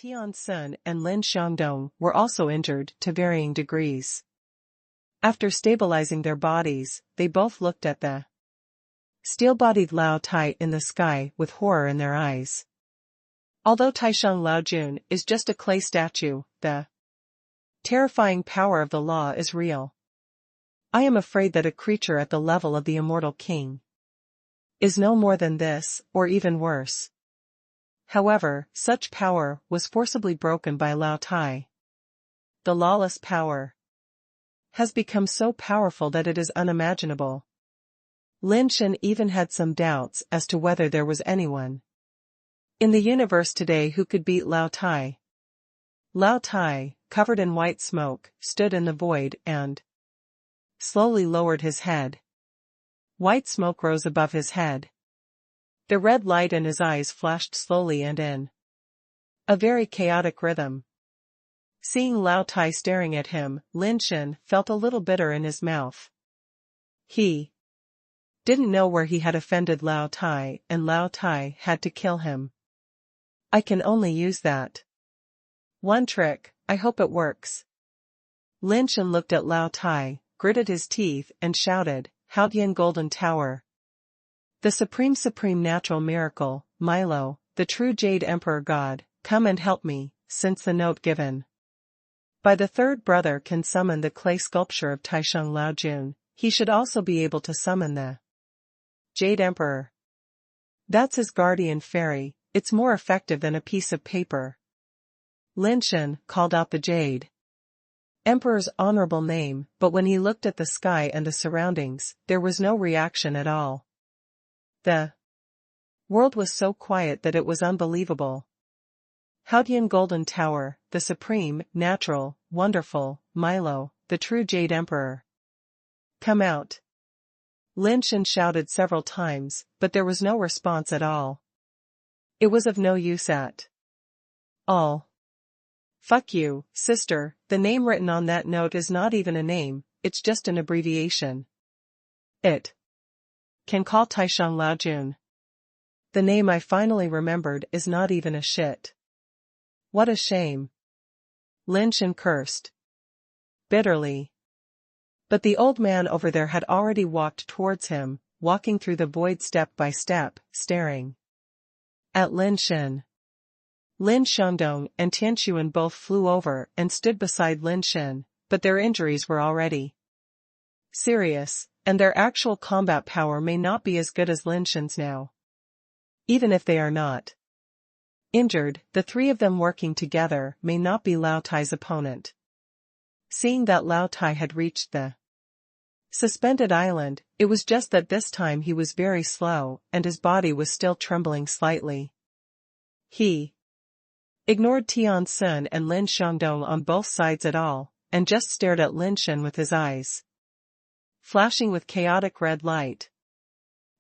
Tian and Lin Shen were also injured to varying degrees. After stabilizing their bodies, they both looked at the steel-bodied Lao Tai in the sky with horror in their eyes. Although Taisheng Laojun is just a clay statue, the terrifying power of the law is real. I am afraid that a creature at the level of the immortal king is no more than this, or even worse. However, such power was forcibly broken by Lao Tai. The lawless power has become so powerful that it is unimaginable. Lin Shen even had some doubts as to whether there was anyone in the universe today who could beat Lao Tai. Lao Tai, covered in white smoke, stood in the void and slowly lowered his head. White smoke rose above his head. The red light in his eyes flashed slowly and in a very chaotic rhythm. Seeing Lao Tai staring at him, Lin Shen felt a little bitter in his mouth. He didn't know where he had offended Lao Tai, and Lao Tai had to kill him. I can only use that one trick. I hope it works. Lin Shen looked at Lao Tai, gritted his teeth, and shouted, Tian Golden Tower. The supreme natural miracle, Milo, the true Jade Emperor God, come and help me, since the note given by the third brother can summon the clay sculpture of Taisheng Laojun, he should also be able to summon the Jade Emperor. That's his guardian fairy, it's more effective than a piece of paper. Lin Shen called out the Jade Emperor's honorable name, but when he looked at the sky and the surroundings, there was no reaction at all. The world was so quiet that it was unbelievable. Tian Golden Tower, the supreme, natural, wonderful, Milo, the true Jade Emperor. Come out. Lin Shen shouted several times, but there was no response at all. It was of no use at all. Fuck you, sister, the name written on that note is not even a name, it's just an abbreviation. It can call Taisheng Laojun. The name I finally remembered is not even a shit. What a shame. Lin Shen cursed bitterly. But the old man over there had already walked towards him, walking through the void step by step, staring at Lin Shen. Lin Shandong and Tian both flew over and stood beside Lin Shen, but their injuries were already serious, and their actual combat power may not be as good as Lin Shen's now. Even if they are not injured, the three of them working together may not be Lao Tai's opponent. Seeing that Lao Tai had reached the suspended island, it was just that this time he was very slow, and his body was still trembling slightly. He ignored Tian and Lin Shandong on both sides at all, and just stared at Lin Shen with his eyes flashing with chaotic red light.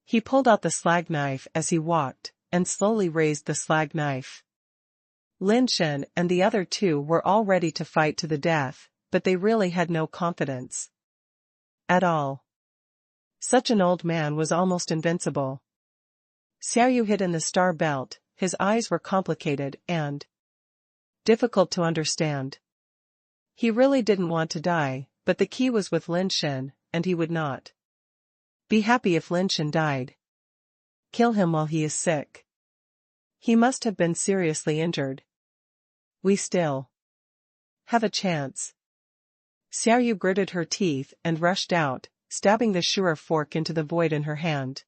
He pulled out the slag knife as he walked, and slowly raised the slag knife. Lin Shen and the other two were all ready to fight to the death, but they really had no confidence at all. Such an old man was almost invincible. Xiaoyu hid in the star belt, his eyes were complicated and difficult to understand. He really didn't want to die, but the key was with Lin Shen, and he would not be happy if Lin Shen died. Kill him while he is sick. He must have been seriously injured. We still have a chance. Xiaoyu gritted her teeth and rushed out, stabbing the sure fork into the void in her hand.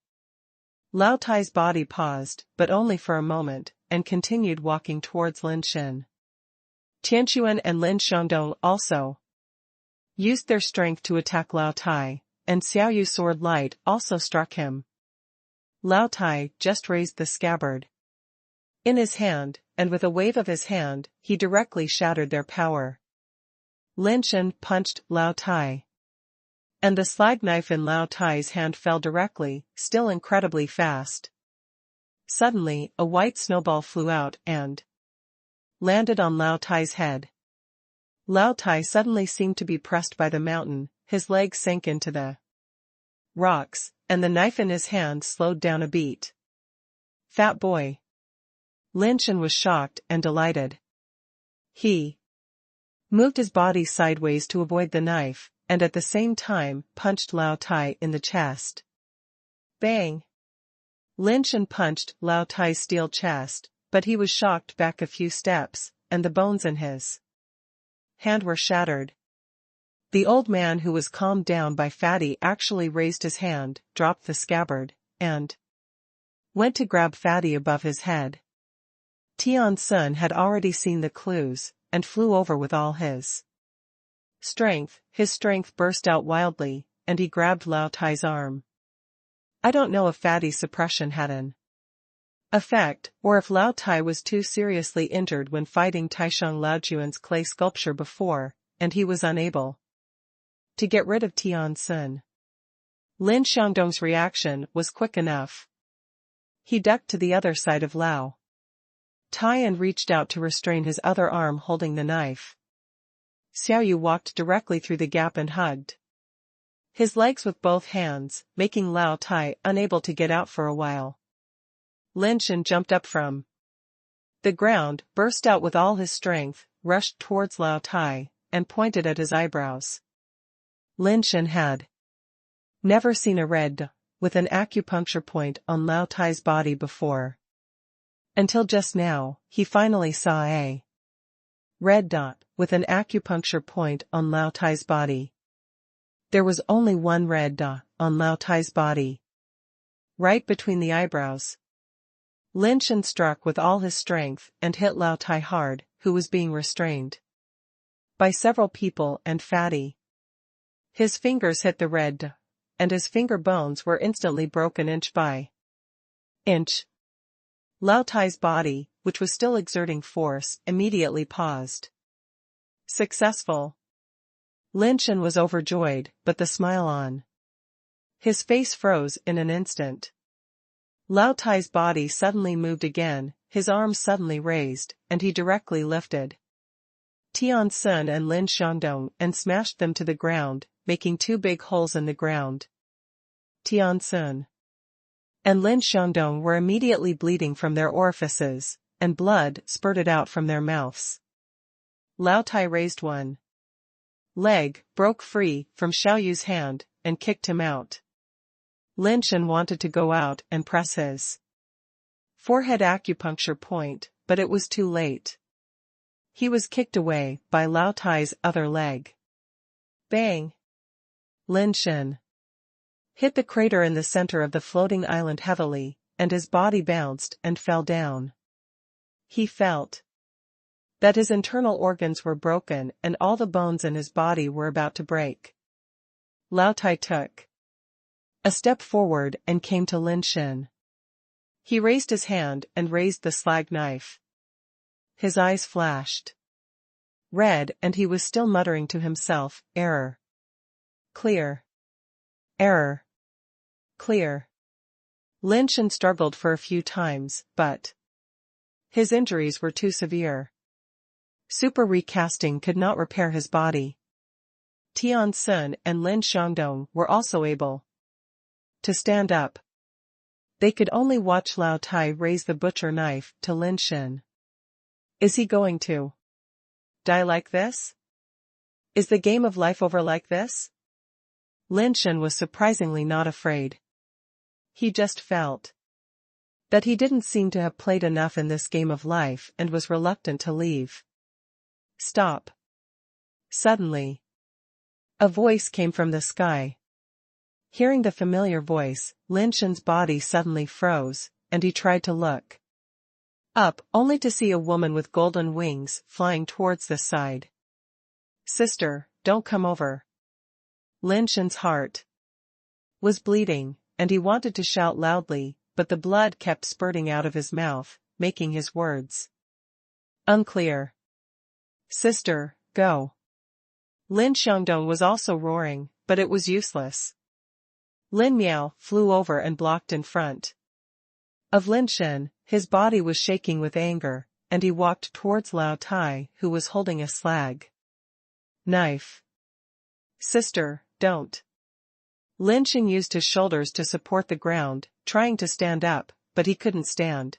Lao Tai's body paused, but only for a moment, and continued walking towards Lin Shen. Tian and Lin Shandong also used their strength to attack Lao Tai, and Xiaoyu's sword light also struck him. Lao Tai just raised the scabbard in his hand, and with a wave of his hand, he directly shattered their power. Lin Shen punched Lao Tai, and the slag knife in Lao Tai's hand fell directly, still incredibly fast. Suddenly, a white snowball flew out and landed on Lao Tai's head. Lao Tai suddenly seemed to be pressed by the mountain, his legs sank into the rocks, and the knife in his hand slowed down a beat. Fat boy. Lin Shen was shocked and delighted. He moved his body sideways to avoid the knife, and at the same time punched Lao Tai in the chest. Bang! Lin Shen punched Lao Tai's steel chest, but he was shocked back a few steps, and the bones in his hand were shattered. The old man, who was calmed down by Fatty, actually raised his hand, dropped the scabbard, and went to grab Fatty above his head. Tian's son had already seen the clues, and flew over with all his strength. His strength burst out wildly, and he grabbed Lao Tai's arm. I don't know if Fatty's suppression had an effect, or if Lao Tai was too seriously injured when fighting Taishang Laojuan's clay sculpture before, and he was unable to get rid of Tian's son. Lin Xiangdong's reaction was quick enough. He ducked to the other side of Lao Tai and reached out to restrain his other arm holding the knife. Xiaoyu walked directly through the gap and hugged his legs with both hands, making Lao Tai unable to get out for a while. Lin Shen jumped up from the ground, burst out with all his strength, rushed towards Lao Tai, and pointed at his eyebrows. Lin Shen had never seen a red dot with an acupuncture point on Lao Tai's body before. Until just now, he finally saw a red dot with an acupuncture point on Lao Tai's body. There was only one red dot on Lao Tai's body, right between the eyebrows. Lin Shen struck with all his strength and hit Lao Tai hard, who was being restrained by several people and Fatty. His fingers hit the red dot, and his finger bones were instantly broken inch by inch. Lao Tai's body, which was still exerting force, immediately paused. Successful. Lin Shen was overjoyed, but the smile on his face froze in an instant. Lao Tai's body suddenly moved again, his arms suddenly raised, and he directly lifted Tian's son and Lin Xiangdong and smashed them to the ground, making two big holes in the ground. Tian's son and Lin Xiangdong were immediately bleeding from their orifices, and blood spurted out from their mouths. Lao Tai raised one leg, broke free from Xiaoyu's hand, and kicked him out. Lin Shen wanted to go out and press his forehead acupuncture point, but it was too late. He was kicked away by Lao Tai's other leg. Bang! Lin Shen hit the crater in the center of the floating island heavily, and his body bounced and fell down. He felt that his internal organs were broken and all the bones in his body were about to break. Lao Tai took a step forward and came to Lin Shen. He raised his hand and raised the slag knife. His eyes flashed red and he was still muttering to himself, "Error. Clear. Error. Clear." Lin Shen struggled for a few times, but his injuries were too severe. Super recasting could not repair his body. Tian's son and Lin Xiangdong were also able to stand up. They could only watch Lao Tai raise the butcher knife to Lin Shen. Is he going to die like this? Is the game of life over like this? Lin Shen was surprisingly not afraid. He just felt that he didn't seem to have played enough in this game of life and was reluctant to leave. Stop. Suddenly, a voice came from the sky. Hearing the familiar voice, Lin Shen's body suddenly froze, and he tried to look up, only to see a woman with golden wings flying towards the side. "Sister, don't come over." Lin Shen's heart was bleeding, and he wanted to shout loudly, but the blood kept spurting out of his mouth, making his words unclear. "Sister, go." Lin Xiangdong was also roaring, but it was useless. Lin Miao flew over and blocked in front of Lin Shen. His body was shaking with anger, and he walked towards Lao Tai, who was holding a slag knife. "Sister, don't." Lin Shen used his shoulders to support the ground, trying to stand up, but he couldn't stand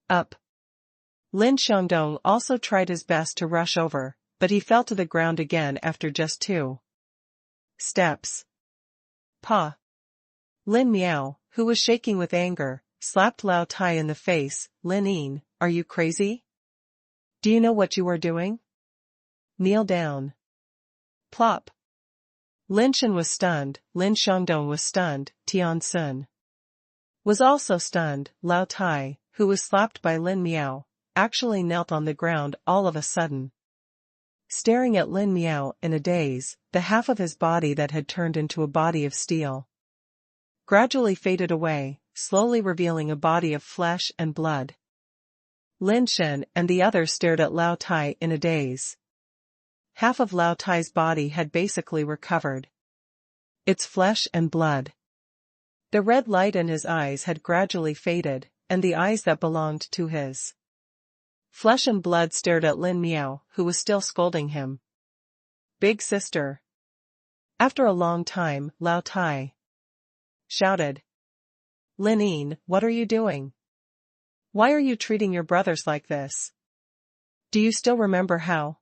up. Lin Shen also tried his best to rush over, but he fell to the ground again after just 2 steps. Pa! Lin Miao, who was shaking with anger, slapped Lao Tai in the face. Lin, are you crazy? Do you know what you are doing? Kneel down. Plop. Lin Shen was stunned, Lin Shen was stunned, Tian was also stunned. Lao Tai, who was slapped by Lin Miao, actually knelt on the ground all of a sudden. Staring at Lin Miao in a daze, the half of his body that had turned into a body of steel gradually faded away, slowly revealing a body of flesh and blood. Lin Shen and the others stared at Lao Tai in a daze. Half of Lao Tai's body had basically recovered its flesh and blood. The red light in his eyes had gradually faded, and the eyes that belonged to his flesh and blood stared at Lin Miao, who was still scolding him. Big sister. After a long time, Lao Tai shouted. Lin, what are you doing? Why are you treating your brothers like this? Do you still remember how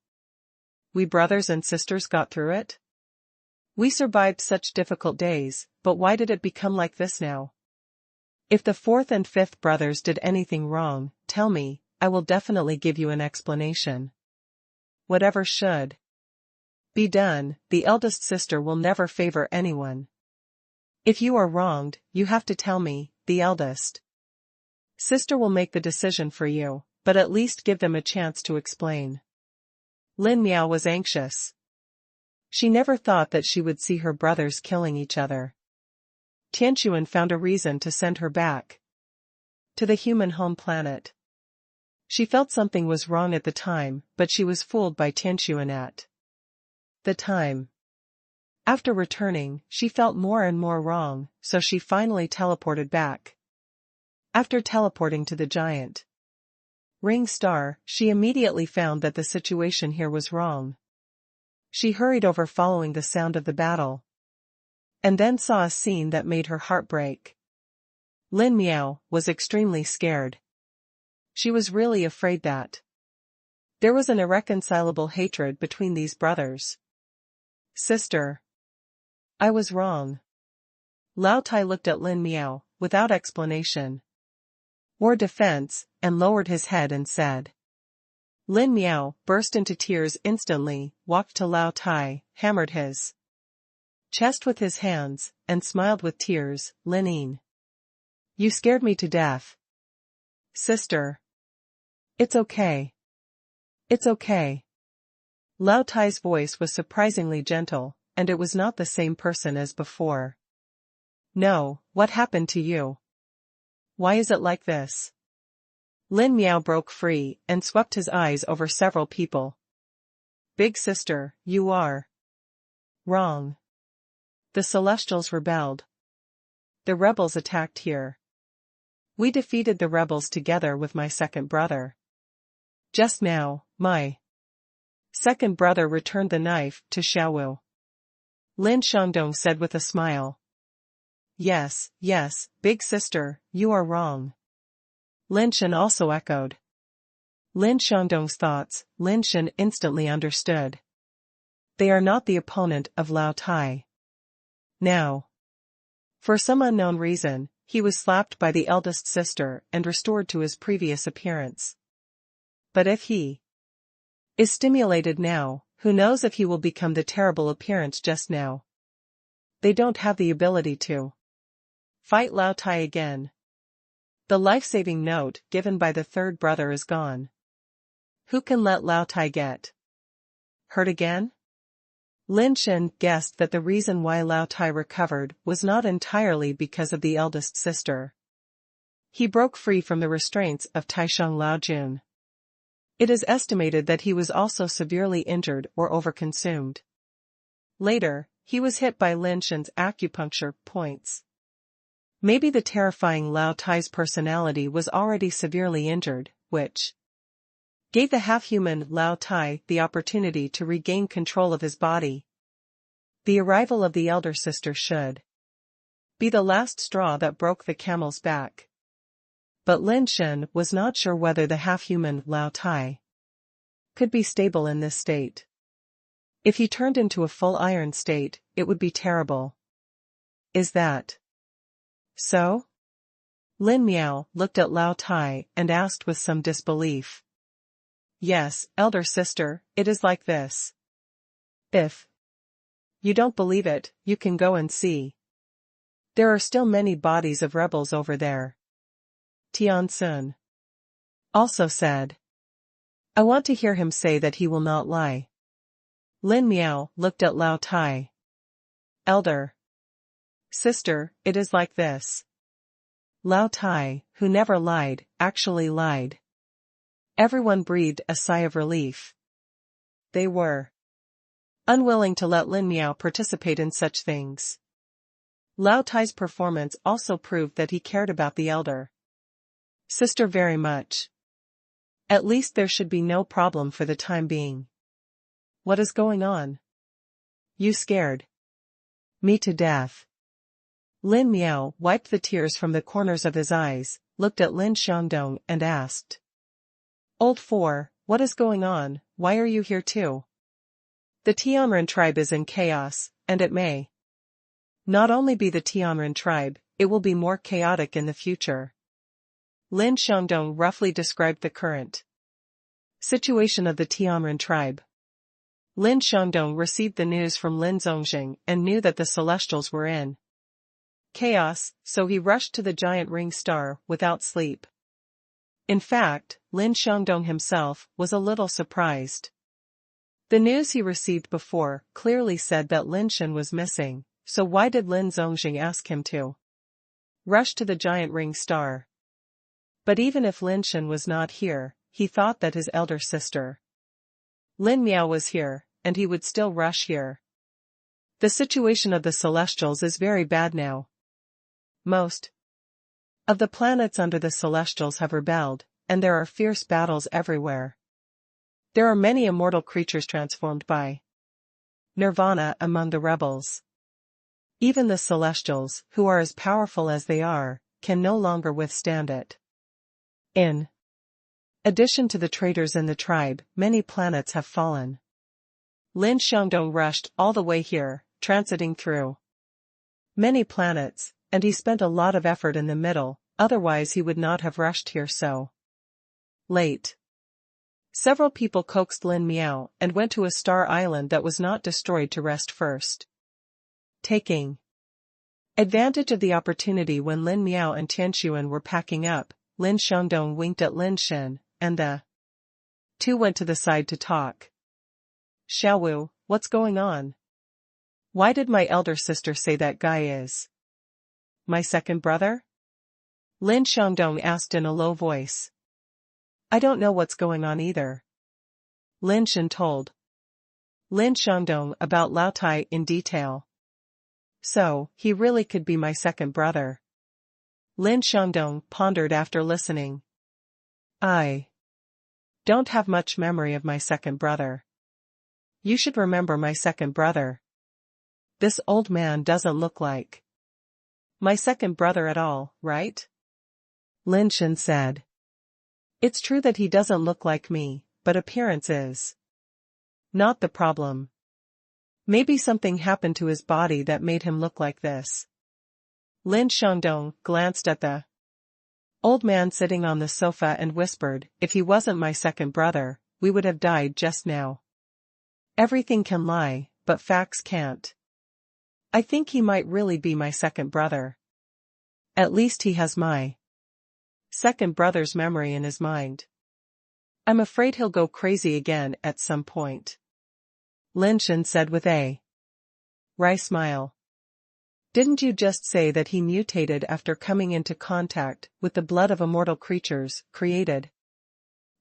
we brothers and sisters got through it? We survived such difficult days, but why did it become like this now? If the 4th and 5th brothers did anything wrong, tell me, I will definitely give you an explanation. Whatever should be done, the eldest sister will never favor anyone. If you are wronged, you have to tell me, the eldest sister will make the decision for you, but at least give them a chance to explain. Lin Miao was anxious. She never thought that she would see her brothers killing each other. Tian found a reason to send her back to the human home planet. She felt something was wrong at the time, but she was fooled by Tian at the time. After returning, she felt more and more wrong, so she finally teleported back. After teleporting to the giant ring star, she immediately found that the situation here was wrong. She hurried over following the sound of the battle, and then saw a scene that made her heart break. Lin Miao was extremely scared. She was really afraid that there was an irreconcilable hatred between these brothers. Sister. I was wrong. Lao Tai looked at Lin Miao, without explanation or defense, and lowered his head and said. Lin Miao burst into tears instantly, walked to Lao Tai, hammered his chest with his hands, and smiled with tears. Lin, you scared me to death. Sister. It's okay. It's okay. Lao Tai's voice was surprisingly gentle, and it was not the same person as before. No, what happened to you? Why is it like this? Lin Miao broke free and swept his eyes over several people. Big sister, you are wrong. The Celestials rebelled. The rebels attacked here. We defeated the rebels together with my second brother. Just now, my second brother returned the knife to Xiaowu. Lin Shen said with a smile. Yes, big sister, you are wrong. Lin Shen also echoed. Lin Shen's thoughts, Lin Shen instantly understood. They are not the opponent of Lao Tai. Now, for some unknown reason, he was slapped by the eldest sister and restored to his previous appearance. But if he is stimulated now, who knows if he will become the terrible appearance just now. They don't have the ability to fight Lao Tai again. The life-saving note given by the third brother is gone. Who can let Lao Tai get hurt again? Lin Shen guessed that the reason why Lao Tai recovered was not entirely because of the eldest sister. He broke free from the restraints of Taisheng Lao Jun. It is estimated that he was also severely injured or overconsumed. Later, he was hit by Lin Shen's acupuncture points. Maybe the terrifying Lao Tai's personality was already severely injured, which gave the half-human Lao Tai the opportunity to regain control of his body. The arrival of the elder sister should be the last straw that broke the camel's back. But Lin Shen was not sure whether the half-human Lao Tai could be stable in this state. If he turned into a full iron state, it would be terrible. Is that so? Lin Miao looked at Lao Tai and asked with some disbelief. Yes, elder sister, it is like this. If you don't believe it, you can go and see. There are still many bodies of rebels over there. Tian Sun also said. I want to hear him say that he will not lie. Lin Miao looked at Lao Tai. Elder sister, it is like this. Lao Tai, who never lied, actually lied. Everyone breathed a sigh of relief. They were unwilling to let Lin Miao participate in such things. Lao Tai's performance also proved that he cared about the elder sister very much. At least there should be no problem for the time being. What is going on? You scared me to death. Lin Miao wiped the tears from the corners of his eyes, looked at Lin Shandong and asked. Old Four, what is going on? Why are you here too? The Tianren tribe is in chaos, and it may not only be the Tianren tribe, it will be more chaotic in the future. Lin Shandong roughly described the current situation of the Tianren tribe. Lin Shandong received the news from Lin Zongjing and knew that the Celestials were in chaos, so he rushed to the giant ring star without sleep. In fact, Lin Shandong himself was a little surprised. The news he received before clearly said that Lin Shen was missing, so why did Lin Zongjing ask him to rush to the giant ring star? But even if Lin Shen was not here, he thought that his elder sister Lin Miao was here, and he would still rush here. The situation of the Celestials is very bad now. Most of the planets under the Celestials have rebelled, and there are fierce battles everywhere. There are many immortal creatures transformed by Nirvana among the rebels. Even the Celestials, who are as powerful as they are, can no longer withstand it. In addition to the traitors in the tribe, many planets have fallen. Lin Shandong rushed all the way here, transiting through many planets, and he spent a lot of effort in the middle, otherwise he would not have rushed here so late. Several people coaxed Lin Miao and went to a star island that was not destroyed to rest first. Taking advantage of the opportunity when Lin Miao and Tianxuan were packing up, Lin Shandong winked at Lin Shen, and the two went to the side to talk. Xiaowu, what's going on? Why did my elder sister say that guy is my second brother? Lin Shandong asked in a low voice. I don't know what's going on either. Lin Shen told Lin Shandong about Lao Tai in detail. So, he really could be my second brother. Lin Shandong pondered after listening. I don't have much memory of my second brother. You should remember my second brother. This old man doesn't look like my second brother at all, right? Lin Shen said. It's true that he doesn't look like me, but appearance is not the problem. Maybe something happened to his body that made him look like this. Lin Shandong glanced at the old man sitting on the sofa and whispered, if he wasn't my second brother, we would have died just now. Everything can lie, but facts can't. I think he might really be my second brother. At least he has my second brother's memory in his mind. I'm afraid he'll go crazy again at some point. Lin Shen said with a wry smile. Didn't you just say that he mutated after coming into contact with the blood of immortal creatures created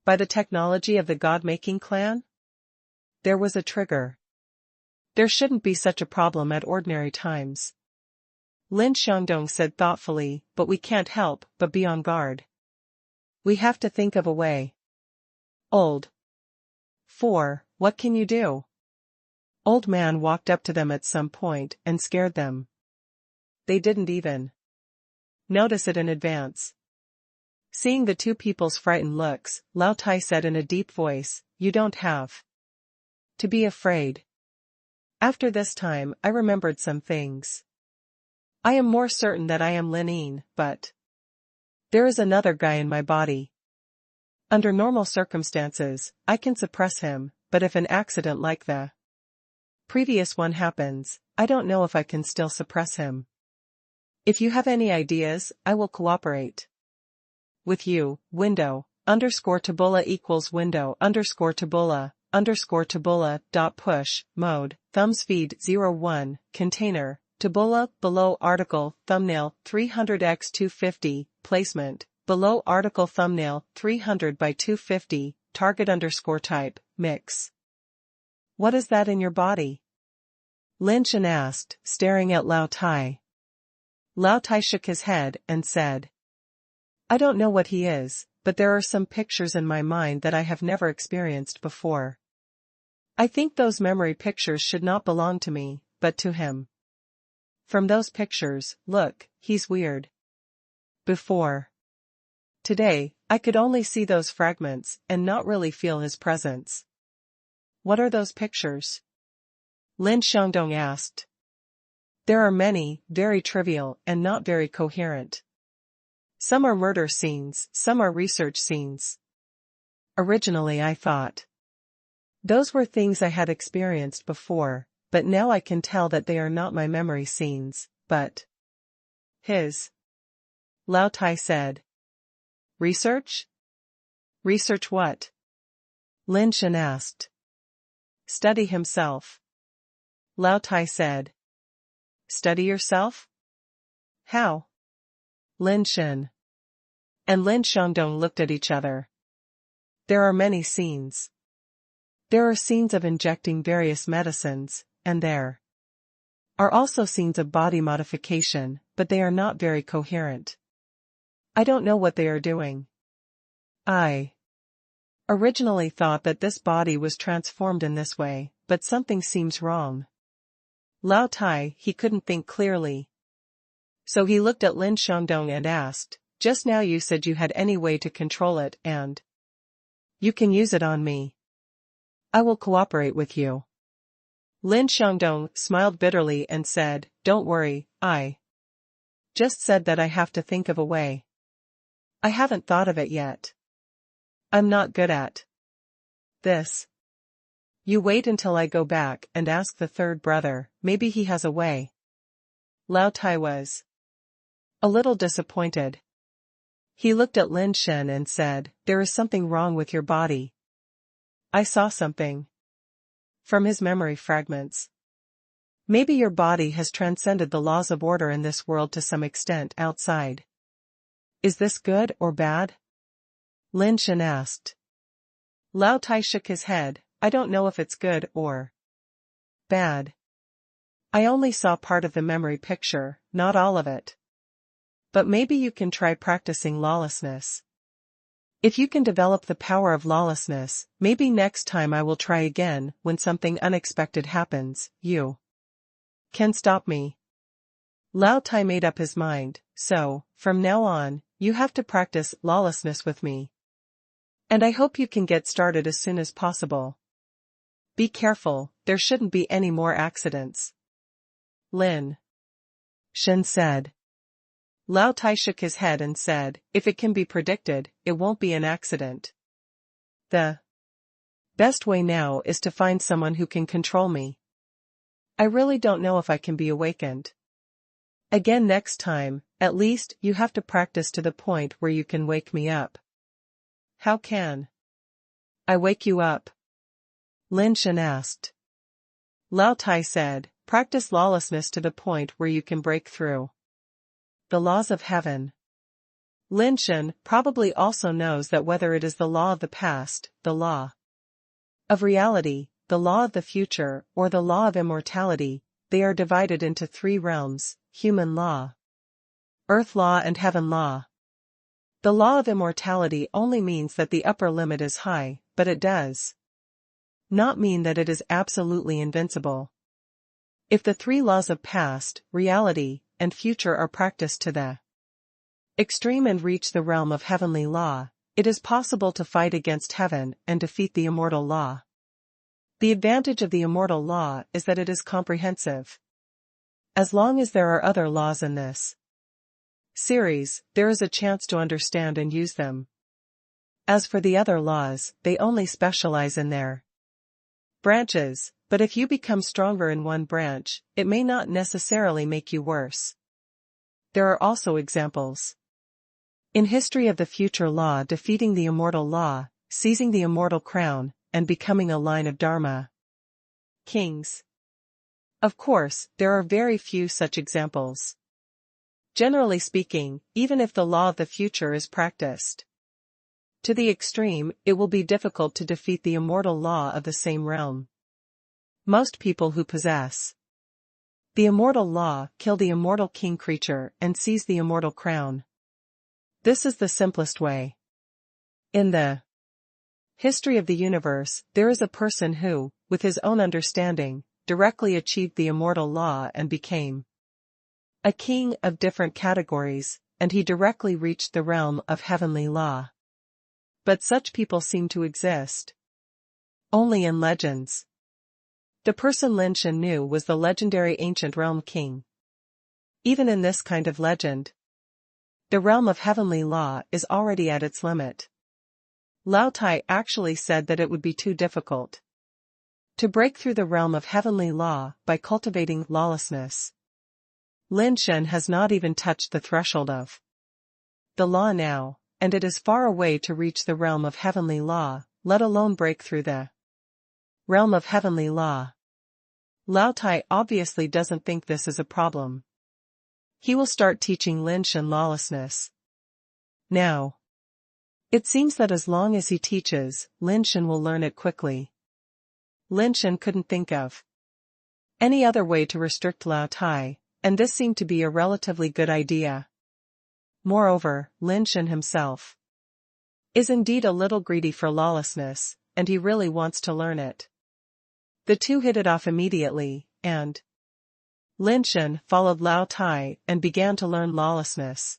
by the technology of the God-making clan? There was a trigger. There shouldn't be such a problem at ordinary times. Lin Shandong said thoughtfully, but we can't help but be on guard. We have to think of a way. Old 4, what can you do? Old man walked up to them at some point and scared them. They didn't even notice it in advance. Seeing the two people's frightened looks, Lao Tai said in a deep voice, "You don't have to be afraid." After this time, I remembered some things. I am more certain that I am Lin Shen, but there is another guy in my body. Under normal circumstances, I can suppress him, but if an accident like the previous one happens, I don't know if I can still suppress him. If you have any ideas, I will cooperate with you. Window _tabula equals window _tabula dot push mode thumbs feed 01 container tabula below article thumbnail 300x250 placement below article thumbnail 300 by 250 target _type mix. What is that in your body? Lin Shen asked, staring at Lao Tai. Lao Tai shook his head and said, "I don't know what he is, but there are some pictures in my mind that I have never experienced before. I think those memory pictures should not belong to me, but to him. From those pictures, look, he's weird. Before today, I could only see those fragments and not really feel his presence." "What are those pictures?" Lin Shen asked. "There are many, very trivial and not very coherent. Some are murder scenes, some are research scenes. Originally I thought those were things I had experienced before, but now I can tell that they are not my memory scenes, but his." Lao Tai said. "Research? Research what?" Lin Shen asked. "Study himself." Lao Tai said. "Study yourself? How?" Lin Shen and Lin Shandong looked at each other. "There are many scenes. There are scenes of injecting various medicines, and there are also scenes of body modification, but they are not very coherent. I don't know what they are doing. I originally thought that this body was transformed in this way, but something seems wrong." Lao Tai, he couldn't think clearly. So he looked at Lin Shandong and asked, "Just now you said you had any way to control it and you can use it on me. I will cooperate with you." Lin Shandong smiled bitterly and said, "Don't worry, I just said that I have to think of a way. I haven't thought of it yet. I'm not good at this. You wait until I go back and ask the third brother, maybe he has a way." Lao Tai was a little disappointed. He looked at Lin Shen and said, "There is something wrong with your body. I saw something from his memory fragments. Maybe your body has transcended the laws of order in this world to some extent outside. Is this good or bad?" Lin Shen asked. Lao Tai shook his head. "I don't know if it's good or bad. I only saw part of the memory picture, not all of it. But maybe you can try practicing lawlessness. If you can develop the power of lawlessness, maybe next time I will try again. When something unexpected happens, you can stop me." Lao Tai made up his mind, "So, from now on, you have to practice lawlessness with me. And I hope you can get started as soon as possible. Be careful, there shouldn't be any more accidents." Lin Shen said. Lao Tai shook his head and said, "If it can be predicted, it won't be an accident. The best way now is to find someone who can control me. I really don't know if I can be awakened again next time. At least, you have to practice to the point where you can wake me up." "How can I wake you up?" Lin Shen asked. Lao Tai said, "Practice lawlessness to the point where you can break through the laws of heaven." Lin Shen probably also knows that whether it is the law of the past, the law of reality, the law of the future, or the law of immortality, they are divided into three realms: human law, earth law and heaven law. The law of immortality only means that the upper limit is high, but it does not mean that it is absolutely invincible. If the three laws of past, reality, and future are practiced to the extreme and reach the realm of heavenly law, it is possible to fight against heaven and defeat the immortal law. The advantage of the immortal law is that it is comprehensive. As long as there are other laws in this series, there is a chance to understand and use them. As for the other laws, they only specialize in their branches, but if you become stronger in one branch, it may not necessarily make you worse. There are also examples in history of the future law defeating the immortal law, seizing the immortal crown, and becoming a line of Dharma kings. Of course, there are very few such examples. Generally speaking, even if the law of the future is practiced to the extreme, it will be difficult to defeat the immortal law of the same realm. Most people who possess the immortal law kill the immortal king creature and seize the immortal crown. This is the simplest way. In the history of the universe, there is a person who, with his own understanding, directly achieved the immortal law and became a king of different categories, and he directly reached the realm of heavenly law. But such people seem to exist only in legends. The person Lin Shen knew was the legendary ancient realm king. Even in this kind of legend, the realm of heavenly law is already at its limit. Lao Tai actually said that it would be too difficult to break through the realm of heavenly law by cultivating lawlessness. Lin Shen has not even touched the threshold of the law now, and it is far away to reach the realm of heavenly law, let alone break through the realm of heavenly law. Lao Tai obviously doesn't think this is a problem. He will start teaching Lin Shen lawlessness now. It seems that as long as he teaches, Lin Shen will learn it quickly. Lin Shen couldn't think of any other way to restrict Lao Tai, and this seemed to be a relatively good idea. Moreover, Lin Shen himself is indeed a little greedy for lawlessness, and he really wants to learn it. The two hit it off immediately, and Lin Shen followed Lao Tai and began to learn lawlessness.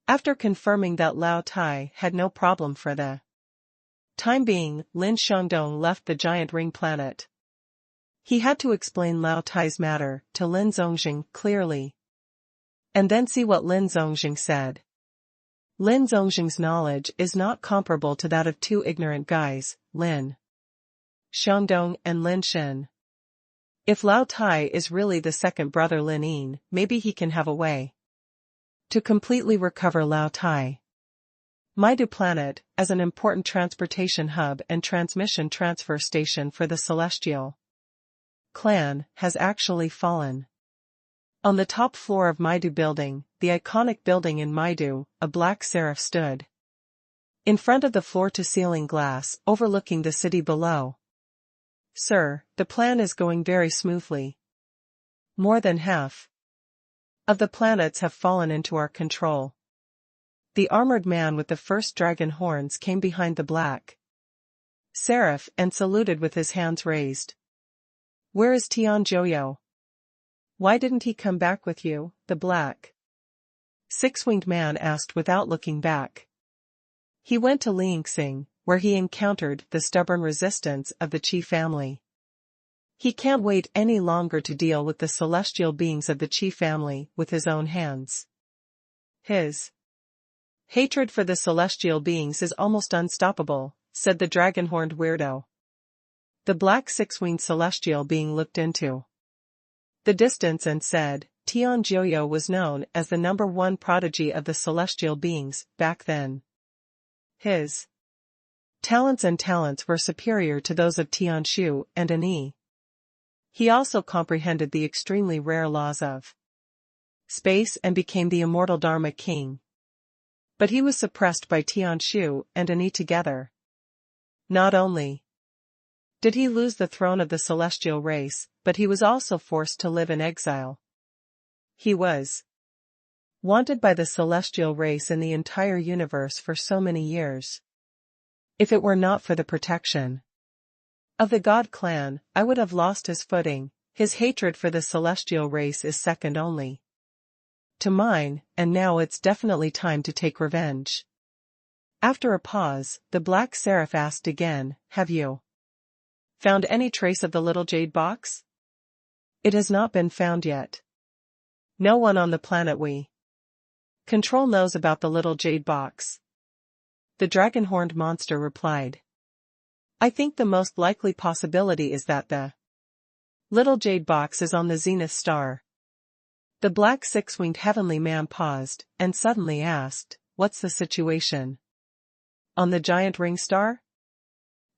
After confirming that Lao Tai had no problem for the time being, Lin Shandong left the giant ring planet. He had to explain Lao Tai's matter to Lin Zongjing clearly, and then see what Lin Zongjing said. Lin Zongjing's knowledge is not comparable to that of two ignorant guys, Lin Shandong and Lin Shen. If Lao Tai is really the second brother Lin Yin, maybe he can have a way to completely recover Lao Tai. Maidu Planet, as an important transportation hub and transmission transfer station for the Celestial clan, has actually fallen. On the top floor of Maidu Building, the iconic building in Maidu, a black seraph stood in front of the floor-to-ceiling glass overlooking the city below. Sir, the plan is going very smoothly. More than half of the planets have fallen into our control. The armored man with the first dragon horns came behind the black seraph and saluted with his hands raised. Where is Tian Joyo? Why didn't he come back with you? The black six-winged man asked without looking back. He went to Liangxing, where he encountered the stubborn resistance of the Qi family. He can't wait any longer to deal with the celestial beings of the Qi family with his own hands. His hatred for the celestial beings is almost unstoppable, said the dragon-horned weirdo. The black six-winged celestial being looked into the distance and said, Tian Joyo was known as the #1 prodigy of the celestial beings back then. His talents were superior to those of Tian Shu and Ani. He also comprehended the extremely rare laws of space and became the immortal Dharma king. But he was suppressed by Tian Shu and Ani together. Not only did he lose the throne of the celestial race, but he was also forced to live in exile. He was wanted by the celestial race in the entire universe for so many years. If it were not for the protection of the God clan, I would have lost his footing. His hatred for the celestial race is second only to mine, and now it's definitely time to take revenge. After a pause, the black seraph asked again, have you found any trace of the little jade box? It has not been found yet. No one on the planet we control knows about the little jade box. The dragon-horned monster replied. I think the most likely possibility is that the little jade box is on the zenith star. The black six-winged heavenly man paused, and suddenly asked, what's the situation? On the giant ring star?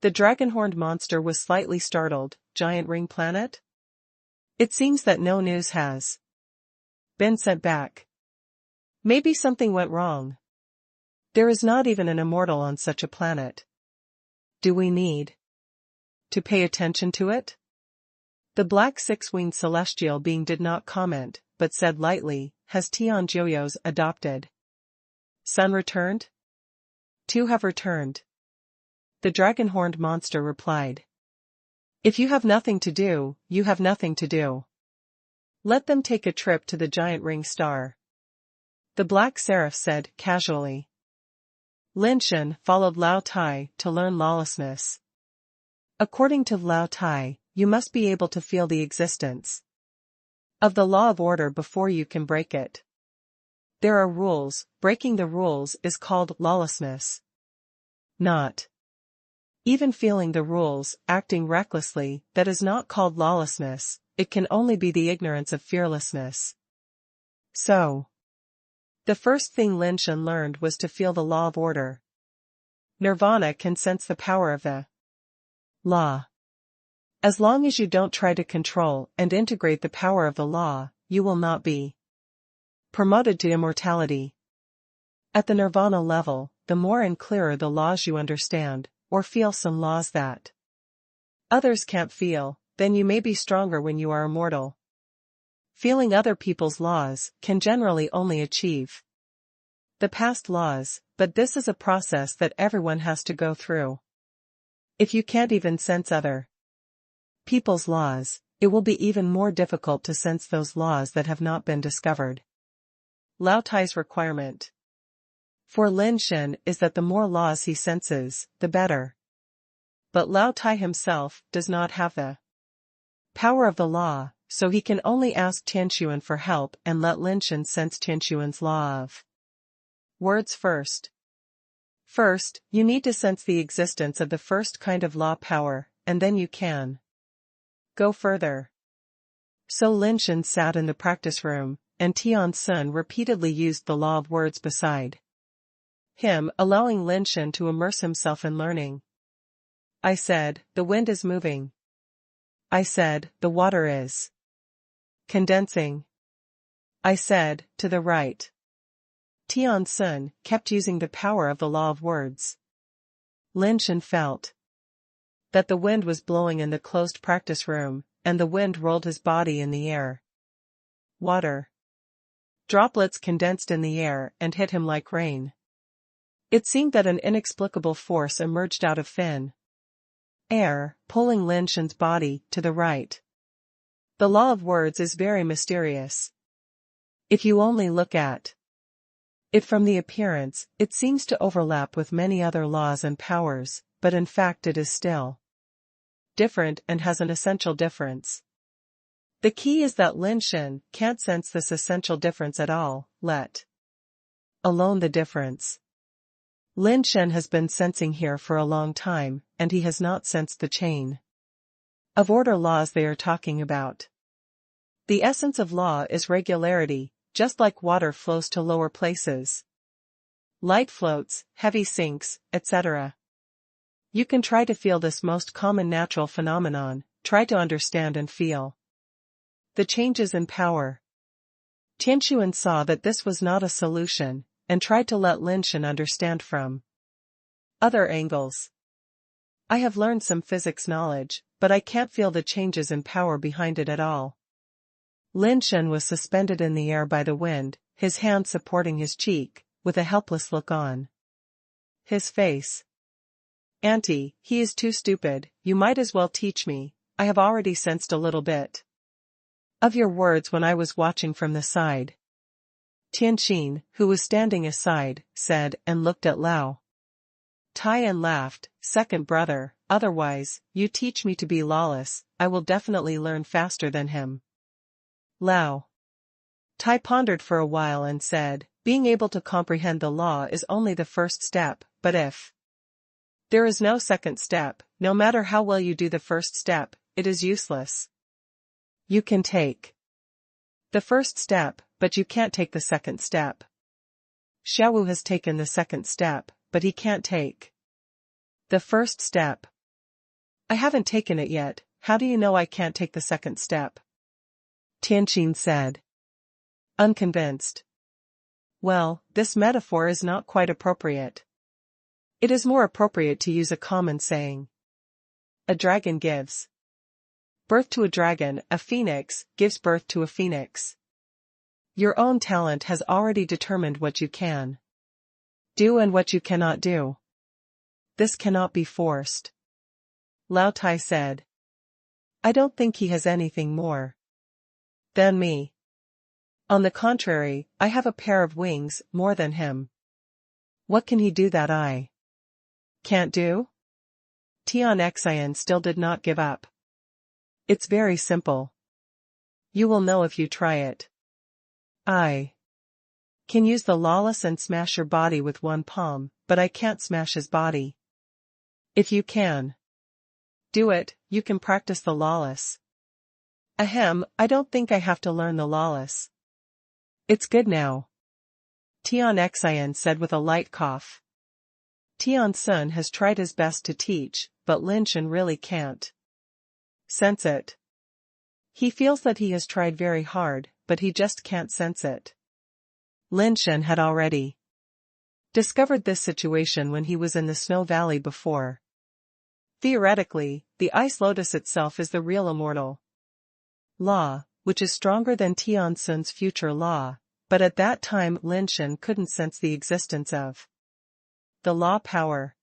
The dragon-horned monster was slightly startled. Giant ring planet? It seems that no news has been sent back. Maybe something went wrong. There is not even an immortal on such a planet. Do we need to pay attention to it? The black six-winged celestial being did not comment, but said lightly, has Tian Joyo's adopted son returned? Two have returned. The dragon-horned monster replied. If you have nothing to do, you have nothing to do. Let them take a trip to the giant ring star. The black seraph said casually. Lin Shen followed Lao Tai to learn lawlessness. According to Lao Tai, you must be able to feel the existence of the law of order before you can break it. There are rules, breaking the rules is called lawlessness. Not even feeling the rules, acting recklessly, that is not called lawlessness, it can only be the ignorance of fearlessness. So, the first thing Lin Shen learned was to feel the law of order. Nirvana can sense the power of the law. As long as you don't try to control and integrate the power of the law, you will not be promoted to immortality. At the nirvana level, the more and clearer the laws you understand, or feel some laws that others can't feel, then you may be stronger when you are immortal. Feeling other people's laws can generally only achieve the past laws, but this is a process that everyone has to go through. If you can't even sense other people's laws, it will be even more difficult to sense those laws that have not been discovered. Lao Tai's requirement for Lin Shen is that the more laws he senses, the better. But Lao Tai himself does not have the power of the law, so he can only ask Tianxuan for help and let Lin Shen sense Tianxuan's law of words first. First, you need to sense the existence of the first kind of law power, and then you can go further. So Lin Shen sat in the practice room, and Tian Sun repeatedly used the law of words beside him, allowing Lin Shen to immerse himself in learning. I said, the wind is moving. I said, the water is condensing. I said, to the right. Tian Sun kept using the power of the law of words. Lin Shen felt that the wind was blowing in the closed practice room, and the wind rolled his body in the air. Water droplets condensed in the air and hit him like rain. It seemed that an inexplicable force emerged out of thin air, pulling Lin Shen's body to the right. The law of words is very mysterious. If you only look at it from the appearance, it seems to overlap with many other laws and powers, but in fact it is still different and has an essential difference. The key is that Lin Shen can't sense this essential difference at all, let alone the difference. Lin Shen has been sensing here for a long time, and he has not sensed the chain of order laws they are talking about. The essence of law is regularity, just like water flows to lower places. Light floats, heavy sinks, etc. You can try to feel this most common natural phenomenon, try to understand and feel the changes in power. Tianxuan saw that this was not a solution, and tried to let Lin Shen understand from other angles. I have learned some physics knowledge, but I can't feel the changes in power behind it at all. Lin Shen was suspended in the air by the wind, his hand supporting his cheek, with a helpless look on his face. Auntie, he is too stupid, you might as well teach me, I have already sensed a little bit of your words when I was watching from the side. Tian, who was standing aside, said and looked at Lao. Tian laughed, second brother, otherwise, you teach me to be lawless, I will definitely learn faster than him. Lao. Tai pondered for a while and said, being able to comprehend the law is only the first step, but if there is no second step, no matter how well you do the first step, it is useless. You can take the first step, but you can't take the second step. Xiaowu has taken the second step, but he can't take the first step. I haven't taken it yet, how do you know I can't take the second step? Tianqin said. Unconvinced. Well, this metaphor is not quite appropriate. It is more appropriate to use a common saying. A dragon gives birth to a dragon, a phoenix gives birth to a phoenix. Your own talent has already determined what you can do and what you cannot do. This cannot be forced. Lao Tai said. I don't think he has anything more than me. On the contrary, I have a pair of wings more than him. What can he do that I can't do? Tian still did not give up. It's very simple. You will know if you try it. I can use the lawless and smash your body with one palm, but I can't smash his body. If you can do it, you can practice the lawless. Ahem, I don't think I have to learn the lawless. It's good now. Tian said with a light cough. Tian Sun has tried his best to teach, but Lin Shen really can't sense it. He feels that he has tried very hard, but he just can't sense it. Lin Shen had already discovered this situation when he was in the Snow Valley before. Theoretically, the Ice Lotus itself is the real immortal law, which is stronger than Tian Sun's future law, but at that time Lin Shen couldn't sense the existence of the law power.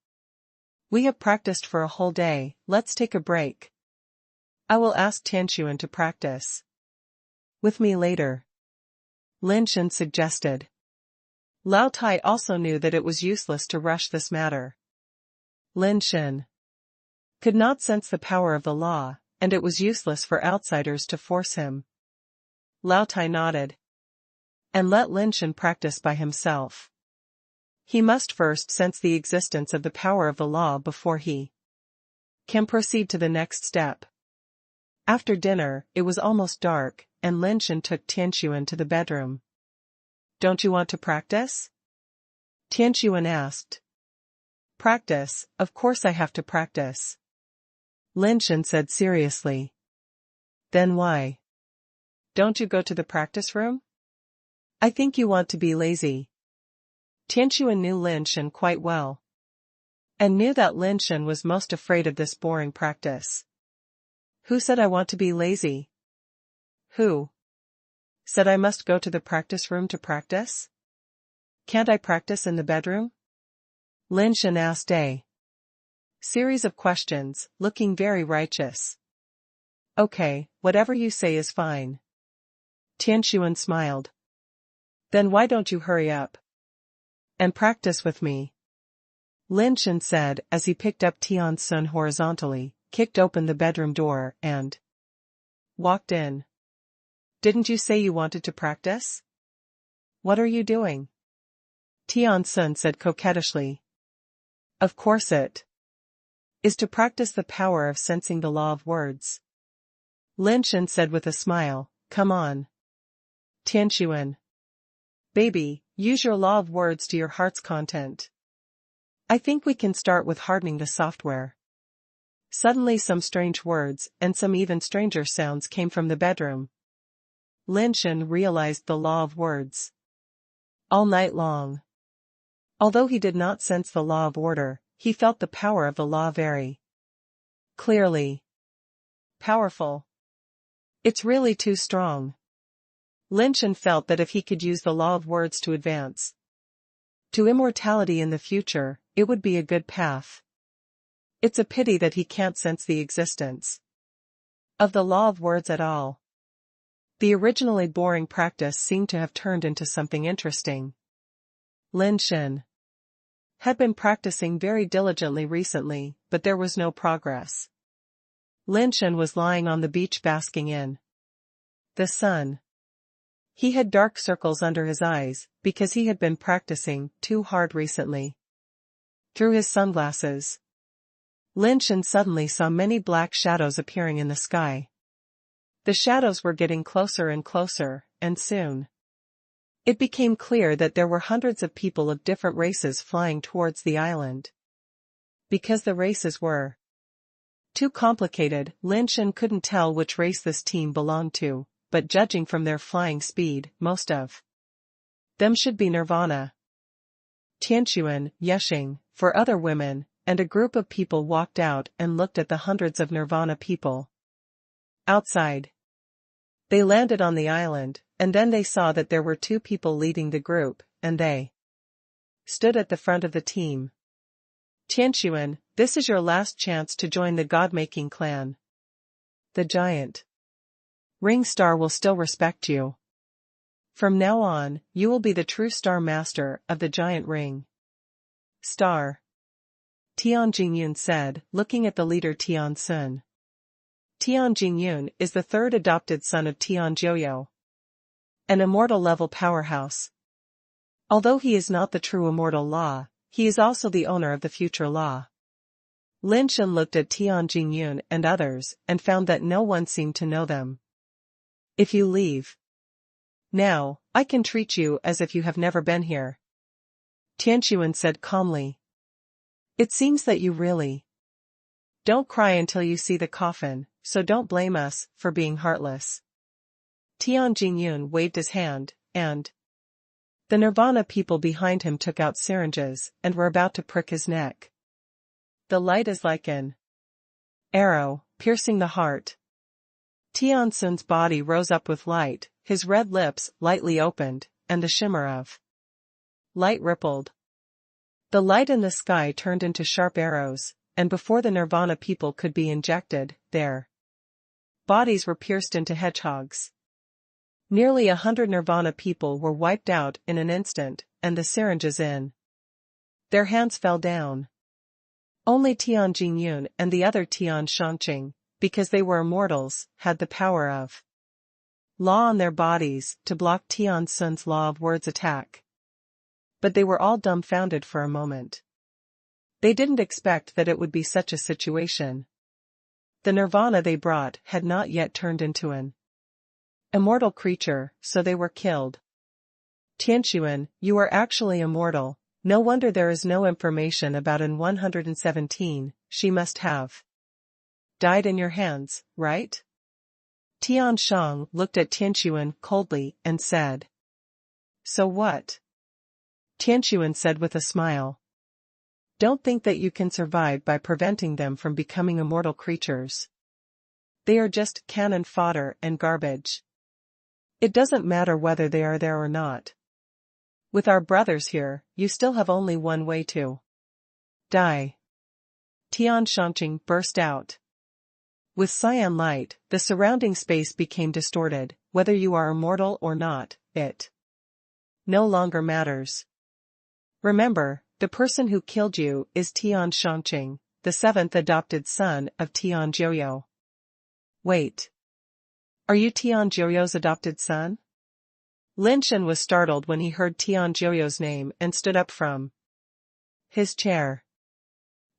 We have practiced for a whole day, let's take a break. I will ask Tianquan to practice with me later. Lin Shen suggested. Lao Tai also knew that it was useless to rush this matter. Lin Shen could not sense the power of the law, and it was useless for outsiders to force him. Lao Tai nodded. And let Lin Shen practice by himself. He must first sense the existence of the power of the law before he can proceed to the next step. After dinner, it was almost dark, and Lin Shen took Tianquan to the bedroom. Don't you want to practice? Tianquan asked. Practice, of course I have to practice. Lin Shen said seriously. Then why don't you go to the practice room? I think you want to be lazy. Tianquan knew Lin Shen quite well, and knew that Lin Shen was most afraid of this boring practice. Who said I want to be lazy? Who said I must go to the practice room to practice? Can't I practice in the bedroom? Lin Shen asked a series of questions, looking very righteous. Okay, whatever you say is fine. Tianquan smiled. Then why don't you hurry up and practice with me? Lin Shen said as he picked up Tian Sun horizontally, kicked open the bedroom door, and walked in. Didn't you say you wanted to practice? What are you doing? Tian Sun said coquettishly. Of course it is to practice the power of sensing the law of words. Lin Shen said with a smile, come on. Tianquan. Baby, use your law of words to your heart's content. I think we can start with hardening the software. Suddenly some strange words, and some even stranger sounds came from the bedroom. Lin Shen realized the law of words. All night long. Although he did not sense the law of order, he felt the power of the law very clearly. Powerful. It's really too strong. Lin Shen felt that if he could use the law of words to advance to immortality in the future, it would be a good path. It's a pity that he can't sense the existence of the law of words at all. The originally boring practice seemed to have turned into something interesting. Lin Shen had been practicing very diligently recently, but there was no progress. Lin Shen was lying on the beach basking in the sun. He had dark circles under his eyes, because he had been practicing too hard recently. Through his sunglasses, Lin Shen suddenly saw many black shadows appearing in the sky. The shadows were getting closer and closer, and soon it became clear that there were hundreds of people of different races flying towards the island. Because the races were too complicated, Lin Shen couldn't tell which race this team belonged to, but judging from their flying speed, most of them should be Nirvana. Tian, Yeshing, for other women, and a group of people walked out and looked at the hundreds of Nirvana people outside. They landed on the island, and then they saw that there were two people leading the group, and they stood at the front of the team. Tian, this is your last chance to join the God-making clan. The giant ring star will still respect you. From now on, you will be the true star master of the giant ring star. Tian Jingyun said, looking at the leader Tian Sun. Tian Jingyun is the third adopted son of Tian Joyo, an immortal-level powerhouse. Although he is not the true immortal law, he is also the owner of the future law. Lin Shen looked at Tian Jingyun and others, and found that no one seemed to know them. If you leave now, I can treat you as if you have never been here, Tian said calmly. It seems that you really don't cry until you see the coffin, so don't blame us for being heartless. Tian Jingyun waved his hand, and the Nirvana people behind him took out syringes and were about to prick his neck. The light is like an arrow, piercing the heart. Tian Sun's body rose up with light, his red lips lightly opened, and the shimmer of light rippled. The light in the sky turned into sharp arrows, and before the Nirvana people could be injected, their bodies were pierced into hedgehogs. Nearly 100 Nirvana people were wiped out in an instant, and the syringes in their hands fell down. Only Tian Jingyun and the other Tian Shangqing, because they were immortals, had the power of law on their bodies to block Tian Sun's law of words attack. But they were all dumbfounded for a moment. They didn't expect that it would be such a situation. The Nirvana they brought had not yet turned into an immortal creature, so they were killed. Tian, you are actually immortal. No wonder there is no information about an 117, she must have died in your hands, right? Tian Shang looked at Tian coldly and said. So what? Tian said with a smile. Don't think that you can survive by preventing them from becoming immortal creatures. They are just cannon fodder and garbage. It doesn't matter whether they are there or not. With our brothers here, you still have only one way to die. Tian Shangqing burst out. With cyan light, the surrounding space became distorted. Whether you are immortal or not, it no longer matters. Remember, the person who killed you is Tian Shangqing, the seventh adopted son of Tian Joyo. Wait. Are you Tian Joyo's adopted son? Lin Shen was startled when he heard Tian Joyo's name and stood up from his chair.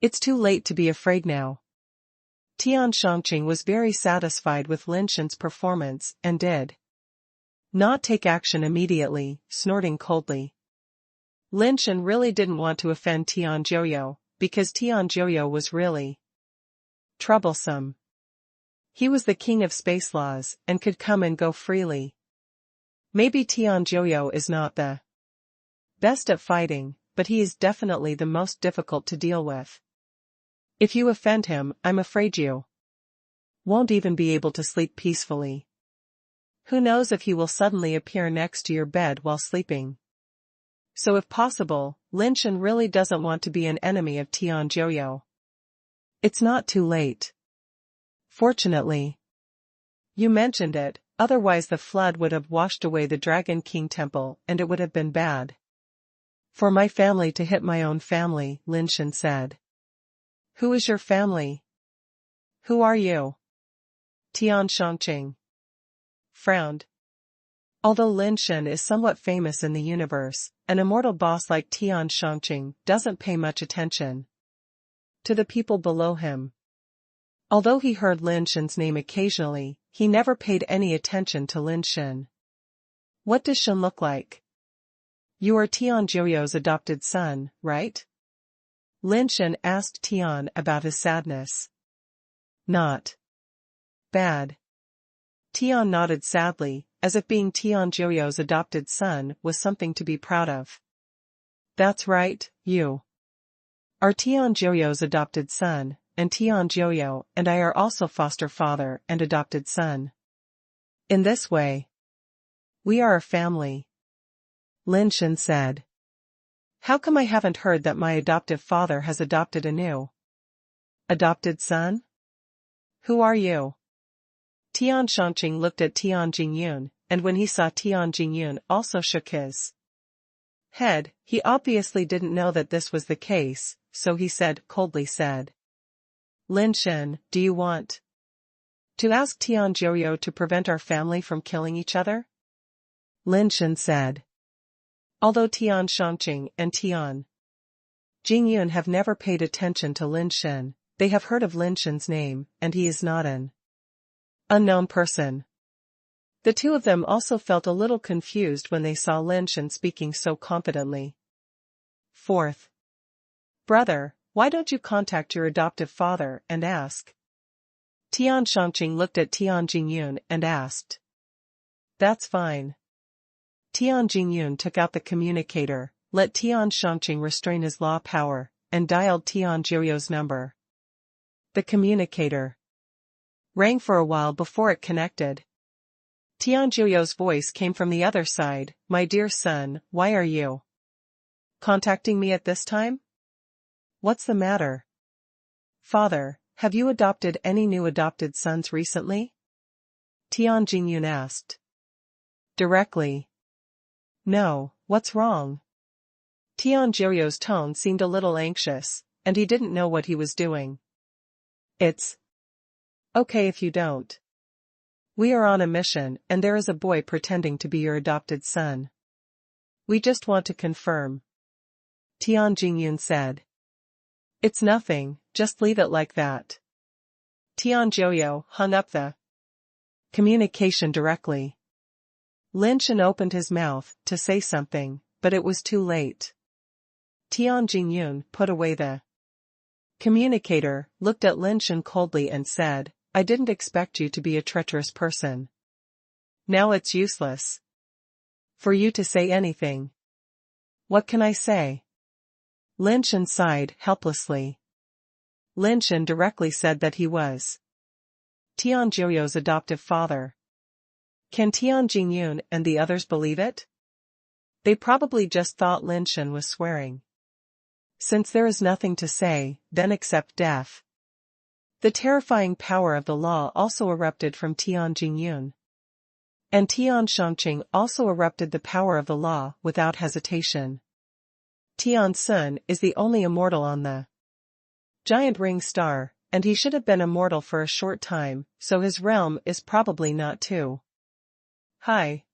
It's too late to be afraid now. Tian Shangqing was very satisfied with Lin Shen's performance and did not take action immediately, snorting coldly. Lin Shen really didn't want to offend Tian Joyo, because Tian Joyo was really troublesome. He was the king of space laws and could come and go freely. Maybe Tian Joyo is not the best at fighting, but he is definitely the most difficult to deal with. If you offend him, I'm afraid you won't even be able to sleep peacefully. Who knows if he will suddenly appear next to your bed while sleeping. So if possible, Lin Shen really doesn't want to be an enemy of Tian Joyo. It's not too late. Fortunately. You mentioned it, Otherwise the flood would have washed away the Dragon King temple and it would have been bad. For my family to hit my own family, Lin Shen said. Who is your family? Who are you? Tian Shangqing frowned. Although Lin Shen is somewhat famous in the universe, an immortal boss like Tian Shangqing doesn't pay much attention to the people below him. Although he heard Lin Shen's name occasionally, he never paid any attention to Lin Shen. What does Shen look like? You are Tian Jiuyo's adopted son, right? Lin Shen asked Tian about his sadness. Not bad. Tian nodded sadly, as if being Tian Jiuyo's adopted son was something to be proud of. That's right, you are Tian Jiuyo's adopted son, and Tian Jiuyo and I are also foster father and adopted son. In this way, we are a family. Lin Shen said. How come I haven't heard that my adoptive father has adopted a new adopted son? Who are you? Tian Shangqing looked at Tian Jingyun, and when he saw Tian Jingyun also shook his head, he obviously didn't know that this was the case, so he coldly said. Lin Shen, do you want to ask Tian Jiuyo to prevent our family from killing each other? Lin Shen said. Although Tian Shangqing and Tian Jingyun have never paid attention to Lin Shen, they have heard of Lin Shen's name, and he is not an unknown person. The two of them also felt a little confused when they saw Lin Shen speaking so confidently. Fourth brother, why don't you contact your adoptive father and ask? Tian Shangqing looked at Tian Jingyun and asked. That's fine. Tian Jingyun took out the communicator, let Tian Shangqing restrain his law power, and dialed Tian Jiuyo's number. The communicator rang for a while before it connected. Tian Jiuyo's voice came from the other side. My dear son, why are you contacting me at this time? What's the matter? Father, have you adopted any new adopted sons recently? Tian Jingyun asked. Directly. No, what's wrong? Tian Jiuyo's tone seemed a little anxious, and he didn't know what he was doing. It's okay if you don't. We are on a mission, and there is a boy pretending to be your adopted son. We just want to confirm. Tian Jingyun said. It's nothing, just leave it like that. Tian Jiuyo hung up the communication directly. Lin Shen opened his mouth to say something, but it was too late. Tian Jingyun put away the communicator, looked at Lin Shen coldly and said, I didn't expect you to be a treacherous person. Now it's useless for you to say anything. What can I say? Lin Shen sighed helplessly. Lin Shen directly said that he was Tian Jiuyo's adoptive father. Can Tian Jingyun and the others believe it? They probably just thought Lin Shen was swearing. Since there is nothing to say, then accept death. The terrifying power of the law also erupted from Tian Jingyun. And Tian Shangqing also erupted the power of the law without hesitation. Tian Sun is the only immortal on the giant ring star, and he should have been immortal for a short time, so his realm is probably not too high.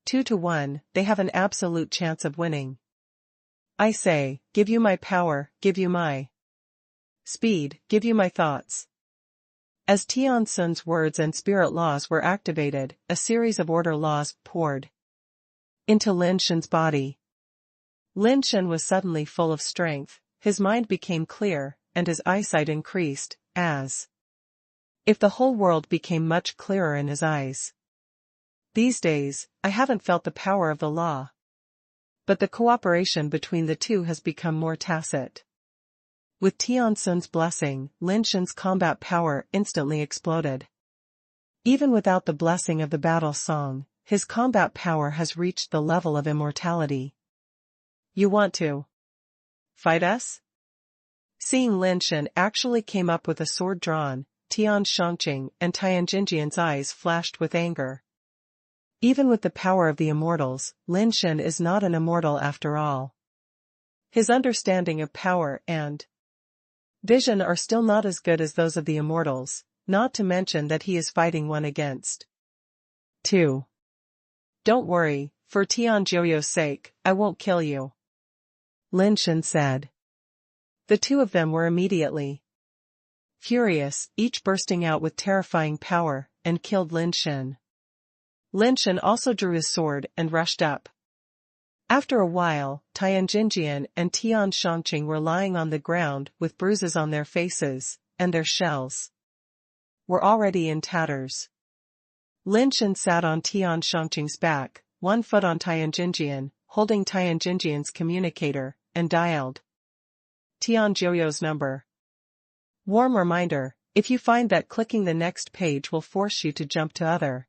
2-1, they have an absolute chance of winning. I say, give you my power, give you my speed, give you my thoughts. As Tian Sun's words and spirit laws were activated, a series of order laws poured into Lin Shen's body. Lin Shen was suddenly full of strength, his mind became clear, and his eyesight increased, as if the whole world became much clearer in his eyes. These days, I haven't felt the power of the law. But the cooperation between the two has become more tacit. With Tian Sun's blessing, Lin Shen's combat power instantly exploded. Even without the blessing of the battle song, his combat power has reached the level of immortality. You want to fight us? Seeing Lin Shen actually came up with a sword drawn, Tian Shangqing and Tian Jinjian's eyes flashed with anger. Even with the power of the immortals, Lin Shen is not an immortal after all. His understanding of power and vision are still not as good as those of the immortals, not to mention that he is fighting one against 2. Don't worry, for Tian Joyo's sake, I won't kill you, Lin Shen said. The two of them were immediately furious, each bursting out with terrifying power, and killed Lin Shen. Lin Shen also drew his sword and rushed up. After a while, Tian Jinjian and Tian Shangqing were lying on the ground with bruises on their faces, and their shells were already in tatters. Lin Shen sat on Tian Shangqing's back, one foot on Tian Jinjian, holding Tian Jinjian's communicator, and dialed Tian Joyo's number. Warm reminder, if you find that clicking the next page will force you to jump to other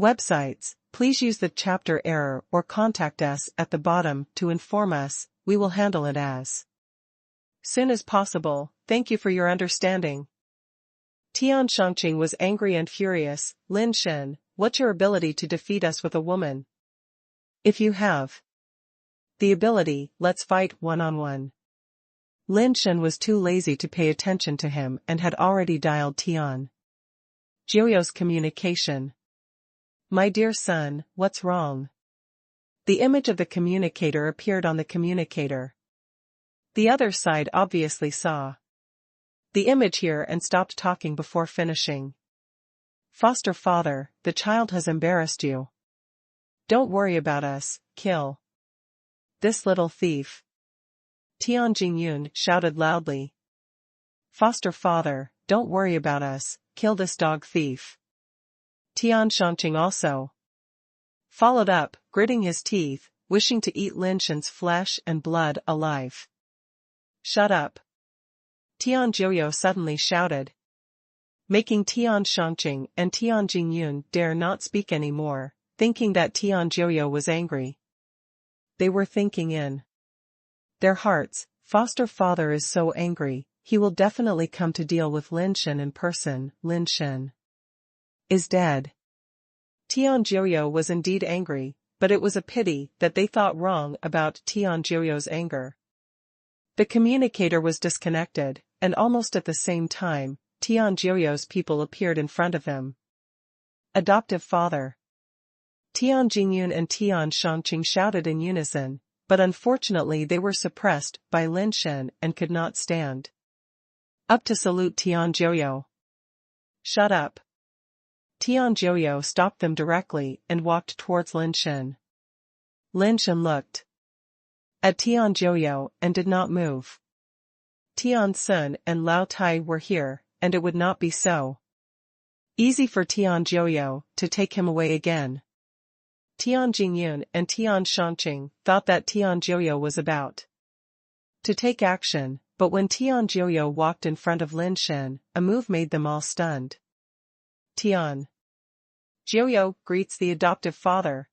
websites, please use the chapter error or contact us at the bottom to inform us. We will handle it as soon as possible. Thank you for your understanding. Tian Shangqing was angry and furious. Lin Shen, what's your ability to defeat us with a woman? If you have the ability, let's fight one-on-one. Lin Shen was too lazy to pay attention to him and had already dialed Tian Joyo's communication. My dear son, what's wrong? The image of the communicator appeared on the communicator. The other side obviously saw the image here and stopped talking before finishing. Foster father, the child has embarrassed you. Don't worry about us, kill this little thief. Tian Jingyun shouted loudly. Foster father, don't worry about us, kill this dog thief. Tian Shangqing also followed up, gritting his teeth, wishing to eat Lin Shen's flesh and blood alive. Shut up, Tian Joyo suddenly shouted, making Tian Shangqing and Tian Jingyun dare not speak anymore, thinking that Tian Joyo was angry. They were thinking in their hearts, foster father is so angry, he will definitely come to deal with Lin Shen in person. Lin Shen is dead. Tian Joyo was indeed angry, but it was a pity that they thought wrong about Tian Joyo's anger. The communicator was disconnected, and almost at the same time, Tian Joyo's people appeared in front of them. Adoptive father. Tian Jingyun and Tian Shangqing shouted in unison, but unfortunately they were suppressed by Lin Shen and could not stand up to salute Tian Joyo. Shut up. Tian Joyo stopped them directly and walked towards Lin Shen. Lin Shen looked at Tian Joyo and did not move. Tian Sun and Lao Tai were here, and it would not be so easy for Tian Joyo to take him away again. Tian Jingyun and Tian Shangqing thought that Tian Joyo was about to take action, but when Tian Joyo walked in front of Lin Shen, a move made them all stunned. Tian Joyo greets the adoptive father.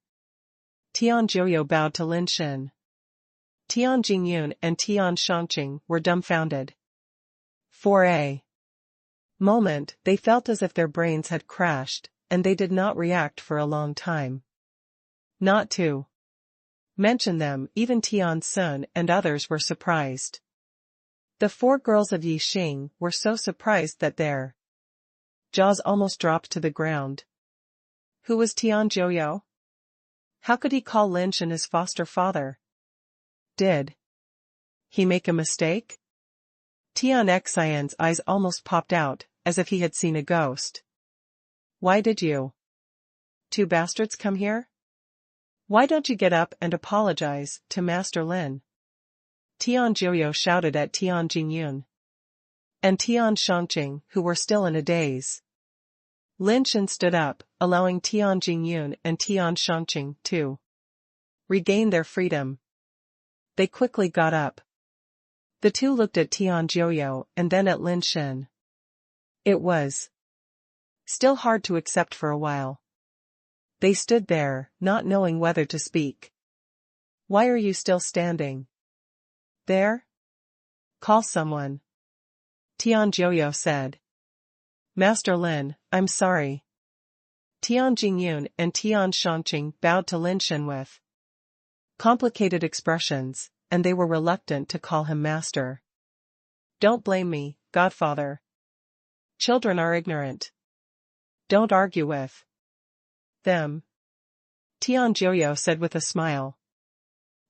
Tian Joyo bowed to Lin Shen. Tian Jingyun and Tian Shangqing were dumbfounded. For a moment, they felt as if their brains had crashed, and they did not react for a long time. Not to mention them, even Tian Sun and others were surprised. The 4 girls of Yixing were so surprised that their jaws almost dropped to the ground. Who was Tian Joyo? How could he call Lin Shen his foster father? Did he make a mistake? Tian Xian's eyes almost popped out, as if he had seen a ghost. Why did you 2 bastards come here? Why don't you get up and apologize to Master Lin? Tian Joyo shouted at Tian Jingyun and Tian Shangqing, who were still in a daze. Lin Shen stood up, allowing Tian Jingyun and Tian Shangqing to regain their freedom. They quickly got up. The two looked at Tian Joyo and then at Lin Shen. It was still hard to accept for a while. They stood there, not knowing whether to speak. Why are you still standing there? Call someone, Tian Joyo said. Master Lin, I'm sorry. Tian Jingyun and Tian Shanqing bowed to Lin Shen with complicated expressions, and they were reluctant to call him master. Don't blame me, godfather. Children are ignorant. Don't argue with them, Tian Joyo said with a smile.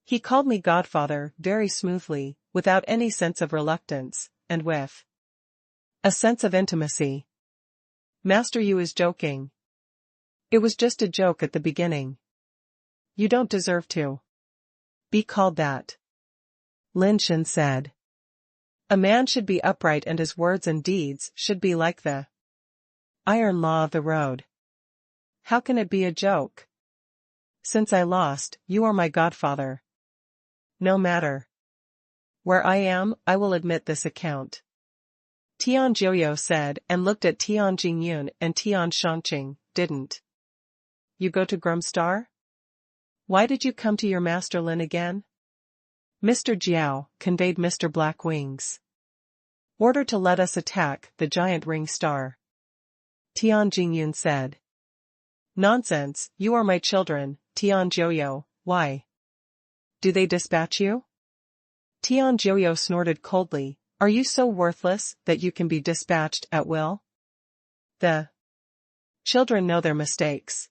He called me godfather very smoothly, without any sense of reluctance, and with a sense of intimacy. Master Yu is joking. It was just a joke at the beginning. You don't deserve to be called that, Lin Shen said. A man should be upright and his words and deeds should be like the iron law of the road. How can it be a joke? Since I lost, you are my godfather. No matter where I am, I will admit this account, Tian Joyo said and looked at Tian Jingyun and Tian Shanqing. Didn't you go to Grumstar? Why did you come to your master Lin again? Mr. Jiao conveyed Mr. Blackwing's order to let us attack the giant ring star, Tian Jingyun said. Nonsense, you are my children, Tian Joyo. Why do they dispatch you? Tian Joyo snorted coldly. Are you so worthless that you can be dispatched at will? The children know their mistakes.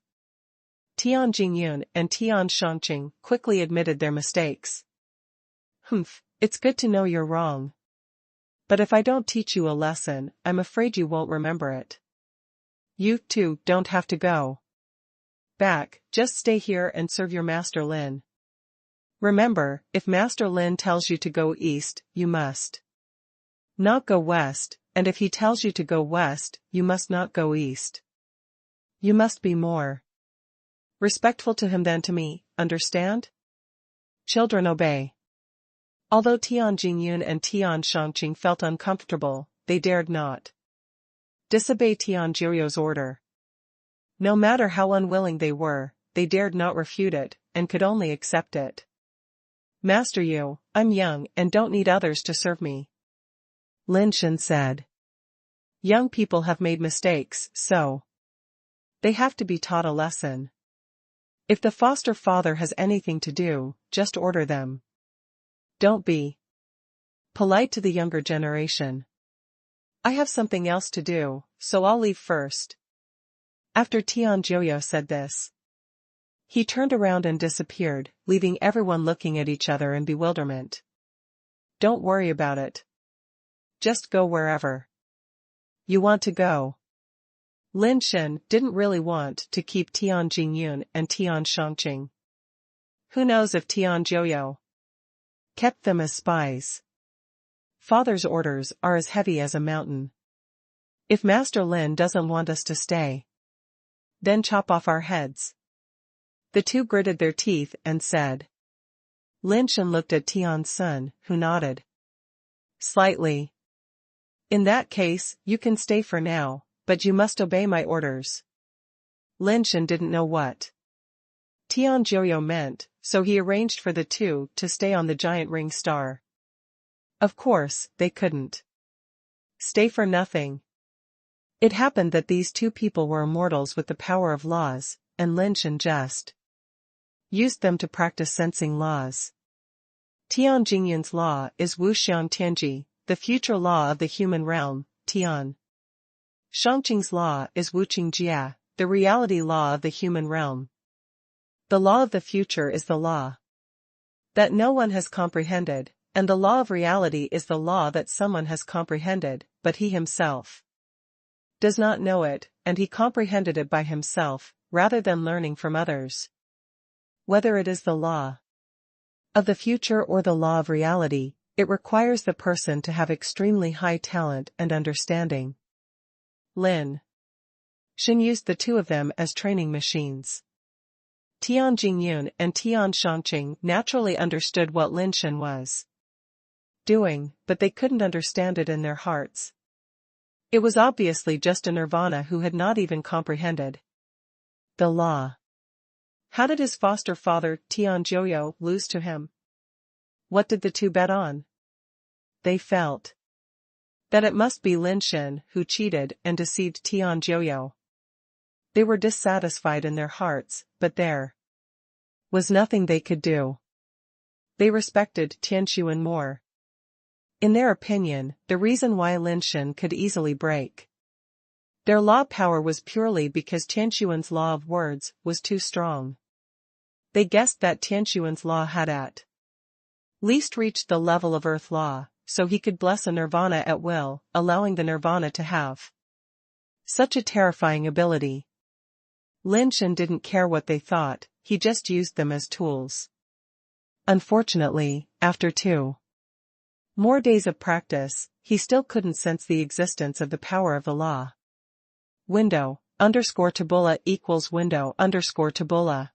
Tian Jingyun and Tian Shanqing quickly admitted their mistakes. Humph, it's good to know you're wrong. But if I don't teach you a lesson, I'm afraid you won't remember it. You, too, don't have to go back, just stay here and serve your Master Lin. Remember, if Master Lin tells you to go east, you must not go west, and if he tells you to go west, you must not go east. You must be more respectful to him than to me, understand? Children obey. Although Tian Jingyun and Tian Shanqing felt uncomfortable, they dared not disobey Tian Joyo's order. No matter how unwilling they were, they dared not refute it, and could only accept it. Master Yu, I'm young and don't need others to serve me, Lin Shen said. Young people have made mistakes, so they have to be taught a lesson. If the foster father has anything to do, just order them. Don't be polite to the younger generation. I have something else to do, so I'll leave first. After Tian Joyo said this, he turned around and disappeared, leaving everyone looking at each other in bewilderment. Don't worry about it. Just go wherever you want to go. Lin Shen didn't really want to keep Tian Jingyun and Tian Shanqing. Who knows if Tian Joyo kept them as spies? Father's orders are as heavy as a mountain. If Master Lin doesn't want us to stay, then chop off our heads. The two gritted their teeth and said. Lin Shen looked at Tian's son, who nodded slightly. In that case, you can stay for now, but you must obey my orders. Lin Shen didn't know what Tian Joyo meant, so he arranged for the two to stay on the giant ring star. Of course, they couldn't stay for nothing. It happened that these two people were immortals with the power of laws, and Lin Shen just used them to practice sensing laws. Tian Jingyun's law is Wuxiang Tianji, the future law of the human realm. Tian Shanqing's law is Wuqing Jia, the reality law of the human realm. The law of the future is the law that no one has comprehended, and the law of reality is the law that someone has comprehended, but he himself does not know it, and he comprehended it by himself, rather than learning from others. Whether it is the law of the future or the law of reality, it requires the person to have extremely high talent and understanding. Lin Shen used the two of them as training machines. Tian Jingyun and Tian Shanqing naturally understood what Lin Shen was doing, but they couldn't understand it in their hearts. It was obviously just a nirvana who had not even comprehended the law. How did his foster father, Tian Joyo, lose to him? What did the two bet on? They felt That it must be Lin Shen who cheated and deceived Tian Jiuyo. They were dissatisfied in their hearts, but there was nothing they could do. They respected Tianquan more. In their opinion, the reason why Lin Shen could easily break their law power was purely because Tianquan's law of words was too strong. They guessed that Tianquan's law had at least reached the level of earth law, so he could bless a nirvana at will, allowing the nirvana to have such a terrifying ability. Lin Shen didn't care what they thought, he just used them as tools. Unfortunately, after 2 more days of practice, he still couldn't sense the existence of the power of the law. Window_tabula equals window_tabula.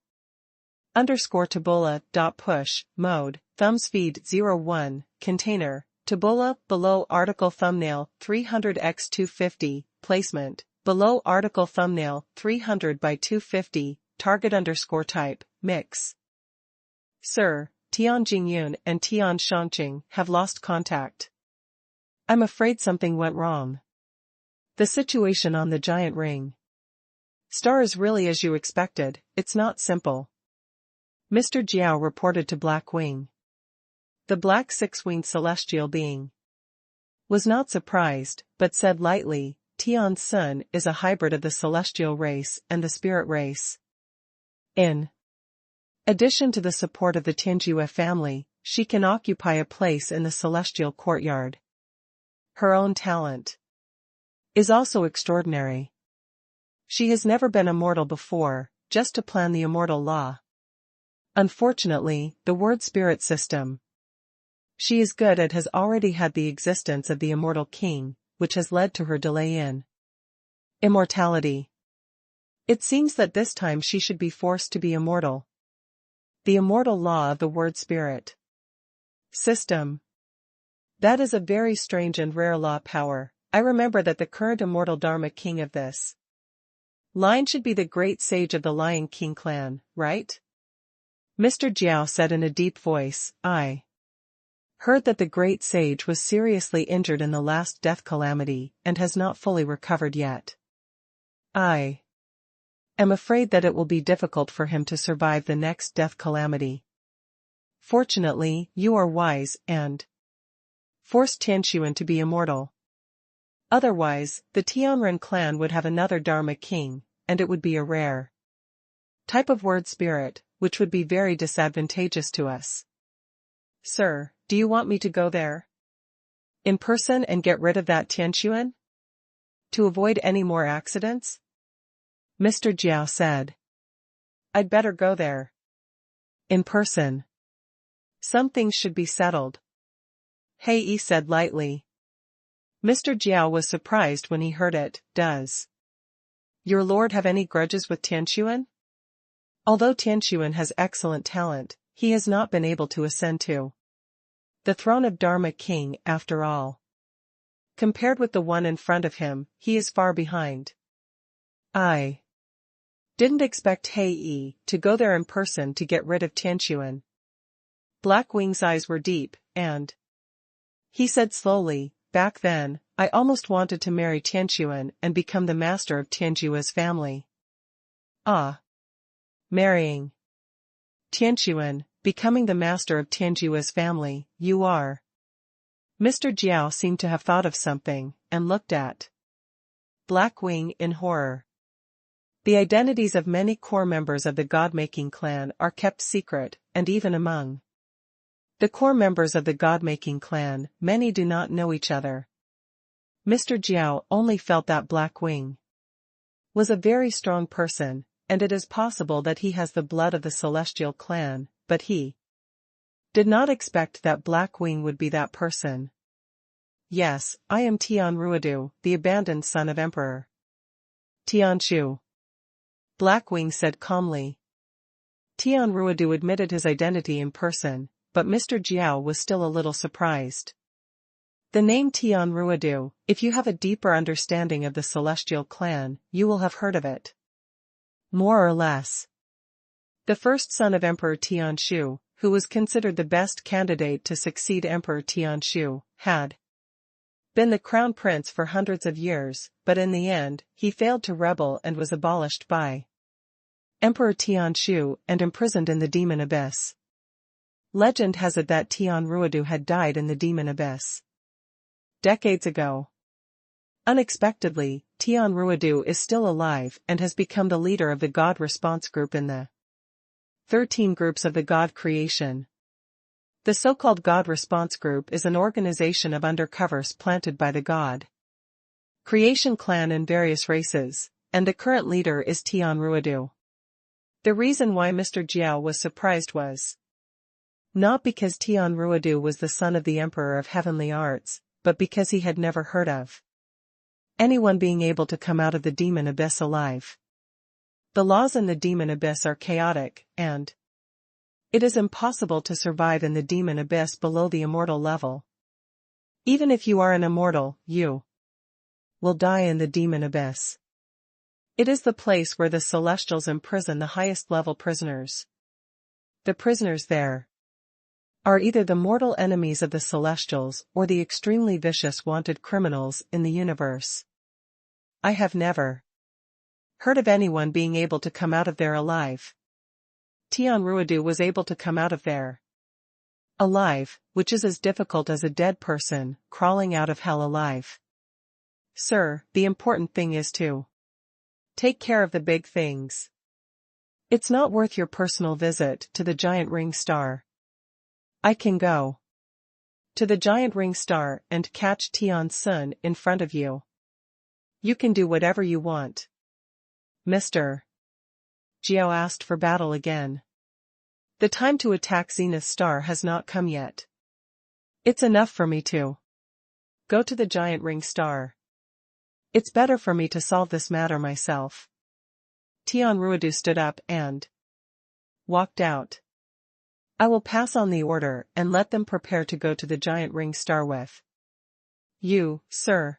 _tabula. Mode, thumbs feed 01, container, tabula, below article thumbnail, 300x250, placement, below article thumbnail, 300 by 250, target_type, mix. Sir, Tian Jingyun and Tian Shangqing have lost contact. I'm afraid something went wrong. The situation on the giant ring star is really as you expected, it's not simple. Mr. Jiao reported to Black Wing. The black six-winged celestial being was not surprised, but said lightly, Tian's son is a hybrid of the celestial race and the spirit race. In addition to the support of the Tianjue family, she can occupy a place in the celestial courtyard. Her own talent is also extraordinary. She has never been immortal before, just to plan the immortal law. Unfortunately, the word spirit system she is good at has already had the existence of the immortal king, which has led to her delay in immortality. It seems that this time she should be forced to be immortal. The immortal law of the word spirit system. That is a very strange and rare law power. I remember that the current immortal Dharma king of this line should be the great sage of the Lion King clan, right? Mr. Jiao said in a deep voice, I heard that the great sage was seriously injured in the last death calamity and has not fully recovered yet. I am afraid that it will be difficult for him to survive the next death calamity. Fortunately, you are wise and forced Tianquan to be immortal. Otherwise, the Tianren clan would have another Dharma king, and it would be a rare type of word spirit, which would be very disadvantageous to us. Sir, do you want me to go there in person and get rid of that Tianquan? To avoid any more accidents? Mr. Jiao said. I'd better go there in person. Some things should be settled. Hei Yi said lightly. Mr. Jiao was surprised when he heard it. Does your lord have any grudges with Tianquan? Although Tianquan has excellent talent, he has not been able to ascend to the throne of Dharma King after all. Compared with the one in front of him, he is far behind. I didn't expect Hei Yi to go there in person to get rid of Tianquan. Black Wing's eyes were deep, and he said slowly, back then, I almost wanted to marry Tianquan and become the master of Tianjue's family. Ah. Marrying Tianquan, becoming the master of Tianjue's family, you are. Mr. Jiao seemed to have thought of something, and looked at Black Wing in horror. The identities of many core members of the God-making clan are kept secret, and even among the core members of the God-making clan, many do not know each other. Mr. Jiao only felt that Black Wing was a very strong person, and it is possible that he has the blood of the celestial clan, but he did not expect that Black Wing would be that person. Yes, I am Tian Ruodu, the abandoned son of Emperor Tian Shu. Black Wing said calmly. Tian Ruodu admitted his identity in person, but Mr. Jiao was still a little surprised. The name Tian Ruodu, if you have a deeper understanding of the celestial clan, you will have heard of it. More or less. The first son of Emperor Tian Shu, who was considered the best candidate to succeed Emperor Tian Shu, had been the crown prince for hundreds of years, but in the end, he failed to rebel and was abolished by Emperor Tian Shu and imprisoned in the demon abyss. Legend has it that Tian Ruodu had died in the demon abyss decades ago. Unexpectedly, Tian Ruodu is still alive and has become the leader of the God Response Group in the 13 groups of the God creation. The so-called God Response Group is an organization of undercovers planted by the God creation clan in various races, and the current leader is Tian Ruodu. The reason why Mr. Jiao was surprised was not because Tian Ruodu was the son of the Emperor of Heavenly Arts, but because he had never heard of anyone being able to come out of the demon abyss alive. The laws in the demon abyss are chaotic, and it is impossible to survive in the demon abyss below the immortal level. Even if you are an immortal, you will die in the demon abyss. It is the place where the celestials imprison the highest level prisoners. The prisoners there are either the mortal enemies of the celestials or the extremely vicious wanted criminals in the universe. I have never heard of anyone being able to come out of there alive. Tian Ruodu was able to come out of there alive, which is as difficult as a dead person crawling out of hell alive. Sir, the important thing is to take care of the big things. It's not worth your personal visit to the giant ring star. I can go to the giant ring star and catch Tian Sun in front of you. You can do whatever you want. Mr. Jiao asked for battle again. The time to attack Zenith Star has not come yet. It's enough for me to go to the giant ring star. It's better for me to solve this matter myself. Tian Ruodu stood up and walked out. I will pass on the order and let them prepare to go to the giant ring star with you, sir.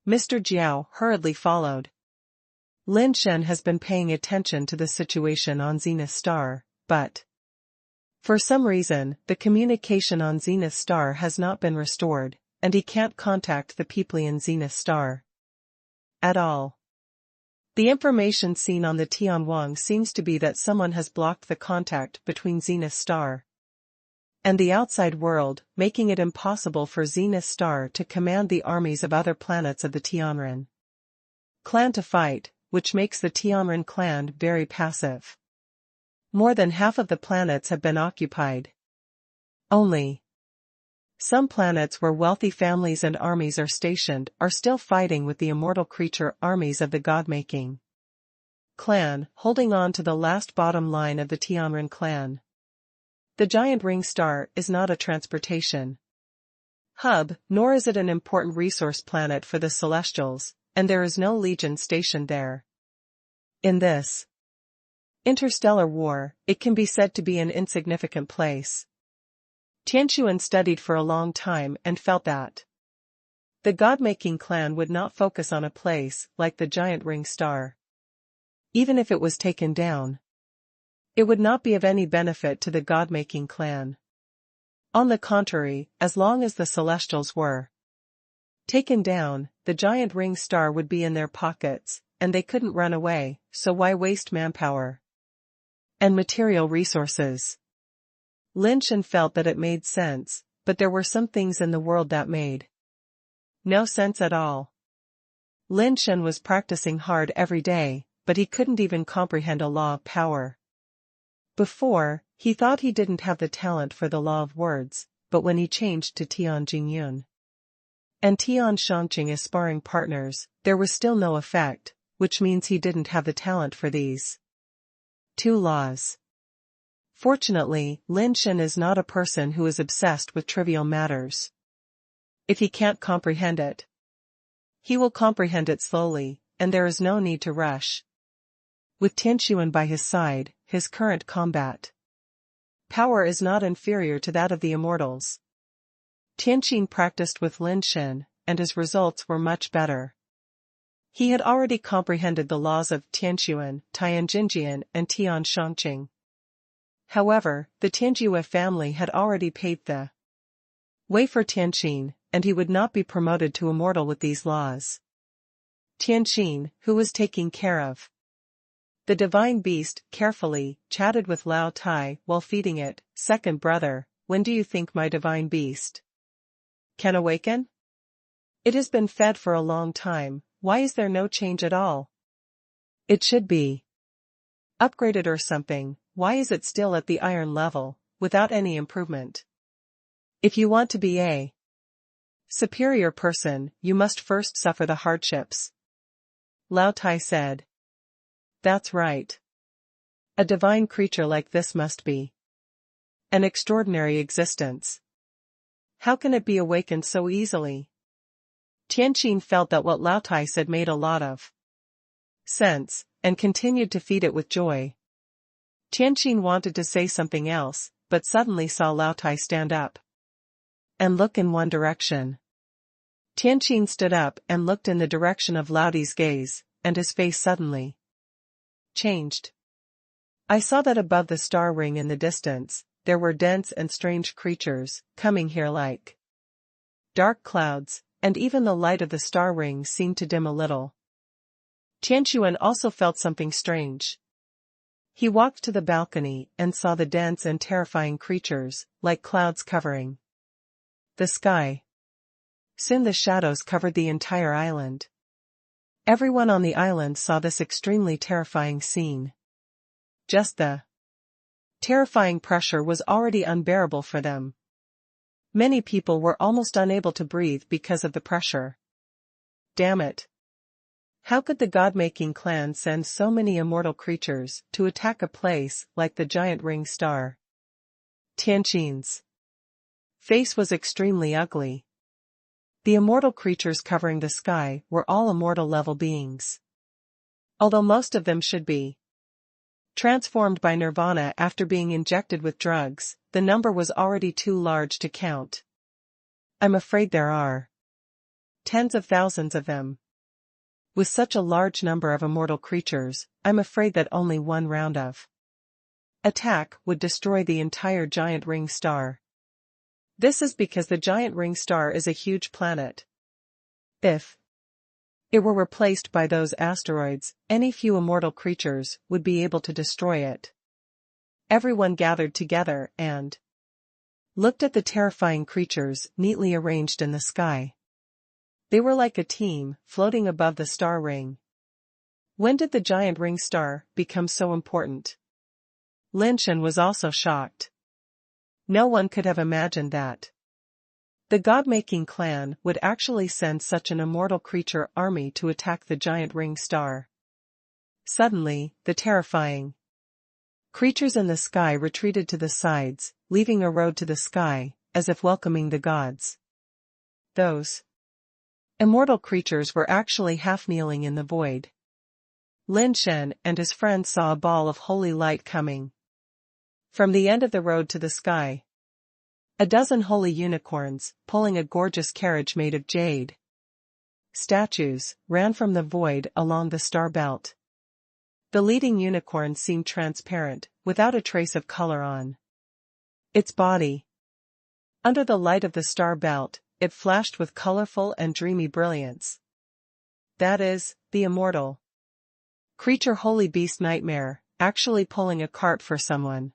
Mr. Jiao hurriedly followed. Lin Shen has been paying attention to the situation on Zenith Star, but for some reason, the communication on Zenith Star has not been restored, and he can't contact the people in Zenith Star at all. The information seen on the Tianwang seems to be that someone has blocked the contact between Zenith Star and the outside world, making it impossible for Zenith Star to command the armies of other planets of the Tianren clan to fight, which makes the Tianren clan very passive. More than half of the planets have been occupied. Only some planets where wealthy families and armies are stationed are still fighting with the immortal creature armies of the God-making clan, holding on to the last bottom line of the Tianren clan. The giant ring star is not a transportation hub, nor is it an important resource planet for the Celestials, and there is no legion stationed there. In this interstellar war, it can be said to be an insignificant place. Tianshuan studied for a long time and felt that the God-making clan would not focus on a place like the giant ring star. Even if it was taken down, it would not be of any benefit to the God-making clan. On the contrary, as long as the Celestials were taken down, the giant ring star would be in their pockets, and they couldn't run away, so why waste manpower and material resources? Lin Shen felt that it made sense, but there were some things in the world that made no sense at all. Lin Shen was practicing hard every day, but he couldn't even comprehend a law of power. Before, he thought he didn't have the talent for the law of words, but when he changed to Tian Jingyun and Tian Shangqing as sparring partners, there was still no effect, which means he didn't have the talent for these two laws. Fortunately, Lin Shen is not a person who is obsessed with trivial matters. If he can't comprehend it, he will comprehend it slowly, and there is no need to rush. With Tianshuan by his side, his current combat power is not inferior to that of the immortals. Tianqing practiced with Lin Shen, and his results were much better. He had already comprehended the laws of Tianshuan, Tian Jinjian, and Tian Shangqing. However, the Tianjue family had already paid the Wait for Tian, and he would not be promoted to immortal with these laws. Tian, who was taking care of the divine beast, carefully chatted with Lao Tai while feeding it. Second brother, when do you think my divine beast can awaken? It has been fed for a long time, why is there no change at all? It should be upgraded or something, why is it still at the iron level, without any improvement? If you want to be a superior person, you must first suffer the hardships. Lao Tai said. That's right. A divine creature like this must be an extraordinary existence. How can it be awakened so easily? Tian felt that what Lao Tai said made a lot of sense, and continued to feed it with joy. Tian wanted to say something else, but suddenly saw Lao Tai stand up and look in one direction. Tian stood up and looked in the direction of Lao Tai's gaze, and his face suddenly changed. I saw that above the star ring in the distance, there were dense and strange creatures, coming here like dark clouds, and even the light of the star ring seemed to dim a little. Tian also felt something strange. He walked to the balcony and saw the dense and terrifying creatures, like clouds covering the sky. Soon the shadows covered the entire island. Everyone on the island saw this extremely terrifying scene. Just the terrifying pressure was already unbearable for them. Many people were almost unable to breathe because of the pressure. Damn it. How could the god-making clan send so many immortal creatures to attack a place like the giant ring star? Tian's face was extremely ugly. The immortal creatures covering the sky were all immortal-level beings. Although most of them should be transformed by nirvana after being injected with drugs, the number was already too large to count. I'm afraid there are tens of thousands of them. With such a large number of immortal creatures, I'm afraid that only one round of attack would destroy the entire giant ring star. This is because the giant ring star is a huge planet. If it were replaced by those asteroids, any few immortal creatures would be able to destroy it. Everyone gathered together and looked at the terrifying creatures neatly arranged in the sky. They were like a team, floating above the star ring. When did the giant ring star become so important? Lin Shen was also shocked. No one could have imagined that the god-making clan would actually send such an immortal creature army to attack the giant ring star. Suddenly, the terrifying creatures in the sky retreated to the sides, leaving a road to the sky, as if welcoming the gods. Those immortal creatures were actually half-kneeling in the void. Lin Shen and his friends saw a ball of holy light coming from the end of the road to the sky. A dozen holy unicorns, pulling a gorgeous carriage made of jade statues, ran from the void along the star belt. The leading unicorn seemed transparent, without a trace of color on its body. Under the light of the star belt, it flashed with colorful and dreamy brilliance. That is, the immortal creature holy beast nightmare, actually pulling a cart for someone.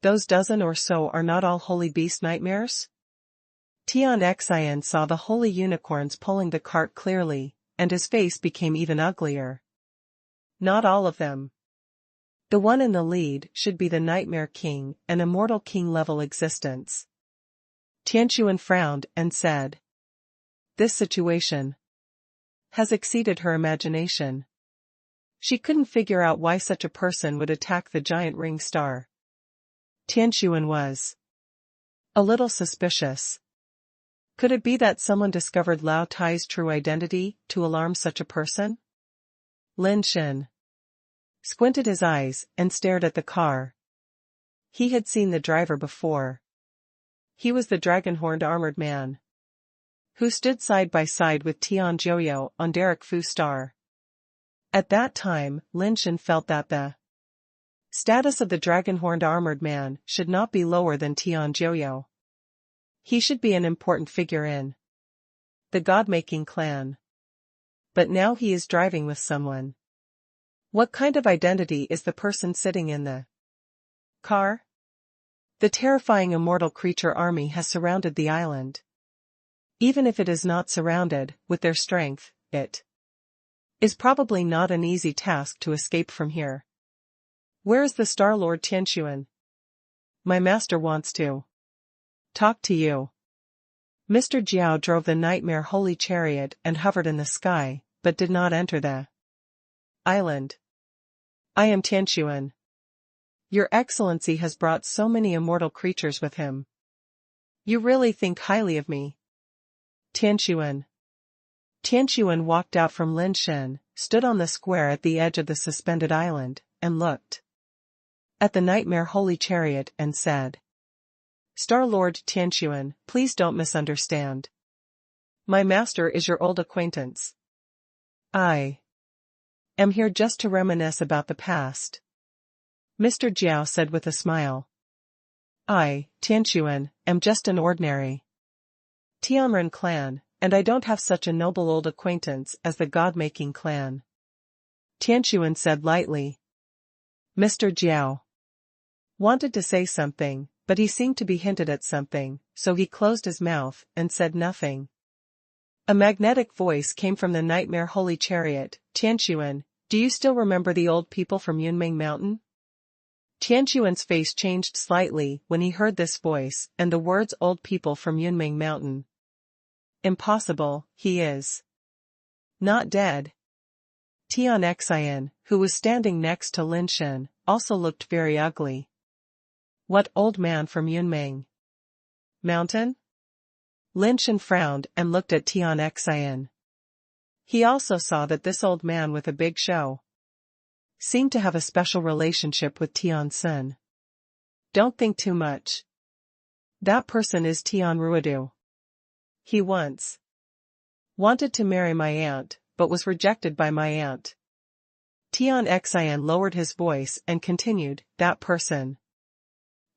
Those dozen or so are not all holy beast nightmares? Tian saw the holy unicorns pulling the cart clearly, and his face became even uglier. Not all of them. The one in the lead should be the Nightmare King, an immortal king-level existence. Tian frowned and said, "This situation has exceeded her imagination." She couldn't figure out why such a person would attack the giant ring star. Tian was a little suspicious. Could it be that someone discovered Lao Tai's true identity to alarm such a person? Lin Shen squinted his eyes and stared at the car. He had seen the driver before. He was the dragon-horned armored man who stood side by side with Tian Joyo on Derek Fu's star. At that time, Lin Shen felt that the status of the dragon-horned armored man should not be lower than Tian Joyo. He should be an important figure in the god-making clan. But now he is driving with someone. What kind of identity is the person sitting in the car? The terrifying immortal creature army has surrounded the island. Even if it is not surrounded, with their strength, it is probably not an easy task to escape from here. Where is the Star Lord Tian? My master wants to talk to you. Mr. Jiao drove the nightmare holy chariot and hovered in the sky, but did not enter the island. I am Tian. Your Excellency has brought so many immortal creatures with him. You really think highly of me. Tian walked out from Lin Shen, stood on the square at the edge of the suspended island, and looked at the nightmare holy chariot and said, Star Lord Tian, please don't misunderstand. My master is your old acquaintance. I am here just to reminisce about the past. Mr. Jiao said with a smile. I, Tian, am just an ordinary Tianren clan, and I don't have such a noble old acquaintance as the god-making clan. Tian said lightly. Mr. Jiao wanted to say something, but he seemed to be hinted at something, so he closed his mouth and said nothing. A magnetic voice came from the nightmare holy chariot. Tian, do you still remember the old people from Yunmeng Mountain? Tian's face changed slightly when he heard this voice and the words old people from Yunmeng Mountain. Impossible, he is not dead. Tian, who was standing next to Lin Shen, also looked very ugly. What old man from Yunmeng Mountain? Lin Shen frowned and looked at Tian. He also saw that this old man with a big show seemed to have a special relationship with Tian. Don't think too much. That person is Tian Ruidu. He once wanted to marry my aunt, but was rejected by my aunt. Tian lowered his voice and continued, that person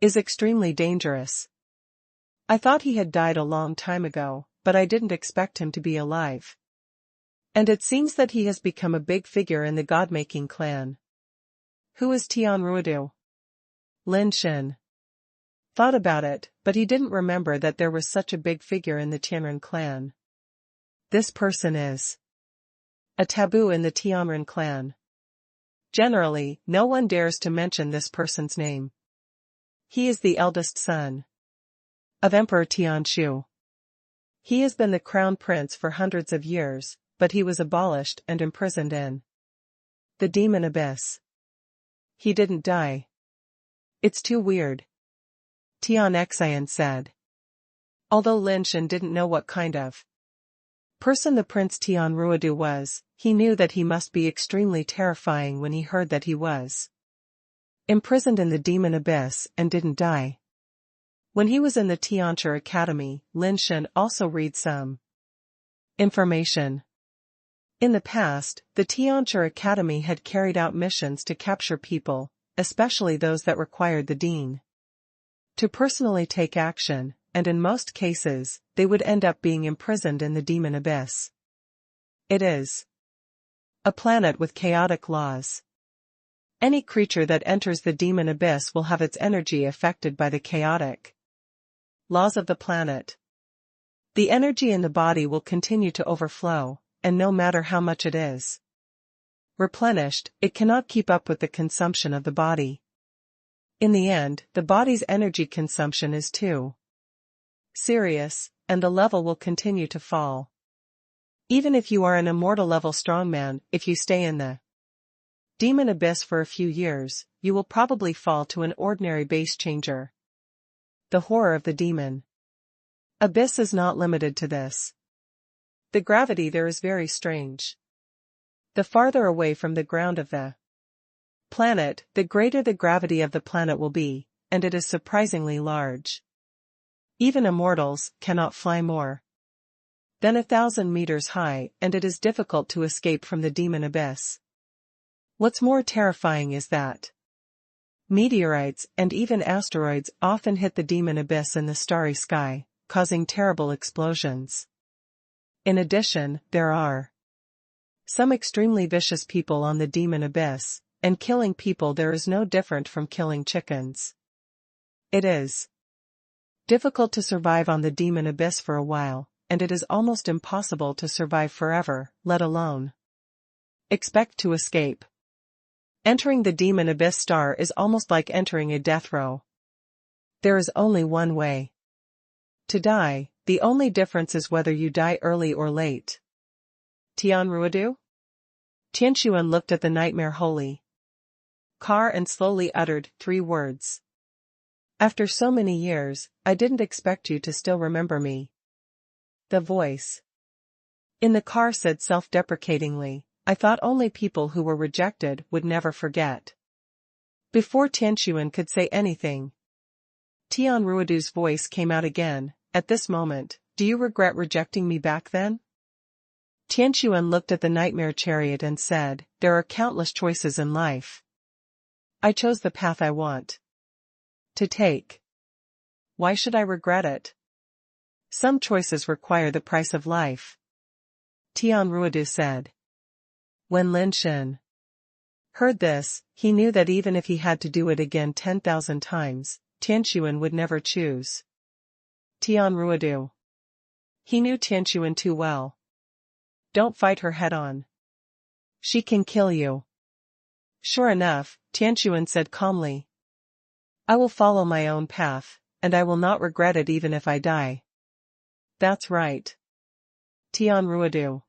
is extremely dangerous. I thought he had died a long time ago, but I didn't expect him to be alive. And it seems that he has become a big figure in the god-making clan. Who is Tian Ruidu? Lin Shen thought about it, but he didn't remember that there was such a big figure in the Tianren clan. This person is a taboo in the Tianren clan. Generally, no one dares to mention this person's name. He is the eldest son of Emperor Tianshu. He has been the crown prince for hundreds of years, but he was abolished and imprisoned in the demon abyss. He didn't die. It's too weird. Tian said. Although Lin Shen didn't know what kind of person the Prince Tian Ruidu was, he knew that he must be extremely terrifying when he heard that he was imprisoned in the demon abyss and didn't die. When he was in the Tianchi Academy, Lin Shen also read some information. In the past, the Tianchi Academy had carried out missions to capture people, especially those that required the dean to personally take action, and in most cases, they would end up being imprisoned in the demon abyss. It is a planet with chaotic laws. Any creature that enters the demon abyss will have its energy affected by the chaotic laws of the planet. The energy in the body will continue to overflow, and no matter how much it is replenished, it cannot keep up with the consumption of the body. In the end, the body's energy consumption is too serious, and the level will continue to fall. Even if you are an immortal level strongman, if you stay in the demon abyss for a few years, you will probably fall to an ordinary base changer. The horror of the demon abyss is not limited to this. The gravity there is very strange. The farther away from the ground of the planet, the greater the gravity of the planet will be, and it is surprisingly large. Even immortals cannot fly more than 1,000 meters high, and it is difficult to escape from the demon abyss. What's more terrifying is that meteorites and even asteroids often hit the demon abyss in the starry sky, causing terrible explosions. In addition, there are some extremely vicious people on the demon abyss, and killing people there is no different from killing chickens. It is difficult to survive on the demon abyss for a while, and it is almost impossible to survive forever, let alone expect to escape. Entering the demon abyss star is almost like entering a death row. There is only one way to die, the only difference is whether you die early or late. Tian Ruodu? Tianshuan looked at the nightmare holy car and slowly uttered 3 words. After so many years, I didn't expect you to still remember me. The voice in the car said self-deprecatingly, I thought only people who were rejected would never forget. Before Tianshuan could say anything, Tian Ruodu's voice came out again, at this moment, do you regret rejecting me back then? Tianshuan looked at the nightmare chariot and said, there are countless choices in life. I chose the path I want to take. Why should I regret it? Some choices require the price of life. Tian Ruodu said. When Lin Shen heard this, he knew that even if he had to do it again 10,000 times, Tianshuan would never choose Tian Ruodu. He knew Tianshuan too well. Don't fight her head-on. She can kill you. Sure enough, Tianshuan said calmly. I will follow my own path, and I will not regret it even if I die. That's right. Tian Ruodu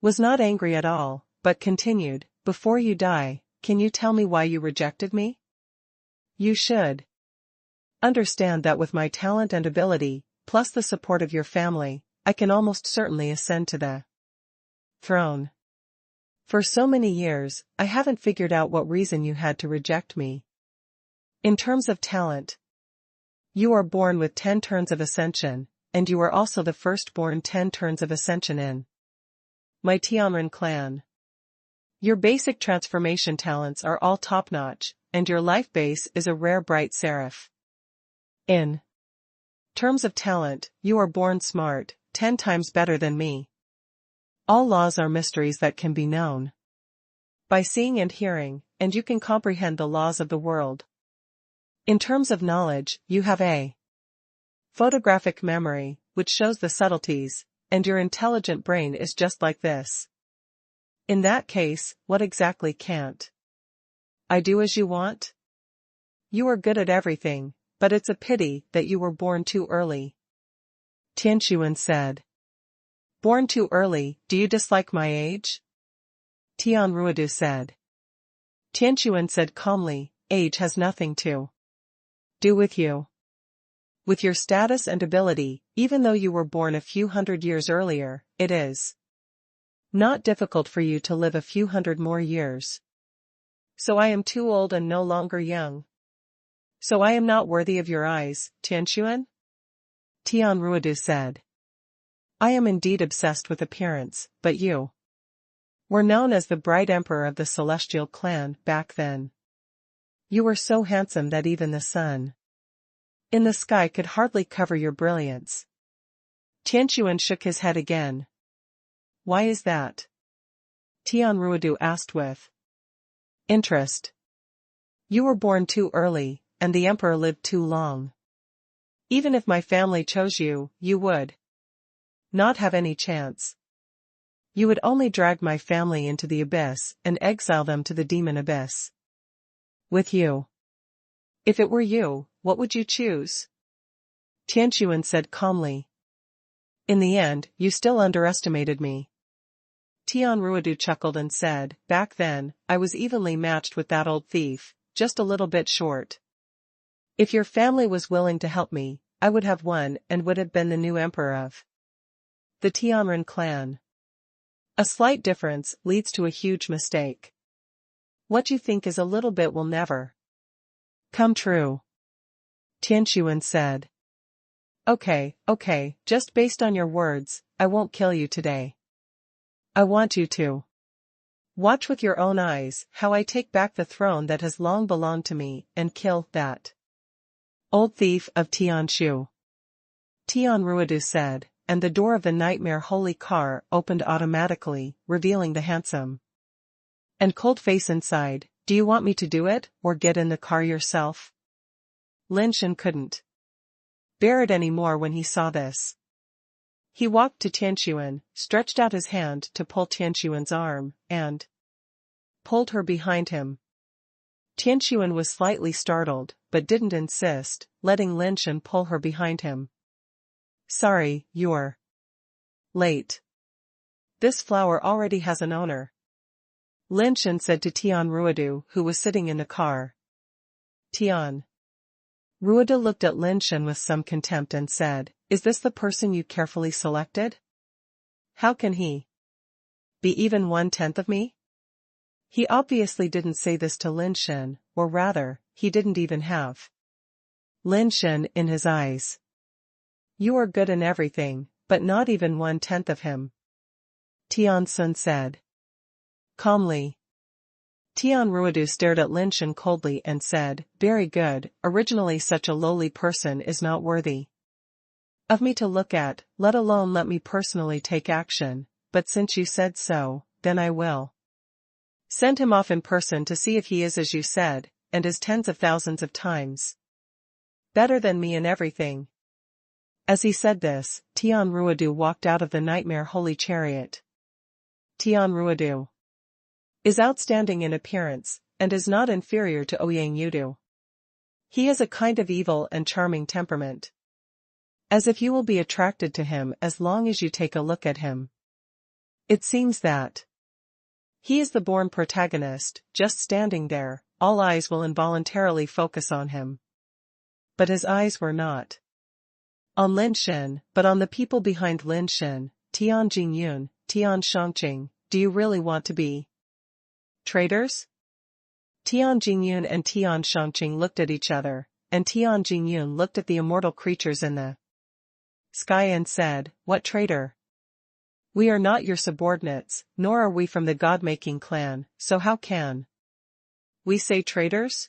was not angry at all, but continued, before you die, can you tell me why you rejected me? You should understand that with my talent and ability, plus the support of your family, I can almost certainly ascend to the throne. For so many years, I haven't figured out what reason you had to reject me. In terms of talent, you are born with 10 turns of ascension, and you are also the firstborn 10 turns of ascension in my Tianren clan. Your basic transformation talents are all top-notch, and your life base is a rare bright seraph. In terms of talent, you are born smart, 10 times better than me. All laws are mysteries that can be known by seeing and hearing, and you can comprehend the laws of the world. In terms of knowledge, you have a photographic memory, which shows the subtleties, and your intelligent brain is just like this. In that case, what exactly can't I do as you want? You are good at everything, but it's a pity that you were born too early. Tianshuan said. Born too early, do you dislike my age? Tian Ruodu said. Tianshuan said calmly, age has nothing to do with you. With your status and ability, even though you were born a few hundred years earlier, it is not difficult for you to live a few hundred more years. So I am too old and no longer young. So I am not worthy of your eyes, Tianshuan? Tian Ruodu said. I am indeed obsessed with appearance, but you were known as the bright emperor of the celestial clan back then. You were so handsome that even the sun in the sky could hardly cover your brilliance. Tianshuan shook his head again. Why is that? Tian Ruodu asked with interest. You were born too early, and the emperor lived too long. Even if my family chose you, you would not have any chance. You would only drag my family into the abyss and exile them to the demon abyss. With you. If it were you, what would you choose? Tianshuan said calmly. In the end, you still underestimated me. Tian Ruodu chuckled and said, back then, I was evenly matched with that old thief, just a little bit short. If your family was willing to help me, I would have won and would have been the new emperor of the Tianren clan. A slight difference leads to a huge mistake. What you think is a little bit will never come true. Tianshuan said. Okay, just based on your words, I won't kill you today. I want you to watch with your own eyes how I take back the throne that has long belonged to me and kill that old thief of Tianshu. Tian Ruodu said, and the door of the nightmare holy car opened automatically, revealing the handsome and cold face inside. Do you want me to do it, or get in the car yourself? Lin Shen couldn't bear it anymore when he saw this. He walked to Tianquan, stretched out his hand to pull Tianquan's arm, and pulled her behind him. Tianquan was slightly startled, but didn't insist, letting Lin Shen pull her behind him. Sorry, you're late. This flower already has an owner, Lin Shen said to Tian Ruodu, who was sitting in the car. Tian Ruodu looked at Lin Shen with some contempt and said, Is this the person you carefully selected? How can he be even 1/10 of me? He obviously didn't say this to Lin Shen, or rather, he didn't even have Lin Shen in his eyes. You are good in everything, but not even 1/10 of him, Tian Sun said calmly. Tian Ruodu stared at Lin Shen coldly and said, Very good, originally such a lowly person is not worthy of me to look at, let alone let me personally take action, but since you said so, then I will send him off in person to see if he is as you said, and is tens of thousands of times better than me in everything. As he said this, Tian Ruodu walked out of the nightmare holy chariot. Tian Ruodu is outstanding in appearance, and is not inferior to Ouyang Yudu. He has a kind of evil and charming temperament. As if you will be attracted to him as long as you take a look at him. It seems that he is the born protagonist, just standing there, all eyes will involuntarily focus on him. But his eyes were not on Lin Shen, but on the people behind Lin Shen. Tian Jingyun, Tian Shangqing, do you really want to be traitors? Tian Jingyun and Tian Shangqing looked at each other, and Tian Jingyun looked at the immortal creatures in the sky and said, What traitor? We are not your subordinates, nor are we from the God-making clan, so how can we say traitors?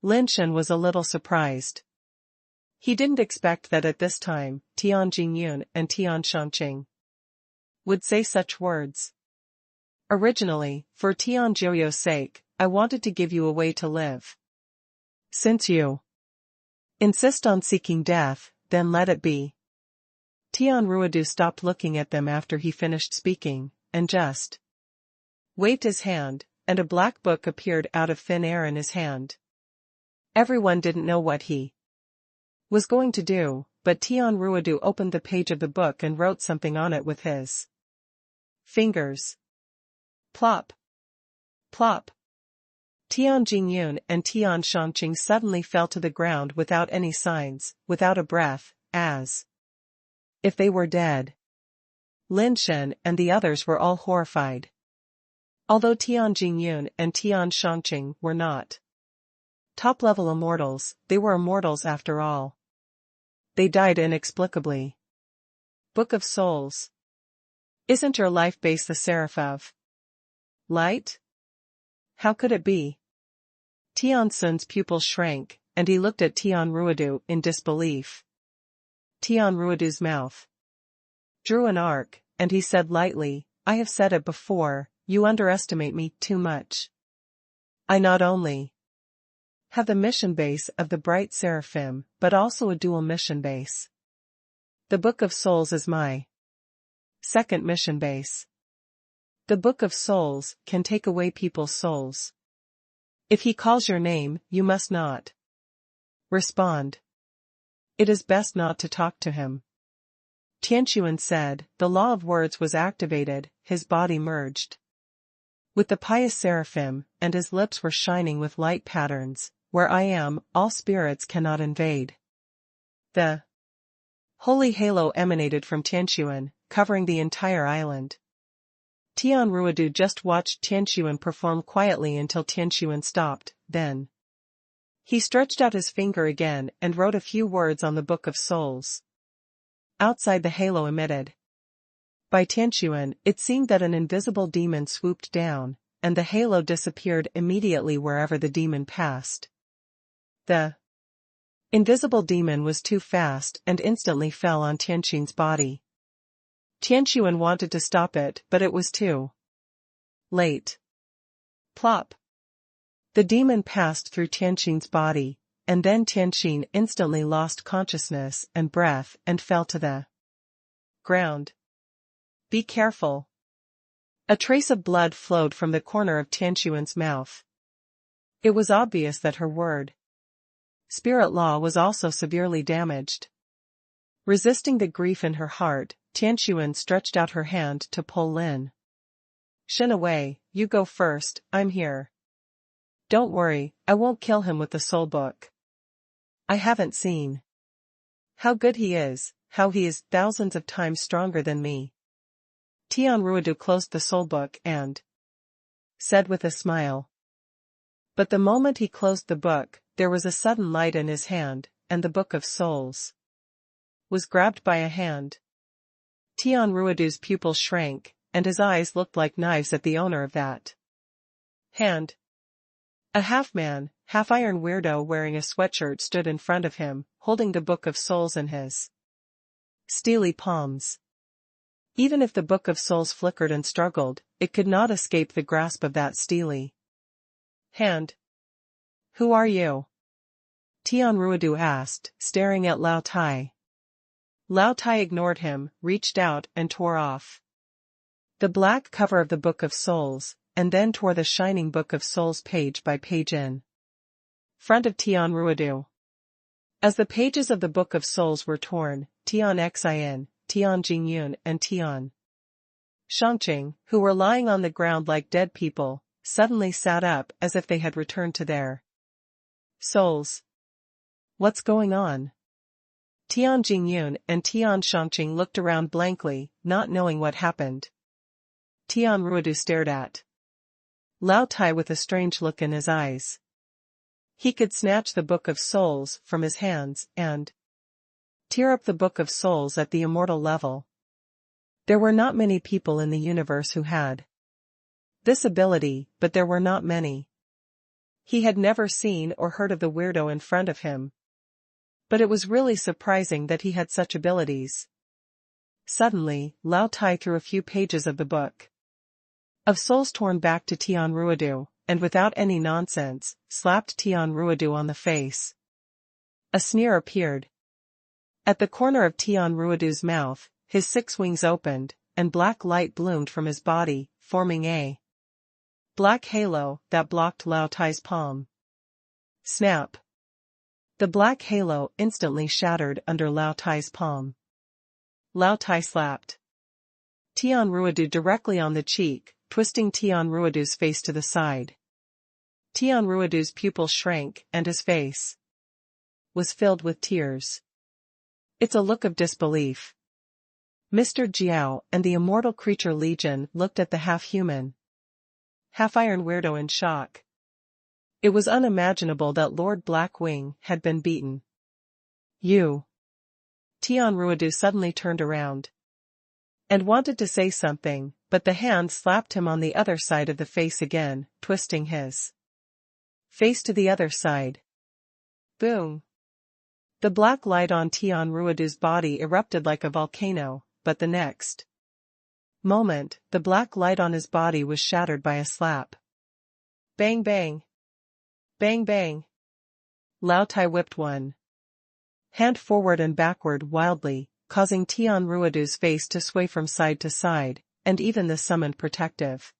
Lin Shen was a little surprised. He didn't expect that at this time, Tian Jingyun and Tian Shangqing would say such words. Originally, for Tian Joyo's sake, I wanted to give you a way to live. Since you insist on seeking death, then let it be. Tian Ruodu stopped looking at them after he finished speaking, and just waved his hand, and a black book appeared out of thin air in his hand. Everyone didn't know what he was going to do, but Tian Ruodu opened the page of the book and wrote something on it with his fingers. Plop. Plop. Tian Jingyun and Tian Shangqing suddenly fell to the ground without any signs, without a breath, as if they were dead. Lin Shen and the others were all horrified. Although Tian Jingyun and Tian Shangqing were not top-level immortals, they were immortals after all. They died inexplicably. Book of Souls. Isn't your life base the Seraphim light? How could it be? Tian Sun's pupils shrank, and he looked at Tian Ruodu in disbelief. Tian Ruodu's mouth drew an arc, and he said lightly, I have said it before, you underestimate me too much. I not only have the mission base of the bright Seraphim, but also a dual mission base. The Book of Souls is my second mission base. The Book of Souls can take away people's souls. If he calls your name, you must not respond. It is best not to talk to him. Tianquan said, the law of words was activated, his body merged with the pious Seraphim, and his lips were shining with light patterns. Where I am, all spirits cannot invade. The holy halo emanated from Tianquan, covering the entire island. Tian Ruodu just watched Tianquan perform quietly until Tianquan stopped, then he stretched out his finger again and wrote a few words on the Book of Souls. Outside the halo emitted by Tianquan, it seemed that an invisible demon swooped down, and the halo disappeared immediately wherever the demon passed. The Invisible Demon was too fast and instantly fell on Tianqin's body. Tianqin wanted to stop it, but it was too late. Plop. The demon passed through Tianqin's body, and then Tianqin instantly lost consciousness and breath and fell to the ground. Be careful. A trace of blood flowed from the corner of Tianqin's mouth. It was obvious that her word spirit law was also severely damaged. Resisting the grief in her heart, Tianqin stretched out her hand to pull Lin Shen away. You go first, I'm here. Don't worry, I won't kill him with the soul book. I haven't seen how good he is, how he is thousands of times stronger than me. Tian Ruodu closed the soul book and said with a smile. But the moment he closed the book, there was a sudden light in his hand, and the Book of Souls was grabbed by a hand. Tian Ruodu's pupils shrank, and his eyes looked like knives at the owner of that hand. A half-man, half-iron weirdo wearing a sweatshirt stood in front of him, holding the Book of Souls in his steely palms. Even if the Book of Souls flickered and struggled, it could not escape the grasp of that steely hand. Who are you? Tian Ruodu asked, staring at Lao Tai. Lao Tai ignored him, reached out and tore off the black cover of the Book of Souls, and then tore the shining Book of Souls page by page in front of Tian Ruodu. As the pages of the Book of Souls were torn, Tian Xin, Tian Jingyun and Tian Shangqing, who were lying on the ground like dead people, suddenly sat up as if they had returned to their souls. What's going on? Tian Jingyun and Tian Shangqing looked around blankly, not knowing what happened. Tian Ruodu stared at Lao Tai with a strange look in his eyes. He could snatch the Book of Souls from his hands and tear up the Book of Souls at the immortal level. There were not many people in the universe who had this ability, but there were not many. He had never seen or heard of the weirdo in front of him. But it was really surprising that he had such abilities. Suddenly, Lao Tai threw a few pages of the Book of Souls torn back to Tian Ruodu, and without any nonsense, slapped Tian Ruodu on the face. A sneer appeared at the corner of Tian Ruodu's mouth. His 6 wings opened, and black light bloomed from his body, forming a black halo that blocked Lao Tai's palm. Snap! The black halo instantly shattered under Lao Tai's palm. Lao Tai slapped Tian Ruodu directly on the cheek, twisting Tian Ruodu's face to the side. Tian Ruodu's pupils shrank, and his face was filled with tears. It's a look of disbelief. Mr. Jiao and the Immortal Creature Legion looked at the half-human, half-iron weirdo in shock. It was unimaginable that Lord Blackwing had been beaten. You. Tian Ruodu suddenly turned around and wanted to say something, but the hand slapped him on the other side of the face again, twisting his face to the other side. Boom! The black light on Tian Ruodu's body erupted like a volcano, but the next moment, the black light on his body was shattered by a slap. Bang bang! Bang bang! Lao Tai whipped one hand forward and backward wildly, causing Tian Ruodu's face to sway from side to side, and even the summoned protective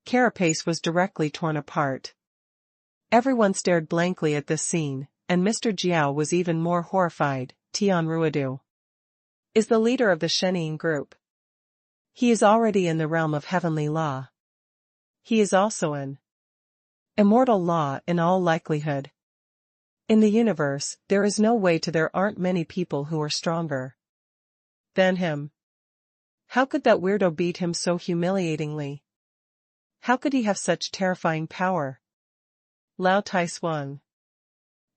carapace was directly torn apart. Everyone stared blankly at this scene, and Mr. Jiao was even more horrified. Tian Ruodu is the leader of the Shenying group. He is already in the realm of heavenly law. He is also an immortal law in all likelihood. In the universe, there is no way there aren't many people who are stronger than him. How could that weirdo beat him so humiliatingly? How could he have such terrifying power? Lao Tai swung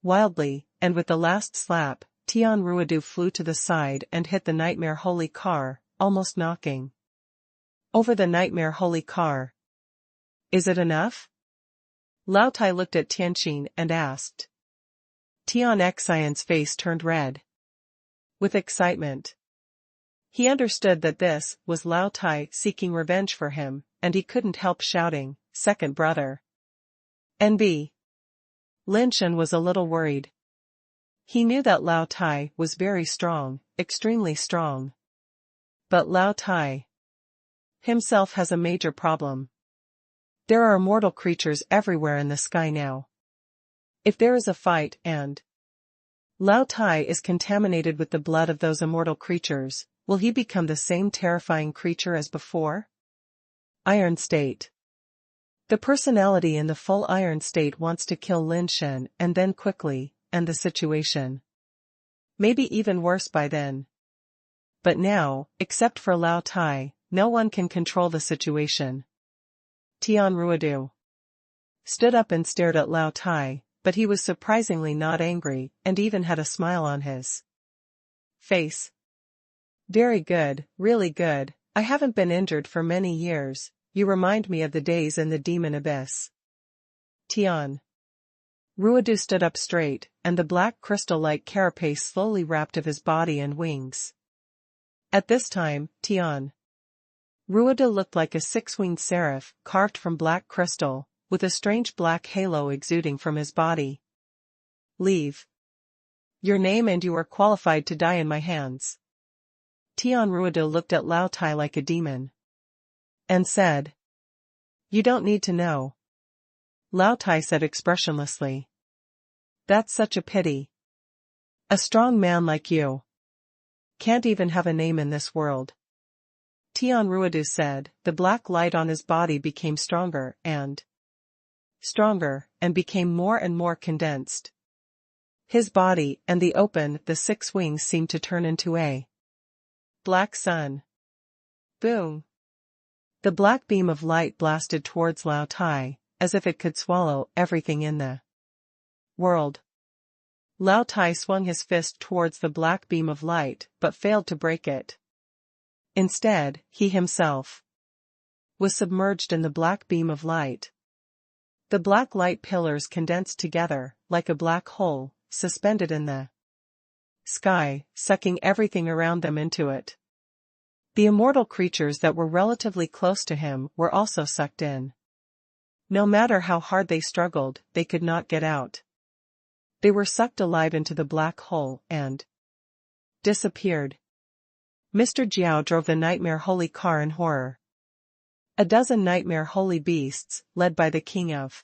wildly, and with the last slap, Tian Ruodu flew to the side and hit the Nightmare Holy Car, almost knocking over the Nightmare Holy Car. Is it enough? Lao Tai looked at Tianqin and asked. Tian Xian's face turned red with excitement. He understood that this was Lao Tai seeking revenge for him, and he couldn't help shouting, "Second brother!" NB. Lin Shen was a little worried. He knew that Lao Tai was very strong, extremely strong. But Lao Tai himself has a major problem. There are immortal creatures everywhere in the sky now. If there is a fight and Lao Tai is contaminated with the blood of those immortal creatures, will he become the same terrifying creature as before? Iron State. The personality in the full Iron State wants to kill Lin Shen and then quickly, and the situation may be even worse by then. But now, except for Lao Tai, no one can control the situation. Tian Ruodu stood up and stared at Lao Tai, but he was surprisingly not angry, and even had a smile on his face. "Very good, really good. I haven't been injured for many years. You remind me of the days in the demon abyss." Tian Ruodu stood up straight, and the black crystal-like carapace slowly wrapped of his body and wings. At this time, Tian Ruodu looked like a six-winged seraph, carved from black crystal, with a strange black halo exuding from his body. "Leave your name and you are qualified to die in my hands." Tian Ruodu looked at Lao Tai like a demon and said, "You don't need to know." Lao Tai said expressionlessly, "That's such a pity. A strong man like you can't even have a name in this world." Tian Ruodu said. The black light on his body became stronger and became more and more condensed. His body and the six wings seemed to turn into a black sun. Boom! The black beam of light blasted towards Lao Tai, as if it could swallow everything in the world. Lao Tai swung his fist towards the black beam of light, but failed to break it. Instead, he himself was submerged in the black beam of light. The black light pillars condensed together, like a black hole, suspended in the sky, sucking everything around them into it. The immortal creatures that were relatively close to him were also sucked in. No matter how hard they struggled, they could not get out. They were sucked alive into the black hole and disappeared. Mr. Jiao drove the nightmare holy car in horror. A dozen nightmare holy beasts, led by the king of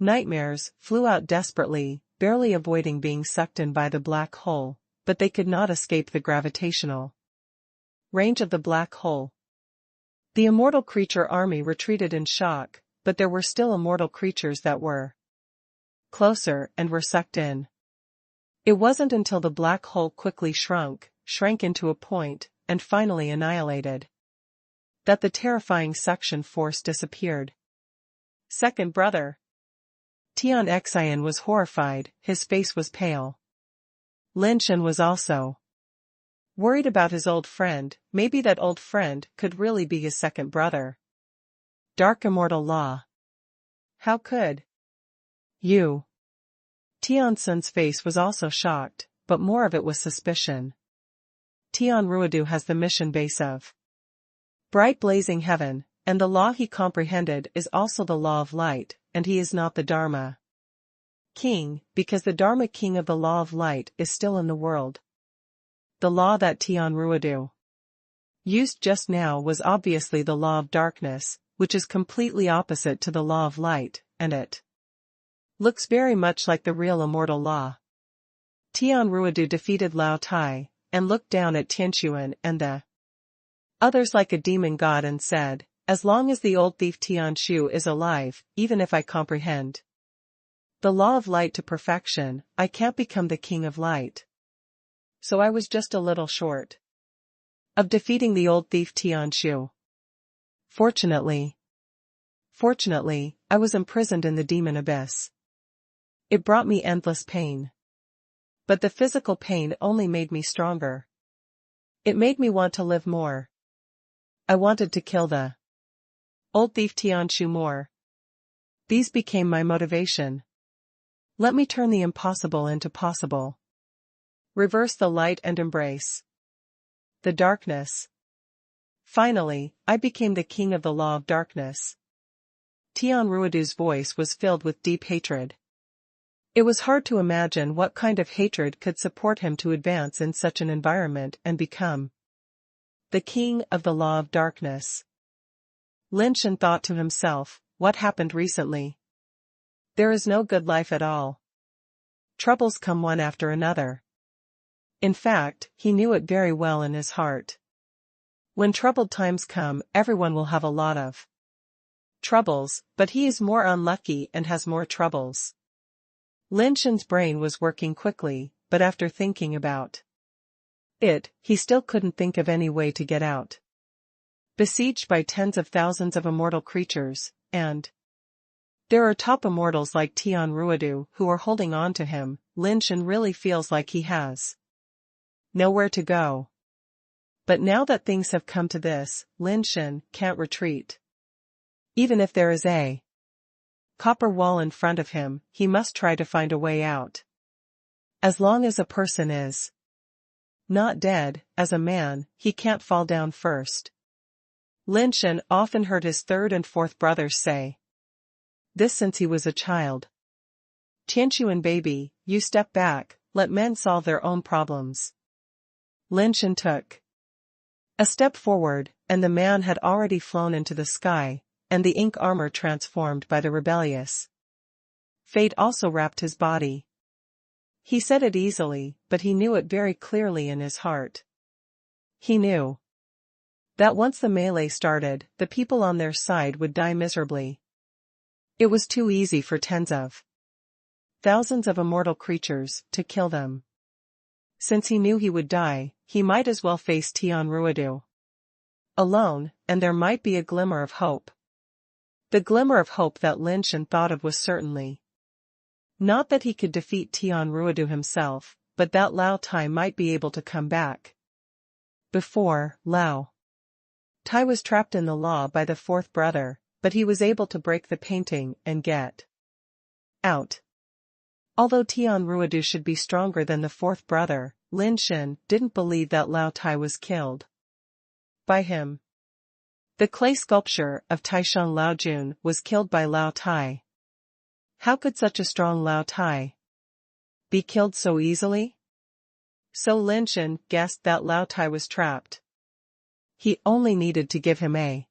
nightmares, flew out desperately, barely avoiding being sucked in by the black hole, but they could not escape the gravitational range of the black hole. The immortal creature army retreated in shock, but there were still immortal creatures that were closer and were sucked in. It wasn't until the black hole quickly shrank into a point, and finally annihilated, that the terrifying suction force disappeared. "Second brother!" Tian Xian was horrified, his face was pale. Lin Shen was also worried about his old friend. Maybe that old friend could really be his second brother. Dark immortal law. How could you? Tian Sun's face was also shocked, but more of it was suspicion. Tian Ruodu has the mission base of bright blazing heaven, and the law he comprehended is also the law of light, and he is not the Dharma king, because the Dharma king of the law of light is still in the world. The law that Tian Ruodu used just now was obviously the law of darkness, which is completely opposite to the law of light, and it looks very much like the real immortal law. Tian Ruodu defeated Lao Tai, and looked down at Tianquan and the others like a demon god and said, "As long as the old thief Tian Shu is alive, even if I comprehend the law of light to perfection, I can't become the king of light. So I was just a little short of defeating the old thief Tian Shu. Fortunately, I was imprisoned in the demon abyss. It brought me endless pain. But the physical pain only made me stronger. It made me want to live more. I wanted to kill the old thief Tian Shu more. These became my motivation." Let me turn the impossible into possible. Reverse the light and embrace the darkness. Finally, I became the king of the law of darkness. Tian Ruodu's voice was filled with deep hatred. It was hard to imagine what kind of hatred could support him to advance in such an environment and become the king of the law of darkness. Lin Shen thought to himself, what happened recently? There is no good life at all. Troubles come one after another. In fact, he knew it very well in his heart. When troubled times come, everyone will have a lot of troubles, but he is more unlucky and has more troubles. Lin Shen's brain was working quickly, but after thinking about it, he still couldn't think of any way to get out. Besieged by tens of thousands of immortal creatures, and there are top immortals like Tian Ruodu who are holding on to him, Lin Shen really feels like he has nowhere to go. But now that things have come to this, Lin Shen can't retreat. Even if there is a copper wall in front of him, he must try to find a way out. As long as a person is not dead, as a man, he can't fall down first. Lin Shen often heard his third and fourth brothers say this since he was a child. Tianquan baby, you step back, let men solve their own problems. Lin Shen took a step forward, and the man had already flown into the sky, and the ink armor transformed by the rebellious fate also wrapped his body. He said it easily, but he knew it very clearly in his heart. He knew that once the melee started, the people on their side would die miserably. It was too easy for tens of thousands of immortal creatures to kill them. Since he knew he would die, he might as well face Tian Ruodu alone, and there might be a glimmer of hope. The glimmer of hope that Lin Shen thought of was certainly not that he could defeat Tian Ruodu himself, but that Lao Tai might be able to come back. Before, Lao Tai was trapped in the law by the fourth brother, but he was able to break the painting and get out. Although Tian Ruodu should be stronger than the fourth brother, Lin Shen didn't believe that Lao Tai was killed by him. The clay sculpture of Taishan Laojun was killed by Lao Tai. How could such a strong Lao Tai be killed so easily? So Lin Shen guessed that Lao Tai was trapped. He only needed to give him a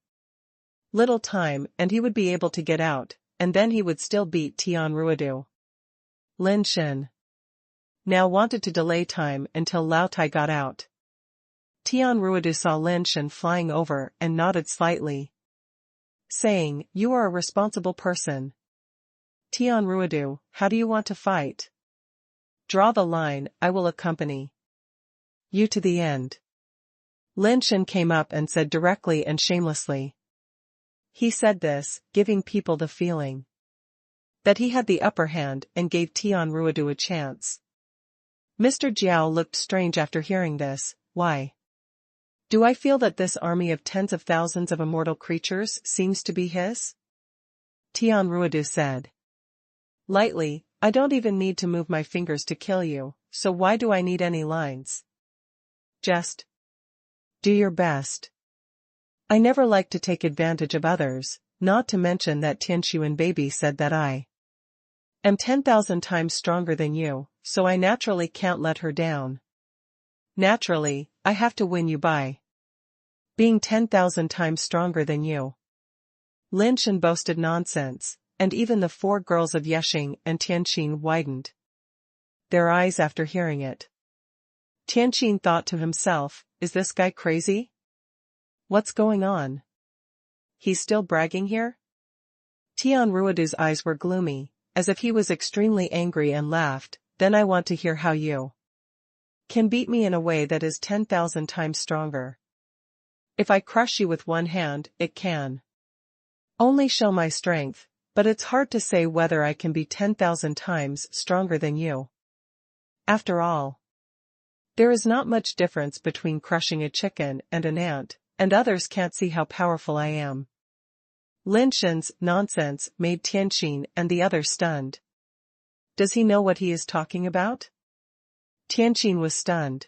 little time and he would be able to get out, and then he would still beat Tian Ruodu. Lin Shen now wanted to delay time until Lao Tai got out. Tian Ruodu saw Lin Shen flying over and nodded slightly, saying, "You are a responsible person. Tian Ruodu, how do you want to fight? Draw the line, I will accompany you to the end." Lin Shen came up and said directly and shamelessly. He said this, giving people the feeling that he had the upper hand and gave Tian Ruodu a chance. Mr. Jiao looked strange after hearing this. Why do I feel that this army of tens of thousands of immortal creatures seems to be his? Tian Ruodu said lightly, I don't even need to move my fingers to kill you, so why do I need any lines? Just do your best. I never like to take advantage of others, not to mention that Tianquan baby said that I am 10,000 times stronger than you, so I naturally can't let her down. Naturally, I have to win you by being 10,000 times stronger than you. Lin Shen boasted nonsense, and even the four girls of Yexing and Tianqin widened their eyes after hearing it. Tianqin thought to himself, is this guy crazy? What's going on? He's still bragging here? Tian Ruodu's eyes were gloomy, as if he was extremely angry, and laughed, then I want to hear how you can beat me in a way that is 10,000 times stronger. If I crush you with one hand, it can only show my strength, but it's hard to say whether I can be 10,000 times stronger than you. After all, there is not much difference between crushing a chicken and an ant, and others can't see how powerful I am. Lin Shen's nonsense made Tianqin and the others stunned. Does he know what he is talking about? Tianqin was stunned.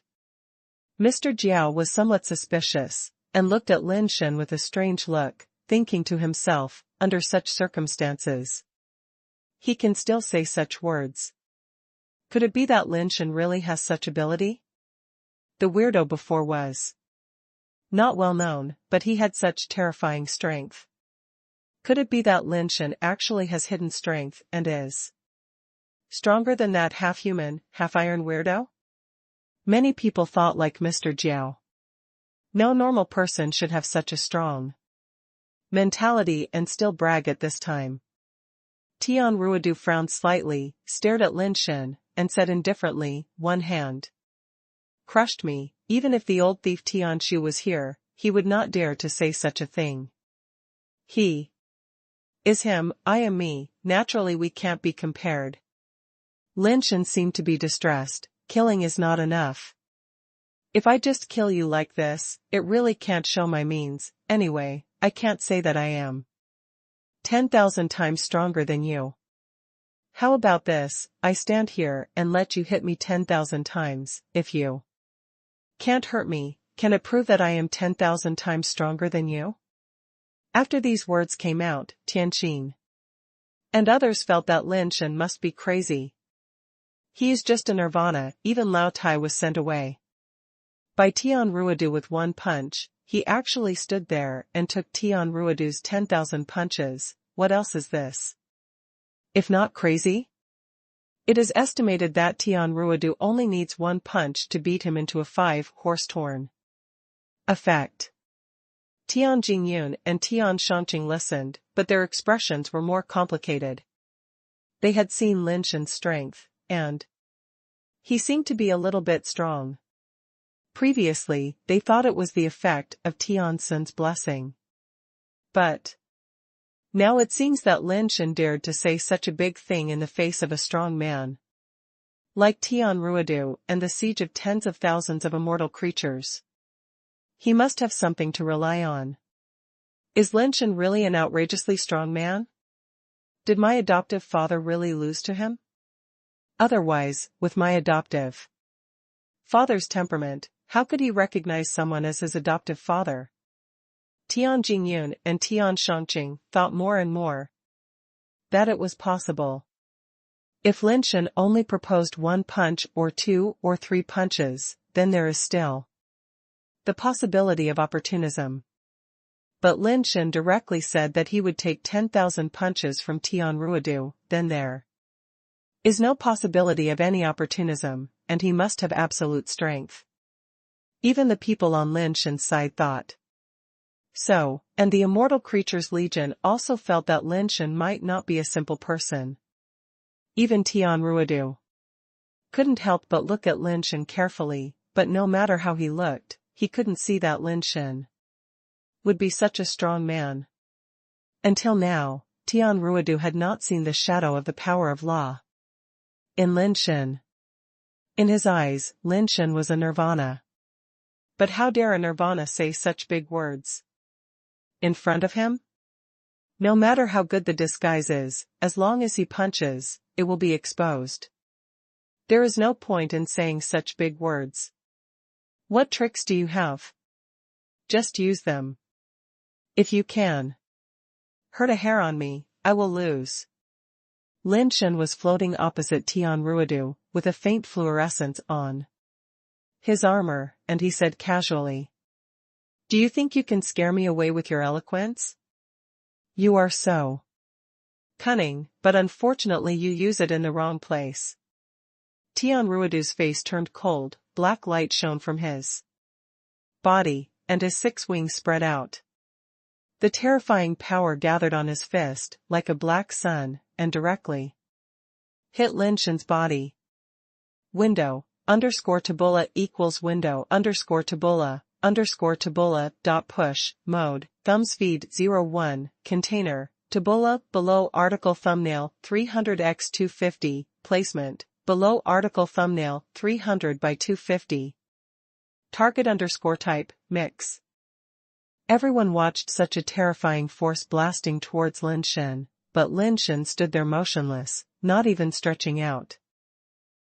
Mr. Jiao was somewhat suspicious, and looked at Lin Shen with a strange look, thinking to himself, under such circumstances, he can still say such words. Could it be that Lin Shen really has such ability? The weirdo before was not well known, but he had such terrifying strength. Could it be that Lin Shen actually has hidden strength and is stronger than that half-human, half-iron weirdo? Many people thought like Mr. Jiao. No normal person should have such a strong mentality and still brag at this time. Tian Ruodu frowned slightly, stared at Lin Shen, and said indifferently, "One hand crushed me. Even if the old thief Tian Shu was here, he would not dare to say such a thing. He is him, I am me, naturally we can't be compared." Lin Shen seemed to be distressed. Killing is not enough. If I just kill you like this, it really can't show my means. Anyway, I can't say that I am 10,000 times stronger than you. How about this, I stand here and let you hit me 10,000 times, if you can't hurt me, can it prove that I am 10,000 times stronger than you? After these words came out, Tianqin and others felt that Lin Shen must be crazy. He is just a nirvana. Even Lao Tai was sent away by Tian Ruodu with one punch. He actually stood there and took Tian Ruodu's 10,000 punches. What else is this if not crazy? It is estimated that Tian Ruodu only needs one punch to beat him into a 5-horse torn effect. Tian Jingyun and Tian Shangqing listened, but their expressions were more complicated. They had seen Lin Shen's strength, and he seemed to be a little bit strong. Previously, they thought it was the effect of Tian Sun's blessing. But now it seems that Lin Shen dared to say such a big thing in the face of a strong man like Tian Ruodu and the siege of tens of thousands of immortal creatures. He must have something to rely on. Is Lin Shen really an outrageously strong man? Did my adoptive father really lose to him? Otherwise, with my adoptive father's temperament, how could he recognize someone as his adoptive father? Tian Jingyun and Tian Shangqing thought more and more that it was possible. If Lin Shen only proposed one punch or 2 or 3 punches, then there is still the possibility of opportunism. But Lin Shen directly said that he would take 10,000 punches from Tian Ruodu, then there is no possibility of any opportunism, and he must have absolute strength. Even the people on Lin Shen's side thought so, and the Immortal Creatures Legion also felt that Lin Shen might not be a simple person. Even Tian Ruodu couldn't help but look at Lin Shen carefully, but no matter how he looked, he couldn't see that Lin Shen would be such a strong man. Until now, Tian Ruodu had not seen the shadow of the power of law in Lin Shen. In his eyes, Lin Shen was a nirvana. But how dare a nirvana say such big words in front of him? No matter how good the disguise is, as long as he punches, it will be exposed. There is no point in saying such big words. What tricks do you have? Just use them. If you can hurt a hair on me, I will lose. Lin Shen was floating opposite Tian Ruodu, with a faint fluorescence on his armor, and he said casually, "Do you think you can scare me away with your eloquence? You are so cunning, but unfortunately you use it in the wrong place." Tian Ruodu's face turned cold, black light shone from his body, and his 6 wings spread out. The terrifying power gathered on his fist, like a black sun, and directly hit Lin Shen's body. Window, _Taboola equals window _Taboola dot push, mode, thumbs feed 01, container, Taboola, below article thumbnail, 300x250, placement, below article thumbnail, 300 by 250. Target _type, mix. Everyone watched such a terrifying force blasting towards Lin Shen, but Lin Shen stood there motionless, not even stretching out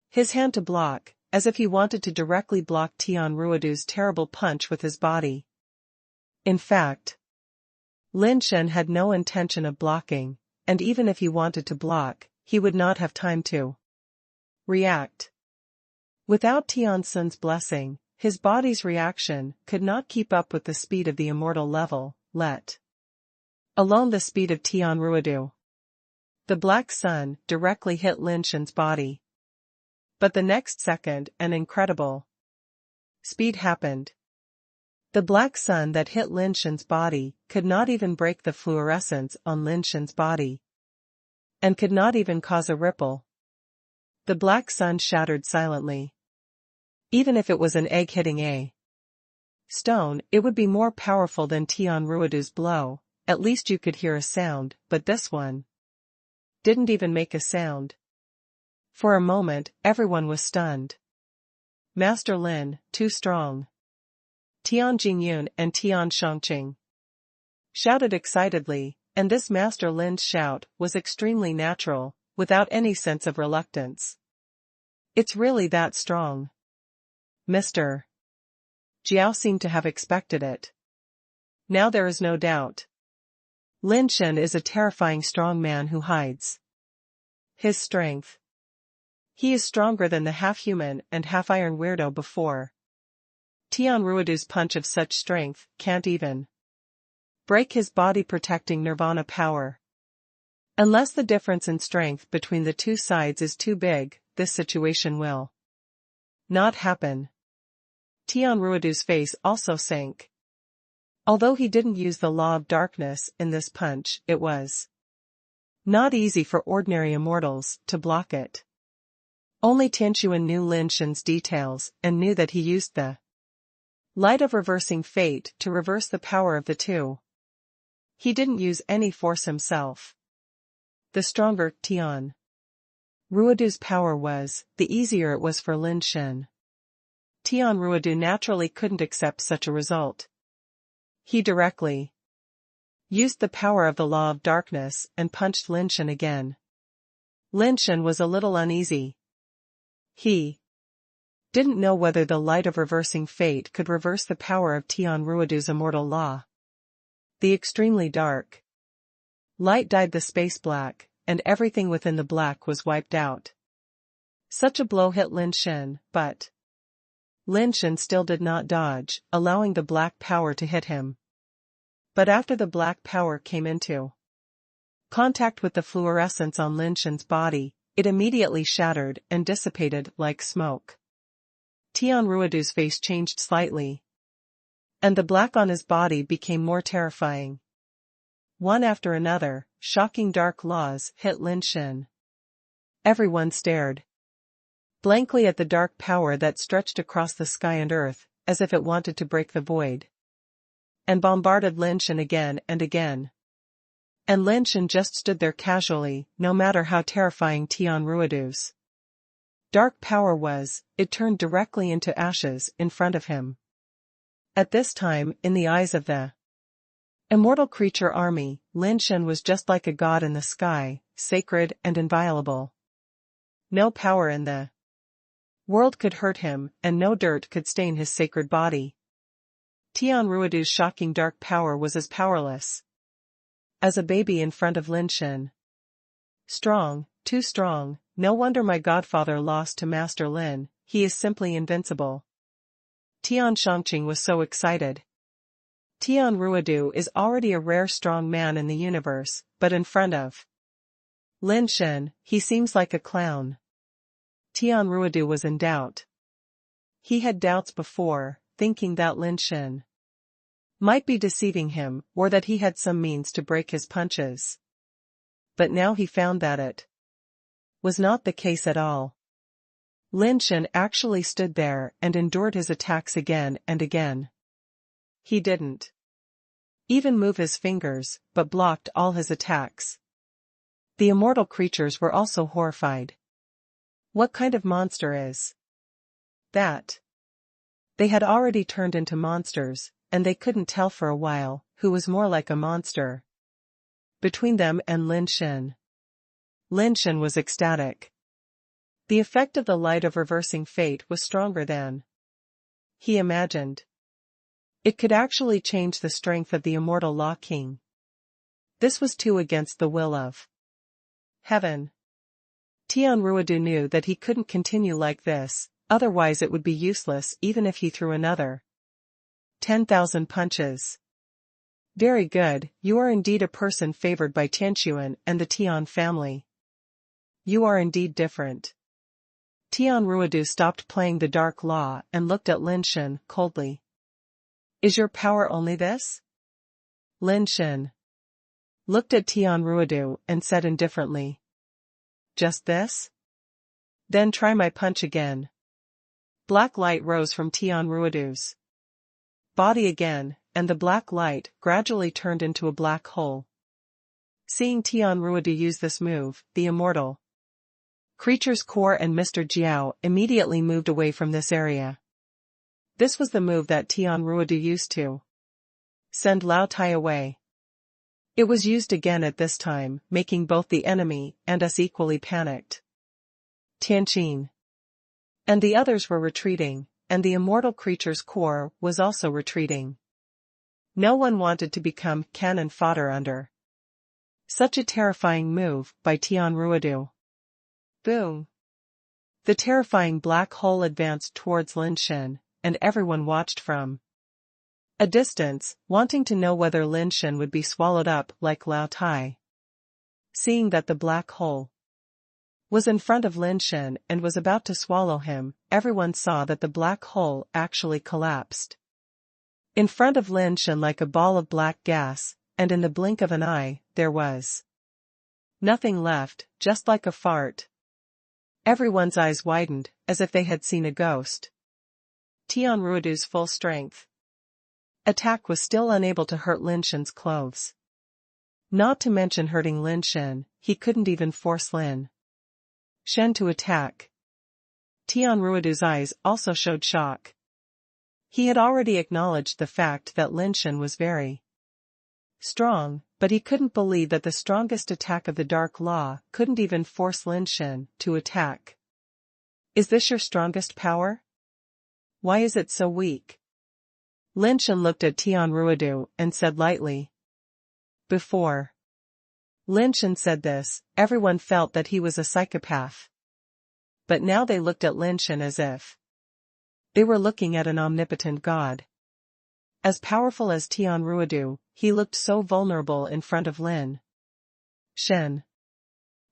his hand to block, as if he wanted to directly block Tian Ruodu's terrible punch with his body. In fact, Lin Shen had no intention of blocking, and even if he wanted to block, he would not have time to react. Without Tian Sun's blessing, his body's reaction could not keep up with the speed of the immortal level, let alone the speed of Tian Ruodu. The black sun directly hit Lin Shen's body. But the next second, an incredible speed happened. The black sun that hit Lin Shen's body could not even break the fluorescence on Lin Shen's body, and could not even cause a ripple. The black sun shattered silently. Even if it was an egg hitting a stone, it would be more powerful than Tian Ruodu's blow. At least you could hear a sound, but this one didn't even make a sound. For a moment, everyone was stunned. Master Lin, too strong. Tian Jingyun and Tian Shangqing shouted excitedly, and this Master Lin's shout was extremely natural, without any sense of reluctance. It's really that strong. Mr. Jiao seemed to have expected it. Now there is no doubt. Lin Shen is a terrifying strong man who hides his strength. He is stronger than the half-human and half-iron weirdo before. Tian Ruodu's punch of such strength can't even break his body-protecting nirvana power. Unless the difference in strength between the two sides is too big, this situation will not happen. Tian Ruodu's face also sank. Although he didn't use the law of darkness in this punch, it was not easy for ordinary immortals to block it. Only Tianxuan knew Lin Shen's details and knew that he used the light of reversing fate to reverse the power of the two. He didn't use any force himself. The stronger Tian Ruodu's power was, the easier it was for Lin Shen. Tian Ruodu naturally couldn't accept such a result. He directly used the power of the law of darkness and punched Lin Shen again. Lin Shen was a little uneasy. He didn't know whether the light of reversing fate could reverse the power of Tian Ruodu's immortal law. The extremely dark light dyed the space black, and everything within the black was wiped out. Such a blow hit Lin Shen, but Lin Shen still did not dodge, allowing the black power to hit him. But after the black power came into contact with the fluorescence on Lin Shen's body, it immediately shattered and dissipated like smoke. Tian Ruodu's face changed slightly, and the black on his body became more terrifying. One after another, shocking dark laws hit Lin Shen. Everyone stared blankly at the dark power that stretched across the sky and earth, as if it wanted to break the void, and bombarded Lin Shen again and again. And Lin Shen just stood there casually, no matter how terrifying Tian Ruodu's dark power was, it turned directly into ashes in front of him. At this time, in the eyes of the immortal creature army, Lin Shen was just like a god in the sky, sacred and inviolable. No power in the world could hurt him, and no dirt could stain his sacred body. Tian Ruodu's shocking dark power was as powerless as a baby in front of Lin Shen. Strong, too strong, no wonder my godfather lost to Master Lin, he is simply invincible. Tian Shangqing was so excited. Tian Ruodu is already a rare strong man in the universe, but in front of Lin Shen, he seems like a clown. Tian Ruodu was in doubt. He had doubts before, thinking that Lin Shen might be deceiving him, or that he had some means to break his punches. But now he found that it was not the case at all. Lin Shen actually stood there and endured his attacks again and again. He didn't even move his fingers, but blocked all his attacks. The immortal creatures were also horrified. What kind of monster is that? They had already turned into monsters, and they couldn't tell for a while who was more like a monster. between them and Lin Shen. Lin Shen was ecstatic. The effect of the light of reversing fate was stronger than he imagined. It could actually change the strength of the immortal Law King. This was too against the will of heaven. Tian Ruodu knew that he couldn't continue like this, otherwise it would be useless even if he threw another 10,000 punches. Very good, you are indeed a person favored by Tianquan and the Tian family. You are indeed different. Tian Ruodu stopped playing the Dark Law and looked at Lin Shen coldly. Is your power only this? Lin Shen looked at Tian Ruodu and said indifferently. Just this? Then try my punch again. Black light rose from Tian Ruodu's body again, and the black light gradually turned into a black hole. Seeing Tian Ruodu use this move, the immortal creature's core and Mr. Jiao immediately moved away from this area. This was the move that Tian Ruodu used to send Lao Tai away. It was used again at this time, making both the enemy and us equally panicked. Tianqin and the others were retreating, and the immortal creature's core was also retreating. No one wanted to become cannon fodder under such a terrifying move by Tian Ruodu. Boom! The terrifying black hole advanced towards Lin Shen, and everyone watched from a distance, wanting to know whether Lin Shen would be swallowed up like Lao Tai. Seeing that the black hole was in front of Lin Shen and was about to swallow him, everyone saw that the black hole actually collapsed in front of Lin Shen like a ball of black gas, and in the blink of an eye, there was nothing left, just like a fart. Everyone's eyes widened, as if they had seen a ghost. Tian Ruodu's full strength attack was still unable to hurt Lin Shen's clothes. Not to mention hurting Lin Shen, he couldn't even force Lin Shen to attack. Tian Ruodu's eyes also showed shock. He had already acknowledged the fact that Lin Shen was very strong, but he couldn't believe that the strongest attack of the Dark Law couldn't even force Lin Shen to attack. Is this your strongest power? Why is it so weak? Lin Shen looked at Tian Ruodu and said lightly. Before Lin Shen said this, everyone felt that he was a psychopath. But now they looked at Lin Shen as if they were looking at an omnipotent god. As powerful as Tian Ruodu, he looked so vulnerable in front of Lin Shen.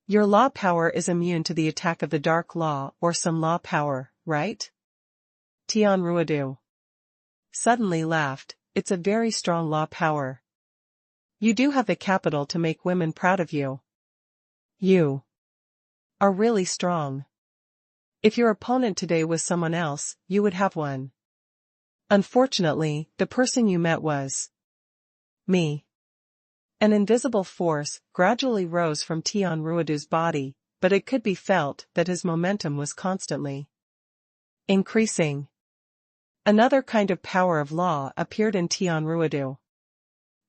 Your law power is immune to the attack of the Dark Law or some law power, right? Tian Ruodu suddenly laughed. It's a very strong law power. You do have the capital to make women proud of you. You are really strong. If your opponent today was someone else, you would have won. Unfortunately, the person you met was me. An invisible force gradually rose from Tian Ruodu's body, but it could be felt that his momentum was constantly increasing. Another kind of power of law appeared in Tian Ruodu.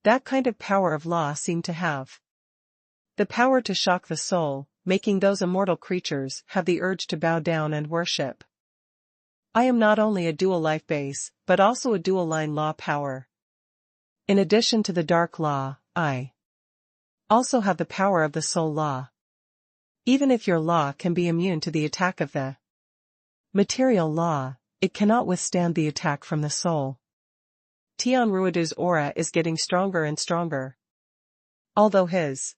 That kind of power of law seemed to have the power to shock the soul, making those immortal creatures have the urge to bow down and worship. I am not only a dual life base, but also a dual line law power. In addition to the Dark Law, I also have the power of the Soul Law. Even if your law can be immune to the attack of the material law, it cannot withstand the attack from the soul. Tian Ruodu's aura is getting stronger and stronger. Although his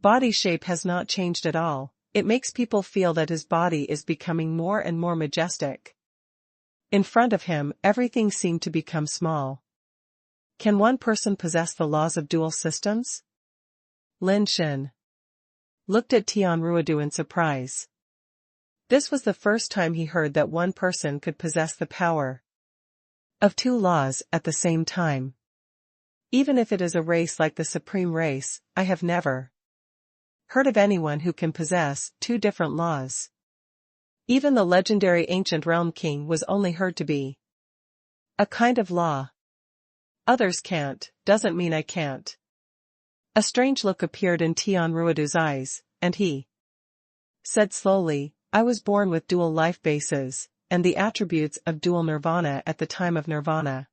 body shape has not changed at all, it makes people feel that his body is becoming more and more majestic. In front of him, everything seemed to become small. Can one person possess the laws of dual systems? Lin Shen looked at Tian Ruodu in surprise. This was the first time he heard that one person could possess the power of two laws at the same time. Even if it is a race like the supreme race, I have never heard of anyone who can possess two different laws. Even the legendary ancient realm king was only heard to be a kind of law. Others can't, doesn't mean I can't. A strange look appeared in Tian Ruodu's eyes, and he said slowly, I was born with dual life bases, and the attributes of dual nirvana at the time of nirvana.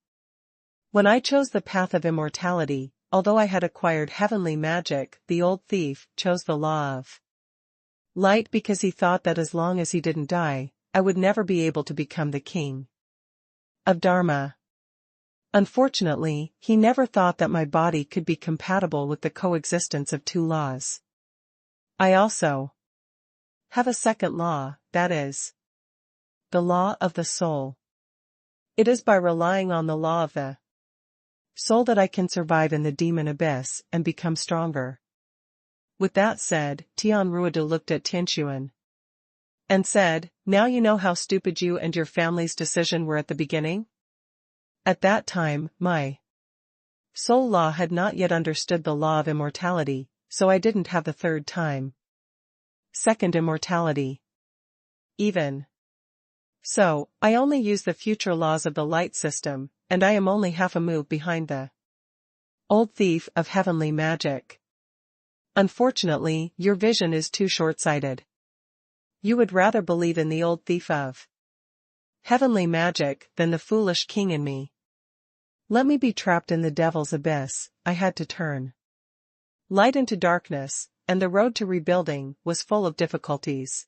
When I chose the path of immortality, although I had acquired heavenly magic, the old thief chose the law of light because he thought that as long as he didn't die, I would never be able to become the king of Dharma. Unfortunately, he never thought that my body could be compatible with the coexistence of two laws. I also have a second law, that is, the law of the soul. It is by relying on the law of the soul that I can survive in the demon abyss and become stronger. With that said, Tian Ruodu looked at Tianxuan and said, now you know how stupid you and your family's decision were at the beginning? At that time, my soul law had not yet understood the law of immortality, so I didn't have the third time. Second immortality. Even so, I only use the future laws of the light system, and I am only half a move behind the old thief of heavenly magic. Unfortunately, your vision is too short-sighted. You would rather believe in the old thief of heavenly magic than the foolish king in me. Let me be trapped in the devil's abyss. I had to turn light into darkness, and the road to rebuilding was full of difficulties.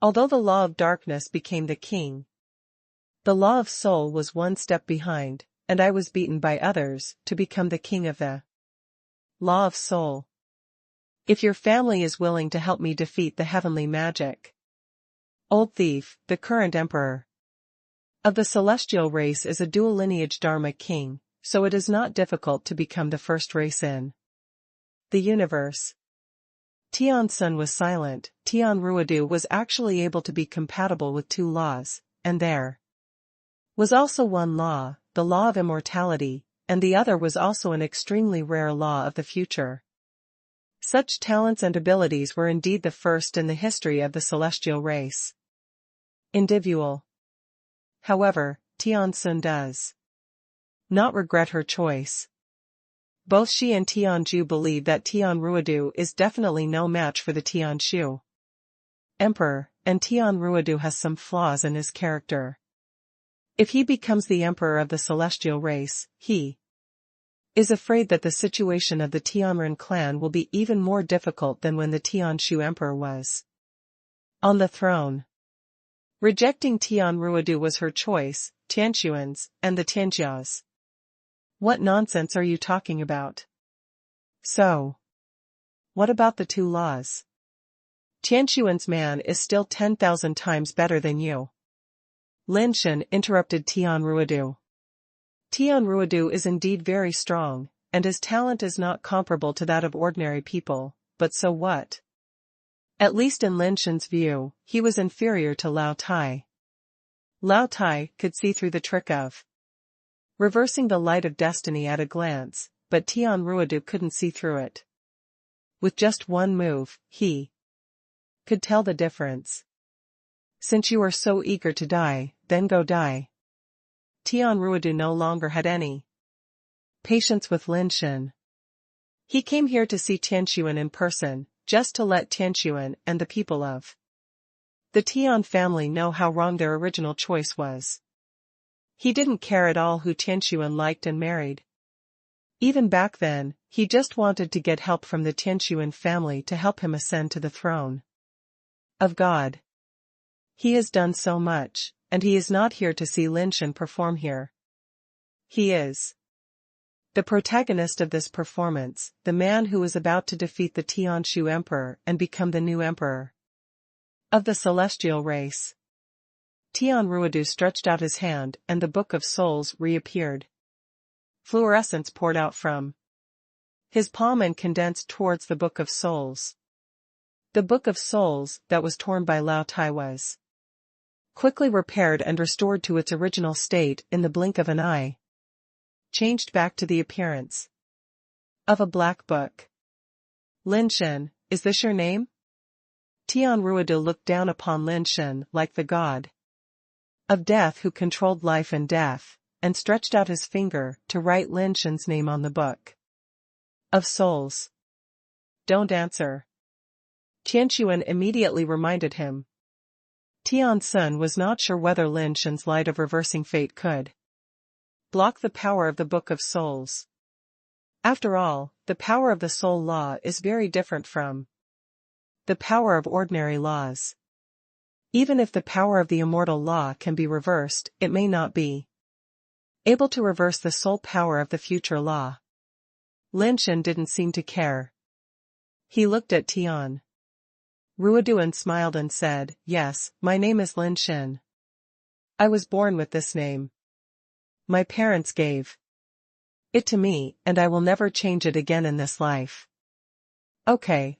Although the law of darkness became the king, the law of soul was one step behind, and I was beaten by others to become the king of the law of soul. If your family is willing to help me defeat the heavenly magic old thief, the current emperor of the celestial race is a dual lineage Dharma king, so it is not difficult to become the first race in the universe. Tian Sun was silent. Tian Ruodu was actually able to be compatible with two laws, and there was also one law, the law of immortality, and the other was also an extremely rare law of the future. Such talents and abilities were indeed the first in the history of the celestial race. Individual. However, Tian Sun does not regret her choice. Both she and Tianju believe that Tian Ruodu is definitely no match for the Tianshu emperor, and Tian Ruodu has some flaws in his character. If he becomes the emperor of the celestial race, he is afraid that the situation of the Tianren clan will be even more difficult than when the Tianshu emperor was on the throne. Rejecting Tian Ruodu was her choice, Tianshuan's, and the Tianjia's. What nonsense are you talking about? So, what about the two laws? Tianshuan's man is still 10,000 times better than you. Lin Shen interrupted Tian Ruodu. Tian Ruodu is indeed very strong, and his talent is not comparable to that of ordinary people, but so what? At least in Lin Shen's view, he was inferior to Lao Tai. Lao Tai could see through the trick of reversing the light of destiny at a glance, but Tian Ruodu couldn't see through it. With just one move, he could tell the difference. Since you are so eager to die, then go die. Tian Ruodu no longer had any patience with Lin Shen. He came here to see Tianshuan in person, just to let Tianshuan and the people of the Tian family know how wrong their original choice was. He didn't care at all who Tianshuan liked and married. Even back then, he just wanted to get help from the Tianshuan family to help him ascend to the throne of God. He has done so much, and he is not here to see Lin Shen perform here. He is the protagonist of this performance, the man who is about to defeat the Tianshu emperor and become the new emperor of the celestial race. Tian Ruodu stretched out his hand and the Book of Souls reappeared. Fluorescence poured out from his palm and condensed towards the Book of Souls. The Book of Souls, that was torn by Lao Tai, was quickly repaired and restored to its original state in the blink of an eye. Changed back to the appearance of a black book. Lin Shen, is this your name? Tian Ruodu looked down upon Lin Shen like the god of death who controlled life and death, and stretched out his finger to write Lin Shen's name on the book. Of souls. Don't answer. Tian immediately reminded him. Tian Sun was not sure whether Lin Shen's light of reversing fate could block the power of the Book of Souls. After all, the power of the soul law is very different from the power of ordinary laws. Even if the power of the immortal law can be reversed, it may not be able to reverse the soul power of the future law. Lin Shen didn't seem to care. He looked at Tian Ruodu smiled and said, "Yes, my name is Lin Shen. I was born with this name. My parents gave it to me, and I will never change it again in this life." Okay,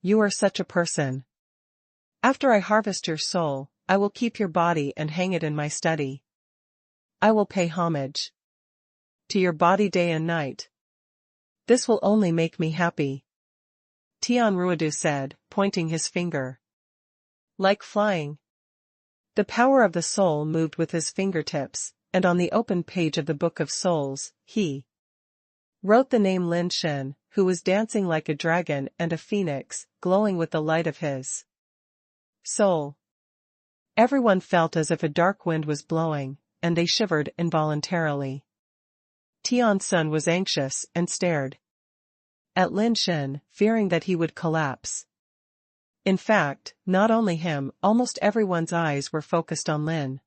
you are such a person. After I harvest your soul, I will keep your body and hang it in my study. I will pay homage to your body day and night. This will only make me happy. Tian Ruodu said, pointing his finger. Like flying. The power of the soul moved with his fingertips, and on the open page of the Book of Souls, he wrote the name Lin Shen, who was dancing like a dragon and a phoenix, glowing with the light of his soul. Everyone felt as if a dark wind was blowing, and they shivered involuntarily. Tian Sun was anxious and stared at Lin Shen, fearing that he would collapse. In fact, not only him, almost everyone's eyes were focused on Lin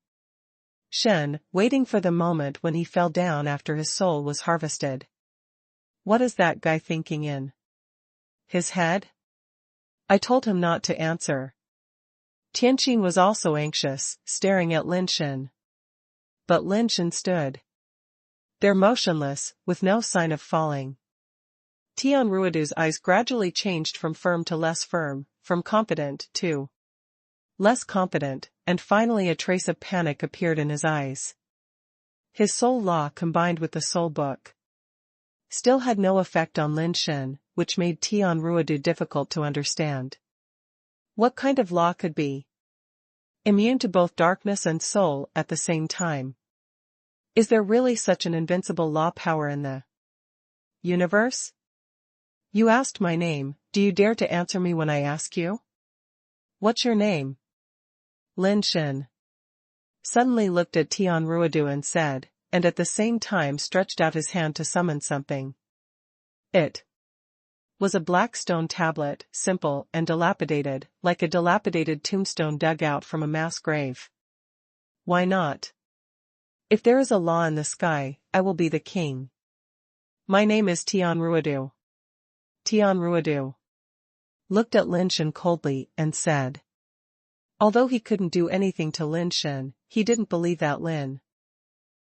Shen, waiting for the moment when he fell down after his soul was harvested. What is that guy thinking in his head? I told him not to answer. Tianqing was also anxious, staring at Lin Shen. But Lin Shen stood there motionless, with no sign of falling. Tian Ruodu's eyes gradually changed from firm to less firm, from confident to less confident, and finally a trace of panic appeared in his eyes. His soul law combined with the soul book still had no effect on Lin Shen, which made Tian Ruodu difficult to understand. What kind of law could be immune to both darkness and soul at the same time? Is there really such an invincible law power in the universe? You asked my name, do you dare to answer me when I ask you? What's your name? Lin Shen suddenly looked at Tian Ruodu and said, and at the same time stretched out his hand to summon something. It was a black stone tablet, simple and dilapidated, like a dilapidated tombstone dug out from a mass grave. Why not? If there is a law in the sky, I will be the king. My name is Tian Ruodu. Tian Ruodu looked at Lin Shen coldly and said. Although he couldn't do anything to Lin Shen, he didn't believe that Lin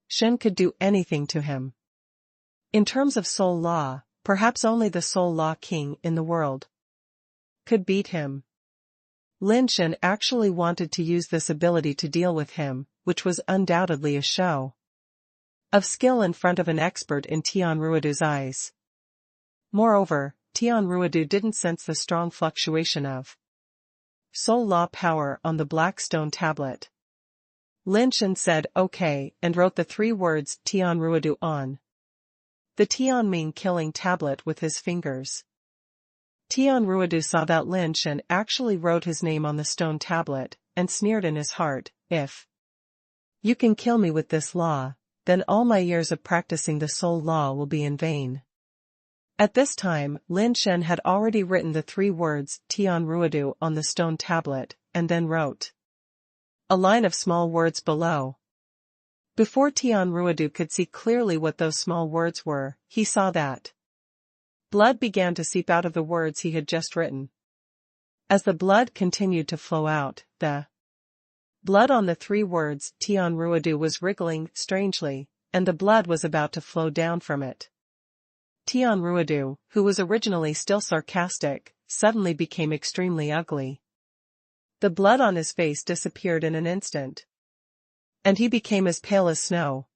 Shen could do anything to him. In terms of soul law, perhaps only the soul law king in the world could beat him. Lin Shen actually wanted to use this ability to deal with him, which was undoubtedly a show of skill in front of an expert in Tian Ruodu's eyes. Moreover, Tian Ruodu didn't sense the strong fluctuation of soul law power on the black stone tablet. Lin Shen said okay and wrote the 3 words Tian Ruodu on the Tianming killing tablet with his fingers. Tian Ruodu saw that Lin Shen actually wrote his name on the stone tablet, and sneered in his heart, if you can kill me with this law, then all my years of practicing the soul law will be in vain. At this time, Lin Shen had already written the 3 words Tian Ruodu on the stone tablet, and then wrote a line of small words below. Before Tian Ruodu could see clearly what those small words were, he saw that blood began to seep out of the words he had just written. As the blood continued to flow out, the blood on the 3 words Tian Ruodu was wriggling strangely, and the blood was about to flow down from it. Tian Ruodu, who was originally still sarcastic, suddenly became extremely ugly. The blood on his face disappeared in an instant, and he became as pale as snow.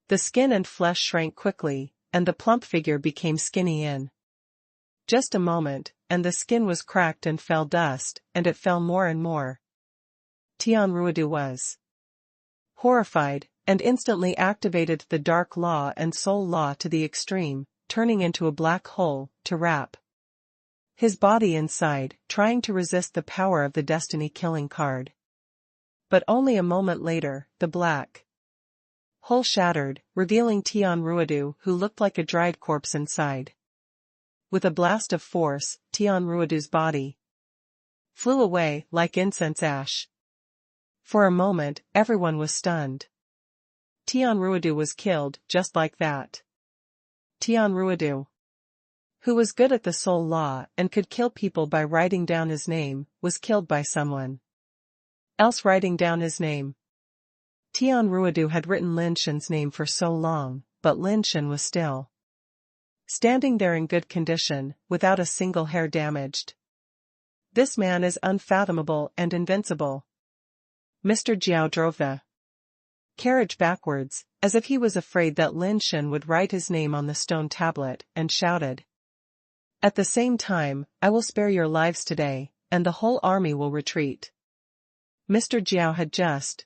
The skin and flesh shrank quickly, and the plump figure became skinny in just a moment, and the skin was cracked and fell dust, and it fell more and more. Tian Ruodu was horrified, and instantly activated the dark law and soul law to the extreme, turning into a black hole, to wrap his body inside, trying to resist the power of the destiny-killing card. But only a moment later, the black hole shattered, revealing Tian Ruodu, who looked like a dried corpse inside. With a blast of force, Tian Ruodu's body flew away like incense ash. For a moment, everyone was stunned. Tian Ruodu was killed, just like that. Tian Ruodu, who was good at the soul law and could kill people by writing down his name, was killed by someone else writing down his name. Tian Ruodu had written Lin Shen's name for so long, but Lin Shen was still standing there in good condition, without a single hair damaged. This man is unfathomable and invincible. Mr. Jiao drove the carriage backwards, as if he was afraid that Lin Shen would write his name on the stone tablet, and shouted, "At the same time, I will spare your lives today, and the whole army will retreat." Mr. Jiao had just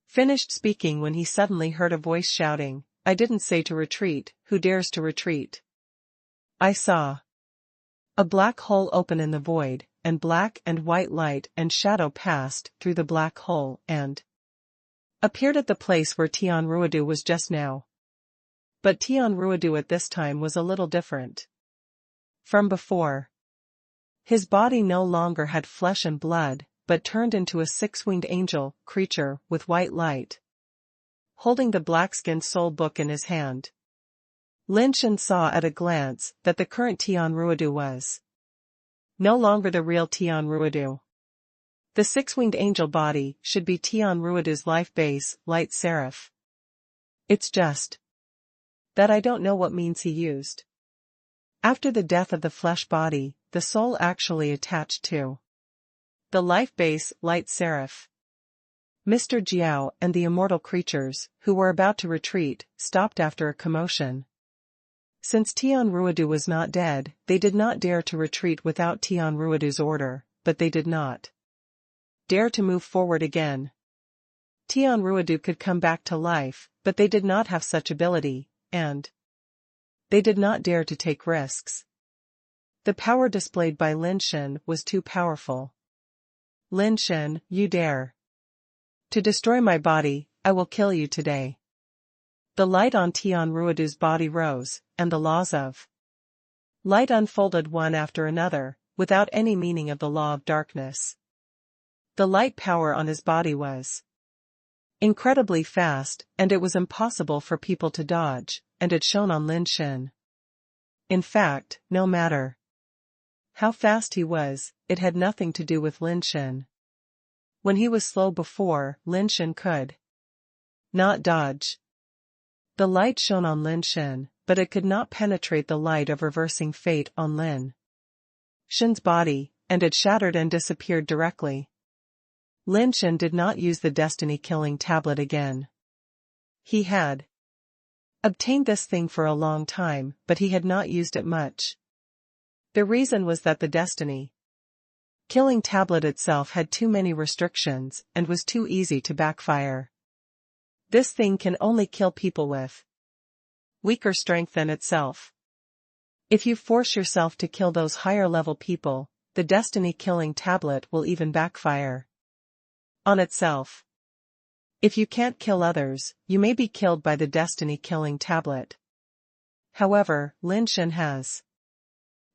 finished speaking when he suddenly heard a voice shouting, "I didn't say to retreat, who dares to retreat?" I saw a black hole open in the void, and black and white light and shadow passed through the black hole and appeared at the place where Tian Ruodu was just now. But Tian Ruodu at this time was a little different from before. His body no longer had flesh and blood, but turned into a six-winged angel creature with white light, holding the black-skinned soul book in his hand. Lin Shen saw at a glance that the current Tian Ruodu was no longer the real Tian Ruodu. The six-winged angel body should be Tian Ruodu's life base, light seraph. It's just that I don't know what means he used. After the death of the flesh body, the soul actually attached to the life base, light seraph. Mr. Jiao and the immortal creatures, who were about to retreat, stopped after a commotion. Since Tian Ruodu was not dead, they did not dare to retreat without Tian Ruodu's order, but they did not dare to move forward again. Tian Ruodu could come back to life, but they did not have such ability, and they did not dare to take risks. The power displayed by Lin Shen was too powerful. "Lin Shen, you dare to destroy my body, I will kill you today." The light on Tian Ruodu's body rose, and the laws of light unfolded one after another, without any meaning of the law of darkness. The light power on his body was incredibly fast, and it was impossible for people to dodge, and it shone on Lin Shen. In fact, no matter how fast he was, it had nothing to do with Lin Shen. When he was slow before, Lin Shen could not dodge. The light shone on Lin Shen, but it could not penetrate the light of reversing fate on Lin Shen's body, and it shattered and disappeared directly. Lin Shen did not use the destiny-killing tablet again. He had obtained this thing for a long time, but he had not used it much. The reason was that the destiny-killing tablet itself had too many restrictions and was too easy to backfire. This thing can only kill people with weaker strength than itself. If you force yourself to kill those higher-level people, the destiny-killing tablet will even backfire on itself. If you can't kill others, you may be killed by the destiny-killing tablet. However, Lin Shen has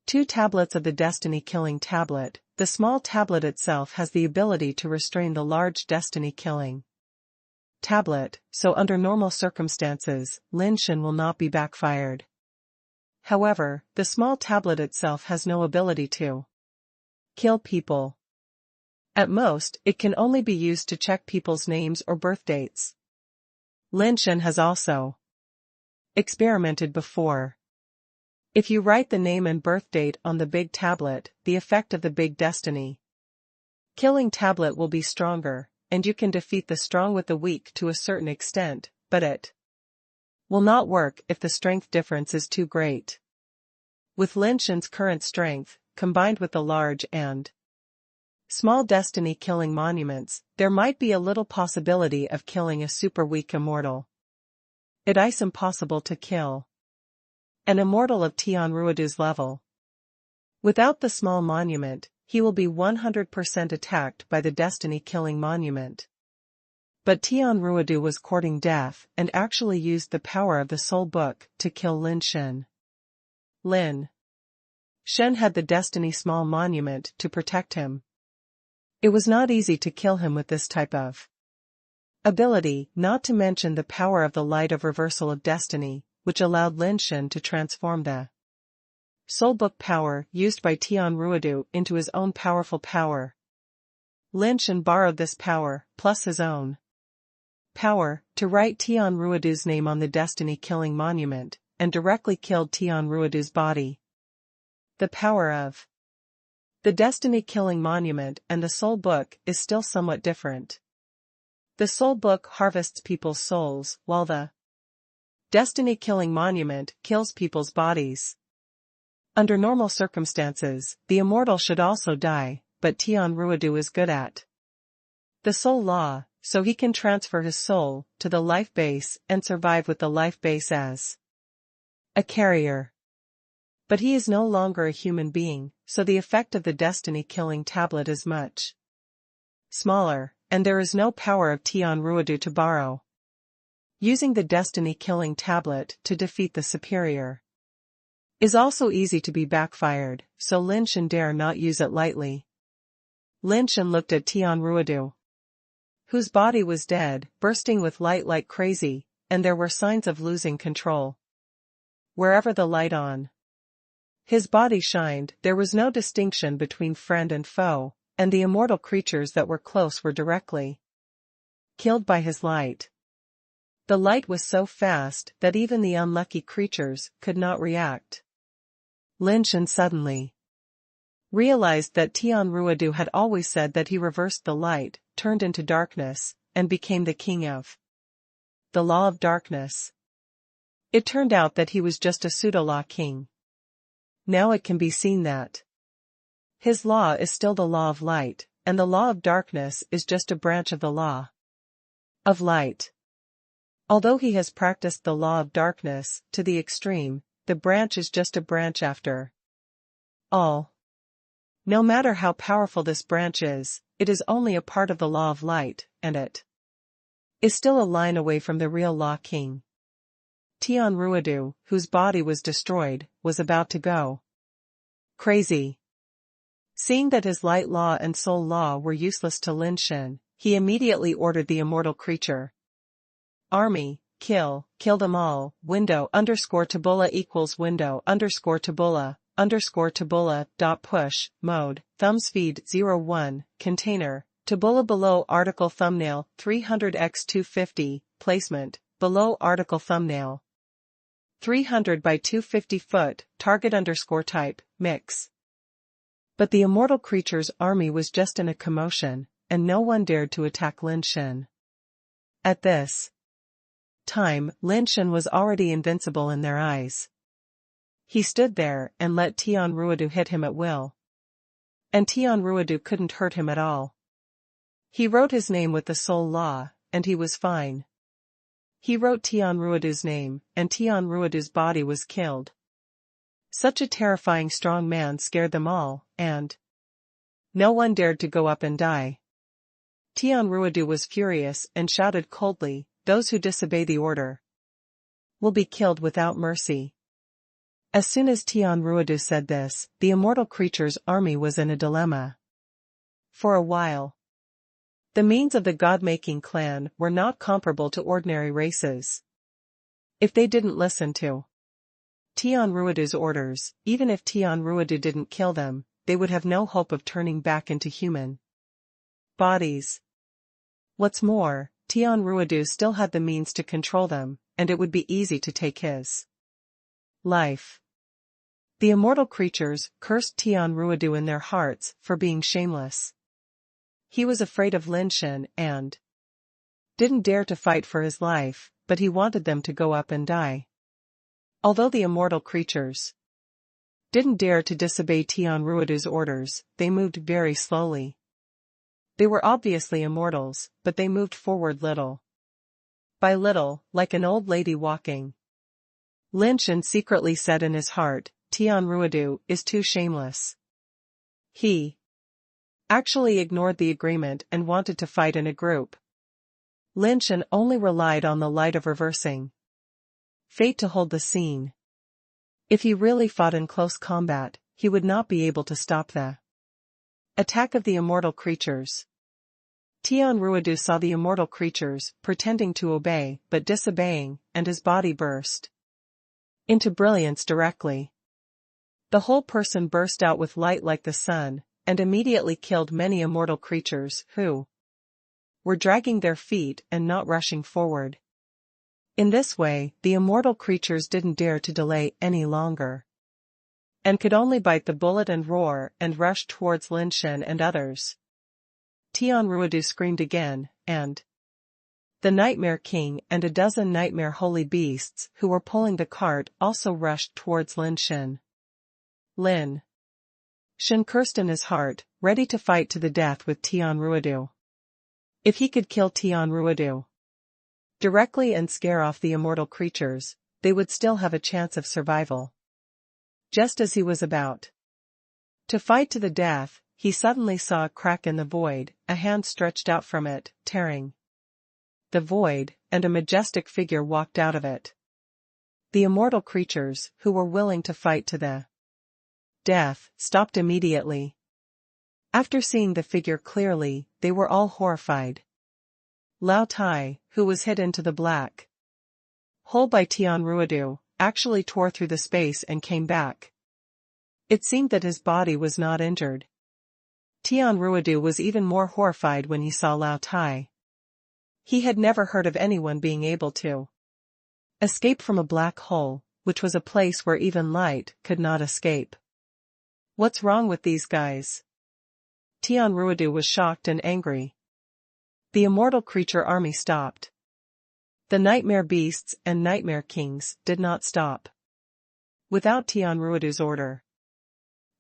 2 tablets of the destiny-killing tablet. The small tablet itself has the ability to restrain the large destiny-killing tablet, so under normal circumstances, Lin Shen will not be backfired. However, the small tablet itself has no ability to kill people. At most, it can only be used to check people's names or birth dates. Lin Shen has also experimented before. If you write the name and birth date on the big tablet, the effect of the big destiny-killing tablet will be stronger, and you can defeat the strong with the weak to a certain extent, but it will not work if the strength difference is too great. With Lin Shen's current strength, combined with the large and small destiny-killing monuments, there might be a little possibility of killing a super-weak immortal. It is impossible to kill An immortal of Tian Ruodu's level. Without the small monument, he will be 100% attacked by the destiny-killing monument. But Tian Ruodu was courting death and actually used the power of the soul book to kill Lin Shen. Lin Shen had the destiny small monument to protect him. It was not easy to kill him with this type of ability, not to mention the power of the light of reversal of destiny, which allowed Lin Shen to transform the soul book power used by Tian Ruodu into his own powerful power. Lin Shen borrowed this power, plus his own power, to write Tian Ruodu's name on the destiny-killing monument, and directly killed Tian Ruodu's body. The power of the destiny-killing monument and the soul book is still somewhat different. The soul book harvests people's souls, while the destiny-killing monument kills people's bodies. Under normal circumstances, the immortal should also die, but Tian Ruodu is good at the soul law, so he can transfer his soul to the life base and survive with the life base as a carrier. But he is no longer a human being, so the effect of the destiny-killing tablet is much smaller, and there is no power of Tian Ruodu to borrow. Using the destiny-killing tablet to defeat the superior is also easy to be backfired, so Lin Shen dare not use it lightly. Lin Shen looked at Tian Ruodu, whose body was dead, bursting with light like crazy, and there were signs of losing control. Wherever the light on his body shined, there was no distinction between friend and foe, and the immortal creatures that were close were directly killed by his light. The light was so fast that even the unlucky creatures could not react. Lin Shen suddenly realized that Tian Ruodu had always said that he reversed the light, turned into darkness, and became the king of the law of darkness. It turned out that he was just a pseudo-law king. Now it can be seen that his law is still the law of light, and the law of darkness is just a branch of the law of light. Although he has practiced the law of darkness to the extreme, the branch is just a branch after all. No matter how powerful this branch is, it is only a part of the law of light, and it is still a line away from the real law king. Tian Ruodu, whose body was destroyed, was about to go crazy. Seeing that his light law and soul law were useless to Lin Shen, he immediately ordered the immortal creature army, kill them all, window _tabula equals window _tabula dot push, mode, thumbs feed 01, container, tabula below article thumbnail, 300x250, placement, below article thumbnail. 300 by 250 foot, target _type, mix. But the immortal creature's army was just in a commotion, and no one dared to attack Lin Shen. At this time, Lin Shen was already invincible in their eyes. He stood there and let Tian Ruodu hit him at will. And Tian Ruodu couldn't hurt him at all. He wrote his name with the soul law, and he was fine. He wrote Tian Ruodu's name, and Tian Ruodu's body was killed. Such a terrifying strong man scared them all, and no one dared to go up and die. Tian Ruodu was furious and shouted coldly, "Those who disobey the order will be killed without mercy." As soon as Tian Ruodu said this, the immortal creature's army was in a dilemma. For a while, the means of the god-making clan were not comparable to ordinary races. If they didn't listen to Tian Ruodu's orders, even if Tian Ruodu didn't kill them, they would have no hope of turning back into human bodies. What's more, Tian Ruodu still had the means to control them, and it would be easy to take his life. The immortal creatures cursed Tian Ruodu in their hearts for being shameless. He was afraid of Lin Shen and didn't dare to fight for his life, but he wanted them to go up and die. Although the immortal creatures didn't dare to disobey Tian Ruodu's orders, they moved very slowly. They were obviously immortals, but they moved forward little by little, like an old lady walking. Lin Shen secretly said in his heart, Tian Ruodu is too shameless. He actually ignored the agreement and wanted to fight in a group. Lin Shen only relied on the light of reversing fate to hold the scene. If he really fought in close combat, he would not be able to stop the attack of the immortal creatures. Tian Ruodu saw the immortal creatures, pretending to obey but disobeying, and his body burst into brilliance directly. The whole person burst out with light like the sun, and immediately killed many immortal creatures who were dragging their feet and not rushing forward. In this way, the immortal creatures didn't dare to delay any longer, and could only bite the bullet and roar and rush towards Lin Shen and others. Tian Ruodu screamed again, and the Nightmare King and a dozen nightmare holy beasts who were pulling the cart also rushed towards Lin Shen. Lin Shen cursed in his heart, ready to fight to the death with Tian Ruodu. If he could kill Tian Ruodu directly and scare off the immortal creatures, they would still have a chance of survival. Just as he was about to fight to the death, he suddenly saw a crack in the void, a hand stretched out from it, tearing the void, and a majestic figure walked out of it. The immortal creatures, who were willing to fight to the death, stopped immediately. After seeing the figure clearly, they were all horrified. Lao Tai, who was hit into the black hole by Tian Ruodu, actually tore through the space and came back. It seemed that his body was not injured. Tian Ruodu was even more horrified when he saw Lao Tai. He had never heard of anyone being able to escape from a black hole, which was a place where even light could not escape. What's wrong with these guys? Tian Ruodu was shocked and angry. The immortal creature army stopped. The nightmare beasts and nightmare kings did not stop. Without Tian Ruodu's order,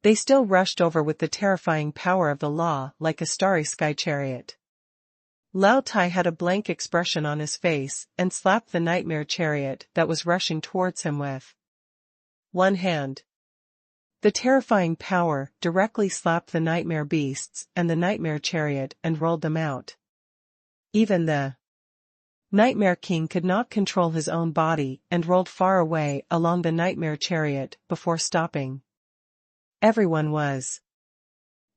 they still rushed over with the terrifying power of the law like a starry sky chariot. Lao Tai had a blank expression on his face and slapped the nightmare chariot that was rushing towards him with one hand. The terrifying power directly slapped the nightmare beasts and the nightmare chariot and rolled them out. Even the Nightmare King could not control his own body and rolled far away along the nightmare chariot before stopping. Everyone was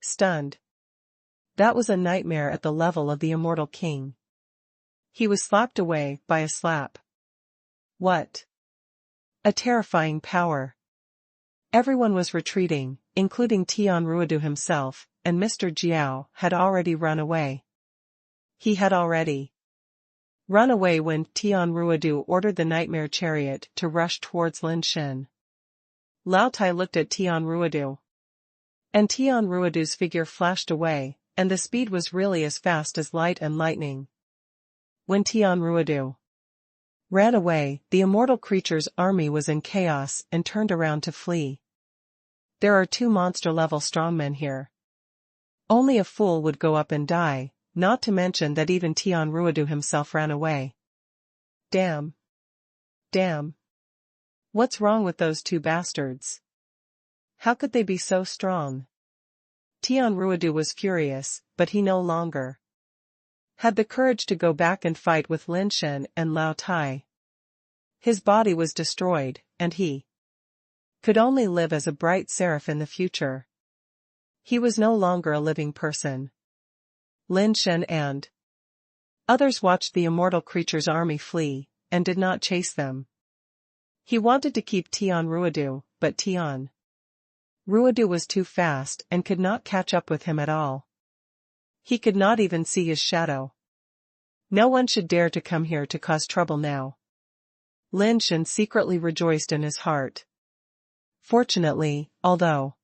stunned. That was a nightmare at the level of the immortal king. He was slapped away by a slap. What a terrifying power! Everyone was retreating, including Tian Ruodu himself, and Mr. Jiao had already run away. He had already run away when Tian Ruodu ordered the nightmare chariot to rush towards Lin Shen. Lao Tai looked at Tian Ruodu, and Tian Ruodu's figure flashed away, and the speed was really as fast as light and lightning. When Tian Ruodu ran away, the immortal creature's army was in chaos and turned around to flee. There are 2 monster-level strongmen here. Only a fool would go up and die, not to mention that even Tian Ruodu himself ran away. Damn. Damn. What's wrong with those 2 bastards? How could they be so strong? Tian Ruodu was furious, but he no longer had the courage to go back and fight with Lin Shen and Lao Tai. His body was destroyed, and he could only live as a bright seraph in the future. He was no longer a living person. Lin Shen and others watched the immortal creature's army flee, and did not chase them. He wanted to keep Tian Ruodu, but Tian Ruodu was too fast and could not catch up with him at all. He could not even see his shadow. No one should dare to come here to cause trouble now. Lin Shen secretly rejoiced in his heart. Fortunately, although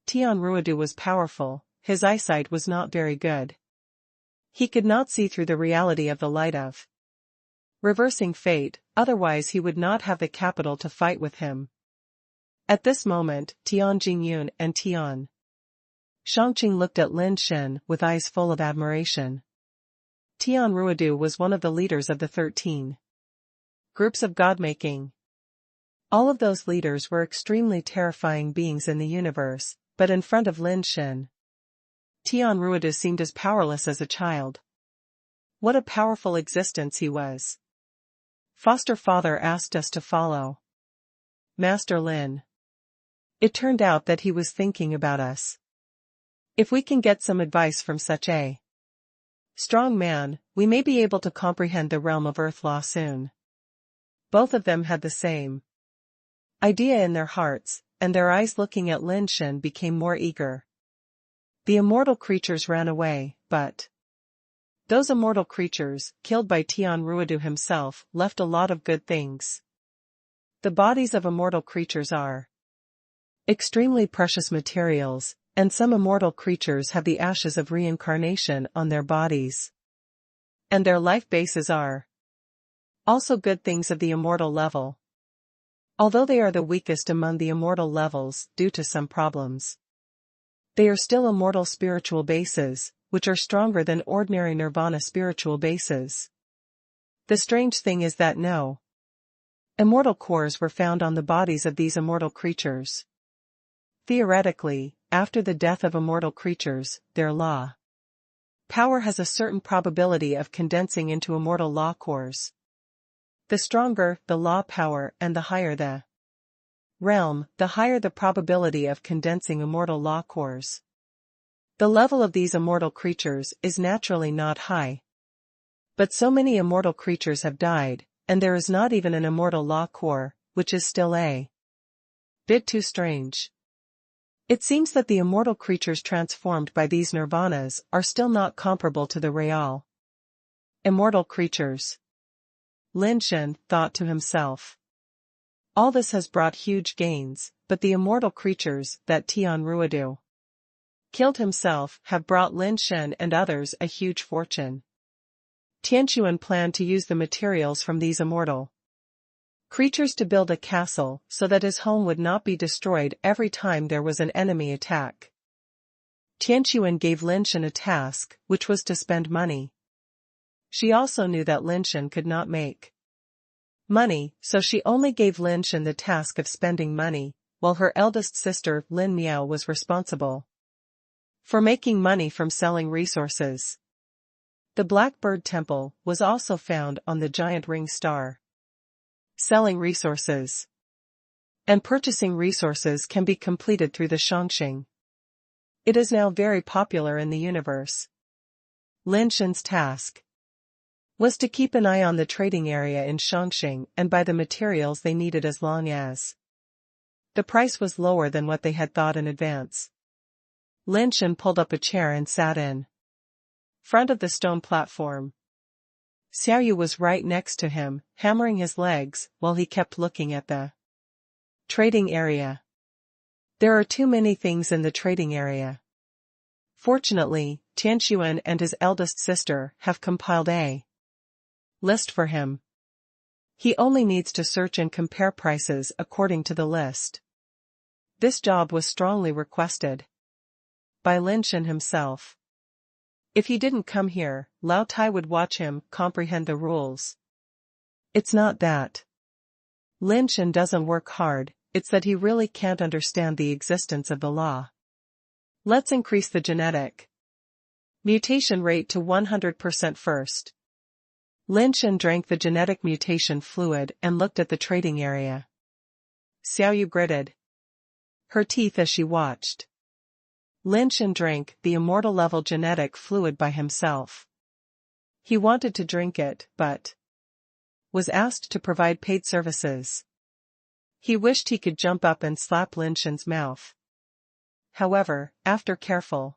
Tian Ruodu was powerful, his eyesight was not very good. He could not see through the reality of the light of reversing fate, otherwise he would not have the capital to fight with him. At this moment, Tian Jingyun and Tian Shangqing looked at Lin Shen with eyes full of admiration. Tian Ruodu was one of the leaders of the 13 groups of god-making. All of those leaders were extremely terrifying beings in the universe, but in front of Lin Shen, Tian Ruodu seemed as powerless as a child. What a powerful existence he was. Foster father asked us to follow Master Lin. It turned out that he was thinking about us. If we can get some advice from such a strong man, we may be able to comprehend the realm of earth law soon. Both of them had the same idea in their hearts, and their eyes looking at Lin Shen became more eager. The immortal creatures ran away, but those immortal creatures, killed by Tian Ruodu himself, left a lot of good things. The bodies of immortal creatures are extremely precious materials, and some immortal creatures have the ashes of reincarnation on their bodies. And their life bases are also good things of the immortal level. Although they are the weakest among the immortal levels due to some problems, they are still immortal spiritual bases, which are stronger than ordinary nirvana spiritual bases. The strange thing is that no immortal cores were found on the bodies of these immortal creatures. Theoretically, after the death of immortal creatures, their law power has a certain probability of condensing into immortal law cores. The stronger the law power and the higher the realm, the higher the probability of condensing immortal law cores. The level of these immortal creatures is naturally not high. But so many immortal creatures have died, and there is not even an immortal law core, which is still a bit too strange. It seems that the immortal creatures transformed by these nirvanas are still not comparable to the real immortal creatures. Lin Shen thought to himself. All this has brought huge gains, but the immortal creatures that Tian Ruodu killed himself have brought Lin Shen and others a huge fortune. Tian planned to use the materials from these immortal creatures to build a castle so that his home would not be destroyed every time there was an enemy attack. Tian gave Lin Shen a task, which was to spend money. She also knew that Lin Shen could not make money, so she only gave Lin Shen the task of spending money, while her eldest sister Lin Miao was responsible for making money from selling resources. The Blackbird Temple was also found on the giant ring star. Selling resources and purchasing resources can be completed through the Shangxing. It is now very popular in the universe. Lin Shen's task was to keep an eye on the trading area in Shangxing and buy the materials they needed as long as the price was lower than what they had thought in advance. Lin Shen pulled up a chair and sat in front of the stone platform. Xiaoyu was right next to him, hammering his legs, while he kept looking at the trading area. There are too many things in the trading area. Fortunately, Tian and his eldest sister have compiled a list for him. He only needs to search and compare prices according to the list. This job was strongly requested by Lin Shen himself. If he didn't come here, Lao Tai would watch him comprehend the rules. It's not that Lin Shen doesn't work hard, it's that he really can't understand the existence of the law. Let's increase the genetic mutation rate to 100% first. Lin Shen drank the genetic mutation fluid and looked at the trading area. Xiaoyu gritted her teeth as she watched. Lin Shen drank the immortal level genetic fluid by himself. He wanted to drink it, but was asked to provide paid services. He wished he could jump up and slap Lin Shen's mouth. However, after careful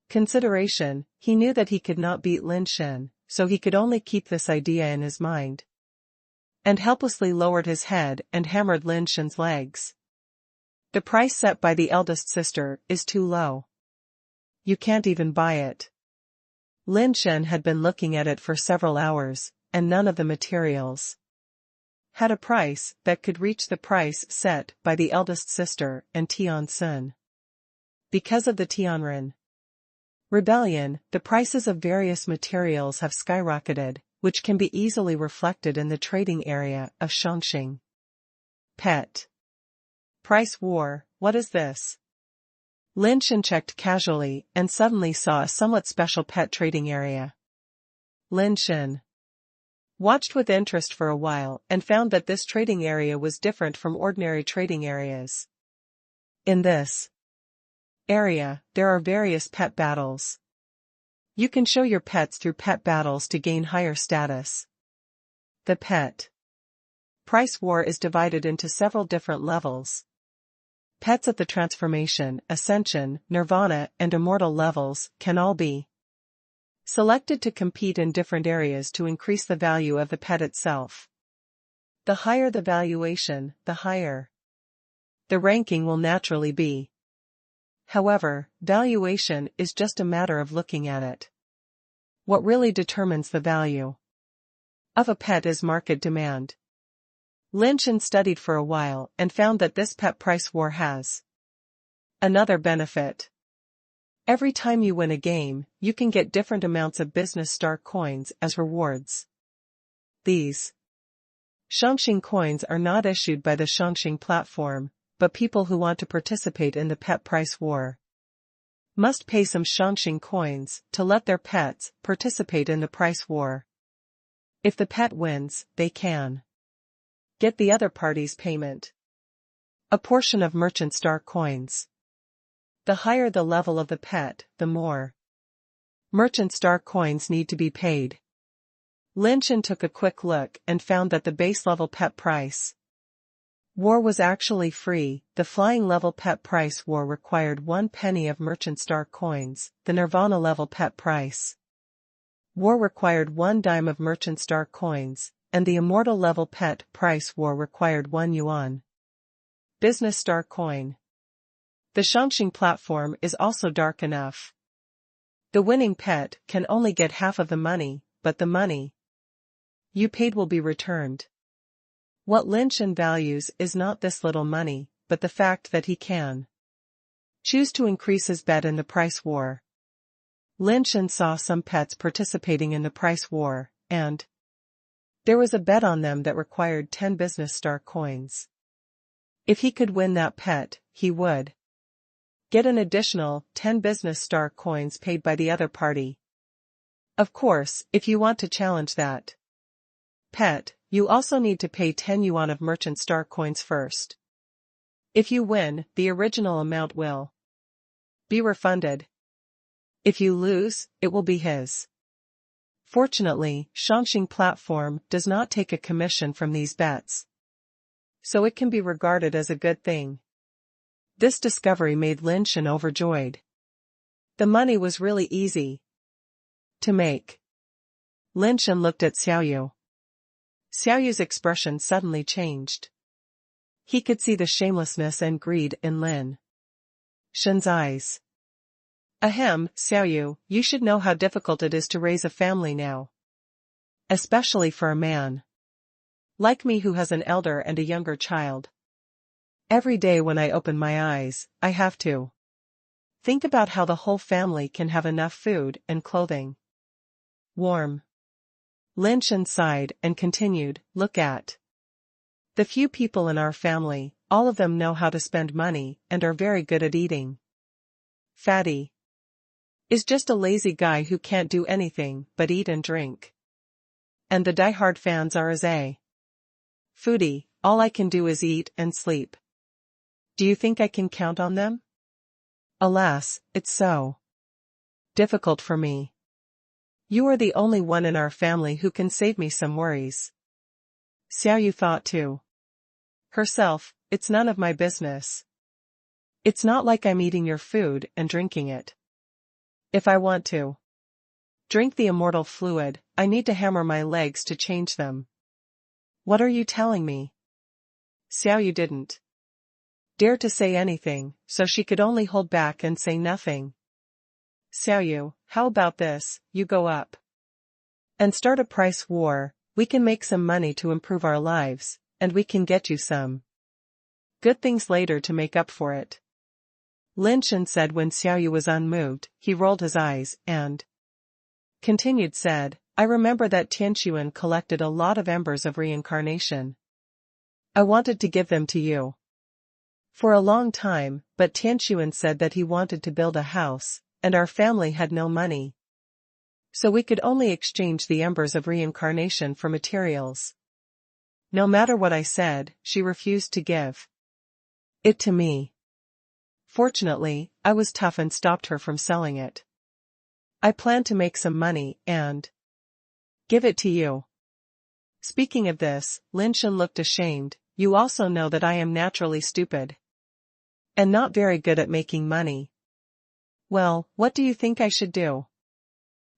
consideration, he knew that he could not beat Lin Shen, so he could only keep this idea in his mind. And helplessly lowered his head and hammered Lin Shen's legs. The price set by the eldest sister is too low. You can't even buy it. Lin Shen had been looking at it for several hours, and none of the materials had a price that could reach the price set by the eldest sister and Tian Sun. Because of the Tianren rebellion, the prices of various materials have skyrocketed, which can be easily reflected in the trading area of Shangxing. Pet price war, what is this? Lin Shen checked casually and suddenly saw a somewhat special pet trading area. Lin Shen watched with interest for a while and found that this trading area was different from ordinary trading areas. In this area, there are various pet battles. You can show your pets through pet battles to gain higher status. The pet price war is divided into several different levels. Pets at the transformation, ascension, nirvana, and immortal levels can all be selected to compete in different areas to increase the value of the pet itself. The higher the valuation, the higher the ranking will naturally be. However, valuation is just a matter of looking at it. What really determines the value of a pet is market demand. Lin Shen studied for a while and found that this pet price war has another benefit. Every time you win a game, you can get different amounts of business star coins as rewards. These Shangxing coins are not issued by the Shangxing platform, but people who want to participate in the pet price war must pay some Shangxing coins to let their pets participate in the price war. If the pet wins, they can get the other party's payment, a portion of merchant star coins. The higher the level of the pet, the more merchant star coins need to be paid. Lin Shen took a quick look and found that the base level pet price war was actually free. The flying level pet price war required 1 penny of merchant star coins. The nirvana level pet price war required 1 dime of merchant star coins, and the immortal level pet price war required 1 yuan business star coin. The Shangxing platform is also dark enough. The winning pet can only get half of the money, but the money you paid will be returned. What Lin Shen values is not this little money, but the fact that he can choose to increase his bet in the price war. Lin Shen saw some pets participating in the price war, and there was a bet on them that required 10 business star coins. If he could win that pet, he would get an additional 10 business star coins paid by the other party. Of course, if you want to challenge that pet, you also need to pay 10 yuan of merchant star coins first. If you win, the original amount will be refunded. If you lose, it will be his. Fortunately, Shangxing platform does not take a commission from these bets, so it can be regarded as a good thing. This discovery made Lin Shen overjoyed. The money was really easy to make. Lin Shen looked at Xiaoyu. Xiaoyu's expression suddenly changed. He could see the shamelessness and greed in Lin Shen's eyes. Ahem, Xiaoyu, you should know how difficult it is to raise a family now. Especially for a man like me who has an elder and a younger child. Every day when I open my eyes, I have to think about how the whole family can have enough food and clothing. Warm. Lin Shen sighed and continued, look at the few people in our family, all of them know how to spend money and are very good at eating. Fatty is just a lazy guy who can't do anything but eat and drink. And the die-hard fans are as a foodie, all I can do is eat and sleep. Do you think I can count on them? Alas, it's so difficult for me. You are the only one in our family who can save me some worries. Xiaoyu thought to herself, it's none of my business. It's not like I'm eating your food and drinking it. If I want to drink the immortal fluid, I need to hammer my legs to change them. What are you telling me? Xiaoyu didn't dare to say anything, so she could only hold back and say nothing. Xiaoyu, how about this, you go up and start a price war, we can make some money to improve our lives, and we can get you some good things later to make up for it. Lin Shen said when Xiaoyu was unmoved. He rolled his eyes and said, I remember that Tian collected a lot of embers of reincarnation. I wanted to give them to you for a long time, but Tian said that he wanted to build a house, and our family had no money. So we could only exchange the embers of reincarnation for materials. No matter what I said, she refused to give it to me. Fortunately, I was tough and stopped her from selling it. I planned to make some money and give it to you. Speaking of this, Lin Shen looked ashamed. You also know that I am naturally stupid and not very good at making money. Well, what do you think I should do?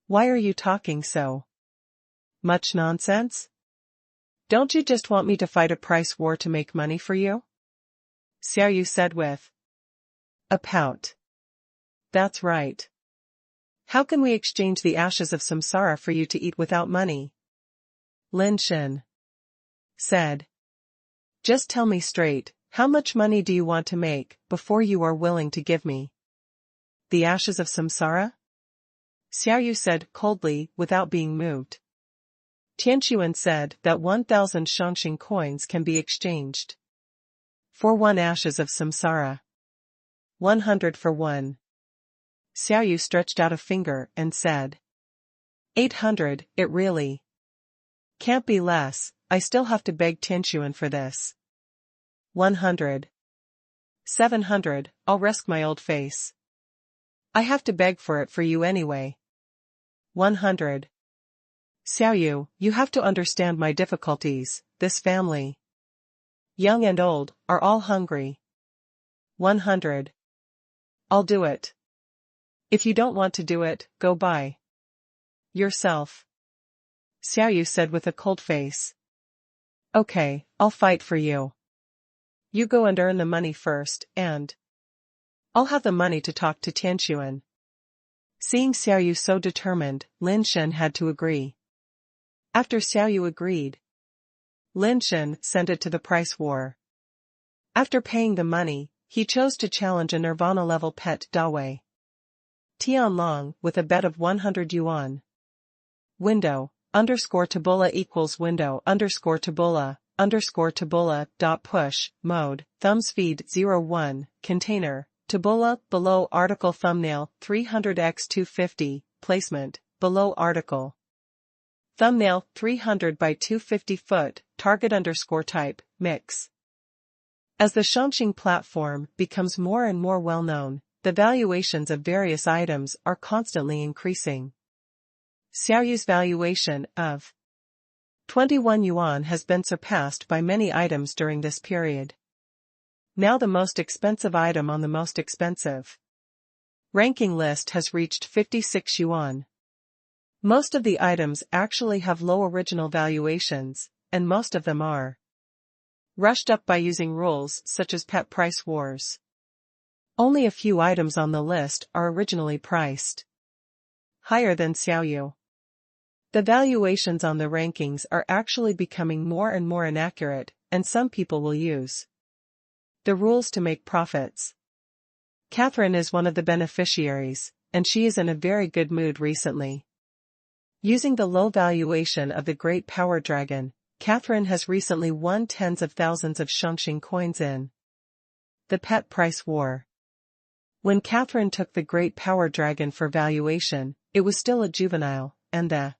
Why are you talking so much nonsense? Don't you just want me to fight a price war to make money for you? Xiaoyu said with a pout. That's right. How can we exchange the ashes of samsara for you to eat without money? Lin Shen said. Just tell me straight, how much money do you want to make before you are willing to give me the ashes of samsara? Xiaoyu said coldly, without being moved. Tian said that 1,000 Shangxing coins can be exchanged for 1 ashes of samsara. 100 for 1. Xiaoyu stretched out a finger and said, 800, it really can't be less. I still have to beg Tian for this. 100. 700, I'll risk my old face. I have to beg for it for you anyway. 100. Xiaoyu, you have to understand my difficulties. This family, young and old, are all hungry. 100. I'll do it. If you don't want to do it, go buy yourself. Xiaoyu said with a cold face. Okay, I'll fight for you. You go and earn the money first, and I'll have the money to talk to Tian. Seeing Xiaoyu so determined, Lin Shen had to agree. After Xiaoyu agreed, Lin Shen sent it to the price war. After paying the money, he chose to challenge a Nirvana-level pet Dawei Tian Long with a bet of 100 yuan. Window, _Taboola equals window _Taboola dot push, mode, thumbs feed 01, container, Taboola, below article thumbnail, 300x250, placement, below article. Thumbnail, 300 by 250 foot, target _type, mix. As the Shangxing platform becomes more and more well-known, the valuations of various items are constantly increasing. Xiaoyu's valuation of 21 yuan has been surpassed by many items during this period. Now the most expensive item on the most expensive ranking list has reached 56 yuan. Most of the items actually have low original valuations, and most of them are rushed up by using rules such as pet price wars. Only a few items on the list are originally priced higher than Xiaoyu. The valuations on the rankings are actually becoming more and more inaccurate, and some people will use the rules to make profits. Catherine is one of the beneficiaries, and she is in a very good mood recently. Using the low valuation of the Great Power Dragon, Catherine has recently won tens of thousands of Shangxing coins in the pet price war. When Catherine took the Great Power Dragon for valuation, it was still a juvenile, and the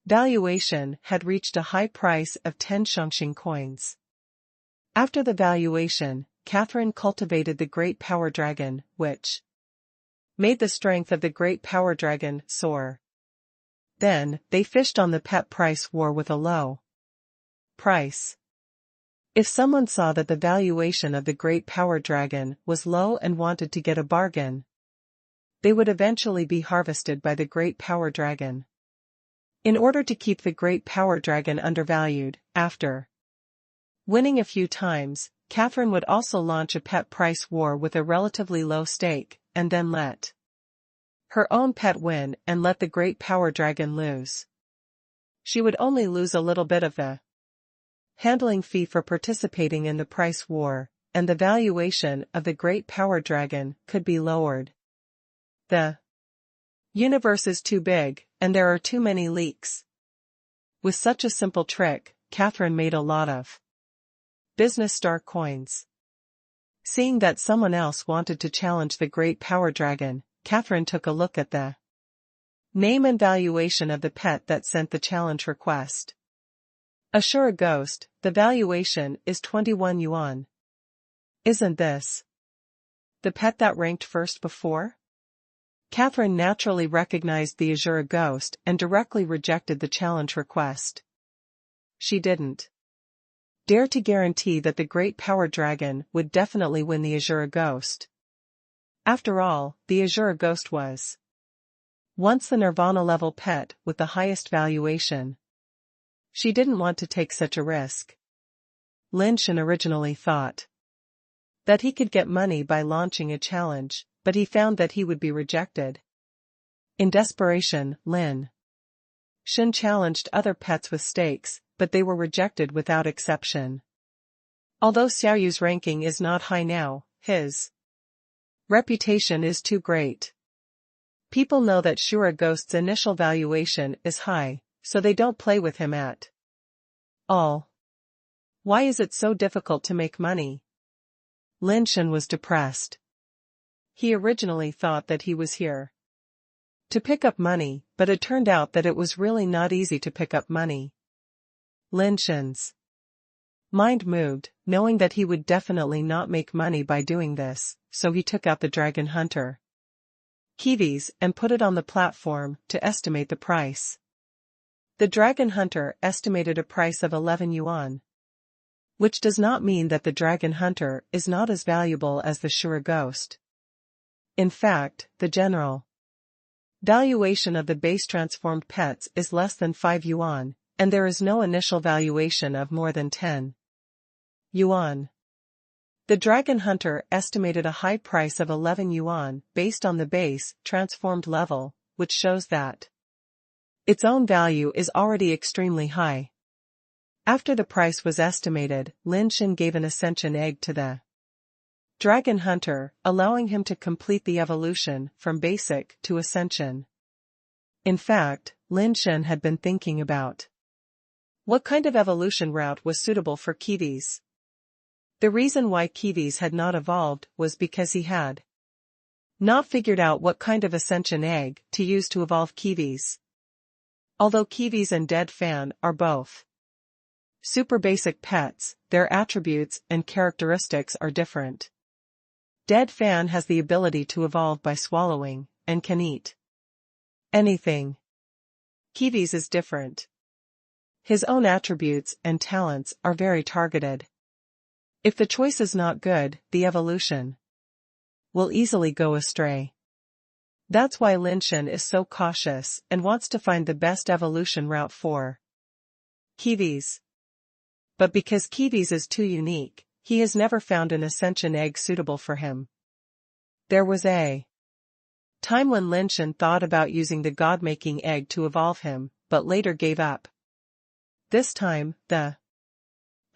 valuation had reached a high price of 10 Shangxing coins. After the valuation, Catherine cultivated the Great Power Dragon, which made the strength of the Great Power Dragon soar. Then, they fished on the pet price war with a low price. If someone saw that the valuation of the Great Power Dragon was low and wanted to get a bargain, they would eventually be harvested by the Great Power Dragon. In order to keep the Great Power Dragon undervalued, after winning a few times, Catherine would also launch a pet price war with a relatively low stake, and then let her own pet win and let the Great Power Dragon lose. She would only lose a little bit of the handling fee for participating in the price war, and the valuation of the Great Power Dragon could be lowered. The universe is too big, and there are too many leaks. With such a simple trick, Catherine made a lot of Business star coins. Seeing that someone else wanted to challenge the great power dragon, Catherine took a look at the name and valuation of the pet that sent the challenge request. Assure a ghost, the valuation is 21 yuan. Isn't this the pet that ranked first before? Catherine naturally recognized the Azura ghost and directly rejected the challenge request. She didn't dare to guarantee that the great power dragon would definitely win the Azura ghost. After all, the Azura ghost was once the Nirvana-level pet with the highest valuation. She didn't want to take such a risk. Lin Shen originally thought that he could get money by launching a challenge, but he found that he would be rejected. In desperation, Lin Shen challenged other pets with stakes, but they were rejected without exception. Although Xiaoyu's ranking is not high now, his reputation is too great. People know that Shura Ghost's initial valuation is high, so they don't play with him at all. Why is it so difficult to make money? Lin Shen was depressed. He originally thought that he was here to pick up money, but it turned out that it was really not easy to pick up money. Lin Shen's mind moved, knowing that he would definitely not make money by doing this, so he took out the Dragon Hunter Kiwis and put it on the platform to estimate the price. The Dragon Hunter estimated a price of 11 yuan. Which does not mean that the Dragon Hunter is not as valuable as the Shura Ghost. In fact, the general valuation of the base transformed pets is less than 5 yuan, and there is no initial valuation of more than 10 yuan. The Dragon Hunter estimated a high price of 11 yuan based on the base transformed level, which shows that its own value is already extremely high. After the price was estimated, Lin Shen gave an ascension egg to the Dragon Hunter, allowing him to complete the evolution from basic to ascension. In fact, Lin Shen had been thinking about what kind of evolution route was suitable for Kiwis. The reason why Kiwis had not evolved was because he had not figured out what kind of ascension egg to use to evolve Kiwis. Although Kiwis and Dead Fan are both super basic pets, their attributes and characteristics are different. Dead Fan has the ability to evolve by swallowing, and can eat anything. Kiwis is different. His own attributes and talents are very targeted. If the choice is not good, the evolution will easily go astray. That's why Lin Shen is so cautious and wants to find the best evolution route for Kiwis. But because Kiwis is too unique, he has never found an ascension egg suitable for him. There was a time when Lin Shen thought about using the god-making egg to evolve him, but later gave up. This time, the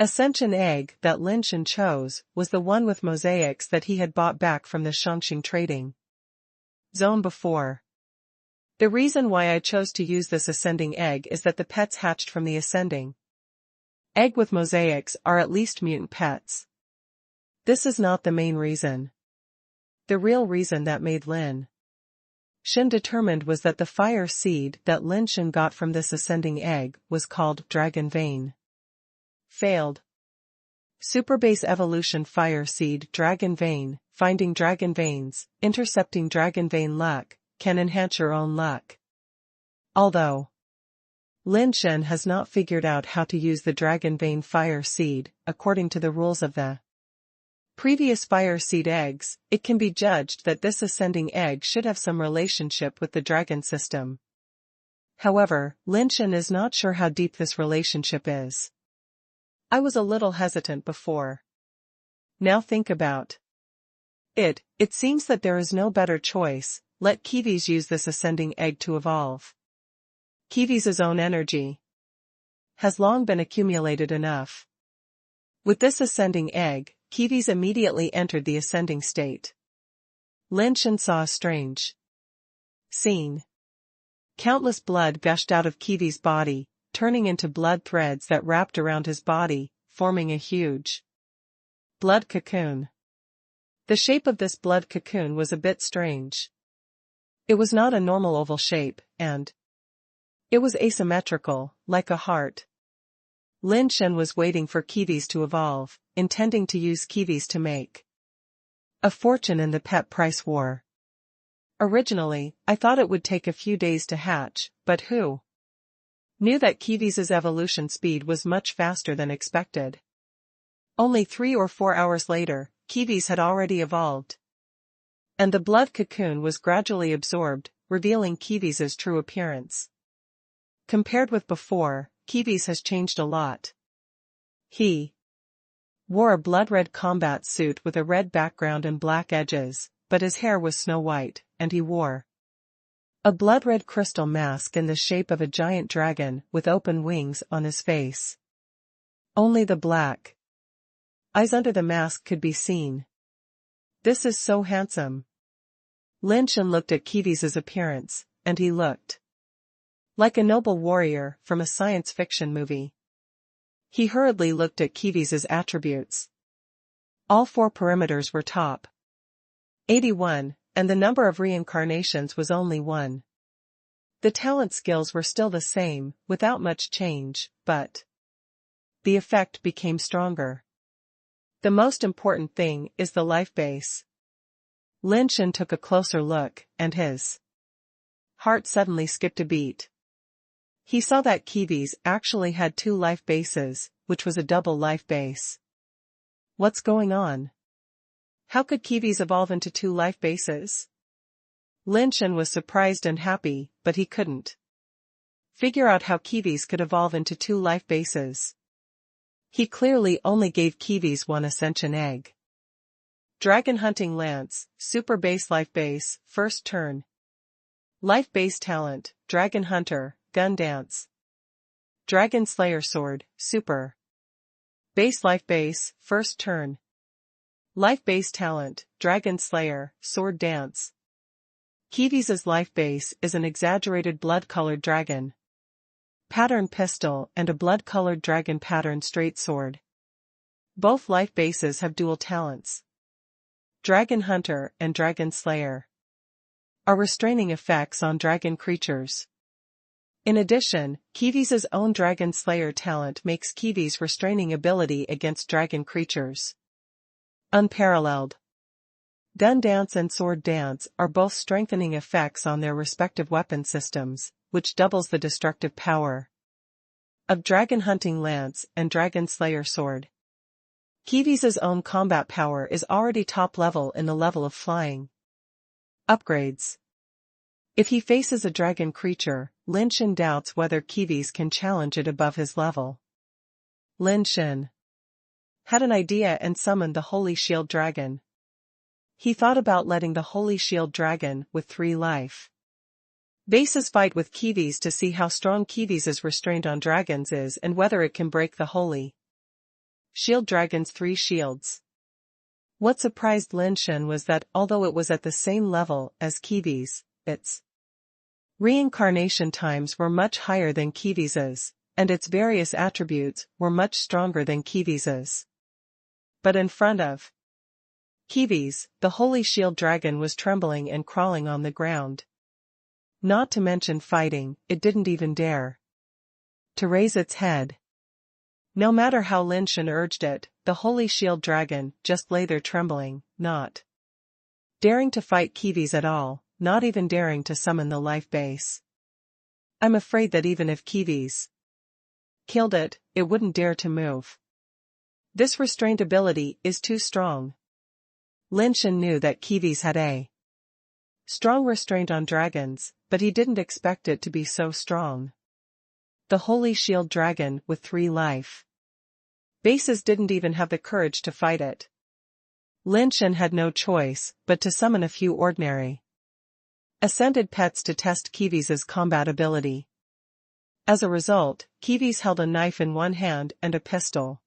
ascension egg that Lin Shen chose was the one with mosaics that he had bought back from the Shangxing trading zone before. The reason why I chose to use this ascending egg is that the pets hatched from the ascending egg with mosaics are at least mutant pets. This is not the main reason. The real reason that made Lin Shen determined was that the fire seed that Lin Shen got from this ascending egg was called Dragon Vein. Failed. Superbase evolution fire seed Dragon Vein, finding dragon veins, intercepting dragon vein luck, can enhance your own luck. Although Lin Shen has not figured out how to use the Dragon Vein Fire Seed, according to the rules of the previous Fire Seed eggs, it can be judged that this ascending egg should have some relationship with the Dragon system. However, Lin Shen is not sure how deep this relationship is. I was a little hesitant before. Now think about it. It seems that there is no better choice. Let Kiwis use this ascending egg to evolve. Kiwi's own energy has long been accumulated enough. With this ascending egg, Kiwis immediately entered the ascending state. Lin Shen saw a strange scene. Countless blood gushed out of Kiwi's body, turning into blood threads that wrapped around his body, forming a huge Blood cocoon. The shape of this blood cocoon was a bit strange. It was not a normal oval shape, and it was asymmetrical, like a heart. Lin Shen was waiting for kiwis to evolve, intending to use kiwis to make a fortune in the pet price war. Originally, I thought it would take a few days to hatch, but who knew that kiwis' evolution speed was much faster than expected? Only 3 or 4 hours later, kiwis had already evolved. And the blood cocoon was gradually absorbed, revealing kiwis' true appearance. Compared with before, kiwis has changed a lot. He wore a blood-red combat suit with a red background and black edges, but his hair was snow white, and he wore a blood-red crystal mask in the shape of a giant dragon with open wings on his face. Only the black eyes under the mask could be seen. This is so handsome. Lin Shen looked at kiwis' appearance, and he looked like a noble warrior from a science fiction movie. He hurriedly looked at kiwis' attributes. All 4 parameters were top 81, and the number of reincarnations was only 1. The talent skills were still the same, without much change, but the effect became stronger. The most important thing is the life base. Lin Shen took a closer look, and his heart suddenly skipped a beat. He saw that kiwis actually had 2 life bases, which was a double life base. What's going on? How could kiwis evolve into 2 life bases? Lin Shen was surprised and happy, but he couldn't figure out how kiwis could evolve into 2 life bases. He clearly only gave kiwis 1 ascension egg. Dragon Hunting Lance, Super Base Life Base, First Turn. Life Base Talent, Dragon Hunter, Gun Dance. Dragon Slayer Sword, Super Base Life Base, First Turn. Life Base Talent, Dragon Slayer, Sword Dance. Kiwis' life base is an exaggerated blood-colored dragon pattern pistol and a blood-colored dragon pattern straight sword. Both life bases have dual talents. Dragon Hunter and Dragon Slayer are restraining effects on dragon creatures. In addition, kiwis' own Dragon Slayer talent makes kiwis' restraining ability against dragon creatures unparalleled. Gun Dance and Sword Dance are both strengthening effects on their respective weapon systems, which doubles the destructive power of Dragon Hunting Lance and Dragon Slayer Sword. Kiwis' own combat power is already top level in the level of flying. Upgrades. If he faces a dragon creature, Lin Shen doubts whether kiwis can challenge it above his level. Lin Shen had an idea and summoned the Holy Shield Dragon. He thought about letting the Holy Shield Dragon with 3 life bases fight with kiwis to see how strong kiwis' restraint on dragons is and whether it can break the Holy Shield Dragon's 3 shields. What surprised Lin Shen was that although it was at the same level as kiwis, its reincarnation times were much higher than kiwis', and its various attributes were much stronger than kiwis'. But in front of kiwis, the Holy Shield Dragon was trembling and crawling on the ground. Not to mention fighting, it didn't even dare to raise its head. No matter how Lin Shen urged it, the Holy Shield Dragon just lay there trembling, not daring to fight kiwis at all, not even daring to summon the life base. I'm afraid that even if kiwis killed it, it wouldn't dare to move. This restraint ability is too strong. Lin Shen knew that kiwis had a strong restraint on dragons, but he didn't expect it to be so strong. The Holy Shield Dragon with 3 life bases didn't even have the courage to fight it. Lin Shen had no choice but to summon a few ordinary ascended pets to test kiwis' combat ability. As a result, kiwis held a knife in one hand and a pistol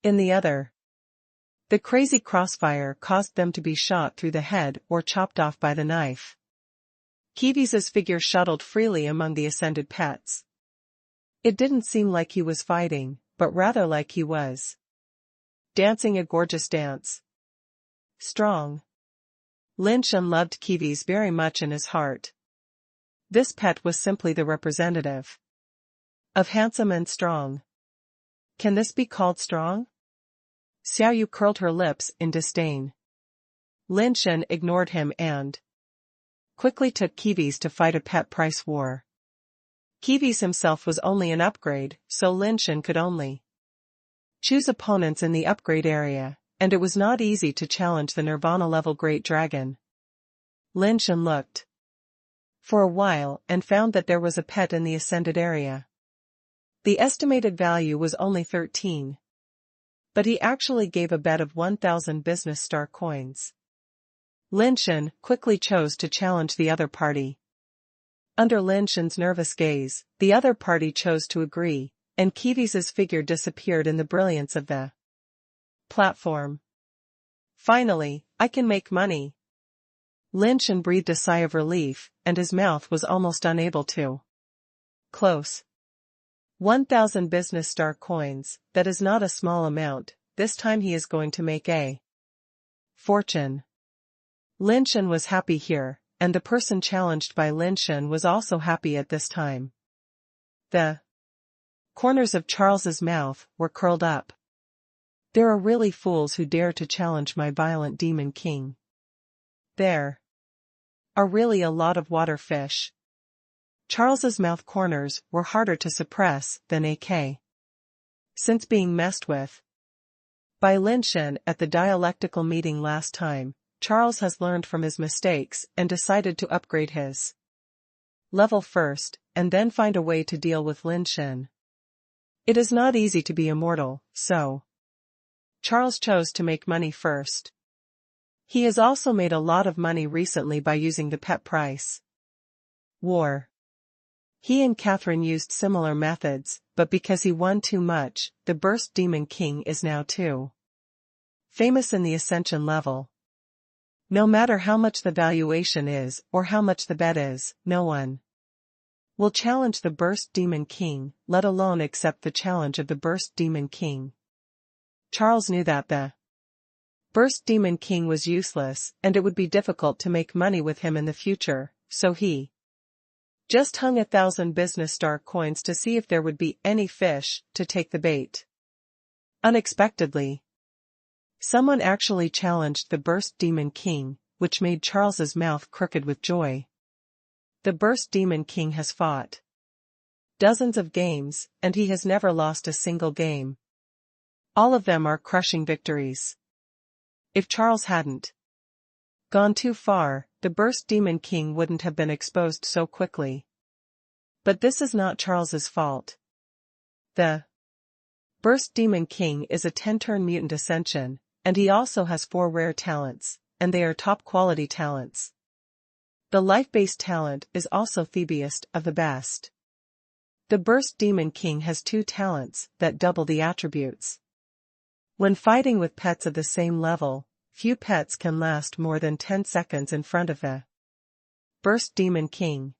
in the other. The crazy crossfire caused them to be shot through the head or chopped off by the knife. Kiwis' figure shuttled freely among the ascended pets. It didn't seem like he was fighting, but rather like he was dancing a gorgeous dance. Strong. Lin Shen loved kiwis very much in his heart. This pet was simply the representative of handsome and strong. Can this be called strong? Xiaoyu curled her lips in disdain. Lin Shen ignored him and quickly took kiwis to fight a pet price war. Kiwis himself was only an upgrade, so Lin Shen could only choose opponents in the upgrade area, and it was not easy to challenge the Nirvana-level Great Dragon. Lin Shen looked for a while and found that there was a pet in the ascended area. The estimated value was only 13. But he actually gave a bet of 1,000 business star coins. Lin Shen quickly chose to challenge the other party. Under Lin Shen's nervous gaze, the other party chose to agree, and Kiwi's figure disappeared in the brilliance of the platform. Finally, I can make money. Lin Shen breathed a sigh of relief, and his mouth was almost unable to close. 1,000 business star coins, that is not a small amount. This time he is going to make a fortune. Lin Shen was happy here, and the person challenged by Lin Shen was also happy at this time. The corners of Charles's mouth were curled up. There are really fools who dare to challenge my violent demon king. There are really a lot of water fish. Charles's mouth corners were harder to suppress than AK. Since being messed with by Lin Shen at the dialectical meeting last time, Charles has learned from his mistakes and decided to upgrade his level first, and then find a way to deal with Lin Shen. It is not easy to be immortal, so Charles chose to make money first. He has also made a lot of money recently by using the pet price war. He and Catherine used similar methods, but because he won too much, the Burst Demon King is now too famous in the Ascension level. No matter how much the valuation is or how much the bet is, no one will challenge the Burst Demon King, let alone accept the challenge of the Burst Demon King. Charles knew that the Burst Demon King was useless, and it would be difficult to make money with him in the future, so he just hung 1,000 business star coins to see if there would be any fish to take the bait. Unexpectedly, someone actually challenged the Burst Demon King, which made Charles's mouth crooked with joy. The Burst Demon King has fought dozens of games, and he has never lost a single game. All of them are crushing victories. If Charles hadn't gone too far, the Burst Demon King wouldn't have been exposed so quickly. But this is not Charles's fault. The Burst Demon King is a 10-turn mutant ascension, and he also has 4 rare talents, and they are top-quality talents. The life-based talent is also the best of the best. The Burst Demon King has 2 talents that double the attributes. When fighting with pets of the same level, few pets can last more than 10 seconds in front of the Burst Demon King.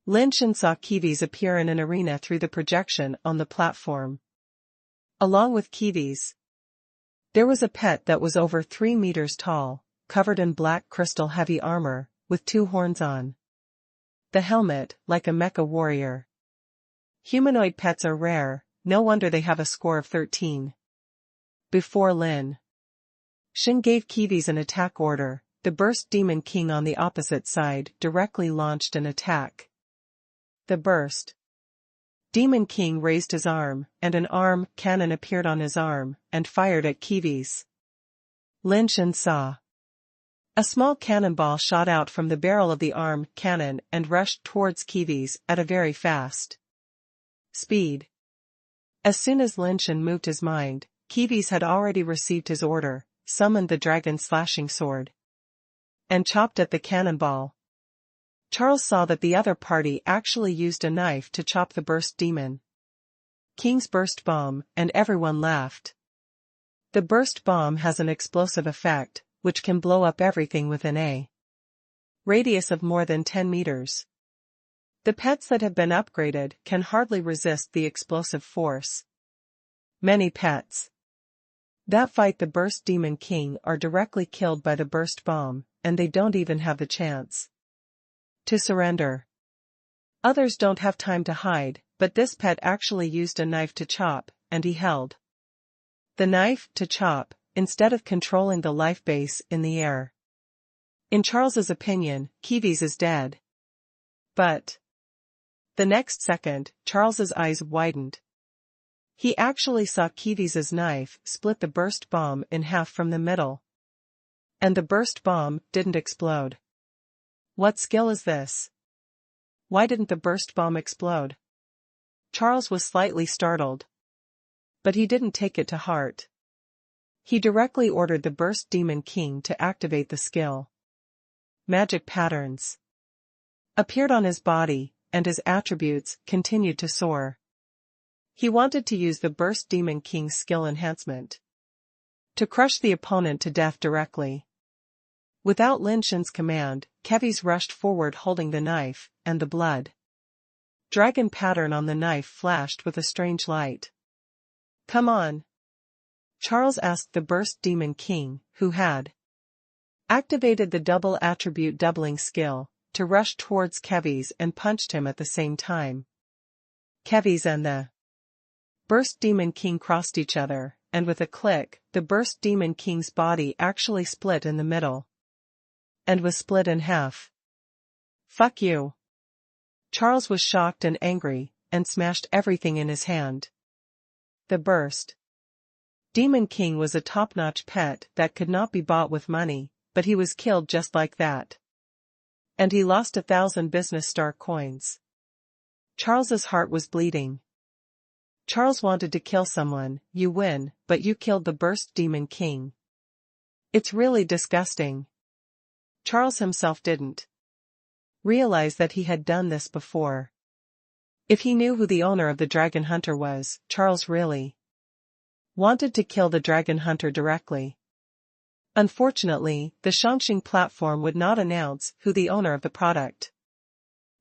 Lin Shen saw kiwis appear in an arena through the projection on the platform. Along with kiwis, there was a pet that was over 3 meters tall, covered in black crystal-heavy armor, with 2 horns on the helmet, like a mecha warrior. Humanoid pets are rare, no wonder they have a score of 13. Before Lin Shen gave kiwis an attack order, the Burst Demon King on the opposite side directly launched an attack. The Burst Demon King raised his arm, and an arm cannon appeared on his arm, and fired at kiwis. Lin Shen saw a small cannonball shot out from the barrel of the arm cannon and rushed towards kiwis at a very fast speed. As soon as Lin Shen moved his mind, kiwis had already received his order, summoned the dragon's slashing sword, and chopped at the cannonball. Charles saw that the other party actually used a knife to chop the Burst Demon King's burst bomb, and everyone laughed. The burst bomb has an explosive effect, which can blow up everything within a radius of more than 10 meters. The pets that have been upgraded can hardly resist the explosive force. Many pets That fight the Burst Demon King are directly killed by the burst bomb, and they don't even have the chance to surrender. Others don't have time to hide, but this pet actually used a knife to chop, and he held the knife to chop, instead of controlling the life base in the air. In Charles's opinion, Kiwi's is dead. But the next second, Charles's eyes widened. He actually saw Kiwi's knife split the burst bomb in half from the middle. And the burst bomb didn't explode. What skill is this? Why didn't the burst bomb explode? Charles was slightly startled. But he didn't take it to heart. He directly ordered the Burst Demon King to activate the skill. Magic patterns appeared on his body, and his attributes continued to soar. He wanted to use the Burst Demon King's skill enhancement to crush the opponent to death directly. Without Lin Shen's command, Kevis rushed forward holding the knife, and the blood dragon pattern on the knife flashed with a strange light. "Come on," Charles asked the Burst Demon King, who had activated the double attribute doubling skill, to rush towards Kevis and punched him at the same time. Kevis and the Burst Demon King crossed each other, and with a click, the Burst Demon King's body actually split in the middle. And was split in half. "Fuck you." Charles was shocked and angry, and smashed everything in his hand. The Burst Demon King was a top-notch pet that could not be bought with money, but he was killed just like that. And he lost 1,000 business star coins. Charles's heart was bleeding. Charles wanted to kill someone. You win, but you killed the Burst Demon King. It's really disgusting. Charles himself didn't realize that he had done this before. If he knew who the owner of the Dragon Hunter was, Charles really wanted to kill the Dragon Hunter directly. Unfortunately, the Shangxing platform would not announce who the owner of the product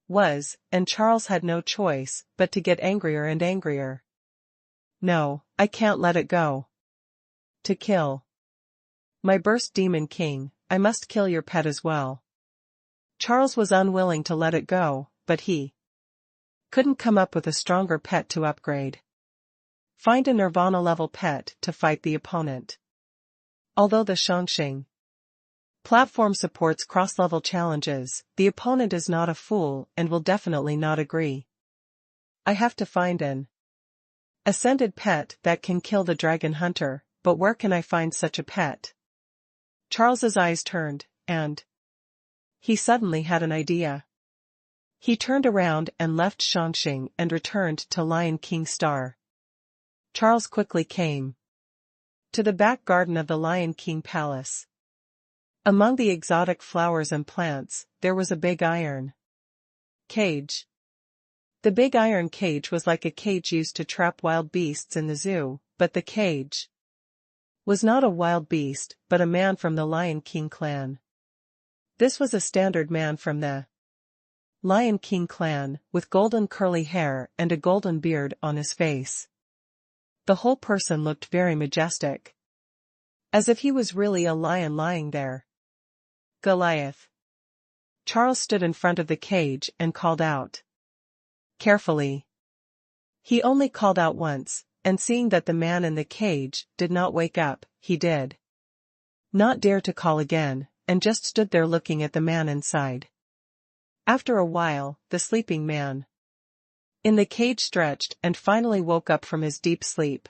was, and Charles had no choice but to get angrier and angrier. "No, I can't let it go. To kill my Burst Demon King, I must kill your pet as well." Charles was unwilling to let it go, but he couldn't come up with a stronger pet to upgrade. Find a Nirvana-level pet to fight the opponent. Although the Shangxing platform supports cross-level challenges, the opponent is not a fool and will definitely not agree. I have to find an ascended pet that can kill the Dragon Hunter, but where can I find such a pet? Charles's eyes turned, and he suddenly had an idea. He turned around and left Shangxing and returned to Lion King Star. Charles quickly came to the back garden of the Lion King Palace. Among the exotic flowers and plants, there was a big iron cage. The big iron cage was like a cage used to trap wild beasts in the zoo, but the cage was not a wild beast, but a man from the Lion King clan. This was a standard man from the Lion King clan, with golden curly hair and a golden beard on his face. The whole person looked very majestic. As if he was really a lion lying there. "Goliath." Charles stood in front of the cage and called out. Carefully. He only called out once, and seeing that the man in the cage did not wake up, he did not dare to call again, and just stood there looking at the man inside. After a while, the sleeping man in the cage stretched and finally woke up from his deep sleep.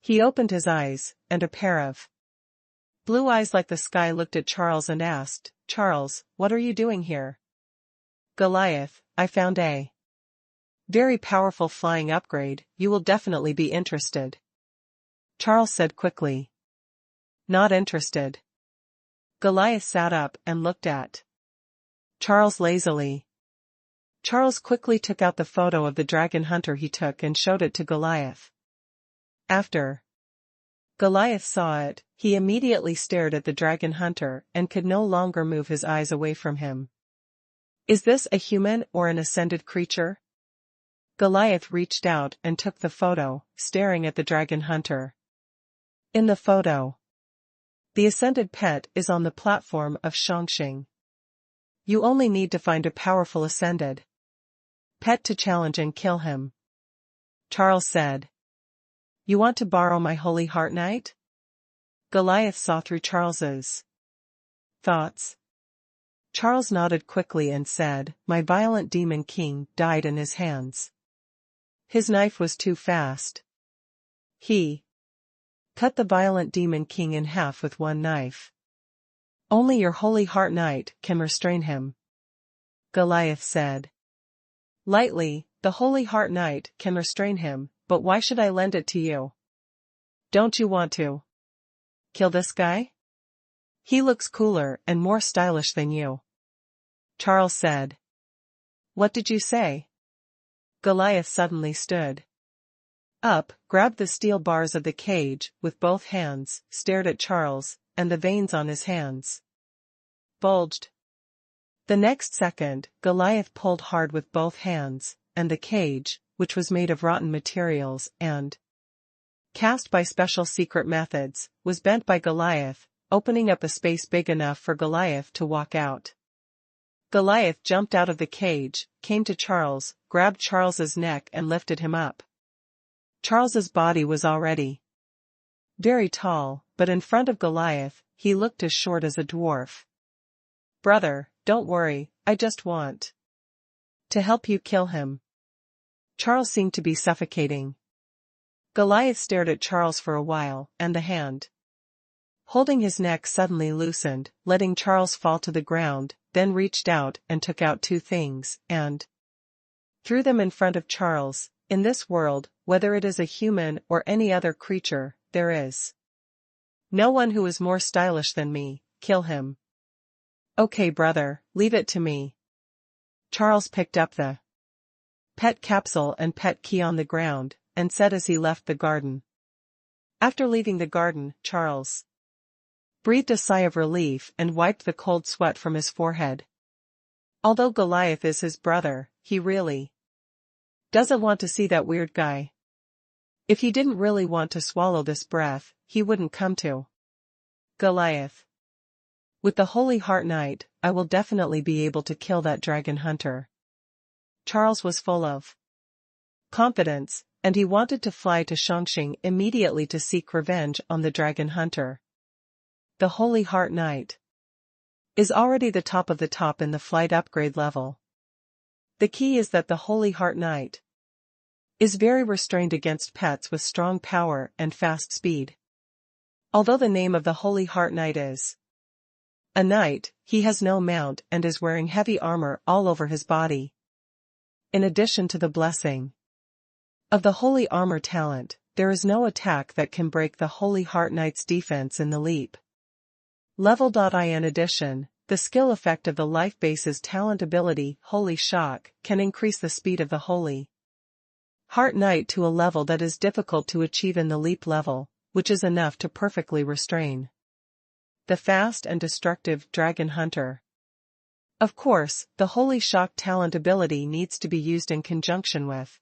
He opened his eyes, and a pair of blue eyes like the sky looked at Charles and asked, "Charles, what are you doing here?" "Goliath, I found a very powerful flying upgrade, you will definitely be interested," Charles said quickly. "Not interested." Goliath sat up and looked at Charles lazily. Charles quickly took out the photo of the Dragon Hunter he took and showed it to Goliath. After Goliath saw it, he immediately stared at the Dragon Hunter and could no longer move his eyes away from him. "Is this a human or an ascended creature?" Goliath reached out and took the photo, staring at the Dragon Hunter. In the photo, the ascended pet is on the platform of Shangxing. You only need to find a powerful ascended pet to challenge and kill him. Charles said. You want to borrow my Holy Heart Knight? Goliath saw through Charles's thoughts. Charles nodded quickly and said, my violent demon king died in his hands. His knife was too fast. He cut the violent demon king in half with one knife. Only your Holy Heart Knight can restrain him. Goliath said. Lightly, the Holy Heart Knight can restrain him, but why should I lend it to you? Don't you want to kill this guy? He looks cooler and more stylish than you. Charles said. What did you say? Goliath suddenly stood up, grabbed the steel bars of the cage with both hands, stared at Charles, and the veins on his hands bulged. The next second, Goliath pulled hard with both hands, and the cage, which was made of rotten materials and cast by special secret methods, was bent by Goliath, opening up a space big enough for Goliath to walk out. Goliath jumped out of the cage, came to Charles, grabbed Charles's neck and lifted him up. Charles's body was already very tall, but in front of Goliath, he looked as short as a dwarf. Brother, don't worry, I just want to help you kill him. Charles seemed to be suffocating. Goliath stared at Charles for a while, and the hand holding his neck suddenly loosened, letting Charles fall to the ground, then reached out and took out two things, and threw them in front of Charles. In this world, whether it is a human or any other creature, there is no one who is more stylish than me. Kill him. Okay, brother, leave it to me. Charles picked up the pet capsule and pet key on the ground, and said as he left the garden. After leaving the garden, Charles breathed a sigh of relief and wiped the cold sweat from his forehead. Although Goliath is his brother, he really doesn't want to see that weird guy. If he didn't really want to swallow this breath, he wouldn't come to Goliath. With the Holy Heart Knight, I will definitely be able to kill that dragon hunter. Charles was full of confidence, and he wanted to fly to Shangxing immediately to seek revenge on the dragon hunter. The Holy Heart Knight is already the top of the top in the flight upgrade level. The key is that the Holy Heart Knight is very restrained against pets with strong power and fast speed. Although the name of the Holy Heart Knight is a knight, he has no mount and is wearing heavy armor all over his body. In addition to the blessing of the Holy Armor talent, there is no attack that can break the Holy Heart Knight's defense in the leap level. In addition, the skill effect of the life base's talent ability, Holy Shock, can increase the speed of the Holy Heart Knight to a level that is difficult to achieve in the leap level, which is enough to perfectly restrain the fast and destructive dragon hunter. Of course, the Holy Shock talent ability needs to be used in conjunction with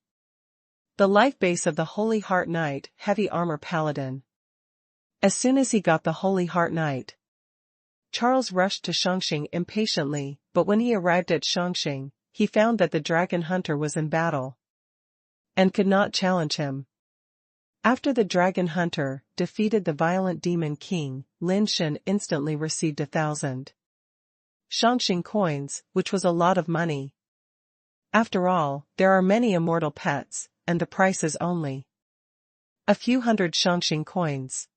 the life base of the Holy Heart Knight, Heavy Armor Paladin. As soon as he got the Holy Heart Knight, Charles rushed to Shangxing impatiently, but when he arrived at Shangxing, he found that the dragon hunter was in battle and could not challenge him. After the dragon hunter defeated the violent demon king, Lin Shen instantly received 1,000 Shangxing coins, which was a lot of money. After all, there are many immortal pets, and the price is only a few hundred Shangxing coins.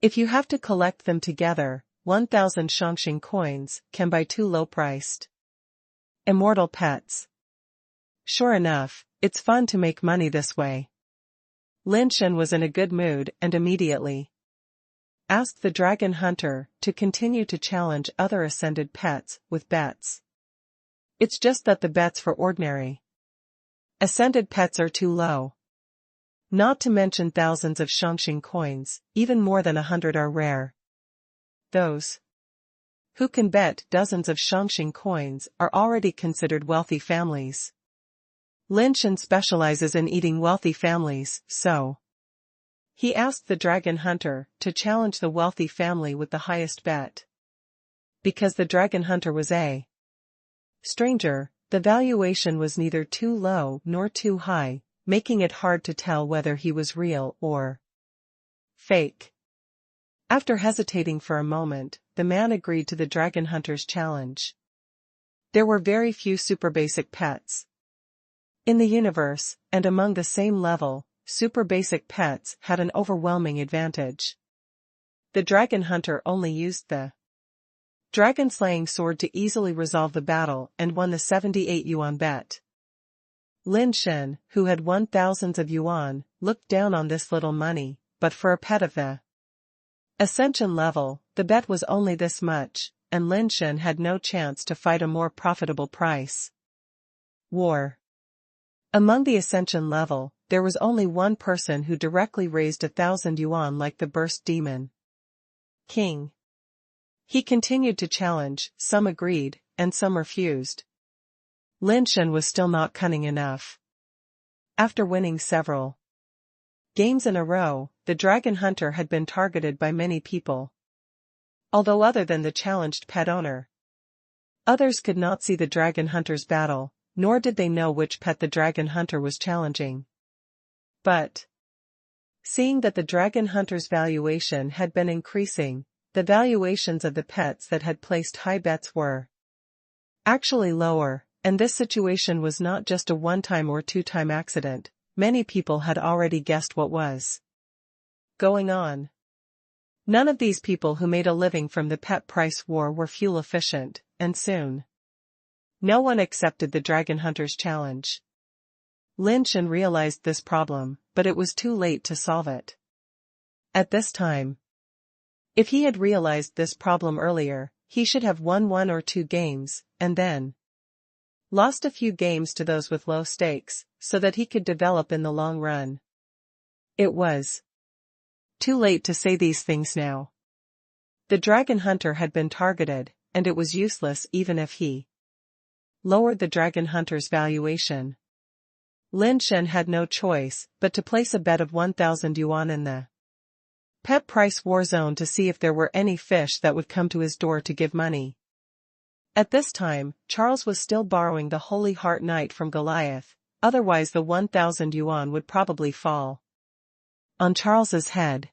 If you have to collect them together, 1,000 Shangxing coins can buy 2 low-priced immortal pets. Sure enough, it's fun to make money this way. Lin Shen was in a good mood and immediately asked the dragon hunter to continue to challenge other ascended pets with bets. It's just that the bets for ordinary ascended pets are too low. Not to mention thousands of Shangxing coins, even more than 100 are rare. Those who can bet dozens of Shangxing coins are already considered wealthy families. Lin Shen specializes in eating wealthy families, so He asked the dragon hunter to challenge the wealthy family with the highest bet. Because the dragon hunter was a stranger, the valuation was neither too low nor too high, making it hard to tell whether he was real or fake. After hesitating for a moment, the man agreed to the dragon hunter's challenge. There were very few super basic pets in the universe, and among the same level, super basic pets had an overwhelming advantage. The dragon hunter only used the dragon-slaying sword to easily resolve the battle and won the 78 yuan bet. Lin Shen, who had won thousands of yuan, looked down on this little money, but for a pet of the ascension level, the bet was only this much, and Lin Shen had no chance to fight a more profitable price war. Among the ascension level, there was only one person who directly raised 1,000 yuan like the burst demon king. He continued to challenge, some agreed, and some refused. Lin Shen was still not cunning enough. After winning several games in a row, the dragon hunter had been targeted by many people. Although other than the challenged pet owner, others could not see the dragon hunter's battle, nor did they know which pet the dragon hunter was challenging. But seeing that the dragon hunter's valuation had been increasing, the valuations of the pets that had placed high bets were actually lower, and this situation was not just a one-time or two-time accident. Many people had already guessed what was going on. None of these people who made a living from the pet price war were fuel efficient, and soon no one accepted the dragon hunter's challenge. Lin Shen realized this problem, but it was too late to solve it at this time. If he had realized this problem earlier, he should have won one or two games, and then lost a few games to those with low stakes, so that he could develop in the long run. It was too late to say these things now. The dragon hunter had been targeted, and it was useless even if he lowered the dragon hunter's valuation. Lin Shen had no choice but to place a bet of 1,000 yuan in the pet price war zone to see if there were any fish that would come to his door to give money. At this time, Charles was still borrowing the Holy Heart Knight from Goliath, otherwise the 1,000 yuan would probably fall on Charles's head.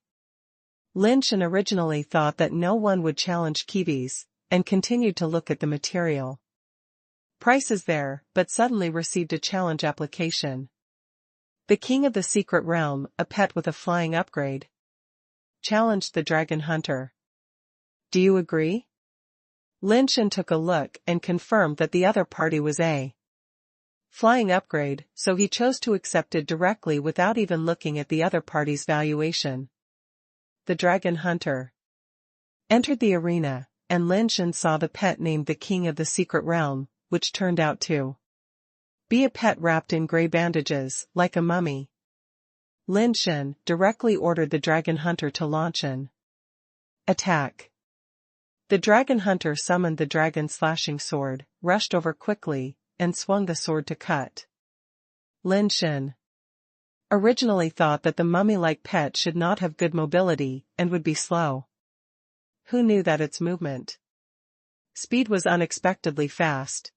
Lin Shen originally thought that no one would challenge Kiwi's, and continued to look at the material prices there, but suddenly received a challenge application. The King of the Secret Realm, a pet with a flying upgrade, challenged the dragon hunter. Do you agree? Lin Shen took a look and confirmed that the other party was a flying upgrade, so he chose to accept it directly without even looking at the other party's valuation. The dragon hunter entered the arena, and Lin Shen saw the pet named the King of the Secret Realm, which turned out to be a pet wrapped in gray bandages, like a mummy. Lin Shen directly ordered the dragon hunter to launch an attack. The dragon hunter summoned the dragon-slashing sword, rushed over quickly, and swung the sword to cut. Lin Shen originally thought that the mummy-like pet should not have good mobility and would be slow. Who knew that its movement speed was unexpectedly fast?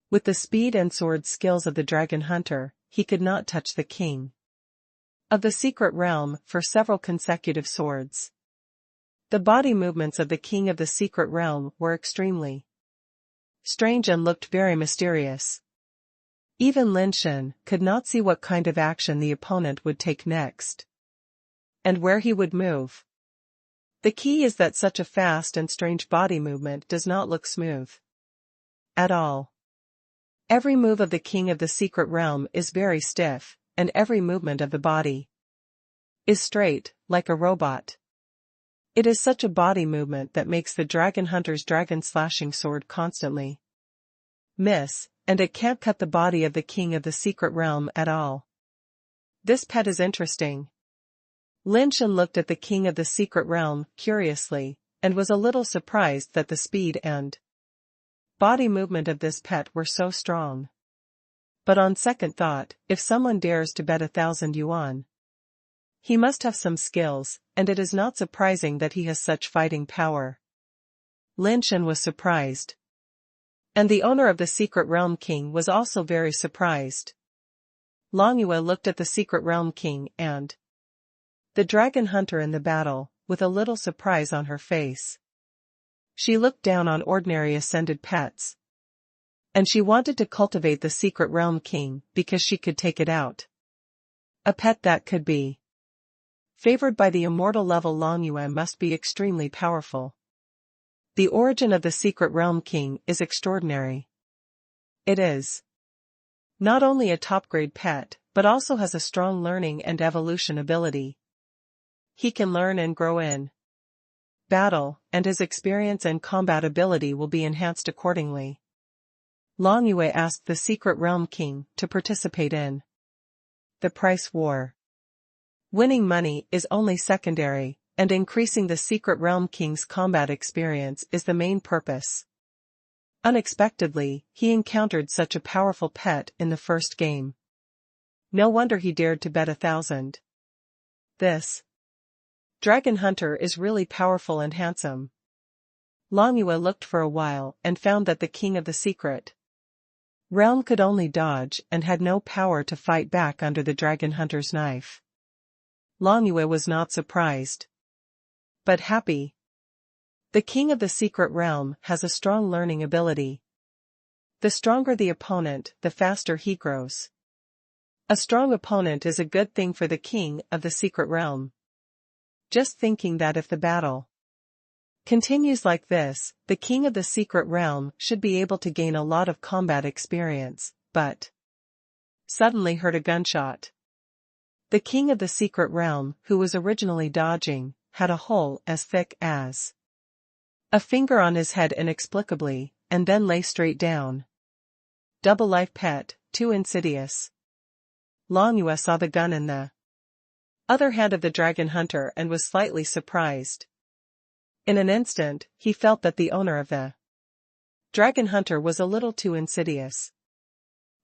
With the speed and sword skills of the dragon hunter, he could not touch the King of the Secret Realm for several consecutive swords. The body movements of the King of the Secret Realm were extremely strange and looked very mysterious. Even Lin Shen could not see what kind of action the opponent would take next, and where he would move. The key is that such a fast and strange body movement does not look smooth at all. Every move of the King of the Secret Realm is very stiff, and every movement of the body is straight, like a robot. It is such a body movement that makes the dragon hunter's dragon-slashing sword constantly miss, and it can't cut the body of the King of the Secret Realm at all. This pet is interesting. Lin Shen looked at the King of the Secret Realm curiously, and was a little surprised that the speed and body movement of this pet were so strong. But on second thought, if someone dares to bet 1,000 yuan, He must have some skills, and it is not surprising that he has such fighting power. Lin Shen was surprised. And the owner of the Secret Realm King was also very surprised. Long Yue looked at the Secret Realm King and the dragon hunter in the battle, with a little surprise on her face. She looked down on ordinary ascended pets. And she wanted to cultivate the Secret Realm King because she could take it out. A pet that could be favored by the immortal level Long Yue must be extremely powerful. The origin of the Secret Realm King is extraordinary. It is not only a top-grade pet, but also has a strong learning and evolution ability. He can learn and grow in battle, and his experience and combat ability will be enhanced accordingly. Long Yue asked the Secret Realm King to participate in the price war. Winning money is only secondary, and increasing the Secret Realm King's combat experience is the main purpose. Unexpectedly, he encountered such a powerful pet in the first game. No wonder he dared to bet 1,000. This dragon hunter is really powerful and handsome. Long Yue looked for a while and found that the king of the secret realm could only dodge and had no power to fight back under the dragon hunter's knife. Long Yue was not surprised, but happy. The king of the secret realm has a strong learning ability. The stronger the opponent, the faster he grows. A strong opponent is a good thing for the king of the secret realm. Just thinking that if the battle continues like this, the king of the secret realm should be able to gain a lot of combat experience, but suddenly heard a gunshot. The king of the secret realm, who was originally dodging, had a hole as thick as a finger on his head inexplicably, and then lay straight down. Double life pet, too insidious. Long Yue saw the gun in the other hand of the dragon hunter and was slightly surprised. In an instant, he felt that the owner of the dragon hunter was a little too insidious.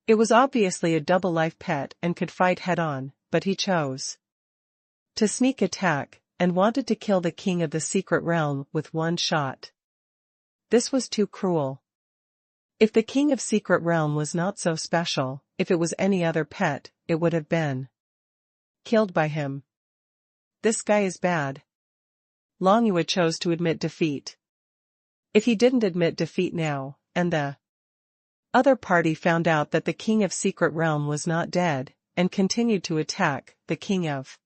It was obviously a double life pet and could fight head-on, but he chose to sneak attack, and wanted to kill the king of the secret realm with one shot. This was too cruel. If the king of secret realm was not so special, if it was any other pet, it would have been killed by him. This guy is bad. Long Yue chose to admit defeat. If he didn't admit defeat now, and the other party found out that the king of secret realm was not dead, and continued to attack, the king of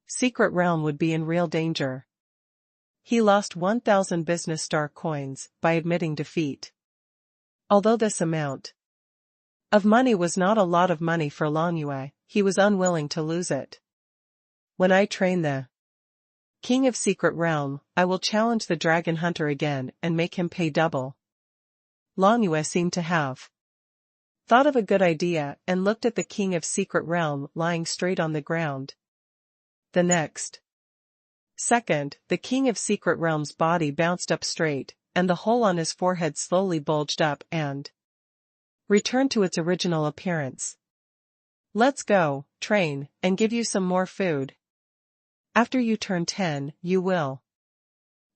secret realm would be in real danger. He lost 1,000 business star coins by admitting defeat. Although this amount of money was not a lot of money for Long Yue, he was unwilling to lose it. When I train the king of secret realm, I will challenge the dragon hunter again and make him pay double. Long Yue seemed to have thought of a good idea and looked at the king of secret realm lying straight on the ground. The next second, the king of secret realm's body bounced up straight, and the hole on his forehead slowly bulged up and returned to its original appearance. Let's go, train, and give you some more food. After you turn 10, you will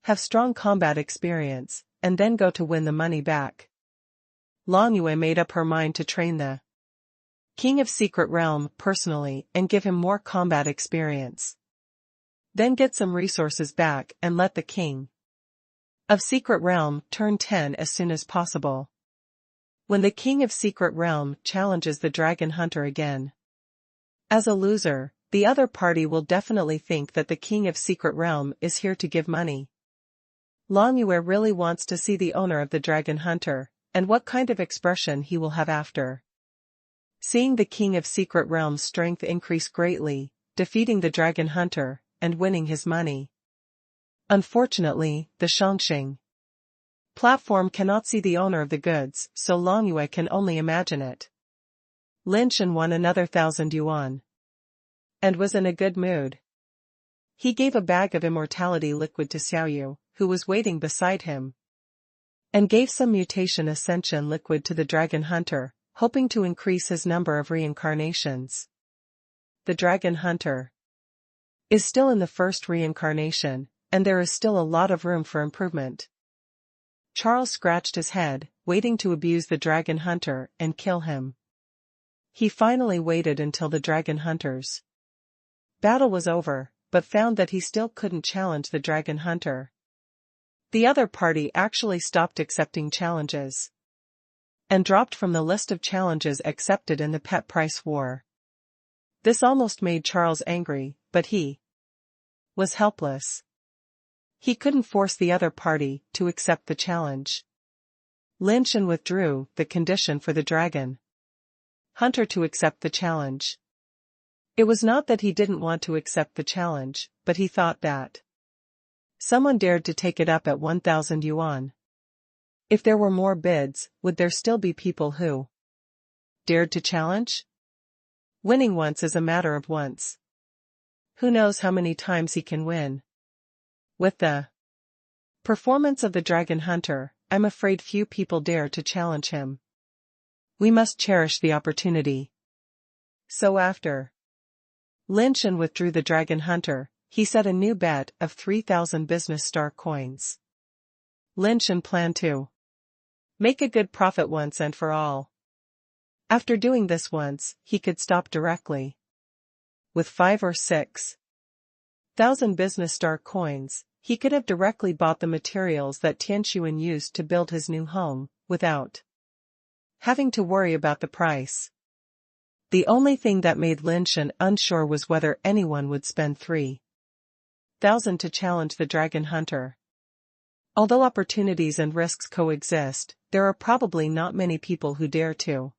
have strong combat experience, and then go to win the money back. Long Yue made up her mind to train the king of secret realm personally and give him more combat experience. Then get some resources back and let the king of secret realm turn 10 as soon as possible. When the king of secret realm challenges the dragon hunter again as a loser, the other party will definitely think that the king of secret realm is here to give money. Long Yue really wants to see the owner of the dragon hunter, and what kind of expression he will have after seeing the king of secret realm's strength increase greatly, defeating the dragon hunter, and winning his money. Unfortunately, the Shangxing platform cannot see the owner of the goods, so Long Yue can only imagine it. Lin Shen won another 1,000 yuan and was in a good mood. He gave a bag of immortality liquid to Xiaoyu, who was waiting beside him, and gave some mutation ascension liquid to the dragon hunter, hoping to increase his number of reincarnations. The dragon hunter is still in the first reincarnation, and there is still a lot of room for improvement. Charles scratched his head, waiting to abuse the dragon hunter and kill him. He finally waited until the dragon hunter's battle was over, but found that he still couldn't challenge the dragon hunter. The other party actually stopped accepting challenges and dropped from the list of challenges accepted in the pet price war. This almost made Charles angry, but he was helpless. He couldn't force the other party to accept the challenge. Lin Shen withdrew the condition for the dragon hunter to accept the challenge. It was not that he didn't want to accept the challenge, but he thought that someone dared to take it up at 1,000 yuan. If there were more bids, would there still be people who dared to challenge? Winning once is a matter of once. Who knows how many times he can win? With the performance of the dragon hunter, I'm afraid few people dare to challenge him. We must cherish the opportunity. So after Lin Shen withdrew the dragon hunter, he set a new bet of 3,000 business star coins. Lin Shen planned to make a good profit once and for all. After doing this once, he could stop directly. With 5 or 6,000 business star coins, he could have directly bought the materials that Tian used to build his new home, without having to worry about the price. The only thing that made Lin Shen unsure was whether anyone would spend 3,000 to challenge the dragon hunter. Although opportunities and risks coexist, there are probably not many people who dare to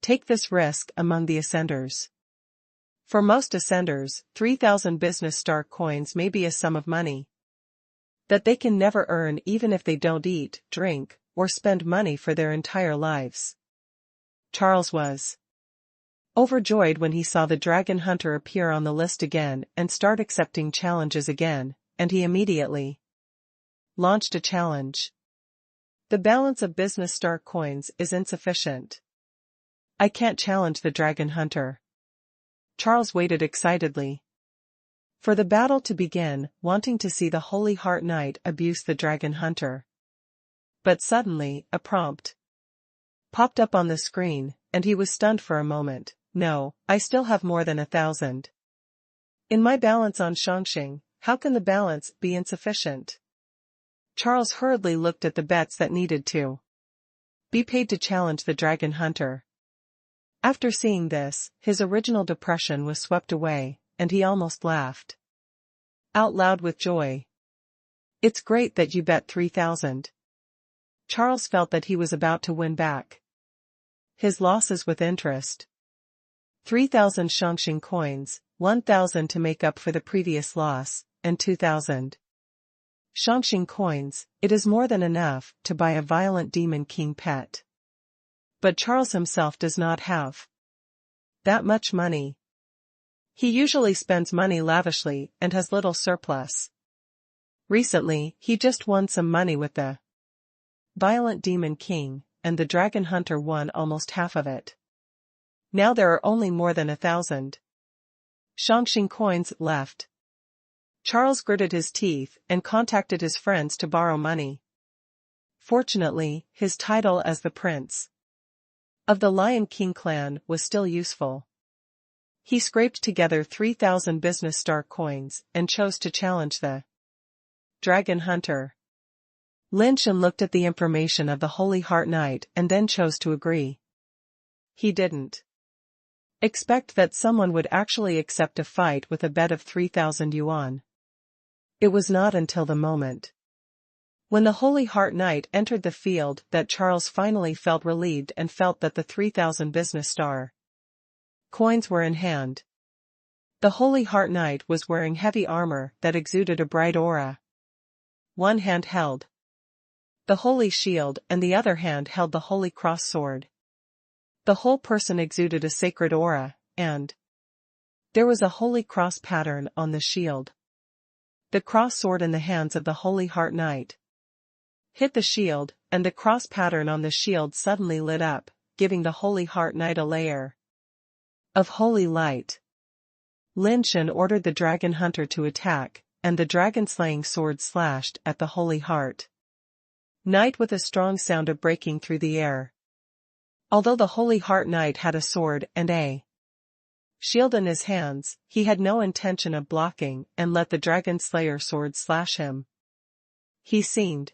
take this risk among the ascenders. For most ascenders, 3,000 business star coins may be a sum of money that they can never earn even if they don't eat, drink, or spend money for their entire lives. Charles was overjoyed when he saw the dragon hunter appear on the list again and start accepting challenges again, and he immediately launched a challenge. The balance of business star coins is insufficient. I can't challenge the dragon hunter. Charles waited excitedly for the battle to begin, wanting to see the Holy Heart Knight abuse the dragon hunter. But suddenly, a prompt popped up on the screen, and he was stunned for a moment. No, I still have more than 1,000 in my balance on Shangxing. How can the balance be insufficient? Charles hurriedly looked at the bets that needed to be paid to challenge the dragon hunter. After seeing this, his original depression was swept away, and he almost laughed out loud with joy. It's great that you bet 3,000. Charles felt that he was about to win back his losses with interest. 3,000 Shangxing coins, 1,000 to make up for the previous loss, and 2,000 Shangxing coins. It is more than enough to buy a violent demon king pet. But Charles himself does not have that much money. He usually spends money lavishly and has little surplus. Recently, he just won some money with the violent demon king, and the dragon hunter won almost half of it. Now there are only more than 1,000 Shangxing coins left. Charles gritted his teeth and contacted his friends to borrow money. Fortunately, his title as the prince of the Lion King clan was still useful. He scraped together 3,000 business star coins and chose to challenge the dragon hunter. Lin Shen looked at the information of the Holy Heart Knight and then chose to agree. He didn't expect that someone would actually accept a fight with a bet of 3,000 yuan. It was not until the moment when the Holy Heart Knight entered the field that Charles finally felt relieved and felt that the 3,000 business star coins were in hand. The Holy Heart Knight was wearing heavy armor that exuded a bright aura. One hand held the Holy Shield and the other hand held the Holy Cross Sword. The whole person exuded a sacred aura, and there was a Holy Cross pattern on the shield. The cross sword in the hands of the Holy Heart Knight hit the shield, and the cross pattern on the shield suddenly lit up, giving the Holy Heart Knight a layer of holy light. Lin Shen ordered the dragon hunter to attack, and the dragon-slaying sword slashed at the holy heart. Knight with a strong sound of breaking through the air. Although the holy heart knight had a sword and a shield in his hands, he had no intention of blocking and let the dragon-slayer sword slash him. He seemed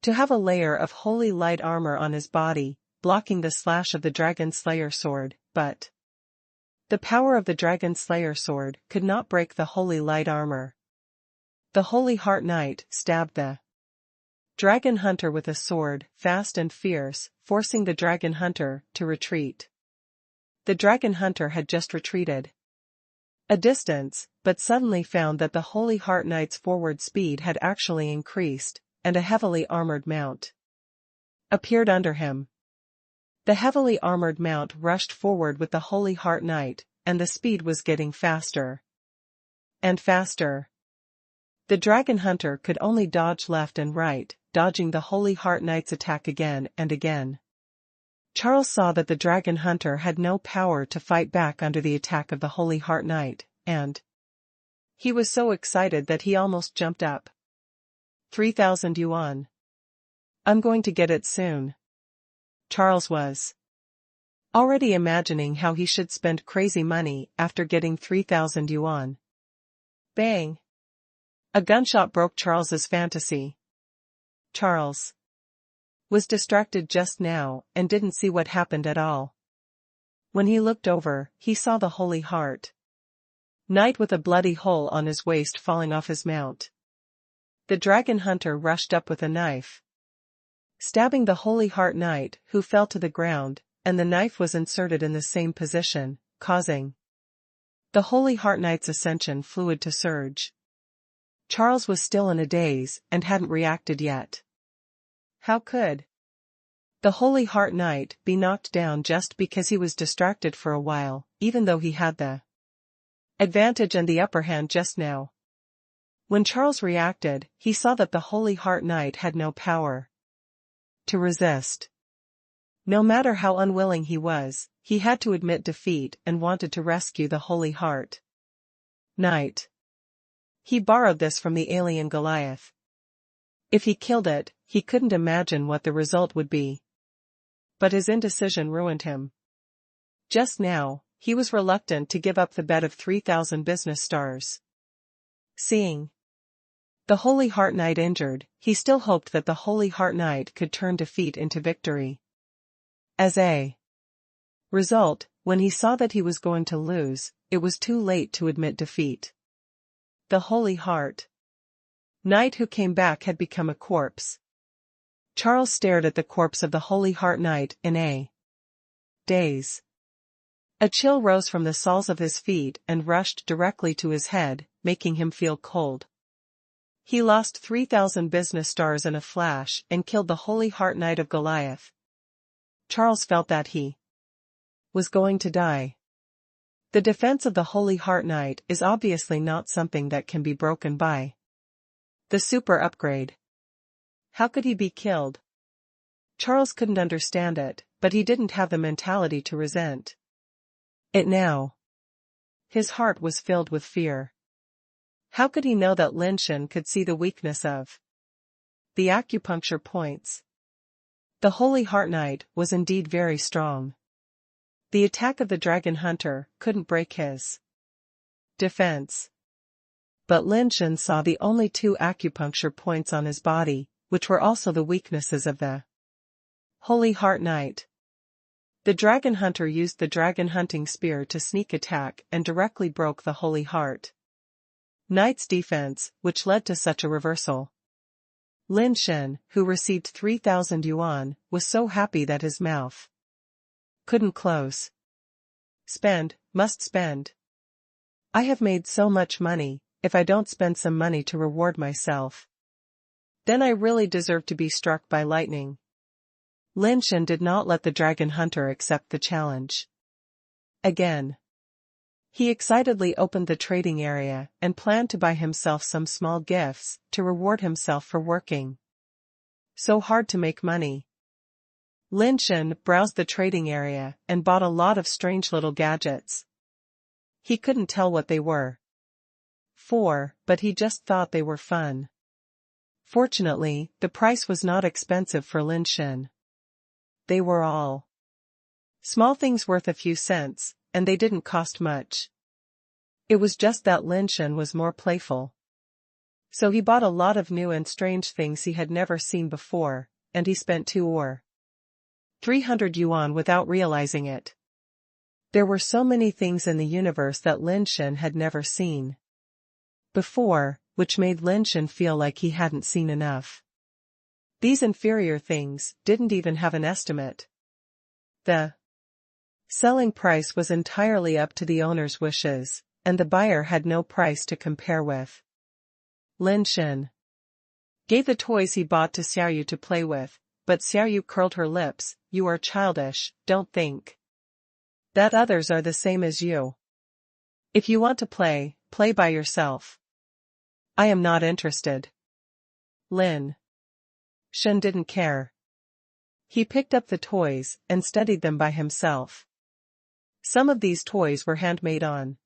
to have a layer of holy light armor on his body, blocking the slash of the dragon-slayer sword, but the power of the dragon-slayer sword could not break the holy light armor. The holy heart knight stabbed the dragon hunter with a sword, fast and fierce, forcing the dragon hunter to retreat. The dragon hunter had just retreated a distance, but suddenly found that the holy heart knight's forward speed had actually increased, and a heavily armored mount appeared under him. The heavily armored mount rushed forward with the holy heart knight, and the speed was getting faster and faster. The dragon hunter could only dodge left and right, dodging the holy heart knight's attack again and again. Charles saw that the dragon hunter had no power to fight back under the attack of the holy heart knight, and he was so excited that he almost jumped up. 3,000 yuan. I'm going to get it soon. Charles was already imagining how he should spend crazy money after getting 3,000 yuan. Bang! A gunshot broke Charles's fantasy. Charles was distracted just now and didn't see what happened at all. When he looked over, he saw the holy heart knight with a bloody hole on his waist falling off his mount. The dragon hunter rushed up with a knife, stabbing the holy heart knight, who fell to the ground, and the knife was inserted in the same position, causing the holy heart knight's ascension fluid to surge. Charles was still in a daze and hadn't reacted yet. How could the holy heart knight be knocked down just because he was distracted for a while, even though he had the advantage and the upper hand just now? When Charles reacted, he saw that the holy heart knight had no power to resist. No matter how unwilling he was, he had to admit defeat and wanted to rescue the holy heart knight. He borrowed this from the alien Goliath. If he killed it, he couldn't imagine what the result would be. But his indecision ruined him. Just now, he was reluctant to give up the bet of 3,000 business stars. Seeing the holy heart knight injured, he still hoped that the holy heart knight could turn defeat into victory. As a result, when he saw that he was going to lose, it was too late to admit defeat. The holy heart knight who came back had become a corpse. Charles stared at the corpse of the holy heart knight in a daze. A chill rose from the soles of his feet and rushed directly to his head, making him feel cold. He lost 3,000 business stars in a flash and killed the holy heart knight of Goliath. Charles felt that he was going to die. The defense of the holy heart knight is obviously not something that can be broken by the super upgrade. How could he be killed? Charles couldn't understand it, but he didn't have the mentality to resent it now. His heart was filled with fear. How could he know that Lin Shen could see the weakness of the acupuncture points? The holy heart knight was indeed very strong. The attack of the dragon hunter couldn't break his defense. But Lin Shen saw the only 2 acupuncture points on his body, which were also the weaknesses of the holy heart knight. The dragon hunter used the dragon hunting spear to sneak attack and directly broke the holy heart knight's defense, which led to such a reversal. Lin Shen, who received 3,000 yuan, was so happy that his mouth couldn't close. Spend, must spend. I have made so much money. If I don't spend some money to reward myself, then I really deserve to be struck by lightning. Lin Shen did not let the dragon hunter accept the challenge. Again, he excitedly opened the trading area and planned to buy himself some small gifts to reward himself for working so hard to make money. Lin Shen browsed the trading area and bought a lot of strange little gadgets. He couldn't tell what they were for, but he just thought they were fun. Fortunately, the price was not expensive for Lin Shen. They were all small things worth a few cents, and they didn't cost much. It was just that Lin Shen was more playful. So he bought a lot of new and strange things he had never seen before, and he spent 2 or 300 yuan without realizing it. There were so many things in the universe that Lin Shen had never seen before, which made Lin Shen feel like he hadn't seen enough. These inferior things didn't even have an estimate. The selling price was entirely up to the owner's wishes, and the buyer had no price to compare with. Lin Shen gave the toys he bought to Xiaoyu to play with, but Xiaoyu curled her lips. "You are childish, don't think that others are the same as you. If you want to play, play by yourself. I am not interested." Lin Shen didn't care. He picked up the toys and studied them by himself. Some of these toys were handmade on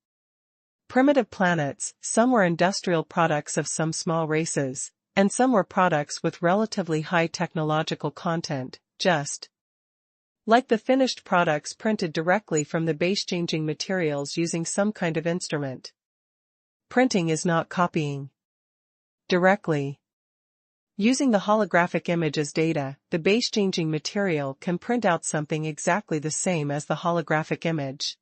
primitive planets, some were industrial products of some small races, and some were products with relatively high technological content, just like the finished products printed directly from the base-changing materials using some kind of instrument. Printing is not copying directly. Using the holographic image as data, the base-changing material can print out something exactly the same as the holographic image.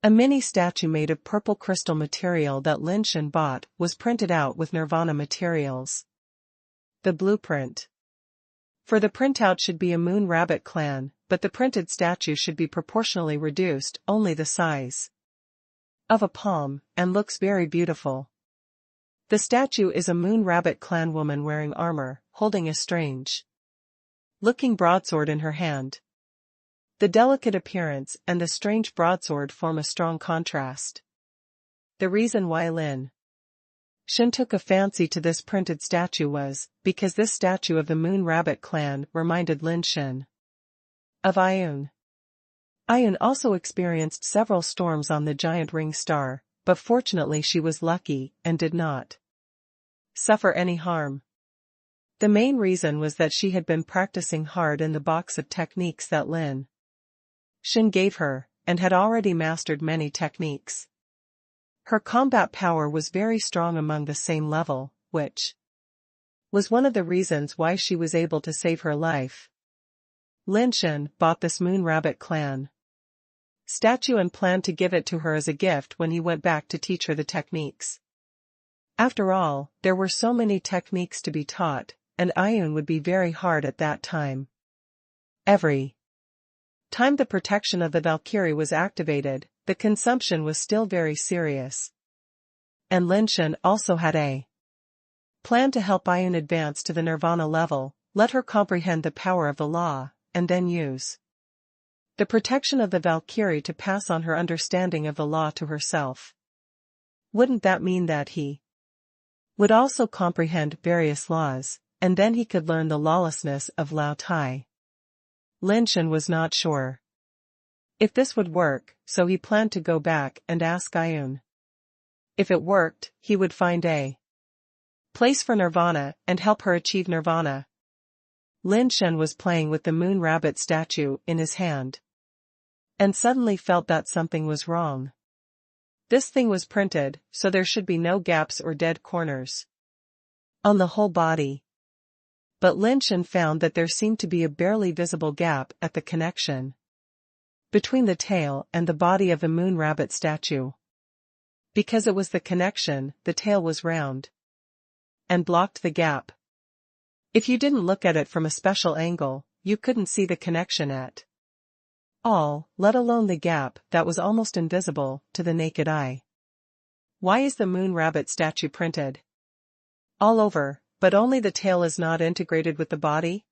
A mini statue made of purple crystal material that Lin Shen bought was printed out with Nirvana materials. The blueprint for the printout should be a moon rabbit clan, but the printed statue should be proportionally reduced, only the size of a palm, and looks very beautiful. The statue is a moon rabbit clan woman wearing armor, holding a strange looking broadsword in her hand. The delicate appearance and the strange broadsword form a strong contrast. The reason why Lin Shen took a fancy to this printed statue was because this statue of the Moon Rabbit clan reminded Lin Shen of Ayun. Ayun also experienced several storms on the giant ring star, but fortunately she was lucky and did not suffer any harm. The main reason was that she had been practicing hard in the box of techniques that Lin Shen gave her, and had already mastered many techniques. Her combat power was very strong among the same level, which was one of the reasons why she was able to save her life. Lin Shen bought this Moon Rabbit clan statue and planned to give it to her as a gift when he went back to teach her the techniques. After all, there were so many techniques to be taught, and Ayun would be very hard at that time. Every time the protection of the Valkyrie was activated, the consumption was still very serious. And Lin Shen also had a plan to help Ayun advance to the Nirvana level, let her comprehend the power of the law, and then use the protection of the Valkyrie to pass on her understanding of the law to herself. Wouldn't that mean that he would also comprehend various laws, and then he could learn the lawlessness of Lao Tai? Lin Shen was not sure if this would work, so he planned to go back and ask Ayun. If it worked, he would find a place for Nirvana and help her achieve Nirvana. Lin Shen was playing with the Moon Rabbit statue in his hand, and suddenly felt that something was wrong. This thing was printed, so there should be no gaps or dead corners on the whole body. But Lin Shen found that there seemed to be a barely visible gap at the connection between the tail and the body of the Moon Rabbit statue. Because it was the connection, the tail was round and blocked the gap. If you didn't look at it from a special angle, you couldn't see the connection at all, let alone the gap that was almost invisible to the naked eye. Why is the Moon Rabbit statue printed all over, but only the tail is not integrated with the body?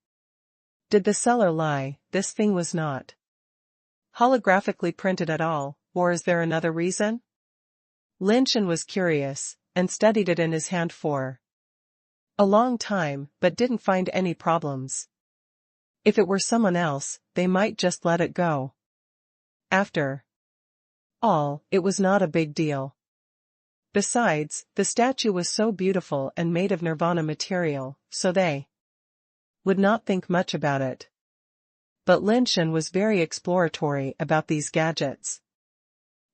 Did the seller lie? This thing was not holographically printed at all, or is there another reason? Lin Shen was curious, and studied it in his hand for a long time, but didn't find any problems. If it were someone else, they might just let it go. After all, it was not a big deal. Besides, the statue was so beautiful and made of nirvana material, so they would not think much about it. But Lin Shen was very exploratory about these gadgets.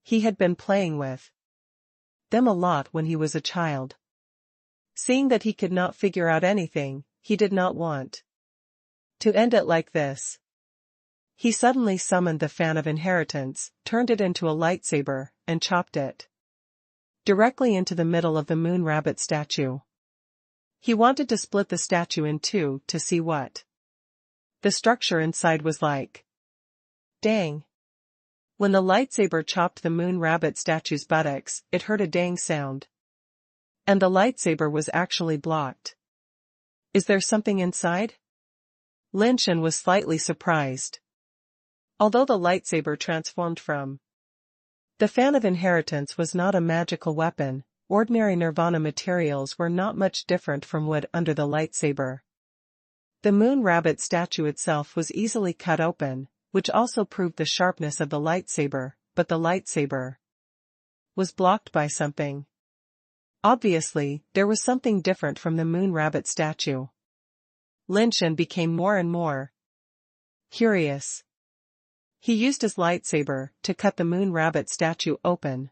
He had been playing with them a lot when he was a child. Seeing that he could not figure out anything, he did not want to end it like this. He suddenly summoned the fan of inheritance, turned it into a lightsaber, and chopped it directly into the middle of the moon rabbit statue. He wanted to split the statue in two to see what the structure inside was like. Dang! When the lightsaber chopped the moon rabbit statue's buttocks, it heard a dang sound. And the lightsaber was actually blocked. Is there something inside? Lin Shen was slightly surprised. Although the lightsaber transformed from the fan of inheritance was not a magical weapon, ordinary nirvana materials were not much different from wood under the lightsaber. The moon rabbit statue itself was easily cut open, which also proved the sharpness of the lightsaber, but the lightsaber was blocked by something. Obviously, there was something different from the moon rabbit statue. Lin Shen became more and more curious. He used his lightsaber to cut the moon rabbit statue open.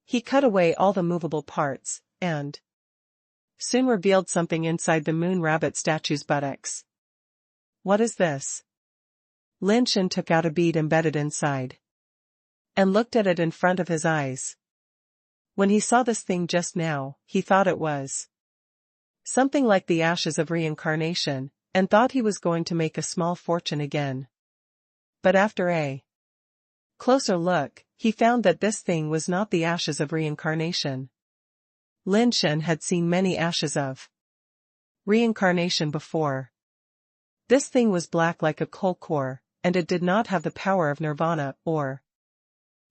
He cut away all the movable parts, and soon revealed something inside the moon rabbit statue's buttocks. What is this? Lin Shen took out a bead embedded inside and looked at it in front of his eyes. When he saw this thing just now, he thought it was something like the ashes of reincarnation, and thought he was going to make a small fortune again. But after a closer look, he found that this thing was not the ashes of reincarnation. Lin Shen had seen many ashes of reincarnation before. This thing was black like a coal core, and it did not have the power of nirvana or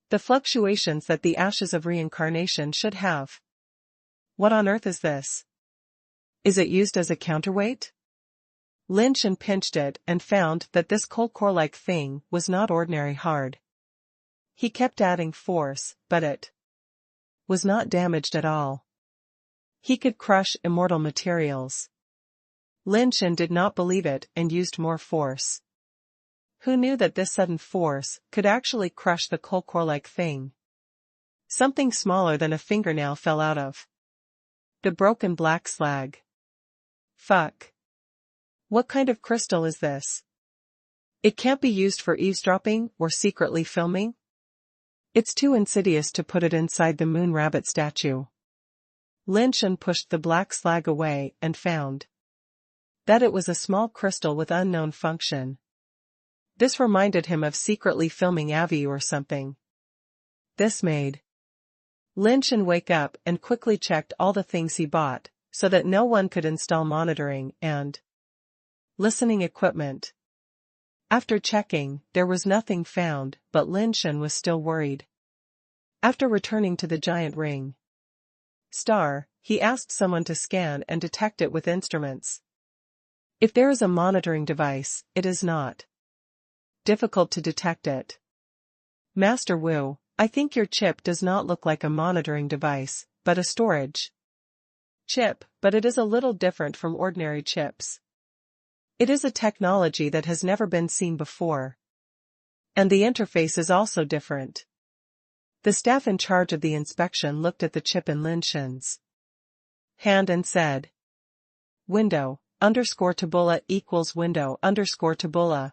the fluctuations that the ashes of reincarnation should have. What on earth is this? Is it used as a counterweight? Lin Shen pinched it and found that this coal core-like thing was not ordinary hard. He kept adding force, but it was not damaged at all. He could crush immortal materials. Lin Shen did not believe it and used more force. Who knew that this sudden force could actually crush the coal core-like thing? Something smaller than a fingernail fell out of the broken black slag. Fuck. What kind of crystal is this? It can't be used for eavesdropping or secretly filming? It's too insidious to put it inside the moon rabbit statue. Lin Shen pushed the black slag away and found that it was a small crystal with unknown function. This reminded him of secretly filming Avi or something. This made Lin Shen wake up and quickly checked all the things he bought, so that no one could install monitoring and listening equipment. After checking, there was nothing found, but Lin Shen was still worried. After returning to the giant ring star, he asked someone to scan and detect it with instruments. If there is a monitoring device, it is not difficult to detect it. Master Wu, I think your chip does not look like a monitoring device, but a storage chip, but it is a little different from ordinary chips. It is a technology that has never been seen before. And the interface is also different. The staff in charge of the inspection looked at the chip in Lin Shen's hand and said, window, _tabula equals window _tabula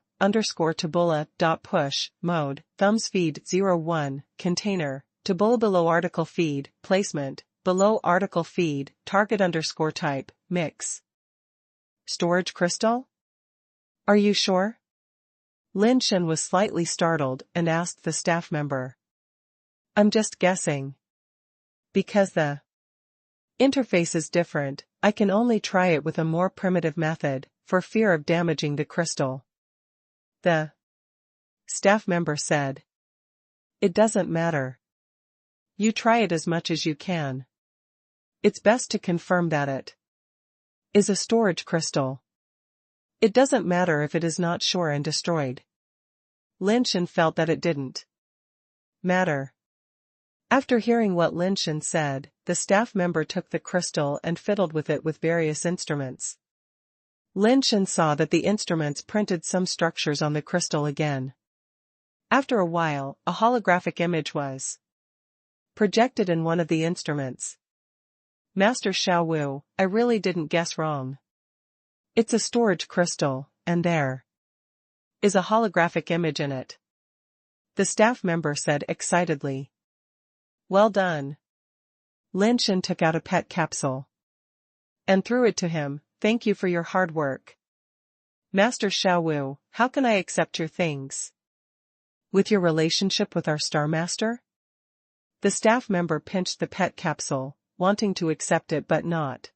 dot push, mode, thumbs feed 01, container, tabula below article feed, placement, below article feed, target _type, mix. Storage crystal? Are you sure? Lin Shen was slightly startled and asked the staff member. I'm just guessing. Because the interface is different, I can only try it with a more primitive method, for fear of damaging the crystal. The staff member said. It doesn't matter. You try it as much as you can. It's best to confirm that it is a storage crystal. It doesn't matter if it is not sure and destroyed. Lin Shen felt that it didn't matter. After hearing what Lin Shen said, the staff member took the crystal and fiddled with it with various instruments. Lin Shen saw that the instruments printed some structures on the crystal again. After a while, a holographic image was projected in one of the instruments. Master Xiao Wu, I really didn't guess wrong. It's a storage crystal, and there is a holographic image in it. The staff member said excitedly. Well done. Lin Shen took out a pet capsule and threw it to him. Thank you for your hard work. Master Xiao Wu, how can I accept your things? With your relationship with our Star Master? The staff member pinched the pet capsule, wanting to accept it but not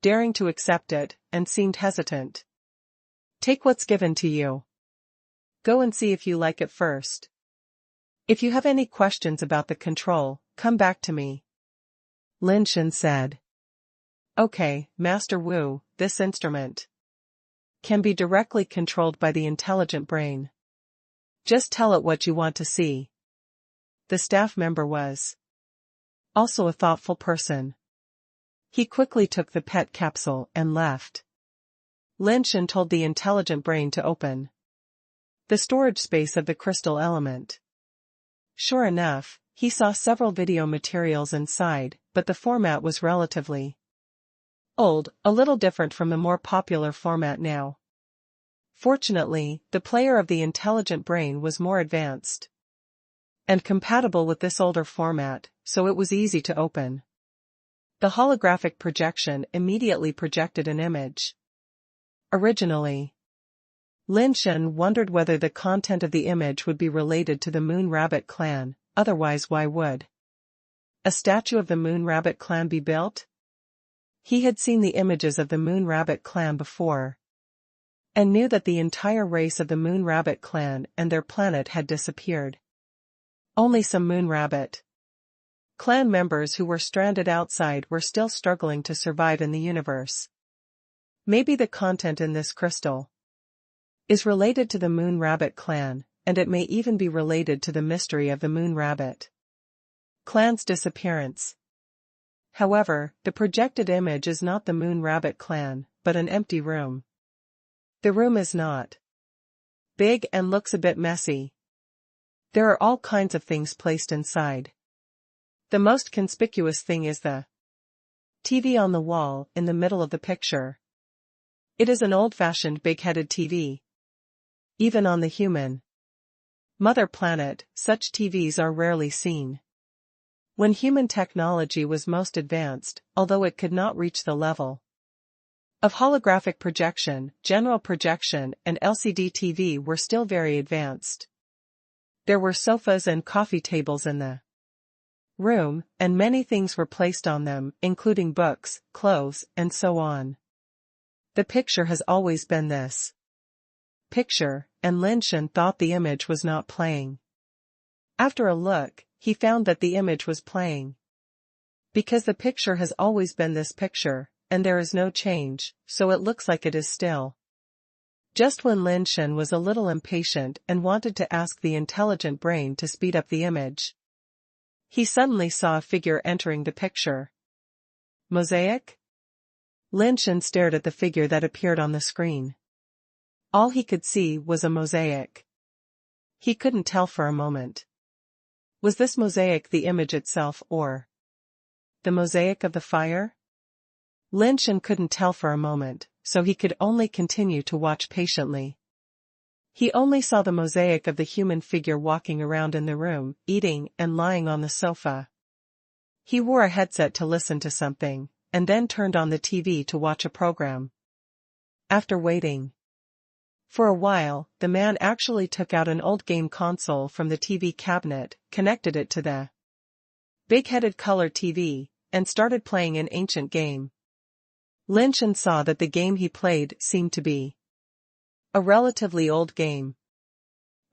daring to accept it, and seemed hesitant. Take what's given to you. Go and see if you like it first. If you have any questions about the control, come back to me. Lin Shen said. Okay, Master Wu, this instrument can be directly controlled by the intelligent brain. Just tell it what you want to see. The staff member was also a thoughtful person. He quickly took the pet capsule and left. Lin Shen told the intelligent brain to open the storage space of the crystal element. Sure enough, he saw several video materials inside, but the format was relatively old, a little different from the more popular format now. Fortunately, the player of the intelligent brain was more advanced and compatible with this older format, so it was easy to open. The holographic projection immediately projected an image. Originally, Lin Shen wondered whether the content of the image would be related to the Moon Rabbit clan, otherwise why would a statue of the Moon Rabbit clan be built? He had seen the images of the Moon Rabbit clan before, and knew that the entire race of the Moon Rabbit clan and their planet had disappeared. Only some Moon Rabbit clan members who were stranded outside were still struggling to survive in the universe. Maybe the content in this crystal is related to the Moon Rabbit clan, and it may even be related to the mystery of the Moon Rabbit clan's disappearance. However, the projected image is not the Moon Rabbit clan, but an empty room. The room is not big and looks a bit messy. There are all kinds of things placed inside. The most conspicuous thing is the TV on the wall in the middle of the picture. It is an old-fashioned big-headed TV. Even on the human mother planet, such TVs are rarely seen. When human technology was most advanced, although it could not reach the level of holographic projection, general projection, and LCD TV were still very advanced. There were sofas and coffee tables in the room, and many things were placed on them, including books, clothes, and so on. The picture has always been this picture, and Lin Shen thought the image was not playing. After a look, he found that the image was playing. Because the picture has always been this picture, and there is no change, so it looks like it is still. Just when Lin Shen was a little impatient and wanted to ask the intelligent brain to speed up the image, he suddenly saw a figure entering the picture. Mosaic? Lin Shen stared at the figure that appeared on the screen. All he could see was a mosaic. He couldn't tell for a moment. Was this mosaic the image itself or the mosaic of the fire? Lin Shen couldn't tell for a moment, so he could only continue to watch patiently. He only saw the mosaic of the human figure walking around in the room, eating and lying on the sofa. He wore a headset to listen to something, and then turned on the TV to watch a program. After waiting for a while, the man actually took out an old game console from the TV cabinet, connected it to the big-headed color TV, and started playing an ancient game. Lin Shen saw that the game he played seemed to be a relatively old game.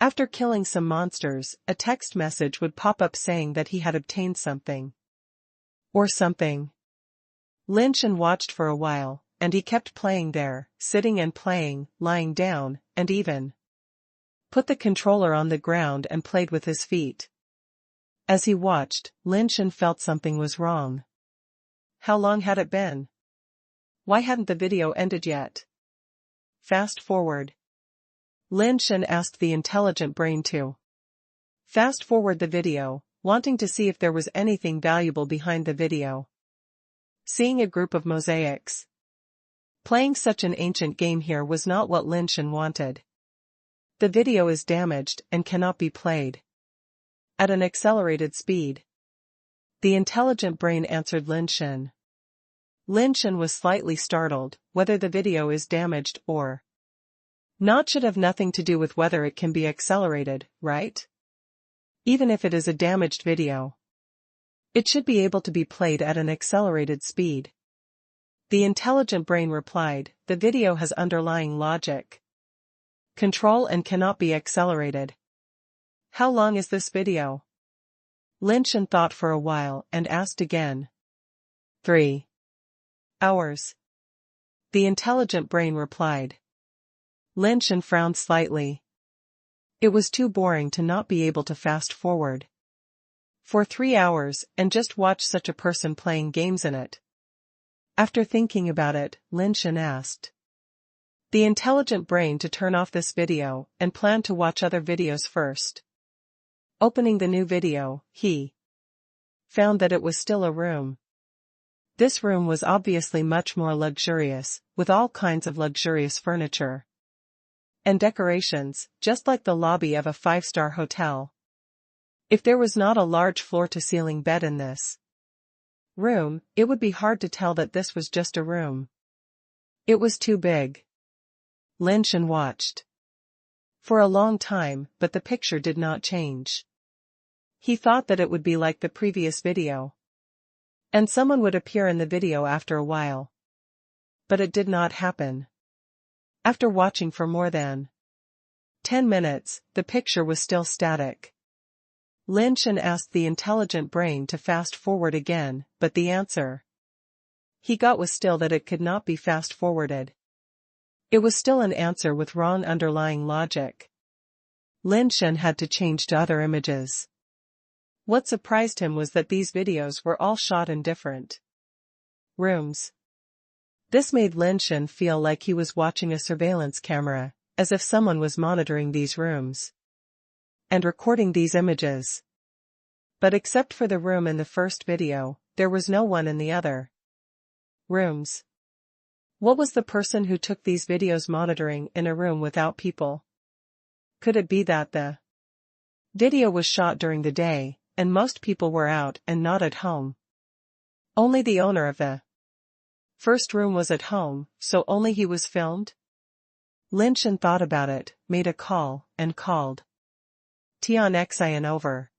After killing some monsters, a text message would pop up saying that he had obtained something. Or something. Lin Shen watched for a while, and he kept playing there, sitting and playing, lying down, and even put the controller on the ground and played with his feet. As he watched, Lin Shen felt something was wrong. How long had it been? Why hadn't the video ended yet? Fast forward. Lin Shen asked the intelligent brain to fast forward the video, wanting to see if there was anything valuable behind the video. Seeing a group of mosaics. Playing such an ancient game here was not what Lin Shen wanted. The video is damaged and cannot be played at an accelerated speed. The intelligent brain answered Lin Shen. Lin Shen was slightly startled. Whether the video is damaged or not should have nothing to do with whether it can be accelerated, right? Even if it is a damaged video, it should be able to be played at an accelerated speed. The intelligent brain replied, the video has underlying logic, control and cannot be accelerated. How long is this video? Lin Shen thought for a while and asked again. 3 hours. The intelligent brain replied. Lin Shen frowned slightly. It was too boring to not be able to fast forward for 3 hours and just watch such a person playing games in it. After thinking about it, Lin Shen asked the intelligent brain to turn off this video and plan to watch other videos first. Opening the new video, he found that it was still a room. This room was obviously much more luxurious, with all kinds of luxurious furniture and decorations, just like the lobby of a 5-star hotel. If there was not a large floor-to-ceiling bed in this room, it would be hard to tell that this was just a room. It was too big. Lin Shen watched for a long time, but the picture did not change. He thought that it would be like the previous video, and someone would appear in the video after a while. But it did not happen. After watching for more than 10 minutes, the picture was still static. Lin Shen asked the intelligent brain to fast forward again, but the answer he got was still that it could not be fast forwarded. It was still an answer with wrong underlying logic. Lin Shen had to change to other images. What surprised him was that these videos were all shot in different rooms. This made Lin Shen feel like he was watching a surveillance camera, as if someone was monitoring these rooms and recording these images. But except for the room in the first video, there was no one in the other rooms. What was the person who took these videos monitoring in a room without people? Could it be that the video was shot during the day, and most people were out and not at home? Only the owner of the first room was at home, so only he was filmed? Lin Shen thought about it, made a call, and called Tian over.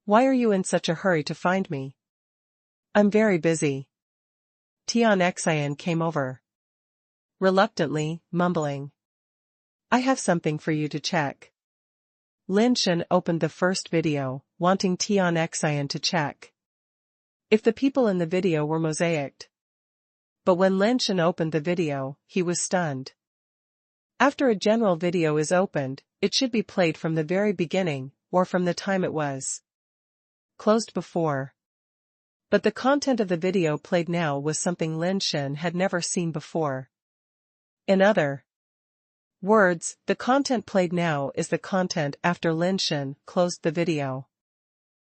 Why are you in such a hurry to find me? I'm very busy. Tian came over. Reluctantly, mumbling. I have something for you to check. Lin Shen opened the first video, wanting Tian to check if the people in the video were mosaiced. But when Lin Shen opened the video, he was stunned. After a general video is opened, it should be played from the very beginning, or from the time it was closed before. But the content of the video played now was something Lin Shen had never seen before. In other words, the content played now is the content after Lin Shen closed the video.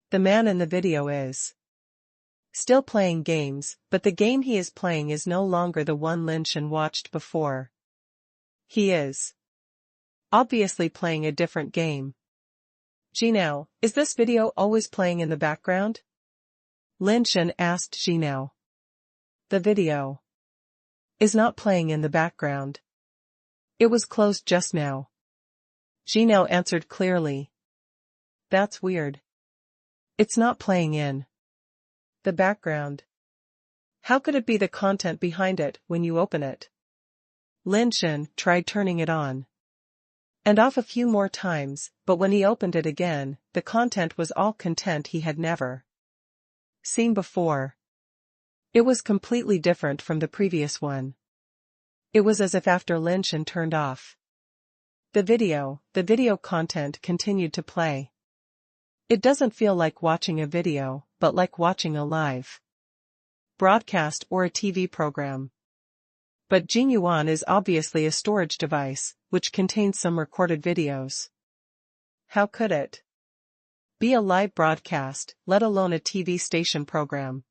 The man in the video is still playing games, but the game he is playing is no longer the one Lin Shen watched before. He is obviously playing a different game. Jinao, is this video always playing in the background? Lin Shen asked Jinao. The video is not playing in the background. It was closed just now. Jinao answered clearly. That's weird. It's not playing in the background. How could it be the content behind it when you open it? Lin Shen tried turning it on and off a few more times, but when he opened it again, the content was all content he had never seen before. It was completely different from the previous one. It was as if after Lin Shen turned off the video content continued to play. It doesn't feel like watching a video, but like watching a live broadcast or a TV program. But Jinyuan is obviously a storage device, which contains some recorded videos. How could it be a live broadcast, let alone a TV station program?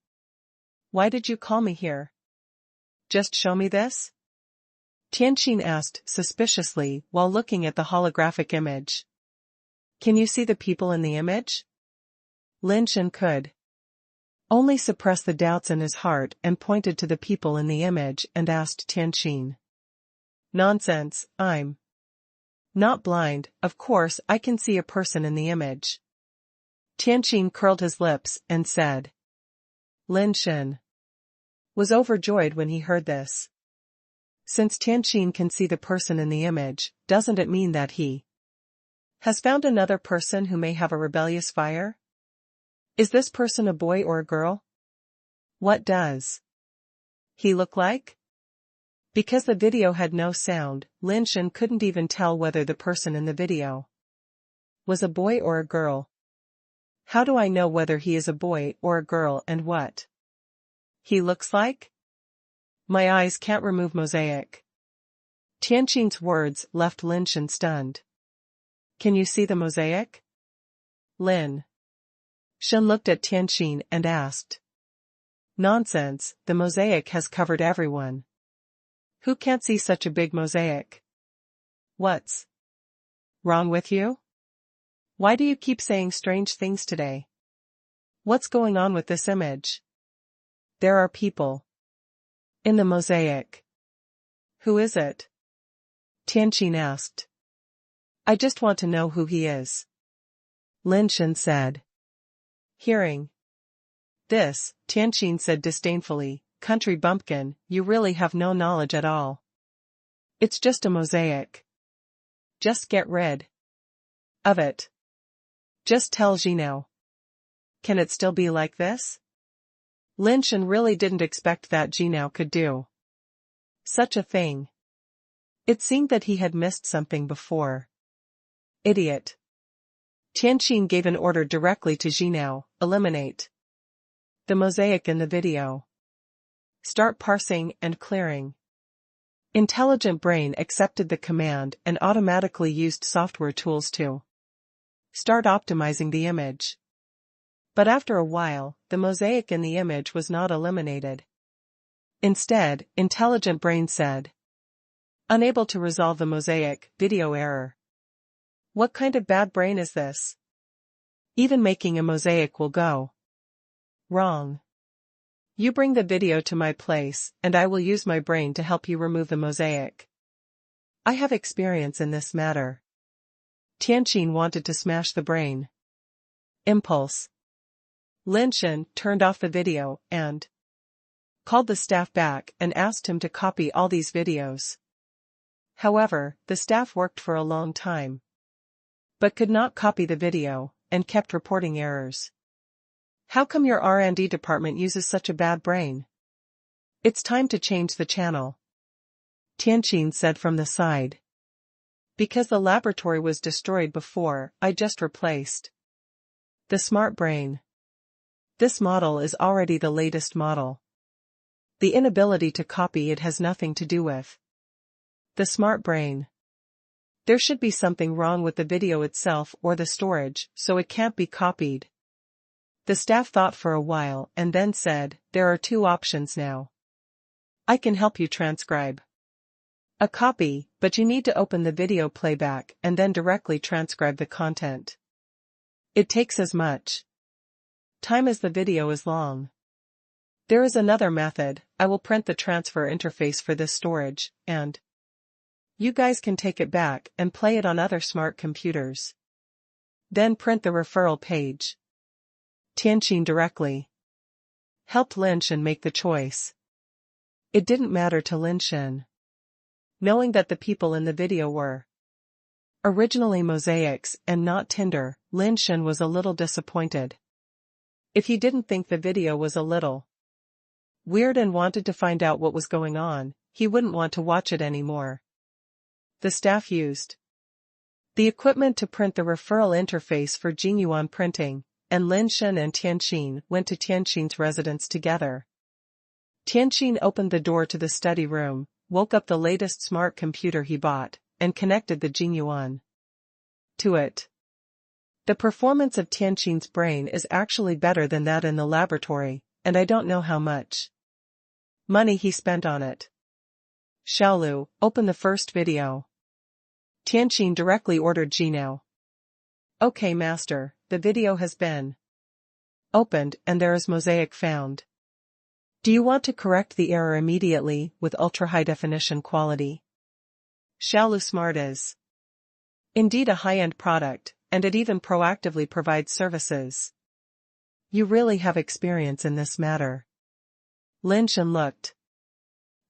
Why did you call me here? Just show me this? Tianqin asked suspiciously while looking at the holographic image. Can you see the people in the image? Lin Shen could only suppress the doubts in his heart and pointed to the people in the image and asked Tianqin. Nonsense, I'm not blind, of course I can see a person in the image. Tianqin curled his lips and said. Lin Shen was overjoyed when he heard this. Since Tianqin can see the person in the image, doesn't it mean that he has found another person who may have a rebellious fire? Is this person a boy or a girl? What does he look like? Because the video had no sound, Lin Shen couldn't even tell whether the person in the video was a boy or a girl. How do I know whether he is a boy or a girl and what he looks like? My eyes can't remove mosaic. Tianqin's words left Lin Shen stunned. Can you see the mosaic? Lin Shen looked at Tianqin and asked. Nonsense, the mosaic has covered everyone. Who can't see such a big mosaic? What's wrong with you? Why do you keep saying strange things today? What's going on with this image? There are people in the mosaic. Who is it? Tianqin asked. I just want to know who he is. Lin Shen said. Hearing this, Tianqin said disdainfully, Country bumpkin, you really have no knowledge at all. It's just a mosaic. Just get rid of it. Just tell Jinao. Can it still be like this? Lin Shen really didn't expect that Jinao could do such a thing. It seemed that he had missed something before. Idiot. Tianqin gave an order directly to Jinao, eliminate the mosaic in the video. Start parsing and clearing. Intelligent Brain accepted the command and automatically used software tools to start optimizing the image. But after a while, the mosaic in the image was not eliminated. Instead, Intelligent Brain said, unable to resolve the mosaic, video error. What kind of bad brain is this? Even making a mosaic will go wrong. You bring the video to my place, and I will use my brain to help you remove the mosaic. I have experience in this matter. Tianqin wanted to smash the brain impulse. Lin Shen turned off the video and called the staff back and asked him to copy all these videos. However, the staff worked for a long time, but could not copy the video, and kept reporting errors. How come your R&D department uses such a bad brain? It's time to change the channel. Tianqin said from the side. Because the laboratory was destroyed before, I just replaced the smart brain. This model is already the latest model. The inability to copy it has nothing to do with the smart brain. There should be something wrong with the video itself or the storage, so it can't be copied. The staff thought for a while and then said, there are two options now. I can help you transcribe a copy, but you need to open the video playback and then directly transcribe the content. It takes as much time as the video is long. There is another method. I will print the transfer interface for this storage, and you guys can take it back and play it on other smart computers. Then print the referral page. Tianqin directly helped Lin Shen make the choice. It didn't matter to Lin Shen. Knowing that the people in the video were originally mosaics and not Tinder, Lin Shen was a little disappointed. If he didn't think the video was a little weird and wanted to find out what was going on, he wouldn't want to watch it anymore. The staff used the equipment to print the referral interface for Jingyuan printing, and Lin Shen and Tian went to Tian's residence together. Tian opened the door to the study room, woke up the latest smart computer he bought, and connected the Jingyuan to it. The performance of Tian's brain is actually better than that in the laboratory, and I don't know how much money he spent on it. Xiaolu, open the first video. Tian directly ordered Jinao. Okay, master, the video has been opened and there is mosaic found. Do you want to correct the error immediately with ultra-high definition quality? Xiaolu Smart is indeed a high-end product, and it even proactively provides services. You really have experience in this matter. Lin Shen looked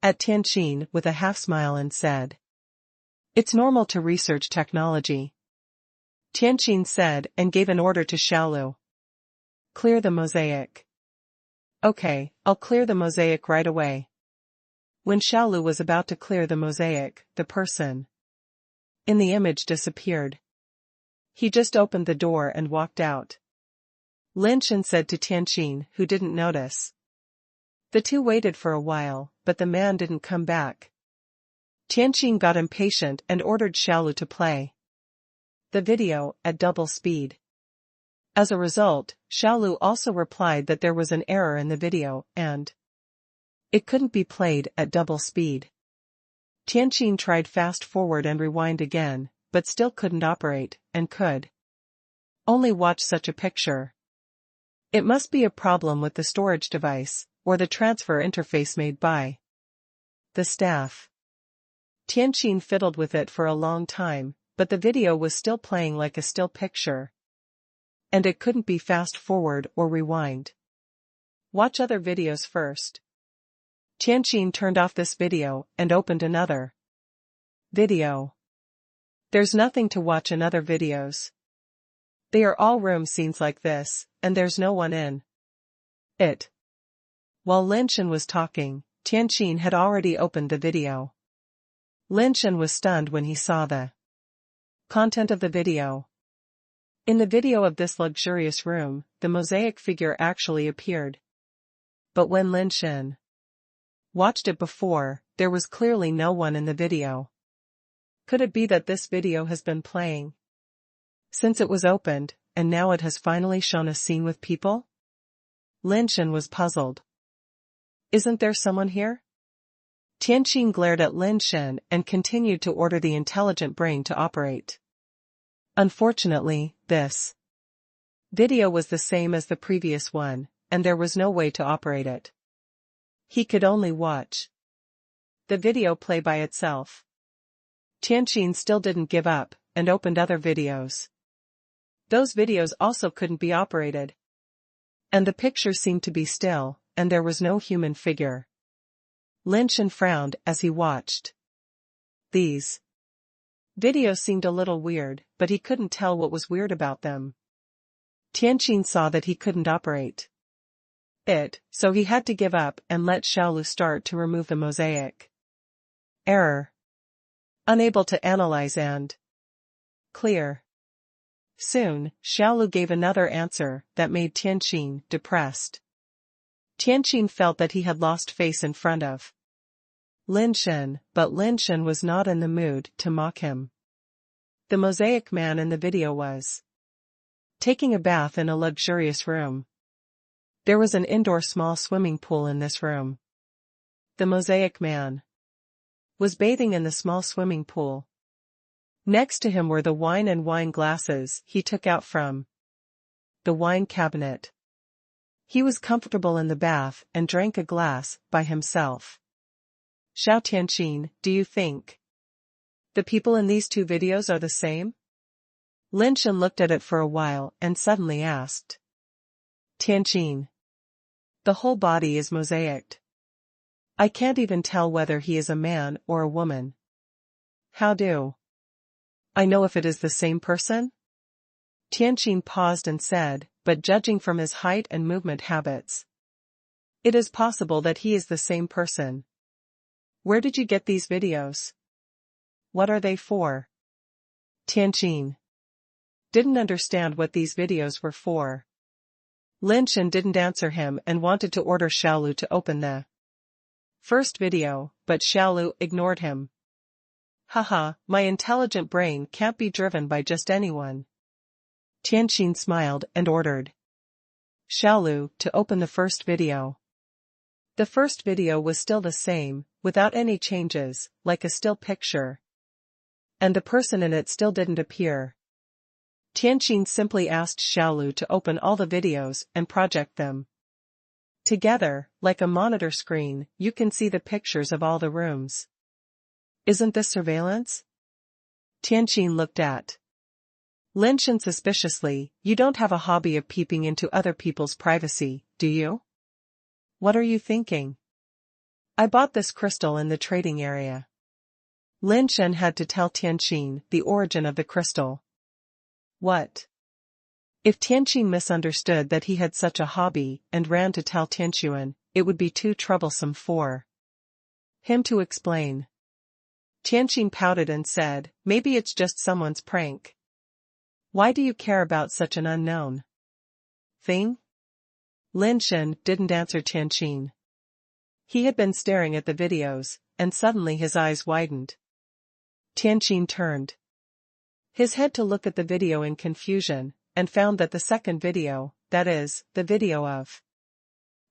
at Tian with a half-smile and said, It's normal to research technology. Tian said and gave an order to Xiaolu. Clear the mosaic. Okay, I'll clear the mosaic right away. When Xiaolu was about to clear the mosaic, the person in the image disappeared. He just opened the door and walked out. Lin Shen said to Tian, who didn't notice. The two waited for a while, but the man didn't come back. Tian got impatient and ordered Xiaolu to play the video at double speed. As a result, Xiaolu also replied that there was an error in the video and it couldn't be played at double speed. Tian tried fast forward and rewind again, but still couldn't operate, and could only watch such a picture. It must be a problem with the storage device, or the transfer interface made by the staff. Tian fiddled with it for a long time, but the video was still playing like a still picture. And it couldn't be fast forward or rewind. Watch other videos first. Tian turned off this video and opened another video. There's nothing to watch in other videos. They are all room scenes like this, and there's no one in it. While Lin Shen was talking, Tian had already opened the video. Lin Shen was stunned when he saw the content of the video. In the video of this luxurious room, the mosaic figure actually appeared. But when Lin Shen watched it before, there was clearly no one in the video. Could it be that this video has been playing since it was opened, and now it has finally shown a scene with people? Lin Shen was puzzled. Isn't there someone here? Tian glared at Lin Shen and continued to order the intelligent brain to operate. Unfortunately, this video was the same as the previous one, and there was no way to operate it. He could only watch the video play by itself. Tian still didn't give up, and opened other videos. Those videos also couldn't be operated. And the picture seemed to be still, and there was no human figure. Lin Shen frowned as he watched. These videos seemed a little weird, but he couldn't tell what was weird about them. Tian saw that he couldn't operate it, so he had to give up and let Xiaolu start to remove the mosaic. Error. Unable to analyze and clear. Soon, Xiaolu gave another answer that made Tian depressed. Tian felt that he had lost face in front of Lin Shen, but Lin Shen was not in the mood to mock him. The mosaic man in the video was taking a bath in a luxurious room. There was an indoor small swimming pool in this room. The mosaic man was bathing in the small swimming pool. Next to him were the wine and wine glasses he took out from the wine cabinet. He was comfortable in the bath and drank a glass by himself. Xiao Tian, do you think the people in these two videos are the same? Lin Shen looked at it for a while and suddenly asked. Tian, the whole body is mosaiced. I can't even tell whether he is a man or a woman. How do I know if it is the same person? Tian paused and said, but judging from his height and movement habits, it is possible that he is the same person. Where did you get these videos? What are they for? Tian didn't understand what these videos were for. Lin Shen didn't answer him and wanted to order Xiaolu to open the first video, but Xiaolu ignored him. Haha, my intelligent brain can't be driven by just anyone. Tian smiled and ordered Xiaolu to open the first video. The first video was still the same, without any changes, like a still picture. And the person in it still didn't appear. Tian simply asked Xiaolu to open all the videos and project them. Together, like a monitor screen, you can see the pictures of all the rooms. Isn't this surveillance? Tian looked at Lin Shen suspiciously. You don't have a hobby of peeping into other people's privacy, do you? What are you thinking? I bought this crystal in the trading area. Lin Shen had to tell Tian the origin of the crystal. What? If Tian misunderstood that he had such a hobby and ran to tell Tian, it would be too troublesome for him to explain. Tian pouted and said, maybe it's just someone's prank. Why do you care about such an unknown thing? Lin Shen didn't answer Tian. He had been staring at the videos, and suddenly his eyes widened. Tian turned his head to look at the video in confusion, and found that the second video, that is, the video of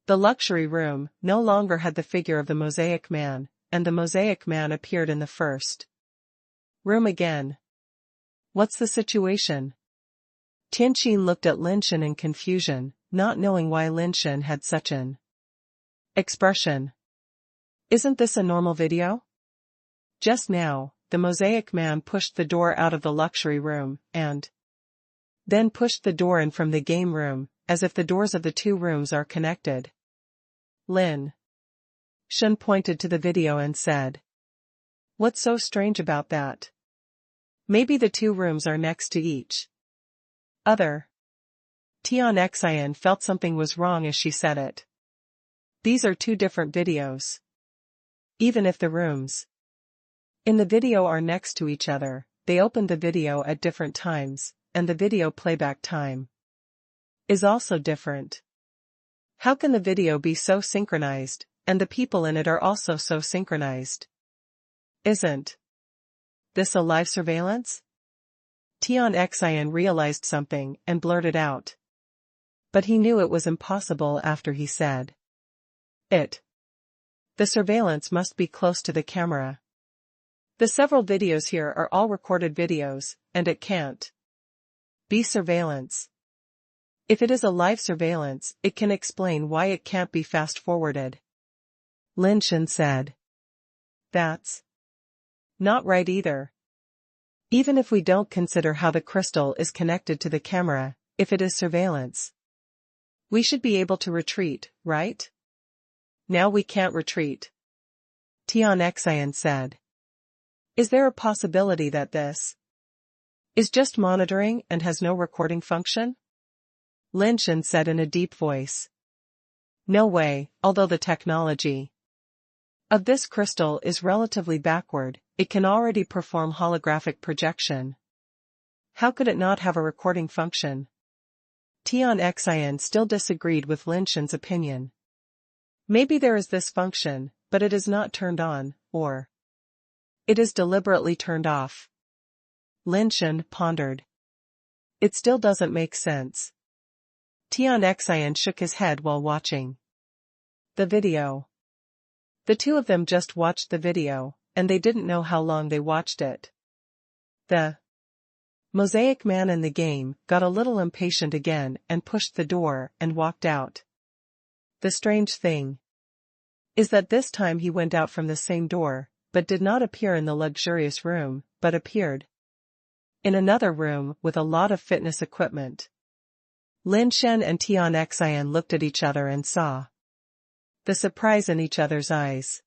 the luxury room, no longer had the figure of the mosaic man, and the mosaic man appeared in the first room again. What's the situation? Tian looked at Lin Shen in confusion, not knowing why Lin Shen had such an expression. Isn't this a normal video? Just now, the mosaic man pushed the door out of the luxury room, and then pushed the door in from the game room, as if the doors of the two rooms are connected. Lin Shen pointed to the video and said, what's so strange about that? Maybe the two rooms are next to each other. Tian felt something was wrong as she said it. These are two different videos. Even if the rooms in the video are next to each other, they opened the video at different times, and the video playback time is also different. How can the video be so synchronized, and the people in it are also so synchronized? Isn't this a live surveillance? Tian realized something and blurted out. But he knew it was impossible after he said it. The surveillance must be close to the camera. The several videos here are all recorded videos, and it can't be surveillance. If it is a live surveillance, it can explain why it can't be fast-forwarded. Lin Shen said. That's not right either. Even if we don't consider how the crystal is connected to the camera, if it is surveillance, we should be able to retreat, right? Now we can't retreat. Tian said. Is there a possibility that this is just monitoring and has no recording function? Lin Shen said in a deep voice. No way, although the technology of this crystal is relatively backward, it can already perform holographic projection. How could it not have a recording function? Tian still disagreed with Lin Shen's opinion. Maybe there is this function, but it is not turned on, or it is deliberately turned off. Lin Shen pondered. It still doesn't make sense. Tian shook his head while watching the video. The two of them just watched the video, and they didn't know how long they watched it. The mosaic man in the game got a little impatient again and pushed the door and walked out. The strange thing is that this time he went out from the same door, but did not appear in the luxurious room, but appeared in another room with a lot of fitness equipment. Lin Shen and Tian looked at each other and saw the surprise in each other's eyes.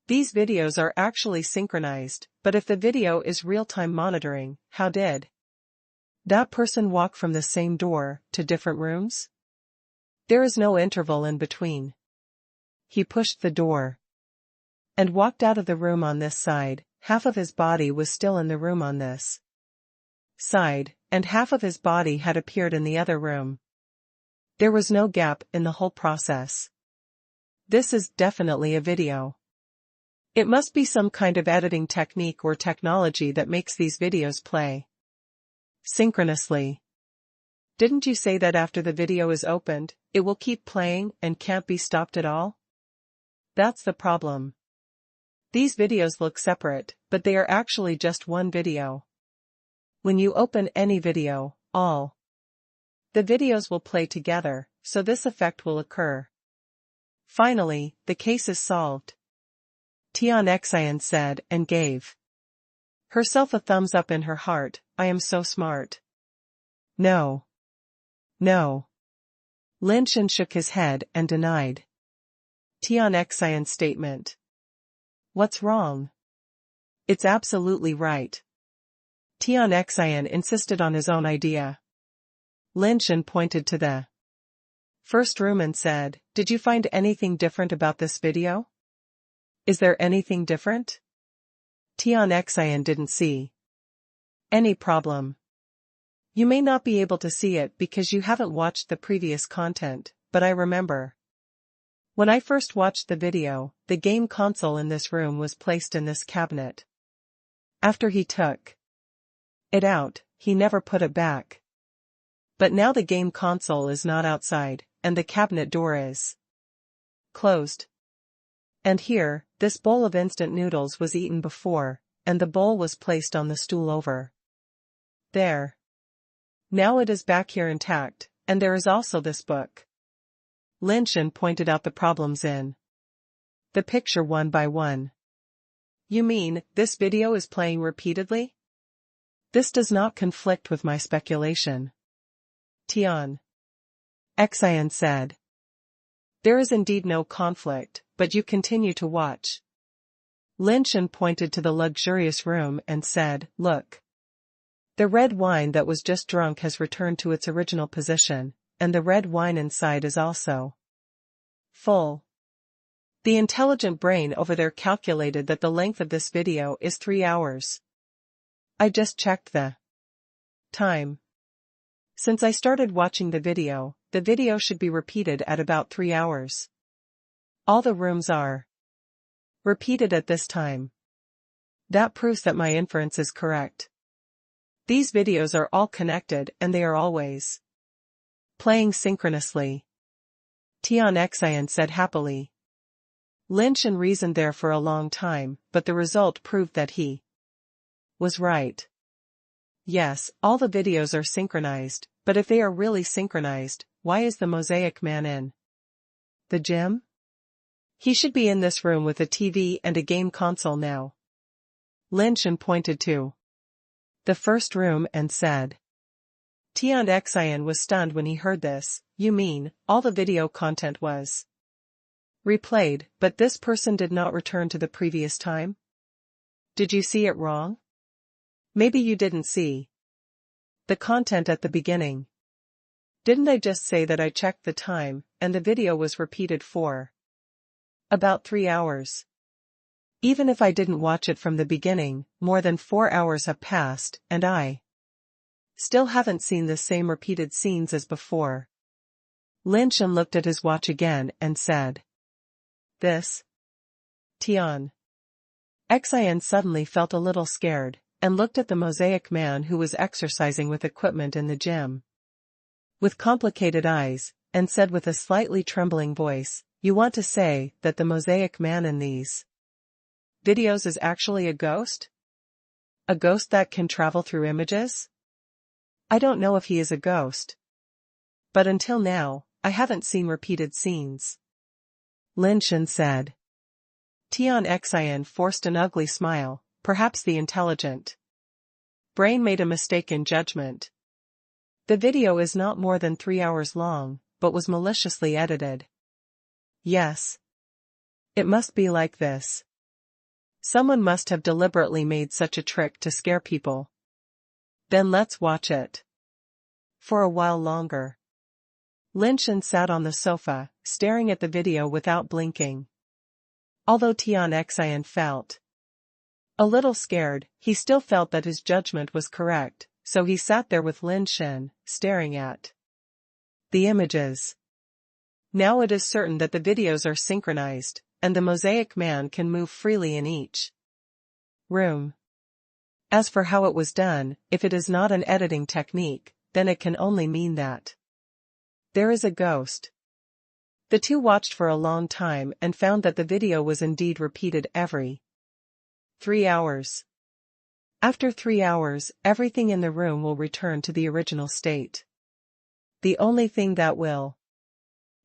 These videos are actually synchronized, but if the video is real-time monitoring, how did that person walk from the same door to different rooms? There is no interval in between. He pushed the door and walked out of the room on this side. Half of his body was still in the room on this sighed, and half of his body had appeared in the other room. There was no gap in the whole process. This is definitely a video. It must be some kind of editing technique or technology that makes these videos play synchronously. Didn't you say that after the video is opened, it will keep playing and can't be stopped at all? That's the problem. These videos look separate, but they are actually just one video. When you open any video, all the videos will play together, so this effect will occur. Finally, the case is solved. Tian said and gave herself a thumbs up in her heart. I am so smart. No. No. Lin Shen shook his head and denied Tian's statement. What's wrong? It's absolutely right. Tian insisted on his own idea. Lin Shen pointed to the first room and said, did you find anything different about this video? Is there anything different? Tian didn't see any problem. You may not be able to see it because you haven't watched the previous content, but I remember. When I first watched the video, the game console in this room was placed in this cabinet. After he took it out, he never put it back. But now the game console is not outside, and the cabinet door is closed. And here, this bowl of instant noodles was eaten before, and the bowl was placed on the stool over there. Now it is back here intact, and there is also this book. Lin Shen pointed out the problems in the picture one by one. You mean, this video is playing repeatedly? This does not conflict with my speculation. Tian said. There is indeed no conflict, but you continue to watch. Lin Shen pointed to the luxurious room and said, look. The red wine that was just drunk has returned to its original position, and the red wine inside is also full. The intelligent brain over there calculated that the length of this video is 3 hours. I just checked the time. Since I started watching the video should be repeated at about 3 hours. All the rooms are repeated at this time. That proves that my inference is correct. These videos are all connected and they are always playing synchronously. Tian said happily. Lin Shen reasoned there for a long time, but the result proved that he was right. Yes, all the videos are synchronized, but if they are really synchronized, why is the mosaic man in the gym? He should be in this room with a TV and a game console now. Lin Shen pointed to the first room and said. Tian was stunned when he heard this. You mean, all the video content was replayed, but this person did not return to the previous time? Did you see it wrong? Maybe you didn't see the content at the beginning. Didn't I just say that I checked the time, and the video was repeated for about 3 hours? Even if I didn't watch it from the beginning, more than 4 hours have passed, and I still haven't seen the same repeated scenes as before. Lin Shen looked at his watch again and said. This? Tian suddenly felt a little scared, and looked at the mosaic man who was exercising with equipment in the gym with complicated eyes, and said with a slightly trembling voice, you want to say that the mosaic man in these videos is actually a ghost? A ghost that can travel through images? I don't know if he is a ghost. But until now, I haven't seen repeated scenes. Lin Shen said. Tian forced an ugly smile. Perhaps the intelligent brain made a mistake in judgment. The video is not more than 3 hours long, but was maliciously edited. Yes. It must be like this. Someone must have deliberately made such a trick to scare people. Then let's watch it for a while longer. Lin Shen sat on the sofa, staring at the video without blinking. Although Tian felt a little scared, he still felt that his judgment was correct, so he sat there with Lin Shen, staring at the images. Now it is certain that the videos are synchronized, and the mosaic man can move freely in each room. As for how it was done, if it is not an editing technique, then it can only mean that there is a ghost. The two watched for a long time and found that the video was indeed repeated every 3 hours. After 3 hours, everything in the room will return to the original state. The only thing that will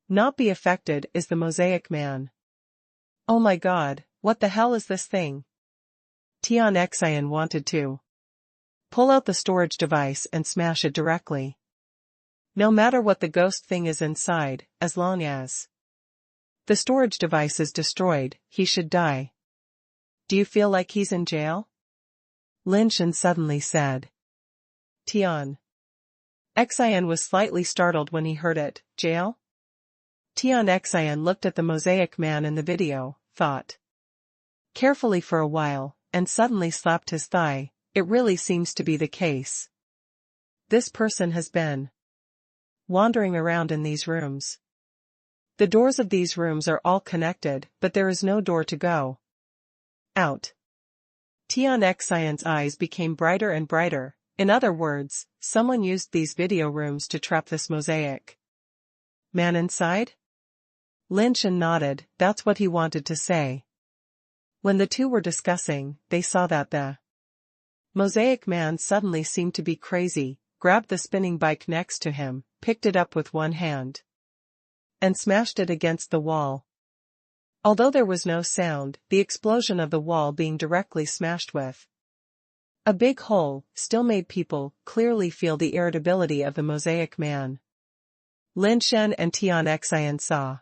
not be affected is the mosaic man. Oh my god, what the hell is this thing? Tian Xian wanted to pull out the storage device and smash it directly. No matter what the ghost thing is inside, as long as the storage device is destroyed, he should die. Do you feel like he's in jail? Lin Shen suddenly said. Tian Xian was slightly startled when he heard it. Jail? Tian Xian looked at the mosaic man in the video, thought carefully for a while, and suddenly slapped his thigh. It really seems to be the case. This person has been wandering around in these rooms. The doors of these rooms are all connected, but there is no door to go out. Tian Xian's eyes became brighter and brighter. In other words, someone used these video rooms to trap this mosaic man inside? Lin Shen nodded. That's what he wanted to say. When the two were discussing, they saw that the mosaic man suddenly seemed to be crazy, grabbed the spinning bike next to him, picked it up with one hand, and smashed it against the wall. Although there was no sound, the explosion of the wall being directly smashed with a big hole still made people clearly feel the irritability of the mosaic man. Lin Shen and Tian Xian saw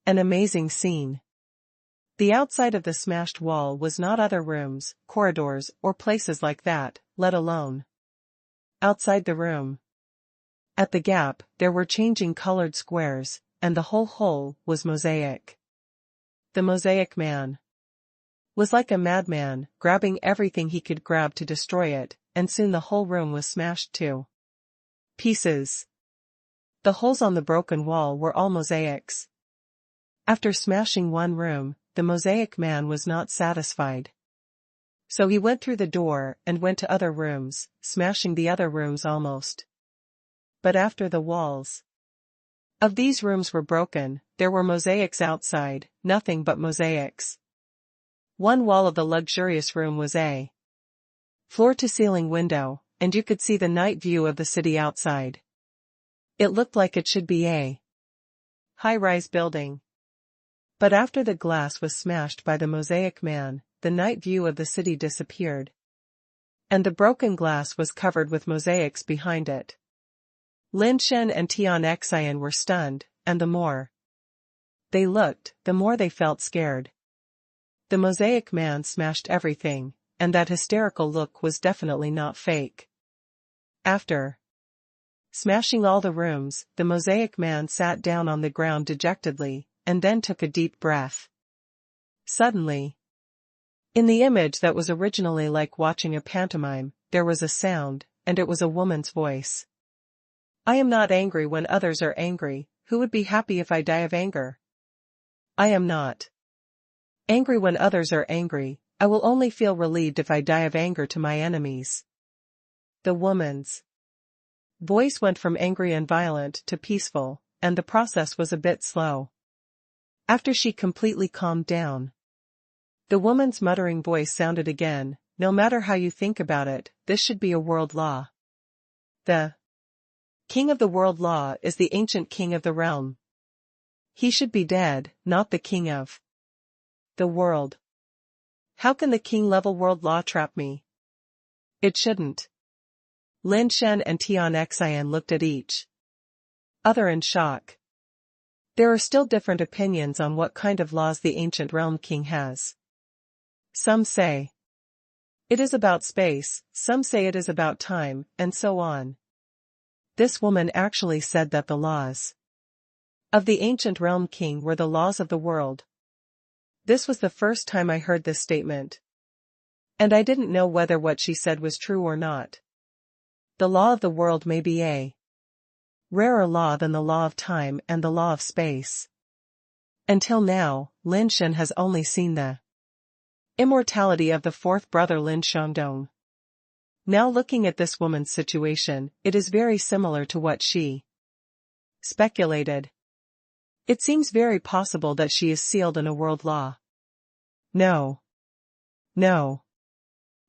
an amazing scene. The outside of the smashed wall was not other rooms, corridors, or places like that, let alone outside the room. At the gap, there were changing colored squares, and the whole hole was mosaic. The mosaic man was like a madman, grabbing everything he could grab to destroy it, and soon the whole room was smashed to pieces. The holes on the broken wall were all mosaics. After smashing one room, the mosaic man was not satisfied. So he went through the door and went to other rooms, smashing the other rooms almost. But after the walls of these rooms were broken, there were mosaics outside, nothing but mosaics. One wall of the luxurious room was a floor-to-ceiling window, and you could see the night view of the city outside. It looked like it should be a high-rise building. But after the glass was smashed by the mosaic man, the night view of the city disappeared. And the broken glass was covered with mosaics behind it. Lin Shen and Tian Xian were stunned, and the more they looked, the more they felt scared. The mosaic man smashed everything, and that hysterical look was definitely not fake. After smashing all the rooms, the mosaic man sat down on the ground dejectedly, and then took a deep breath. Suddenly, in the image that was originally like watching a pantomime, there was a sound, and it was a woman's voice. I am not angry when others are angry. Who would be happy if I die of anger? I am not angry when others are angry. I will only feel relieved if I die of anger to my enemies. The woman's voice went from angry and violent to peaceful, and the process was a bit slow. After she completely calmed down, the woman's muttering voice sounded again. No matter how you think about it, this should be a world law. The king of the world law is the ancient king of the realm. He should be dead, not the king of the world. How can the king-level world law trap me? It shouldn't. Lin Shen and Tian Xian looked at each other in shock. There are still different opinions on what kind of laws the ancient realm king has. Some say it is about space, some say it is about time, and so on. This woman actually said that the laws of the ancient realm king were the laws of the world. This was the first time I heard this statement. And I didn't know whether what she said was true or not. The law of the world may be a rarer law than the law of time and the law of space. Until now, Lin Shen has only seen the immortality of the fourth brother Lin Shen. Now looking at this woman's situation, it is very similar to what she speculated. It seems very possible that she is sealed in a world law. No.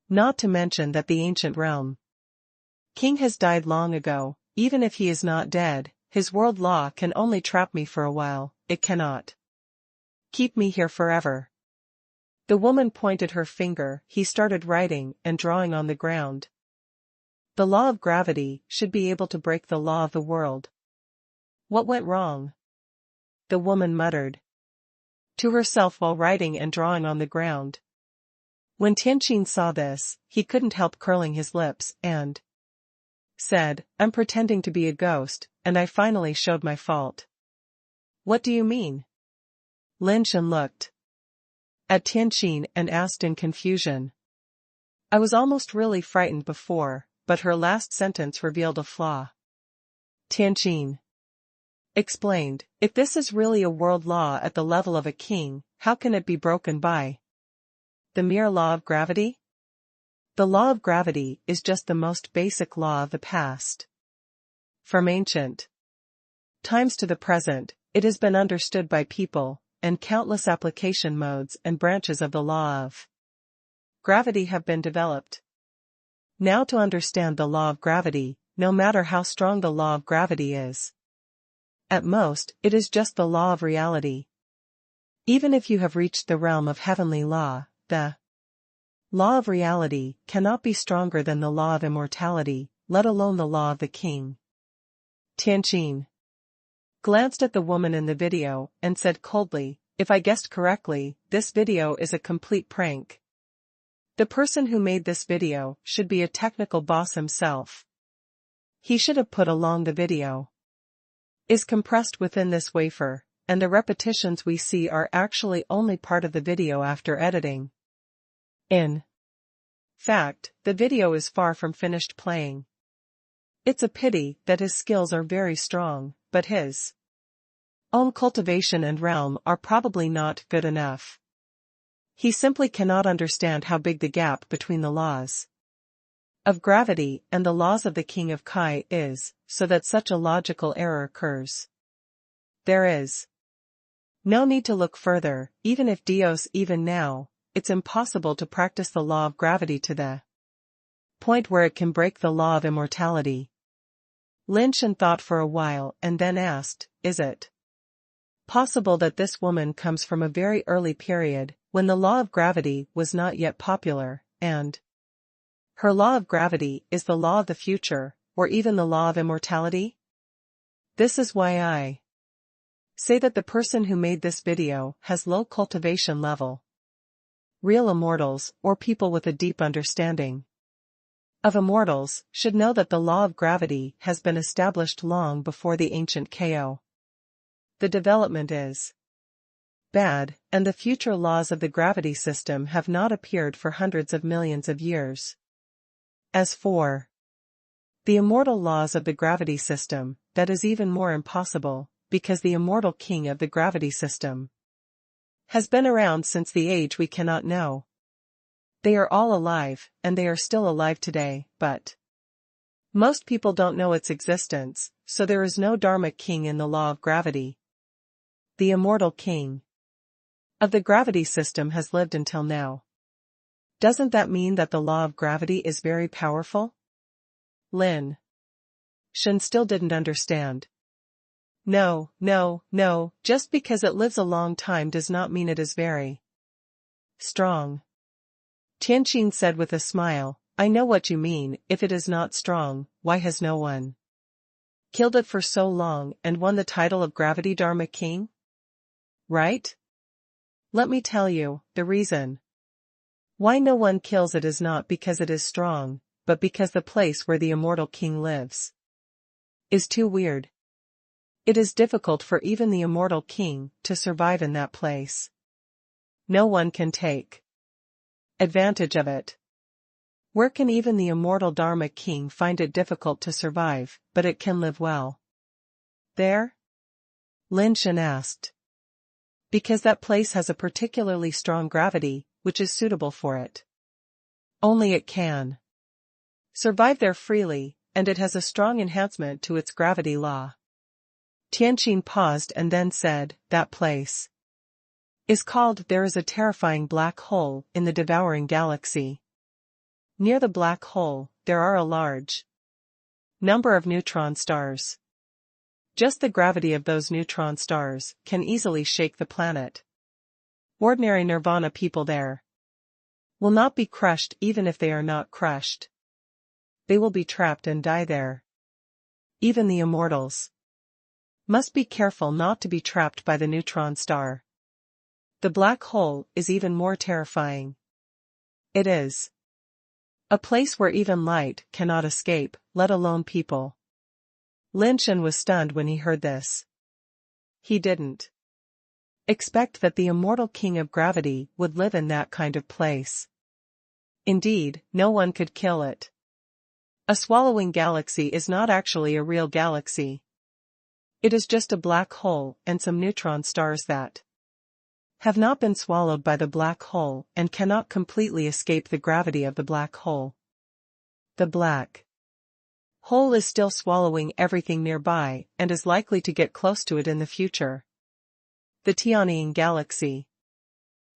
Not to mention that the ancient realm king has died long ago. Even if he is not dead, his world law can only trap me for a while, it cannot keep me here forever. The woman pointed her finger. He started writing and drawing on the ground. The law of gravity should be able to break the law of the world. What went wrong? The woman muttered to herself while writing and drawing on the ground. When Tian saw this, he couldn't help curling his lips and said, "I'm pretending to be a ghost, and I finally showed my fault." "What do you mean?" Lin Shen looked at Tian and asked in confusion. "I was almost really frightened before, but her last sentence revealed a flaw." Tian explained, "If this is really a world law at the level of a king, how can it be broken by the mere law of gravity? The law of gravity is just the most basic law of the past. From ancient times to the present, it has been understood by people, and countless application modes and branches of the law of gravity have been developed. Now to understand the law of gravity, no matter how strong the law of gravity is, at most, it is just the law of reality. Even if you have reached the realm of heavenly law, the law of reality cannot be stronger than the law of immortality, let alone the law of the king." Tian glanced at the woman in the video and said coldly, "If I guessed correctly, this video is a complete prank. The person who made this video should be a technical boss himself. He should have put along the video is compressed within this wafer, and the repetitions we see are actually only part of the video after editing. In fact, the video is far from finished playing. It's a pity that his skills are very strong, but his own cultivation and realm are probably not good enough. He simply cannot understand how big the gap between the laws of gravity and the laws of the King of Kai is, so that such a logical error occurs. There is no need to look further. Even if Dios, even now, it's impossible to practice the law of gravity to the point where it can break the law of immortality." Lin Shen thought for a while and then asked, "Is it possible that this woman comes from a very early period, when the law of gravity was not yet popular, and her law of gravity is the law of the future, or even the law of immortality? This is why I say that the person who made this video has low cultivation level. Real immortals, or people with a deep understanding of immortals, should know that the law of gravity has been established long before the ancient KO. The development is bad, and the future laws of the gravity system have not appeared for hundreds of millions of years. As for the immortal laws of the gravity system, that is even more impossible, because the immortal king of the gravity system has been around since the age we cannot know. They are all alive, and they are still alive today, but most people don't know its existence, so there is no Dharma king in the law of gravity. The immortal king of the gravity system has lived until now. Doesn't that mean that the law of gravity is very powerful?" Lin Shen still didn't understand. No, just because it lives a long time does not mean it is very strong." Tian said with a smile, "I know what you mean. If it is not strong, why has no one killed it for so long and won the title of Gravity Dharma King? Right? Let me tell you, the reason why no one kills it is not because it is strong, but because the place where the immortal king lives is too weird. It is difficult for even the immortal king to survive in that place. No one can take advantage of it. Where can even the immortal Dharma king find it difficult to survive, but it can live well? There? Lin Shen asked. Because that place has a particularly strong gravity, which is suitable for it. Only it can survive there freely, and it has a strong enhancement to its gravity law. Tian paused and then said, that place is called There is a terrifying black hole in the devouring galaxy. Near the black hole, there are a large number of neutron stars. Just the gravity of those neutron stars can easily shake the planet. Ordinary nirvana people there will not be crushed even if they are not crushed. They will be trapped and die there. Even the immortals must be careful not to be trapped by the neutron star. The black hole is even more terrifying. It is a place where even light cannot escape, let alone people. Lin Shen was stunned when he heard this. He didn't expect that the immortal king of gravity would live in that kind of place. Indeed, no one could kill it. A swallowing galaxy is not actually a real galaxy. It is just a black hole and some neutron stars that have not been swallowed by the black hole and cannot completely escape the gravity of the black hole. The black hole is still swallowing everything nearby and is likely to get close to it in the future. The Tian galaxy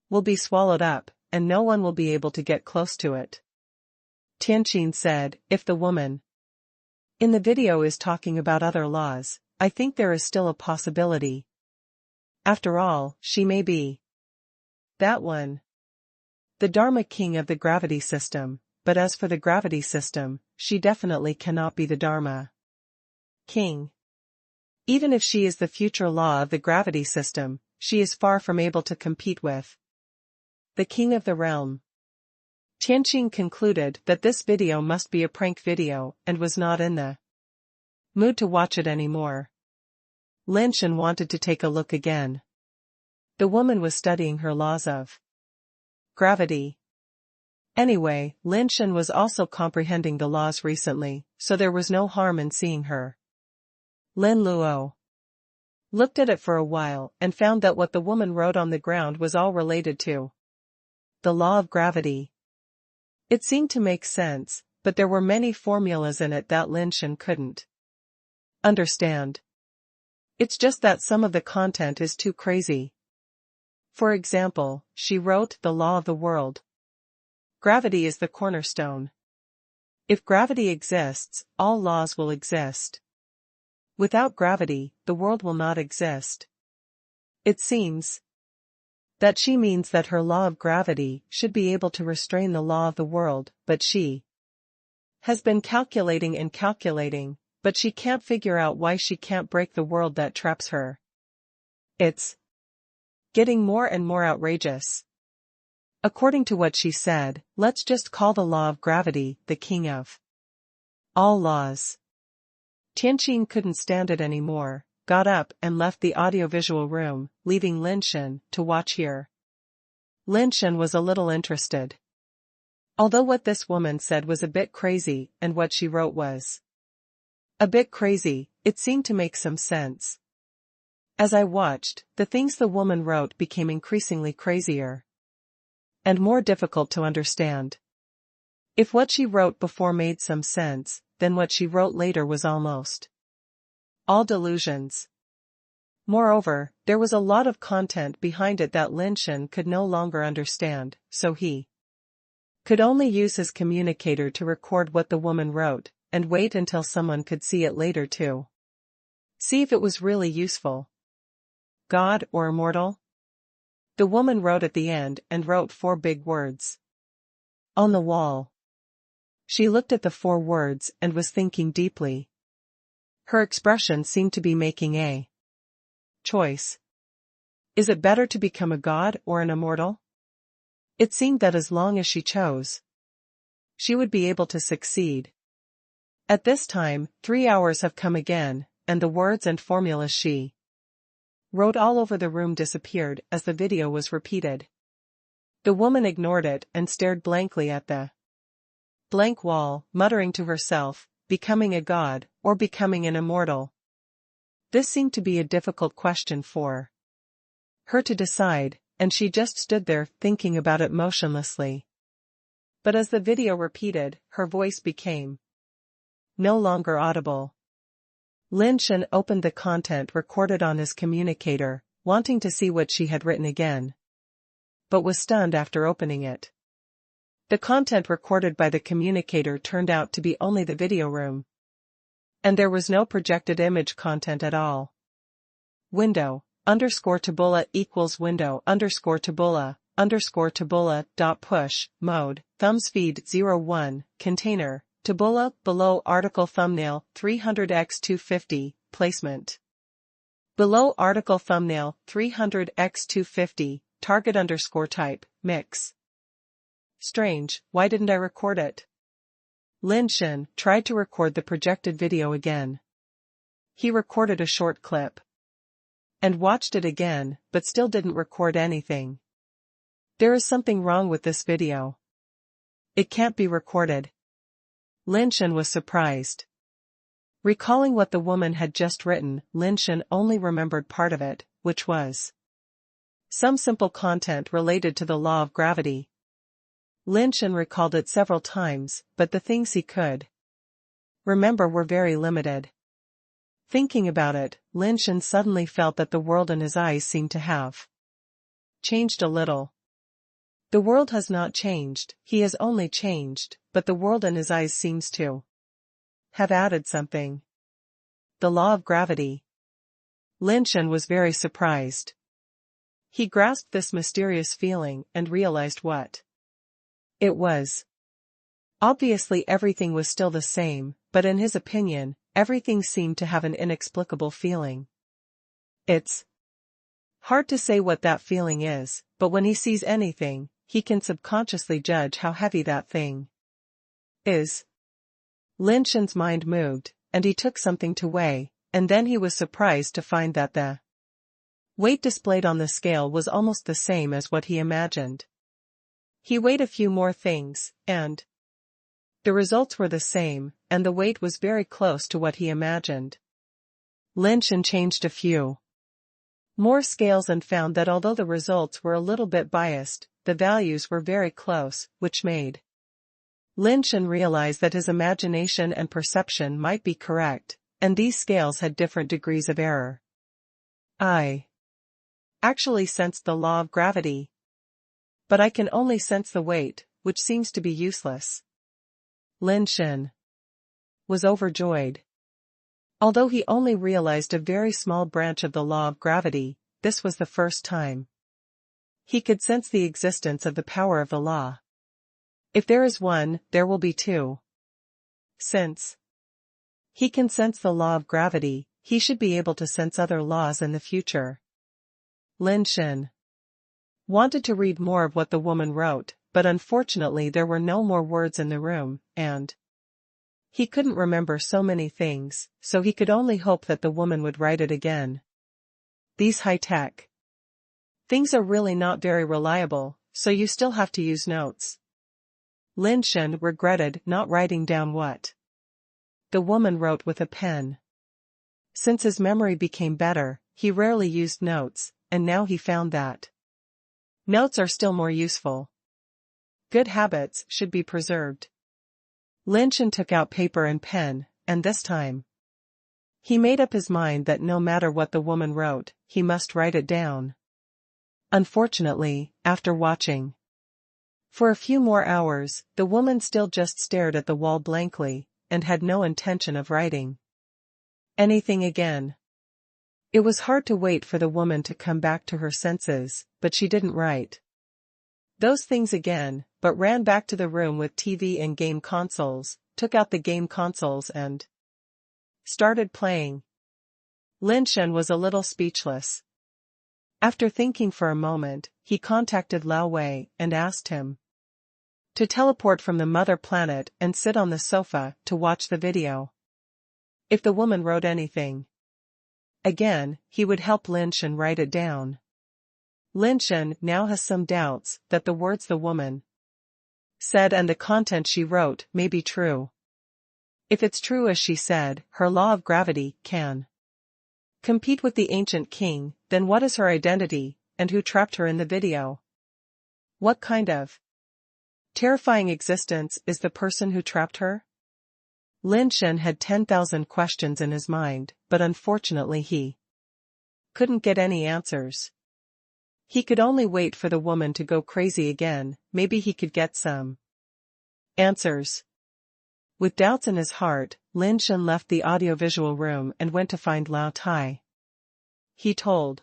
will be swallowed up, and no one will be able to get close to it. Tian said, if the woman in the video is talking about other laws, I think there is still a possibility. After all, she may be that one. The Dharma king of the gravity system, but as for the gravity system, she definitely cannot be the Dharma king. Even if she is the future law of the gravity system, she is far from able to compete with the king of the realm. Tian concluded that this video must be a prank video and was not in the mood to watch it anymore. Lin Shen wanted to take a look again. The woman was studying her laws of gravity. Anyway, Lin Shen was also comprehending the laws recently, so there was no harm in seeing her. Lin Luo looked at it for a while and found that what the woman wrote on the ground was all related to the law of gravity. It seemed to make sense, but there were many formulas in it that Lin Shen couldn't understand. It's just that some of the content is too crazy. For example, she wrote the law of the world. Gravity is the cornerstone. If gravity exists, all laws will exist. Without gravity, the world will not exist. It seems that she means that her law of gravity should be able to restrain the law of the world, but she has been calculating and calculating, but she can't figure out why she can't break the world that traps her. It's getting more and more outrageous. According to what she said, let's just call the law of gravity the king of all laws. Tian couldn't stand it anymore, got up and left the audiovisual room, leaving Lin Shen to watch here. Lin Shen was a little interested. Although what this woman said was a bit crazy and what she wrote was a bit crazy, it seemed to make some sense. As I watched, the things the woman wrote became increasingly crazier and more difficult to understand. If what she wrote before made some sense, then what she wrote later was almost all delusions. Moreover, there was a lot of content behind it that Lin Shen could no longer understand, so he could only use his communicator to record what the woman wrote, and wait until someone could see it later too. See if it was really useful. God or immortal? The woman wrote at the end and wrote 4 big words on the wall. She looked at the 4 words and was thinking deeply. Her expression seemed to be making a choice. Is it better to become a god or an immortal? It seemed that as long as she chose, she would be able to succeed. At this time, 3 hours have come again, and the words and formulas she wrote all over the room disappeared as the video was repeated. The woman ignored it and stared blankly at the blank wall, muttering to herself, becoming a god, or becoming an immortal? This seemed to be a difficult question for her to decide, and she just stood there thinking about it motionlessly. But as the video repeated, her voice became no longer audible. Lin Shen opened the content recorded on his communicator, wanting to see what she had written again, but was stunned after opening it. The content recorded by the communicator turned out to be only the video room, and there was no projected image content at all. Window _tabula equals window _tabula dot push mode thumbs feed 01 container tabula below article thumbnail 300x250 placement below article thumbnail 300x250 target _type mix. Strange, why didn't I record it? Lin Shen tried to record the projected video again. He recorded a short clip and watched it again, but still didn't record anything. There is something wrong with this video. It can't be recorded. Lin Shen was surprised. Recalling what the woman had just written, Lin Shen only remembered part of it, which was some simple content related to the law of gravity. Lin Shen recalled it several times, but the things he could remember were very limited. Thinking about it, Lin Shen suddenly felt that the world in his eyes seemed to have changed a little. The world has not changed, he has only changed, but the world in his eyes seems to have added something. The law of gravity. Lin Shen was very surprised. He grasped this mysterious feeling and realized what it was. Obviously everything was still the same, but in his opinion, everything seemed to have an inexplicable feeling. It's hard to say what that feeling is, but when he sees anything, he can subconsciously judge how heavy that thing is. Lin Shen's mind moved, and he took something to weigh, and then he was surprised to find that the weight displayed on the scale was almost the same as what he imagined. He weighed a few more things, and the results were the same, and the weight was very close to what he imagined. Lin Shen changed a few more scales and found that although the results were a little bit biased, the values were very close, which made Lin Shen realize that his imagination and perception might be correct, and these scales had different degrees of error. I actually sensed the law of gravity, but I can only sense the weight, which seems to be useless. Lin Shen was overjoyed. Although he only realized a very small branch of the law of gravity, this was the first time he could sense the existence of the power of the law. If there is one, there will be two. Since he can sense the law of gravity, he should be able to sense other laws in the future. Lin Shen wanted to read more of what the woman wrote, but unfortunately there were no more words in the room, and he couldn't remember so many things, so he could only hope that the woman would write it again. These high-tech things are really not very reliable, so you still have to use notes. Lin Shen regretted not writing down what the woman wrote with a pen. Since his memory became better, he rarely used notes, and now he found that notes are still more useful. Good habits should be preserved. Lin Shen took out paper and pen, and this time he made up his mind that no matter what the woman wrote, he must write it down. Unfortunately, after watching for a few more hours, the woman still just stared at the wall blankly, and had no intention of writing anything again. It was hard to wait for the woman to come back to her senses, but she didn't write those things again, but ran back to the room with TV and game consoles, took out the game consoles and started playing. Lin Shen was a little speechless. After thinking for a moment, he contacted Lao Wei and asked him to teleport from the mother planet and sit on the sofa to watch the video. If the woman wrote anything again, he would help Lin Shen write it down. Lin Shen now has some doubts that the words the woman said, and the content she wrote may be true. If it's true as she said, her law of gravity can compete with the ancient king, then what is her identity, and who trapped her in the video? What kind of terrifying existence is the person who trapped her? Lin Shen had 10,000 questions in his mind, but unfortunately he couldn't get any answers. He could only wait for the woman to go crazy again. Maybe he could get some answers. With doubts in his heart, Lin Shen left the audiovisual room and went to find Lao Tai. He told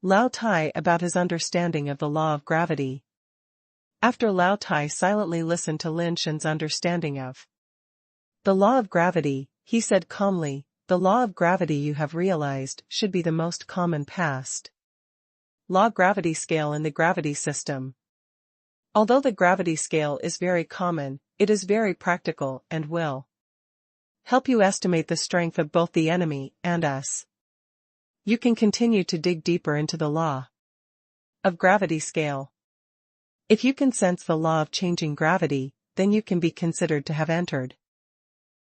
Lao Tai about his understanding of the law of gravity. After Lao Tai silently listened to Lin Shen's understanding of the law of gravity, he said calmly, "The law of gravity you have realized should be the most common past law gravity scale in the gravity system. Although the gravity scale is very common, it is very practical and will help you estimate the strength of both the enemy and us. You can continue to dig deeper into the law of gravity scale. If you can sense the law of changing gravity, then you can be considered to have entered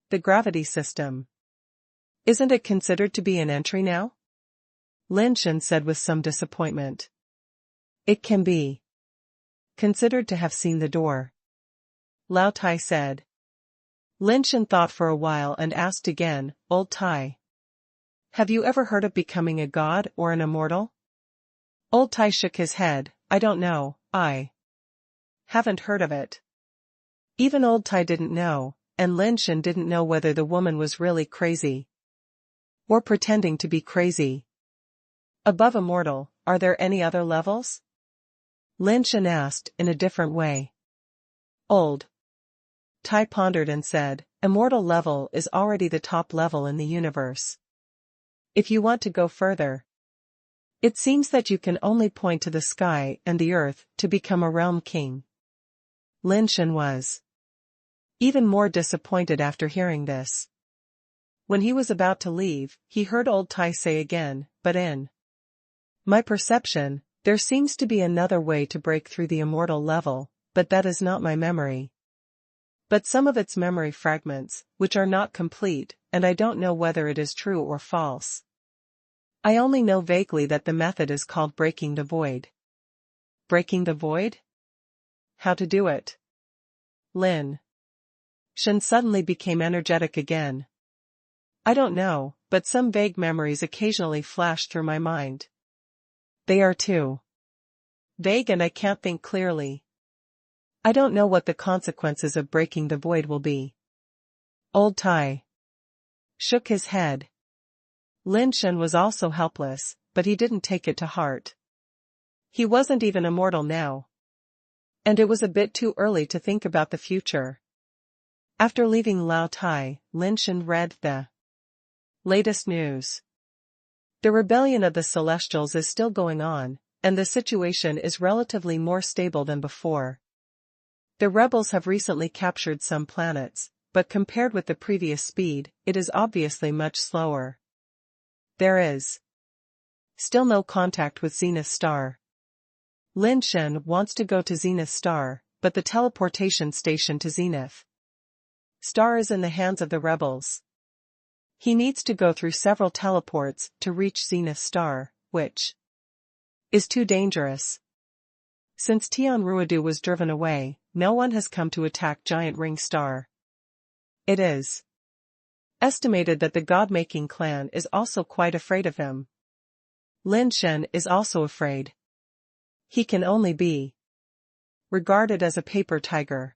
the gravity system. Isn't it considered to be an entry now?" Lin Shen said with some disappointment. "It can be considered to have seen the door," Lao Tai said. Lin Shen thought for a while and asked again, "Old Tai, have you ever heard of becoming a god or an immortal?" Old Tai shook his head. "I don't know, I haven't heard of it." Even Old Tai didn't know, and Lin Shen didn't know whether the woman was really crazy or pretending to be crazy. "Above immortal, are there any other levels?" Lin Shen asked in a different way. Old Tai pondered and said, "Immortal level is already the top level in the universe. If you want to go further, it seems that you can only point to the sky and the earth to become a realm king." Lin Shen was even more disappointed after hearing this. When he was about to leave, he heard Old Tai say again, "But in my perception, there seems to be another way to break through the immortal level, but that is not my memory. But some of its memory fragments, which are not complete, and I don't know whether it is true or false. I only know vaguely that the method is called breaking the void." Breaking the void? How to do it? Lin Shen suddenly became energetic again. "I don't know, but some vague memories occasionally flash through my mind. They are too vague and I can't think clearly. I don't know what the consequences of breaking the void will be." Old Tai shook his head. Lin Shen was also helpless, but he didn't take it to heart. He wasn't even immortal now. And it was a bit too early to think about the future. After leaving Lao Tai, Lin Shen read the latest news. The rebellion of the Celestials is still going on, and the situation is relatively more stable than before. The rebels have recently captured some planets, but compared with the previous speed, it is obviously much slower. There is still no contact with Zenith Star. Lin Shen wants to go to Zenith Star, but the teleportation station to Zenith Star is in the hands of the rebels. He needs to go through several teleports to reach Zenith Star, which is too dangerous. Since Tian Ruidu was driven away, no one has come to attack Giant Ring Star. It is estimated that the God-making clan is also quite afraid of him. Lin Shen is also afraid. He can only be regarded as a paper tiger.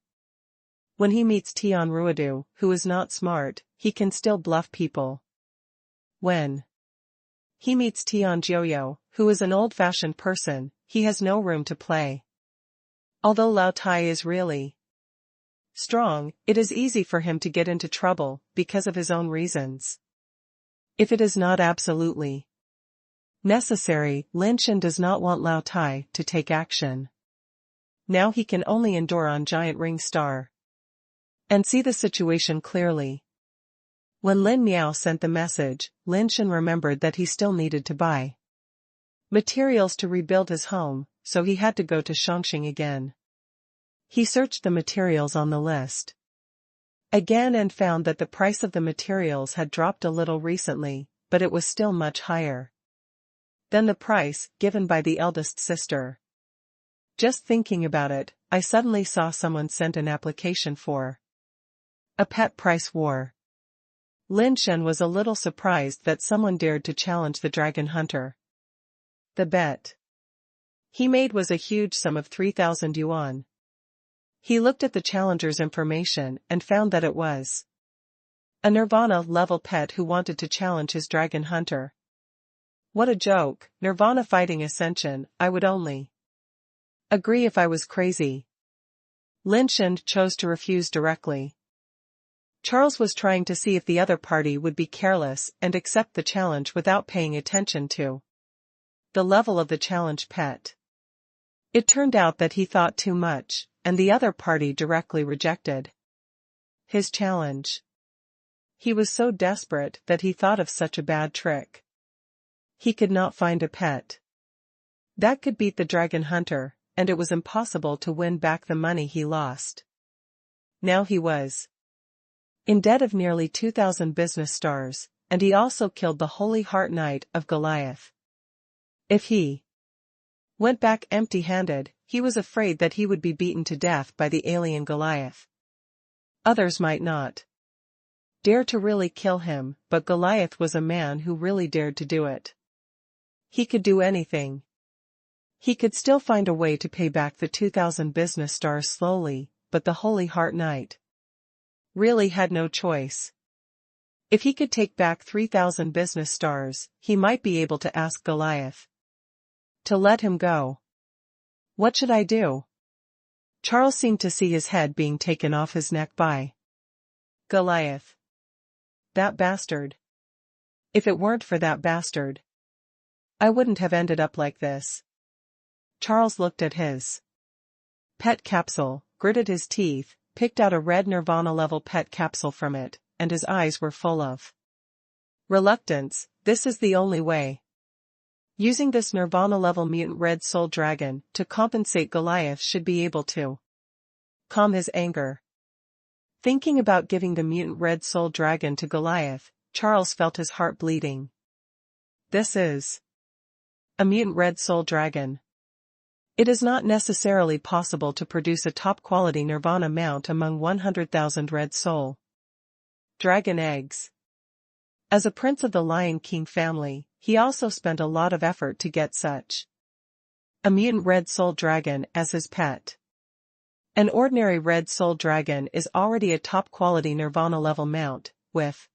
When he meets Tian Ruidu, who is not smart, he can still bluff people. When he meets Tian Jiuyo, who is an old-fashioned person, he has no room to play. Although Lao Tai is really strong, it is easy for him to get into trouble because of his own reasons. If it is not absolutely necessary, Lin Shen does not want Lao Tai to take action. Now he can only endure on Giant Ring Star and see the situation clearly. When Lin Miao sent the message, Lin Shen remembered that he still needed to buy materials to rebuild his home, so he had to go to Shangxing again. He searched the materials on the list again and found that the price of the materials had dropped a little recently, but it was still much higher than the price given by the eldest sister. Just thinking about it, I suddenly saw someone sent an application for a pet price war. Lin Shen was a little surprised that someone dared to challenge the dragon hunter. The bet he made was a huge sum of 3,000 yuan. He looked at the challenger's information and found that it was a Nirvana-level pet who wanted to challenge his dragon hunter. What a joke, Nirvana fighting Ascension, I would only agree if I was crazy. Lin Shen chose to refuse directly. Charles was trying to see if the other party would be careless and accept the challenge without paying attention to the level of the challenge pet. It turned out that he thought too much, and the other party directly rejected his challenge. He was so desperate that he thought of such a bad trick. He could not find a pet that could beat the dragon hunter, and it was impossible to win back the money he lost. Now he was in debt of nearly 2,000 business stars, and he also killed the Holy Heart Knight of Goliath. If he went back empty-handed, he was afraid that he would be beaten to death by the alien Goliath. Others might not dare to really kill him, but Goliath was a man who really dared to do it. He could do anything. He could still find a way to pay back the 2,000 business stars slowly, but the Holy Heart Knight really had no choice. If he could take back 3,000 business stars, he might be able to ask Goliath to let him go. What should I do? Charles seemed to see his head being taken off his neck by Goliath. That bastard. If it weren't for that bastard, I wouldn't have ended up like this. Charles looked at his pet capsule, gritted his teeth, picked out a red Nirvana-level pet capsule from it, and his eyes were full of reluctance. This is the only way. Using this Nirvana-level mutant red soul dragon to compensate Goliath should be able to calm his anger. Thinking about giving the mutant red soul dragon to Goliath, Charles felt his heart bleeding. This is a mutant red soul dragon. It is not necessarily possible to produce a top-quality Nirvana mount among 100,000 red soul dragon eggs. As a prince of the Lion King family, he also spent a lot of effort to get such a mutant red soul dragon as his pet. An ordinary red soul dragon is already a top-quality Nirvana-level mount, with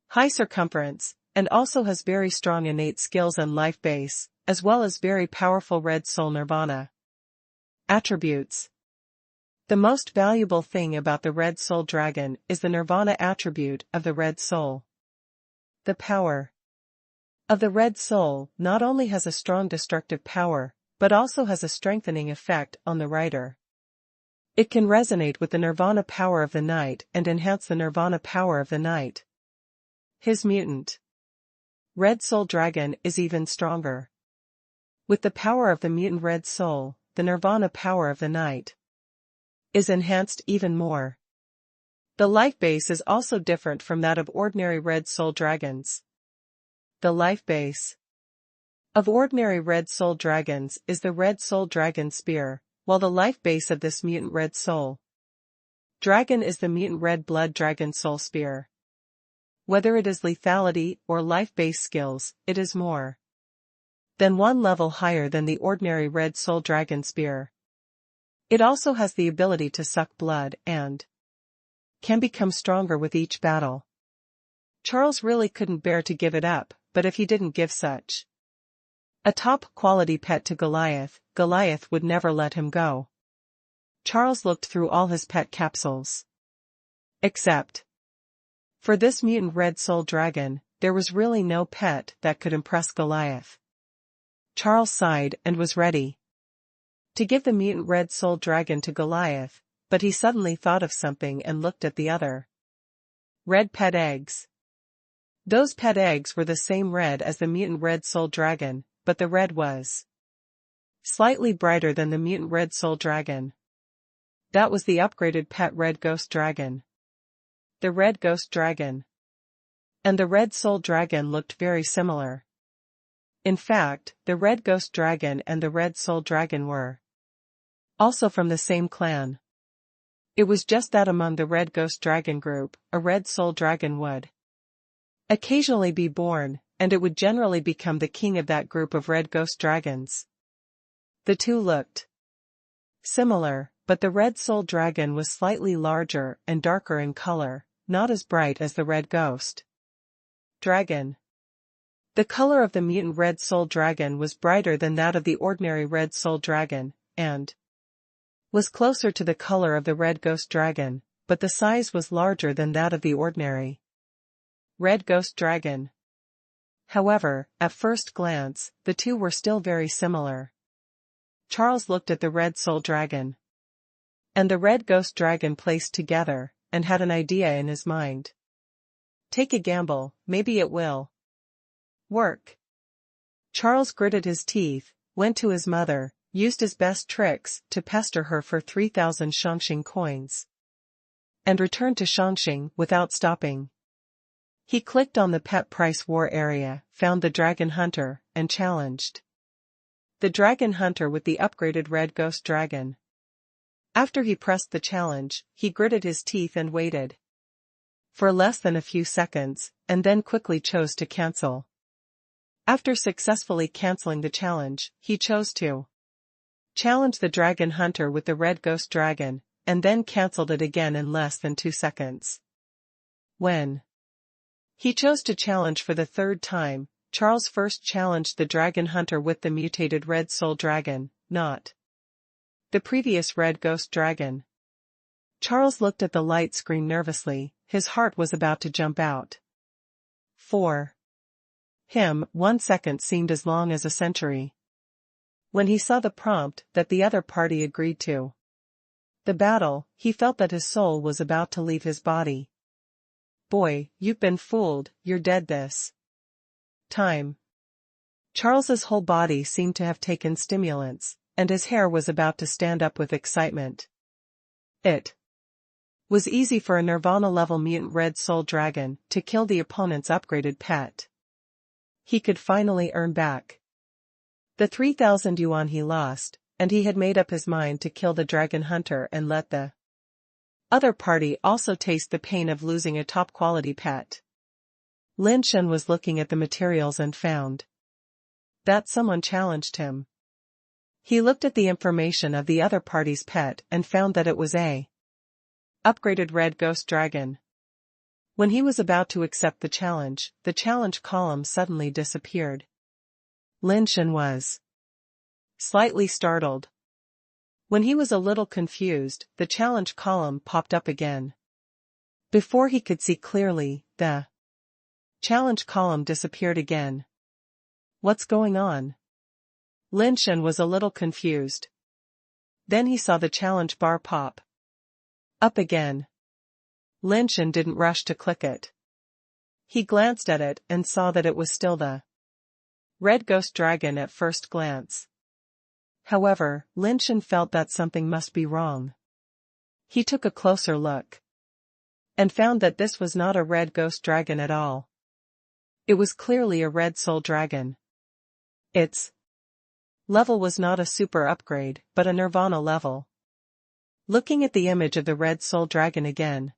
high circumference, and also has very strong innate skills and life base, as well as very powerful red soul Nirvana attributes. The most valuable thing about the red soul dragon is the Nirvana attribute of the red soul. The power of the red soul not only has a strong destructive power, but also has a strengthening effect on the rider. It can resonate with the Nirvana power of the knight and enhance the Nirvana power of the knight. His mutant red soul dragon is even stronger. With the power of the mutant red soul, the Nirvana power of the knight is enhanced even more. The life base is also different from that of ordinary red soul dragons. The life base of ordinary red soul dragons is the red soul dragon spear, while the life base of this mutant red soul dragon is the mutant red blood dragon soul spear. Whether it is lethality or life-based skills, it is more than one level higher than the ordinary red soul dragon spear. It also has the ability to suck blood and can become stronger with each battle. Charles really couldn't bear to give it up, but if he didn't give such a top-quality pet to Goliath, Goliath would never let him go. Charles looked through all his pet capsules. Except for this mutant red soul dragon, there was really no pet that could impress Goliath. Charles sighed and was ready to give the mutant red soul dragon to Goliath, but he suddenly thought of something and looked at the other red pet eggs. Those pet eggs were the same red as the mutant red soul dragon, but the red was slightly brighter than the mutant red soul dragon. That was the upgraded pet red ghost dragon. The red ghost dragon and the red soul dragon looked very similar. In fact, the red ghost dragon and the red soul dragon were also from the same clan. It was just that among the red ghost dragon group, a red soul dragon would occasionally be born, and it would generally become the king of that group of red ghost dragons. The two looked similar, but the red soul dragon was slightly larger and darker in color, not as bright as the red ghost dragon. The color of the mutant red soul dragon was brighter than that of the ordinary red soul dragon, and was closer to the color of the red ghost dragon, but the size was larger than that of the ordinary red ghost dragon. However, at first glance, the two were still very similar. Charles looked at the red soul dragon and the red ghost dragon placed together, and had an idea in his mind. Take a gamble, maybe it will work. Charles gritted his teeth, went to his mother, used his best tricks to pester her for 3,000 Shangxing coins, and returned to Shangxing without stopping. He clicked on the pet price war area, found the dragon hunter, and challenged the dragon hunter with the upgraded red ghost dragon. After he pressed the challenge, he gritted his teeth and waited for less than a few seconds, and then quickly chose to cancel. After successfully canceling the challenge, he chose to challenge the dragon hunter with the red ghost dragon, and then cancelled it again in less than 2 seconds. When he chose to challenge for the third time, Charles first challenged the dragon hunter with the mutated red soul dragon, not the previous red ghost dragon. Charles looked at the light screen nervously, his heart was about to jump out. For him, 1 second seemed as long as a century. When he saw the prompt that the other party agreed to the battle, he felt that his soul was about to leave his body. Boy, you've been fooled, you're dead this time. Charles's whole body seemed to have taken stimulants, and his hair was about to stand up with excitement. It was easy for a Nirvana-level mutant red soul dragon to kill the opponent's upgraded pet. He could finally earn back the 3,000 yuan he lost, and he had made up his mind to kill the dragon hunter and let the other party also taste the pain of losing a top-quality pet. Lin Shen was looking at the materials and found that someone challenged him. He looked at the information of the other party's pet and found that it was a upgraded red ghost dragon. When he was about to accept the challenge column suddenly disappeared. Lin Shen was slightly startled. When he was a little confused, the challenge column popped up again. Before he could see clearly, the challenge column disappeared again. What's going on? Lin Shen was a little confused. Then he saw the challenge bar pop up again. Lin Shen didn't rush to click it. He glanced at it and saw that it was still the red ghost dragon at first glance. However, Lin Shen felt that something must be wrong. He took a closer look and found that this was not a red ghost dragon at all. It was clearly a red soul dragon. Its level was not a super upgrade, but a Nirvana level. Looking at the image of the red soul dragon again,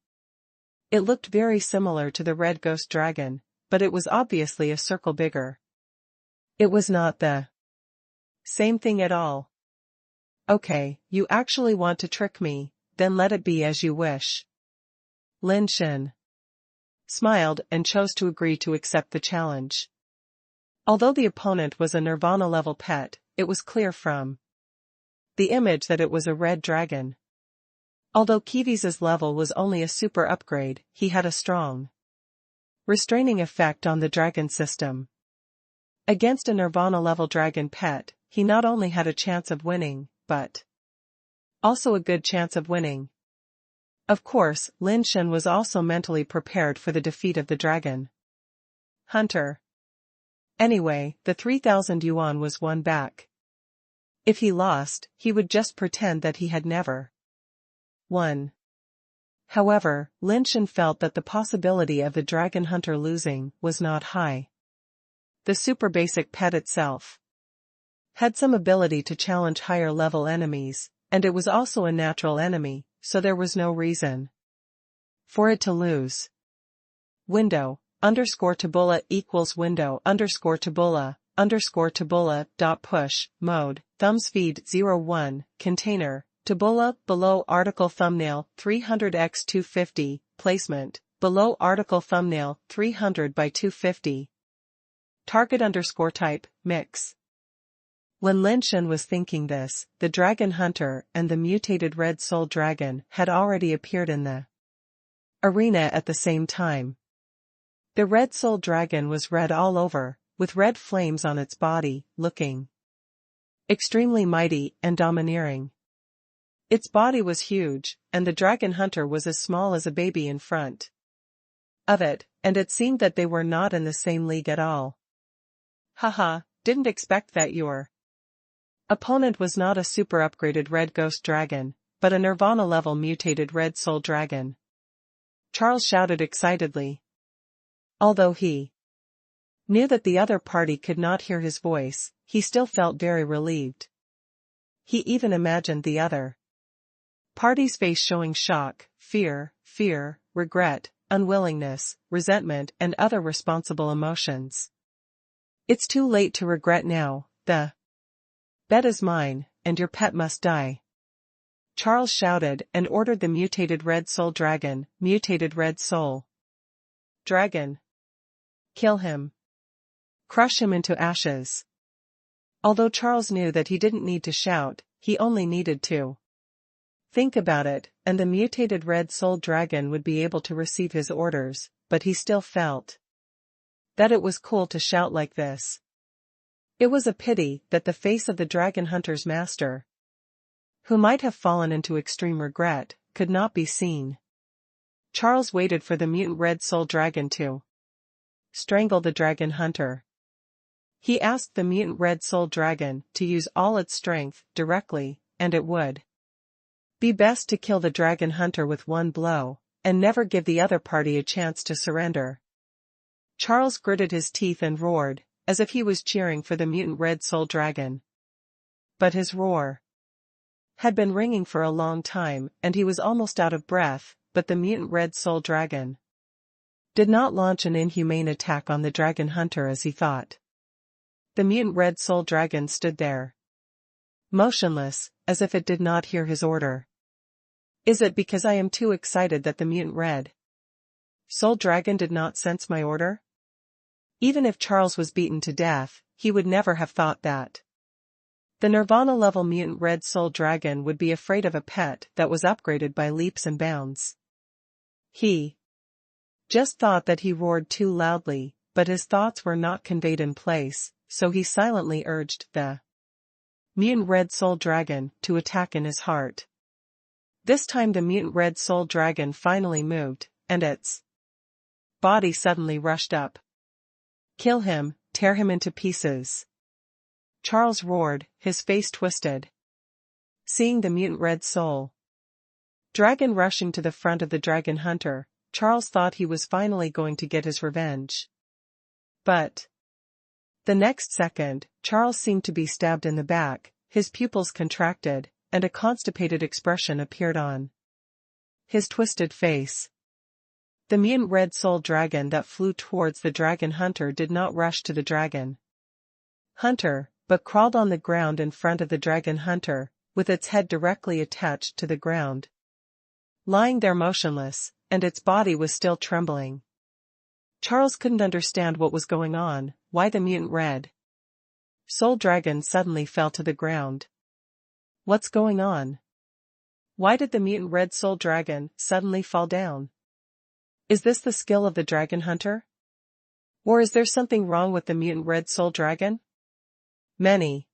it looked very similar to the red ghost dragon, but it was obviously a circle bigger. It was not the same thing at all. Okay, you actually want to trick me, then let it be as you wish. Lin Shen smiled and chose to agree to accept the challenge. Although the opponent was a Nirvana-level pet, it was clear from the image that it was a red dragon. Although Kiwi's level was only a super upgrade, he had a strong restraining effect on the dragon system. Against a Nirvana-level dragon pet, he not only had a chance of winning, but also a good chance of winning. Of course, Lin Shen was also mentally prepared for the defeat of the dragon hunter. Anyway, the 3,000 yuan was won back. If he lost, he would just pretend that he had never 1. However, Lin Shen felt that the possibility of the dragon hunter losing was not high. The super basic pet itself had some ability to challenge higher level enemies, and it was also a natural enemy, so there was no reason for it to lose. Window _tabula equals window _tabula dot push mode thumbs feed 01 container tabula below article thumbnail 300x250 placement below article thumbnail 300 by 250 target _type mix. When Lin Shen was thinking this, the dragon hunter and the mutated red soul dragon had already appeared in the arena at the same time. The red soul dragon was red all over, with red flames on its body, looking extremely mighty and domineering. Its body was huge, and the dragon hunter was as small as a baby in front of it, and it seemed that they were not in the same league at all. Haha, didn't expect that. Your opponent was not a super upgraded red ghost dragon, but a Nirvana level mutated red soul dragon. Charles shouted excitedly. Although he knew that the other party could not hear his voice, he still felt very relieved. He even imagined the other party's face showing shock, fear, regret, unwillingness, resentment, and other responsible emotions. It's too late to regret now. The bet is mine, and your pet must die. Charles shouted and ordered the mutated red soul dragon, mutated red soul dragon. Kill him. Crush him into ashes. Although Charles knew that he didn't need to shout, he only needed to think about it, and the mutated red soul dragon would be able to receive his orders, but he still felt that it was cool to shout like this. It was a pity that the face of the dragon hunter's master, who might have fallen into extreme regret, could not be seen. Charles waited for the mutant red soul dragon to strangle the dragon hunter. He asked the mutant red soul dragon to use all its strength directly, and it would be best to kill the dragon hunter with one blow, and never give the other party a chance to surrender. Charles gritted his teeth and roared, as if he was cheering for the mutant red soul dragon. But his roar had been ringing for a long time, and he was almost out of breath, but the mutant red soul dragon did not launch an inhumane attack on the dragon hunter as he thought. The mutant red soul dragon stood there, motionless, as if it did not hear his order. Is it because I am too excited that the mutant red soul dragon did not sense my order? Even if Charles was beaten to death, he would never have thought that the Nirvana-level mutant red soul dragon would be afraid of a pet that was upgraded by leaps and bounds. He just thought that he roared too loudly, but his thoughts were not conveyed in place, so he silently urged the mutant red soul dragon to attack in his heart. This time the mutant red soul dragon finally moved, and its body suddenly rushed up. Kill him, tear him into pieces. Charles roared, his face twisted. Seeing the mutant red soul dragon rushing to the front of the dragon hunter, Charles thought he was finally going to get his revenge. But the next second, Charles seemed to be stabbed in the back, his pupils contracted, and a constipated expression appeared on his twisted face. The mutant red soul dragon that flew towards the dragon hunter did not rush to the dragon hunter, but crawled on the ground in front of the dragon hunter, with its head directly attached to the ground, lying there motionless, and its body was still trembling. Charles couldn't understand what was going on, why the mutant red soul dragon suddenly fell to the ground. What's going on? Why did the mutant red soul dragon suddenly fall down? Is this the skill of the dragon hunter? Or is there something wrong with the mutant red soul dragon? Many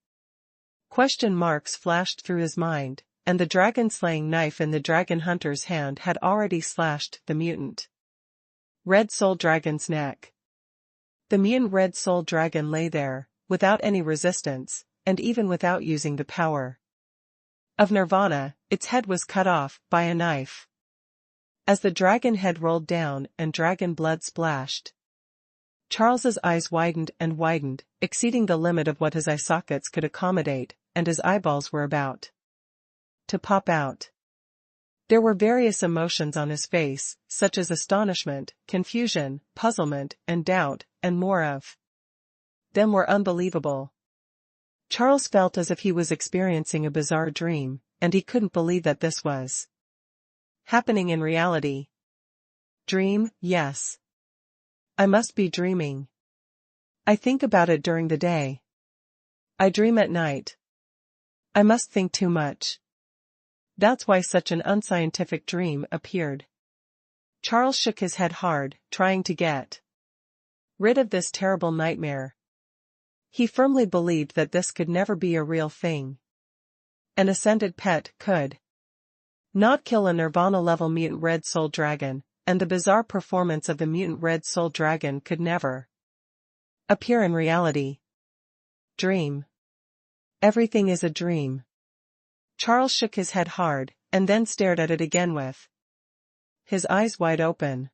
question marks flashed through his mind, and the dragon-slaying knife in the dragon hunter's hand had already slashed the mutant red soul dragon's neck. The mutant red soul dragon lay there, without any resistance, and even without using the power of Nirvana, its head was cut off by a knife. As the dragon head rolled down and dragon blood splashed, Charles's eyes widened and widened, exceeding the limit of what his eye sockets could accommodate, and his eyeballs were about to pop out. There were various emotions on his face, such as astonishment, confusion, puzzlement, and doubt, and more of them were unbelievable. Charles felt as if he was experiencing a bizarre dream, and he couldn't believe that this was happening in reality. Dream, yes. I must be dreaming. I think about it during the day. I dream at night. I must think too much. That's why such an unscientific dream appeared. Charles shook his head hard, trying to get rid of this terrible nightmare. He firmly believed that this could never be a real thing. An ascended pet could not kill a Nirvana-level mutant red soul dragon, and the bizarre performance of the mutant red soul dragon could never appear in reality. Dream. Everything is a dream. Charles shook his head hard, and then stared at it again with his eyes wide open.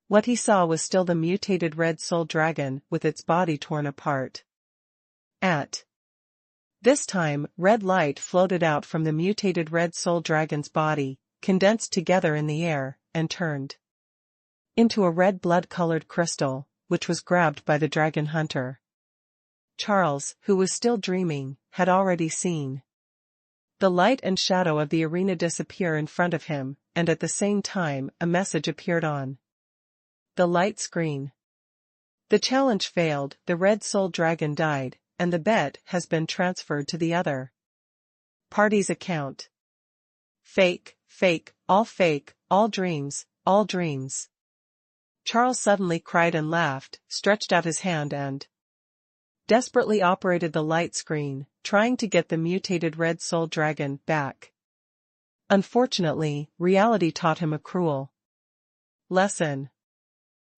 What he saw was still the mutated red soul dragon with its body torn apart. At this time, red light floated out from the mutated red soul dragon's body, condensed together in the air, and turned into a red blood-colored crystal, which was grabbed by the dragon hunter. Charles, who was still dreaming, had already seen the light and shadow of the arena disappear in front of him, and at the same time a message appeared on the light screen. The challenge failed, the red soul dragon died, and the bet has been transferred to the other party's account. Fake, all dreams, all dreams. Charles suddenly cried and laughed, stretched out his hand and desperately operated the light screen, trying to get the mutated red soul dragon back. Unfortunately, reality taught him a cruel lesson.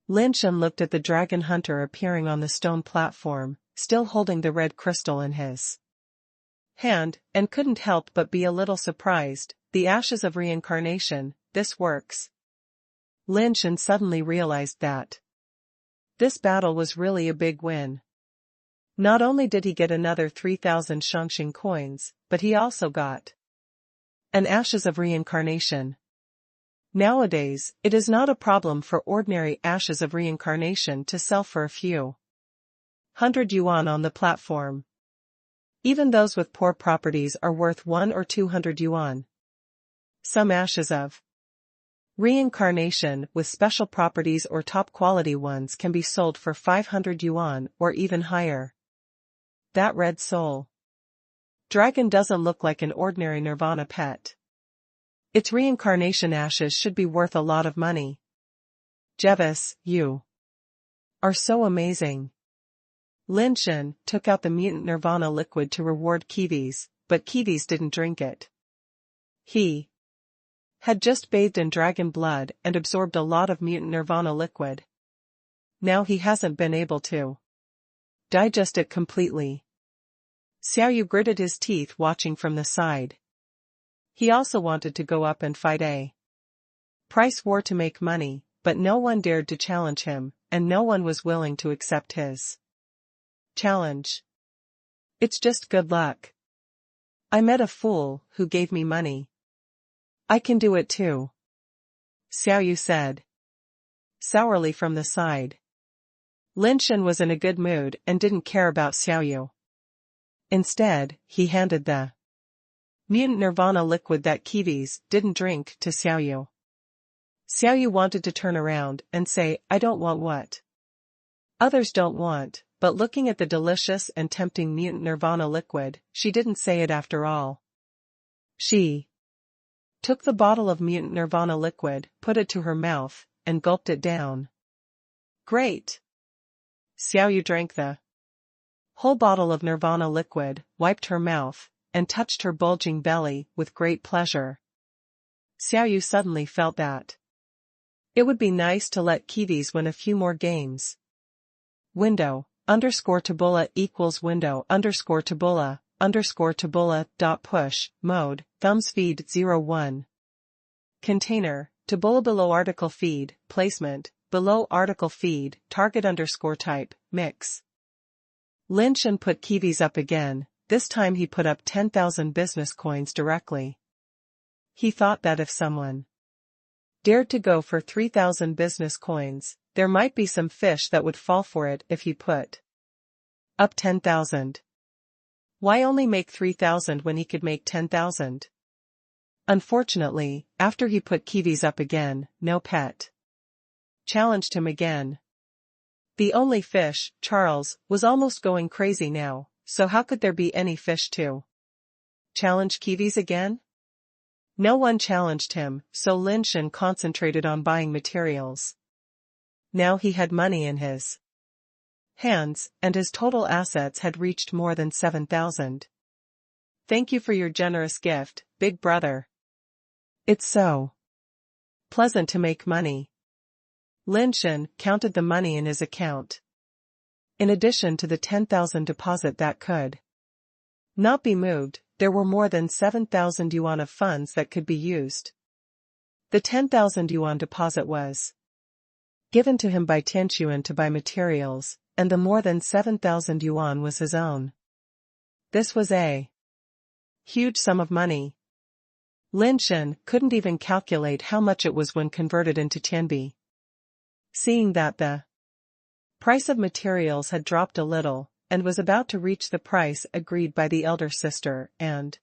Lin Shen looked at the dragon hunter appearing on the stone platform, still holding the red crystal in his hand, and couldn't help but be a little surprised. The ashes of reincarnation, this works. Lin Shen suddenly realized that this battle was really a big win. Not only did he get another 3,000 Shangxing coins, but he also got an ashes of reincarnation. Nowadays, it is not a problem for ordinary ashes of reincarnation to sell for a few hundred yuan on the platform. Even those with poor properties are worth 100 or 200 yuan. Some ashes of reincarnation with special properties or top-quality ones can be sold for 500 yuan or even higher. That red soul dragon doesn't look like an ordinary Nirvana pet. Its reincarnation ashes should be worth a lot of money. Jevis, you are so amazing. Lin Shen took out the mutant Nirvana liquid to reward Kiwis, but Kiwis didn't drink it. He had just bathed in dragon blood and absorbed a lot of mutant Nirvana liquid. Now he hasn't been able to digest it completely. Xiaoyu gritted his teeth watching from the side. He also wanted to go up and fight a price war to make money, but no one dared to challenge him, and no one was willing to accept his challenge. It's just good luck. I met a fool who gave me money. I can do it too, Xiaoyu said sourly from the side. Lin Shen was in a good mood and didn't care about Xiaoyu. Instead, he handed the mutant Nirvana liquid that Kiwis didn't drink to Xiaoyu. Xiaoyu wanted to turn around and say, I don't want what others don't want, but looking at the delicious and tempting mutant Nirvana liquid, she didn't say it after all. She took the bottle of mutant Nirvana liquid, put it to her mouth, and gulped it down. Great! Xiaoyu drank the whole bottle of Nirvana liquid, wiped her mouth, and touched her bulging belly with great pleasure. Xiaoyu suddenly felt that it would be nice to let Kiwis win a few more games. Window _Taboola equals window _Taboola, tabula.push, mode, thumbs feed 01. Container, tabula below article feed, placement, below article feed, target _type, mix. Lin Shen put Kiwis up again, this time he put up 10,000 business coins directly. He thought that if someone dared to go for 3,000 business coins, there might be some fish that would fall for it if he put up 10,000. Why only make 3,000 when he could make 10,000? Unfortunately, after he put Kiwis up again, no pet challenged him again. The only fish, Charles, was almost going crazy now, so how could there be any fish to challenge Kiwis again? No one challenged him, so Lin Shen concentrated on buying materials. Now he had money in his hands, and his total assets had reached more than 7,000. Thank you for your generous gift, big brother. It's so pleasant to make money. Lin Shen counted the money in his account. In addition to the 10,000 deposit that could not be moved, there were more than 7,000 yuan of funds that could be used. The 10,000 yuan deposit was given to him by Tian to buy materials, and the more than 7,000 yuan was his own. This was a huge sum of money. Lin Shen couldn't even calculate how much it was when converted into tianbi. Seeing that the price of materials had dropped a little, and was about to reach the price agreed by the elder sister and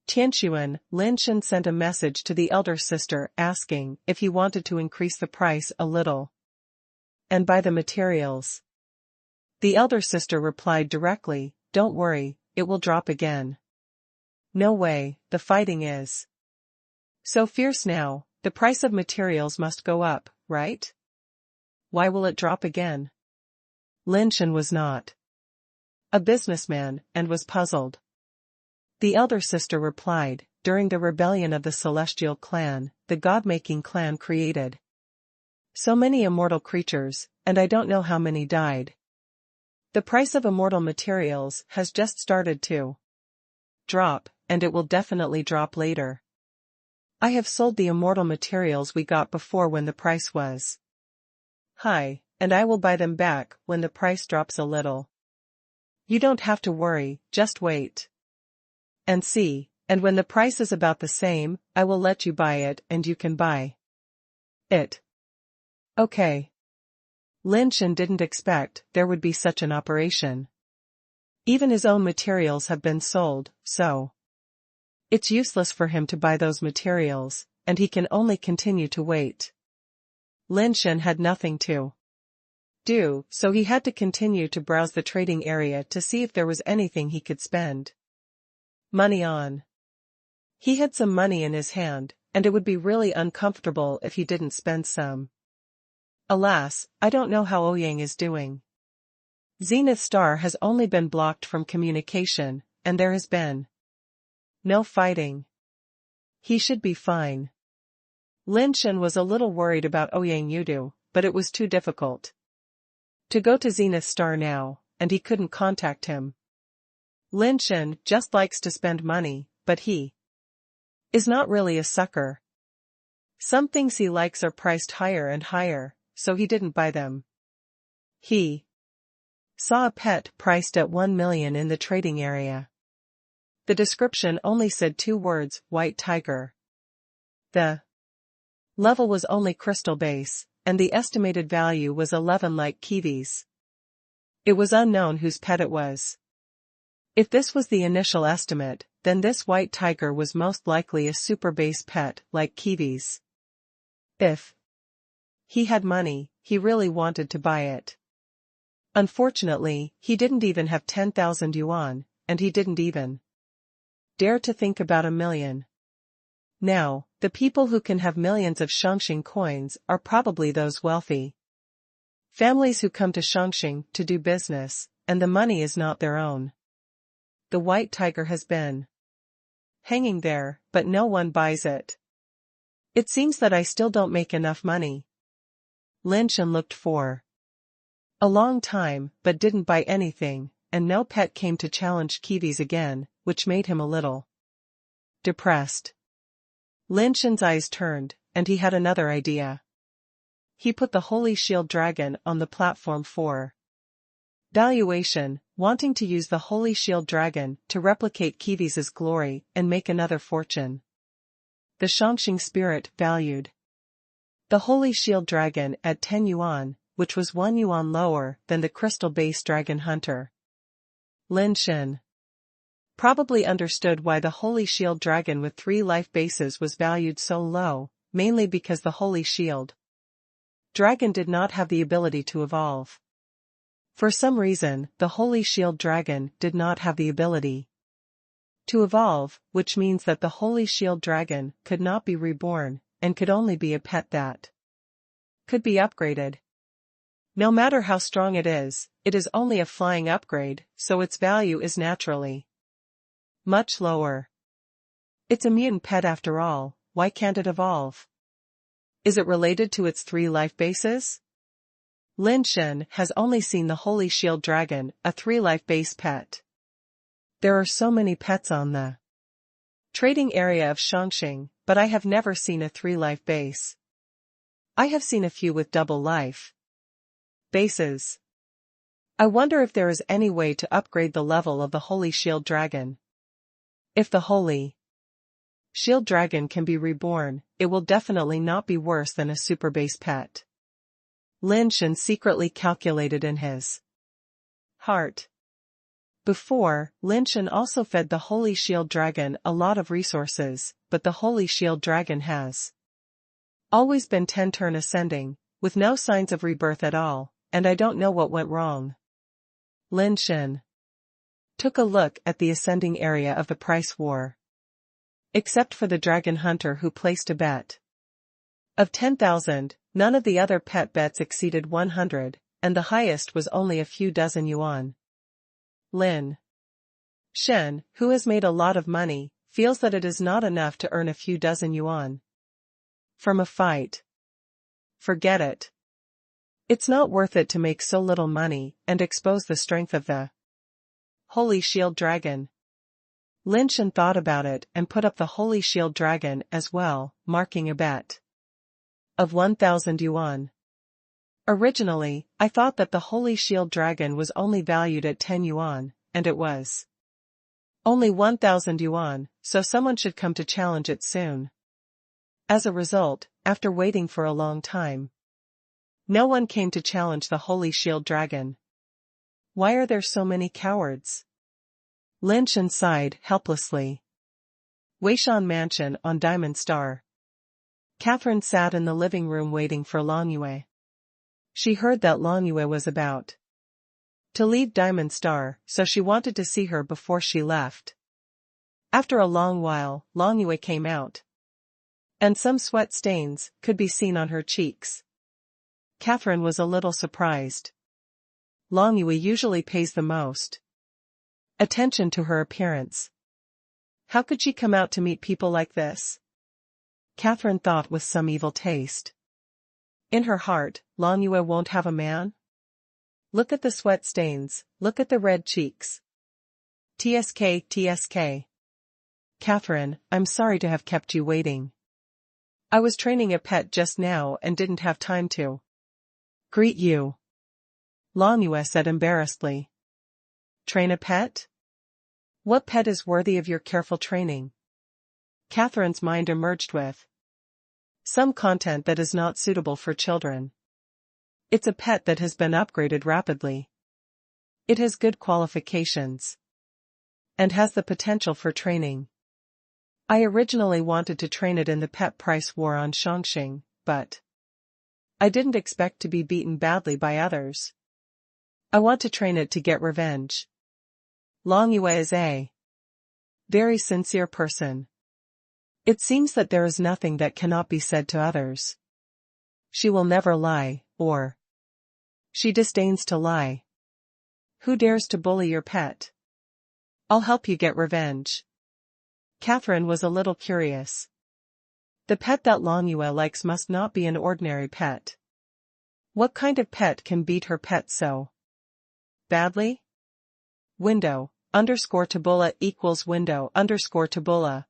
Tian, Lin Shen sent a message to the elder sister asking if he wanted to increase the price a little and buy the materials. The elder sister replied directly, "Don't worry, it will drop again." No way, the fighting is so fierce now, the price of materials must go up, right? Why will it drop again? Lin Shen was not a businessman, and was puzzled. The elder sister replied, during the rebellion of the celestial clan, the god-making clan created so many immortal creatures, and I don't know how many died. The price of immortal materials has just started to drop, and it will definitely drop later. I have sold the immortal materials we got before when the price was high, and I will buy them back when the price drops a little. You don't have to worry, just wait and see, and when the price is about the same, I will let you buy it and you can buy it. Okay. Lin Shen didn't expect there would be such an operation. Even his own materials have been sold, so it's useless for him to buy those materials, and he can only continue to wait. Lin Shen had nothing to do, so he had to continue to browse the trading area to see if there was anything he could spend money on. He had some money in his hand, and it would be really uncomfortable if he didn't spend some. Alas, I don't know how Ouyang is doing. Zenith Star has only been blocked from communication, and there has been no fighting. He should be fine. Lin Shen was a little worried about Ouyang Yudu, but it was too difficult to go to Zenith Star now, and he couldn't contact him. Lin Shen just likes to spend money, but he is not really a sucker. Some things he likes are priced higher and higher, so he didn't buy them. He saw a pet priced at 1 million in the trading area. The description only said 2 words, white tiger. The level was only crystal base, and the estimated value was 11 like Kiwis. It was unknown whose pet it was. If this was the initial estimate, then this white tiger was most likely a super base pet like Kiwis. If he had money, he really wanted to buy it. Unfortunately, he didn't even have 10,000 yuan, and he didn't even dare to think about 1 million. Now, the people who can have millions of Shangxing coins are probably those wealthy families who come to Shangxing to do business, and the money is not their own. The white tiger has been hanging there, but no one buys it. It seems that I still don't make enough money. Lin Shen looked for a long time, but didn't buy anything, and no pet came to challenge Kiwi's again, which made him a little depressed. Lin Shen's eyes turned, and he had another idea. He put the Holy Shield Dragon on the platform for valuation, wanting to use the Holy Shield Dragon to replicate Kiwi's glory and make another fortune. The Shangxing spirit valued the Holy Shield Dragon at 10 yuan, which was 1 yuan lower than the crystal-based Dragon Hunter. Lin Shen probably understood why the Holy Shield Dragon with 3 life bases was valued so low, mainly because the Holy Shield Dragon did not have the ability to evolve. For some reason, the Holy Shield Dragon did not have the ability to evolve, which means that the Holy Shield Dragon could not be reborn, and could only be a pet that could be upgraded. No matter how strong it is only a flying upgrade, so its value is naturally much lower. It's a mutant pet after all, why can't it evolve? Is it related to its 3 life bases? Lin Shen has only seen the Holy Shield Dragon, a 3 life base pet. There are so many pets on the trading area of Shangxing, but I have never seen a 3 life base. I have seen a few with double life bases. I wonder if there is any way to upgrade the level of the Holy Shield Dragon. If the Holy Shield Dragon can be reborn, it will definitely not be worse than a super base pet. Lin Shen secretly calculated in his heart. Before, Lin Shen also fed the Holy Shield Dragon a lot of resources, but the Holy Shield Dragon has always been 10-turn ascending, with no signs of rebirth at all, and I don't know what went wrong. Lin Shen took a look at the ascending area of the price war. Except for the Dragon Hunter who placed a bet of 10,000, none of the other pet bets exceeded 100, and the highest was only a few dozen yuan. Lin Shen, who has made a lot of money, feels that it is not enough to earn a few dozen yuan from a fight. Forget it. It's not worth it to make so little money and expose the strength of the Holy Shield Dragon. Lin Shen thought about it and put up the Holy Shield Dragon as well, marking a bet of 1,000 yuan. Originally, I thought that the Holy Shield Dragon was only valued at 10 yuan, and it was only 1,000 yuan, so someone should come to challenge it soon. As a result, after waiting for a long time, no one came to challenge the Holy Shield Dragon. Why are there so many cowards? Lin Shen sighed helplessly. Weishan Mansion on Diamond Star. Catherine sat in the living room waiting for Long Yue. She heard that Long Yue was about to leave Diamond Star, so she wanted to see her before she left. After a long while, Long Yue came out, and some sweat stains could be seen on her cheeks. Catherine was a little surprised. Long Yue usually pays the most attention to her appearance. How could she come out to meet people like this? Catherine thought with some evil taste. In her heart, Long Yue won't have a man? Look at the sweat stains, look at the red cheeks. TSK. Catherine, I'm sorry to have kept you waiting. I was training a pet just now and didn't have time to greet you. Long Yue said embarrassedly. Train a pet? What pet is worthy of your careful training? Catherine's mind emerged with some content that is not suitable for children. It's a pet that has been upgraded rapidly. It has good qualifications and has the potential for training. I originally wanted to train it in the pet price war on Shangxing, but I didn't expect to be beaten badly by others. I want to train it to get revenge. Long Yue is a very sincere person. It seems that there is nothing that cannot be said to others. She will never lie, or she disdains to lie. Who dares to bully your pet? I'll help you get revenge. Catherine was a little curious. The pet that Long Yue likes must not be an ordinary pet. What kind of pet can beat her pet so badly? window, underscore tabula equals window underscore tabula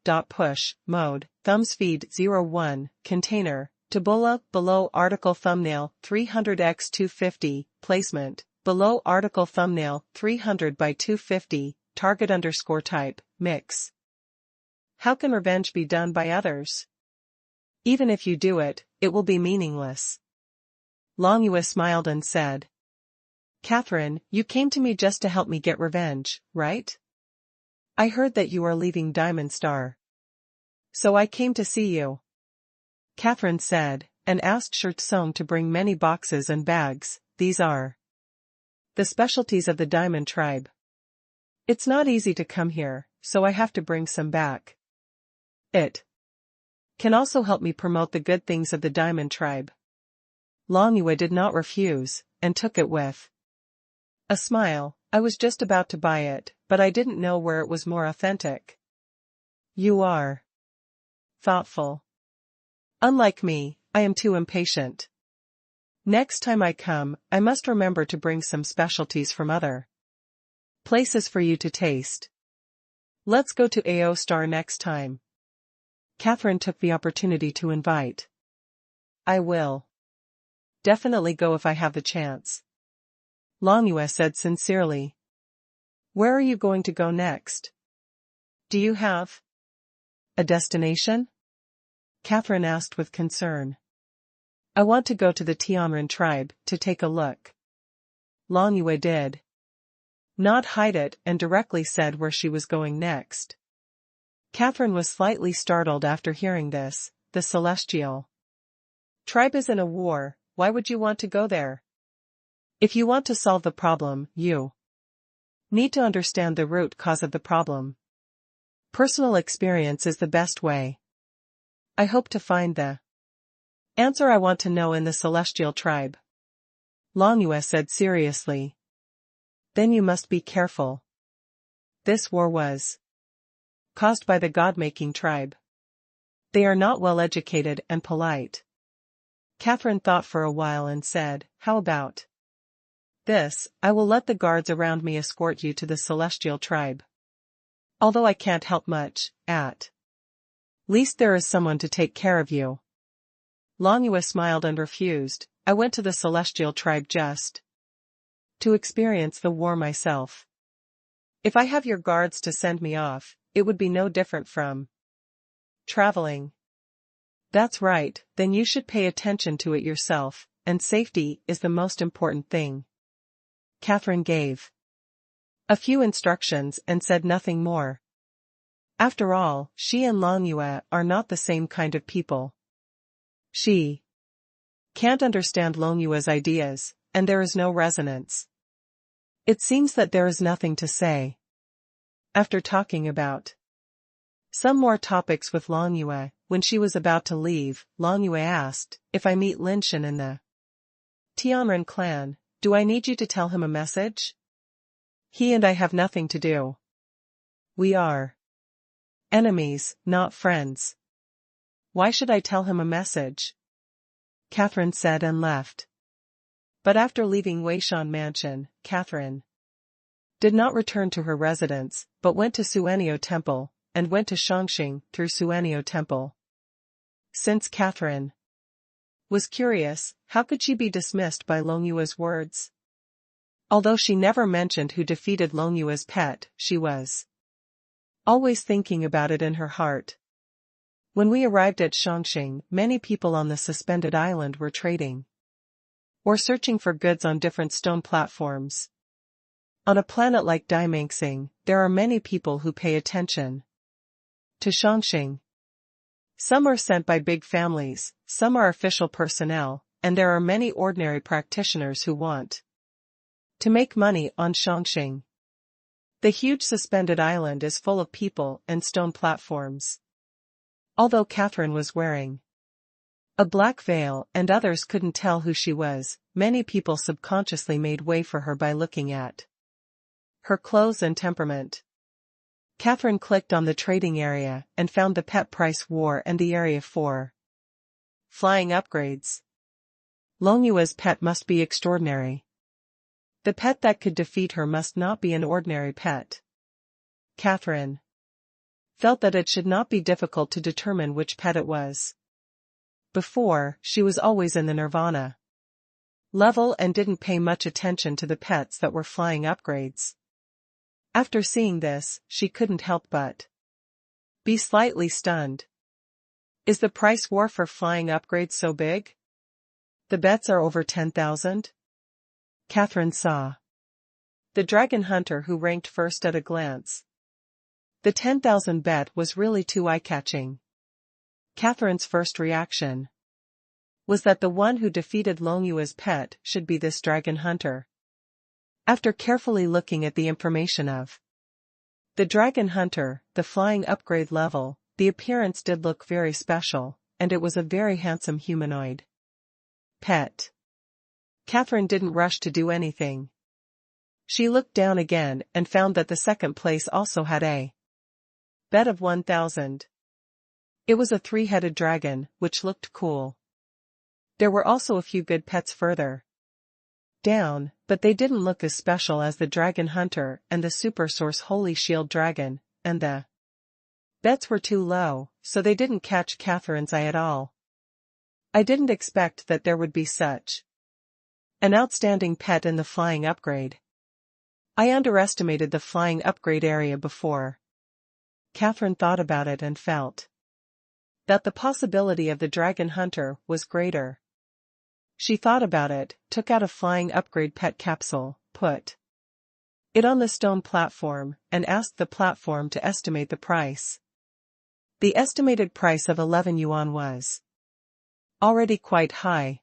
dot push, mode, thumbs feed 01, container, tabula, below article thumbnail, 300x250, placement, below article thumbnail, 300 by 250, target underscore type, mix. How can revenge be done by others? Even if you do it, it will be meaningless. Longyue smiled and said, Catherine, you came to me just to help me get revenge, right? I heard that you are leaving Diamond Star. So I came to see you. Catherine said, and asked Shirtsong to bring many boxes and bags. These are the specialties of the Diamond tribe. It's not easy to come here, so I have to bring some back. It can also help me promote the good things of the Diamond tribe. Longyue did not refuse, and took it with a smile. I was just about to buy it, but I didn't know where it was more authentic. You are thoughtful. Unlike me, I am too impatient. Next time I come, I must remember to bring some specialties from other places for you to taste. Let's go to AO Star next time. Catherine took the opportunity to invite. I will definitely go if I have the chance. Longyue said sincerely. Where are you going to go next? Do you have a destination? Catherine asked with concern. I want to go to the Tianren tribe to take a look. Longyue did not hide it and directly said where she was going next. Catherine was slightly startled after hearing this. The Celestial tribe is in a war. Why would you want to go there? If you want to solve the problem, you need to understand the root cause of the problem. Personal experience is the best way. I hope to find the answer I want to know in the Celestial tribe. Longyue said seriously. Then you must be careful. This war was caused by the God-making tribe. They are not well educated and polite. Catherine thought for a while and said, how about this? I will let the guards around me escort you to the Celestial tribe. Although I can't help much, at least there is someone to take care of you. Longyue smiled and refused. I went to the Celestial tribe just to experience the war myself. If I have your guards to send me off, it would be no different from traveling. That's right, then you should pay attention to it yourself, and safety is the most important thing. Catherine gave a few instructions and said nothing more. After all, she and Longyue are not the same kind of people. She can't understand Longyue's ideas, and there is no resonance. It seems that there is nothing to say. After talking about some more topics with Longyue, when she was about to leave, Longyue asked, if I meet Lin Shen in the Tianren clan, do I need you to tell him a message? He and I have nothing to do. We are enemies, not friends. Why should I tell him a message? Catherine said and left. But after leaving Weishan Mansion, Catherine did not return to her residence, but went to Suanio Temple, and went to Shangxing through Suanio Temple. Since Catherine was curious, how could she be dismissed by Longyue's words? Although she never mentioned who defeated Longyue's pet, she was always thinking about it in her heart. When we arrived at Shangxing, many people on the suspended island were trading or searching for goods on different stone platforms. On a planet like Dimenxing, there are many people who pay attention to Shangxing. Some are sent by big families, some are official personnel, and there are many ordinary practitioners who want to make money on Shangxing. The huge suspended island is full of people and stone platforms. Although Catherine was wearing a black veil and others couldn't tell who she was, many people subconsciously made way for her by looking at her clothes and temperament. Catherine clicked on the trading area and found the pet price war and the area for flying upgrades. Longyue's pet must be extraordinary. The pet that could defeat her must not be an ordinary pet. Catherine felt that it should not be difficult to determine which pet it was. Before, she was always in the Nirvana level and didn't pay much attention to the pets that were flying upgrades. After seeing this, she couldn't help but be slightly stunned. Is the price war for flying upgrades so big? The bets are over 10,000? Catherine saw the dragon hunter who ranked first at a glance. The 10,000 bet was really too eye-catching. Catherine's first reaction was that the one who defeated Longyua's pet should be this dragon hunter. After carefully looking at the information of the dragon hunter, the flying upgrade level, the appearance did look very special, and it was a very handsome humanoid pet. Catherine didn't rush to do anything. She looked down again and found that the second place also had a bet of 1,000. It was a 3-headed dragon, which looked cool. There were also a few good pets further down, but they didn't look as special as the dragon hunter and the super source holy shield dragon, and the bets were too low, so they didn't catch Catherine's eye at all. I didn't expect that there would be such an outstanding pet in the flying upgrade. I underestimated the flying upgrade area before. Catherine thought about it and felt that the possibility of the dragon hunter was greater. She thought about it, took out a flying upgrade pet capsule, put it on the stone platform, and asked the platform to estimate the price. The estimated price of 11 yuan was already quite high.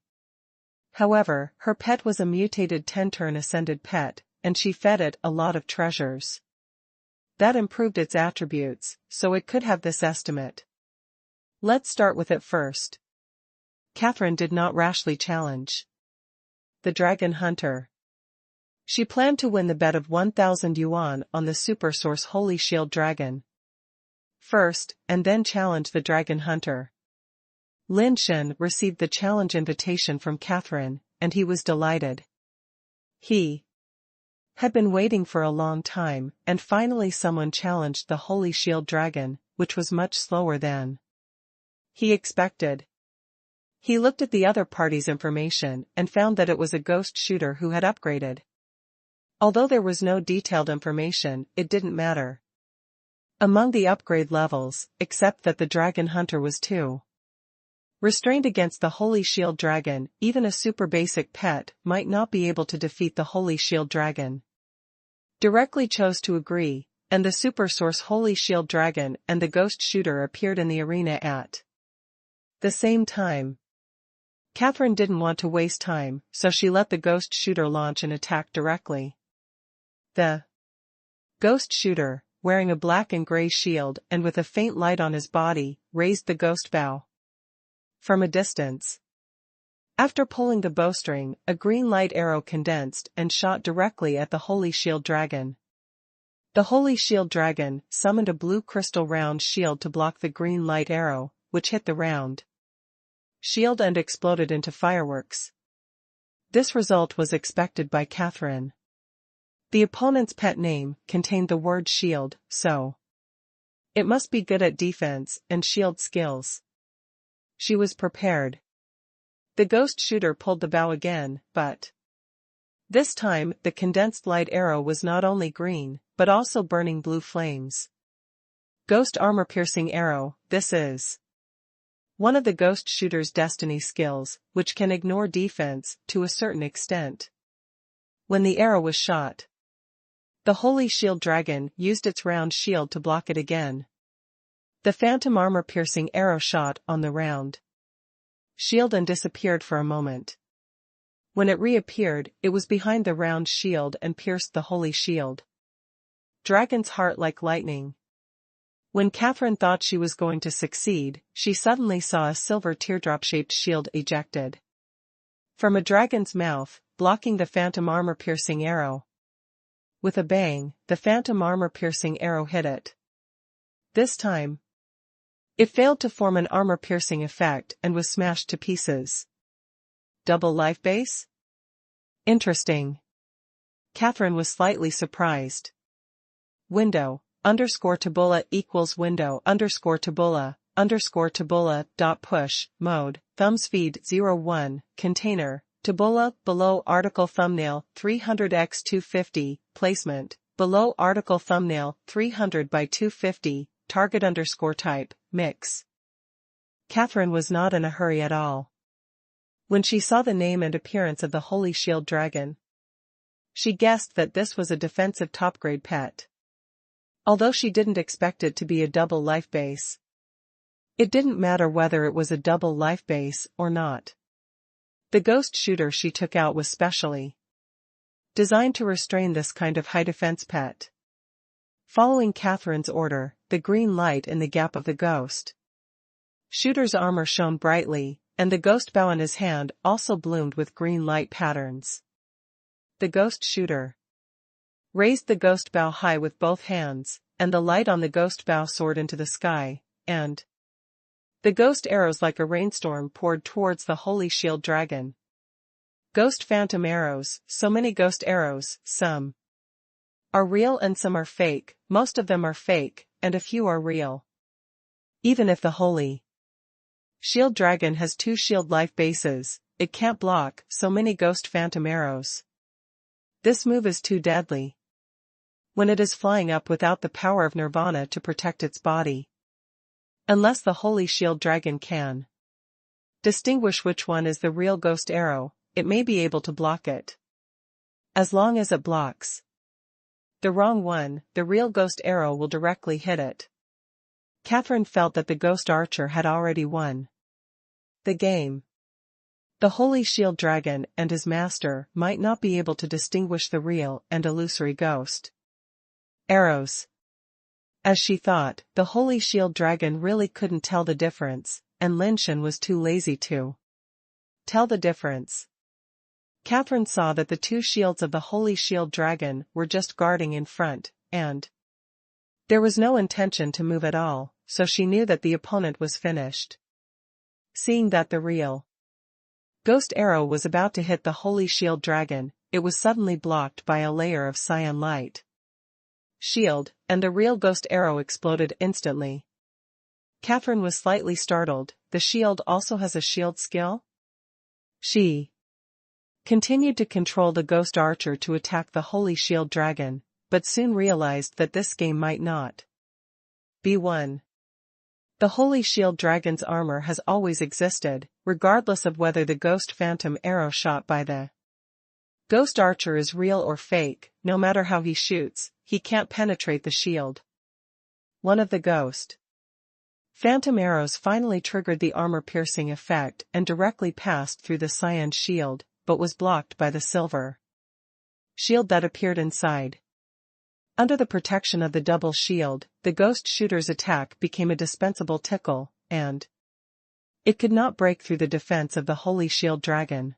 However, her pet was a mutated 10-turn ascended pet, and she fed it a lot of treasures that improved its attributes, so it could have this estimate. Let's start with it first. Catherine did not rashly challenge the dragon hunter. She planned to win the bet of 1,000 yuan on the super source holy shield dragon first, and then challenge the dragon hunter. Lin Shen received the challenge invitation from Catherine, and he was delighted. He had been waiting for a long time, and finally someone challenged the holy shield dragon, which was much slower than he expected. He looked at the other party's information and found that it was a ghost shooter who had upgraded. Although there was no detailed information, it didn't matter among the upgrade levels, except that the dragon hunter was too restrained against the holy shield dragon. Even a super basic pet might not be able to defeat the holy shield dragon. Directly chose to agree, and the super source holy shield dragon and the ghost shooter appeared in the arena at the same time. Catherine didn't want to waste time, so she let the ghost shooter launch an attack directly. The ghost shooter, wearing a black and gray shield and with a faint light on his body, raised the ghost bow from a distance. After pulling the bowstring, a green light arrow condensed and shot directly at the holy shield dragon. The holy shield dragon summoned a blue crystal round shield to block the green light arrow, which hit the round shield and exploded into fireworks. This result was expected by Catherine. The opponent's pet name contained the word shield, so it must be good at defense and shield skills. She was prepared. The ghost shooter pulled the bow again, but this time the condensed light arrow was not only green, but also burning blue flames. Ghost armor-piercing arrow, this is one of the ghost shooter's destiny skills, which can ignore defense to a certain extent. When the arrow was shot, the holy shield dragon used its round shield to block it again. The phantom armor-piercing arrow shot on the round shield and disappeared for a moment. When it reappeared, it was behind the round shield and pierced the holy shield dragon's heart like lightning. When Catherine thought she was going to succeed, she suddenly saw a silver teardrop-shaped shield ejected from a dragon's mouth, blocking the phantom armor-piercing arrow. With a bang, the phantom armor-piercing arrow hit it. This time, it failed to form an armor-piercing effect and was smashed to pieces. Double life base? Interesting. Catherine was slightly surprised. Window, _tabula equals window _tabula, _tabula, push, mode, thumbs feed 01, container, tabula, below article thumbnail, 300x250, placement, below article thumbnail, 300 by 250, target _type, mix. Catherine was not in a hurry at all. When she saw the name and appearance of the Holy Shield Dragon, she guessed that this was a defensive top-grade pet. Although she didn't expect it to be a double life base. It didn't matter whether it was a double life base or not. The ghost shooter she took out was specially designed to restrain this kind of high-defense pet. Following Catherine's order, the green light in the gap of the ghost shooter's armor shone brightly, and the ghost bow in his hand also bloomed with green light patterns. The ghost shooter raised the ghost bow high with both hands, and the light on the ghost bow soared into the sky, and the ghost arrows like a rainstorm poured towards the Holy Shield Dragon. Ghost phantom arrows, so many ghost arrows, some are real and some are fake, most of them are fake, and a few are real. Even if the Holy Shield Dragon has 2 shield life bases, it can't block so many ghost phantom arrows. This move is too deadly when it is flying up without the power of Nirvana to protect its body. Unless the Holy Shield Dragon can distinguish which one is the real ghost arrow, it may be able to block it. As long as it blocks the wrong one, the real ghost arrow will directly hit it. Catherine felt that the ghost archer had already won the game. The Holy Shield Dragon and his master might not be able to distinguish the real and illusory ghost arrows. As she thought, the Holy Shield Dragon really couldn't tell the difference, and Lin Shen was too lazy to tell the difference. Catherine saw that the 2 shields of the Holy Shield Dragon were just guarding in front, and there was no intention to move at all, so she knew that the opponent was finished. Seeing that the real ghost arrow was about to hit the Holy Shield Dragon, it was suddenly blocked by a layer of cyan light shield, and the real ghost arrow exploded instantly. Catherine was slightly startled. The shield also has a shield skill? She continued to control the ghost archer to attack the Holy Shield Dragon, but soon realized that this game might not be won. The Holy Shield Dragon's armor has always existed, regardless of whether the ghost phantom arrow shot by the ghost archer is real or fake. No matter how he shoots, he can't penetrate the shield. One of the ghost phantom arrows finally triggered the armor-piercing effect and directly passed through the cyan shield, but was blocked by the silver shield that appeared inside. Under the protection of the double shield, the ghost shooter's attack became a dispensable tickle, and it could not break through the defense of the Holy Shield Dragon.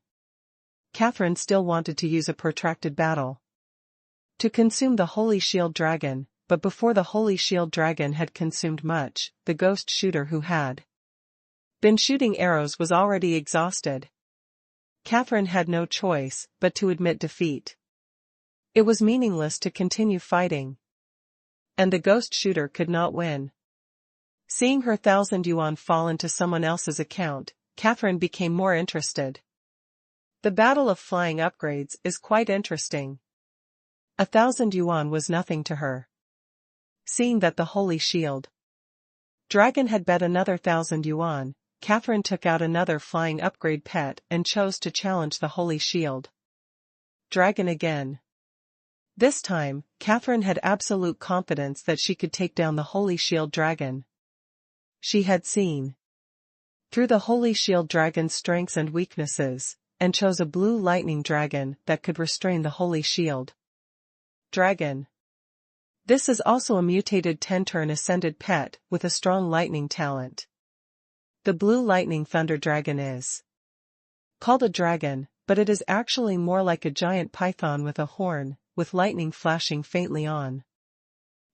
Catherine still wanted to use a protracted battle to consume the Holy Shield Dragon, but before the Holy Shield Dragon had consumed much, the ghost shooter who had been shooting arrows was already exhausted. Catherine had no choice but to admit defeat. It was meaningless to continue fighting, and the ghost shooter could not win. Seeing her 1,000 yuan fall into someone else's account, Catherine became more interested. The battle of flying upgrades is quite interesting. 1,000 yuan was nothing to her. Seeing that the Holy Shield Dragon had bet another 1,000 yuan, Catherine took out another flying upgrade pet and chose to challenge the Holy Shield Dragon again. This time, Catherine had absolute confidence that she could take down the Holy Shield Dragon. She had seen through the Holy Shield Dragon's strengths and weaknesses, and chose a blue lightning dragon that could restrain the Holy Shield Dragon. This is also a mutated 10-turn ascended pet with a strong lightning talent. The blue lightning thunder dragon is called a dragon, but it is actually more like a giant python with a horn, with lightning flashing faintly on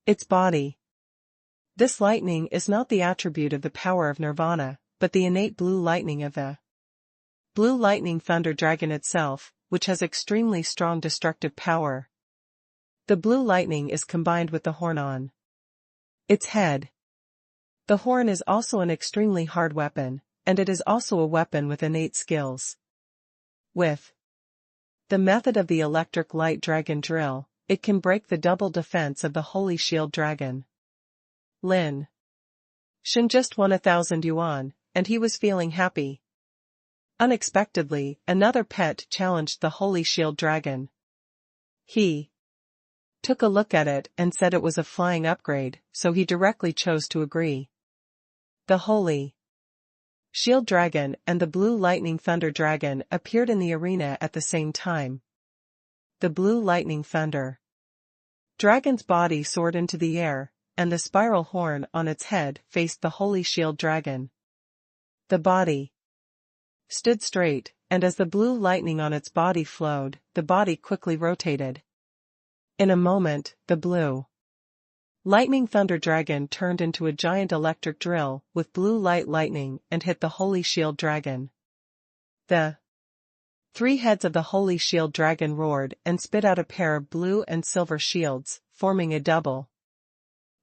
its body. This lightning is not the attribute of the power of Nirvana, but the innate blue lightning of the blue lightning thunder dragon itself, which has extremely strong destructive power, The blue lightning is combined with the horn on its head. The horn is also an extremely hard weapon, and it is also a weapon with innate skills. With the method of the electric light dragon drill, it can break the double defense of the holy shield dragon. Lin Shen just won 1,000 yuan, and he was feeling happy. Unexpectedly, another pet challenged the holy shield dragon. He took a look at it and said it was a flying upgrade, so he directly chose to agree. The holy shield dragon and the blue lightning thunder dragon appeared in the arena at the same time. The blue lightning thunder dragon's body soared into the air, and the spiral horn on its head faced the holy shield dragon. The body stood straight, and as the blue lightning on its body flowed, the body quickly rotated. In a moment, the blue lightning thunder dragon turned into a giant electric drill with blue lightning and hit the holy shield dragon. The 3 heads of the holy shield dragon roared and spit out a pair of blue and silver shields, forming a double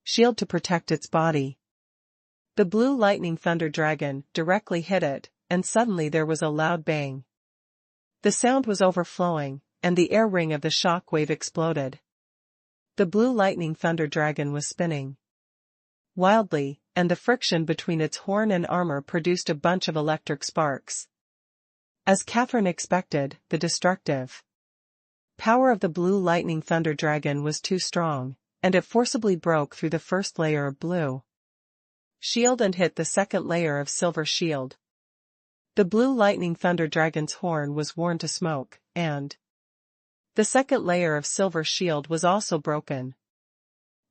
shield to protect its body. The blue lightning thunder dragon directly hit it, and suddenly there was a loud bang. The sound was overflowing, and the air ring of the shock wave exploded. The blue lightning thunder dragon was spinning wildly, and the friction between its horn and armor produced a bunch of electric sparks. As Catherine expected, the destructive power of the blue lightning thunder dragon was too strong, and it forcibly broke through the first layer of blue shield and hit the second layer of silver shield. The blue lightning thunder dragon's horn was worn to smoke, and the second layer of silver shield was also broken.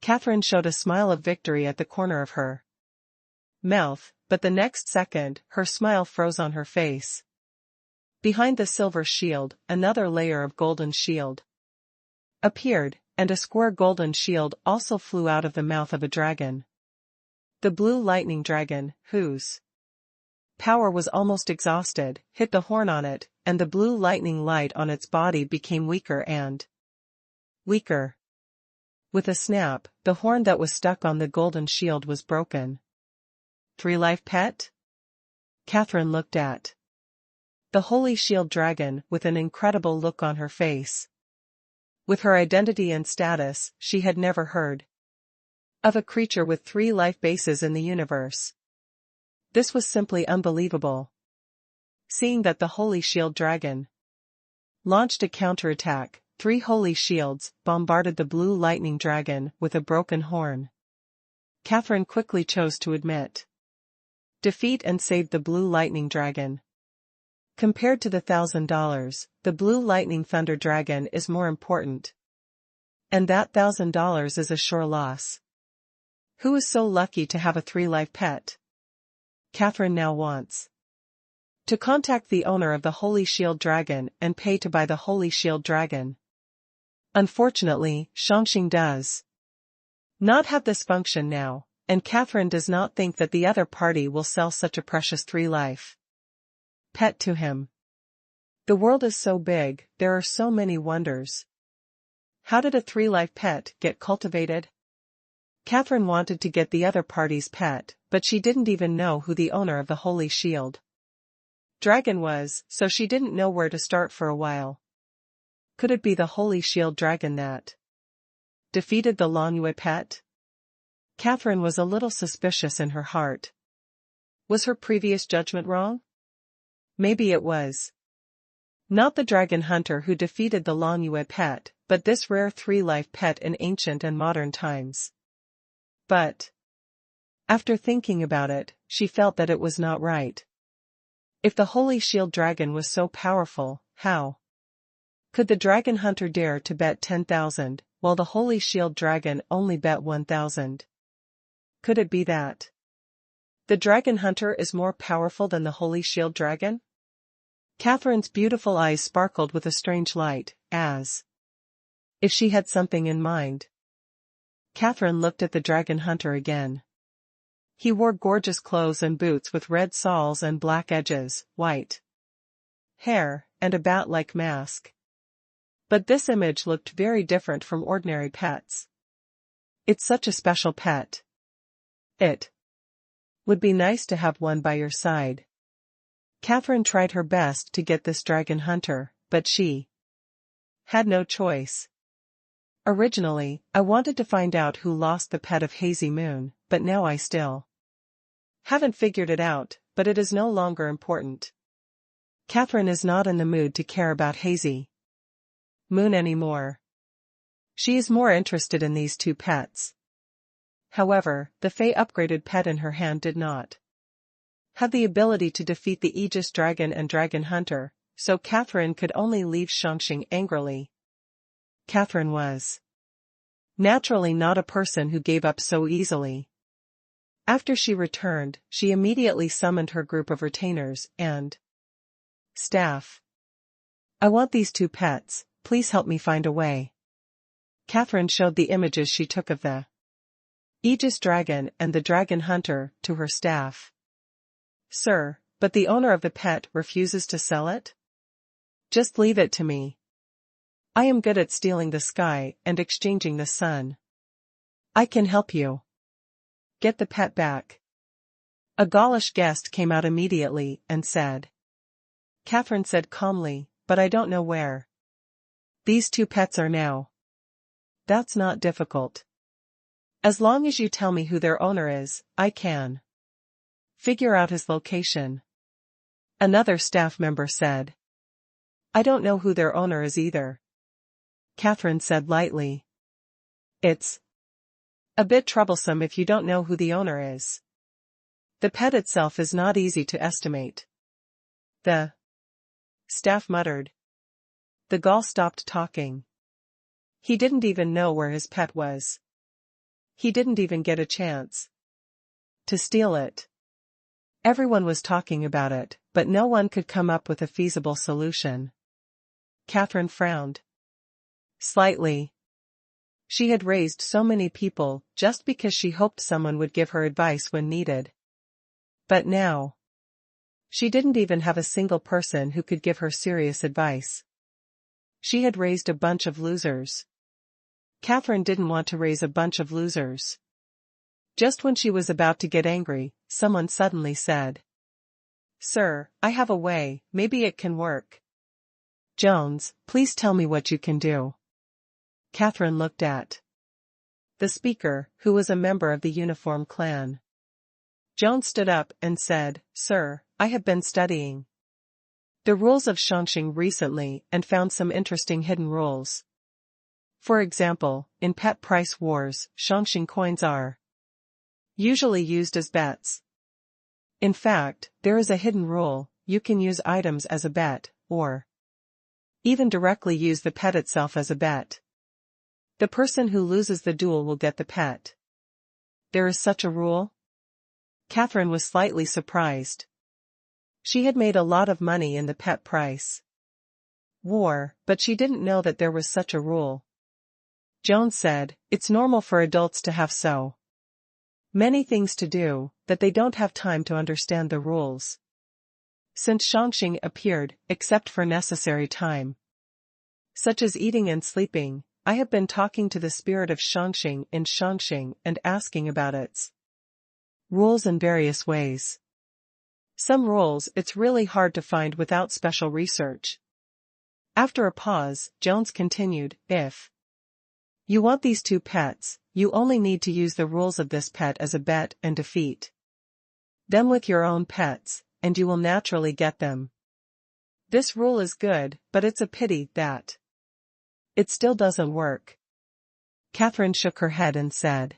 Catherine showed a smile of victory at the corner of her mouth, but the next second, her smile froze on her face. Behind the silver shield, another layer of golden shield appeared, and a square golden shield also flew out of the mouth of a dragon. The blue lightning dragon, whose power was almost exhausted, hit the horn on it, and the blue lightning light on its body became weaker and weaker. With a snap, the horn that was stuck on the golden shield was broken. 3 life pet? Catherine looked at the holy shield dragon with an incredible look on her face. With her identity and status, she had never heard of a creature with 3 life bases in the universe. This was simply unbelievable. Seeing that the holy shield dragon launched a counterattack, 3 holy shields bombarded the blue lightning dragon with a broken horn. Catherine quickly chose to admit defeat and saved the blue lightning dragon. Compared to the $1,000, the blue lightning thunder dragon is more important. And that $1,000 is a sure loss. Who is so lucky to have a 3 life pet? Catherine now wants to contact the owner of the Holy Shield Dragon and pay to buy the Holy Shield Dragon. Unfortunately, Shangxing does not have this function now, and Catherine does not think that the other party will sell such a precious 3 life pet to him. The world is so big, there are so many wonders. How did a 3 life pet get cultivated? Catherine wanted to get the other party's pet, but she didn't even know who the owner of the Holy Shield Dragon was, so she didn't know where to start for a while. Could it be the Holy Shield Dragon that defeated the Longyue pet? Catherine was a little suspicious in her heart. Was her previous judgment wrong? Maybe it was not the dragon hunter who defeated the Longyue pet, but this rare 3 life pet in ancient and modern times. But after thinking about it, she felt that it was not right. If the Holy Shield Dragon was so powerful, how could the dragon hunter dare to bet 10,000, while the Holy Shield Dragon only bet 1,000? Could it be that the dragon hunter is more powerful than the Holy Shield Dragon? Catherine's beautiful eyes sparkled with a strange light, as if she had something in mind. Catherine looked at the dragon hunter again. He wore gorgeous clothes and boots with red soles and black edges, white hair, and a bat-like mask. But this image looked very different from ordinary pets. It's such a special pet. It would be nice to have one by your side. Catherine tried her best to get this dragon hunter, but she had no choice. Originally, I wanted to find out who lost the pet of Hazy Moon, but now I still haven't figured it out, but it is no longer important. Catherine is not in the mood to care about Hazy Moon anymore. She is more interested in these two pets. However, the Fae upgraded pet in her hand did not have the ability to defeat the Aegis Dragon and Dragon Hunter, so Catherine could only leave Shangxing angrily. Catherine was naturally not a person who gave up so easily. After she returned, she immediately summoned her group of retainers and staff. I want these two pets, please help me find a way. Catherine showed the images she took of the Aegis Dragon and the Dragon Hunter to her staff. Sir, but the owner of the pet refuses to sell it? Just leave it to me. I am good at stealing the sky and exchanging the sun. I can help you. Get the pet back. A Gaulish guest came out immediately and said. Catherine said calmly, but I don't know where these two pets are now. That's not difficult. As long as you tell me who their owner is, I can figure out his location. Another staff member said. I don't know who their owner is either. Catherine said lightly. It's a bit troublesome if you don't know who the owner is. The pet itself is not easy to estimate. The staff muttered. The Gaul stopped talking. He didn't even know where his pet was. He didn't even get a chance to steal it. Everyone was talking about it, but no one could come up with a feasible solution. Catherine frowned slightly. She had raised so many people just because she hoped someone would give her advice when needed. But now, she didn't even have a single person who could give her serious advice. She had raised a bunch of losers. Catherine didn't want to raise a bunch of losers. Just when she was about to get angry, someone suddenly said, Sir, I have a way, maybe it can work. Jones, please tell me what you can do. Catherine looked at the speaker, who was a member of the Uniform Clan. Jones stood up and said, Sir, I have been studying the rules of Shangxing recently and found some interesting hidden rules. For example, in pet price wars, Shangxing coins are usually used as bets. In fact, there is a hidden rule: you can use items as a bet, or even directly use the pet itself as a bet. The person who loses the duel will get the pet. There is such a rule? Catherine was slightly surprised. She had made a lot of money in the pet price war, but she didn't know that there was such a rule. Jones said, it's normal for adults to have so many things to do, that they don't have time to understand the rules. Since Shangxing appeared, except for necessary time, such as eating and sleeping, I have been talking to the spirit of Shangxing in Shangxing and asking about its rules in various ways. Some rules it's really hard to find without special research. After a pause, Jones continued, if you want these two pets, you only need to use the rules of this pet as a bet and defeat them with your own pets, and you will naturally get them. This rule is good, but it's a pity that it still doesn't work. Catherine shook her head and said,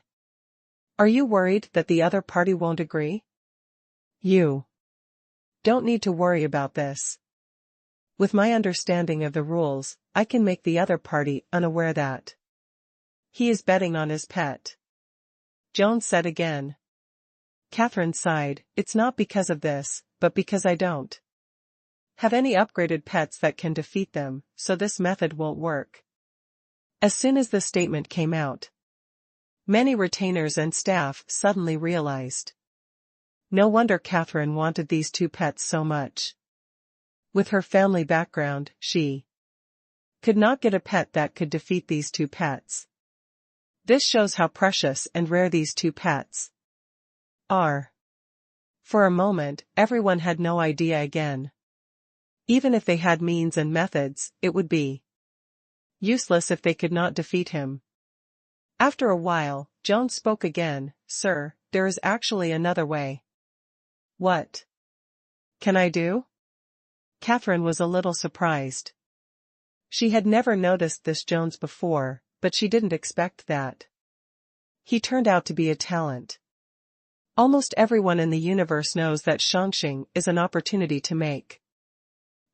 Are you worried that the other party won't agree? You don't need to worry about this. With my understanding of the rules, I can make the other party unaware that he is betting on his pet. Jones said again. Catherine sighed, it's not because of this, but because I don't have any upgraded pets that can defeat them, so this method won't work. As soon as the statement came out, many retainers and staff suddenly realized. No wonder Catherine wanted these two pets so much. With her family background, she Could not get a pet that could defeat these two pets. This shows how precious and rare these two pets are. For a moment, everyone had no idea again. Even if they had means and methods, it would be useless if they could not defeat him. After a while, Jones spoke again. Sir, there is actually another way. What can I do? Catherine was a little surprised. She had never noticed this Jones before, but she didn't expect that. He turned out to be a talent. Almost everyone in the universe knows that Shangxing is an opportunity to make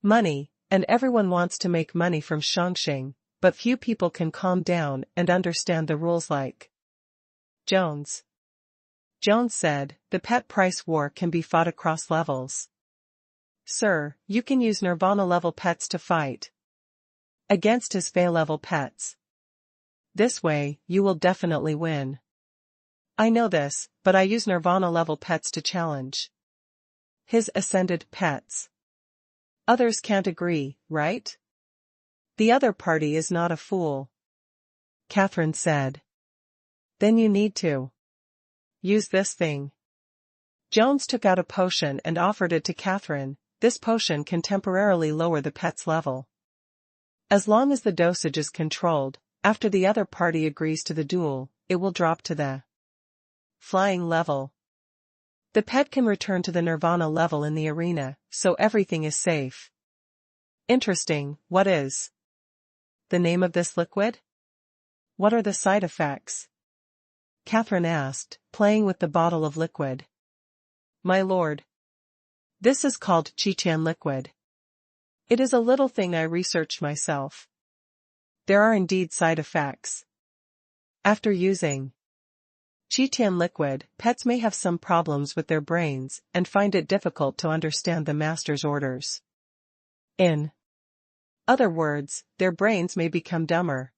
money, and everyone wants to make money from Shangxing, but few people can calm down and understand the rules like Jones. Jones said, the pet price war can be fought across levels. Sir, you can use Nirvana-level pets to fight against his Fey-level pets. This way, you will definitely win. I know this, but I use Nirvana-level pets to challenge his ascended pets. Others can't agree, right? The other party is not a fool. Catherine said. Then you need to use this thing. Jones took out a potion and offered it to Catherine. This potion can temporarily lower the pet's level. As long as the dosage is controlled, after the other party agrees to the duel, it will drop to the flying level. The pet can return to the Nirvana level in the arena, so everything is safe. Interesting. What is the name of this liquid? What are the side effects? Catherine asked, playing with the bottle of liquid. My lord. This is called Tian liquid. It is a little thing I researched myself. There are indeed side effects. After using Tian liquid, pets may have some problems with their brains and find it difficult to understand the master's orders. In other words, their brains may become dumber.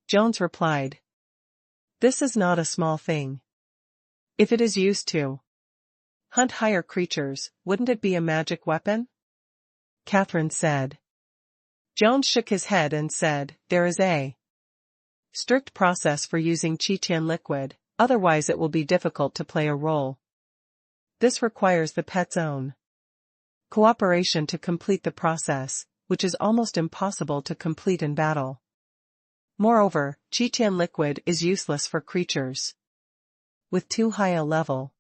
Jones replied. This is not a small thing. If it is used to hunt higher creatures, wouldn't it be a magic weapon? Catherine said. Jones shook his head and said, there is a strict process for using Tian liquid, otherwise it will be difficult to play a role. This requires the pet's own cooperation to complete the process, which is almost impossible to complete in battle. Moreover, Tian liquid is useless for creatures with too high a level.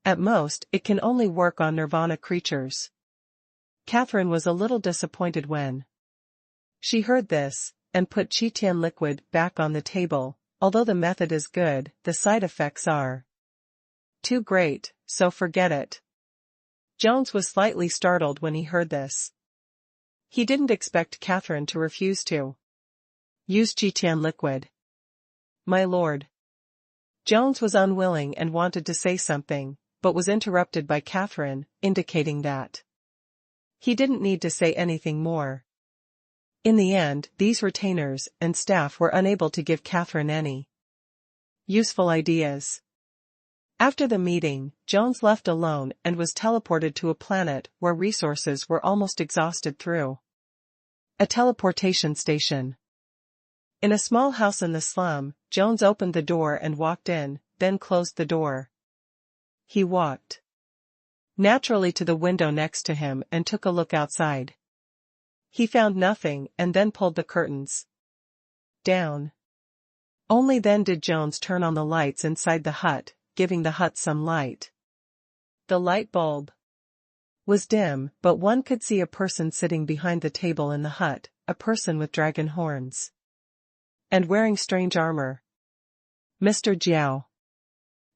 At most, it can only work on Nirvana creatures. Catherine was a little disappointed when she heard this, and put Tian liquid back on the table. Although the method is good, the side effects are too great, so forget it. Jones was slightly startled when he heard this. He didn't expect Catherine to refuse to use Tian liquid. My lord. Jones was unwilling and wanted to say something, but was interrupted by Catherine, indicating that he didn't need to say anything more. In the end, these retainers and staff were unable to give Catherine any useful ideas. After the meeting, Jones left alone and was teleported to a planet where resources were almost exhausted through a teleportation station. In a small house in the slum, Jones opened the door and walked in, then closed the door. He walked naturally to the window next to him and took a look outside. He found nothing and then pulled the curtains down. Only then did Jones turn on the lights inside the hut, giving the hut some light. The light bulb was dim, but one could see a person sitting behind the table in the hut, a person with dragon horns and wearing strange armor. Mr. Jiao.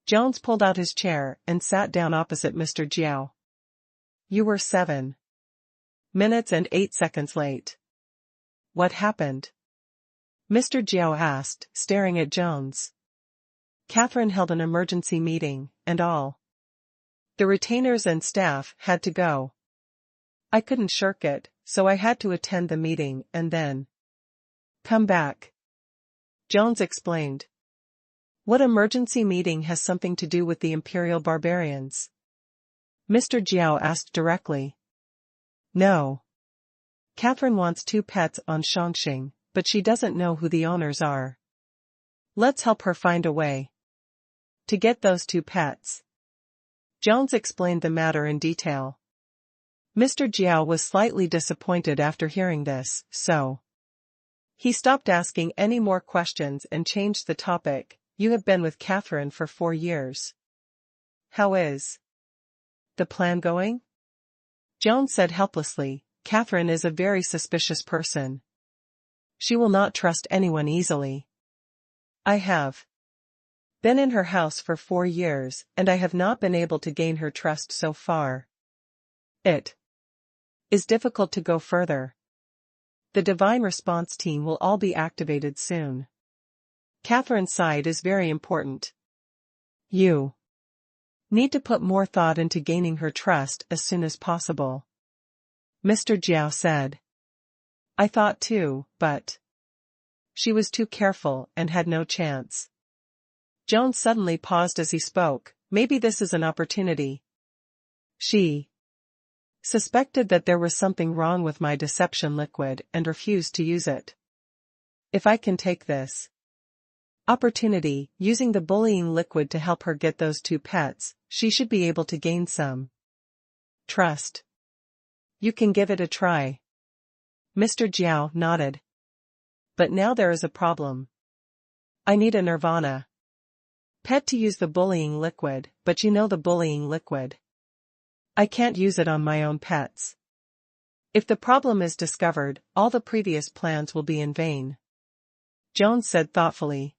Jones pulled out his chair and sat down opposite Mr. Jiao. You were 7 minutes and 8 seconds late. What happened? Mr. Jiao asked, staring at Jones. Catherine held an emergency meeting, and all the retainers and staff had to go. I couldn't shirk it, so I had to attend the meeting and then come back. Jones explained. What emergency meeting has something to do with the Imperial Barbarians? Mr. Jiao asked directly. No. Catherine wants 2 pets on Shangxing, but she doesn't know who the owners are. Let's help her find a way to get those 2 pets. Jones explained the matter in detail. Mr. Jiao was slightly disappointed after hearing this, so he stopped asking any more questions and changed the topic. You have been with Catherine for 4 years. How is the plan going? Jones said helplessly. Catherine is a very suspicious person. She will not trust anyone easily. I have been in her house for 4 years, and I have not been able to gain her trust so far. It is difficult to go further. The Divine Response team will all be activated soon. Catherine's side is very important. You need to put more thought into gaining her trust as soon as possible. Mr. Jiao said. I thought too, but she was too careful and had no chance. Jones suddenly paused as he spoke. Maybe this is an opportunity. She suspected that there was something wrong with my deception liquid and refused to use it. If I can take this opportunity, using the bullying liquid to help her get those 2 pets, she should be able to gain some trust. You can give it a try. Mr. Jiao nodded. But now there is a problem. I need a Nirvana pet to use the bullying liquid, but you know the bullying liquid. I can't use it on my own pets. If the problem is discovered, all the previous plans will be in vain. Jones said thoughtfully.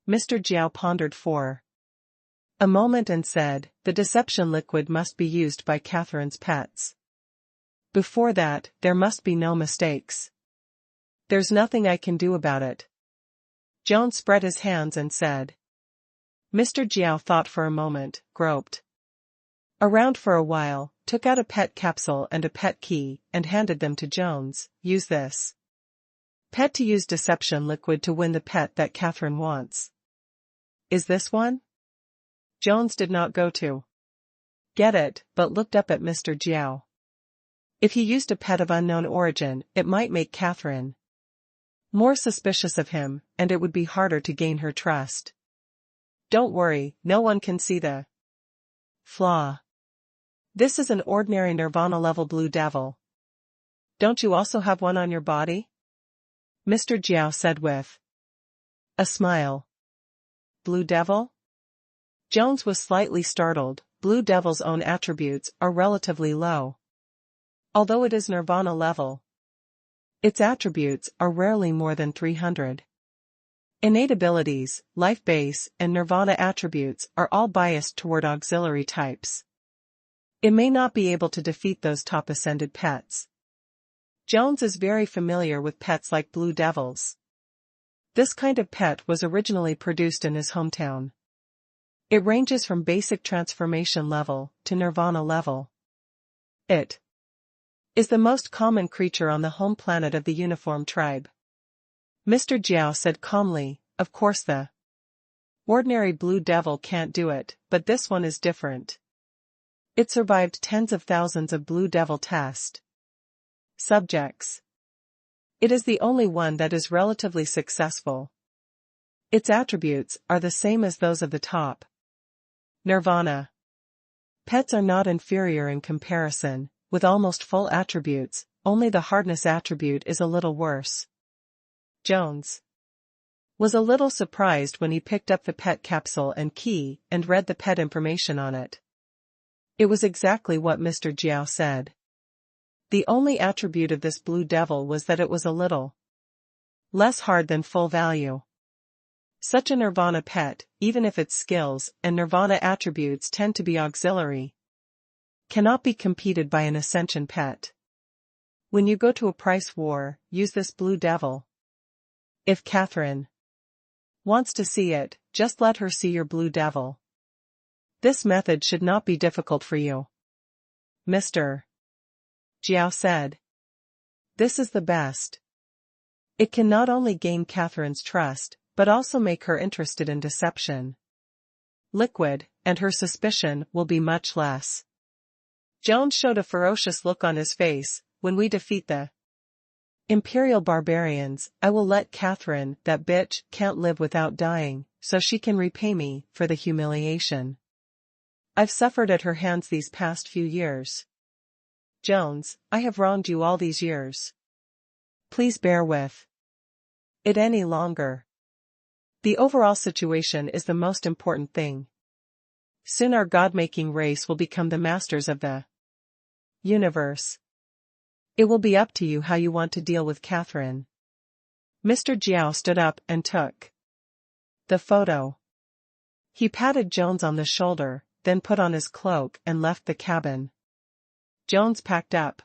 Mr. Jiao pondered for a moment and said, the deception liquid must be used by Catherine's pets. Before that, there must be no mistakes. There's nothing I can do about it. Jones spread his hands and said. Mr. Jiao thought for a moment, groped around for a while, took out a pet capsule and a pet key, and handed them to Jones. Use this pet to use deception liquid to win the pet that Catherine wants. Is this one? Jones did not go to get it, but looked up at Mr. Jiao. If he used a pet of unknown origin, it might make Catherine more suspicious of him, and it would be harder to gain her trust. Don't worry, no one can see the flaw. This is an ordinary Nirvana-level blue devil. Don't you also have one on your body? Mr. Jiao said with a smile. Blue devil? Jones was slightly startled. Blue devil's own attributes are relatively low. Although it is Nirvana level, its attributes are rarely more than 300. Innate abilities, life base, and Nirvana attributes are all biased toward auxiliary types. It may not be able to defeat those top ascended pets. Jones is very familiar with pets like blue devils. This kind of pet was originally produced in his hometown. It ranges from basic transformation level to Nirvana level. It is the most common creature on the home planet of the uniform tribe. Mr. Jiao said calmly, of course the ordinary blue devil can't do it, but this one is different. It survived tens of thousands of blue devil test subjects. It is the only one that is relatively successful. Its attributes are the same as those of the top Nirvana pets are not inferior in comparison, with almost full attributes, only the hardness attribute is a little worse. Jones was a little surprised when he picked up the pet capsule and key and read the pet information on it. It was exactly what Mr. Jiao said. The only attribute of this blue devil was that it was a little less hard than full value. Such a Nirvana pet, even if its skills and Nirvana attributes tend to be auxiliary, cannot be competed by an Ascension pet. When you go to a price war, use this blue devil. If Catherine wants to see it, just let her see your blue devil. This method should not be difficult for you. Mr. Jiao said. This is the best. It can not only gain Catherine's trust, but also make her interested in deception liquid, and her suspicion will be much less. Jones showed a ferocious look on his face. When we defeat the Imperial barbarians, I will let Catherine, that bitch, can't live without dying, so she can repay me for the humiliation I've suffered at her hands these past few years. Jones, I have wronged you all these years. Please bear with it any longer. The overall situation is the most important thing. Soon our God-making race will become the masters of the universe. It will be up to you how you want to deal with Catherine. Mr. Jiao stood up and took the photo. He patted Jones on the shoulder, then put on his cloak and left the cabin. Jones packed up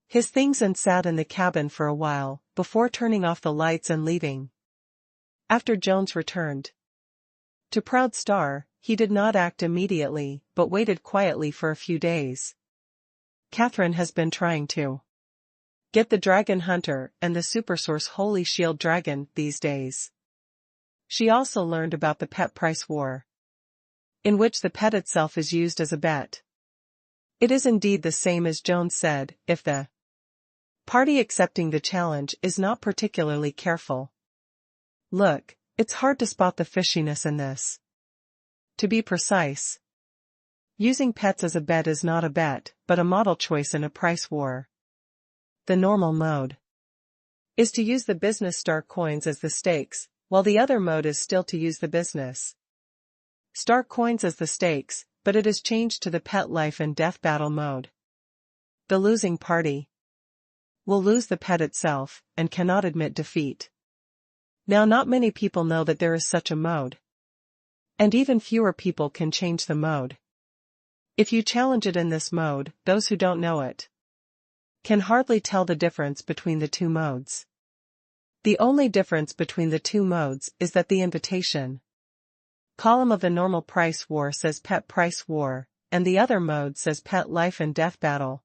his things and sat in the cabin for a while, before turning off the lights and leaving. After Jones returned to Proud Star, he did not act immediately, but waited quietly for a few days. Catherine has been trying to get the Dragon Hunter and the Supersource Holy Shield Dragon these days. She also learned about the pet price war, in which the pet itself is used as a bet. It is indeed the same as Jones said, if the party accepting the challenge is not particularly careful. Look, it's hard to spot the fishiness in this. To be precise, using pets as a bet is not a bet, but a model choice in a price war. The normal mode is to use the business star coins as the stakes, while the other mode is still to use the business star coins as the stakes, but it is changed to the pet life and death battle mode. The losing party will lose the pet itself, and cannot admit defeat. Now not many people know that there is such a mode. And even fewer people can change the mode. If you challenge it in this mode, those who don't know it can hardly tell the difference between the two modes. The only difference between the two modes is that the invitation column of the normal price war says pet price war, and the other mode says pet life and death battle.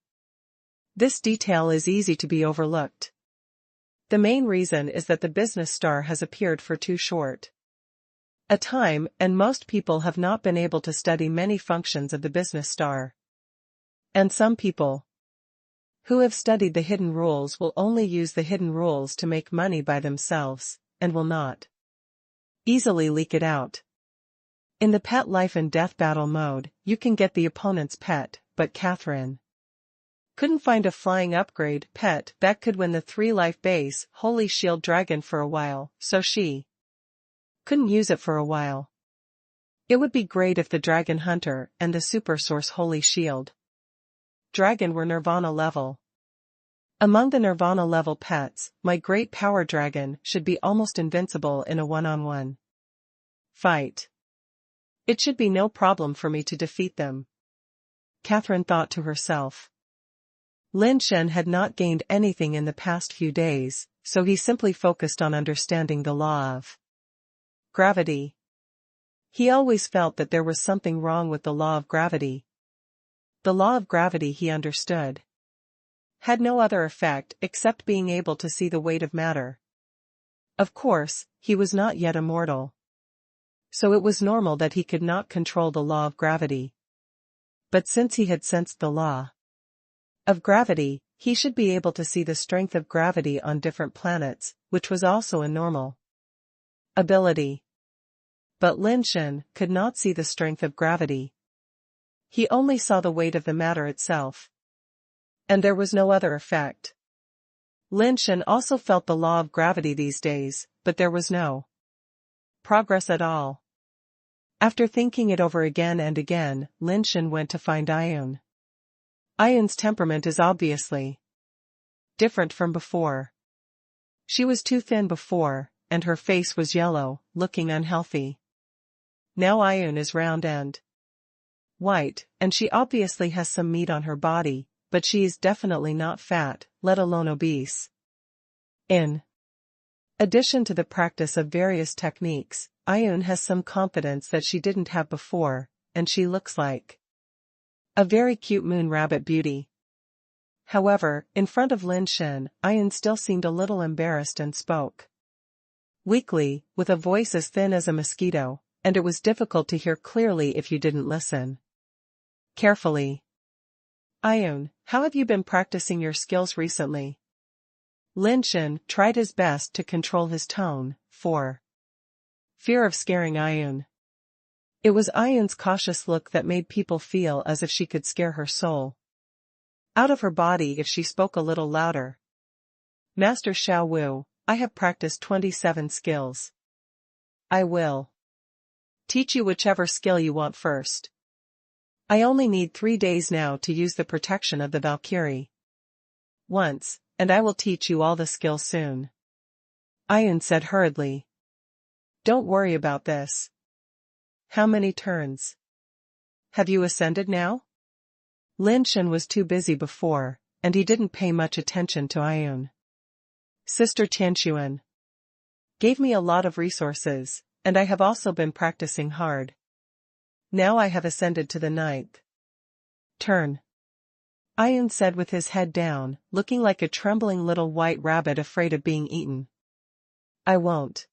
This detail is easy to be overlooked. The main reason is that the business star has appeared for too short a time, and most people have not been able to study many functions of the business star. And some people who have studied the hidden rules will only use the hidden rules to make money by themselves, and will not easily leak it out. In the pet life and death battle mode, you can get the opponent's pet, but Catherine couldn't find a flying upgrade pet that could win the 3-life base Holy Shield Dragon for a while, so she couldn't use it for a while. It would be great if the Dragon Hunter and the Super Source Holy Shield Dragon were Nirvana level. Among the Nirvana level pets, my Great Power Dragon should be almost invincible in a one-on-one fight. It should be no problem for me to defeat them, Catherine thought to herself. Lin Shen had not gained anything in the past few days, so he simply focused on understanding the law of gravity. He always felt that there was something wrong with the law of gravity. The law of gravity, he understood, had no other effect except being able to see the weight of matter. Of course, he was not yet immortal, so it was normal that he could not control the law of gravity. But since he had sensed the law of gravity, he should be able to see the strength of gravity on different planets, which was also a normal ability. But Lin Shen could not see the strength of gravity. He only saw the weight of the matter itself. And there was no other effect. Lin Shen also felt the law of gravity these days, but there was no progress at all. After thinking it over again and again, Lin Shen went to find Ayun. Ayun's temperament is obviously different from before. She was too thin before, and her face was yellow, looking unhealthy. Now Ayun is round and white, and she obviously has some meat on her body, but she is definitely not fat, let alone obese. In addition to the practice of various techniques, Ayun has some confidence that she didn't have before, and she looks like a very cute moon rabbit beauty. However, in front of Lin Shen, Ayun still seemed a little embarrassed and spoke weakly, with a voice as thin as a mosquito, and it was difficult to hear clearly if you didn't listen carefully. Ayun, how have you been practicing your skills recently? Lin Shen tried his best to control his tone, for fear of scaring Ayun. It was Ayun's cautious look that made people feel as if she could scare her soul out of her body if she spoke a little louder. Master Xiao Wu, I have practiced 27 skills. I will teach you whichever skill you want first. I only need 3 days now to use the protection of the Valkyrie. Once, and I will teach you all the skills soon. Ayun said hurriedly. Don't worry about this. How many turns? Have you ascended now? Lin Shen was too busy before, and he didn't pay much attention to Ayun. Sister Tian gave me a lot of resources, and I have also been practicing hard. Now I have ascended to the 9th turn. Ayun said with his head down, looking like a trembling little white rabbit afraid of being eaten. I won't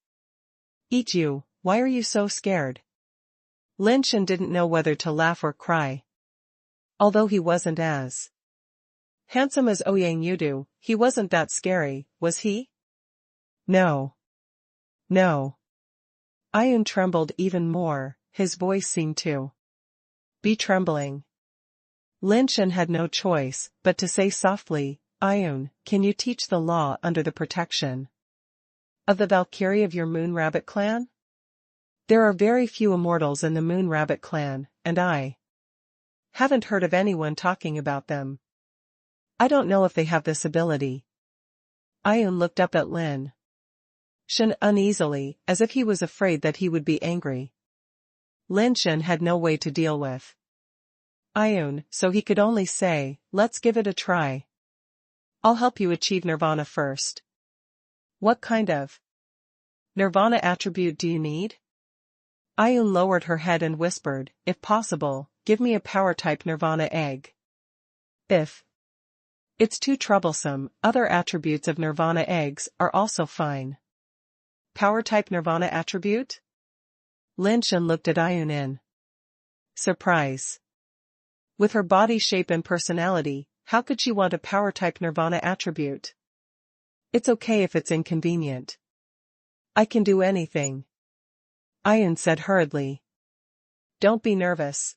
eat you, why are you so scared? Lin Shen didn't know whether to laugh or cry. Although he wasn't as handsome as Ouyang Yudu, he wasn't that scary, was he? No. No. Ayun trembled even more, his voice seemed to be trembling. Lin Shen had no choice but to say softly, Ayun, can you teach the law under the protection of the Valkyrie of your Moon Rabbit clan? There are very few immortals in the Moon Rabbit clan, and I haven't heard of anyone talking about them. I don't know if they have this ability. Ayun looked up at Lin Shen uneasily, as if he was afraid that he would be angry. Lin Shen had no way to deal with Ayun, so he could only say, let's give it a try. I'll help you achieve nirvana first. What kind of nirvana attribute do you need? Ayun lowered her head and whispered, if possible, give me a power-type nirvana egg. If it's too troublesome, other attributes of nirvana eggs are also fine. Power-type nirvana attribute? Lin Shen looked at Ayun in surprise. With her body shape and personality, how could she want a power-type nirvana attribute? It's okay if it's inconvenient. I can do anything. Ayun said hurriedly. Don't be nervous.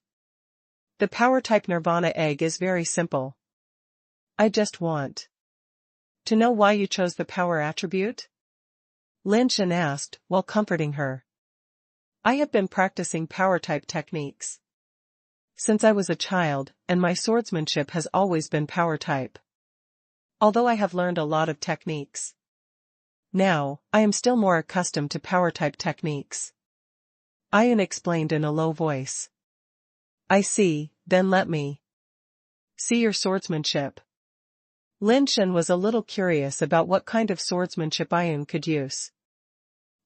The power-type nirvana egg is very simple. I just want to know why you chose the power attribute? Lin Shen asked, while comforting her. I have been practicing power-type techniques since I was a child, and my swordsmanship has always been power-type. Although I have learned a lot of techniques now, I am still more accustomed to power-type techniques. Ayun explained in a low voice. I see, then let me see your swordsmanship. Lin Shen was a little curious about what kind of swordsmanship Ayun could use.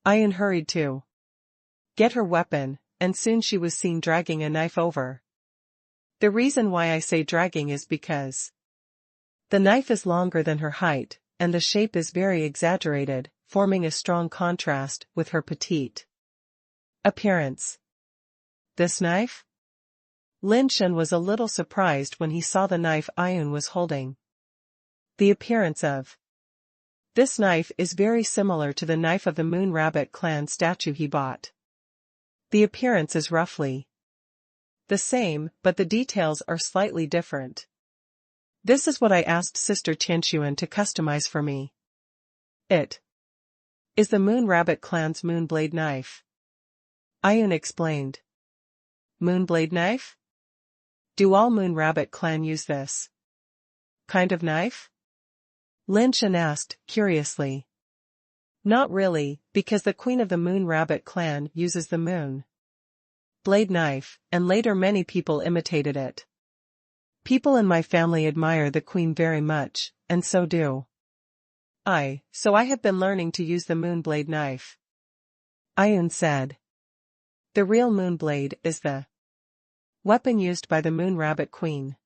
Ayun hurried to get her weapon, and soon she was seen dragging a knife over. The reason why I say dragging is because the knife is longer than her height, and the shape is very exaggerated, forming a strong contrast with her petite appearance. This knife? Lin Shen was a little surprised when he saw the knife Ayun was holding. The appearance of this knife is very similar to the knife of the Moon Rabbit clan statue he bought. The appearance is roughly the same, but the details are slightly different. This is what I asked Sister Tian to customize for me. It is the Moon Rabbit clan's Moonblade knife. Ayun explained. Moonblade knife? Do all Moon Rabbit clan use this kind of knife? Lin Shen asked, curiously. Not really, because the queen of the Moon Rabbit clan uses the moon blade knife, and later many people imitated it. People in my family admire the queen very much, and so do I, so I have been learning to use the moonblade knife. Ayun said. The real moonblade is the weapon used by the Moon Rabbit Queen.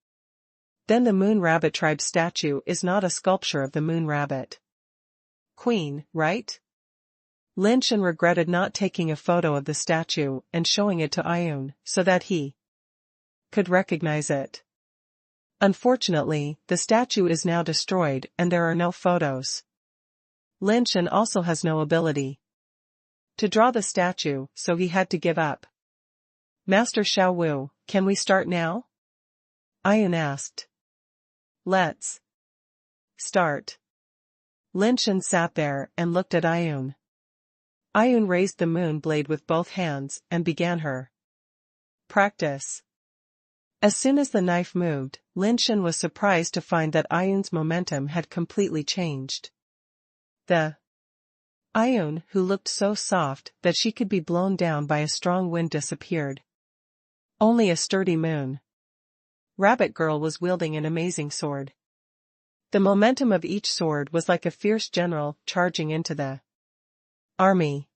Then the Moon Rabbit tribe statue is not a sculpture of the Moon Rabbit Queen, right? Lin Shen regretted not taking a photo of the statue and showing it to Ayun so that he could recognize it. Unfortunately, the statue is now destroyed and there are no photos. Lin Shen also has no ability to draw the statue, so he had to give up. Master Xiao Wu, can we start now? Ayun asked. Let's start. Lin Shen sat there and looked at Ayun. Ayun raised the moon blade with both hands and began her practice. As soon as the knife moved, Lin Shen was surprised to find that Ayun's momentum had completely changed. The Ayun, who looked so soft that she could be blown down by a strong wind, disappeared. Only a sturdy moon rabbit girl was wielding an amazing sword. The momentum of each sword was like a fierce general charging into the army.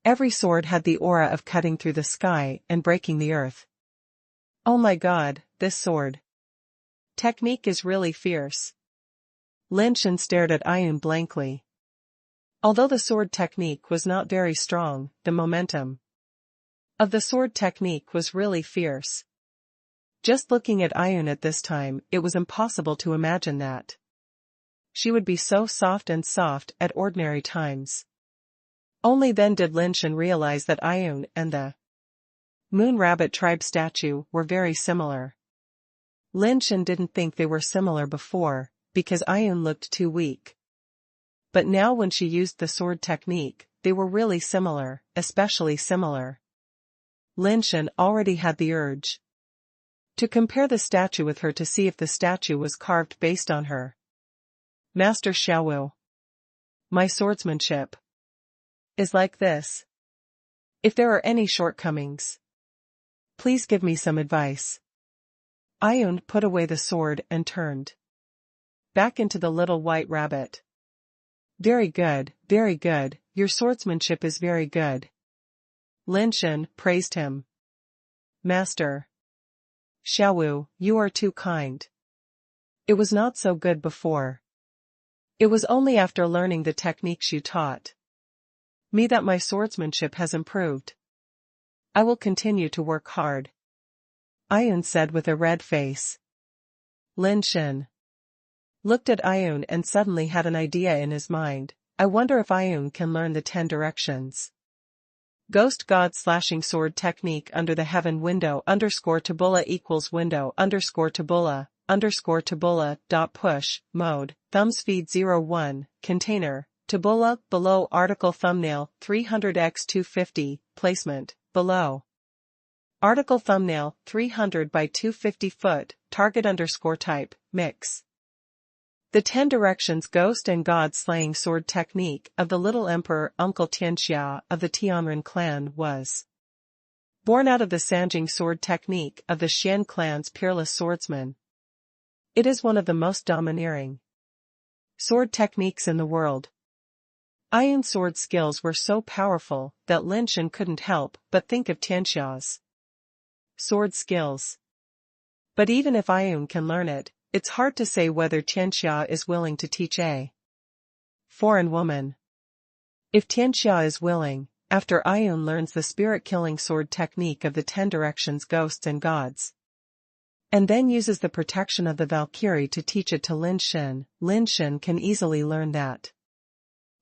Every sword had the aura of cutting through the sky and breaking the earth. Oh my god, this sword technique is really fierce. Lin Shen stared at Ayun blankly. Although the sword technique was not very strong, the momentum of the sword technique was really fierce. Just looking at Ayun at this time, it was impossible to imagine that she would be so soft at ordinary times. Only then did Lin Shen realize that Ayun and the Moon Rabbit tribe statue were very similar. Lin Shen didn't think they were similar before, because Ayun looked too weak. But now when she used the sword technique, they were really similar, especially similar. Lin Shen already had the urge to compare the statue with her to see if the statue was carved based on her. Master Xiao Wu, my swordsmanship is like this. If there are any shortcomings, please give me some advice. Ayun put away the sword and turned back into the little white rabbit. Very good, your swordsmanship is very good. Lin Shen praised him. Master Xiao Wu, you are too kind. It was not so good before. It was only after learning the techniques you taught me that my swordsmanship has improved. I will continue to work hard. Ayun said with a red face. Lin Shen looked at Ayun and suddenly had an idea in his mind. I wonder if Ayun can learn the 10 directions. Ghost God slashing sword technique under the heaven window _tabula equals window _tabula dot push mode thumbs feed 01 container tabula below article thumbnail 300x250 placement below article thumbnail 300 by 250 foot target _type mix. The 10 directions ghost and god slaying sword technique of the little emperor Uncle Tianxia of the Tianren clan was born out of the Sanjing sword technique of the Xian clan's peerless swordsman. It is one of the most domineering sword techniques in the world. Ayun's sword skills were so powerful that Lin Shen couldn't help but think of Tianxia's sword skills. But even if Ayun can learn it, it's hard to say whether Tianxia is willing to teach a foreign woman. If Tianxia is willing, after Ayun learns the spirit-killing sword technique of the 10 directions ghosts and gods, and then uses the protection of the Valkyrie to teach it to Lin Shen can easily learn that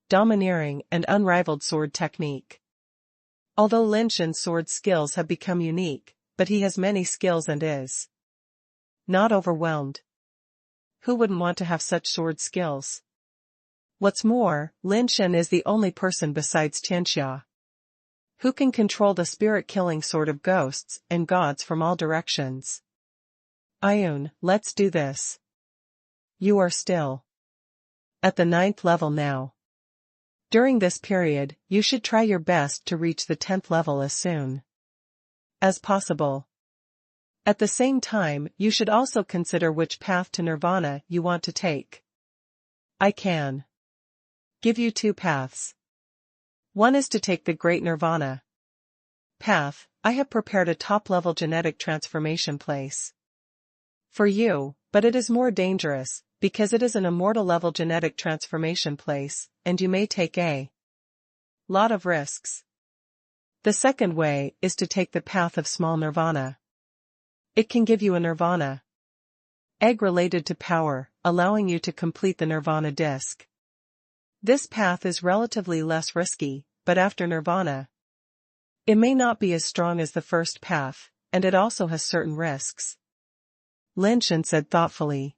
domineering and unrivaled sword technique. Although Lin Shen's sword skills have become unique, but he has many skills and is not overwhelmed. Who wouldn't want to have such sword skills? What's more, Lin Shen is the only person besides Tianxia who can control the spirit-killing sword of ghosts and gods from all directions. Ayun, let's do this. You are still at the 9th level now. During this period, you should try your best to reach the 10th level as soon as possible. At the same time, you should also consider which path to nirvana you want to take. I can give you 2 paths. One is to take the Great Nirvana path. I have prepared a top-level genetic transformation place for you, but it is more dangerous, because it is an immortal-level genetic transformation place, and you may take a lot of risks. The second way is to take the path of small nirvana. It can give you a nirvana egg related to power, allowing you to complete the nirvana disc. This path is relatively less risky, but after nirvana, it may not be as strong as the first path, and it also has certain risks. Lin Shen said thoughtfully.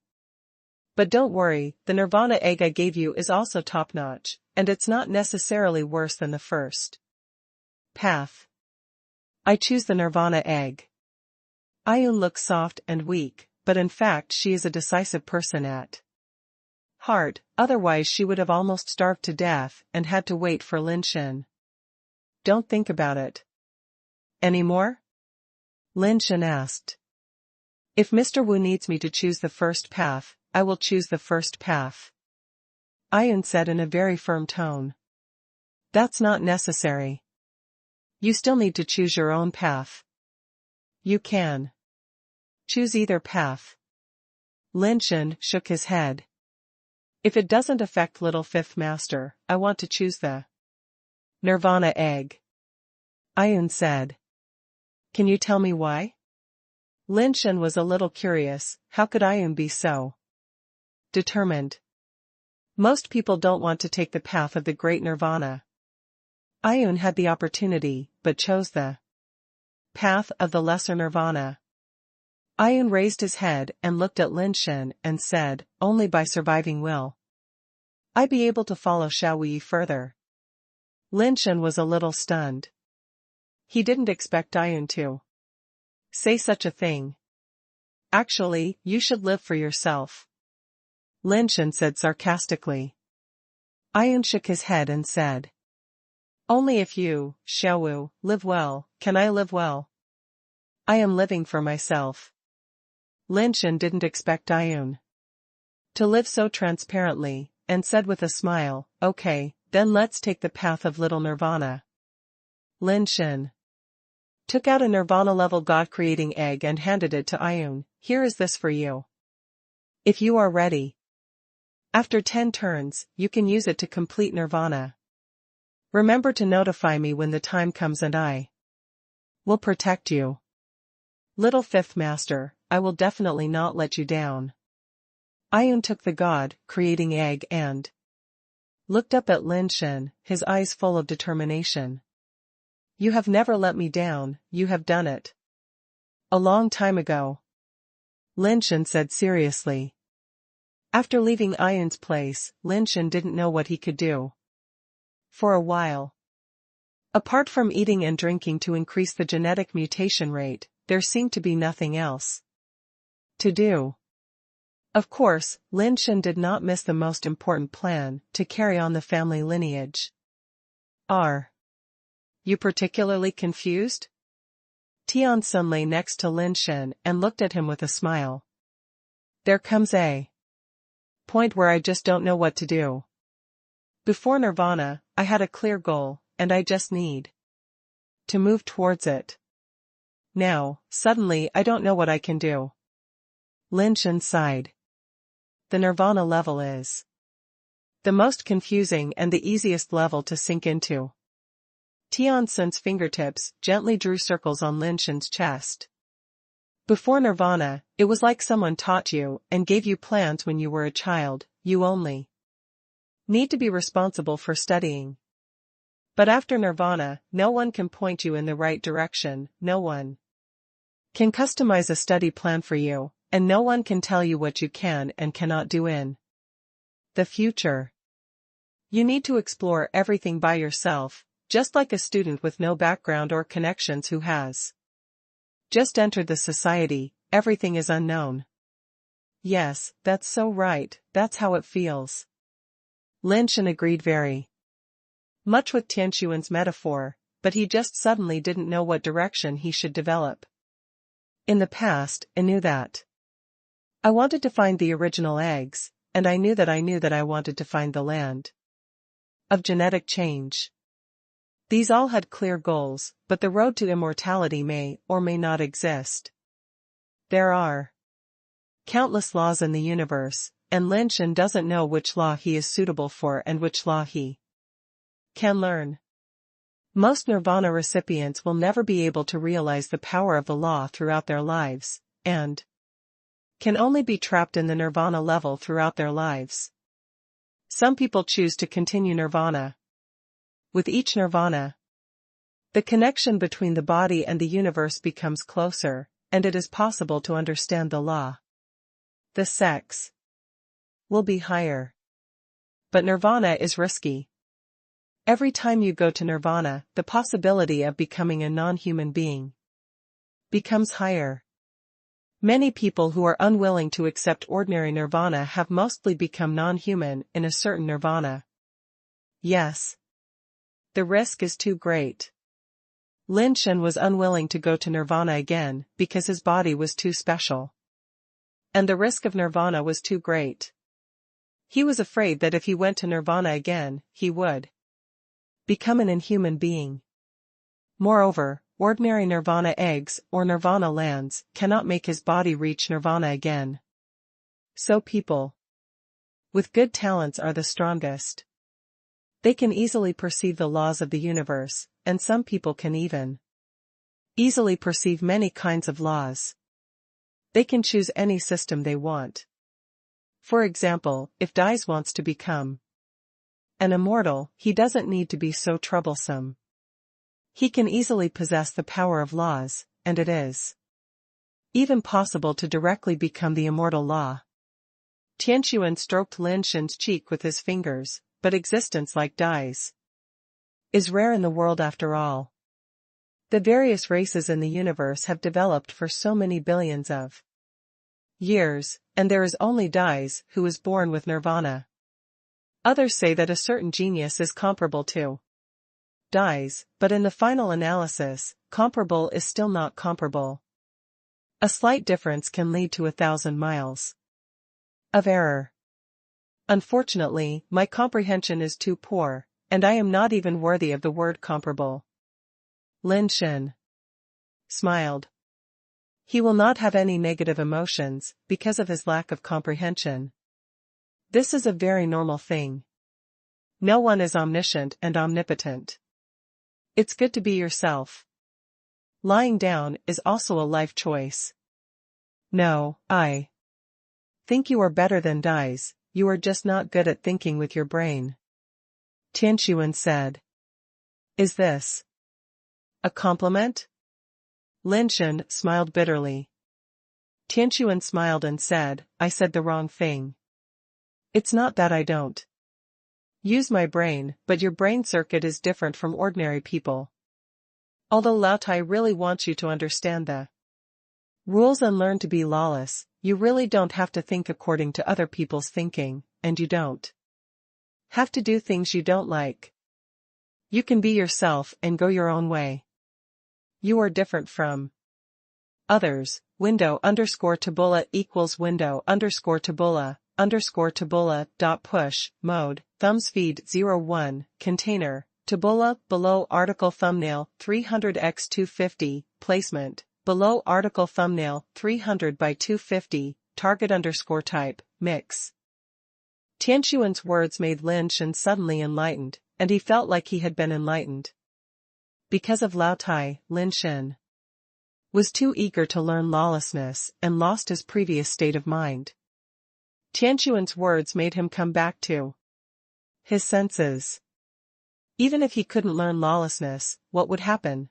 But don't worry, the nirvana egg I gave you is also top-notch, and it's not necessarily worse than the first path. I choose the nirvana egg. Ayun looks soft and weak, but in fact she is a decisive person at heart, otherwise she would have almost starved to death and had to wait for Lin Shen. Don't think about it anymore? Lin Shen asked. If Mr. Wu needs me to choose the first path, I will choose the first path. Ayun said in a very firm tone. That's not necessary. You still need to choose your own path. You can choose either path. Lin Shen shook his head. If it doesn't affect little fifth master, I want to choose the nirvana egg. Ayun said. Can you tell me why? Lin Shen was a little curious. How could Ayun be so determined? Most people don't want to take the path of the great nirvana. Ayun had the opportunity, but chose the path of the lesser nirvana. Ayun raised his head and looked at Lin Shen and said, only by surviving will I be able to follow Xiao Wei further. Lin Shen was a little stunned. He didn't expect Ayun to say such a thing. Actually, you should live for yourself, Lin Shen said sarcastically. Ayun shook his head and said. Only if you, Xiaowu, live well, can I live well. I am living for myself. Lin Shen didn't expect Ayun to live so transparently, and said with a smile, okay, then let's take the path of little nirvana. Lin Shen took out a nirvana-level God-creating egg and handed it to Ayun. Here is this for you. If you are ready, after 10 turns, you can use it to complete nirvana. Remember to notify me when the time comes and I will protect you. Little fifth master, I will definitely not let you down. Ayun took the God-creating egg and looked up at Lin Shen, his eyes full of determination. You have never let me down, you have done it a long time ago, Lin Shen said seriously. After leaving Ayun's place, Lin Shen didn't know what he could do. For a while, apart from eating and drinking to increase the genetic mutation rate, there seemed to be nothing else to do. Of course, Lin Shen did not miss the most important plan, to carry on the family lineage. Are you particularly confused? Tian Sun lay next to Lin Shen and looked at him with a smile. There comes a point where I just don't know what to do. Before nirvana, I had a clear goal, and I just need to move towards it. Now, suddenly I don't know what I can do. Lin Shen sighed. The nirvana level is the most confusing and the easiest level to sink into. Tian Sun's fingertips gently drew circles on Lin Shen's chest. Before nirvana, it was like someone taught you and gave you plans when you were a child, you only need to be responsible for studying. But after nirvana, no one can point you in the right direction, no one can customize a study plan for you, and no one can tell you what you can and cannot do in the future. You need to explore everything by yourself, just like a student with no background or connections who has just entered the society. Everything is unknown. Yes, that's so right, that's how it feels. Lin Shen agreed very much with Tianshuan's metaphor, but he just suddenly didn't know what direction he should develop. In the past, I knew that I wanted to find the original eggs, and I knew that I wanted to find the land of genetic change. These all had clear goals, but the road to immortality may or may not exist. There are countless laws in the universe, and Lin Shen doesn't know which law he is suitable for and which law he can learn. Most nirvana recipients will never be able to realize the power of the law throughout their lives, and can only be trapped in the nirvana level throughout their lives. Some people choose to continue nirvana. With each nirvana, the connection between the body and the universe becomes closer, and it is possible to understand the law. The sex will be higher. But nirvana is risky. Every time you go to nirvana, the possibility of becoming a non-human being becomes higher. Many people who are unwilling to accept ordinary nirvana have mostly become non-human in a certain nirvana. Yes. The risk is too great. Lin Shen was unwilling to go to nirvana again because his body was too special. And the risk of nirvana was too great. He was afraid that if he went to nirvana again, he would become an inhuman being. Moreover, ordinary nirvana eggs or nirvana lands cannot make his body reach nirvana again. So people with good talents are the strongest. They can easily perceive the laws of the universe, and some people can even easily perceive many kinds of laws. They can choose any system they want. For example, if Dies wants to become an immortal, he doesn't need to be so troublesome. He can easily possess the power of laws, and it is even possible to directly become the immortal law. Tian stroked Lin Shen's cheek with his fingers, but existence like Dies is rare in the world after all. The various races in the universe have developed for so many billions of years, and there is only Dies who is born with nirvana. Others say that a certain genius is comparable to Dies, but in the final analysis, comparable is still not comparable. A slight difference can lead to 1,000 miles of error. Unfortunately, my comprehension is too poor, and I am not even worthy of the word comparable. Lin Shen smiled. He will not have any negative emotions because of his lack of comprehension. This is a very normal thing. No one is omniscient and omnipotent. It's good to be yourself. Lying down is also a life choice. No, I think you are better than Dies, you are just not good at thinking with your brain. Tian said. Is this a compliment? Lin Shen smiled bitterly. Tian smiled and said, I said the wrong thing. It's not that I don't use my brain, but your brain circuit is different from ordinary people. Although Lao Tai really wants you to understand the rules and learn to be lawless, you really don't have to think according to other people's thinking, and you don't have to do things you don't like. You can be yourself and go your own way. You are different from others. Window_tabula equals window_tabula_tabula push mode thumbs feed 01 container tabula below article thumbnail 300x250 placement below article thumbnail 300 by 250 target_type mix. Tianquan's words made Lin Shen suddenly enlightened, and he felt like he had been enlightened. Because of Lao Tai, Lin Shen was too eager to learn lawlessness and lost his previous state of mind. Tianquan's words made him come back to his senses. Even if he couldn't learn lawlessness, what would happen?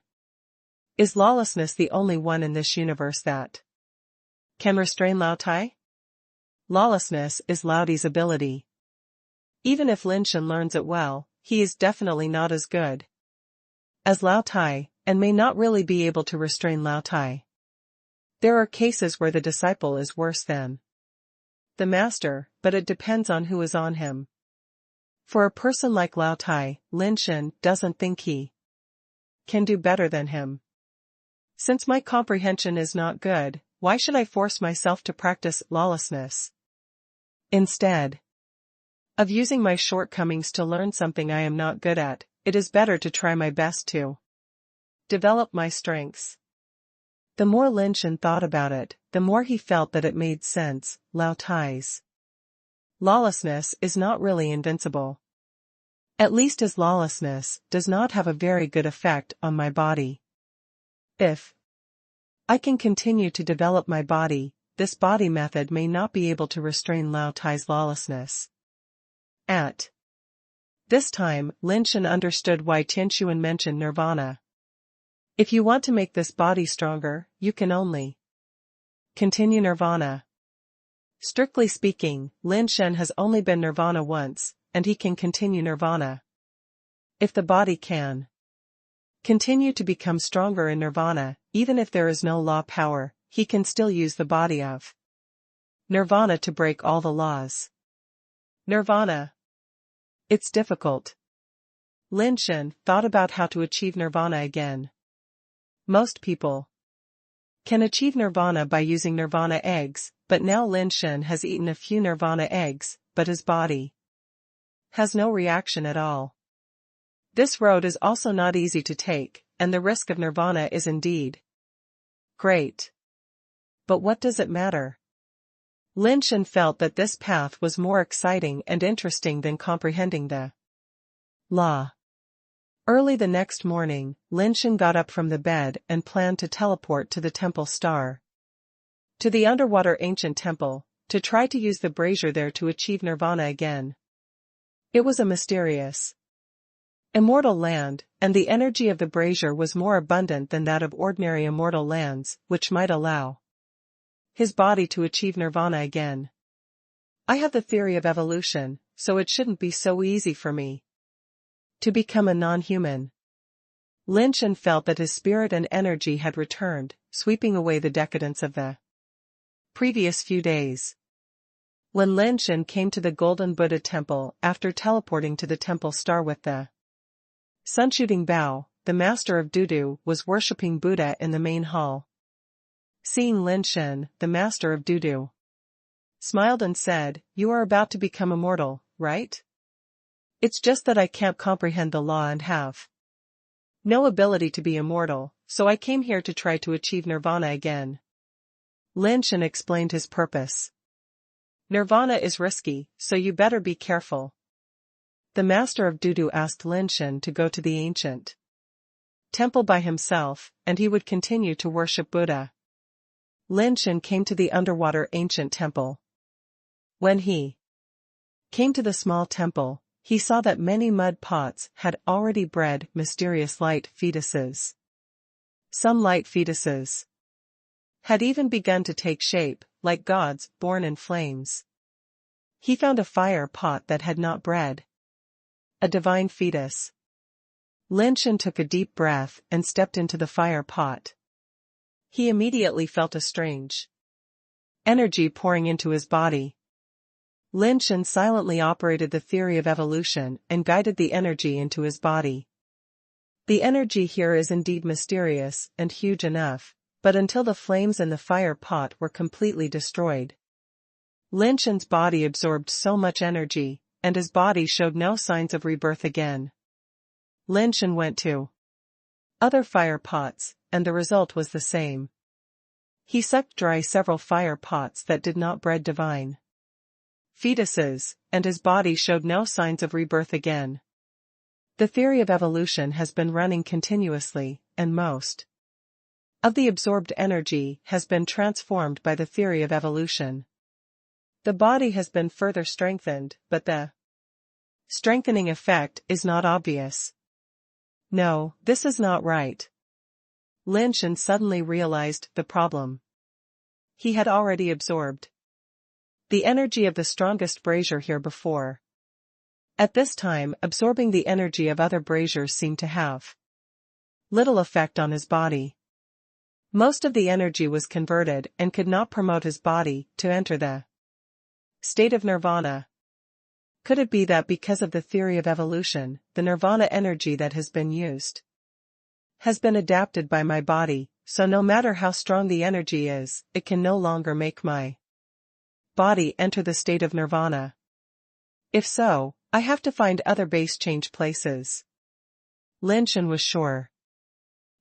Is lawlessness the only one in this universe that can restrain Lao Tai? Lawlessness is Lao Ti's ability. Even if Lin Shen learns it well, he is definitely not as good as Lao Tai, and may not really be able to restrain Lao Tai. There are cases where the disciple is worse than the master, but it depends on who is on him. For a person like Lao Tai, Lin Shen doesn't think he can do better than him. Since my comprehension is not good, why should I force myself to practice lawlessness? Instead of using my shortcomings to learn something I am not good at, it is better to try my best to develop my strengths. The more Lin Shen thought about it, the more he felt that it made sense. Lao Tai's lawlessness is not really invincible. At least his lawlessness does not have a very good effect on my body. If I can continue to develop my body, this body method may not be able to restrain Lao Tai's lawlessness. At this time, Lin Shen understood why Tian mentioned nirvana. If you want to make this body stronger, you can only continue nirvana. Strictly speaking, Lin Shen has only been nirvana once, and he can continue nirvana. If the body can continue to become stronger in nirvana, even if there is no law power, he can still use the body of nirvana to break all the laws. Nirvana. It's difficult. Lin Shen thought about how to achieve nirvana again. Most people can achieve nirvana by using nirvana eggs, but now Lin Shen has eaten a few nirvana eggs, but his body has no reaction at all. This road is also not easy to take, and the risk of nirvana is indeed great. But what does it matter? Lin Shen felt that this path was more exciting and interesting than comprehending the law. Early the next morning, Lin Shen got up from the bed and planned to teleport to the temple star, to the underwater ancient temple, to try to use the brazier there to achieve nirvana again. It was a mysterious, immortal land, and the energy of the brazier was more abundant than that of ordinary immortal lands, which might allow his body to achieve nirvana again. I have the theory of evolution, so it shouldn't be so easy for me to become a non-human. Lin Shen felt that his spirit and energy had returned, sweeping away the decadence of the previous few days. When Lin Shen came to the Golden Buddha temple after teleporting to the temple star with the sun-shooting bow, the master of Dudu was worshipping Buddha in the main hall. Seeing Lin Shen, the master of Dudu smiled and said, "You are about to become immortal, right? It's just that I can't comprehend the law and have no ability to be immortal, so I came here to try to achieve nirvana again." Lin Shen explained his purpose. "Nirvana is risky, so you better be careful." The master of Dudu asked Lin Shen to go to the ancient temple by himself, and he would continue to worship Buddha. Lin Shen came to the underwater ancient temple. When he came to the small temple, he saw that many mud pots had already bred mysterious light fetuses. Some light fetuses had even begun to take shape, like gods born in flames. He found a fire pot that had not bred a divine fetus. Lin Shen took a deep breath and stepped into the fire pot. He immediately felt a strange energy pouring into his body. Lin Shen silently operated the theory of evolution and guided the energy into his body. The energy here is indeed mysterious and huge enough, but until the flames in the fire pot were completely destroyed, Lin Shen's body absorbed so much energy, and his body showed no signs of rebirth again. Lin Shen went to other fire pots, and the result was the same. He sucked dry several fire pots that did not bred divine fetuses, and his body showed no signs of rebirth again. The theory of evolution has been running continuously, and most of the absorbed energy has been transformed by the theory of evolution. The body has been further strengthened, but the strengthening effect is not obvious. No, this is not right. Lin Shen suddenly realized the problem. He had already absorbed the energy of the strongest brazier here before. At this time, absorbing the energy of other braziers seemed to have little effect on his body. Most of the energy was converted and could not promote his body to enter the state of nirvana. Could it be that because of the theory of evolution, the nirvana energy that has been used has been adapted by my body, so no matter how strong the energy is, it can no longer make my body enter the state of nirvana? If so, I have to find other base change places. Lin Shen was sure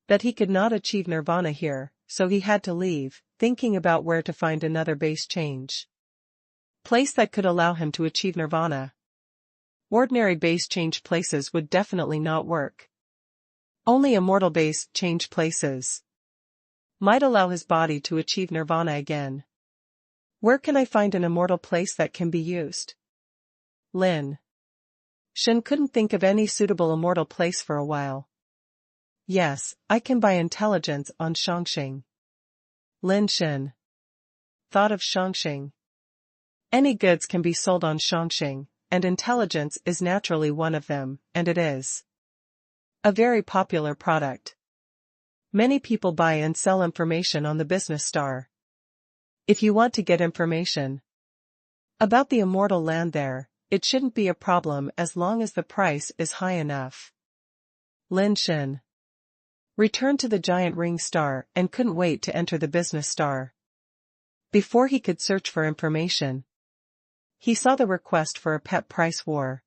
that he could not achieve nirvana here, so he had to leave, thinking about where to find another base change place that could allow him to achieve nirvana. Ordinary base change places would definitely not work. Only immortal base change places might allow his body to achieve nirvana again. Where can I find an immortal place that can be used? Lin Shen couldn't think of any suitable immortal place for a while. Yes, I can buy intelligence on Shangxing. Lin Shen thought of Shangxing. Any goods can be sold on Shangxing, and intelligence is naturally one of them, and it is a very popular product. Many people buy and sell information on the business star. If you want to get information about the immortal land there, it shouldn't be a problem as long as the price is high enough. Lin Shen returned to the giant ring star and couldn't wait to enter the business star. Before he could search for information, he saw the request for a pet price war.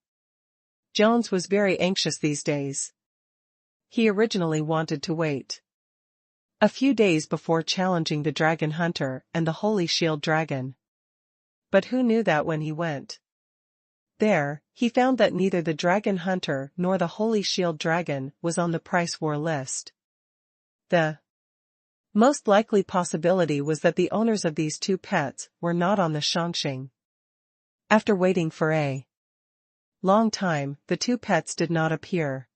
Jones was very anxious these days. He originally wanted to wait a few days before challenging the Dragon Hunter and the Holy Shield Dragon. But who knew that when he went there, he found that neither the Dragon Hunter nor the Holy Shield Dragon was on the price war list. The most likely possibility was that the owners of these two pets were not on the Shangxing. After waiting for a long time, the two pets did not appear.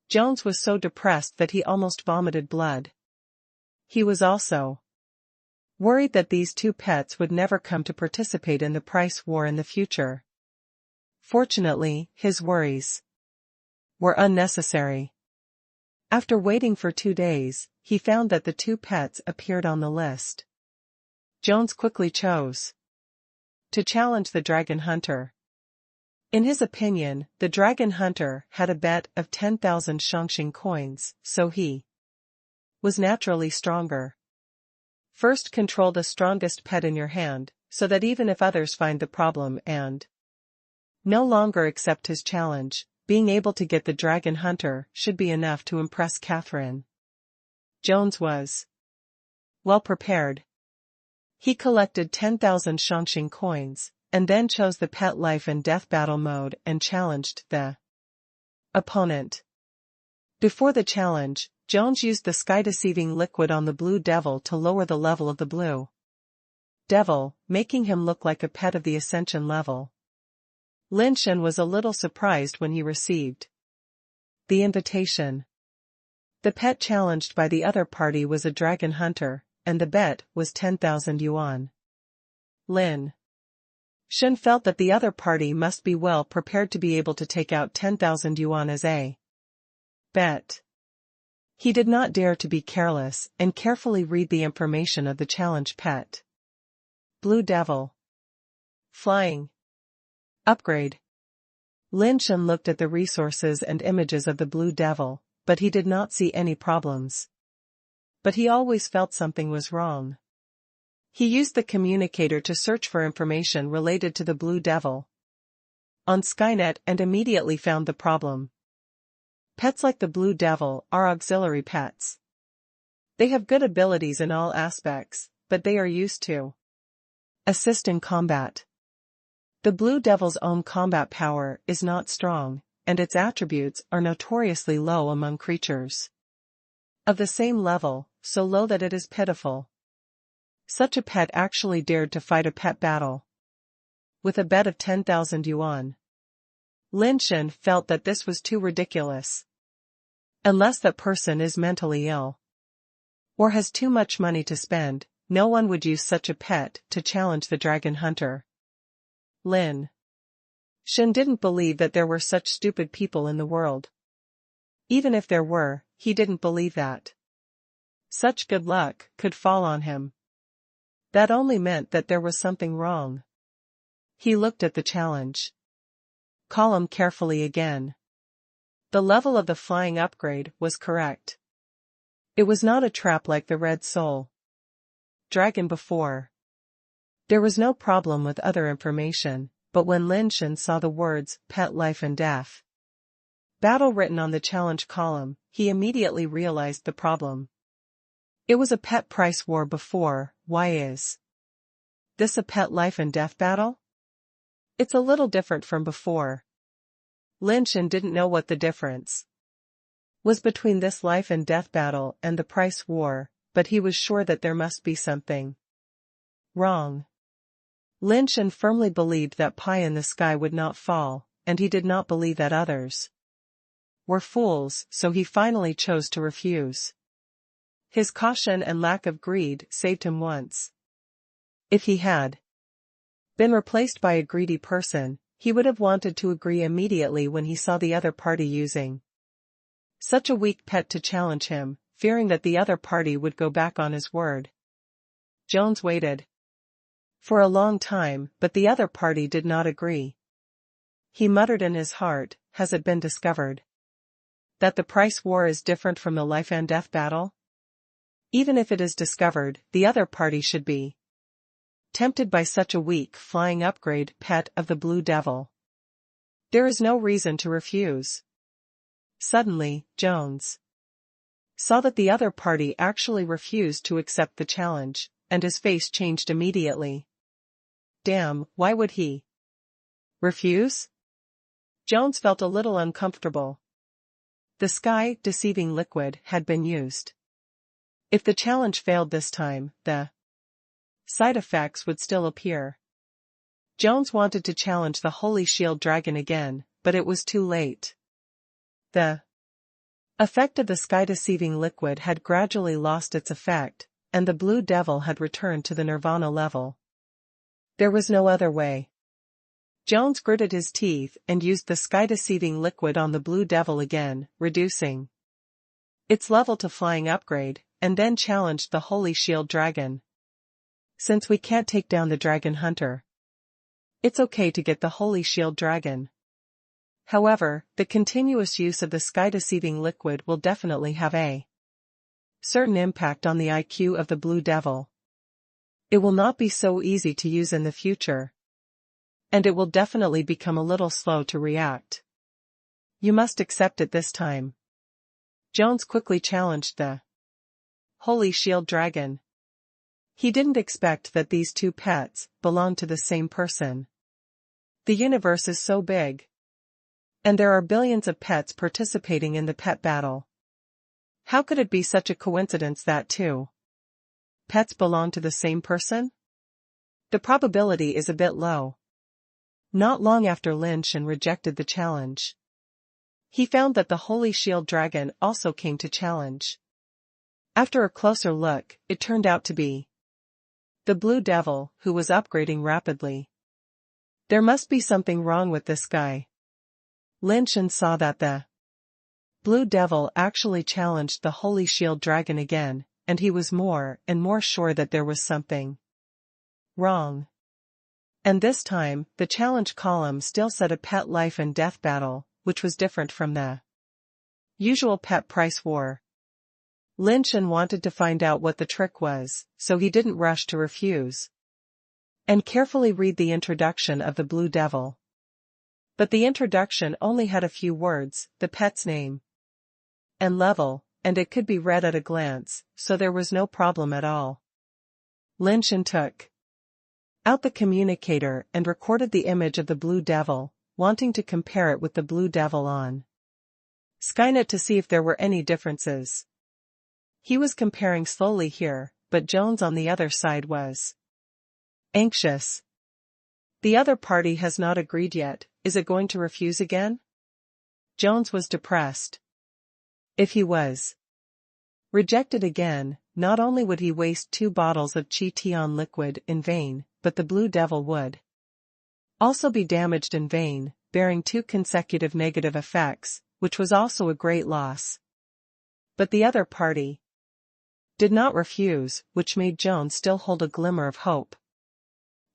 Jones was so depressed that he almost vomited blood. He was also worried that these two pets would never come to participate in the price war in the future. Fortunately, his worries were unnecessary. After waiting for 2 days, he found that the two pets appeared on the list. Jones quickly chose to challenge the Dragon Hunter. In his opinion, the Dragon Hunter had a bet of 10,000 Shangxing coins, so he was naturally stronger. First, control the strongest pet in your hand, so that even if others find the problem and no longer accept his challenge, being able to get the Dragon Hunter should be enough to impress Catherine. Jones was well prepared. He collected 10,000 Shangxing coins, and then chose the pet life and death battle mode and challenged the opponent. Before the challenge, Jones used the sky-deceiving liquid on the Blue Devil to lower the level of the Blue Devil, making him look like a pet of the Ascension level. Lin Shen was a little surprised when he received the invitation. The pet challenged by the other party was a Dragon Hunter, and the bet was 10,000 yuan. Lin Shen felt that the other party must be well prepared to be able to take out 10,000 yuan as a bet. He did not dare to be careless and carefully read the information of the challenge pet. Blue Devil Flying Upgrade. Lin Shen looked at the resources and images of the Blue Devil, but he did not see any problems. But he always felt something was wrong. He used the communicator to search for information related to the Blue Devil on Skynet and immediately found the problem. Pets like the Blue Devil are auxiliary pets. They have good abilities in all aspects, but they are used to assist in combat. The Blue Devil's own combat power is not strong, and its attributes are notoriously low among creatures of the same level, so low that it is pitiful. Such a pet actually dared to fight a pet battle with a bet of 10,000 yuan. Lin Shen felt that this was too ridiculous. Unless that person is mentally ill or has too much money to spend, no one would use such a pet to challenge the Dragon Hunter. Lin Shen didn't believe that there were such stupid people in the world. Even if there were, he didn't believe that such good luck could fall on him. That only meant that there was something wrong. He looked at the challenge column carefully again. The level of the flying upgrade was correct. It was not a trap like the Red Soul Dragon before. There was no problem with other information, but when Lin Shen saw the words pet life and death battle written on the challenge column, he immediately realized the problem. It was a pet price war before. Why is this a pet life and death battle? It's a little different from before. Lin Shen didn't know what the difference was between this life and death battle and the price war, but he was sure that there must be something wrong. Lin Shen firmly believed that pie in the sky would not fall, and he did not believe that others were fools, so he finally chose to refuse. His caution and lack of greed saved him once. If he had been replaced by a greedy person, he would have wanted to agree immediately when he saw the other party using such a weak pet to challenge him, fearing that the other party would go back on his word. Jones waited for a long time, but the other party did not agree. He muttered in his heart, "Has it been discovered that the price war is different from the life and death battle? Even if it is discovered, the other party should be tempted by such a weak flying upgrade pet of the Blue Devil. There is no reason to refuse." Suddenly, Jones saw that the other party actually refused to accept the challenge, and his face changed immediately. Damn, why would he refuse? Jones felt a little uncomfortable. The sky-deceiving liquid had been used. If the challenge failed this time, the side effects would still appear. Jones wanted to challenge the Holy Shield Dragon again, but it was too late. The effect of the sky-deceiving liquid had gradually lost its effect, and the Blue Devil had returned to the Nirvana level. There was no other way. Jones gritted his teeth and used the sky-deceiving liquid on the Blue Devil again, reducing its level to flying upgrade, and then challenged the Holy Shield Dragon. Since we can't take down the Dragon Hunter, it's okay to get the Holy Shield Dragon. However, the continuous use of the sky-deceiving liquid will definitely have a certain impact on the IQ of the Blue Devil. It will not be so easy to use in the future, and it will definitely become a little slow to react. You must accept it this time. Jones quickly challenged the Holy Shield Dragon. He didn't expect that these two pets belonged to the same person. The universe is so big, and there are billions of pets participating in the pet battle. How could it be such a coincidence that two pets belong to the same person? The probability is a bit low. Not long after Lin Shen rejected the challenge, he found that the Holy Shield Dragon also came to challenge. After a closer look, it turned out to be the Blue Devil, who was upgrading rapidly. There must be something wrong with this guy. Lin Shen saw that the Blue Devil actually challenged the Holy Shield Dragon again, and he was more and more sure that there was something wrong. And this time, the challenge column still said a pet life and death battle, which was different from the usual pet price war. Lin Shen wanted to find out what the trick was, so he didn't rush to refuse, and carefully read the introduction of the Blue Devil. But the introduction only had a few words, the pet's name and level, and it could be read at a glance, so there was no problem at all. Lin Shen took out the communicator and recorded the image of the Blue Devil, wanting to compare it with the Blue Devil on Skynet to see if there were any differences. He was comparing slowly here, but Jones on the other side was anxious. The other party has not agreed yet, is it going to refuse again? Jones was depressed. If he was rejected again, not only would he waste 2 bottles of Tian liquid in vain, but the Blue Devil would also be damaged in vain, bearing 2 consecutive negative effects, which was also a great loss. But the other party did not refuse, which made Jones still hold a glimmer of hope.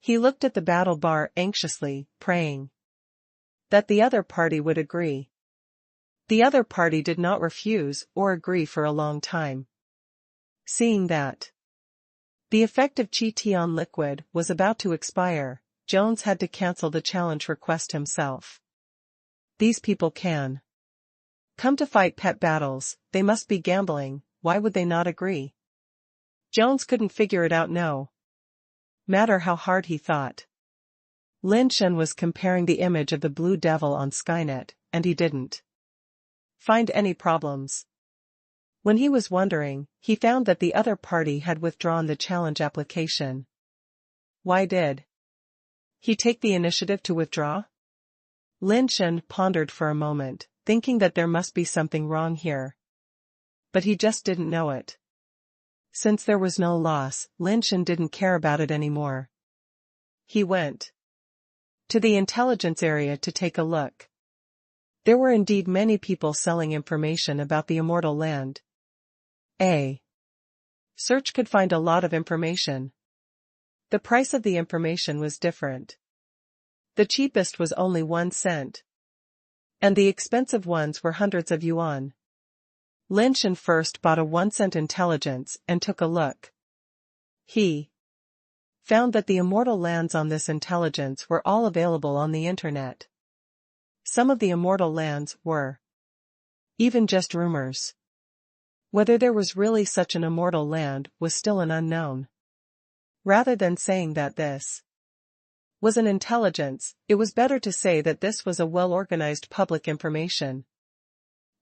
He looked at the battle bar anxiously, praying that the other party would agree. The other party did not refuse or agree for a long time. Seeing that the effect of Tian liquid was about to expire, Jones had to cancel the challenge request himself. These people can come to fight pet battles, they must be gambling, why would they not agree? Jones couldn't figure it out, no matter how hard he thought. Lin Shen was comparing the image of the Blue Devil on Skynet, and he didn't find any problems. When he was wondering, he found that the other party had withdrawn the challenge application. Why did he take the initiative to withdraw? Lin Shen pondered for a moment, thinking that there must be something wrong here. But he just didn't know it. Since there was no loss, Lin Shen didn't care about it anymore. He went to the intelligence area to take a look. There were indeed many people selling information about the immortal land. A search could find a lot of information. The price of the information was different. The cheapest was only 1 cent. And the expensive ones were hundreds of yuan. Lin Shen first bought a 1-cent intelligence and took a look. He found that the immortal lands on this intelligence were all available on the internet. Some of the immortal lands were even just rumors. Whether there was really such an immortal land was still an unknown. Rather than saying that this was an intelligence, it was better to say that this was a well-organized public information.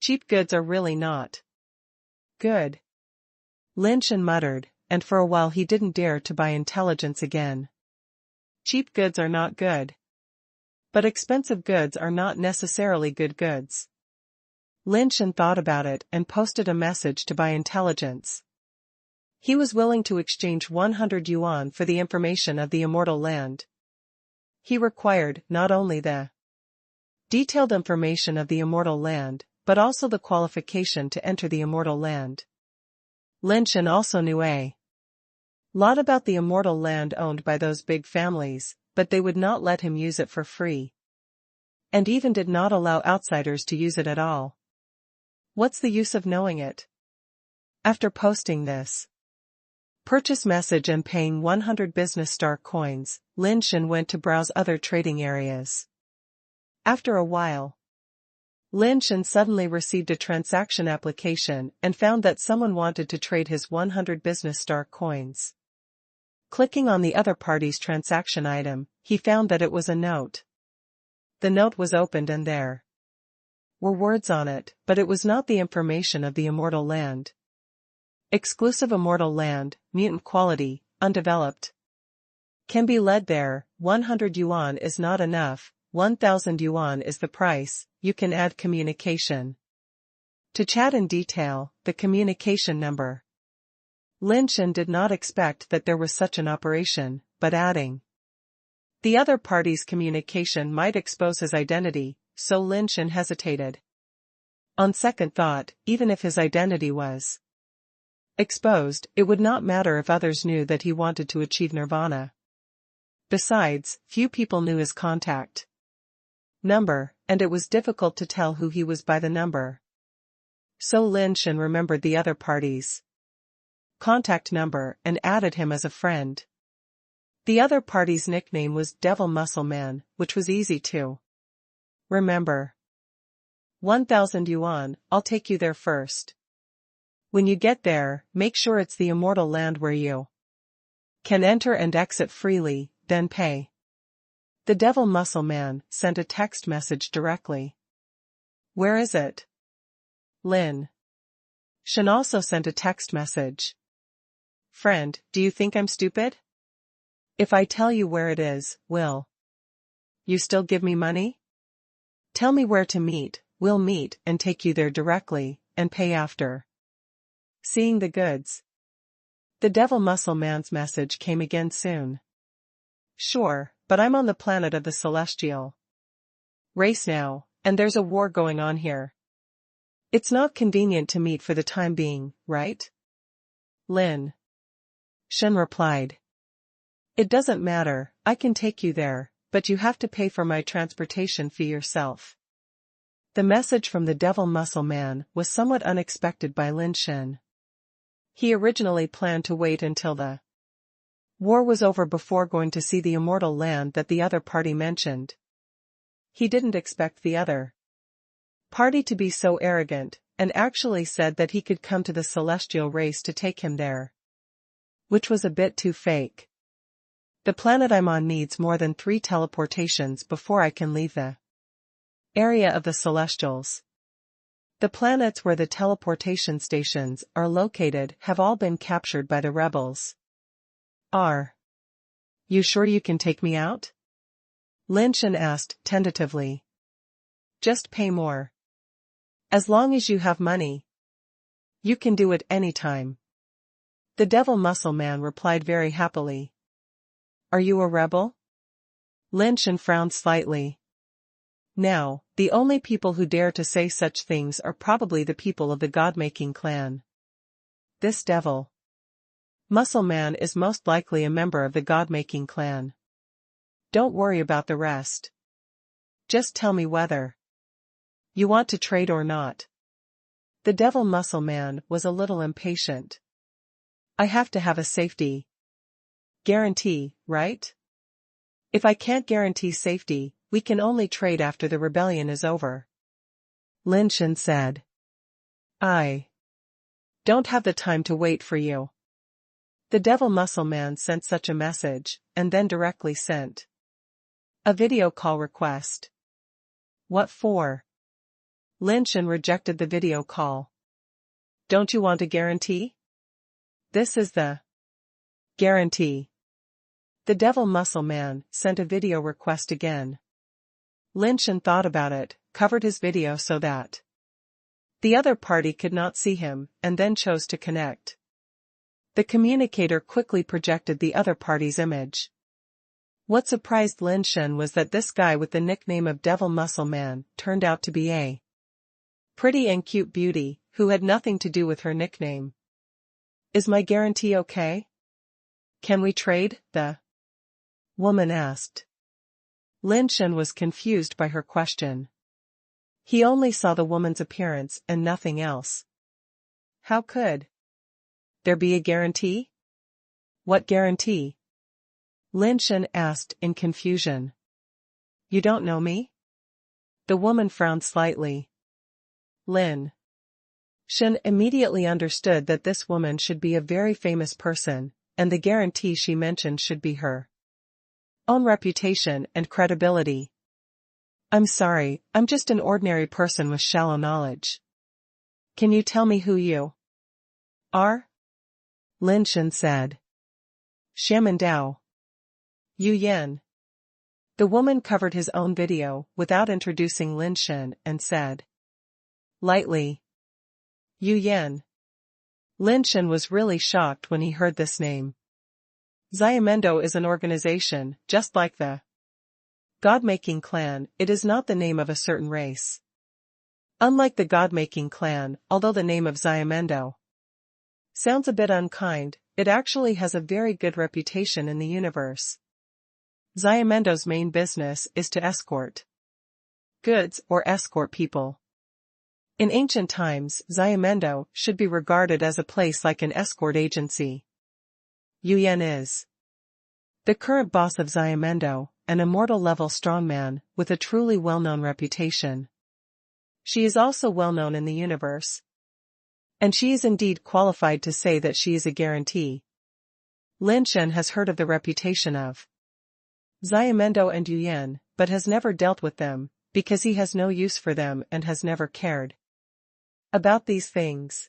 Cheap goods are really not good, Lin Shen muttered, and for a while he didn't dare to buy intelligence again. Cheap goods are not good. But expensive goods are not necessarily good goods. Lin Shen thought about it and posted a message to buy intelligence. He was willing to exchange 100 yuan for the information of the immortal land. He required not only the detailed information of the immortal land, but also the qualification to enter the immortal land. Lin Shen also knew a lot about the immortal land owned by those big families, but they would not let him use it for free. And even did not allow outsiders to use it at all. What's the use of knowing it? After posting this purchase message and paying 100 business star coins, Lin Shen went to browse other trading areas. After a while, Lin Shen suddenly received a transaction application and found that someone wanted to trade his 100 business star coins. Clicking on the other party's transaction item, he found that it was a note. The note was opened and there were words on it, but it was not the information of the immortal land. Exclusive immortal land, mutant quality, undeveloped. Can be led there, 100 yuan is not enough, 1,000 yuan is the price, you can add communication. To chat in detail, the communication number. Lin Shen did not expect that there was such an operation, but adding the other party's communication might expose his identity, so Lin Shen hesitated. On second thought, even if his identity was exposed, it would not matter if others knew that he wanted to achieve nirvana. Besides, few people knew his contact number, and it was difficult to tell who he was by the number. So Lin Shen remembered the other party's contact number and added him as a friend. The other party's nickname was Devil Muscle Man, which was easy to remember. 1,000 yuan, I'll take you there first. When you get there, make sure it's the immortal land where you can enter and exit freely, then pay. The Devil Muscle Man sent a text message directly. Where is it? Lin Shen also sent a text message. Friend, do you think I'm stupid? If I tell you where it is, will you still give me money? Tell me where to meet, we'll meet and take you there directly, and pay after seeing the goods. The Devil Muscle Man's message came again soon. Sure, but I'm on the planet of the celestial race now, and there's a war going on here. It's not convenient to meet for the time being, right? Lin Shen replied. It doesn't matter, I can take you there, but you have to pay for my transportation fee yourself. The message from the Devil Muscle Man was somewhat unexpected by Lin Shen. He originally planned to wait until the war was over before going to see the immortal land that the other party mentioned. He didn't expect the other party to be so arrogant, and actually said that he could come to the celestial race to take him there. Which was a bit too fake. The planet I'm on needs more than 3 teleportations before I can leave the area of the Celestials. The planets where the teleportation stations are located have all been captured by the rebels. Are you sure you can take me out? Lin Shen asked tentatively. Just pay more. As long as you have money. You can do it anytime. The devil muscle man replied very happily. Are you a rebel? Lin Shen frowned slightly. Now, the only people who dare to say such things are probably the people of the God-making clan. This devil muscle man is most likely a member of the God-making clan. Don't worry about the rest. Just tell me whether you want to trade or not. The devil muscle man was a little impatient. I have to have a safety guarantee, right? If I can't guarantee safety, we can only trade after the rebellion is over. Lin Shen said. I don't have the time to wait for you. The devil muscle man sent such a message, and then directly sent a video call request. What for? Lin Shen rejected the video call. Don't you want a guarantee? This is the guarantee. The devil muscle man sent a video request again. Lin Shen thought about it, covered his video so that the other party could not see him, and then chose to connect. The communicator quickly projected the other party's image. What surprised Lin Shen was that this guy with the nickname of Devil Muscle Man turned out to be a pretty and cute beauty, who had nothing to do with her nickname. Is my guarantee okay? Can we trade? The woman asked. Lin Shen was confused by her question. He only saw the woman's appearance and nothing else. How could there be a guarantee? What guarantee? Lin Shen asked in confusion. You don't know me? The woman frowned slightly. Lin Shen immediately understood that this woman should be a very famous person, and the guarantee she mentioned should be her own reputation and credibility. I'm sorry, I'm just an ordinary person with shallow knowledge. Can you tell me who you are? Lin Shen said. Shaman Dao. Yu Yan. The woman covered his own video without introducing Lin Shen and said lightly, Yu Yan. Lin Shen was really shocked when he heard this name. Xiamendo is an organization, just like the God-making clan. It is not the name of a certain race. Unlike the God-making clan, although the name of Xiamendo sounds a bit unkind, it actually has a very good reputation in the universe. Xiamendo's main business is to escort goods or escort people. In ancient times, Xiamendo should be regarded as a place like an escort agency. Yu Yan is the current boss of Xiamendo, an immortal-level strongman with a truly well-known reputation. She is also well-known in the universe. And she is indeed qualified to say that she is a guarantee. Lin Shen has heard of the reputation of Xiamendo and Yu Yan, but has never dealt with them, because he has no use for them and has never cared about these things.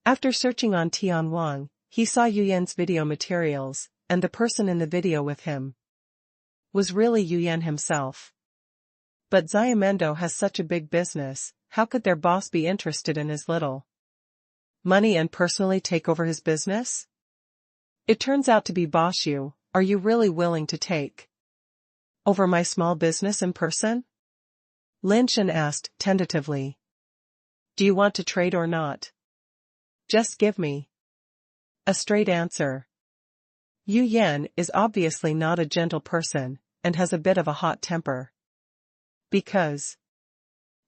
After searching on Tian Wang, he saw Yu Yan's video materials, and the person in the video with him was really Yu Yan himself. But Xiamendo has such a big business, how could their boss be interested in his little money and personally take over his business? It turns out to be Boss Yu. Are you really willing to take over my small business in person? Lin Shen asked tentatively. Do you want to trade or not? Just give me a straight answer. Yu Yan is obviously not a gentle person, and has a bit of a hot temper. Because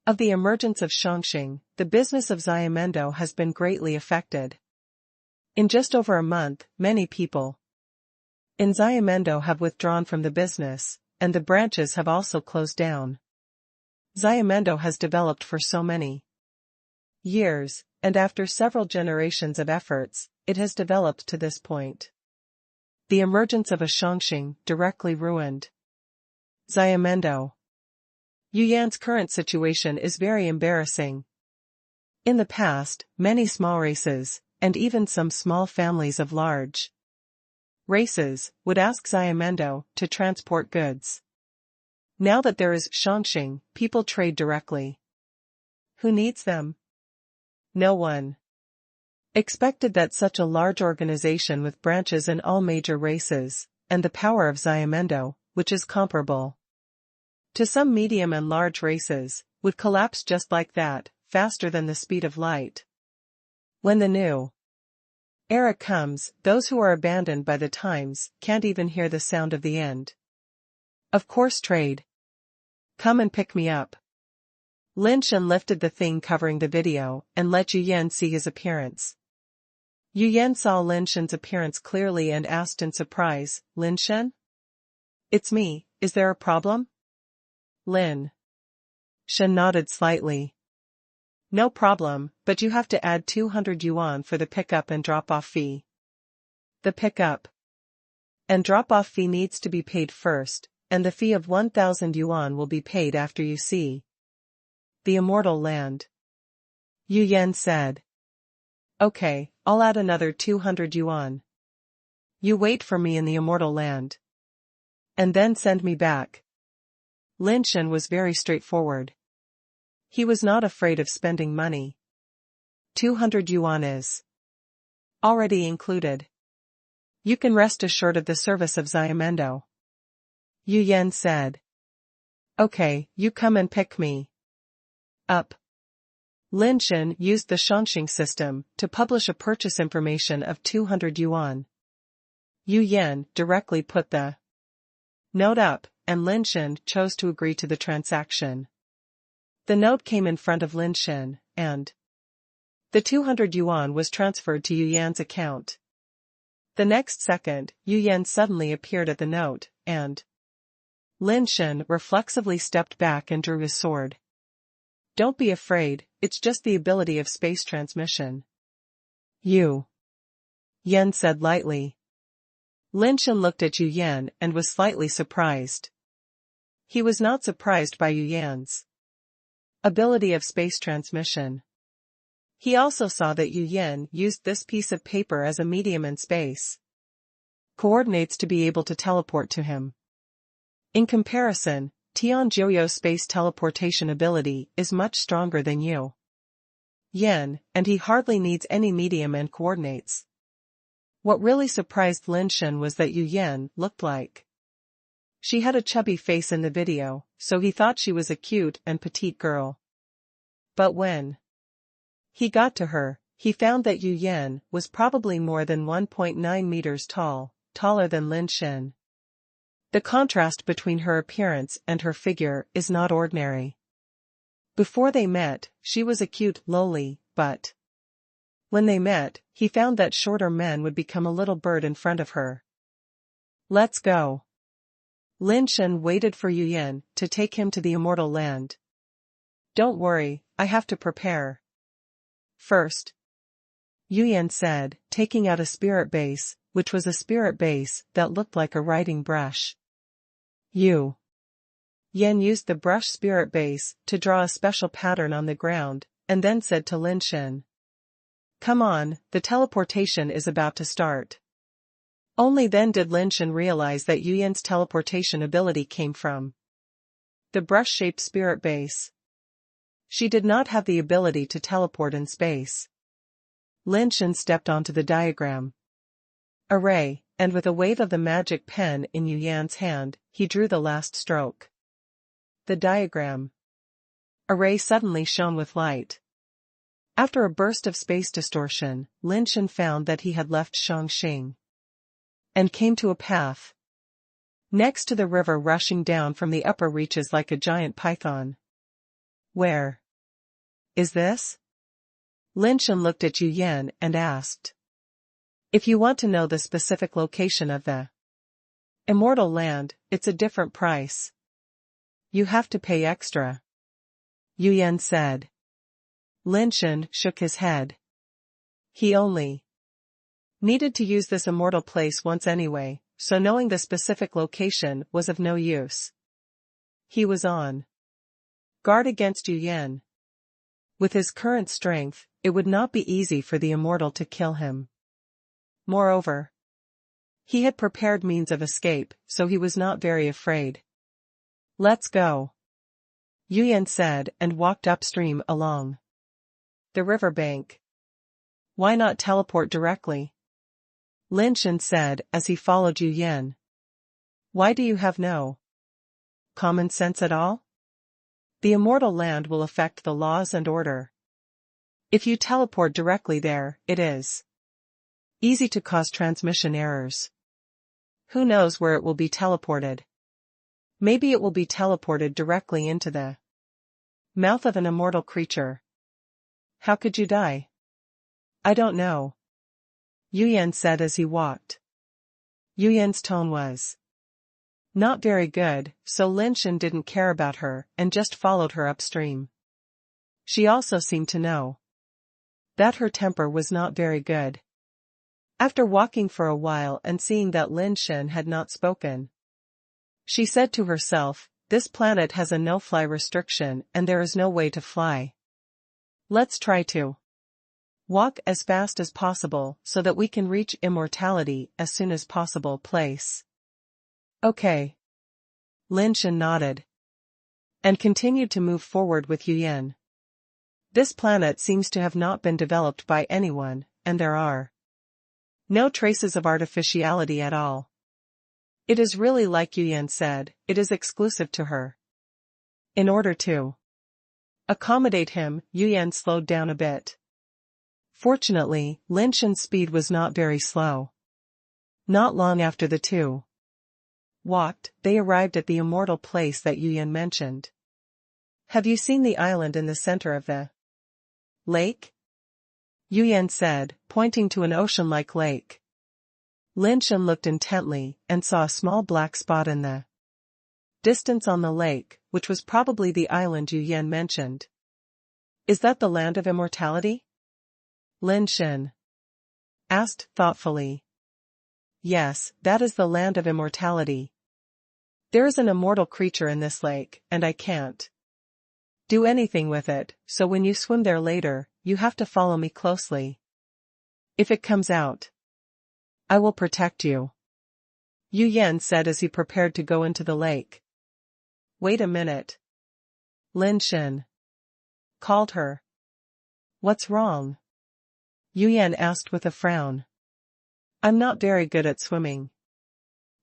of the emergence of Shangxing, the business of Xiamendo has been greatly affected. In just over a month, many people in Xiamendo have withdrawn from the business, and the branches have also closed down. Xiamendo has developed for so many years, and after several generations of efforts, it has developed to this point. The emergence of a Shangxing directly ruined Xiamendo. Yu Yan's current situation is very embarrassing. In the past, many small races, and even some small families of large races, would ask Xiamendo to transport goods. Now that there is Shangxing, people trade directly. Who needs them? No one. Expected that such a large organization with branches in all major races, and the power of Xiamendo, which is comparable to some medium and large races, would collapse just like that, faster than the speed of light. When the new era comes, those who are abandoned by the times can't even hear the sound of the end. Of course trade. Come and pick me up. Lin Shen lifted the thing covering the video and let Yu Yan see his appearance. Yu Yan saw Lin Shen's appearance clearly and asked in surprise, Lin Shen? It's me, is there a problem? Lin Shen nodded slightly. No problem, but you have to add 200 yuan for the pickup and drop-off fee. The pickup and drop-off fee needs to be paid first, and the fee of 1,000 yuan will be paid after you see the immortal land. Yu Yan said. Okay, I'll add another 200 yuan. You wait for me in the immortal land. And then send me back. Lin Shen was very straightforward. He was not afraid of spending money. 200 yuan is already included. You can rest assured of the service of Xiamendo. Yu Yan said. Okay, you come and pick me up. Lin Shen used the Shangxing system to publish a purchase information of 200 yuan. Yu Yan directly put the note up, and Lin Shen chose to agree to the transaction. The note came in front of Lin Shen, and the 200 yuan was transferred to Yu Yan's account. The next second, Yu Yan suddenly appeared at the note, and Lin Shen reflexively stepped back and drew his sword. Don't be afraid, it's just the ability of space transmission. Yu Yan said lightly. Lin Shen looked at Yu Yan and was slightly surprised. He was not surprised by Yu Yan's ability of space transmission. He also saw that Yu Yan used this piece of paper as a medium in space coordinates to be able to teleport to him. In comparison, Tian Jiuyo's space teleportation ability is much stronger than Yu Yan, and he hardly needs any medium and coordinates. What really surprised Lin Shen was that Yu Yan looked like she had a chubby face in the video, so he thought she was a cute and petite girl. But when he got to her, he found that Yu Yan was probably more than 1.9 meters tall, taller than Lin Shen. The contrast between her appearance and her figure is not ordinary. Before they met, she was a cute loli, but when they met, he found that shorter men would become a little bird in front of her. Let's go. Lin Shen waited for Yu Yan to take him to the immortal land. Don't worry, I have to prepare first, Yu Yan said, taking out a spirit base, which was a spirit base that looked like a writing brush. Yu Yan used the brush spirit base to draw a special pattern on the ground, and then said to Lin Shen, Come on, the teleportation is about to start. Only then did Lin Shen realize that Yu Yan's teleportation ability came from the brush-shaped spirit base. She did not have the ability to teleport in space. Lin Shen stepped onto the diagram array, and with a wave of the magic pen in Yu Yan's hand, he drew the last stroke. The diagram array suddenly shone with light. After a burst of space distortion, Lin Shen found that he had left Shangxing and came to a path next to the river rushing down from the upper reaches like a giant python. Where is this? Lin Shen looked at Yu Yan and asked. If you want to know the specific location of the immortal land, it's a different price. You have to pay extra, Yu Yan said. Lin Shen shook his head. He only needed to use this immortal place once anyway, so knowing the specific location was of no use. He was on guard against Yu Yan. With his current strength, it would not be easy for the immortal to kill him. Moreover, he had prepared means of escape, so he was not very afraid. Let's go, Yuyan said and walked upstream along the riverbank. Why not teleport directly? Lin Shen said as he followed Yuyan. Why do you have no common sense at all? The immortal land will affect the laws and order. If you teleport directly there, it is easy to cause transmission errors. Who knows where it will be teleported? Maybe it will be teleported directly into the mouth of an immortal creature. How could you die? I don't know, Yuyan said as he walked. Yuyan's tone was not very good, so Lin Shen didn't care about her and just followed her upstream. She also seemed to know that her temper was not very good. After walking for a while and seeing that Lin Shen had not spoken, she said to herself, this planet has a no-fly restriction and there is no way to fly. Let's try to walk as fast as possible so that we can reach immortality as soon as possible. Place. Okay. Lin Shen nodded and continued to move forward with Yuyan. This planet seems to have not been developed by anyone, and there are no traces of artificiality at all. It is really like Yuyan said, it is exclusive to her. In order to accommodate him, Yuyan slowed down a bit. Fortunately, Lin Shen's speed was not very slow. Not long after the two walked, they arrived at the immortal place that Yuyan mentioned. Have you seen the island in the center of the lake? Yuyan said, pointing to an ocean-like lake. Lin Shen looked intently and saw a small black spot in the distance on the lake, which was probably the island Yuyan mentioned. Is that the land of immortality? Lin Shen asked thoughtfully. Yes, that is the land of immortality. There is an immortal creature in this lake, and I can't do anything with it, so when you swim there later, you have to follow me closely. If it comes out, I will protect you, Yuyan said as he prepared to go into the lake. Wait a minute. Lin Shen called her. What's wrong? Yuyan asked with a frown. I'm not very good at swimming.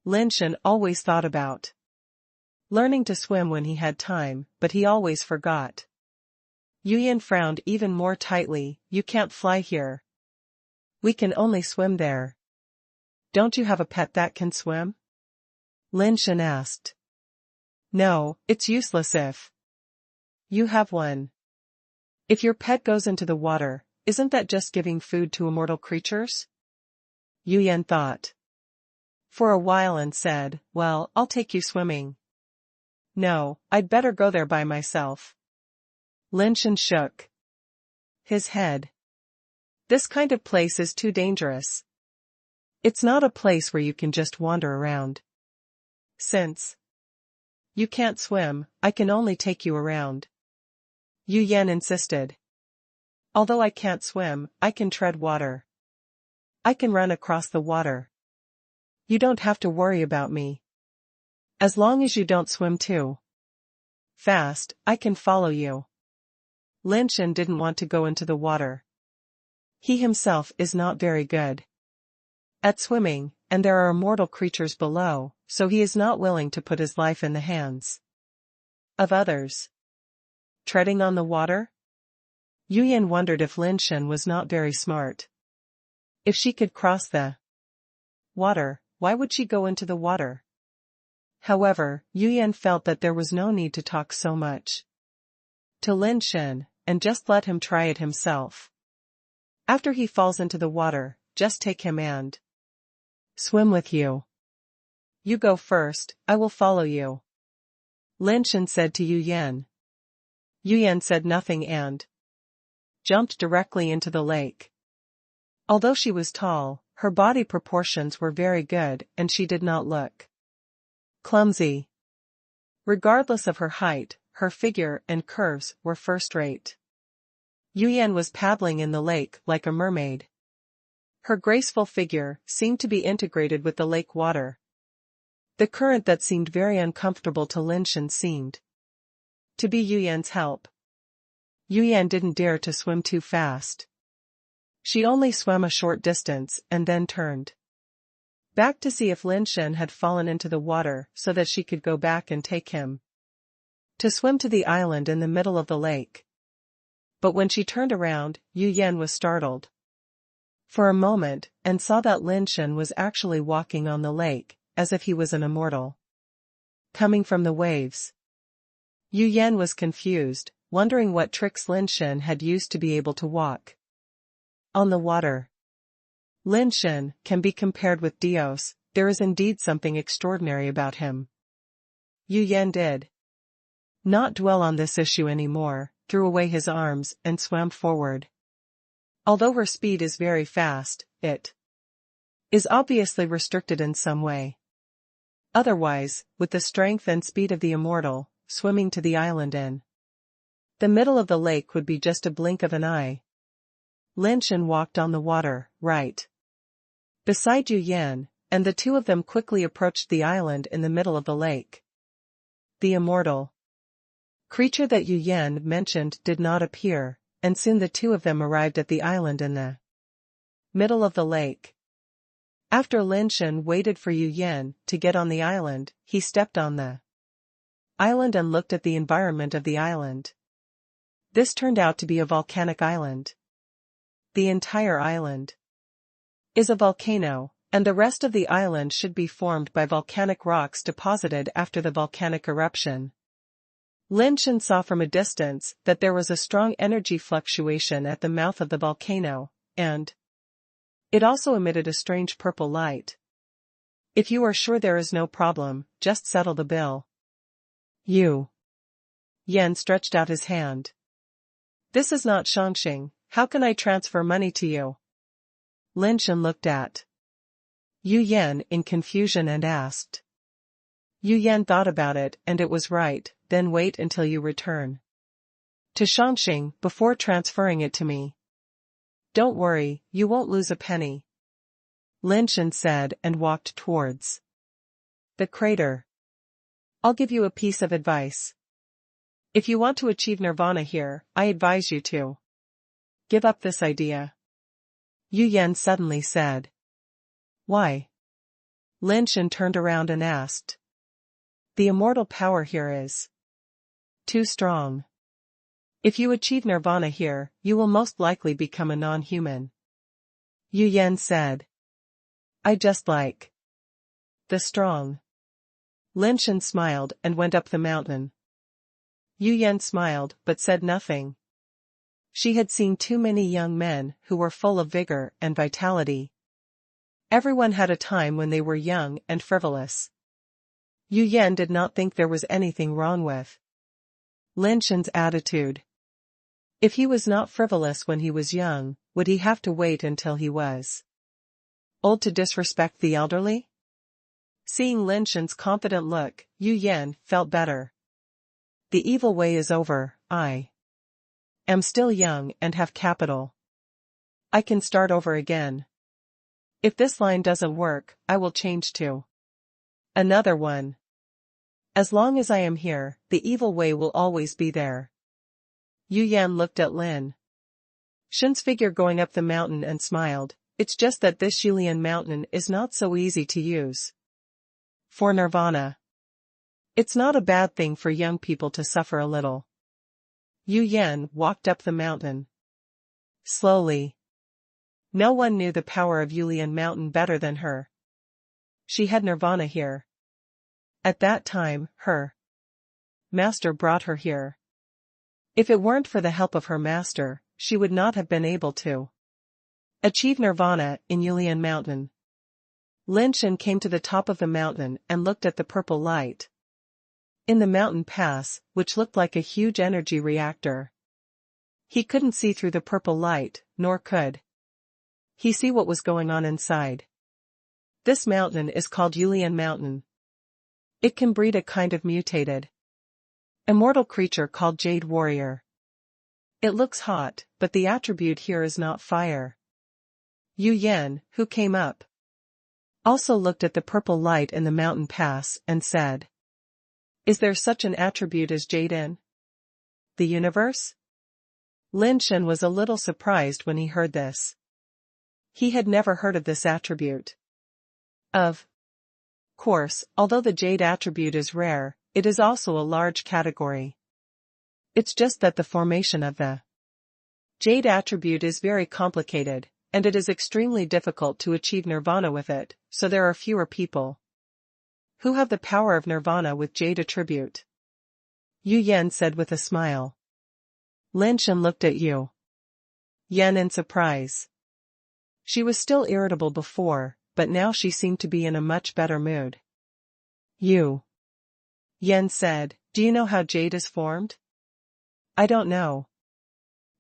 Lin Shen always thought about learning to swim when he had time, but he always forgot. Yuyan frowned even more tightly. You can't fly here. We can only swim there. Don't you have a pet that can swim? Lin Shen asked. No, it's useless if you have one. If your pet goes into the water, isn't that just giving food to immortal creatures? Yuyan thought for a while and said, well, I'll take you swimming. No, I'd better go there by myself. Lin Shen shook his head. This kind of place is too dangerous. It's not a place where you can just wander around. Since you can't swim, I can only take you around. Yuyan insisted. Although I can't swim, I can tread water. I can run across the water. You don't have to worry about me. As long as you don't swim too fast, I can follow you. Lin Shen didn't want to go into the water. He himself is not very good at swimming, and there are immortal creatures below, so he is not willing to put his life in the hands of others. Treading on the water? Yuyan wondered if Lin Shen was not very smart. If she could cross the water, why would she go into the water? However, Yuyan felt that there was no need to talk so much to Lin Shen, and just let him try it himself. After he falls into the water, just take him and swim with you. You go first, I will follow you, Lin Shen said to Yuyan. Yuyan said nothing and jumped directly into the lake. Although she was tall, her body proportions were very good and she did not look clumsy. Regardless of her height, her figure and curves were first-rate. Yuyan was paddling in the lake like a mermaid. Her graceful figure seemed to be integrated with the lake water. The current that seemed very uncomfortable to Lin Shen seemed to be Yu Yan's help. Yu Yan didn't dare to swim too fast. She only swam a short distance and then turned back to see if Lin Shen had fallen into the water so that she could go back and take him to swim to the island in the middle of the lake. But when she turned around, Yu Yan was startled for a moment and saw that Lin Shen was actually walking on the lake, as if he was an immortal coming from the waves. Yu Yan was confused, wondering what tricks Lin Shen had used to be able to walk on the water. Lin Shen can be compared with Dios. There is indeed something extraordinary about him. Yu Yan did not dwell on this issue anymore, threw away his arms and swam forward. Although her speed is very fast, it is obviously restricted in some way. Otherwise, with the strength and speed of the immortal, swimming to the island in the middle of the lake would be just a blink of an eye. Lin Shen walked on the water, right beside Yu Yan, and the two of them quickly approached the island in the middle of the lake. The immortal creature that Yu Yan mentioned did not appear, and soon the two of them arrived at the island in the middle of the lake. After Lin Shen waited for Yu Yan to get on the island, he stepped on the island and looked at the environment of the island. This turned out to be a volcanic island. The entire island is a volcano, and the rest of the island should be formed by volcanic rocks deposited after the volcanic eruption. Lin Shen saw from a distance that there was a strong energy fluctuation at the mouth of the volcano, and it also emitted a strange purple light. If you are sure there is no problem, just settle the bill. Yu Yan stretched out his hand. This is not Shangxing, how can I transfer money to you? Lin Shen looked at Yu Yan in confusion and asked. Yu Yan thought about it and it was right, then wait until you return to Shangxing before transferring it to me. Don't worry, you won't lose a penny, Lin Shen said and walked towards the crater. I'll give you a piece of advice. If you want to achieve nirvana here, I advise you to give up this idea. Yu Yan suddenly said. Why? Lin Shen turned around and asked. The immortal power here is too strong. If you achieve nirvana here, you will most likely become a non-human. Yu Yan said. I just like the strong. Lin Shen smiled and went up the mountain. Yu Yan smiled but said nothing. She had seen too many young men who were full of vigor and vitality. Everyone had a time when they were young and frivolous. Yu Yan did not think there was anything wrong with Lin Shen's attitude. If he was not frivolous when he was young, would he have to wait until he was old to disrespect the elderly? Seeing Lin Shen's confident look, Yu Yan felt better. The evil way is over. I am still young and have capital. I can start over again. If this line doesn't work, I will change to another one. As long as I am here, the evil way will always be there. Yu Yan looked at Lin Shen's figure going up the mountain and smiled. It's just that this Yulian mountain is not so easy to use for nirvana. It's not a bad thing for young people to suffer a little. Yu Yan walked up the mountain slowly. No one knew the power of Yulian mountain better than her. She had nirvana here. At that time, her master brought her here. If it weren't for the help of her master, she would not have been able to achieve nirvana in Yulian mountain. Lin Shen came to the top of the mountain and looked at the purple light in the mountain pass, which looked like a huge energy reactor. He couldn't see through the purple light, nor could he see what was going on inside. This mountain is called Yulian mountain. It can breed a kind of mutated immortal creature called Jade Warrior. It looks hot, but the attribute here is not fire. Yu Yan, who came up also looked at the purple light in the mountain pass and said, "Is there such an attribute as jade in the universe?" Lin Shen was a little surprised when he heard this. He had never heard of this attribute. Of course, although the jade attribute is rare, it is also a large category. It's just that the formation of the jade attribute is very complicated, and it is extremely difficult to achieve nirvana with it, so there are fewer people who have the power of nirvana with jade attribute. Yu Yan said with a smile. Lin Shen looked at Yu Yan in surprise. She was still irritable before, but now she seemed to be in a much better mood. Yu Yan said, "Do you know how jade is formed?" "I don't know."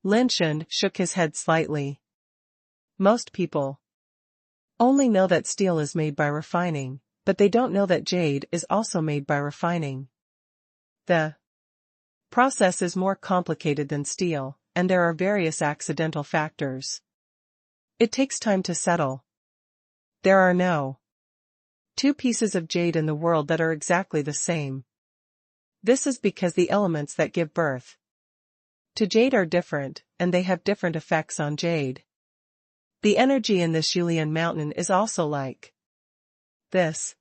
Lin Shen shook his head slightly. Most people only know that steel is made by refining, but they don't know that jade is also made by refining. The process is more complicated than steel, and there are various accidental factors. It takes time to settle. There are no two pieces of jade in the world that are exactly the same. This is because the elements that give birth to jade are different, and they have different effects on jade. The energy in this Yulian mountain is also like this.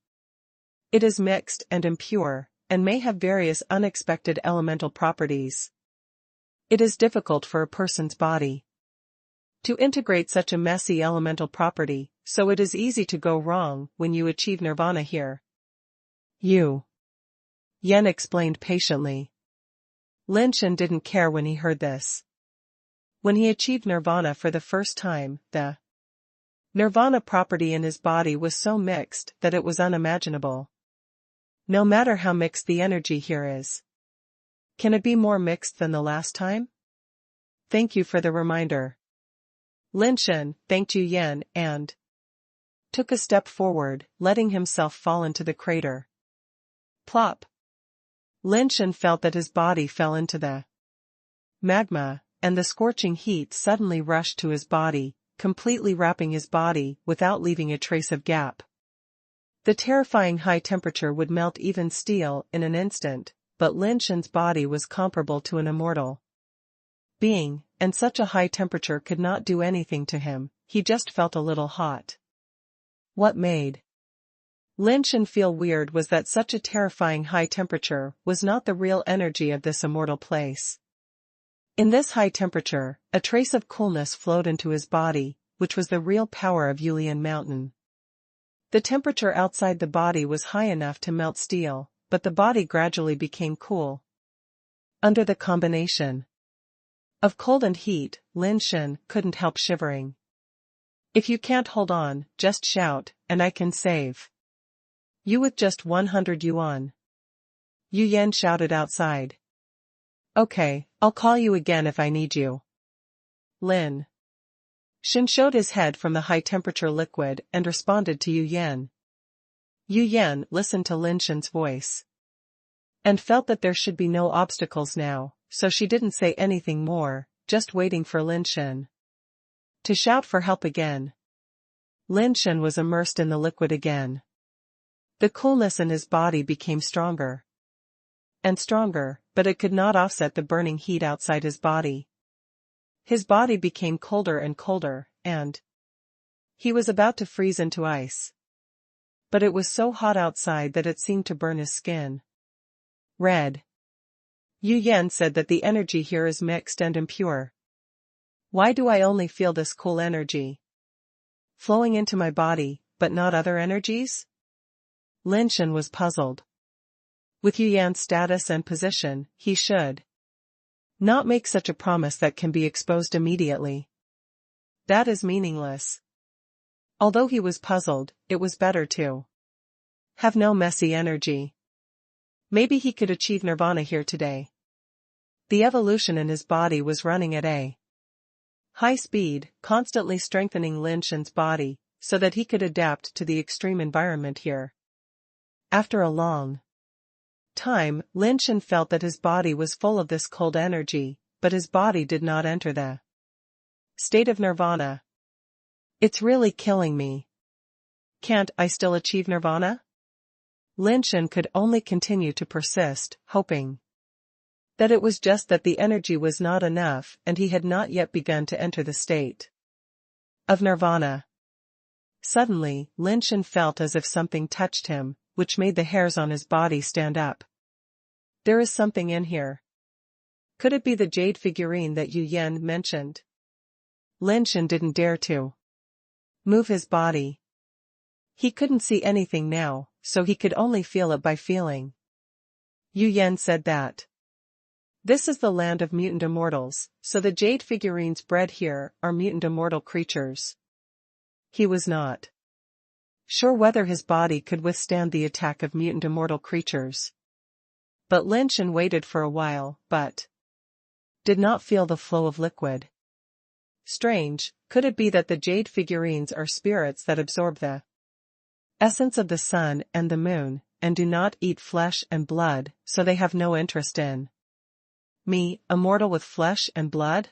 It is mixed and impure, and may have various unexpected elemental properties. It is difficult for a person's body to integrate such a messy elemental property, so it is easy to go wrong when you achieve nirvana here. Yu Yan explained patiently. Lin Shen didn't care when he heard this. When he achieved nirvana for the first time, the nirvana property in his body was so mixed that it was unimaginable. No matter how mixed the energy here is. Can it be more mixed than the last time? Thank you for the reminder. Lin Shen thanked Yu Yan and took a step forward, letting himself fall into the crater. Plop. Lin Shen felt that his body fell into the magma, and the scorching heat suddenly rushed to his body, completely wrapping his body without leaving a trace of gap. The terrifying high temperature would melt even steel in an instant, but Lin Shen's body was comparable to an immortal being, and such a high temperature could not do anything to him. He just felt a little hot. What made Lin Shen feel weird was that such a terrifying high temperature was not the real energy of this immortal place. In this high temperature, a trace of coolness flowed into his body, which was the real power of Yulian Mountain. The temperature outside the body was high enough to melt steel, but the body gradually became cool. Under the combination of cold and heat, Lin Shen couldn't help shivering. If you can't hold on, just shout, and I can save you with just 100 yuan. Yu Yan shouted outside. Okay, I'll call you again if I need you. Lin Shen showed his head from the high-temperature liquid and responded to Yu Yan. Yu Yan listened to Lin Shen's voice and felt that there should be no obstacles now, so she didn't say anything more, just waiting for Lin Shen to shout for help again. Lin Shen was immersed in the liquid again. The coolness in his body became stronger and stronger, but it could not offset the burning heat outside his body. His body became colder and colder, and he was about to freeze into ice. But it was so hot outside that it seemed to burn his skin red. Yu Yan said that the energy here is mixed and impure. Why do I only feel this cool energy flowing into my body, but not other energies? Lin Shen was puzzled. With Yu Yan's status and position, he should not make such a promise that can be exposed immediately. That is meaningless. Although he was puzzled, it was better to have no messy energy. Maybe he could achieve nirvana here today. The evolution in his body was running at a high speed, constantly strengthening Lin Shen's body, so that he could adapt to the extreme environment here. After a long time, Lin Shen felt that his body was full of this cold energy, but his body did not enter the state of nirvana. It's really killing me. Can't I still achieve nirvana? Lin Shen could only continue to persist, hoping that it was just that the energy was not enough and he had not yet begun to enter the state of nirvana. Suddenly, Lin Shen felt as if something touched him, which made the hairs on his body stand up. There is something in here. Could it be the jade figurine that Yu Yan mentioned? Lin Shen didn't dare to move his body. He couldn't see anything now, so he could only feel it by feeling. Yu Yan said that this is the land of mutant immortals, so the jade figurines bred here are mutant immortal creatures. He was not sure whether his body could withstand the attack of mutant immortal creatures. But Lin Shen waited for a while, but did not feel the flow of liquid. Strange, could it be that the jade figurines are spirits that absorb the essence of the sun and the moon, and do not eat flesh and blood, so they have no interest in me, a mortal with flesh and blood?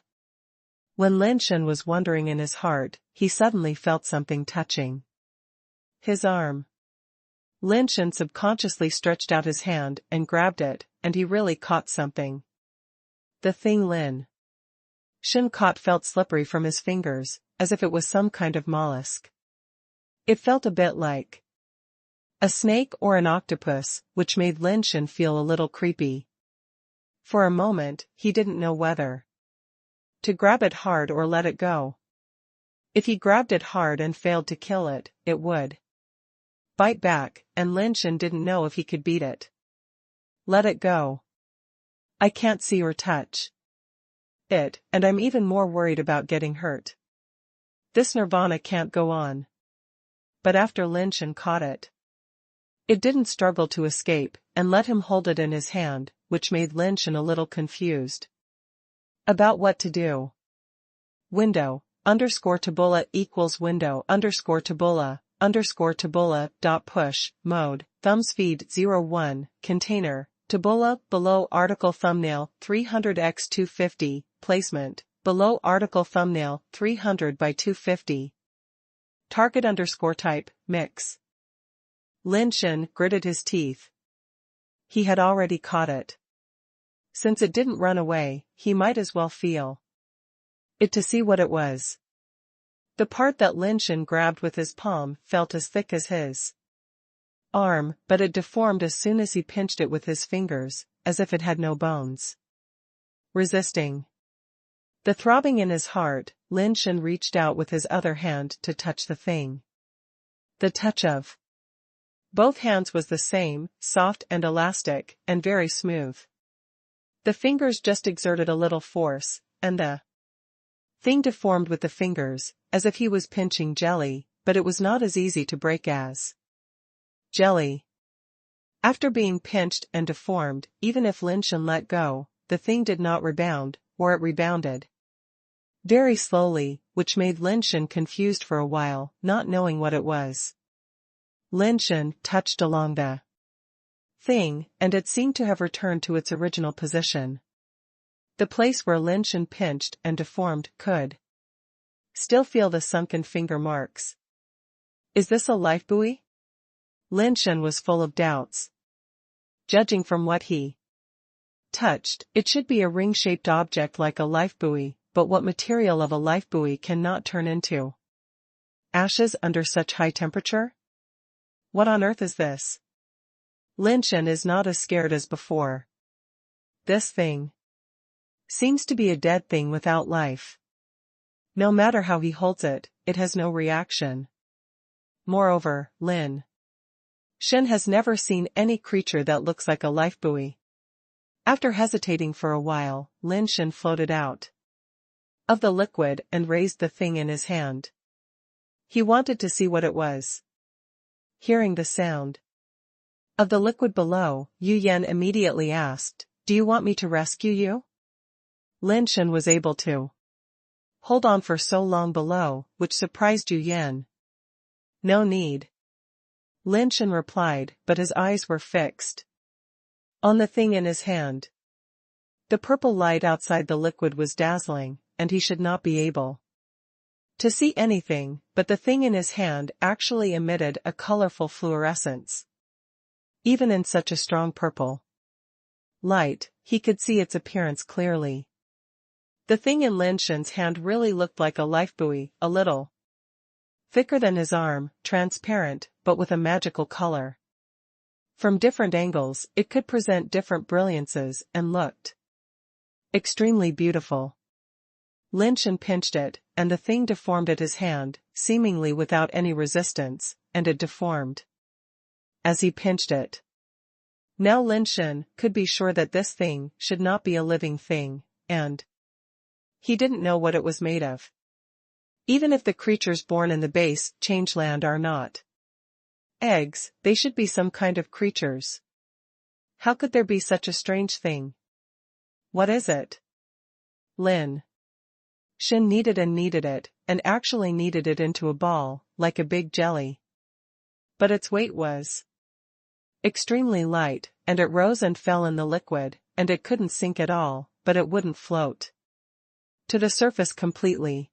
When Lin Shen was wondering in his heart, he suddenly felt something touching his arm. Lin Shen subconsciously stretched out his hand and grabbed it, and he really caught something. The thing Lin Shen caught felt slippery from his fingers, as if it was some kind of mollusk. It felt a bit like a snake or an octopus, which made Lin Shen feel a little creepy. For a moment, he didn't know whether to grab it hard or let it go. If he grabbed it hard and failed to kill it, it would bite back, and Lin Shen didn't know if he could beat it. Let it go. I can't see or touch it, and I'm even more worried about getting hurt. This nirvana can't go on. But after Lin Shen caught it, it didn't struggle to escape, and let him hold it in his hand, which made Lin Shen a little confused about what to do. Window, _tabula equals window _tabula dot push, mode, thumbs feed 01, container, tabula, below article thumbnail, 300x250, placement, below article thumbnail, 300 by 250. Target _type, mix. Lin Shen gritted his teeth. He had already caught it. Since it didn't run away, he might as well feel it to see what it was. The part that Lin Shen grabbed with his palm felt as thick as his arm, but it deformed as soon as he pinched it with his fingers, as if it had no bones. Resisting the throbbing in his heart, Lin Shen reached out with his other hand to touch the thing. The touch of both hands was the same, soft and elastic, and very smooth. The fingers just exerted a little force, and the thing deformed with the fingers, as if he was pinching jelly, but it was not as easy to break as jelly. After being pinched and deformed, even if Lin Shen let go, the thing did not rebound, or it rebounded very slowly, which made Lin Shen confused for a while, not knowing what it was. Lin Shen touched along the thing, and it seemed to have returned to its original position. The place where Lin Shen pinched and deformed could still feel the sunken finger marks. Is this a life buoy? Lin Shen was full of doubts. Judging from what he touched, it should be a ring-shaped object like a life buoy, but what material of a life buoy cannot turn into ashes under such high temperature? What on earth is this? Lin Shen is not as scared as before. This thing seems to be a dead thing without life. No matter how he holds it, it has no reaction. Moreover, Lin Shen has never seen any creature that looks like a life buoy. After hesitating for a while, Lin Shen floated out of the liquid and raised the thing in his hand. He wanted to see what it was. Hearing the sound of the liquid below, Yu Yan immediately asked, "Do you want me to rescue you?" Lin Shen was able to hold on for so long below, which surprised Yu Yan. "No need," Lin Shen replied, but his eyes were fixed on the thing in his hand. The purple light outside the liquid was dazzling, and he should not be able to see anything, but the thing in his hand actually emitted a colorful fluorescence. Even in such a strong purple light, he could see its appearance clearly. The thing in Lin Shen's hand really looked like a lifebuoy, a little thicker than his arm, transparent, but with a magical color. From different angles, it could present different brilliances and looked extremely beautiful. Lin Shen pinched it, and the thing deformed at his hand, seemingly without any resistance, and it deformed as he pinched it. Now Lin Shen could be sure that this thing should not be a living thing, and he didn't know what it was made of. Even if the creatures born in the base changeland are not eggs, they should be some kind of creatures. How could there be such a strange thing? What is it? Lin Shen kneaded it, and actually kneaded it into a ball, like a big jelly. But its weight was extremely light, and it rose and fell in the liquid, and it couldn't sink at all, but it wouldn't float to the surface completely.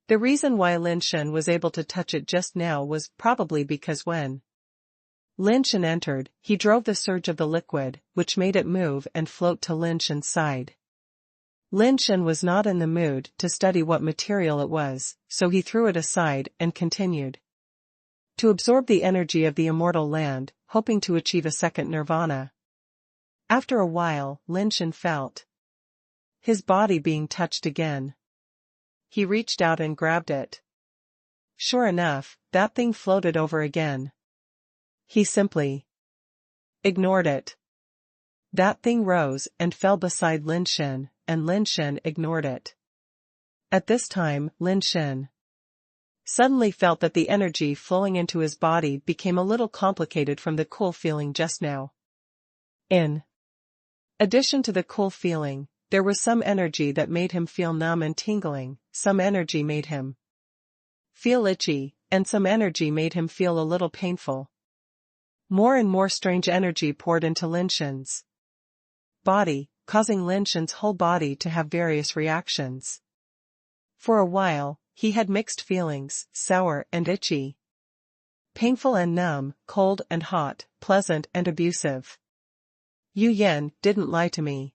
The reason why Lin Shen was able to touch it just now was probably because when Lin Shen entered, he drove the surge of the liquid, which made it move and float to Lin Shen's side. Lin Shen was not in the mood to study what material it was, so he threw it aside and continued to absorb the energy of the immortal land, hoping to achieve a second nirvana. After a while, Lin Shen felt his body being touched again. He reached out and grabbed it. Sure enough, that thing floated over again. He simply ignored it. That thing rose and fell beside Lin Shen, and Lin Shen ignored it. At this time, Lin Shen suddenly felt that the energy flowing into his body became a little complicated from the cool feeling just now. In addition to the cool feeling, there was some energy that made him feel numb and tingling, some energy made him feel itchy, and some energy made him feel a little painful. More and more strange energy poured into Lin Shen's body, causing Lin Shen's whole body to have various reactions. For a while, he had mixed feelings, sour and itchy, painful and numb, cold and hot, pleasant and abusive. Yu Yan didn't lie to me.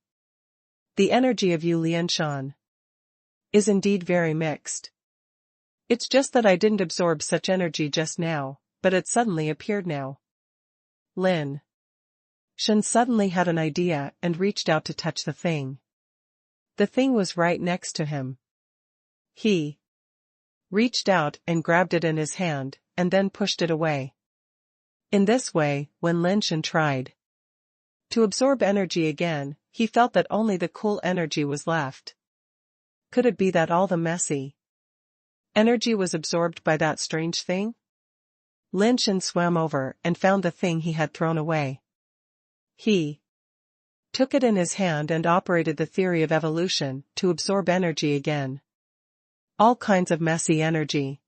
The energy of Yu Lianshan is indeed very mixed. It's just that I didn't absorb such energy just now, but it suddenly appeared now. Lin Shen suddenly had an idea and reached out to touch the thing. The thing was right next to him. He reached out and grabbed it in his hand, and then pushed it away. In this way, when Lin Shen tried to absorb energy again, he felt that only the cool energy was left. Could it be that all the messy energy was absorbed by that strange thing? Lin Shen swam over and found the thing he had thrown away. He took it in his hand and operated the theory of evolution to absorb energy again. All kinds of messy energy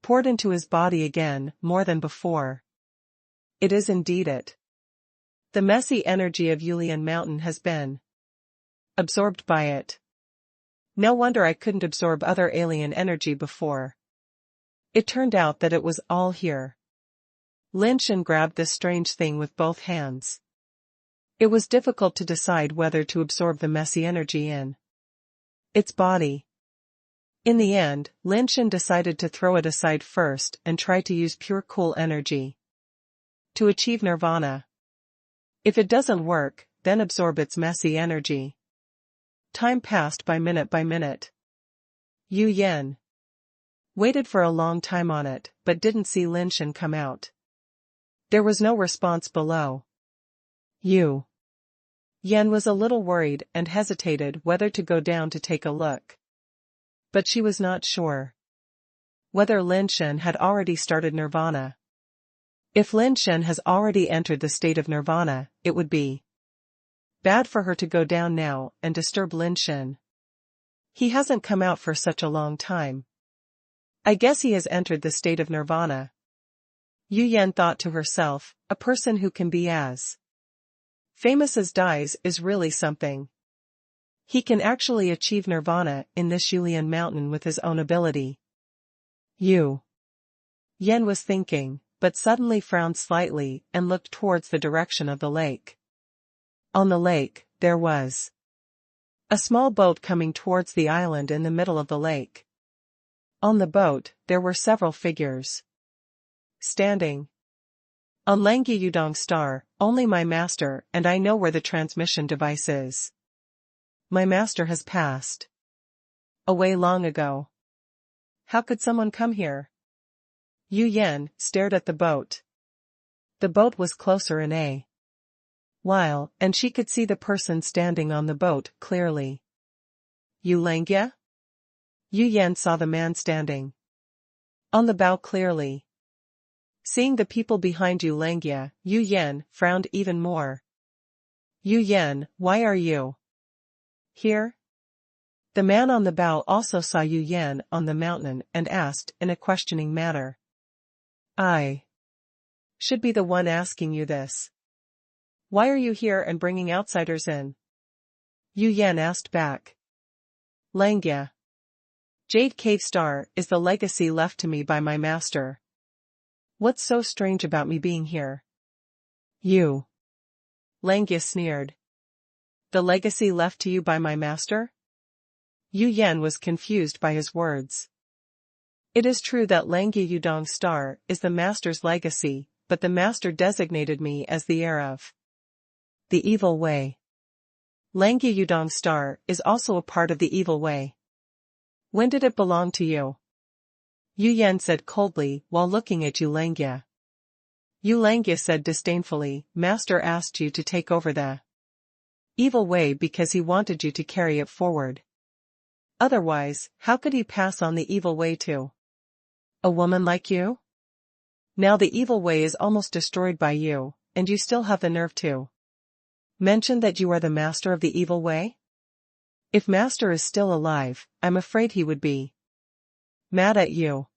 poured into his body again, more than before. It is indeed it. The messy energy of Yulian Mountain has been absorbed by it. No wonder I couldn't absorb other alien energy before. It turned out that it was all here. Lin Shen grabbed this strange thing with both hands. It was difficult to decide whether to absorb the messy energy in its body. In the end, Lin Shen decided to throw it aside first and try to use pure cool energy to achieve nirvana. If it doesn't work, then absorb its messy energy. Time passed by minute. Yu Yan waited for a long time on it, but didn't see Lin Shen come out. There was no response below. Yu Yan was a little worried and hesitated whether to go down to take a look. But she was not sure whether Lin Shen had already started nirvana. If Lin Shen has already entered the state of nirvana, it would be bad for her to go down now and disturb Lin Shen. He hasn't come out for such a long time. I guess he has entered the state of nirvana. Yu Yan thought to herself, a person who can be as famous as dies is really something. He can actually achieve nirvana in this Yulian mountain with his own ability. Yen was thinking, but suddenly frowned slightly and looked towards the direction of the lake. On the lake, there was a small boat coming towards the island in the middle of the lake. On the boat, there were several figures standing. On Langye Yudong Star, only my master and I know where the transmission device is. My master has passed away long ago. How could someone come here? Yen stared at the boat. The boat was closer in a while, and she could see the person standing on the boat clearly. Langye? Yen saw the man standing on the bow clearly. Seeing the people behind Langye, Yen frowned even more. Yen, why are you here? The man on the bow also saw Yen on the mountain and asked in a questioning manner. I should be the one asking you this. Why are you here and bringing outsiders in? Yen asked back. Langye. Jade Cave Star is the legacy left to me by my master. What's so strange about me being here? Langye sneered. The legacy left to you by my master? Yen was confused by his words. It is true that Langye Yudong Star is the master's legacy, but the master designated me as the heir of the evil way. Langye Yudong Star is also a part of the evil way. When did it belong to you? Yen said coldly while looking at Langye. Langye said disdainfully, Master asked you to take over the evil way because he wanted you to carry it forward. Otherwise, how could he pass on the evil way to a woman like you? Now the evil way is almost destroyed by you, and you still have the nerve to mention that you are the master of the evil way? If master is still alive, I'm afraid he would be mad at you.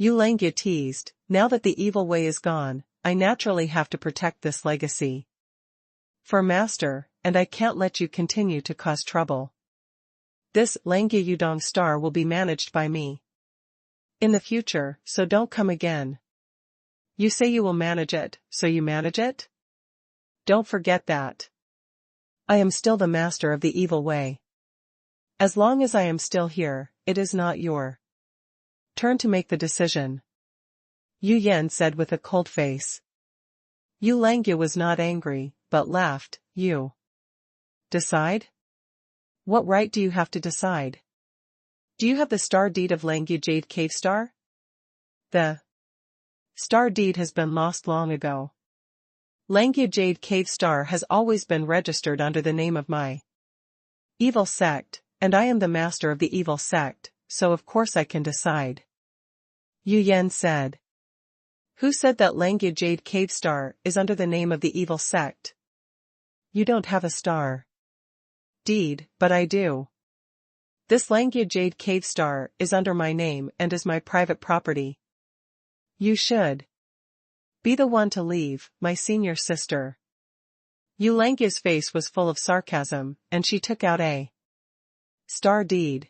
Langye teased, now that the evil way is gone, I naturally have to protect this legacy for master, and I can't let you continue to cause trouble. This Langye Yudong Star will be managed by me in the future, so don't come again. You say you will manage it, so you manage it? Don't forget that. I am still the master of the evil way. As long as I am still here, it is not your turn to make the decision. Yen said with a cold face. Langye was not angry, but laughed. You decide? What right do you have to decide? Do you have the star deed of Langye Jade Cave Star? The star deed has been lost long ago. Langye Jade Cave Star has always been registered under the name of my evil sect, and I am the master of the evil sect, so of course I can decide. Yen said. Who said that Langye Jade Cave Star is under the name of the evil sect? You don't have a star deed, but I do. This Langye Jade Cave Star is under my name and is my private property. You should be the one to leave, my senior sister. Langye's face was full of sarcasm, and she took out a star deed.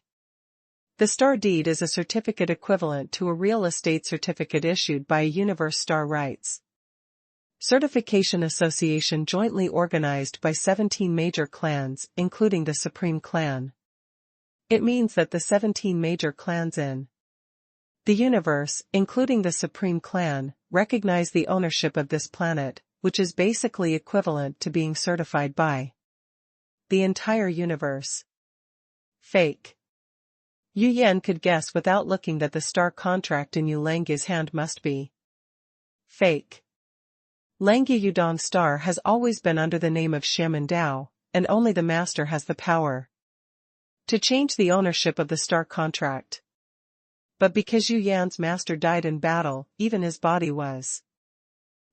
The star deed is a certificate equivalent to a real estate certificate issued by a Universe Star Rights Certification Association jointly organized by 17 major clans, including the Supreme Clan. It means that the 17 major clans in the universe, including the Supreme Clan, recognize the ownership of this planet, which is basically equivalent to being certified by the entire universe. Fake. Yen could guess without looking that the star contract in Langye's hand must be fake. Langye Yudong Star has always been under the name of Shaman Dao, and only the master has the power to change the ownership of the star contract. But because Yan's master died in battle, even his body was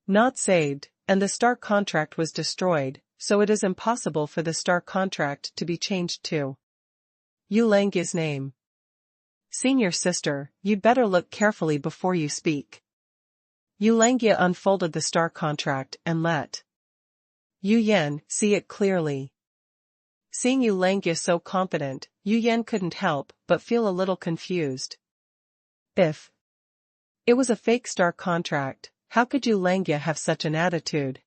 not saved, and the star contract was destroyed, so it is impossible for the star contract to be changed to Langye's name. Senior sister, you'd better look carefully before you speak. Langye unfolded the star contract and let Yen see it clearly. Seeing Yu Langya so confident, Yu Yan couldn't help but feel a little confused. If it was a fake star contract, how could Yu Langya have such an attitude?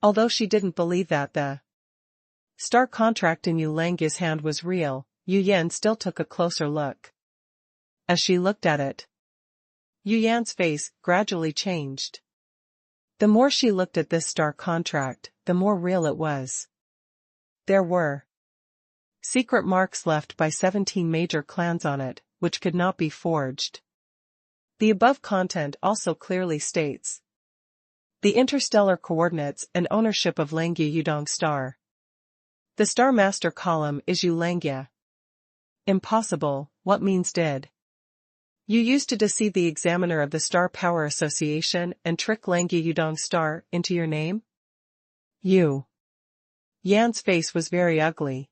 Although she didn't believe that the star contract in Yu Langya's hand was real, Yu Yan still took a closer look. As she looked at it, Yu Yan's face gradually changed. The more she looked at this star contract, the more real it was. There were secret marks left by 17 major clans on it, which could not be forged. The above content also clearly states the interstellar coordinates and ownership of Langya Yudong star. The star master column is Yu Langya. Impossible, what means did? You used to deceive the examiner of the Star Power Association and trick Langya Yudong star into your name? Yu Yan's face was very ugly.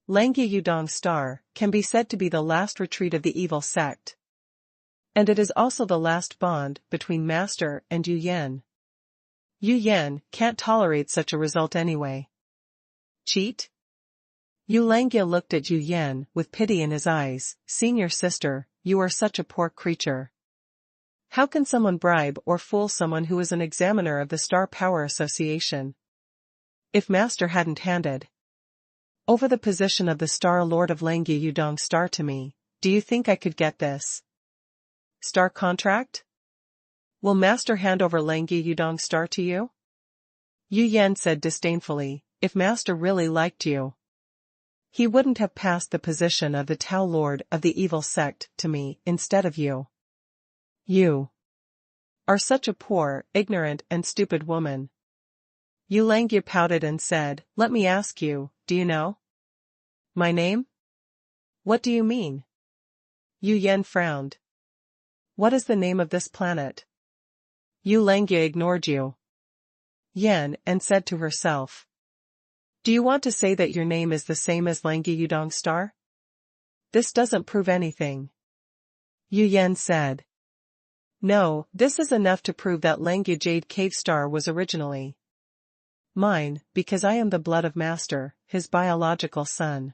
Langya Yudong star can be said to be the last retreat of the evil sect. And it is also the last bond between Master and Yu Yan. Yu Yan can't tolerate such a result anyway. Cheat? Yu Langya looked at Yu Yan with pity in his eyes. Seeing your sister, you are such a poor creature. How can someone bribe or fool someone who is an examiner of the Star Power Association? If Master hadn't handed over the position of the Star Lord of Langya Yudong star to me, do you think I could get this star contract? Will Master hand over Langya Yudong star to you? Yu Yan said disdainfully, if Master really liked you, he wouldn't have passed the position of the Tao Lord of the evil sect to me instead of you. You are such a poor, ignorant and stupid woman. Yu Langya pouted and said, let me ask you, do you know my name? What do you mean? Yu Yan frowned. What is the name of this planet? Yu Langya ignored Yu Yan and said to herself, do you want to say that your name is the same as Langya Yudong star? This doesn't prove anything. Yu Yan said. No, this is enough to prove that Langya Jade Cave star was originally mine, because I am the blood of Master, his biological son.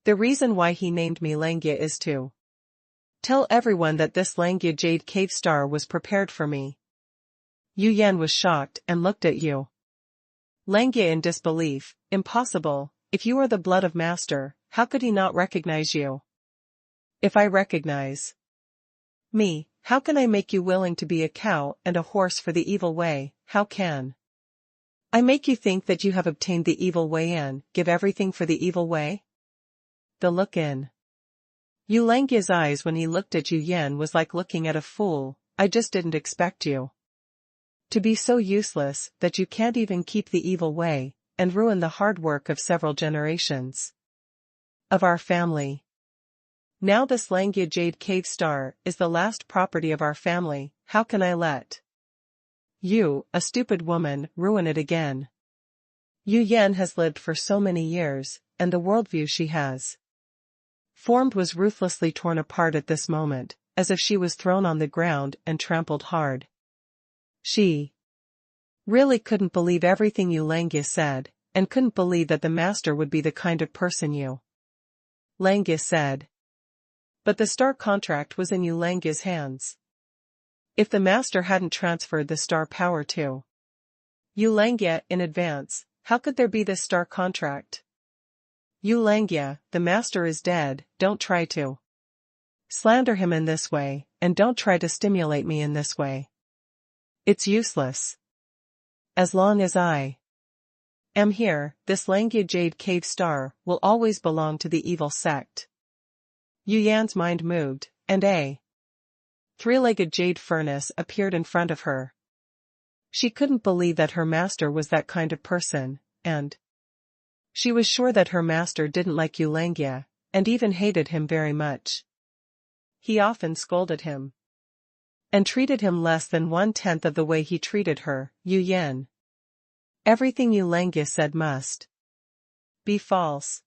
The reason why he named me Langya is to tell everyone that this Langya Jade Cave star was prepared for me. Yu Yan was shocked and looked at Yu Langya in disbelief. Impossible, if you are the blood of Master, how could he not recognize you? If I recognize me, how can I make you willing to be a cow and a horse for the evil way? How can I make you think that you have obtained the evil way and give everything for the evil way? The look in Yu Langya's eyes when he looked at Yu Yan was like looking at a fool. I just didn't expect you to be so useless that you can't even keep the evil way and ruin the hard work of several generations of our family. Now this Langya Jade Cave star is the last property of our family. How can I let you, a stupid woman, ruin it again? Yu Yan has lived for so many years, and the worldview she has formed was ruthlessly torn apart at this moment, as if she was thrown on the ground and trampled hard. She really couldn't believe everything Yu Langya said, and couldn't believe that the Master would be the kind of person Yu Langya said. But the star contract was in Yu Langya's hands. If the Master hadn't transferred the star power to Yu Langya in advance, how could there be this star contract? Yu Langya, the Master is dead, don't try to slander him in this way, and don't try to stimulate me in this way. It's useless. As long as I am here, this Langya Jade Cave star will always belong to the evil sect. Yu Yan's mind moved, and a three-legged jade furnace appeared in front of her. She couldn't believe that her master was that kind of person, and she was sure that her master didn't like Yu Langya, and even hated him very much. He often scolded him and treated him less than 1/10 of the way he treated her, Yu Yan. Everything Yu Langya said must be false.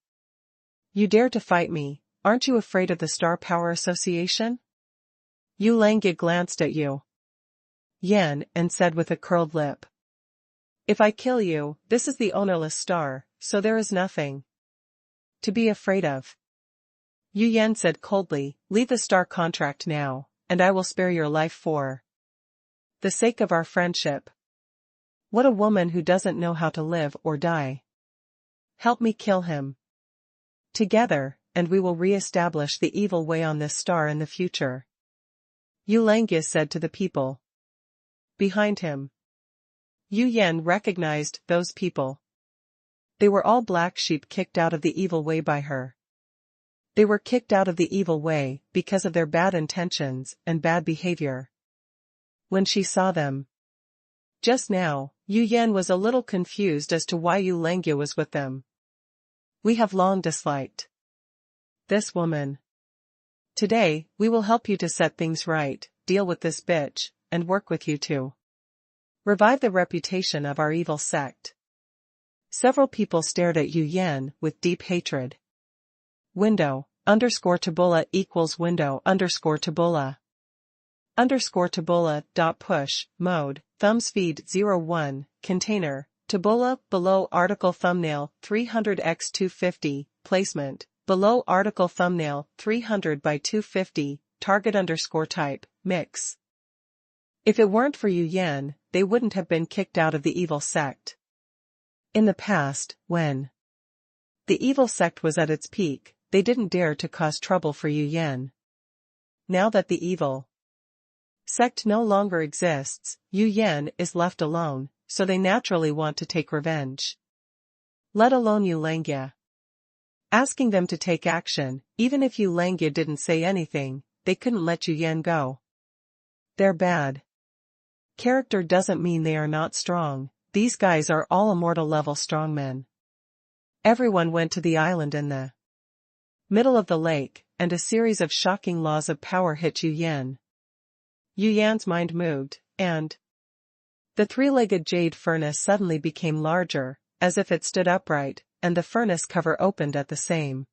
You dare to fight me, aren't you afraid of the Star Power Association? Yu Langya glanced at Yu Yan and said with a curled lip. If I kill you, this is the ownerless star, so there is nothing to be afraid of. Yu Yan said coldly, leave the star contract now, and I will spare your life for the sake of our friendship. What a woman who doesn't know how to live or die. Help me kill him. Together, and we will re-establish the evil way on this star in the future. Yu Langia said to the people behind him. Yu Yan recognized those people. They were all black sheep kicked out of the evil way by her. They were kicked out of the evil way because of their bad intentions and bad behavior. When she saw them just now, Yu Yan was a little confused as to why Yu Langia was with them. We have long disliked this woman. Today, we will help you to set things right, deal with this bitch, and work with you to revive the reputation of our evil sect. Several people stared at Yu Yan with deep hatred. Window, _Taboola equals window _Taboola. _Taboola dot push, mode, thumbs feed 01, container, Taboola, below article thumbnail 300x250, placement, below article thumbnail 300 by 250, target _type, mix. If it weren't for Yu Yan, they wouldn't have been kicked out of the evil sect. In the past, when the evil sect was at its peak, they didn't dare to cause trouble for Yu Yan. Now that the evil sect no longer exists, Yu Yan is left alone, so they naturally want to take revenge. Let alone Yu Langia. Asking them to take action, even if Yu Langia didn't say anything, they couldn't let Yu Yan go. They're bad character doesn't mean they are not strong. These guys are all immortal level strongmen. Everyone went to the island in the middle of the lake, and a series of shocking laws of power hit Yu Yan. Yu Yan's mind moved, and the three-legged jade furnace suddenly became larger, as if it stood upright, and the furnace cover opened at the same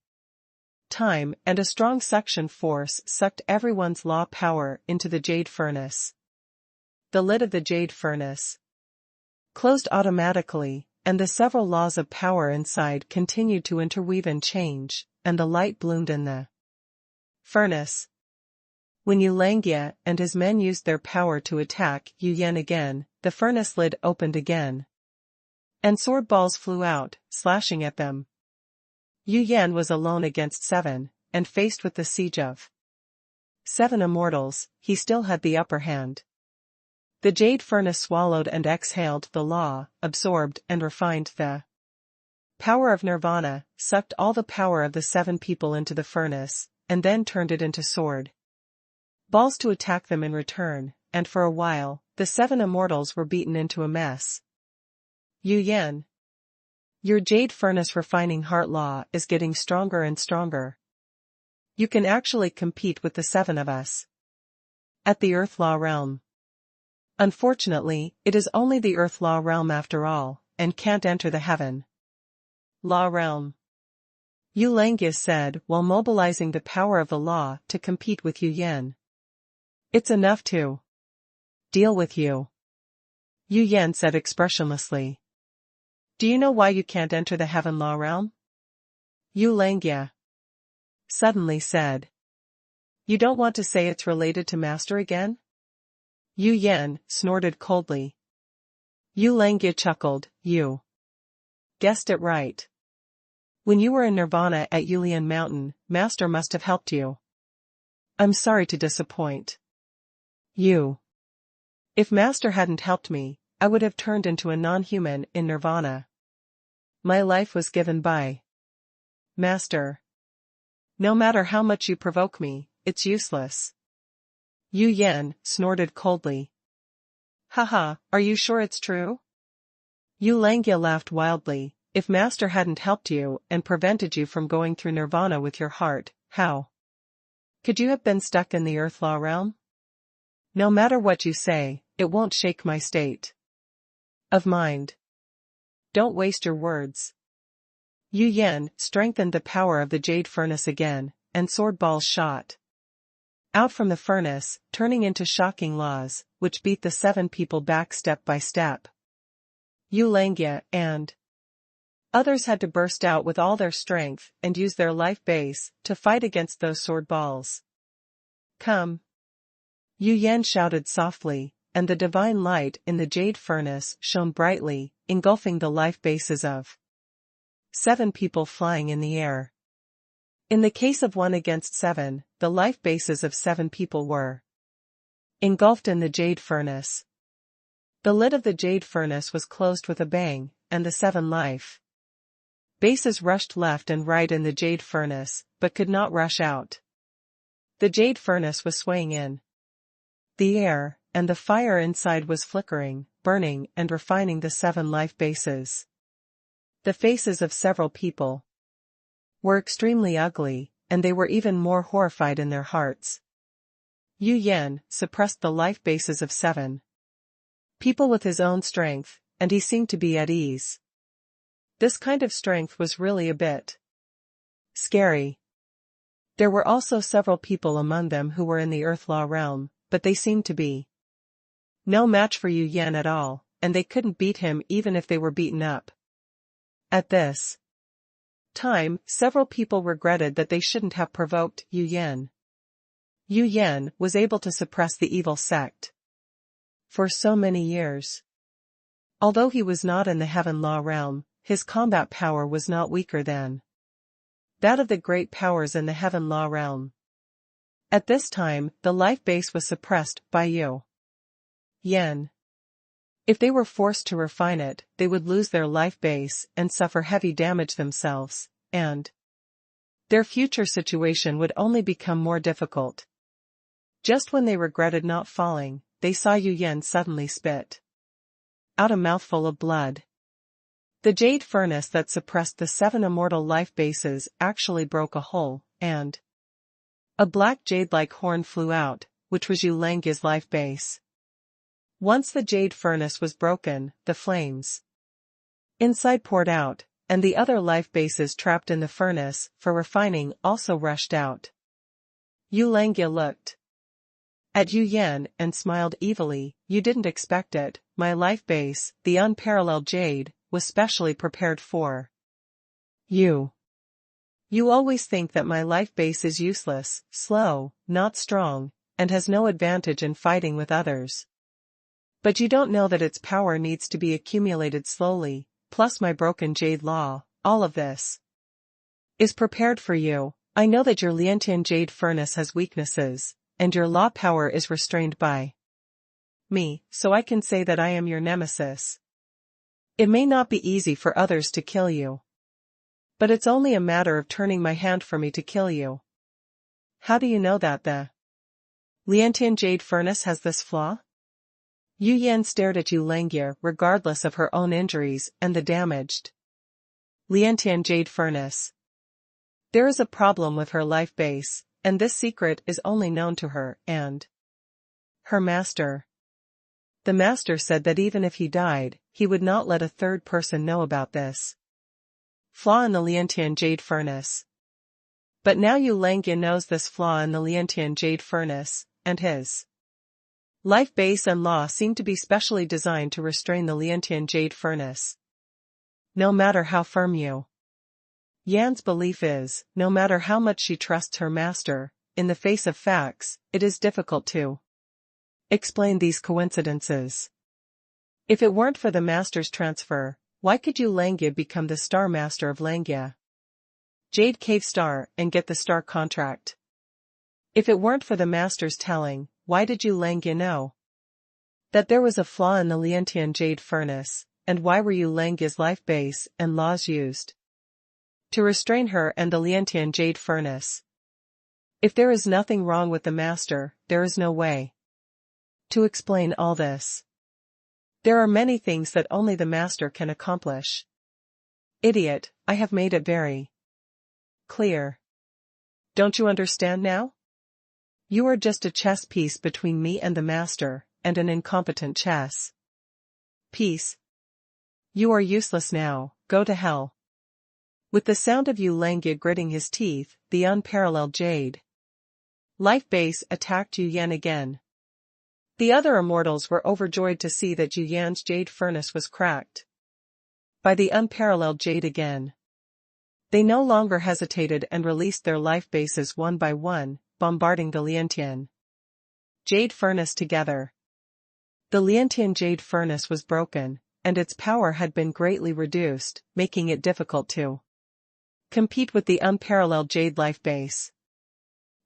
time, and a strong suction force sucked everyone's law power into the jade furnace. The lid of the jade furnace closed automatically, and the several laws of power inside continued to interweave and change, and the light bloomed in the furnace. When Yu Langia and his men used their power to attack Yu Yan again, the furnace lid opened again, and sword balls flew out, slashing at them. Yu Yan was alone against 7, and faced with the siege of 7 immortals, he still had the upper hand. The jade furnace swallowed and exhaled the law, absorbed and refined the power of nirvana, sucked all the power of the 7 people into the furnace, and then turned it into sword balls to attack them in return, and for a while, the 7 immortals were beaten into a mess. Yu Yan, your jade furnace refining heart law is getting stronger and stronger. You can actually compete with the 7 of us at the Earth Law realm. Unfortunately, it is only the Earth Law realm after all, and can't enter the Heaven Law realm. Yu Langia said while mobilizing the power of the law to compete with Yu Yan. It's enough to deal with you, Yu Yan said expressionlessly. Do you know why you can't enter the Heaven Law realm? Yu Langia suddenly said. You don't want to say it's related to Master again? Yu Yan snorted coldly. Yu Langia chuckled, you guessed it right. When you were in Nirvana at Yulian Mountain, Master must have helped you. I'm sorry to disappoint you. If Master hadn't helped me, I would have turned into a non-human in Nirvana. My life was given by Master. No matter how much you provoke me, it's useless. Yu Yan snorted coldly. Haha, are you sure it's true? Yu Langia laughed wildly. If Master hadn't helped you and prevented you from going through Nirvana with your heart, how could you have been stuck in the Earth Law realm? No matter what you say, it won't shake my state of mind. Don't waste your words. Yu Yan strengthened the power of the jade furnace again, and sword balls shot out from the furnace, turning into shocking laws, which beat the 7 people back step by step. Yu Langia and Others had to burst out with all their strength and use their life base to fight against those sword balls. Come! Yu Yan shouted softly, and the divine light in the jade furnace shone brightly, engulfing the life bases of 7 people flying in the air. In the case of 1 against 7, the life bases of 7 people were engulfed in the jade furnace. The lid of the jade furnace was closed with a bang, and the 7 life bases rushed left and right in the jade furnace, but could not rush out. The jade furnace was swaying in the air, and the fire inside was flickering, burning and refining the 7 life bases. The faces of several people were extremely ugly, and they were even more horrified in their hearts. Yu Yan suppressed the life bases of 7 people with his own strength, and he seemed to be at ease. This kind of strength was really a bit scary. There were also several people among them who were in the Earth Law realm, but they seemed to be no match for Yu Yan at all, and they couldn't beat him even if they were beaten up. At this time, several people regretted that they shouldn't have provoked Yu Yan. Yu Yan was able to suppress the evil sect for so many years. Although he was not in the Heaven Law realm, his combat power was not weaker than that of the great powers in the Heaven Law realm. At this time, the life base was suppressed by Yu Yan. If they were forced to refine it, they would lose their life base and suffer heavy damage themselves, and their future situation would only become more difficult. Just when they regretted not falling, they saw Yu Yan suddenly spit out a mouthful of blood. The jade furnace that suppressed the 7 immortal life bases actually broke a hole, and a black jade-like horn flew out, which was Yu Langya's life base. Once the jade furnace was broken, the flames inside poured out, and the other life bases trapped in the furnace for refining also rushed out. Yu Langya looked at Yu Yan and smiled evilly. "You didn't expect it, my life base, the unparalleled jade, was specially prepared for you. You always think that my life base is useless, slow, not strong, and has no advantage in fighting with others. But you don't know that its power needs to be accumulated slowly, plus my broken jade law. All of this is prepared for you. I know that your Liantian jade furnace has weaknesses, and your law power is restrained by me, so I can say that I am your nemesis. It may not be easy for others to kill you, but it's only a matter of turning my hand for me to kill you. How do you know that the Liantian jade furnace has this flaw?" Yu Yan stared at Yu Langya regardless of her own injuries and the damaged Liantian jade furnace. There is a problem with her life base, and this secret is only known to her and her master. The master said that even if he died, he would not let a third person know about this flaw in the Liantian jade furnace. But now Yu Langya knows this flaw in the Liantian jade furnace, and his life base and law seem to be specially designed to restrain the Liantian jade furnace. No matter how firm Yu Yan's belief is, no matter how much she trusts her master, in the face of facts, it is difficult to explain these coincidences. If it weren't for the master's transfer, why could Yu Langya become the star master of Langya Jade Cave Star and get the star contract? If it weren't for the master's telling, why did Yu Langya know that there was a flaw in the Liantian jade furnace, and why were Yu Langya's life base and laws used to restrain her and the Liantian jade furnace? If there is nothing wrong with the master, there is no way to explain all this. There are many things that only the master can accomplish. Idiot, I have made it very clear. Don't you understand now? You are just a chess piece between me and the master, and an incompetent chess piece. You are useless now, go to hell. With the sound of Yu Langya gritting his teeth, the unparalleled jade life base attacked Yu Yan again. The other immortals were overjoyed to see that Yu Yan's jade furnace was cracked. by the unparalleled jade again. They no longer hesitated and released their life bases one by one, bombarding the Liantian jade furnace together. The Liantian jade furnace was broken, and its power had been greatly reduced, making it difficult to compete with the unparalleled jade life base.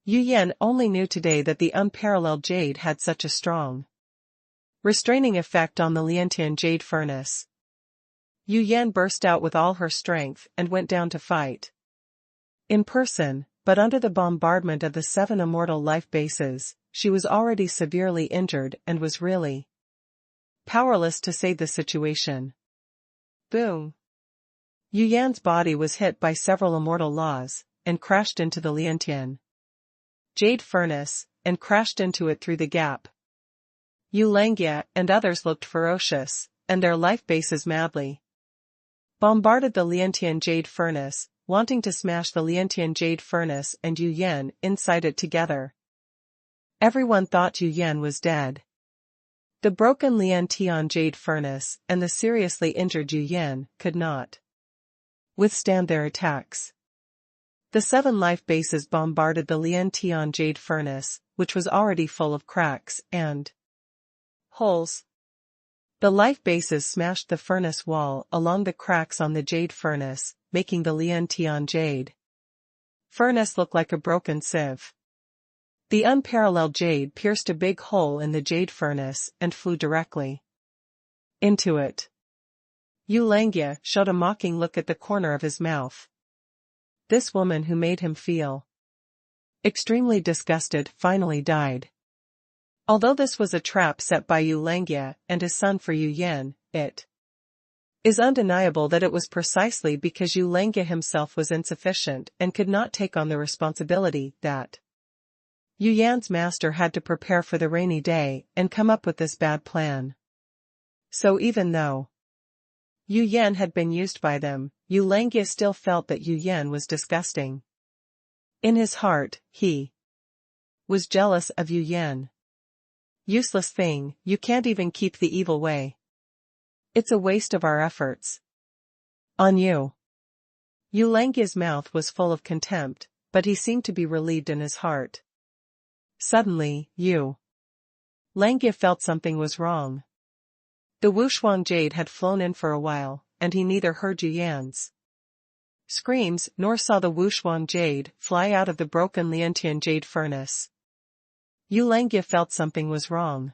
Yu Yan only knew today that the unparalleled jade had such a strong restraining effect on the Liantian jade furnace. Yu Yan burst out with all her strength and went down to fight in person, but under the bombardment of the 7 immortal life bases, she was already severely injured and was really powerless to save the situation. Boom! Yu Yan's body was hit by several immortal laws, and crashed into the Liantian jade furnace, and crashed into it through the gap. Yu Langjie and others looked ferocious, and their life bases madly bombarded the Liantian jade furnace, wanting to smash the Liantian jade furnace and Yu Yan inside it together. Everyone thought Yu Yan was dead. The broken Liantian jade furnace and the seriously injured Yu Yan could not withstand their attacks. The 7 life bases bombarded the Liantian jade furnace, which was already full of cracks and holes. The life bases smashed the furnace wall along the cracks on the jade furnace, making the Liantian jade furnace look like a broken sieve. The unparalleled jade pierced a big hole in the jade furnace and flew directly into it. Yu Langjie showed a mocking look at the corner of his mouth. This woman who made him feel extremely disgusted finally died. Although this was a trap set by Yu Langjie and his son for Yu Yan, it is undeniable that it was precisely because Yu Langjie himself was insufficient and could not take on the responsibility that Yu Yan's master had to prepare for the rainy day and come up with this bad plan. So even though Yu Yan had been used by them, Yu Langjie still felt that Yu Yan was disgusting. In his heart, he was jealous of Yu Yan. Useless thing, you can't even keep the evil way. It's a waste of our efforts on you. Yu Langjie's mouth was full of contempt, but he seemed to be relieved in his heart. Suddenly, Yu Langjie felt something was wrong. The Wushuang jade had flown in for a while, and he neither heard Yu Yan's screams nor saw the Wushuang jade fly out of the broken Liantian jade furnace. Yu Langjie felt something was wrong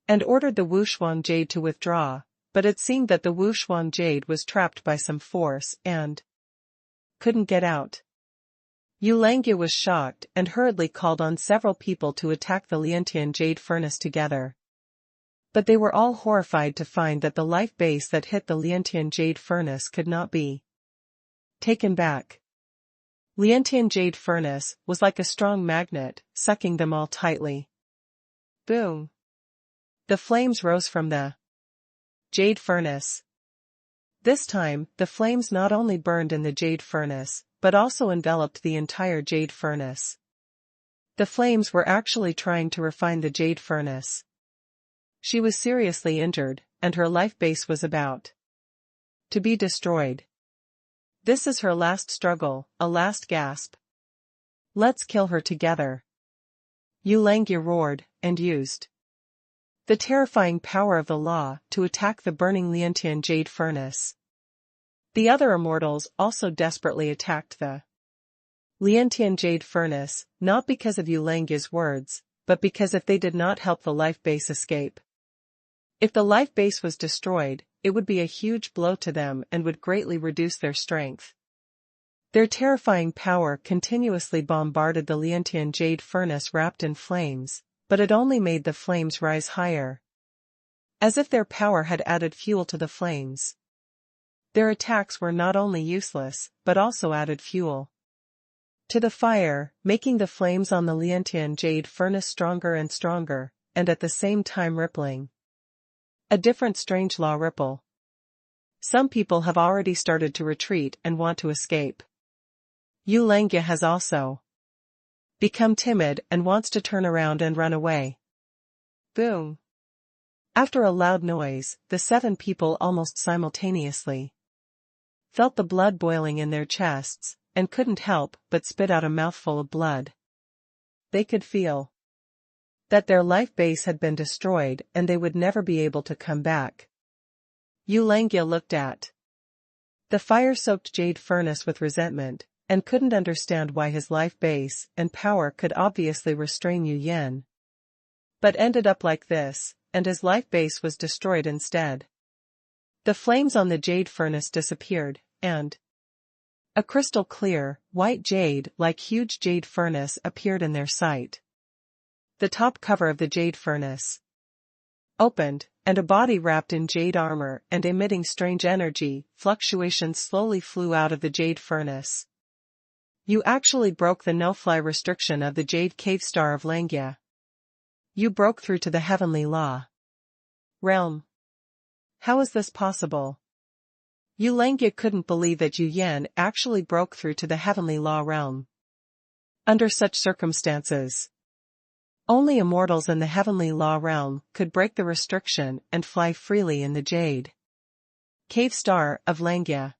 and ordered the Wushuang jade to withdraw, but it seemed that the Wushuang jade was trapped by some force and couldn't get out. Yu Langjie was shocked and hurriedly called on several people to attack the Liantian jade furnace together. But they were all horrified to find that the life base that hit the Liantian jade furnace could not be taken back. Liantian jade furnace was like a strong magnet, sucking them all tightly. Boom! The flames rose from the jade furnace. This time, the flames not only burned in the jade furnace, but also enveloped the entire jade furnace. The flames were actually trying to refine the jade furnace. She was seriously injured, and her life base was about to be destroyed. This is her last struggle, a last gasp. Let's kill her together. Yu Langjie roared, and used the terrifying power of the law to attack the burning Liantian jade furnace. The other immortals also desperately attacked the Liantian jade furnace, not because of Yu Langjie's words, but because if they did not help the life base escape. If the life base was destroyed, it would be a huge blow to them and would greatly reduce their strength. Their terrifying power continuously bombarded the Liantian jade furnace wrapped in flames, but it only made the flames rise higher. As if their power had added fuel to the flames. Their attacks were not only useless, but also added fuel to the fire, making the flames on the Liantian jade furnace stronger and stronger, and at the same time rippling. A different strange law ripple. Some people have already started to retreat and want to escape. Yu Langjie has also become timid and wants to turn around and run away. Boom! After a loud noise, the 7 people almost simultaneously felt the blood boiling in their chests, and couldn't help but spit out a mouthful of blood. They could feel that their life base had been destroyed and they would never be able to come back. Yulangya looked at the fire-soaked jade furnace with resentment, and couldn't understand why his life base and power could obviously restrain Yu Yan, but ended up like this, and his life base was destroyed instead. The flames on the jade furnace disappeared, and a crystal clear, white jade like huge jade furnace appeared in their sight. The top cover of the jade furnace opened, and a body wrapped in jade armor and emitting strange energy fluctuations slowly flew out of the jade furnace. You actually broke the no-fly restriction of the jade cave star of Langya. You broke through to the heavenly law realm. How is this possible? Yulangya couldn't believe that Yu Yan actually broke through to the heavenly law realm. Under such circumstances, only immortals in the heavenly law realm could break the restriction and fly freely in the jade cave star of Langya.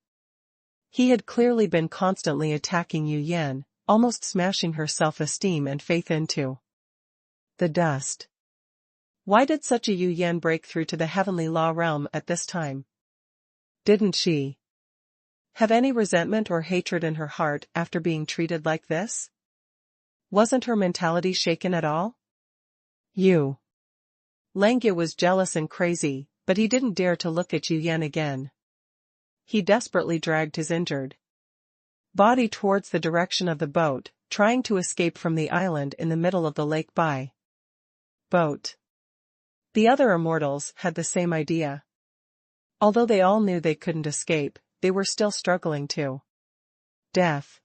He had clearly been constantly attacking Yu Yan, almost smashing her self-esteem and faith into the dust. Why did such a Yu Yan break through to the heavenly law realm at this time? Didn't she have any resentment or hatred in her heart after being treated like this? Wasn't her mentality shaken at all? Langya was jealous and crazy, but he didn't dare to look at Yu Yan again. He desperately dragged his injured body towards the direction of the boat, trying to escape from the island in the middle of the lake by boat. The other immortals had the same idea. Although they all knew they couldn't escape, they were still struggling to death.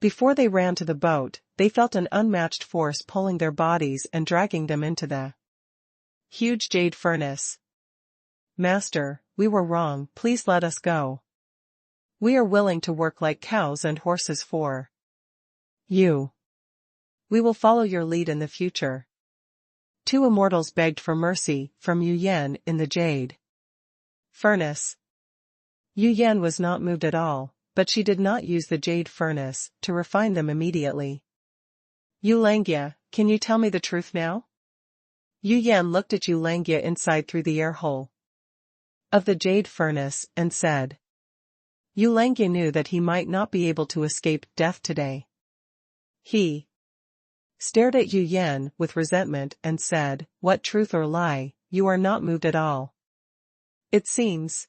Before they ran to the boat, they felt an unmatched force pulling their bodies and dragging them into the huge jade furnace. Master, we were wrong, please let us go. We are willing to work like cows and horses for you. We will follow your lead in the future. 2 immortals begged for mercy from Yu Yan in the jade furnace. Yu Yan was not moved at all, but she did not use the jade furnace to refine them immediately. Yulangya, can you tell me the truth now? Yu Yan looked at Yulangya inside through the air hole of the jade furnace and said. Yulangya knew that he might not be able to escape death today. He stared at Yu Yan with resentment and said, "What truth or lie, you are not moved at all. It seems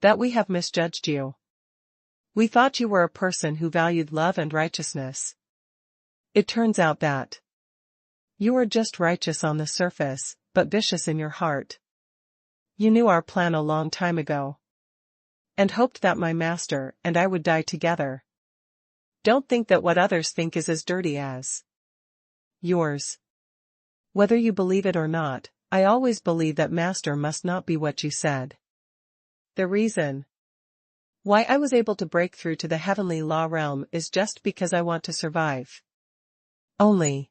that we have misjudged you. We thought you were a person who valued love and righteousness. It turns out that you are just righteous on the surface, but vicious in your heart. You knew our plan a long time ago, and hoped that my master and I would die together. Don't think that what others think is as dirty as yours. Whether you believe it or not, I always believe that master must not be what you said. The reason why I was able to break through to the heavenly law realm is just because I want to survive. Only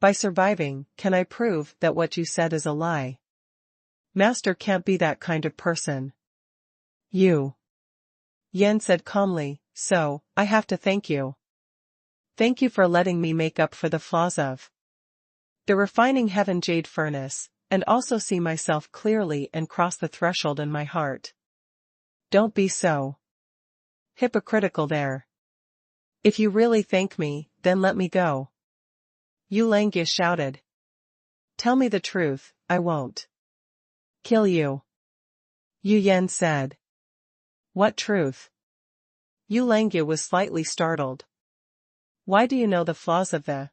by surviving can I prove that what you said is a lie. Master can't be that kind of person." Yu Yan said calmly, "So, I have to thank you. Thank you for letting me make up for the flaws of the refining heaven jade furnace, and also see myself clearly and cross the threshold in my heart. Don't be so hypocritical there. If you really thank me, then let me go." Yulangya shouted. "Tell me the truth, I won't kill you," Yu Yan said. "What truth?" Yulangya was slightly startled. "Why do you know the flaws of the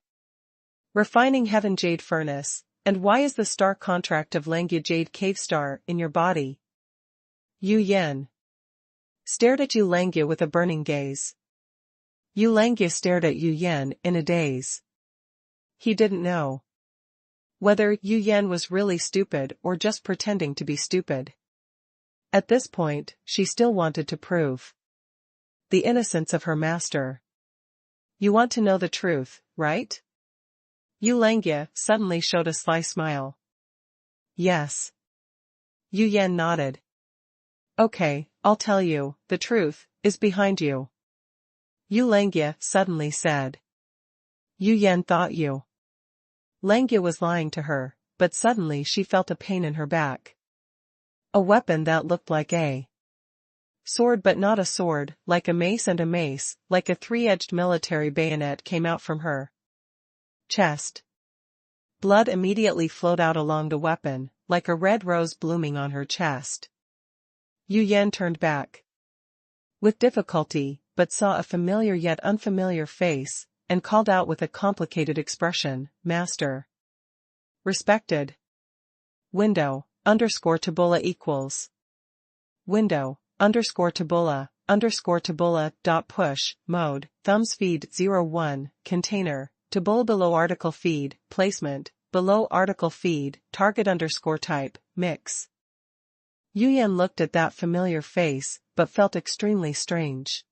refining heaven jade furnace, and why is the star contract of Langya jade cave star in your body?" Yu Yan stared at Yulangya with a burning gaze. Yulangya stared at Yu Yan in a daze. He didn't know whether Yu Yan was really stupid or just pretending to be stupid. At this point, she still wanted to prove the innocence of her master. "You want to know the truth, right?" Yulangya suddenly showed a sly smile. Yes. Yu Yan nodded. Okay, I'll tell you, the truth is behind you. Yu Langya suddenly said. Yu Yan thought Yu Langya was lying to her, but suddenly she felt a pain in her back. A weapon that looked like a sword but not a sword, like a mace and a mace, like a three-edged military bayonet came out from her chest. Blood immediately flowed out along the weapon, like a red rose blooming on her chest. Yu Yan turned back with difficulty, but saw a familiar yet unfamiliar face, and called out with a complicated expression, Master. Respected. Window, _Tabula equals. Window, _Tabula, push, mode, thumbs feed 01, container, Tabula below article feed, placement, below article feed, target _type, mix. Yu Yan looked at that familiar face, but felt extremely strange.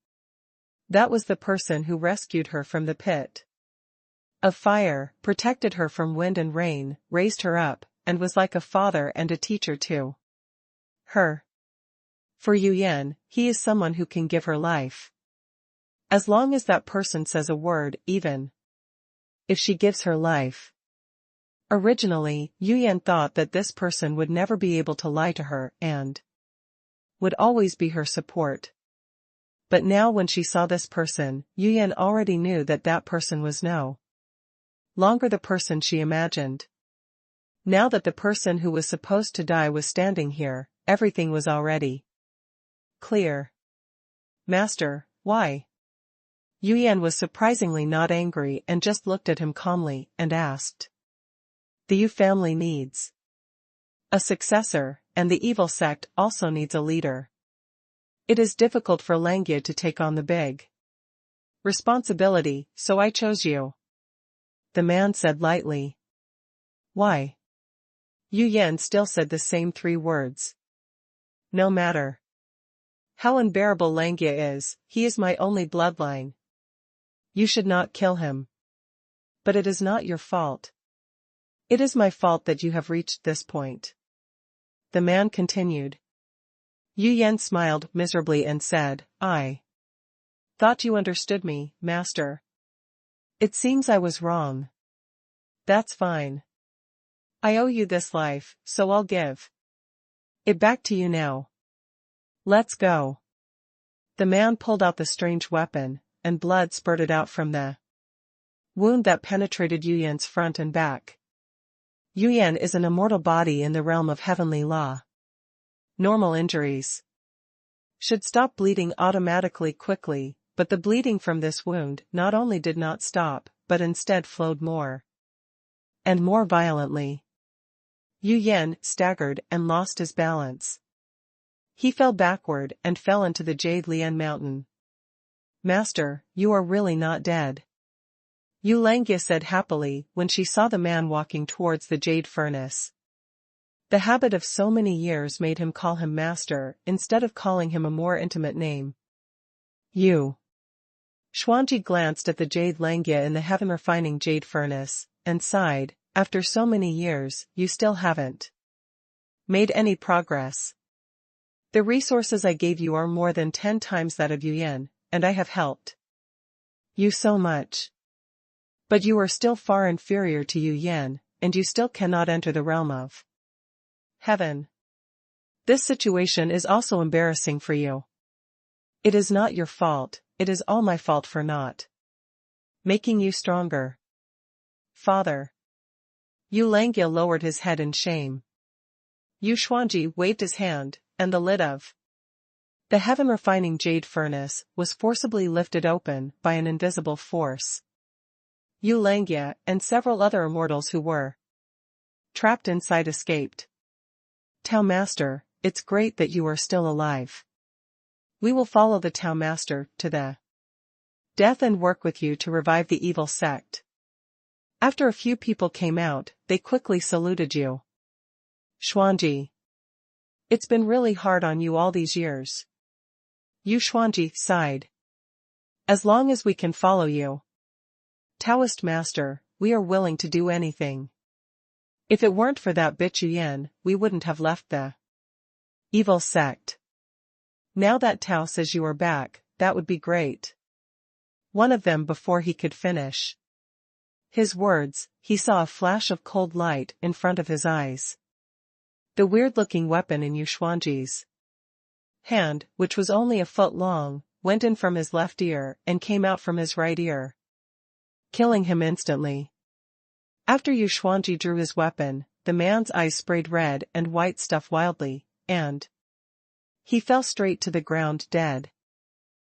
That was the person who rescued her from the pit of fire, protected her from wind and rain, raised her up, and was like a father and a teacher to her. For Yu Yan, he is someone who can give her life. As long as that person says a word, even if she gives her life. Originally, Yu Yan thought that this person would never be able to lie to her and would always be her support. But now when she saw this person, Yu Yan already knew that that person was no longer the person she imagined. Now that the person who was supposed to die was standing here, everything was already clear. Master, why? Yu Yan was surprisingly not angry and just looked at him calmly and asked. The Yu family needs a successor, and the evil sect also needs a leader. It is difficult for Langya to take on the big responsibility, so I chose you. The man said lightly. Why? Yu Yan still said the same 3 words. No matter how unbearable Langya is, he is my only bloodline. You should not kill him. But it is not your fault. It is my fault that you have reached this point. The man continued. Yu Yan smiled miserably and said, I thought you understood me, Master. It seems I was wrong. That's fine. I owe you this life, so I'll give it back to you now. Let's go. The man pulled out the strange weapon, and blood spurted out from the wound that penetrated Yu Yan's front and back. Yu Yan is an immortal body in the realm of heavenly law. Normal injuries should stop bleeding automatically quickly, but the bleeding from this wound not only did not stop, but instead flowed more and more violently. Yu Yan staggered and lost his balance. He fell backward and fell into the Jade Lian mountain. Master, you are really not dead. Yu Langya said happily when she saw the man walking towards the jade furnace. The habit of so many years made him call him Master instead of calling him a more intimate name. You. Xuanji glanced at the Jade Langya in the heaven-refining jade furnace, and sighed, after so many years, you still haven't made any progress. The resources I gave you are more than 10 times that of Yu Yan, and I have helped you so much. But you are still far inferior to Yu Yan, and you still cannot enter the realm of heaven. This situation is also embarrassing for you. It is not your fault, it is all my fault for not making you stronger. Father. Yu Langya lowered his head in shame. Yu Xuanji waved his hand, and the lid of the heaven-refining jade furnace was forcibly lifted open by an invisible force. Yu Langya and several other immortals who were trapped inside escaped. Tao Master, it's great that you are still alive. We will follow the Tao Master to the death and work with you to revive the evil sect. After a few people came out, they quickly saluted you. Xuanji. It's been really hard on you all these years. Yu Xuanji sighed. As long as we can follow you, Taoist Master, we are willing to do anything. If it weren't for that bitch Tian, we wouldn't have left the evil sect. Now that Tao says you are back, that would be great. One of them before he could finish his words, he saw a flash of cold light in front of his eyes. The weird-looking weapon in Yuxuanji's hand, which was only a foot long, went in from his left ear and came out from his right ear, killing him instantly. After Yuxuanji drew his weapon, the man's eyes sprayed red and white stuff wildly, and he fell straight to the ground dead.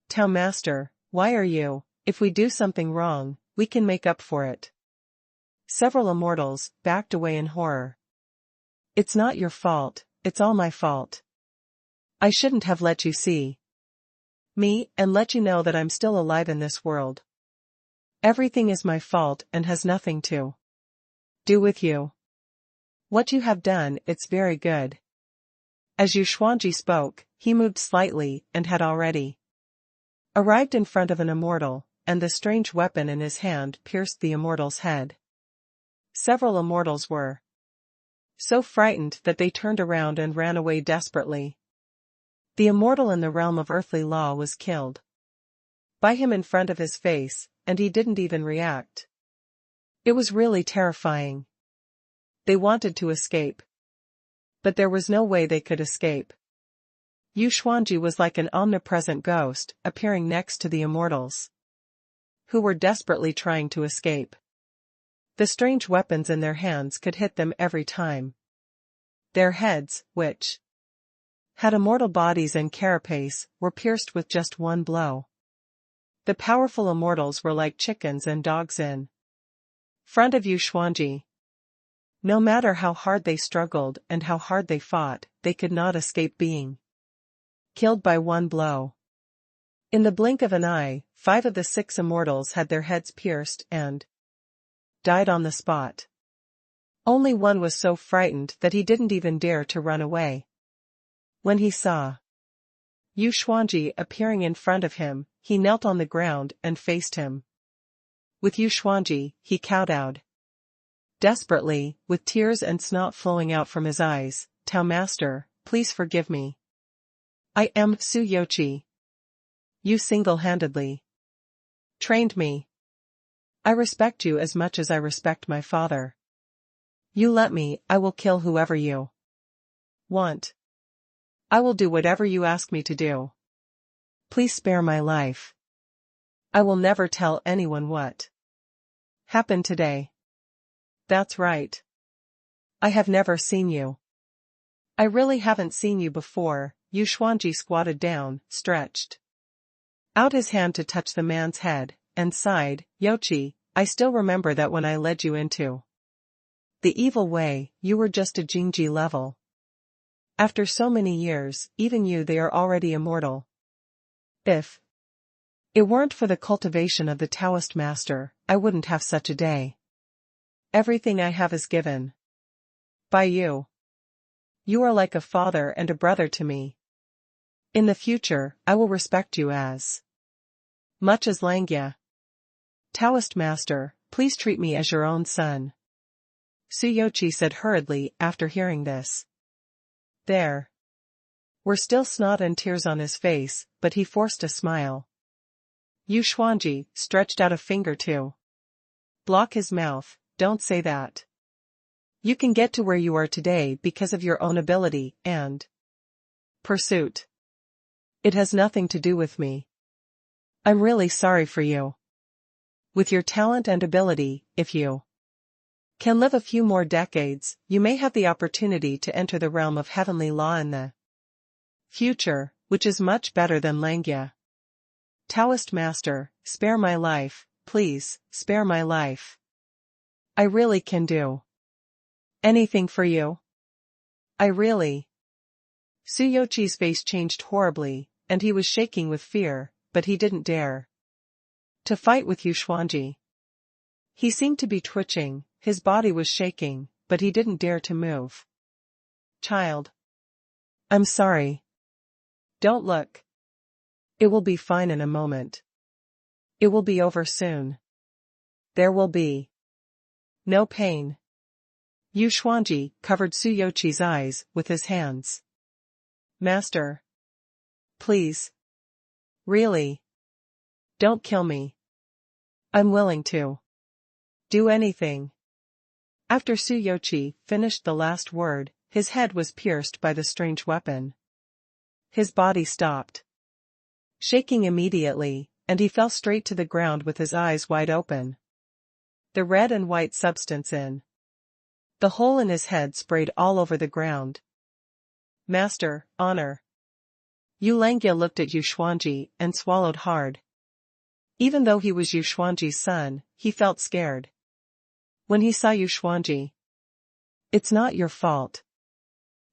Tao Master, why are you? If we do something wrong, we can make up for it. Several immortals backed away in horror. It's not your fault, it's all my fault. I shouldn't have let you see me and let you know that I'm still alive in this world. Everything is my fault and has nothing to do with you. What you have done, it's very good. As Yuxuanji spoke, he moved slightly and had already arrived in front of an immortal, and the strange weapon in his hand pierced the immortal's head. Several immortals were so frightened that they turned around and ran away desperately. The immortal in the realm of earthly law was killed by him in front of his face, and he didn't even react. It was really terrifying. They wanted to escape, but there was no way they could escape. Yuxuanji was like an omnipresent ghost, appearing next to the immortals, who were desperately trying to escape. The strange weapons in their hands could hit them every time. Their heads, which had immortal bodies and carapace, were pierced with just one blow. The powerful immortals were like chickens and dogs in front of Yuxuanji. No matter how hard they struggled and how hard they fought, they could not escape being killed by one blow. In the blink of an eye, 5 of the 6 immortals had their heads pierced and died on the spot. Only one was so frightened that he didn't even dare to run away. When he saw Yuxuanji appearing in front of him, he knelt on the ground and faced him. With Yuxuanji, he kowtowed desperately, with tears and snot flowing out from his eyes. Tao Master, please forgive me. I am Su Yochi. You single-handedly trained me. I respect you as much as I respect my father. You let me, I will kill whoever you want. I will do whatever you ask me to do. Please spare my life. I will never tell anyone what happened today. That's right. I have never seen you. I really haven't seen you before. Yuxuanji squatted down, stretched out his hand to touch the man's head, and sighed. Yochi, I still remember that when I led you into the evil way, you were just a Jingji level. After so many years, even you they are already immortal. If it weren't for the cultivation of the Taoist master, I wouldn't have such a day. Everything I have is given by you. You are like a father and a brother to me. In the future, I will respect you as much as Langya. Taoist master, please treat me as your own son. Suyochi said hurriedly after hearing this. There were still snot and tears on his face, but he forced a smile. Yuxuanji stretched out a finger to block his mouth. Don't say that. You can get to where you are today because of your own ability and pursuit. It has nothing to do with me. I'm really sorry for you. With your talent and ability, if you can live a few more decades, you may have the opportunity to enter the realm of heavenly law in the future, which is much better than Langya. Taoist master, spare my life, please, spare my life. I really can do anything for you. I really. Suyochi's face changed horribly, and he was shaking with fear, but he didn't dare to fight with Yuxuanji. He seemed to be twitching, his body was shaking, but he didn't dare to move. Child. I'm sorry. Don't look. It will be fine in a moment. It will be over soon. There will be no pain. Yu Xuanji covered Su Youqi's eyes with his hands. Master. Please. Really. Don't kill me. I'm willing to do anything. After Su Youqi finished the last word, his head was pierced by the strange weapon. His body stopped shaking immediately, and he fell straight to the ground with his eyes wide open. The red and white substance in the hole in his head sprayed all over the ground. Master, honor. Yu Langjie looked at Yu Xuanji and swallowed hard. Even though he was Yu Xuanji's son, he felt scared when he saw Yu Xuanji. It's not your fault.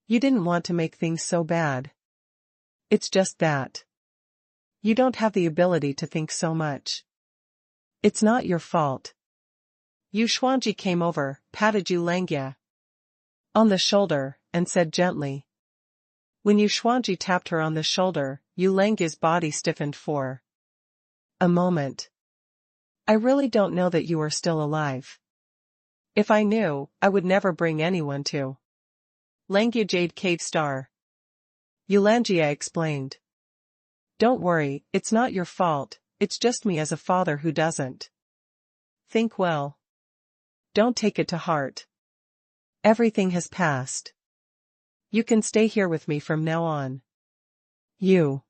You didn't want to make things so bad. It's just that you don't have the ability to think so much. It's not your fault. Yu Xuanji came over, patted Yu Langjie on the shoulder, and said gently. When Yu Xuanji tapped her on the shoulder, Yu Langjie's body stiffened for a moment. I really don't know that you are still alive. If I knew, I would never bring anyone to Langjie Jade Cave Star. Yu Langjie explained. Don't worry, it's not your fault, it's just me as a father who doesn't think well. Don't take it to heart. Everything has passed. You can stay here with me from now on. Yu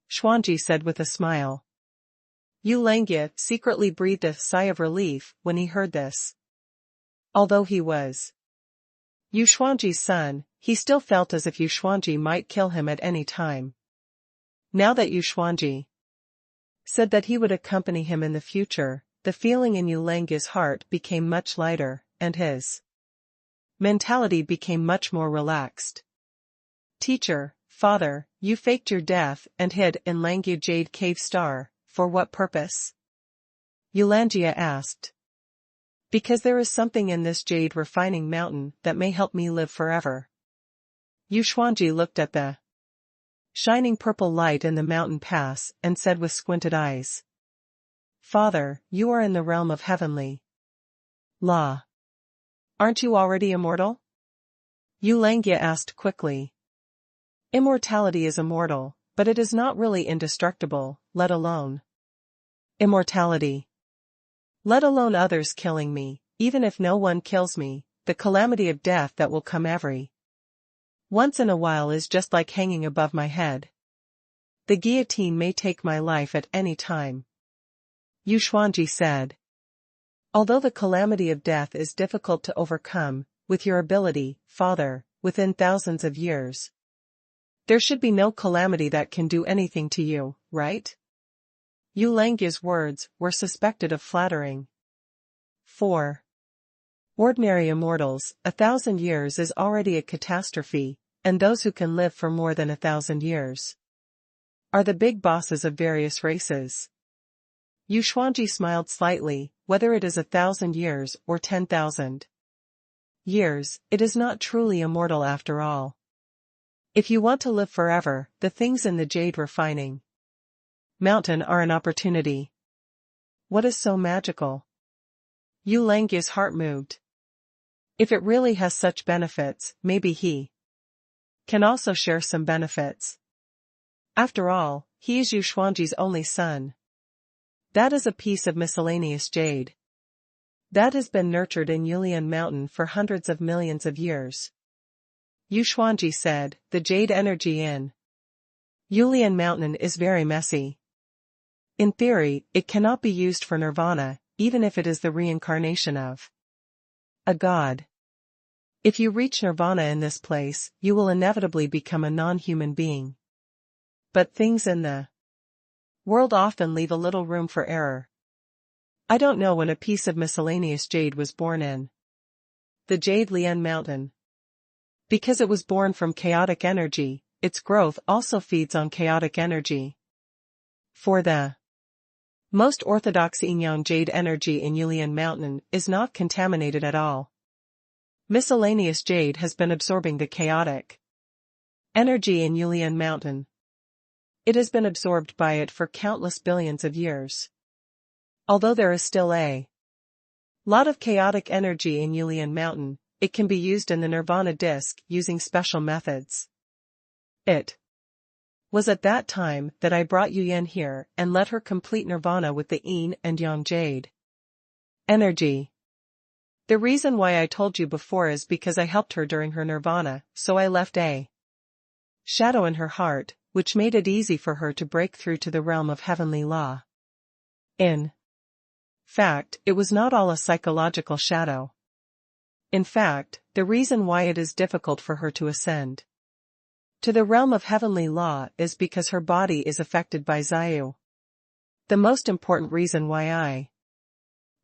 Xuanji said with a smile. Yu Langjie secretly breathed a sigh of relief when he heard this. Although he was Yu Xuanji's son, he still felt as if Yu Xuanji might kill him at any time. Now that Yu Xuanji said that he would accompany him in the future, the feeling in Yu Langjie's heart became much lighter, and his mentality became much more relaxed. Teacher, father, you faked your death and hid in Langjie Jade Cave Star, for what purpose? Yu Langjie asked. Because there is something in this jade refining mountain that may help me live forever. Yu Xuanji looked at the shining purple light in the mountain pass and said with squinted eyes. Father, you are in the realm of heavenly law. Aren't you already immortal? Yu Langjie asked quickly. Immortality is immortal, but it is not really indestructible, let alone immortality. Let alone others killing me, even if no one kills me, the calamity of death that will come every once in a while is just like hanging above my head. The guillotine may take my life at any time. Yu Xuanji said. Although the calamity of death is difficult to overcome, with your ability, father, within thousands of years, there should be no calamity that can do anything to you, right? Yu Langjie's words were suspected of flattering. 4. Ordinary immortals, 1,000 years is already a catastrophe, and those who can live for more than 1,000 years are the big bosses of various races. Yu Xuanji smiled slightly. Whether it is 1,000 years or 10,000 years, it is not truly immortal after all. If you want to live forever, the things in the jade refining mountain are an opportunity. What is so magical? Yu Langjie's heart moved. If it really has such benefits, maybe he can also share some benefits. After all, he is Yu Xuanji's only son. That is a piece of miscellaneous jade that has been nurtured in Yulian Mountain for hundreds of millions of years. Yu Xuanji said, the jade energy in Yulian Mountain is very messy. In theory, it cannot be used for nirvana, even if it is the reincarnation of a god. If you reach nirvana in this place, you will inevitably become a non-human being. But things in the world often leave a little room for error. I don't know when a piece of miscellaneous jade was born in the Jade Lian Mountain. Because it was born from chaotic energy, its growth also feeds on chaotic energy. For the most orthodox Yin-Yang jade energy in Yulian Mountain is not contaminated at all. Miscellaneous jade has been absorbing the chaotic energy in Yulian Mountain. It has been absorbed by it for countless billions of years. Although there is still a lot of chaotic energy in Yulian Mountain, it can be used in the Nirvana disc using special methods. It was at that time that I brought Yu Yan here and let her complete Nirvana with the Yin and Yang Jade energy. The reason why I told you before is because I helped her during her Nirvana, so I left a shadow in her heart, which made it easy for her to break through to the realm of heavenly law. In fact, it was not all a psychological shadow. In fact, the reason why it is difficult for her to ascend to the realm of heavenly law is because her body is affected by Zayu. The most important reason why I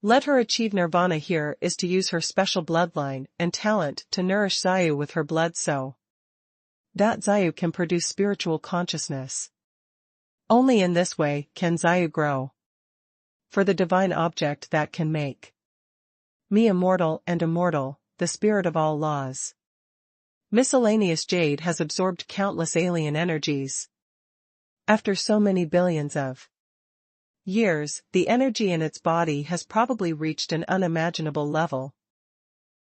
let her achieve Nirvana here is to use her special bloodline and talent to nourish Zayu with her blood so that Zayu can produce spiritual consciousness. Only in this way can Zayu grow for the divine object that can make me immortal and immortal, the spirit of all laws. Miscellaneous jade has absorbed countless alien energies. After so many billions of years, the energy in its body has probably reached an unimaginable level.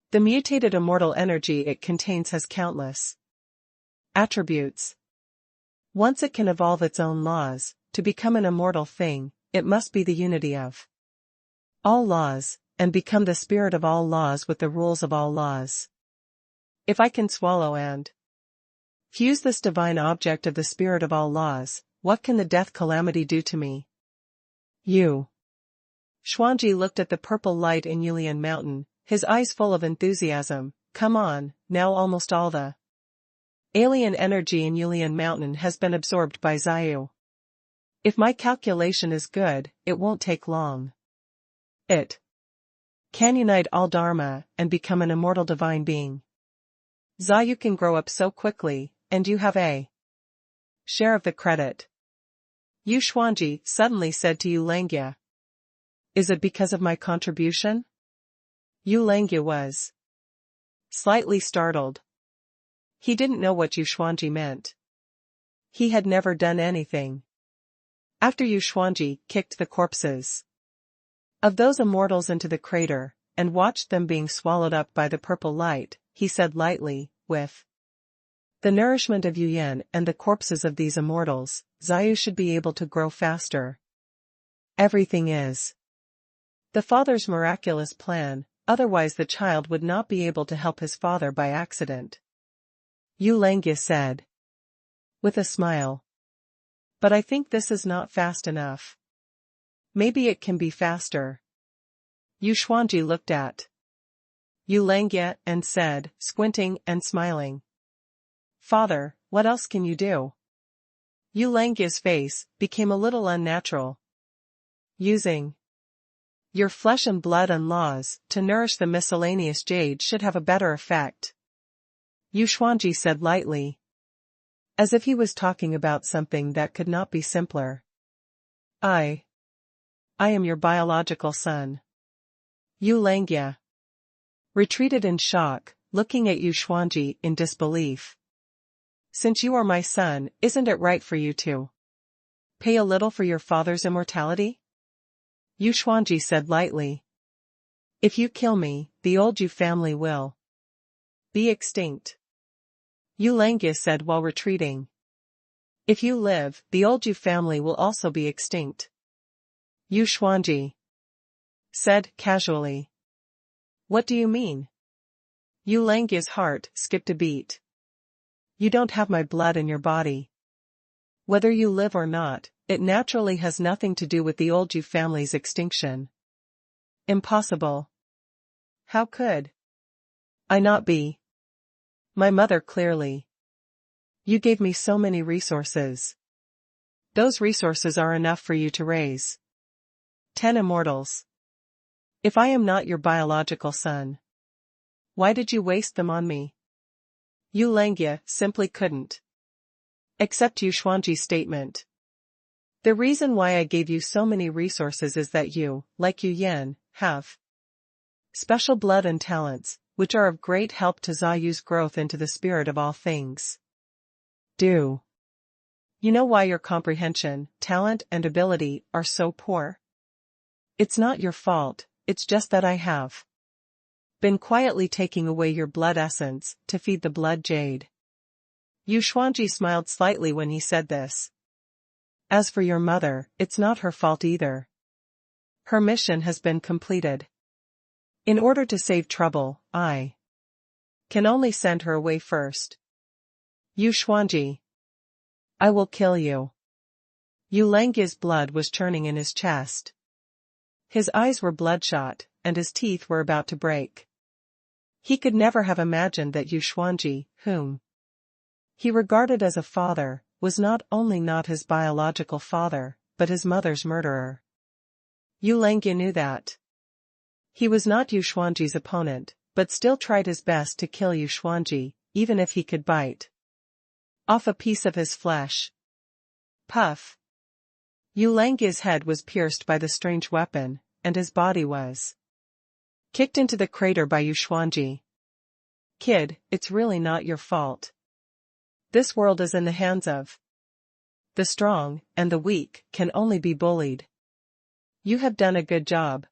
The mutated immortal energy it contains has countless attributes. Once it can evolve its own laws, to become an immortal thing, it must be the unity of all laws, and become the spirit of all laws with the rules of all laws. If I can swallow and fuse this divine object of the spirit of all laws, what can the death calamity do to me? You. Xuanji looked at the purple light in Yulian Mountain, his eyes full of enthusiasm. Come on, now almost all the alien energy in Yulian Mountain has been absorbed by Zayu. If my calculation is good, it won't take long. It can unite all Dharma and become an immortal divine being. Zayu can grow up so quickly, and you have a share of the credit. Yu Xuanji suddenly said to Yu Langya. Is it because of my contribution? Yu Langya was slightly startled. He didn't know what Yu Xuanji meant. He had never done anything. After Yu Xuanji kicked the corpses of those immortals into the crater, and watched them being swallowed up by the purple light, he said lightly, with the nourishment of Yu Yan and the corpses of these immortals, Zayu should be able to grow faster. Everything is the father's miraculous plan, otherwise the child would not be able to help his father by accident. Yu Langya said with a smile. But I think this is not fast enough. Maybe it can be faster. Yu Xuanji looked at Yu Langya and said, squinting and smiling. Father, what else can you do? Yu Langya's face became a little unnatural. Using your flesh and blood and laws to nourish the miscellaneous jade should have a better effect. Yu Xuanji said lightly, as if he was talking about something that could not be simpler. I am your biological son. Yu Langya retreated in shock, looking at Yu Xuanji in disbelief. Since you are my son, isn't it right for you to pay a little for your father's immortality? Yu Xuanji said lightly. If you kill me, the old Yu family will be extinct. Yu Langya said while retreating. If you live, the old Yu family will also be extinct. Yu Xuanji said casually. What do you mean? Yu Langya's heart skipped a beat. You don't have my blood in your body. Whether you live or not, it naturally has nothing to do with the old Yu family's extinction. Impossible. How could I not be? My mother clearly. You gave me so many resources. Those resources are enough for you to raise 10 immortals. If I am not your biological son, why did you waste them on me? Yu Langya simply couldn't accept Yu Xuanji's statement. The reason why I gave you so many resources is that you, like Yu Yan, have special blood and talents, which are of great help to Zayu's growth into the spirit of all things. Do you know why your comprehension, talent and ability are so poor? It's not your fault, it's just that I have been quietly taking away your blood essence to feed the blood jade. Yu Xuanji smiled slightly when he said this. As for your mother, it's not her fault either. Her mission has been completed. In order to save trouble, I can only send her away first. Yu Xuanji. I will kill you. Yu Langge's blood was churning in his chest. His eyes were bloodshot, and his teeth were about to break. He could never have imagined that Yu Xuanji, whom he regarded as a father, was not only not his biological father, but his mother's murderer. Yu Langge knew that. He was not Yu Xuanji's opponent, but still tried his best to kill Yu Xuanji, even if he could bite off a piece of his flesh. Puff. Yu Langge's head was pierced by the strange weapon, and his body was kicked into the crater by Yu Xuanji. Kid, it's really not your fault. This world is in the hands of the strong, and the weak can only be bullied. You have done a good job.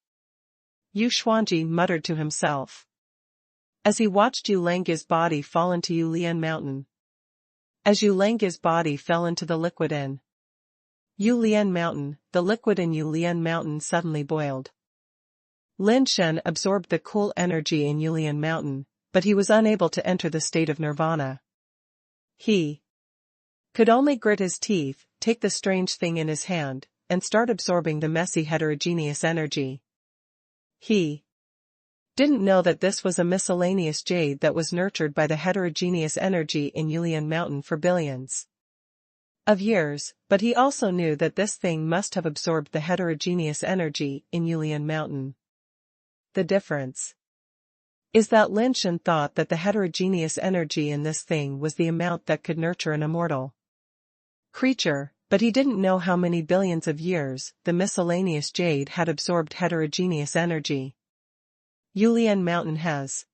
Yu Xuanji muttered to himself as he watched Yu Langge's body fall into Yu Lian Mountain. As Yu Langge's body fell into the liquid in Yu Lian Mountain, the liquid in Yu Lian Mountain suddenly boiled. Lin Shen absorbed the cool energy in Yu Lian Mountain, but he was unable to enter the state of nirvana. He could only grit his teeth, take the strange thing in his hand, and start absorbing the messy heterogeneous energy. He didn't know that this was a miscellaneous jade that was nurtured by the heterogeneous energy in Yu Lian Mountain for billions of years, but he also knew that this thing must have absorbed the heterogeneous energy in Yu Lian Mountain. The difference is that Lin Shen thought that the heterogeneous energy in this thing was the amount that could nurture an immortal creature, but he didn't know how many billions of years the miscellaneous jade had absorbed heterogeneous energy. Yu Lian Mountain has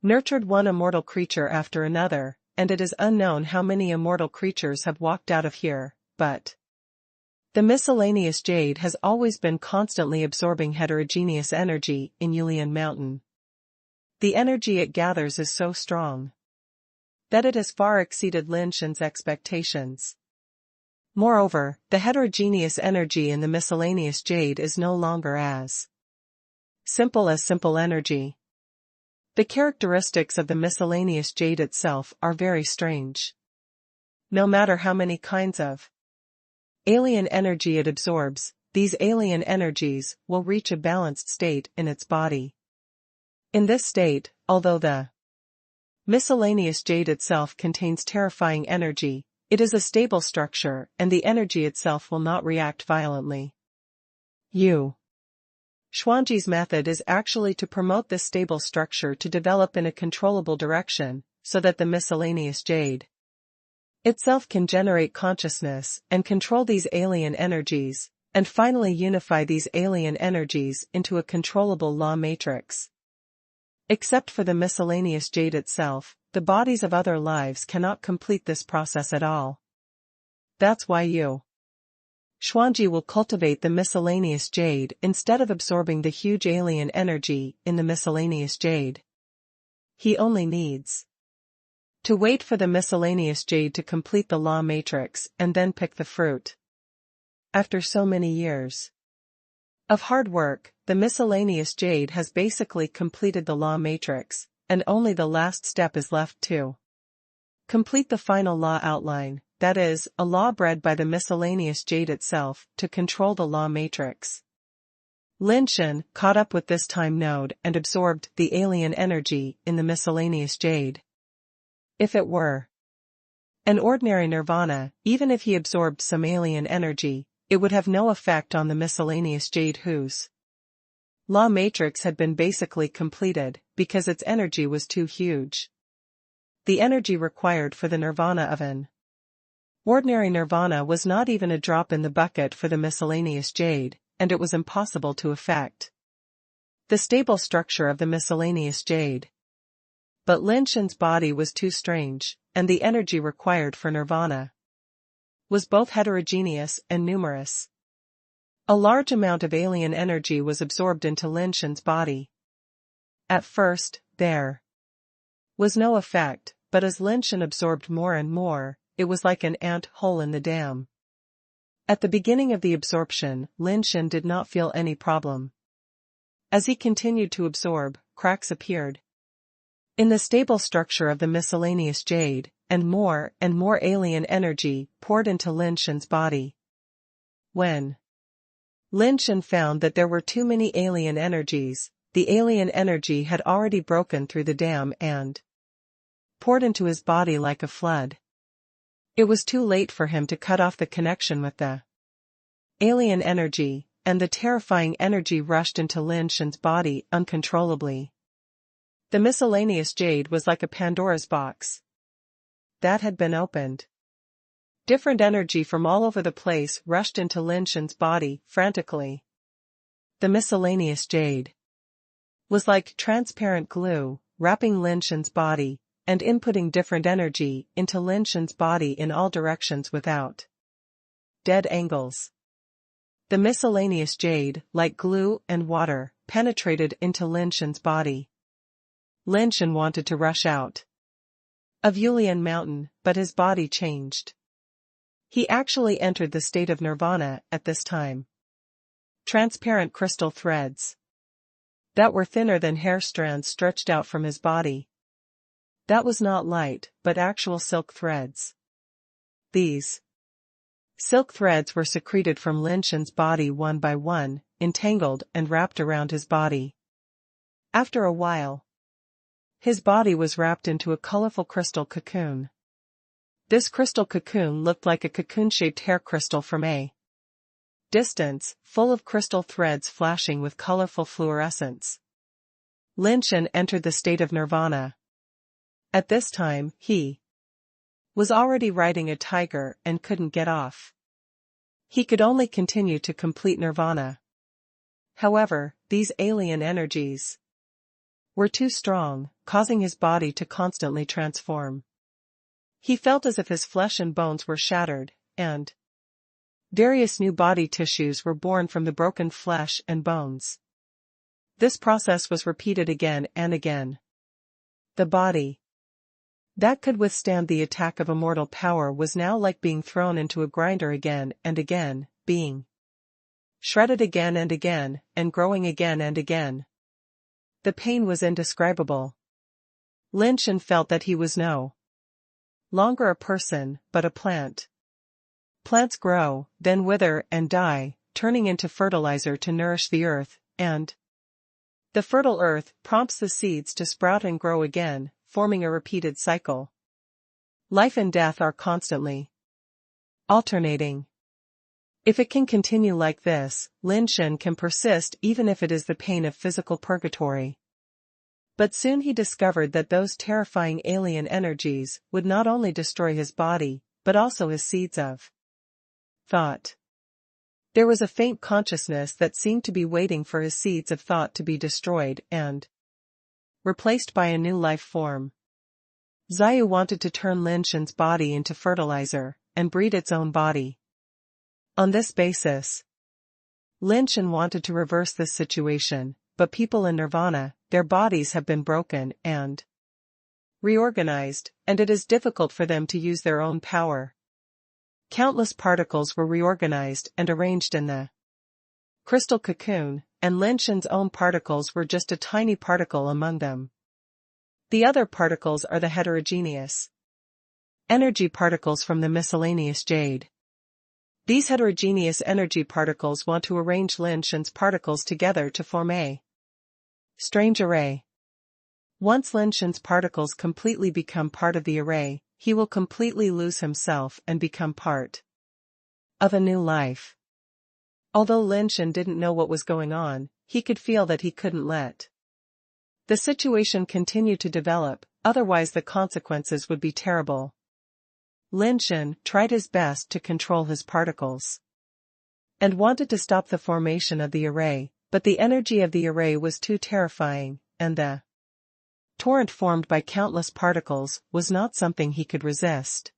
nurtured one immortal creature after another, and it is unknown how many immortal creatures have walked out of here, but the miscellaneous jade has always been constantly absorbing heterogeneous energy in Yu Lian Mountain. The energy it gathers is so strong that it has far exceeded Lin Shen's expectations. Moreover, the heterogeneous energy in the miscellaneous jade is no longer as simple as simple energy. The characteristics of the miscellaneous jade itself are very strange. No matter how many kinds of alien energy it absorbs, these alien energies will reach a balanced state in its body. In this state, although the miscellaneous jade itself contains terrifying energy, it is a stable structure and the energy itself will not react violently. Yu Xuanji's method is actually to promote this stable structure to develop in a controllable direction, so that the miscellaneous jade itself can generate consciousness and control these alien energies, and finally unify these alien energies into a controllable law matrix. Except for the miscellaneous jade itself, the bodies of other lives cannot complete this process at all. That's why Yu Xuanji will cultivate the miscellaneous jade instead of absorbing the huge alien energy in the miscellaneous jade. He only needs to wait for the miscellaneous jade to complete the law matrix and then pick the fruit. After so many years of hard work, the miscellaneous jade has basically completed the law matrix, and only the last step is left to complete the final law outline, that is, a law bred by the miscellaneous jade itself to control the law matrix. Lin Shen caught up with this time node and absorbed the alien energy in the miscellaneous jade. If it were an ordinary nirvana, even if he absorbed some alien energy, it would have no effect on the miscellaneous jade whose law matrix had been basically completed, because its energy was too huge. The energy required for the nirvana of an ordinary nirvana was not even a drop in the bucket for the miscellaneous jade, and it was impossible to affect the stable structure of the miscellaneous jade. But Lin Shen's body was too strange, and the energy required for nirvana was both heterogeneous and numerous. A large amount of alien energy was absorbed into Lin Shen's body. At first, there was no effect, but as Lin Shen absorbed more and more, it was like an ant hole in the dam. At the beginning of the absorption, Lin Shen did not feel any problem. As he continued to absorb, cracks appeared in the stable structure of the miscellaneous jade, and more alien energy poured into Lin Shen's body. When Lin Shen found that there were too many alien energies, the alien energy had already broken through the dam and poured into his body like a flood. It was too late for him to cut off the connection with the alien energy, and the terrifying energy rushed into Lin Shen's body uncontrollably. The miscellaneous jade was like a Pandora's box that had been opened. Different energy from all over the place rushed into Lin Shen's body frantically. The miscellaneous jade was like transparent glue, wrapping Lin Shen's body, and inputting different energy into Lin Shen's body in all directions without dead angles. The miscellaneous jade, like glue and water, penetrated into Lin Shen's body. Lin Shen wanted to rush out of Yulian Mountain, but his body changed. He actually entered the state of nirvana at this time. Transparent crystal threads that were thinner than hair strands stretched out from his body. That was not light, but actual silk threads. These silk threads were secreted from Lin Shen's body one by one, entangled and wrapped around his body. After a while, his body was wrapped into a colorful crystal cocoon. This crystal cocoon looked like a cocoon-shaped hair crystal from a distance, full of crystal threads flashing with colorful fluorescence. Lin Shen entered the state of nirvana. At this time, he was already riding a tiger and couldn't get off. He could only continue to complete nirvana. However, these alien energies were too strong, causing his body to constantly transform. He felt as if his flesh and bones were shattered, and various new body tissues were born from the broken flesh and bones. This process was repeated again and again. The body that could withstand the attack of immortal power was now like being thrown into a grinder again and again, being shredded again and growing again and again. The pain was indescribable. Lin Shen felt that he was no longer a person, but a plant. Plants grow, then wither and die, turning into fertilizer to nourish the earth, and the fertile earth prompts the seeds to sprout and grow again, forming a repeated cycle. Life and death are constantly alternating. If it can continue like this, Lin Shen can persist even if it is the pain of physical purgatory. But soon he discovered that those terrifying alien energies would not only destroy his body, but also his seeds of thought. There was a faint consciousness that seemed to be waiting for his seeds of thought to be destroyed and replaced by a new life form. Xiyu wanted to turn Lin Shen's body into fertilizer, and breed its own body. On this basis, Lin Shen wanted to reverse this situation, but people in nirvana, their bodies have been broken and reorganized, and it is difficult for them to use their own power. Countless particles were reorganized and arranged in the crystal cocoon, and Lin Shen's own particles were just a tiny particle among them. The other particles are the heterogeneous energy particles from the miscellaneous jade. These heterogeneous energy particles want to arrange Lin Shen's particles together to form a strange array. Once Lin Shen's particles completely become part of the array, he will completely lose himself and become part of a new life. Although Lin Shen didn't know what was going on, he could feel that he couldn't let the situation continue to develop, otherwise the consequences would be terrible. Lin Shen tried his best to control his particles and wanted to stop the formation of the array, but the energy of the array was too terrifying, and the torrent formed by countless particles was not something he could resist.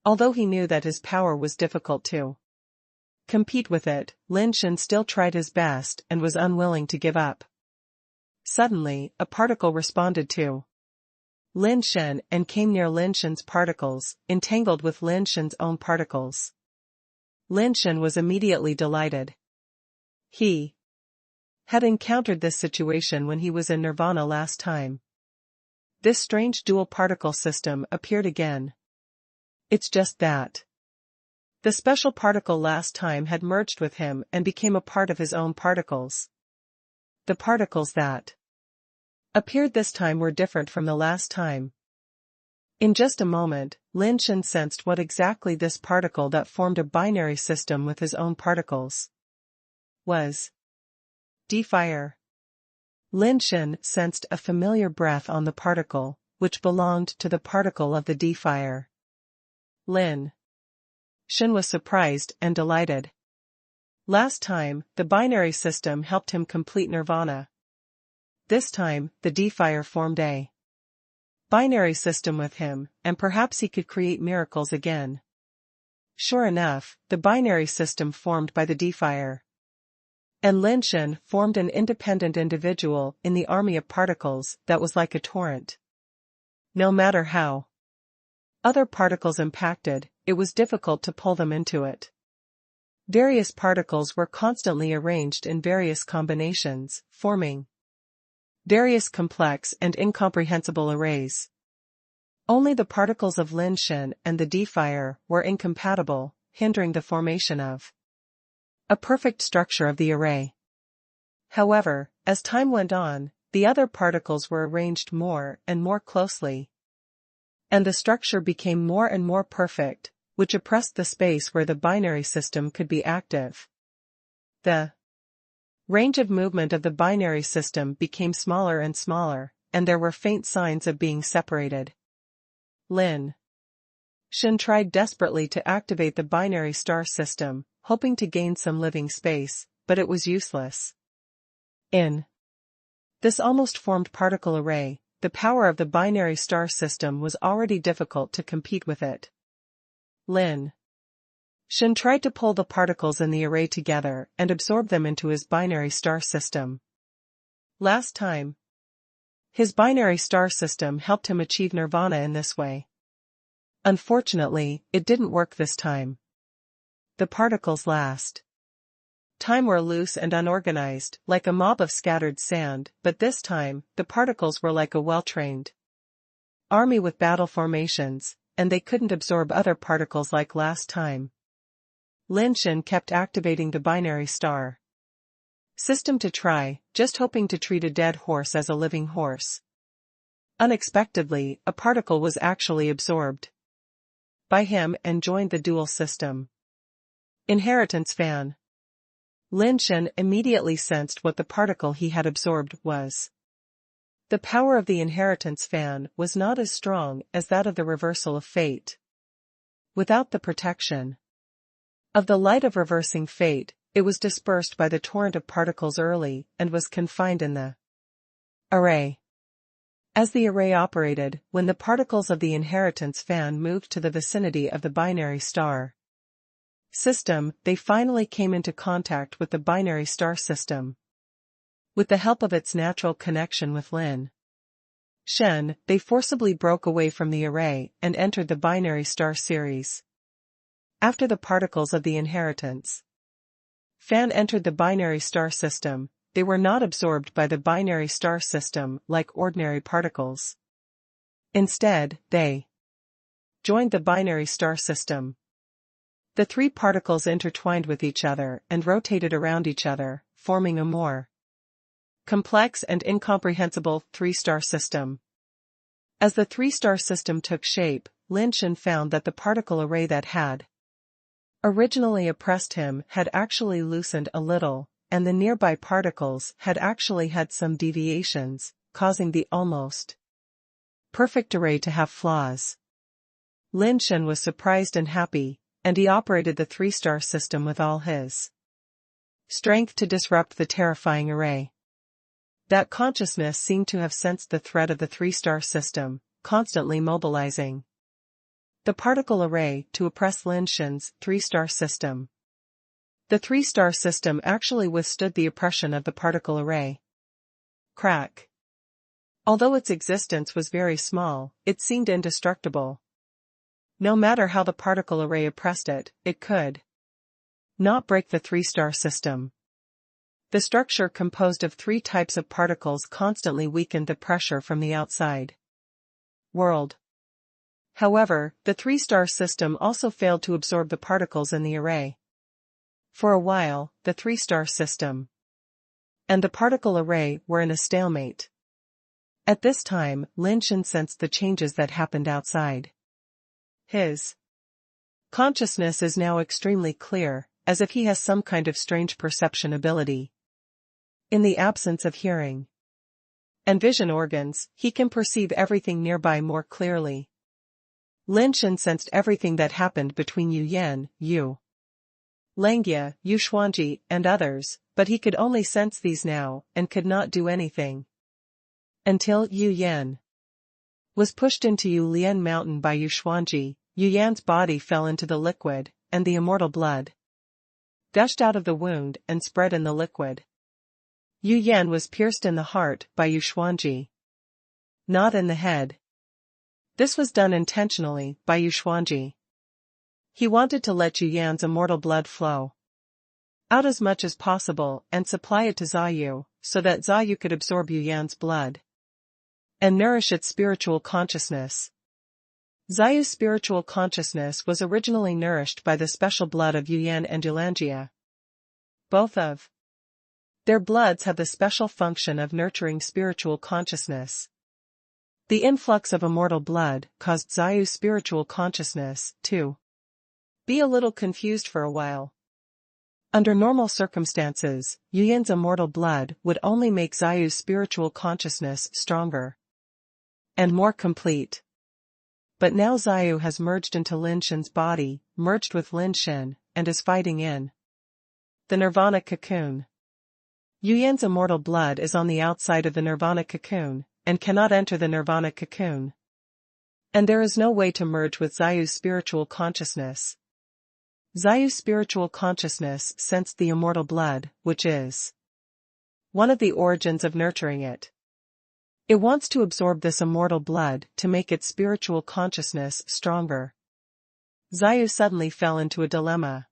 Although he knew that his power was difficult to compete with it, Lin Shen still tried his best and was unwilling to give up. Suddenly, a particle responded to Lin Shen and came near Lin Shen's particles, entangled with Lin Shen's own particles. Lin Shen was immediately delighted. He had encountered this situation when he was in Nirvana last time. This strange dual particle system appeared again. It's just that the special particle last time had merged with him and became a part of his own particles. The particles that appeared this time were different from the last time. In just a moment, Lin Shen sensed what exactly this particle that formed a binary system with his own particles was. D-fire. Lin Shen sensed a familiar breath on the particle, which belonged to the particle of the D-fire. Lin Shen was surprised and delighted. Last time, the binary system helped him complete nirvana. This time, the D-fire formed a binary system with him, and perhaps he could create miracles again. Sure enough, the binary system formed by the D-fire and Lin Shen formed an independent individual in the army of particles that was like a torrent. No matter how other particles impacted, it was difficult to pull them into it. Various particles were constantly arranged in various combinations, forming various complex and incomprehensible arrays. Only the particles of Lin Shen and the D-fire were incompatible, hindering the formation of a perfect structure of the array. However, as time went on, the other particles were arranged more and more closely, and the structure became more and more perfect, which oppressed the space where the binary system could be active. The range of movement of the binary system became smaller and smaller, and there were faint signs of being separated. Lin Shen tried desperately to activate the binary star system, hoping to gain some living space, but it was useless. In this almost formed particle array, the power of the binary star system was already difficult to compete with it. Lin Shen tried to pull the particles in the array together and absorb them into his binary star system. Last time, his binary star system helped him achieve nirvana in this way. Unfortunately, it didn't work this time. The particles last time were loose and unorganized, like a mob of scattered sand, but this time, the particles were like a well-trained army with battle formations, and they couldn't absorb other particles like last time. Lin Shen kept activating the binary star system to try, just hoping to treat a dead horse as a living horse. Unexpectedly, a particle was actually absorbed by him and joined the dual system. Inheritance fan. Lin Shen immediately sensed what the particle he had absorbed was. The power of the inheritance fan was not as strong as that of the reversal of fate. Without the protection of the light of reversing fate, it was dispersed by the torrent of particles early and was confined in the array. As the array operated, when the particles of the inheritance fan moved to the vicinity of the binary star system, they finally came into contact with the binary star system. With the help of its natural connection with Lin Shen, they forcibly broke away from the array and entered the binary star series. After the particles of the inheritance fan entered the binary star system, they were not absorbed by the binary star system like ordinary particles. Instead, they joined the binary star system. The three particles intertwined with each other and rotated around each other, forming a more complex and incomprehensible three-star system. As the three-star system took shape, Lin Shen found that the particle array that had originally oppressed him had actually loosened a little, and the nearby particles had actually had some deviations, causing the almost perfect array to have flaws. Lin Shen was surprised and happy, and he operated the three-star system with all his strength to disrupt the terrifying array. That consciousness seemed to have sensed the threat of the three-star system, constantly mobilizing the particle array to oppress Lin Shen's three-star system. The three-star system actually withstood the oppression of the particle array. Crack. Although its existence was very small, it seemed indestructible. No matter how the particle array oppressed it, it could not break the three-star system. The structure composed of three types of particles constantly weakened the pressure from the outside world. However, the three-star system also failed to absorb the particles in the array. For a while, the three-star system and the particle array were in a stalemate. At this time, Lin Shen sensed the changes that happened outside. His consciousness is now extremely clear, as if he has some kind of strange perception ability. In the absence of hearing and vision organs, he can perceive everything nearby more clearly. Lin Shen sensed everything that happened between Yu Yan, Yu Langjie, Yu Xuanji, and others, but he could only sense these now, and could not do anything. Until Yu Yan was pushed into Yu Lian Mountain by Yu Xuanji, Yu Yan's body fell into the liquid, and the immortal blood gushed out of the wound and spread in the liquid. Yu Yan was pierced in the heart by Yu Xuanji, not in the head. This was done intentionally by Yu Xuanji. He wanted to let Yu Yan's immortal blood flow out as much as possible and supply it to Zayu, so that Zayu could absorb Yu Yan's blood and nourish its spiritual consciousness. Zayu's spiritual consciousness was originally nourished by the special blood of Yu Yan and Yulanjia. Both of their bloods have the special function of nurturing spiritual consciousness. The influx of immortal blood caused Zayu's spiritual consciousness to be a little confused for a while. Under normal circumstances, Yu Yan's immortal blood would only make Zayu's spiritual consciousness stronger and more complete. But now Zayu has merged into Lin Shen's body, merged with Lin Shen, and is fighting in the nirvana cocoon. Yu Yan's immortal blood is on the outside of the nirvana cocoon, and cannot enter the nirvana cocoon. And there is no way to merge with Zayu's spiritual consciousness. Zayu's spiritual consciousness sensed the immortal blood, which is one of the origins of nurturing it. It wants to absorb this immortal blood to make its spiritual consciousness stronger. Zayu suddenly fell into a dilemma.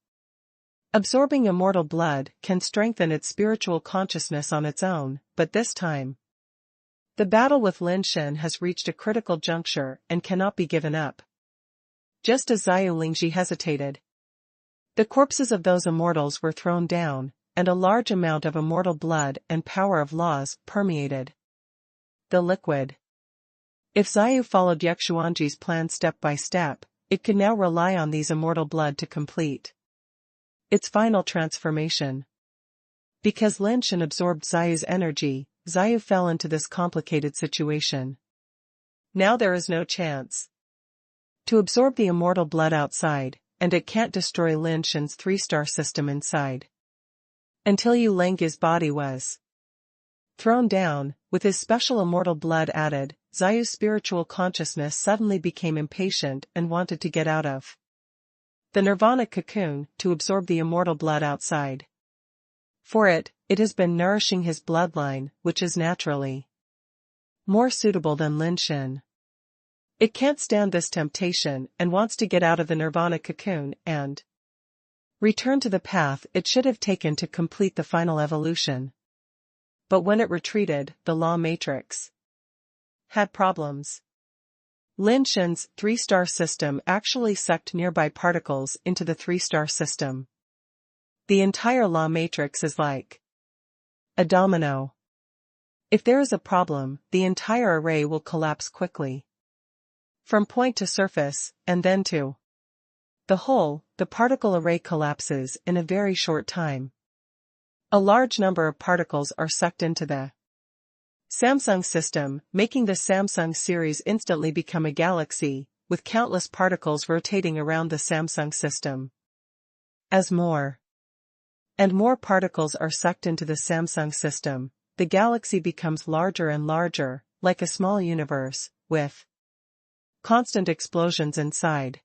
Absorbing immortal blood can strengthen its spiritual consciousness on its own, but this time the battle with Lin Shen has reached a critical juncture and cannot be given up. Just as Zayu Lingji hesitated, the corpses of those immortals were thrown down, and a large amount of immortal blood and power of laws permeated the liquid. If Zayu followed Yuxuanji's plan step by step, it could now rely on these immortal blood to complete its final transformation. Because Lin Shen absorbed Zayu's energy, Zayu fell into this complicated situation. Now there is no chance to absorb the immortal blood outside, and it can't destroy Lin Shen's three-star system inside. Until Yu Langjie's body was thrown down, with his special immortal blood added, Zayu's spiritual consciousness suddenly became impatient and wanted to get out of the nirvana cocoon to absorb the immortal blood outside. For it has been nourishing his bloodline, which is naturally more suitable than Lin Shen. It can't stand this temptation and wants to get out of the nirvana cocoon and return to the path it should have taken to complete the final evolution. But when it retreated, the law matrix had problems. Lin Shen's three-star system actually sucked nearby particles into the three-star system. The entire law matrix is like a domino. If there is a problem, the entire array will collapse quickly. From point to surface, and then to the whole, the particle array collapses in a very short time. A large number of particles are sucked into the Samsung system, making the Samsung series instantly become a galaxy, with countless particles rotating around the Samsung system. As more and more particles are sucked into the Samsung system, the galaxy becomes larger and larger, like a small universe, with constant explosions inside.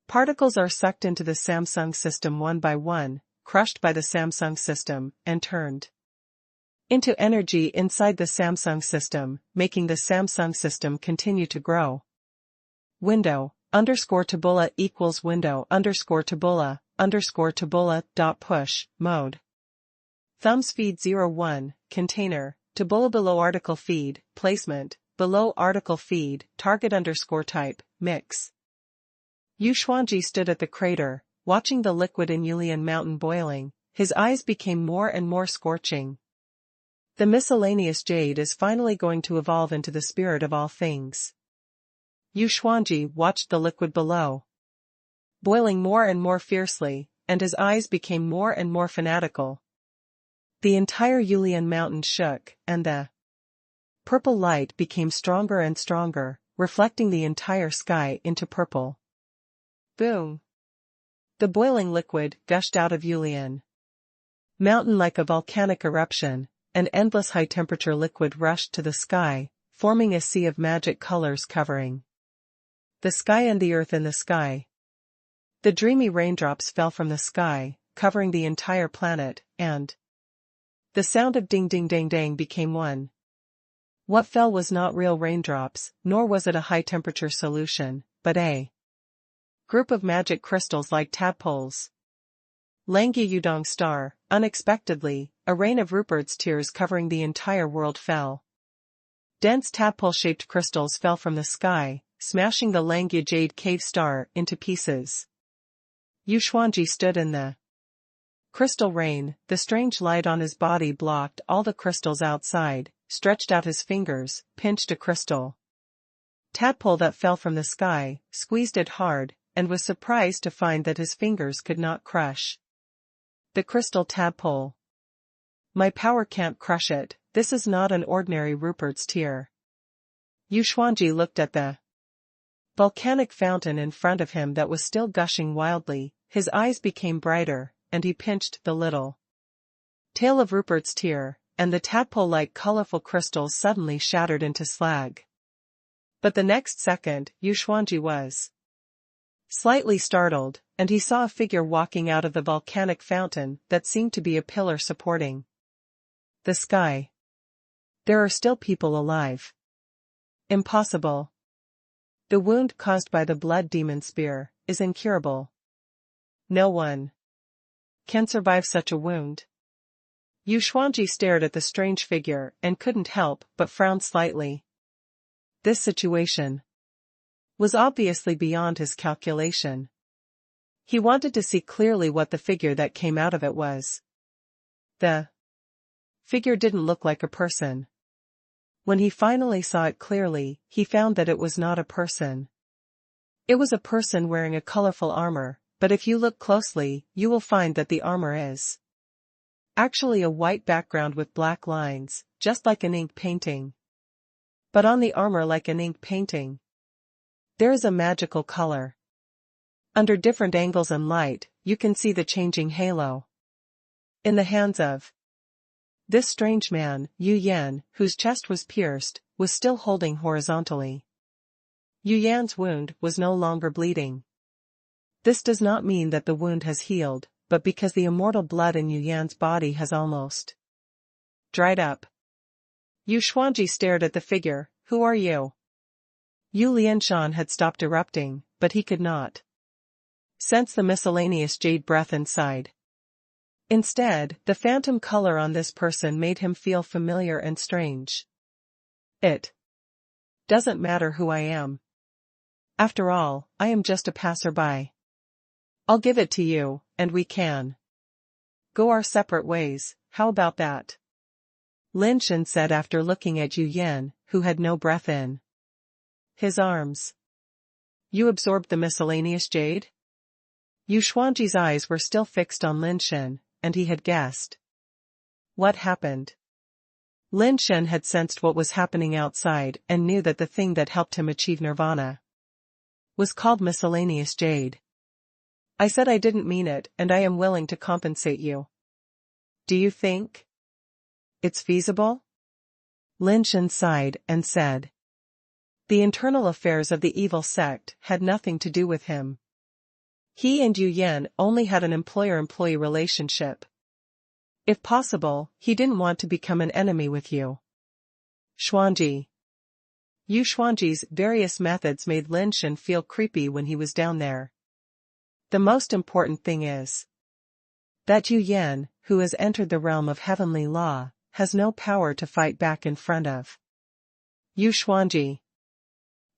Particles are sucked into the Samsung system one by one, crushed by the Samsung system, and turned into energy inside the Samsung system, making the Samsung system continue to grow. Window underscore tabula equals window underscore tabula dot push mode. Thumbs feed 01 container tabula below article feed placement below article feed target underscore type mix. Yu Xuanji stood at the crater, watching the liquid in Yulian Mountain boiling. His eyes became more and more scorching. The miscellaneous jade is finally going to evolve into the spirit of all things. Yu Xuanji watched the liquid below, boiling more and more fiercely, and his eyes became more and more fanatical. The entire Yulian Mountain shook, and the purple light became stronger and stronger, reflecting the entire sky into purple. Boom! The boiling liquid gushed out of Yulian Mountain like a volcanic eruption. An endless high-temperature liquid rushed to the sky, forming a sea of magic colors covering the sky and the earth in the sky. The dreamy raindrops fell from the sky, covering the entire planet, and the sound of ding ding dang dang became one. What fell was not real raindrops, nor was it a high-temperature solution, but a group of magic crystals like tadpoles. Langyi Yudong star, unexpectedly, a rain of Rupert's tears covering the entire world fell. Dense tadpole-shaped crystals fell from the sky, smashing the Langyi jade cave star into pieces. Yu Xuanji stood in the crystal rain, the strange light on his body blocked all the crystals outside, stretched out his fingers, pinched a crystal tadpole that fell from the sky, squeezed it hard, and was surprised to find that his fingers could not crush the crystal tadpole. My power can't crush it, this is not an ordinary Rupert's tear. Yu Xuanji looked at the volcanic fountain in front of him that was still gushing wildly, his eyes became brighter, and he pinched the little tail of Rupert's tear, and the tadpole-like colorful crystals suddenly shattered into slag. But the next second, Yu Xuanji was slightly startled, and he saw a figure walking out of the volcanic fountain that seemed to be a pillar supporting the sky. There are still people alive. Impossible. The wound caused by the blood demon spear is incurable. No one can survive such a wound. Yu Xuanji stared at the strange figure and couldn't help but frown slightly. This situation was obviously beyond his calculation. He wanted to see clearly what the figure that came out of it was. The figure didn't look like a person. When he finally saw it clearly, he found that it was not a person. It was a person wearing a colorful armor, but if you look closely, you will find that the armor is actually a white background with black lines, just like an ink painting. But on the armor, like an ink painting, there is a magical color. Under different angles and light, you can see the changing halo. In the hands of this strange man, Yu Yan, whose chest was pierced, was still holding horizontally. Yu Yan's wound was no longer bleeding. This does not mean that the wound has healed, but because the immortal blood in Yu Yan's body has almost dried up. Yu Xuanji stared at the figure. Who are you? Yu Lianshan had stopped erupting, but he could not sense the miscellaneous jade breath inside. Instead, the phantom color on this person made him feel familiar and strange. It doesn't matter who I am. After all, I am just a passerby. I'll give it to you, and we can go our separate ways. How about that? Lin Shen said after looking at Yu Yan, who had no breath in his arms. You absorbed the miscellaneous jade? Yu Xuanji's eyes were still fixed on Lin Shen, and he had guessed what happened. Lin Shen had sensed what was happening outside and knew that the thing that helped him achieve nirvana was called miscellaneous jade. I said I didn't mean it, and I am willing to compensate you. Do you think it's feasible? Lin Shen sighed and said. The internal affairs of the evil sect had nothing to do with him. He and Yu Yan only had an employer-employee relationship. If possible, he didn't want to become an enemy with you. Xuanji. Yu Xuanji's various methods made Lin Shen feel creepy when he was down there. The most important thing is that Yu Yan, who has entered the realm of heavenly law, has no power to fight back in front of Yu Xuanji.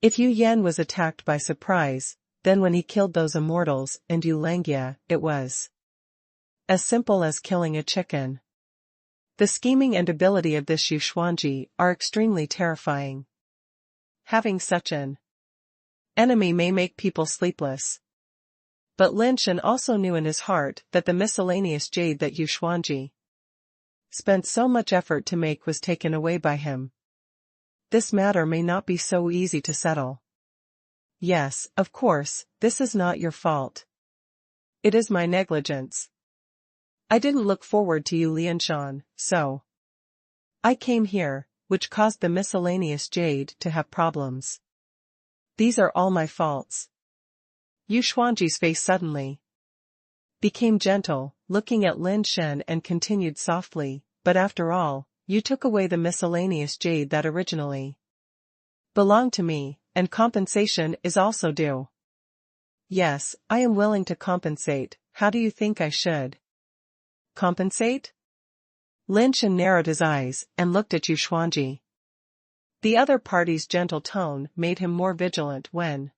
If Yu Yan was attacked by surprise, then when he killed those immortals and Yu Langia, it was as simple as killing a chicken. The scheming and ability of this Yu Xuanji are extremely terrifying. Having such an enemy may make people sleepless. But Lin Shen also knew in his heart that the miscellaneous jade that Yu Xuanji spent so much effort to make was taken away by him. This matter may not be so easy to settle. Yes, of course, this is not your fault. It is my negligence. I didn't look forward to you, Lin Shen, so I came here, which caused the miscellaneous jade to have problems. These are all my faults. Yu Xuanji's face suddenly became gentle, looking at Lin Shen, and continued softly, but after all, you took away the miscellaneous jade that originally belonged to me, and compensation is also due. Yes, I am willing to compensate. How do you think I should compensate? Lin Shen narrowed his eyes and looked at Yu Xuanji. The other party's gentle tone made him more vigilant. When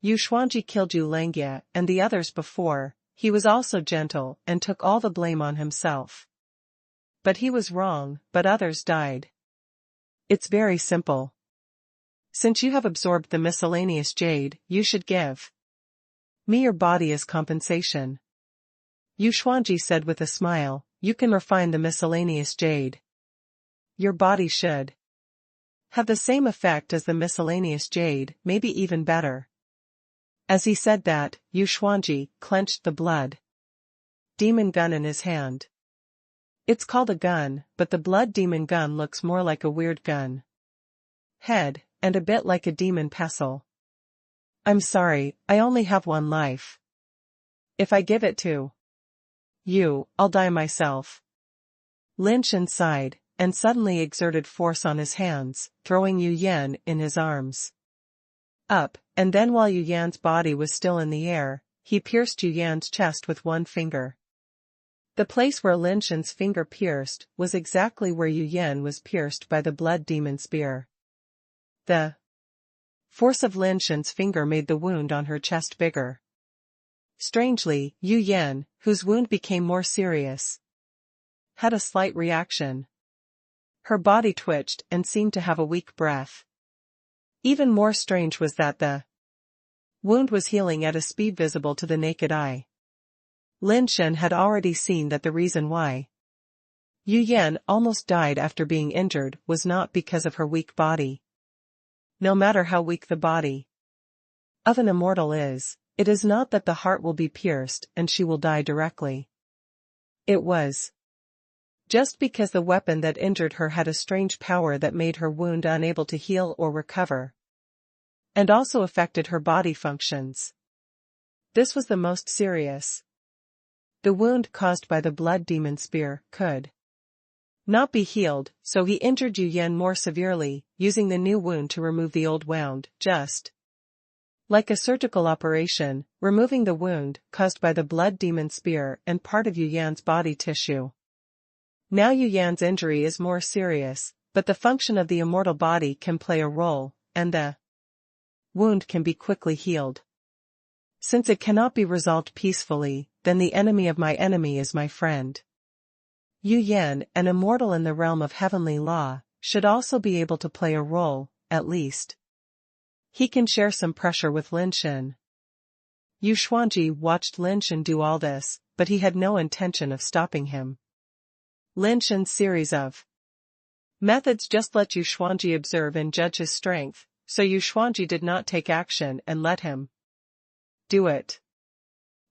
Yu Xuanji killed Yu Langia and the others before, he was also gentle and took all the blame on himself. But he was wrong, but others died. It's very simple. Since you have absorbed the miscellaneous jade, you should give me your body as compensation. Yu Xuanji said with a smile, you can refine the miscellaneous jade. Your body should have the same effect as the miscellaneous jade, maybe even better. As he said that, Yu Xuanji clenched the blood demon gun in his hand. It's called a gun, but the blood demon gun looks more like a weird gun head, and a bit like a demon pestle. I'm sorry, I only have one life. If I give it to you, I'll die myself. Lin Shen sighed, and suddenly exerted force on his hands, throwing Yu Yan in his arms up, and then while Yu Yan's body was still in the air, he pierced Yu Yan's chest with one finger. The place where Lin Shen's finger pierced was exactly where Yu Yan was pierced by the blood demon spear. The force of Lin Shen's finger made the wound on her chest bigger. Strangely, Yu Yan, whose wound became more serious, had a slight reaction. Her body twitched and seemed to have a weak breath. Even more strange was that the wound was healing at a speed visible to the naked eye. Lin Shen had already seen that the reason why Yu Yan almost died after being injured was not because of her weak body. No matter how weak the body of an immortal is, it is not that the heart will be pierced and she will die directly. It was just because the weapon that injured her had a strange power that made her wound unable to heal or recover, and also affected her body functions. This was the most serious. The wound caused by the blood demon spear could not be healed, so he injured Yu Yan more severely, using the new wound to remove the old wound, just like a surgical operation, removing the wound caused by the blood demon spear and part of Yu Yan's body tissue. Now Yu Yan's injury is more serious, but the function of the immortal body can play a role, and the wound can be quickly healed. Since it cannot be resolved peacefully, then the enemy of my enemy is my friend. Yu Yan, an immortal in the realm of heavenly law, should also be able to play a role, at least. He can share some pressure with Lin Shen. Yu Xuanji watched Lin Shen do all this, but he had no intention of stopping him. Lin Shen's series of methods just let Yu Xuanji observe and judge his strength, so Yu Xuanji did not take action and let him do it.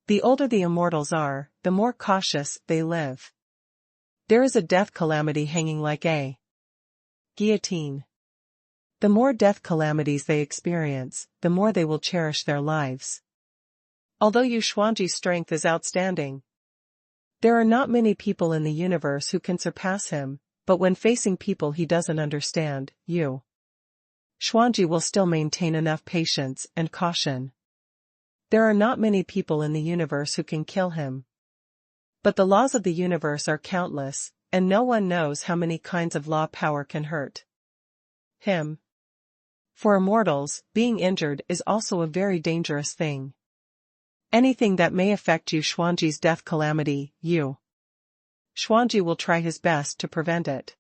The older the immortals are, the more cautious they live. There is a death calamity hanging like a guillotine. The more death calamities they experience, the more they will cherish their lives. Although Yu Xuanji's strength is outstanding, There are not many people in the universe who can surpass him, but when facing people he doesn't understand, Xuanji will still maintain enough patience and caution. There are not many people in the universe who can kill him. But the laws of the universe are countless, and no one knows how many kinds of law power can hurt him. For immortals, being injured is also a very dangerous thing. Anything that may affect Xuanji's death calamity, Xuanji will try his best to prevent it.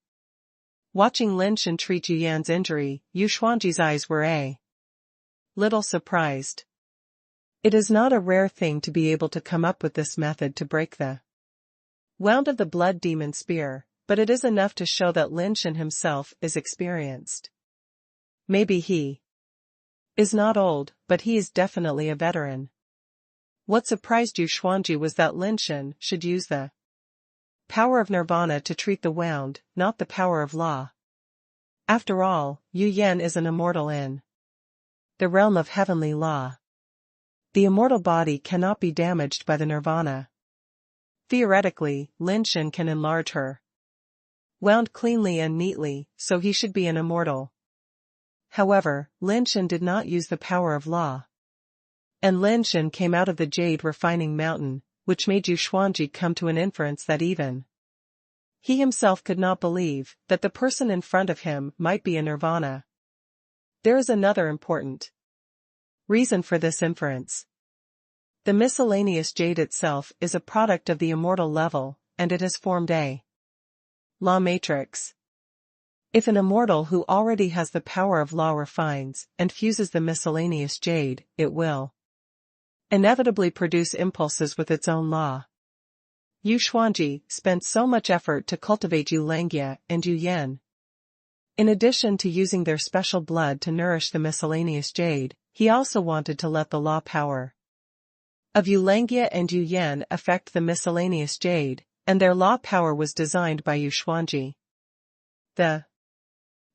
Watching Lin Shen treat Yuyan's injury, Xuanji's eyes were a little surprised. It is not a rare thing to be able to come up with this method to break the wound of the blood demon spear, but it is enough to show that Lin Shen himself is experienced. Maybe he is not old, but he is definitely a veteran. What surprised Xuanji was that Lin Shen should use the power of nirvana to treat the wound, not the power of law. After all, Yuyan is an immortal in the realm of heavenly law. The immortal body cannot be damaged by the nirvana. Theoretically, Lin Shen can enlarge her wound cleanly and neatly, so he should be an immortal. However, Lin Shen did not use the power of law. And Lin Shen came out of the jade refining mountain, which made Xuanji come to an inference that even he himself could not believe that the person in front of him might be a nirvana. There is another important reason for this inference. The miscellaneous jade itself is a product of the immortal level, and it has formed a law matrix. If an immortal who already has the power of law refines and fuses the miscellaneous jade, it will inevitably produce impulses with its own law. Xuanji spent so much effort to cultivate Yulangya and Yuyan. In addition to using their special blood to nourish the miscellaneous jade, he also wanted to let the law power of Yulangya and Yuyan affect the miscellaneous jade, and their law power was designed by Xuanji. The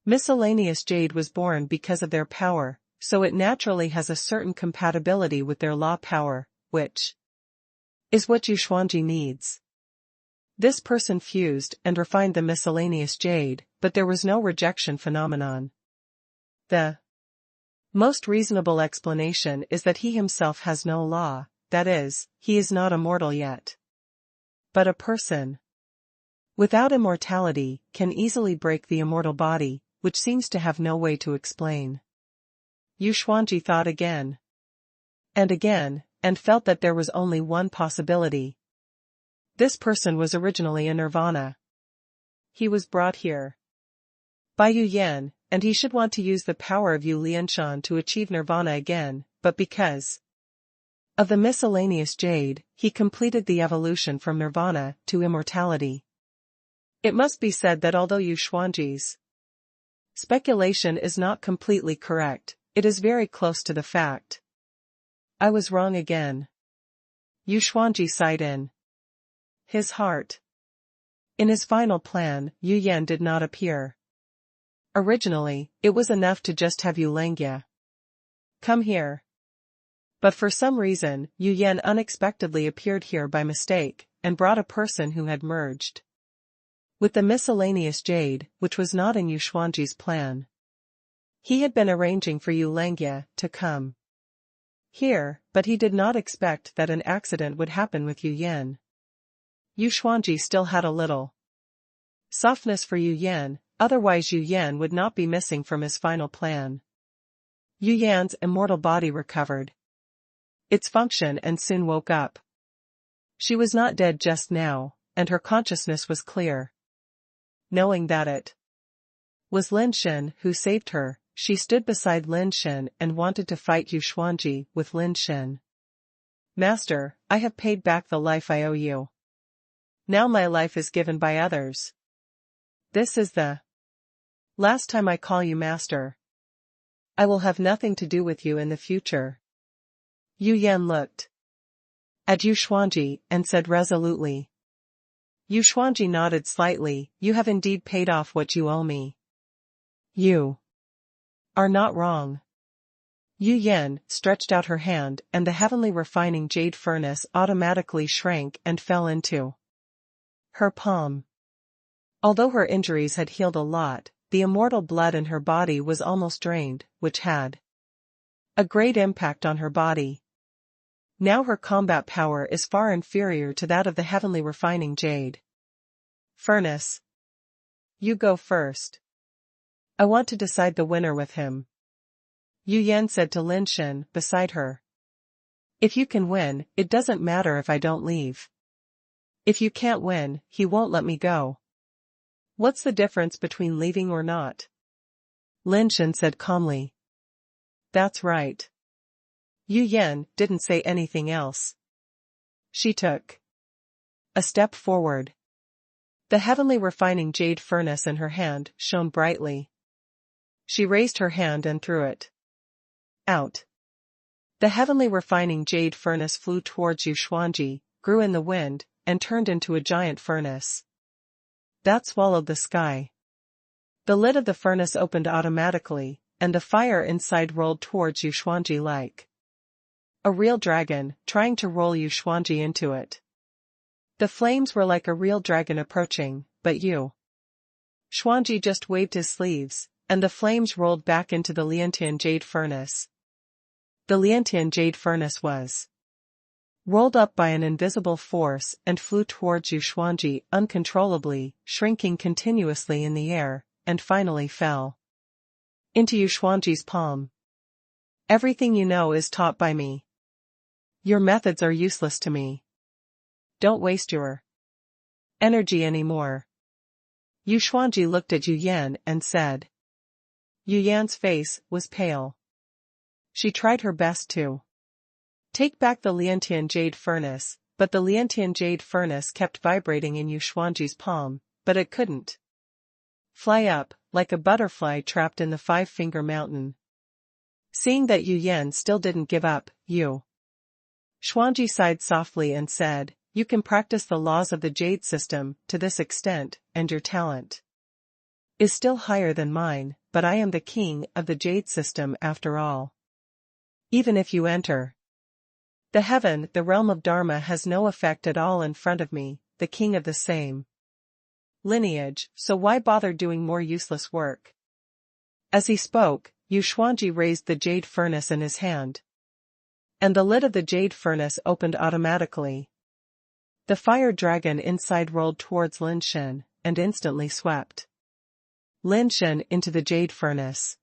miscellaneous jade was born because of their power, so it naturally has a certain compatibility with their law power, which is what Xuanji needs. This person fused and refined the miscellaneous jade, but there was no rejection phenomenon. The most reasonable explanation is that he himself has no law, that is, he is not immortal yet. But a person without immortality can easily break the immortal body, which seems to have no way to explain. Xuanji thought again, and felt that there was only one possibility. This person was originally a nirvana. He was brought here by Yuyan, and he should want to use the power of Lin Shen to achieve nirvana again, but because of the miscellaneous jade, he completed the evolution from nirvana to immortality. It must be said that although Xuanji's speculation is not completely correct, it is very close to the fact. I was wrong again. Xuanji sighed in his heart. In his final plan, Yuyan did not appear. Originally, it was enough to just have Yulangya come here. But for some reason, Yuyan unexpectedly appeared here by mistake, and brought a person who had merged with the miscellaneous jade, which was not in Xuanji's plan. He had been arranging for Yulangya to come here, but he did not expect that an accident would happen with Yuyan. Xuanji still had a little softness for Yuyan, otherwise Yuyan would not be missing from his final plan. Yuyan's immortal body recovered its function and soon woke up. She was not dead just now, and her consciousness was clear. Knowing that it was Lin Shen who saved her, she stood beside Lin Shen and wanted to fight Xuanji with Lin Shen. Master, I have paid back the life I owe you. Now my life is given by others. This is the last time I call you master. I will have nothing to do with you in the future. Yuyan looked at Xuanji and said resolutely. Xuanji nodded slightly. You have indeed paid off what you owe me. You are not wrong. Yuyan stretched out her hand and the heavenly refining jade furnace automatically shrank and fell into Her palm. Although her injuries had healed a lot, the immortal blood in her body was almost drained, which had a great impact on her body. Now her combat power is far inferior to that of the heavenly refining jade furnace. You go first. I want to decide the winner with him. Yu Yan said to Lin Shen beside her. If you can win, it doesn't matter if I don't leave. If you can't win, he won't let me go. What's the difference between leaving or not? Lin Shen said calmly. That's right. Yu Yan didn't say anything else. She took a step forward. The heavenly refining jade furnace in her hand shone brightly. She raised her hand and threw it out. The heavenly refining jade furnace flew towards Yu Xuanji, grew in the wind, and turned into a giant furnace that swallowed the sky. The lid of the furnace opened automatically, and the fire inside rolled towards Yu Xuanji like a real dragon, trying to roll Yu Xuanji into it. The flames were like a real dragon approaching, but Yu Xuanji just waved his sleeves, and the flames rolled back into the Liantian jade furnace. The Liantian jade furnace was rolled up by an invisible force and flew towards Yu Xuanji uncontrollably, shrinking continuously in the air, and finally fell into Yu Xuanji's palm. Everything you know is taught by me. Your methods are useless to me. Don't waste your energy anymore. Yu Xuanji looked at Yu Yan and said. Yu Yan's face was pale. She tried her best to take back the Liantian jade furnace, but the Liantian jade furnace kept vibrating in Yu Xuanji's palm, but it couldn't fly up, like a butterfly trapped in the five-finger mountain. Seeing that Yu Yan still didn't give up, Yu Xuanji sighed softly and said, You can practice the laws of the jade system to this extent, and your talent is still higher than mine, but I am the king of the jade system after all. Even if you enter the heaven, the realm of Dharma has no effect at all in front of me, the king of the same lineage, so why bother doing more useless work? As he spoke, Yu Xuanji raised the jade furnace in his hand, and the lid of the jade furnace opened automatically. The fire dragon inside rolled towards Lin Shen, and instantly swept Lin Shen into the jade furnace.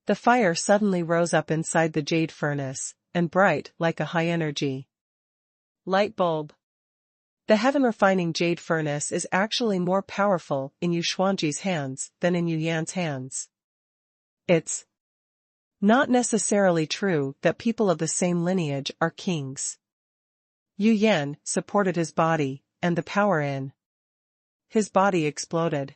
The fire suddenly rose up inside the jade furnace, and bright like a high-energy light bulb. The heaven-refining jade furnace is actually more powerful in Yu Xuanji's hands than in Yu Yan's hands. It's not necessarily true that people of the same lineage are kings. Yu Yan supported his body, and the power in his body exploded.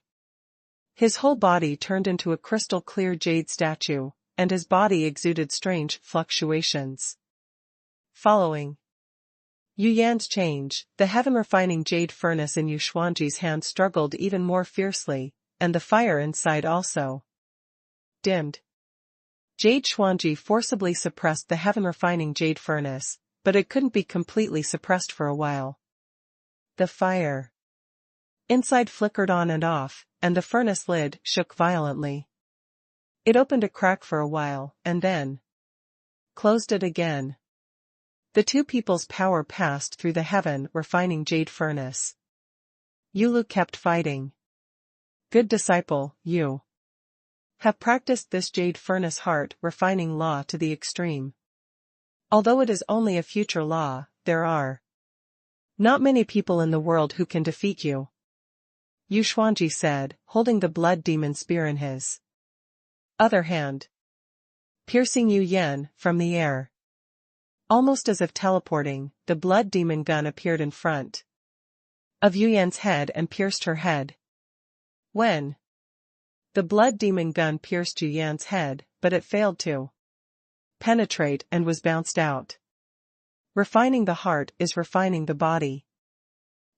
His whole body turned into a crystal-clear jade statue, and his body exuded strange fluctuations. Following Yu Yan's change, the heaven-refining jade furnace in Yu Xuanji's hand struggled even more fiercely, and the fire inside also dimmed. Jade Xuanji forcibly suppressed the heaven-refining jade furnace, but it couldn't be completely suppressed for a while. The fire inside flickered on and off, and the furnace lid shook violently. It opened a crack for a while, and then closed it again. The two people's power passed through the heaven-refining jade furnace. Yulu kept fighting. Good disciple, you have practiced this jade furnace heart-refining law to the extreme. Although it is only a future law, there are not many people in the world who can defeat you. Yu Xuanji said, holding the blood demon spear in his other hand, piercing Yu Yan from the air. Almost as if teleporting, the blood demon gun appeared in front of Yu Yan's head and pierced her head. When the blood demon gun pierced Yu Yan's head, but it failed to penetrate and was bounced out. Refining the heart is refining the body.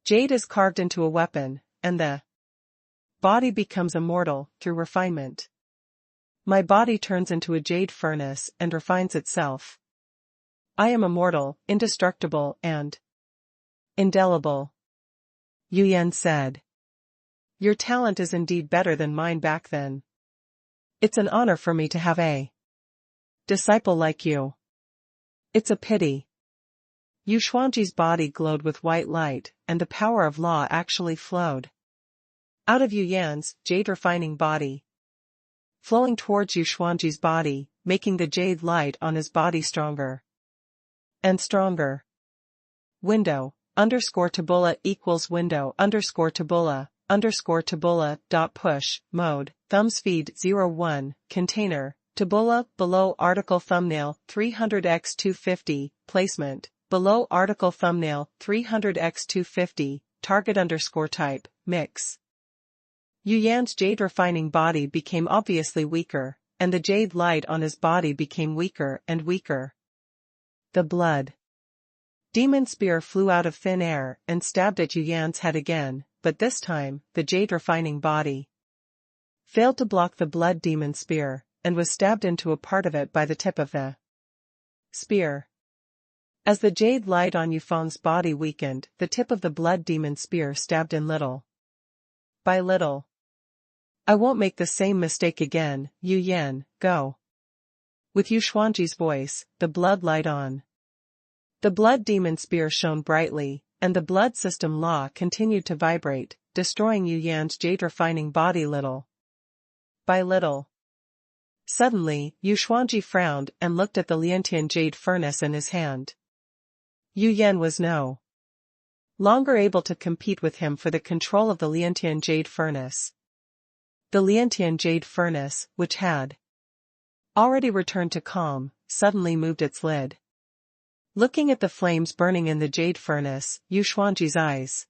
Jade is carved into a weapon, and the body becomes immortal through refinement. My body turns into a jade furnace and refines itself. I am immortal, indestructible, and indelible. Yu Yan said. Your talent is indeed better than mine back then. It's an honor for me to have a disciple like you. It's a pity. Yu Xuanji's body glowed with white light, and the power of law actually flowed out of Yu Yan's jade refining body, flowing towards Yu Xuanji's body, making the jade light on his body stronger and stronger. Window _tabula equals window _tabula dot push mode thumbs feed 01 container tabula below article thumbnail 300x250 placement below article thumbnail 300x250 target _type mix. Yu Yan's jade refining body became obviously weaker, and the jade light on his body became weaker and weaker. The blood demon spear flew out of thin air and stabbed at Yu Yan's head again, but this time, the jade refining body failed to block the blood demon spear, and was stabbed into a part of it by the tip of the spear. As the jade light on Yu Feng's body weakened, the tip of the blood demon spear stabbed in little by little. I won't make the same mistake again, Yu Yan, go. With Yu Xuanji's voice, the blood light on the blood demon spear shone brightly, and the blood system law continued to vibrate, destroying Yu Yan's jade refining body little by little. Suddenly, Yu Xuanji frowned and looked at the Liantian jade furnace in his hand. Yu Yan was no longer able to compete with him for the control of the Liantian jade furnace. The Liantian jade furnace, which had already returned to calm, suddenly moved its lid. Looking at the flames burning in the jade furnace, Yu Xuanji's eyes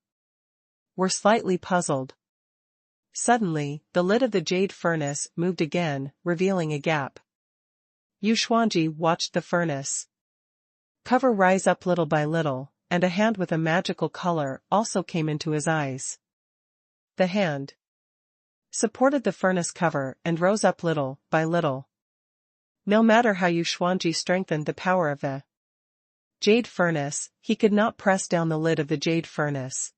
were slightly puzzled. Suddenly, the lid of the jade furnace moved again, revealing a gap. Yu Xuanji watched the furnace cover rise up little by little, and a hand with a magical color also came into his eyes. The hand supported the furnace cover and rose up little by little. No matter how Yu Xuanji strengthened the power of the jade furnace, he could not press down the lid of the jade furnace.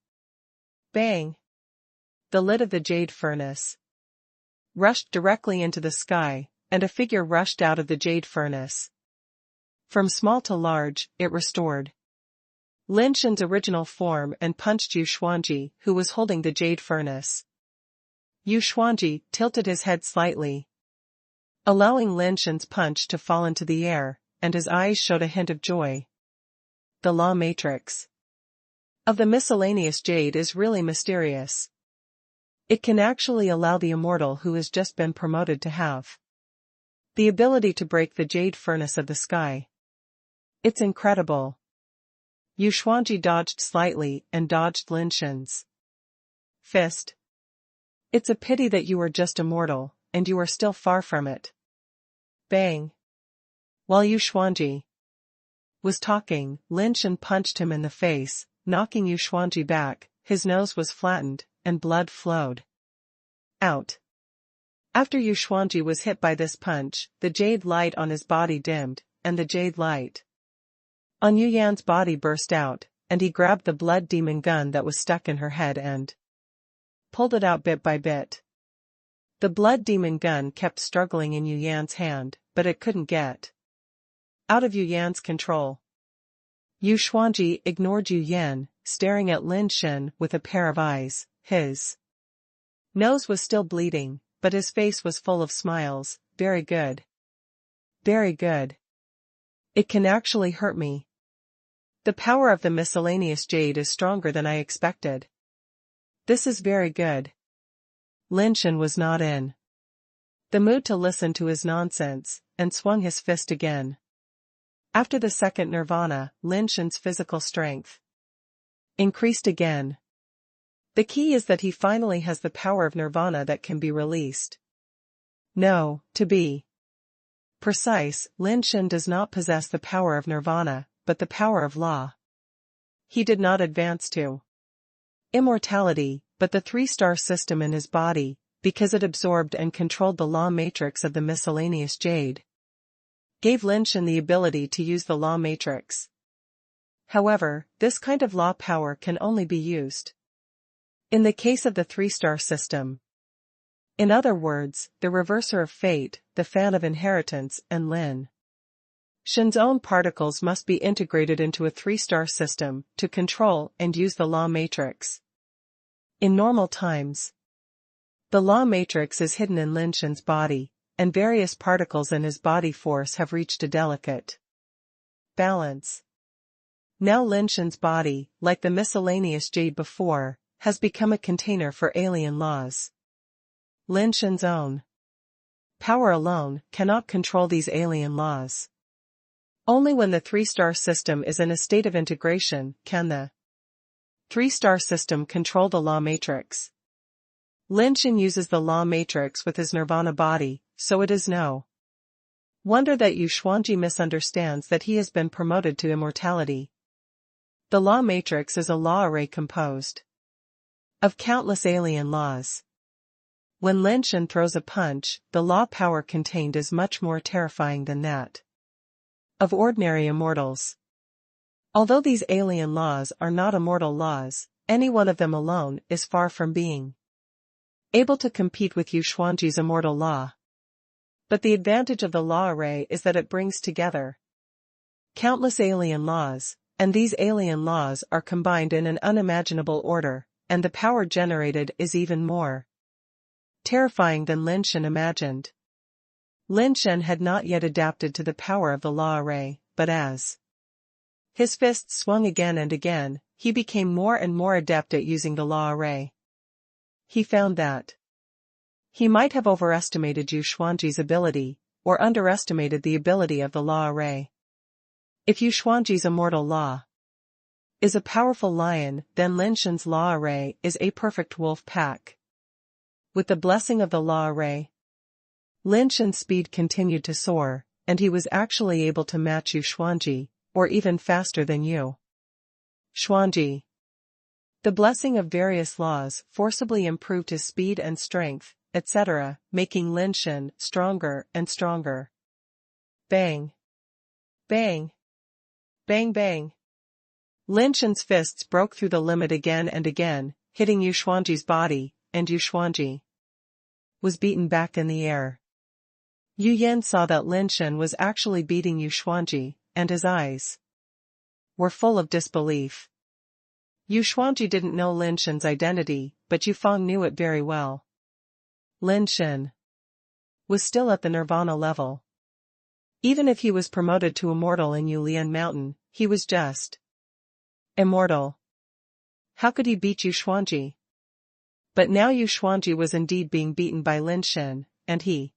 Bang! The lid of the jade furnace rushed directly into the sky, and a figure rushed out of the jade furnace. From small to large, it restored Lin Shen's original form and punched Yu Xuanji, who was holding the jade furnace. Yu Xuanji tilted his head slightly, allowing Lin Shen's punch to fall into the air, and his eyes showed a hint of joy. The law matrix of the miscellaneous jade is really mysterious. It can actually allow the immortal who has just been promoted to have the ability to break the jade furnace of the sky. It's incredible. Yu Xuanji dodged slightly and dodged Lin Shen's fist. It's a pity that you are just immortal, and you are still far from it. Bang! While Yu Xuanji was talking, Lin Shen punched him in the face, knocking Yu Xuanji back. His nose was flattened, and blood flowed out. After Yu Xuanji was hit by this punch, the jade light on his body dimmed, and the jade light on Yu Yan's body burst out, and he grabbed the blood demon gun that was stuck in her head and pulled it out bit by bit. The blood demon gun kept struggling in Yu Yan's hand, but it couldn't get out of Yu Yan's control. Yu Xuanji ignored Yu Yan, staring at Lin Shen with a pair of eyes. His nose was still bleeding, but his face was full of smiles. Very good. Very good. It can actually hurt me. The power of the miscellaneous jade is stronger than I expected. This is very good. Lin Shen was not in the mood to listen to his nonsense, and swung his fist again. After the second nirvana, Lin Shen's physical strength increased again. The key is that he finally has the power of nirvana that can be released. No, to be precise, Lin Shen does not possess the power of nirvana, but the power of law. He did not advance to immortality, but the 3-star system in his body, because it absorbed and controlled the law matrix of the miscellaneous jade, gave Lin Shen the ability to use the law matrix. However, this kind of law power can only be used In the case of the three-star system. In other words, the reverser of fate, the fan of inheritance, and Lin Shen's own particles must be integrated into a three-star system to control and use the law matrix. In normal times, the law matrix is hidden in Lin Shen's body, and various particles in his body force have reached a delicate balance. Now Lin Shen's body, like the miscellaneous jade before, has become a container for alien laws. Lin Shen's own power alone cannot control these alien laws. Only when the three-star system is in a state of integration can the three-star system control the law matrix. Lin Shen uses the law matrix with his nirvana body, so it is no wonder that Yu Xuanji misunderstands that he has been promoted to immortality. The law matrix is a law array composed of countless alien laws. When Lin Shen throws a punch, the law power contained is much more terrifying than that of ordinary immortals. Although these alien laws are not immortal laws, any one of them alone is far from being able to compete with Yu Xuanji's immortal law. But the advantage of the law array is that it brings together countless alien laws, and these alien laws are combined in an unimaginable order, and the power generated is even more terrifying than Lin Shen imagined. Lin Shen had not yet adapted to the power of the law array, but as his fists swung again and again, he became more and more adept at using the law array. He found that he might have overestimated Yu Xuanji's ability, or underestimated the ability of the law array. If Yu Xuanji's immortal law is a powerful lion, then Lin Shen's law array is a perfect wolf pack. With the blessing of the law array, Lin Shen's speed continued to soar, and he was actually able to match Yu Xuanji, or even faster than Yu Xuanji. The blessing of various laws forcibly improved his speed and strength, etc., making Lin Shen stronger and stronger. Bang! Bang! Bang bang! Lin Shen's fists broke through the limit again and again, hitting Yu Xuanji's body, and Yu Xuanji was beaten back in the air. Yu Yan saw that Lin Shen was actually beating Yu Xuanji, and his eyes were full of disbelief. Yu Xuanji didn't know Lin Shen's identity, but Yu Feng knew it very well. Lin Shen was still at the nirvana level. Even if he was promoted to immortal in Yulian Mountain, he was just immortal. How could he beat Yu Xuanji? But now Yu Xuanji was indeed being beaten by Lin Shen, and he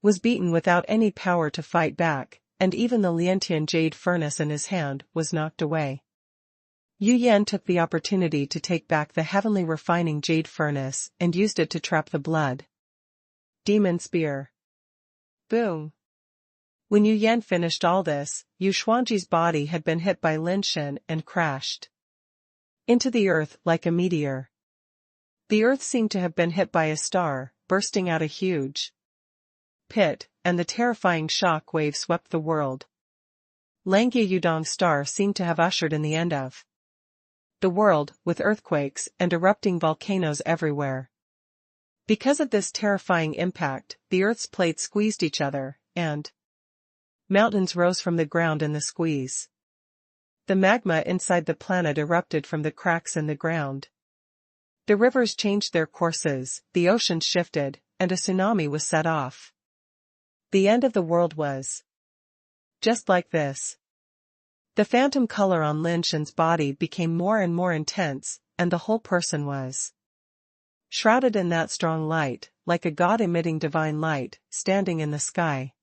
was beaten without any power to fight back, and even the Liantian jade furnace in his hand was knocked away. Yu Yan took the opportunity to take back the heavenly refining jade furnace and used it to trap the blood demon spear. Boom! When Yu Yan finished all this, Yu Xuanji's body had been hit by Lin Shen and crashed into the earth like a meteor. The earth seemed to have been hit by a star, bursting out a huge pit, and the terrifying shock wave swept the world. Langye Yudong star seemed to have ushered in the end of the world, with earthquakes and erupting volcanoes everywhere. Because of this terrifying impact, the Earth's plates squeezed each other, and mountains rose from the ground in the squeeze. The magma inside the planet erupted from the cracks in the ground. The rivers changed their courses, the oceans shifted, and a tsunami was set off. The end of the world was just like this. The phantom color on Lin Shen's body became more and more intense, and the whole person was shrouded in that strong light, like a god emitting divine light, standing in the sky.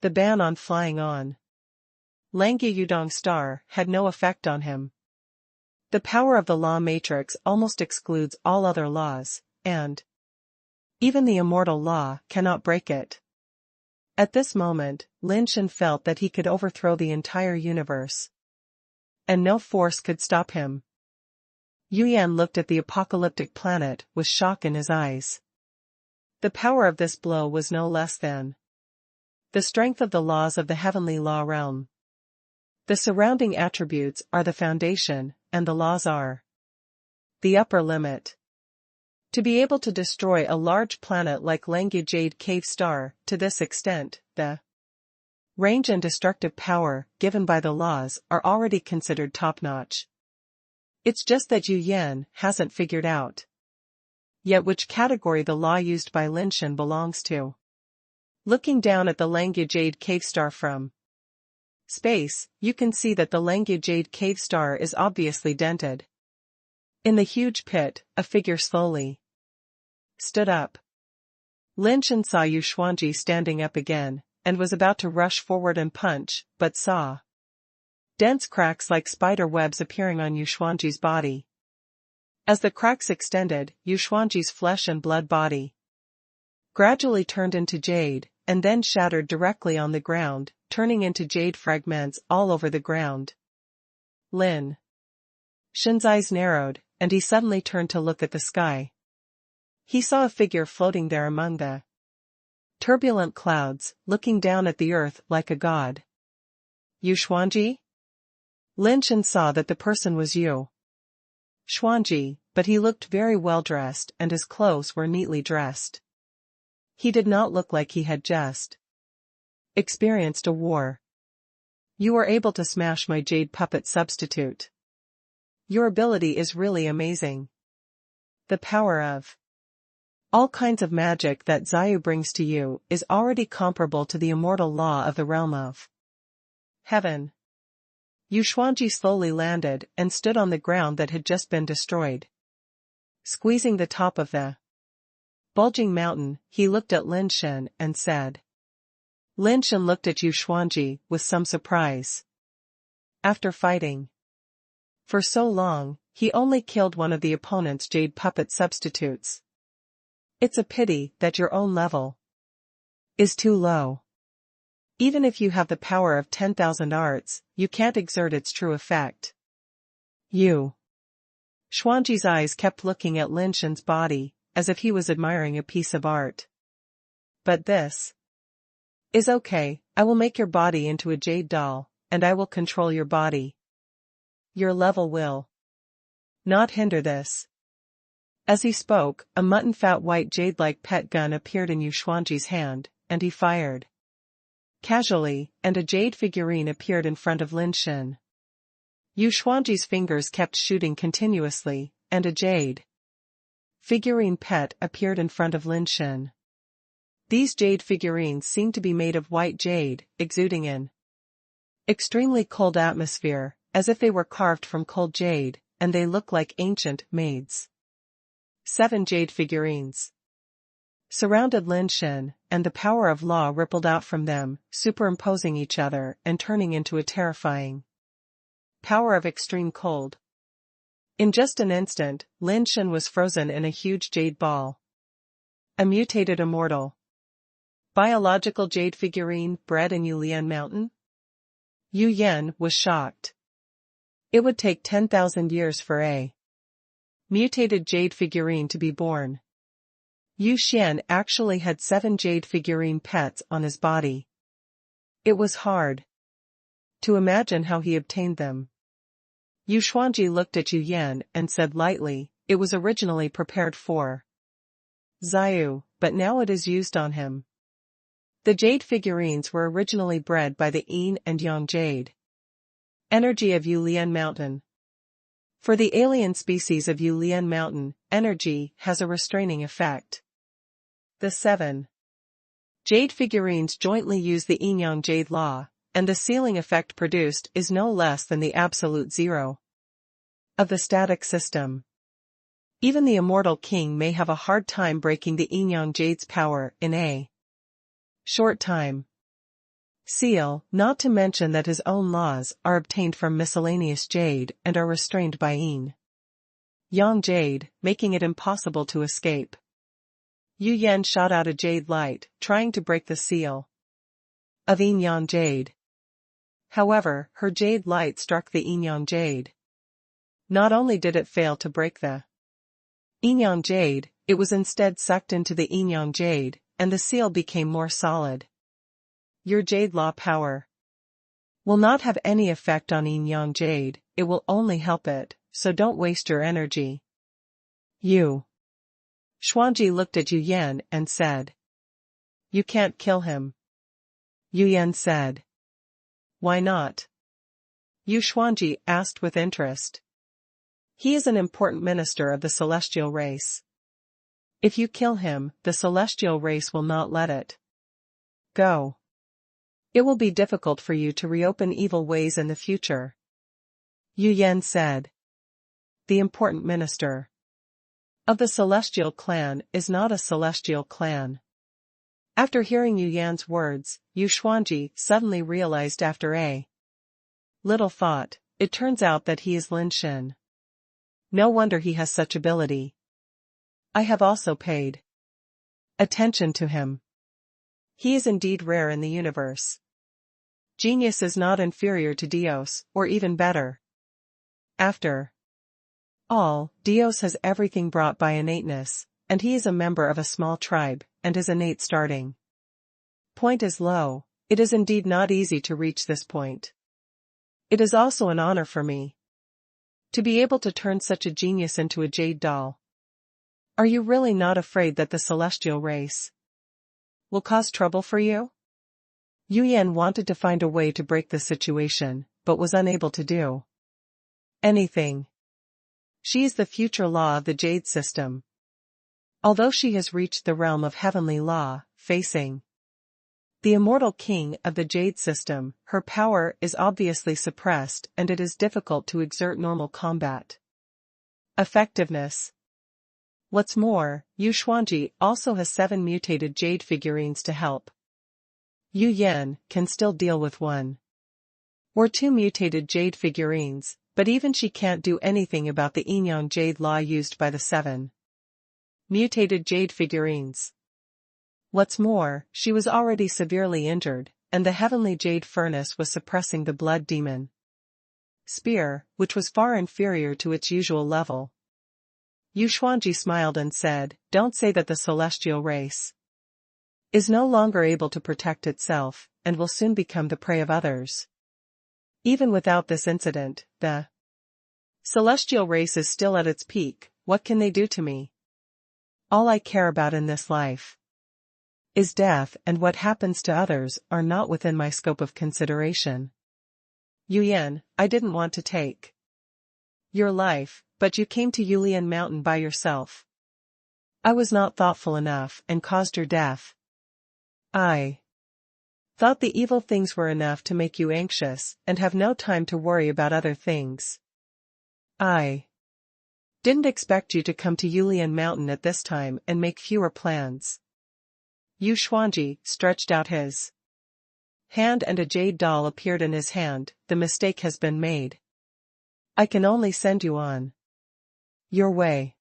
The ban on flying on Langye Yudong star had no effect on him. The power of the law matrix almost excludes all other laws, and even the immortal law cannot break it. At this moment, Lin Shen felt that he could overthrow the entire universe, and no force could stop him. Yu Yan looked at the apocalyptic planet with shock in his eyes. The power of this blow was no less than the strength of the laws of the heavenly law realm. The surrounding attributes are the foundation, and the laws are The upper limit. To be able to destroy a large planet like Langya Jade Cave Star, to this extent, the range and destructive power given by the laws are already considered top-notch. It's just that Yu Yan hasn't figured out yet which category the law used by Lin Shen belongs to. Looking down at the Langya Jade Cave Star from space, you can see that the Langya Jade Cave Star is obviously dented. In the huge pit, a figure slowly stood up. Lin Shen saw Yu Xuanji standing up again, and was about to rush forward and punch, but saw dense cracks like spider webs appearing on Yu Xuanji's body. As the cracks extended, Yu Xuanji's flesh and blood body gradually turned into jade, and then shattered directly on the ground, turning into jade fragments all over the ground. Lin Shen's eyes narrowed, and he suddenly turned to look at the sky. He saw a figure floating there among the turbulent clouds, looking down at the earth like a god. Yu Xuanji? Lin Shen saw that the person was Yu Xuanji, but he looked very well dressed and his clothes were neatly dressed. He did not look like he had just experienced a war. You were able to smash my jade puppet substitute. Your ability is really amazing. The power of all kinds of magic that Xiyu brings to you is already comparable to the immortal law of the realm of heaven. Yu Xuanji slowly landed and stood on the ground that had just been destroyed. Squeezing the top of the bulging mountain, he looked at Lin Shen and said. Lin Shen looked at Yu Xuanji with some surprise. After fighting for so long, he only killed one of the opponent's jade puppet substitutes. It's a pity that your own level is too low. Even if you have the power of 10,000 arts, you can't exert its true effect. Yu Xuanji's eyes kept looking at Lin Shen's body, as if he was admiring a piece of art. But this is okay. I will make your body into a jade doll, and I will control your body. Your level will not hinder this. As he spoke, a mutton-fat white jade-like pet gun appeared in Yu Xuanji's hand, and he fired casually, and a jade figurine appeared in front of Lin Shen. Yu Xuanji's fingers kept shooting continuously, and a jade figurine pet appeared in front of Lin Shen. These jade figurines seemed to be made of white jade, exuding an extremely cold atmosphere, as if they were carved from cold jade, and they look like ancient maids. 7 jade figurines surrounded Lin Shen, and the power of law rippled out from them, superimposing each other and turning into a terrifying power of extreme cold. In just an instant, Lin Shen was frozen in a huge jade ball. A mutated immortal biological jade figurine bred in Yulian Mountain? Yu Yan was shocked. It would take 10,000 years for a mutated jade figurine to be born. Yu Xian actually had 7 jade figurine pets on his body. It was hard to imagine how he obtained them. Yu Xuanji looked at Yu Yan and said lightly, it was originally prepared for Xiyu, but now it is used on him. The jade figurines were originally bred by the Yin and Yang jade energy of Yulian Mountain. For the alien species of Yulian Mountain, energy has a restraining effect. The 7 jade figurines jointly use the Yin-Yang jade law, and the sealing effect produced is no less than the absolute zero of the static system. Even the immortal king may have a hard time breaking the Yin-Yang jade's power in a short time. Seal, not to mention that his own laws are obtained from miscellaneous jade and are restrained by Yin Yang jade, making it impossible to escape. Yu Yan shot out a jade light, trying to break the seal of Yin Yang jade. However, her jade light struck the Yin Yang jade. Not only did it fail to break the Yin Yang jade, it was instead sucked into the Yin Yang jade, and the seal became more solid. Your jade law power will not have any effect on Yin Yang jade, it will only help it, so don't waste your energy. You. Xuanji looked at Yu Yan and said. You can't kill him. Yu Yan said. Why not? Yu Xuanji asked with interest. He is an important minister of the celestial race. If you kill him, the celestial race will not let it go. It will be difficult for you to reopen evil ways in the future. Yu Yan said. The important minister of the celestial clan is not a celestial clan. After hearing Yu Yan's words, Yu Xuanji suddenly realized after a little thought, it turns out that he is Lin Shen. No wonder he has such ability. I have also paid attention to him. He is indeed rare in the universe. Genius is not inferior to Dios, or even better. After all, Dios has everything brought by innateness, and he is a member of a small tribe, and his innate starting point is low. It is indeed not easy to reach this point. It is also an honor for me to be able to turn such a genius into a jade doll. Are you really not afraid that the celestial race will cause trouble for you? Yu Yan wanted to find a way to break the situation, but was unable to do anything. She is the future law of the jade system. Although she has reached the realm of heavenly law, facing the immortal king of the jade system, her power is obviously suppressed and it is difficult to exert normal combat effectiveness. What's more, Yu Xuanji also has 7 mutated jade figurines to help. Yu Yan can still deal with 1 or 2 mutated jade figurines, but even she can't do anything about the yin-yang jade law used by the 7 mutated jade figurines. What's more, she was already severely injured, and the heavenly jade furnace was suppressing the blood demon spear, which was far inferior to its usual level. Yu Xuanji smiled and said, don't say that the celestial race is no longer able to protect itself, and will soon become the prey of others. Even without this incident, the celestial race is still at its peak. What can they do to me? All I care about in this life is death, and what happens to others are not within my scope of consideration. Yu Yan, I didn't want to take your life, but you came to Yulian Mountain by yourself. I was not thoughtful enough and caused your death. I thought the evil things were enough to make you anxious and have no time to worry about other things. I didn't expect you to come to Yulian Mountain at this time and make fewer plans. Yu Xuanji stretched out his hand and a jade doll appeared in his hand. The mistake has been made. I can only send you on your way.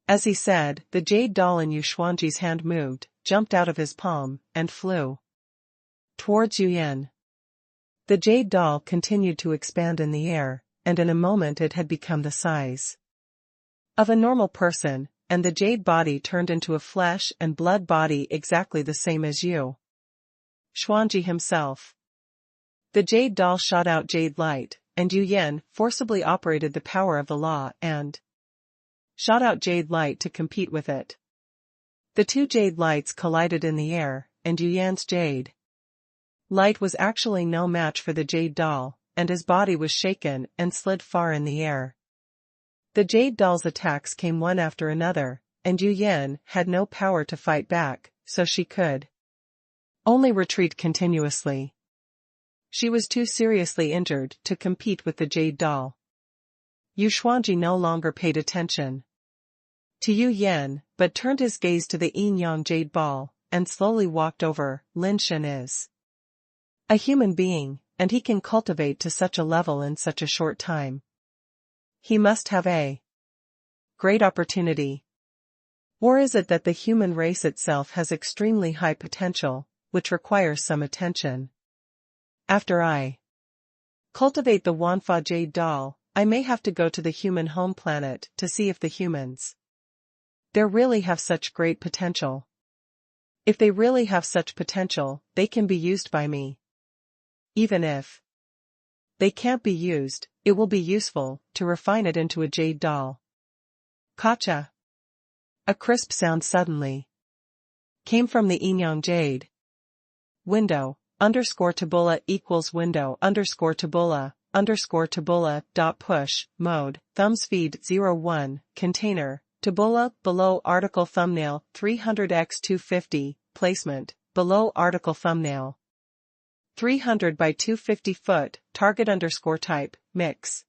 As he said, the jade doll in Yu Xuanji's hand moved, jumped out of his palm, and flew towards Yu Yan. The jade doll continued to expand in the air, and in a moment it had become the size of a normal person, and the jade body turned into a flesh and blood body exactly the same as Yu Xuanji himself. The jade doll shot out jade light, and Yu Yan forcibly operated the power of the law and shot out jade light to compete with it. The 2 jade lights collided in the air, and Yu Yan's jade light was actually no match for the jade doll, and his body was shaken and slid far in the air. The jade doll's attacks came one after another, and Yu Yan had no power to fight back, so she could only retreat continuously. She was too seriously injured to compete with the jade doll. Yu Xuanji no longer paid attention to Yu Yan, but turned his gaze to the yin-yang jade ball, and slowly walked over. Lin Shen is a human being, and he can cultivate to such a level in such a short time. He must have a great opportunity. Or is it that the human race itself has extremely high potential, which requires some attention? After I cultivate the Wanfa jade doll, I may have to go to the human home planet to see if the humans there really have such great potential. If they really have such potential, they can be used by me. Even if they can't be used, it will be useful to refine it into a jade doll. Kacha. A crisp sound suddenly came from the yin-yang jade. Window, _tabula equals window _tabula dot push, mode, thumbs feed 01, container, tabula, below article thumbnail, 300x250, placement, below article thumbnail. 300 by 250 foot, target _type, mix.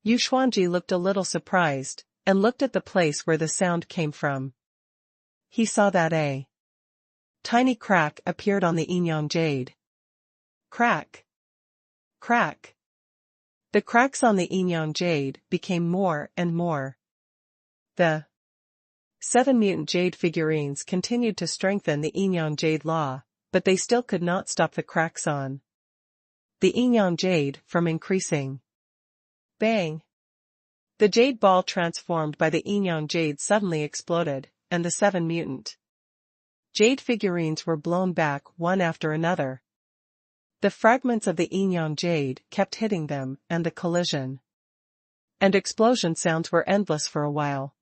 Yu Xuanji looked a little surprised, and looked at the place where the sound came from. He saw that a tiny crack appeared on the yin-yang jade. Crack. Crack. The cracks on the yin-yang jade became more and more. The 7 mutant jade figurines continued to strengthen the yin-yang jade law, but they still could not stop the cracks on the yin-yang jade from increasing. Bang! The jade ball transformed by the yin-yang jade suddenly exploded, and the 7 mutant jade figurines were blown back one after another. The fragments of the yin-yang jade kept hitting them, and the collision and explosion sounds were endless for a while.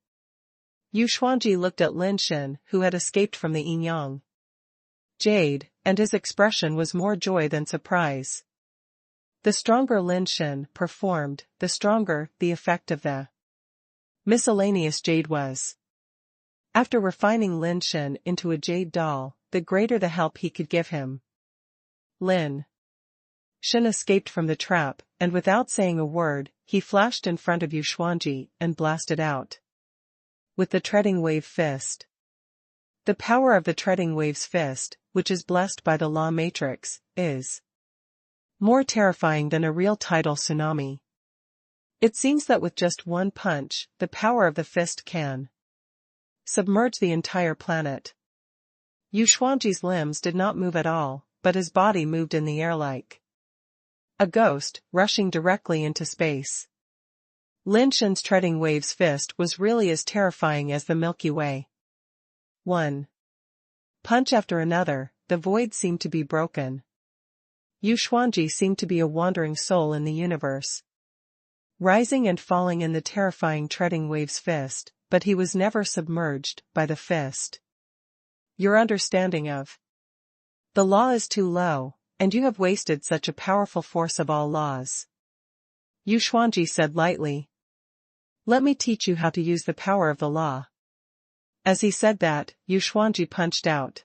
Yu Xuanji looked at Lin Shen, who had escaped from the yin-yang jade, and his expression was more joy than surprise. The stronger Lin Shen performed, the stronger the effect of the miscellaneous jade was. After refining Lin Shen into a jade doll, the greater the help he could give him. Lin Shen escaped from the trap, and without saying a word, he flashed in front of Yu Xuanji and blasted out with the treading wave fist. The power of the treading wave's fist, which is blessed by the law matrix, is more terrifying than a real tidal tsunami. It seems that with just one punch, the power of the fist can submerge the entire planet. Yu Xuanji's limbs did not move at all, but his body moved in the air like a ghost, rushing directly into space. Lin Shen's treading wave's fist was really as terrifying as the Milky Way. One punch after another, the void seemed to be broken. Yu Xuanji seemed to be a wandering soul in the universe, rising and falling in the terrifying treading wave's fist, but he was never submerged by the fist. Your understanding of the law is too low, and you have wasted such a powerful force of all laws. Yu Xuanji said lightly. Let me teach you how to use the power of the law. As he said that, Yu Xuanji punched out.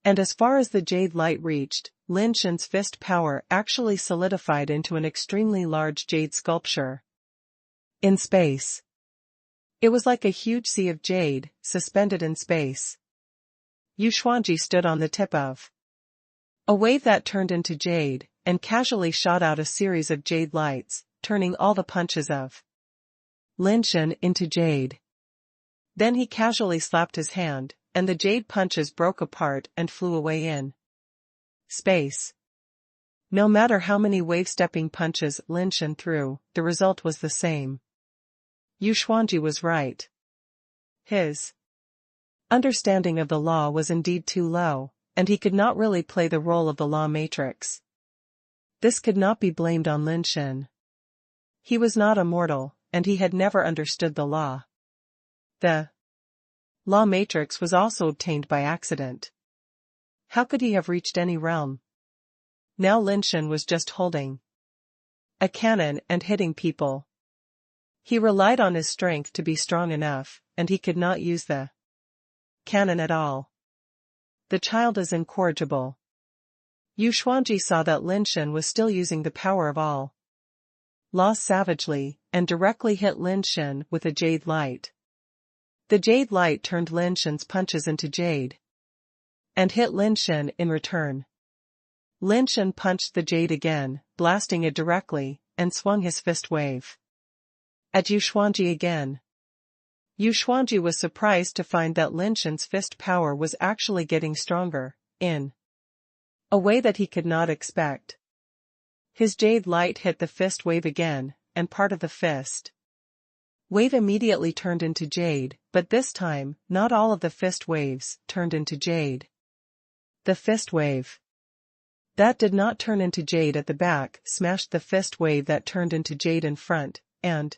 And as far as the jade light reached, Lin Shen's fist power actually solidified into an extremely large jade sculpture in space. It was like a huge sea of jade, suspended in space. Yu Xuanji stood on the tip of a wave that turned into jade, and casually shot out a series of jade lights, turning all the punches of Lin Shen into jade. Then he casually slapped his hand, and the jade punches broke apart and flew away in space. No matter how many wave-stepping punches Lin Shen threw, the result was the same. Yu Xuanji was right. His understanding of the law was indeed too low, and he could not really play the role of the law matrix. This could not be blamed on Lin Shen. He was not immortal, and he had never understood the law. The law matrix was also obtained by accident. How could he have reached any realm? Now Lin Shen was just holding a cannon and hitting people. He relied on his strength to be strong enough, and he could not use the cannon at all. The child is incorrigible. Yu Xuanji saw that Lin Shen was still using the power of all law savagely, and directly hit Lin Shen with a jade light. The jade light turned Lin Shen's punches into jade, and hit Lin Shen in return. Lin Shen punched the jade again, blasting it directly, and swung his fist wave at Yu Xuanji again. Yu Xuanji was surprised to find that Lin Shen's fist power was actually getting stronger, in a way that he could not expect. His jade light hit the fist wave again, and part of the fist wave immediately turned into jade, but this time, not all of the fist waves turned into jade. The fist wave that did not turn into jade at the back smashed the fist wave that turned into jade in front, and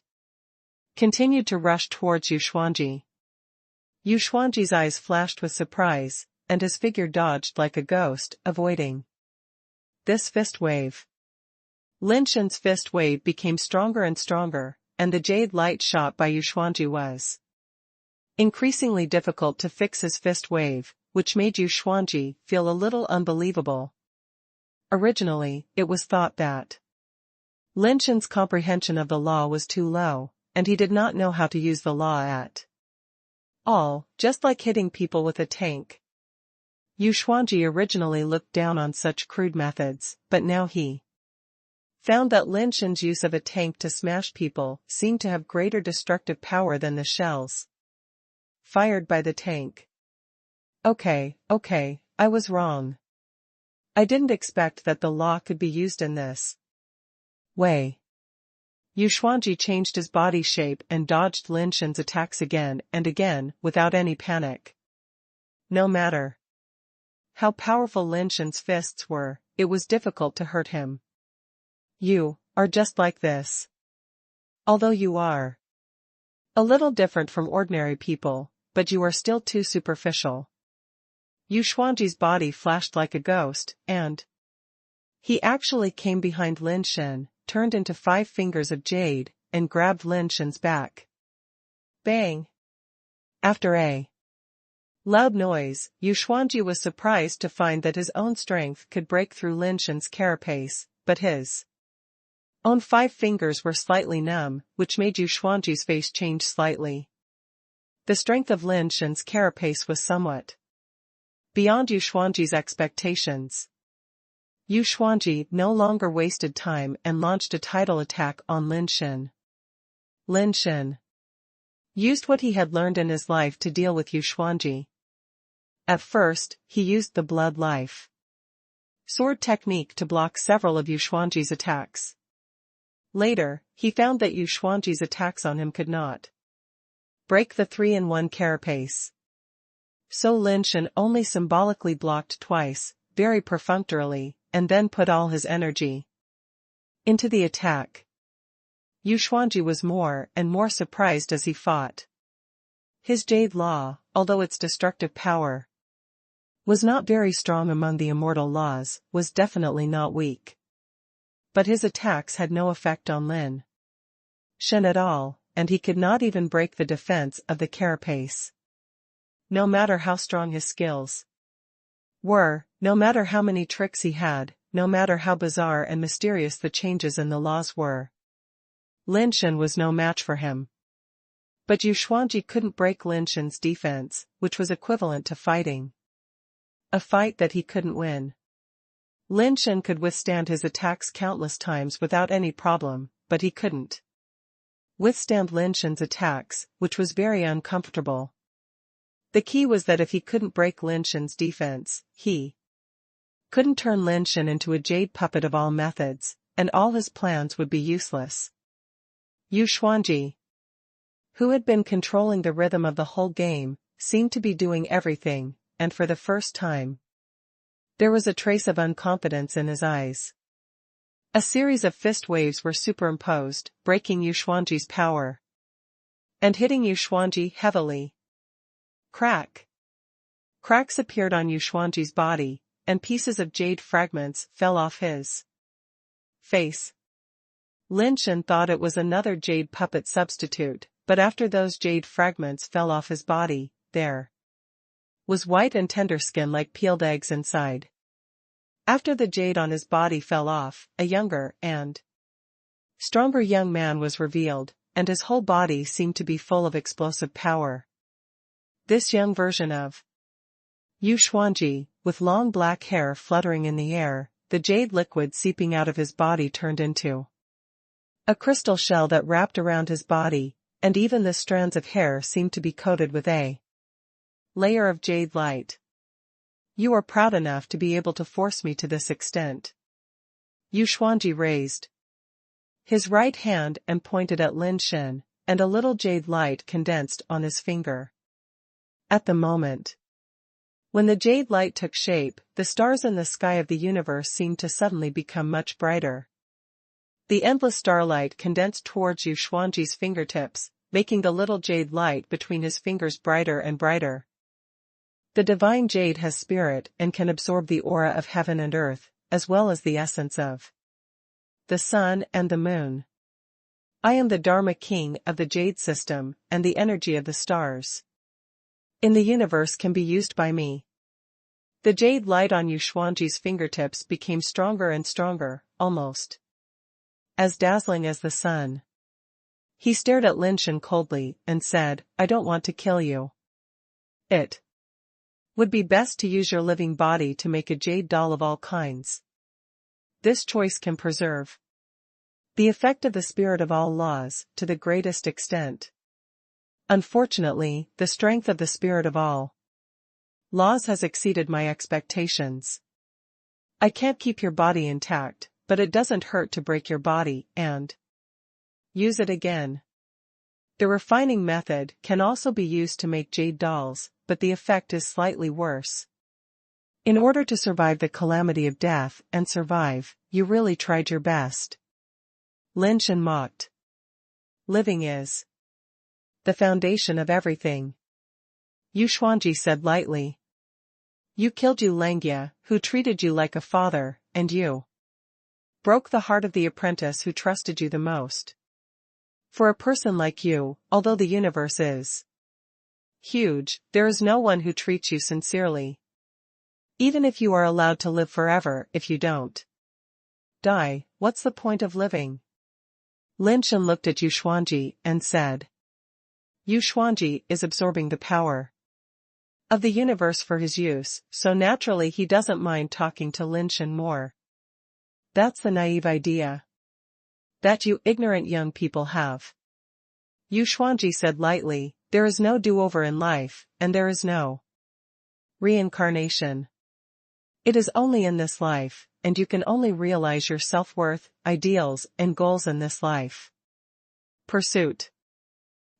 continued to rush towards Yuxuanji. Yuxuanji's eyes flashed with surprise, and his figure dodged like a ghost, avoiding this fist wave. Lin Shen's fist wave became stronger and stronger, and the jade light shot by Yuxuanji was increasingly difficult to fix his fist wave, which made Yuxuanji feel a little unbelievable. Originally, it was thought that Lin Shen's comprehension of the law was too low, and he did not know how to use the law at all, just like hitting people with a tank. Yuxuanji originally looked down on such crude methods, but now he found that Lin Shen's use of a tank to smash people seemed to have greater destructive power than the shells fired by the tank. Okay, I was wrong. I didn't expect that the law could be used in this way. Yuxuanji changed his body shape and dodged Lin Shen's attacks again and again without any panic. No matter how powerful Lin Shen's fists were, it was difficult to hurt him. You are just like this. Although you are a little different from ordinary people, but you are still too superficial. Yuxuanji's body flashed like a ghost, and he actually came behind Lin Shen, turned into 5 fingers of jade, and grabbed Lin Shen's back. Bang! After a loud noise, Yuxuanji was surprised to find that his own strength could break through Lin Shen's carapace, but his own 5 fingers were slightly numb, which made Yuxuanji's face change slightly. The strength of Lin Shen's carapace was somewhat beyond Yuxuanji's expectations. Yuxuanji no longer wasted time and launched a tidal attack on Lin Shen. Lin Shen used what he had learned in his life to deal with Yuxuanji. At first, he used the bloodline sword technique to block several of Yuxuanji's attacks. Later, he found that Yuxuanji's attacks on him could not break the 3-in-1 carapace. So Lin Shen only symbolically blocked twice, very perfunctorily, and then put all his energy into the attack. Yuxuanji was more and more surprised as he fought. His jade law, although its destructive power was not very strong among the immortal laws, was definitely not weak. But his attacks had no effect on Lin Shen at all, and he could not even break the defense of the carapace. No matter how strong his skills were, no matter how many tricks he had, no matter how bizarre and mysterious the changes in the laws were, Lin Shen was no match for him. But Yuxuanji couldn't break Lin Shen's defense, which was equivalent to fighting a fight that he couldn't win. Lin Shen could withstand his attacks countless times without any problem, but he couldn't withstand Lin Shen's attacks, which was very uncomfortable. The key was that if he couldn't break Lin Shen's defense, he couldn't turn Lin Shen into a jade puppet of all methods, and all his plans would be useless. Yuxuanji, who had been controlling the rhythm of the whole game, seemed to be doing everything, and for the first time, there was a trace of unconfidence in his eyes. A series of fist waves were superimposed, breaking Yuxuanji's power and hitting Yuxuanji heavily. Crack! Cracks appeared on Yuxuanji's body, and pieces of jade fragments fell off his face. Lin Shen thought it was another jade puppet substitute, but after those jade fragments fell off his body, there was white and tender skin like peeled eggs inside. After the jade on his body fell off, a younger and stronger young man was revealed, and his whole body seemed to be full of explosive power. This young version of Yuxuanji, with long black hair fluttering in the air, the jade liquid seeping out of his body turned into a crystal shell that wrapped around his body, and even the strands of hair seemed to be coated with a layer of jade light. You are proud enough to be able to force me to this extent. Yuxuanji raised his right hand and pointed at Lin Shen, and a little jade light condensed on his finger. At the moment when the jade light took shape, the stars in the sky of the universe seemed to suddenly become much brighter. The endless starlight condensed towards Yuxuanji's fingertips, making the little jade light between his fingers brighter and brighter. The divine jade has spirit and can absorb the aura of heaven and earth, as well as the essence of the sun and the moon. I am the Dharma king of the jade system, and the energy of the stars in the universe can be used by me. The jade light on Yu Xuanji's fingertips became stronger and stronger, almost as dazzling as the sun. He stared at Lin Shen coldly and said, "I don't want to kill you. It would be best to use your living body to make a jade doll of all kinds. This choice can preserve the effect of the spirit of all laws, to the greatest extent. Unfortunately, the strength of the spirit of all laws has exceeded my expectations. I can't keep your body intact, but it doesn't hurt to break your body and use it again. The refining method can also be used to make jade dolls, but the effect is slightly worse. In order to survive the calamity of death and survive, you really tried your best." Lin Shen mocked. "Living is the foundation of everything," Yu Xuanji said lightly. "You killed Yu Lengjie, who treated you like a father, and you broke the heart of the apprentice who trusted you the most. For a person like you, although the universe is huge, there is no one who treats you sincerely. Even if you are allowed to live forever, if you don't die, what's the point of living?" Lin Shen looked at Yu Xuanji and said, "Yu Xuanji is absorbing the power of the universe for his use, so naturally he doesn't mind talking to Lin Shen more. That's the naive idea that you ignorant young people have." Yu Xuanji said lightly, "There is no do-over in life, and there is no reincarnation. It is only in this life, and you can only realize your self-worth, ideals, and goals in this life. Pursuit.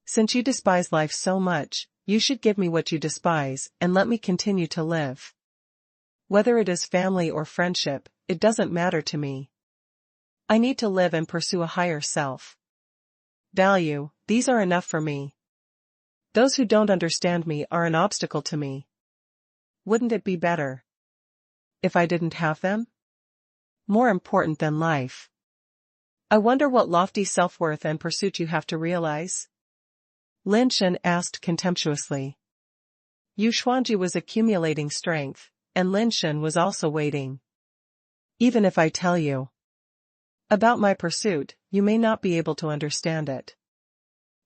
Since you despise life so much, you should give me what you despise, and let me continue to live. Whether it is family or friendship, it doesn't matter to me. I need to live and pursue a higher self value, these are enough for me. Those who don't understand me are an obstacle to me. Wouldn't it be better if I didn't have them? More important than life. I wonder what lofty self-worth and pursuit you have to realize?" Lin Shen asked contemptuously. Yu Xuanji was accumulating strength, and Lin Shen was also waiting. "Even if I tell you about my pursuit, you may not be able to understand it,"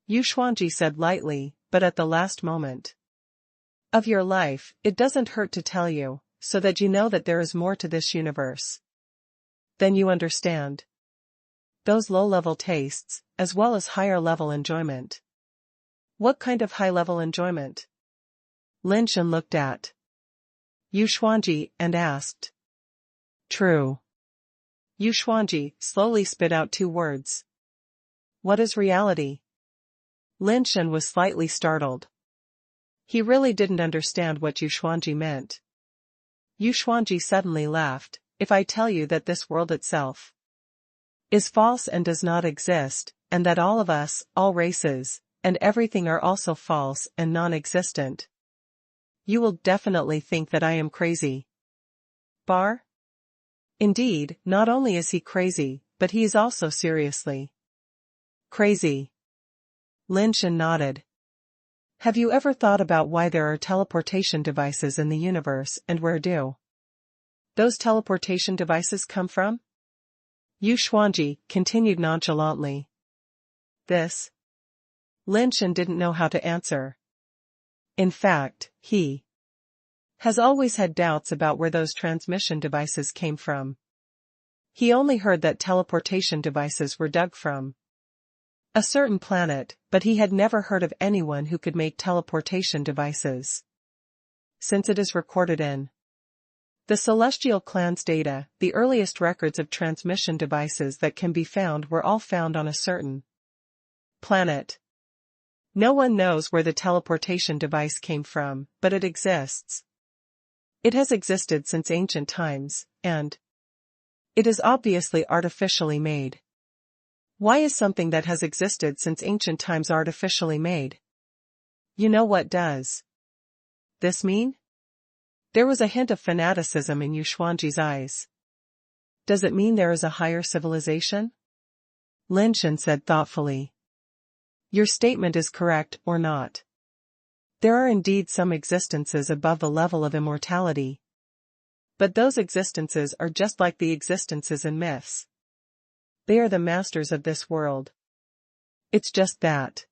Yu Xuanji said lightly, "but at the last moment of your life, it doesn't hurt to tell you, so that you know that there is more to this universe than you understand. Those low-level tastes, as well as higher-level enjoyment." "What kind of high-level enjoyment?" Lin Shen looked at Yu Xuanji and asked. "True." Yu Xuanji slowly spit out two words. "What is reality?" Lin Shen was slightly startled. He really didn't understand what Yu Xuanji meant. Yu Xuanji suddenly laughed. "If I tell you that this world itself is false and does not exist, and that all of us, all races, and everything are also false and non-existent, you will definitely think that I am crazy." Bar? Indeed, not only is he crazy, but he is also seriously crazy. Lin Shen nodded. "Have you ever thought about why there are teleportation devices in the universe, and where do those teleportation devices come from?" Yu Xuanji continued nonchalantly. This Lin Shen didn't know how to answer. In fact, he has always had doubts about where those transmission devices came from. He only heard that teleportation devices were dug from a certain planet, but he had never heard of anyone who could make teleportation devices. Since it is recorded in the Celestial Clan's data, the earliest records of transmission devices that can be found were all found on a certain planet. No one knows where the teleportation device came from, but it exists. It has existed since ancient times, and it is obviously artificially made. Why is something that has existed since ancient times artificially made? You know what does this mean? There was a hint of fanaticism in Yuxuanji's eyes. Does it mean there is a higher civilization? Lin Shen said thoughtfully. Your statement is correct or not. There are indeed some existences above the level of immortality. But those existences are just like the existences in myths. They are the masters of this world. It's just that.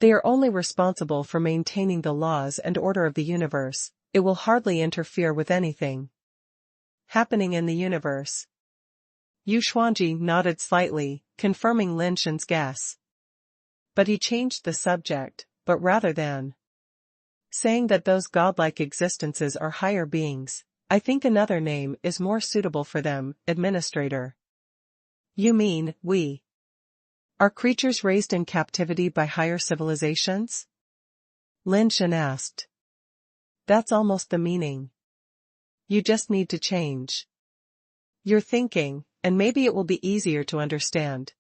They are only responsible for maintaining the laws and order of the universe. It will hardly interfere with anything happening in the universe. Yuxuanji nodded slightly, confirming Lin Shen's guess. But he changed the subject, but rather than saying that those godlike existences are higher beings, I think another name is more suitable for them, administrator. You mean, we are creatures raised in captivity by higher civilizations? Lin Shen asked. That's almost the meaning. You just need to change your thinking, and maybe it will be easier to understand.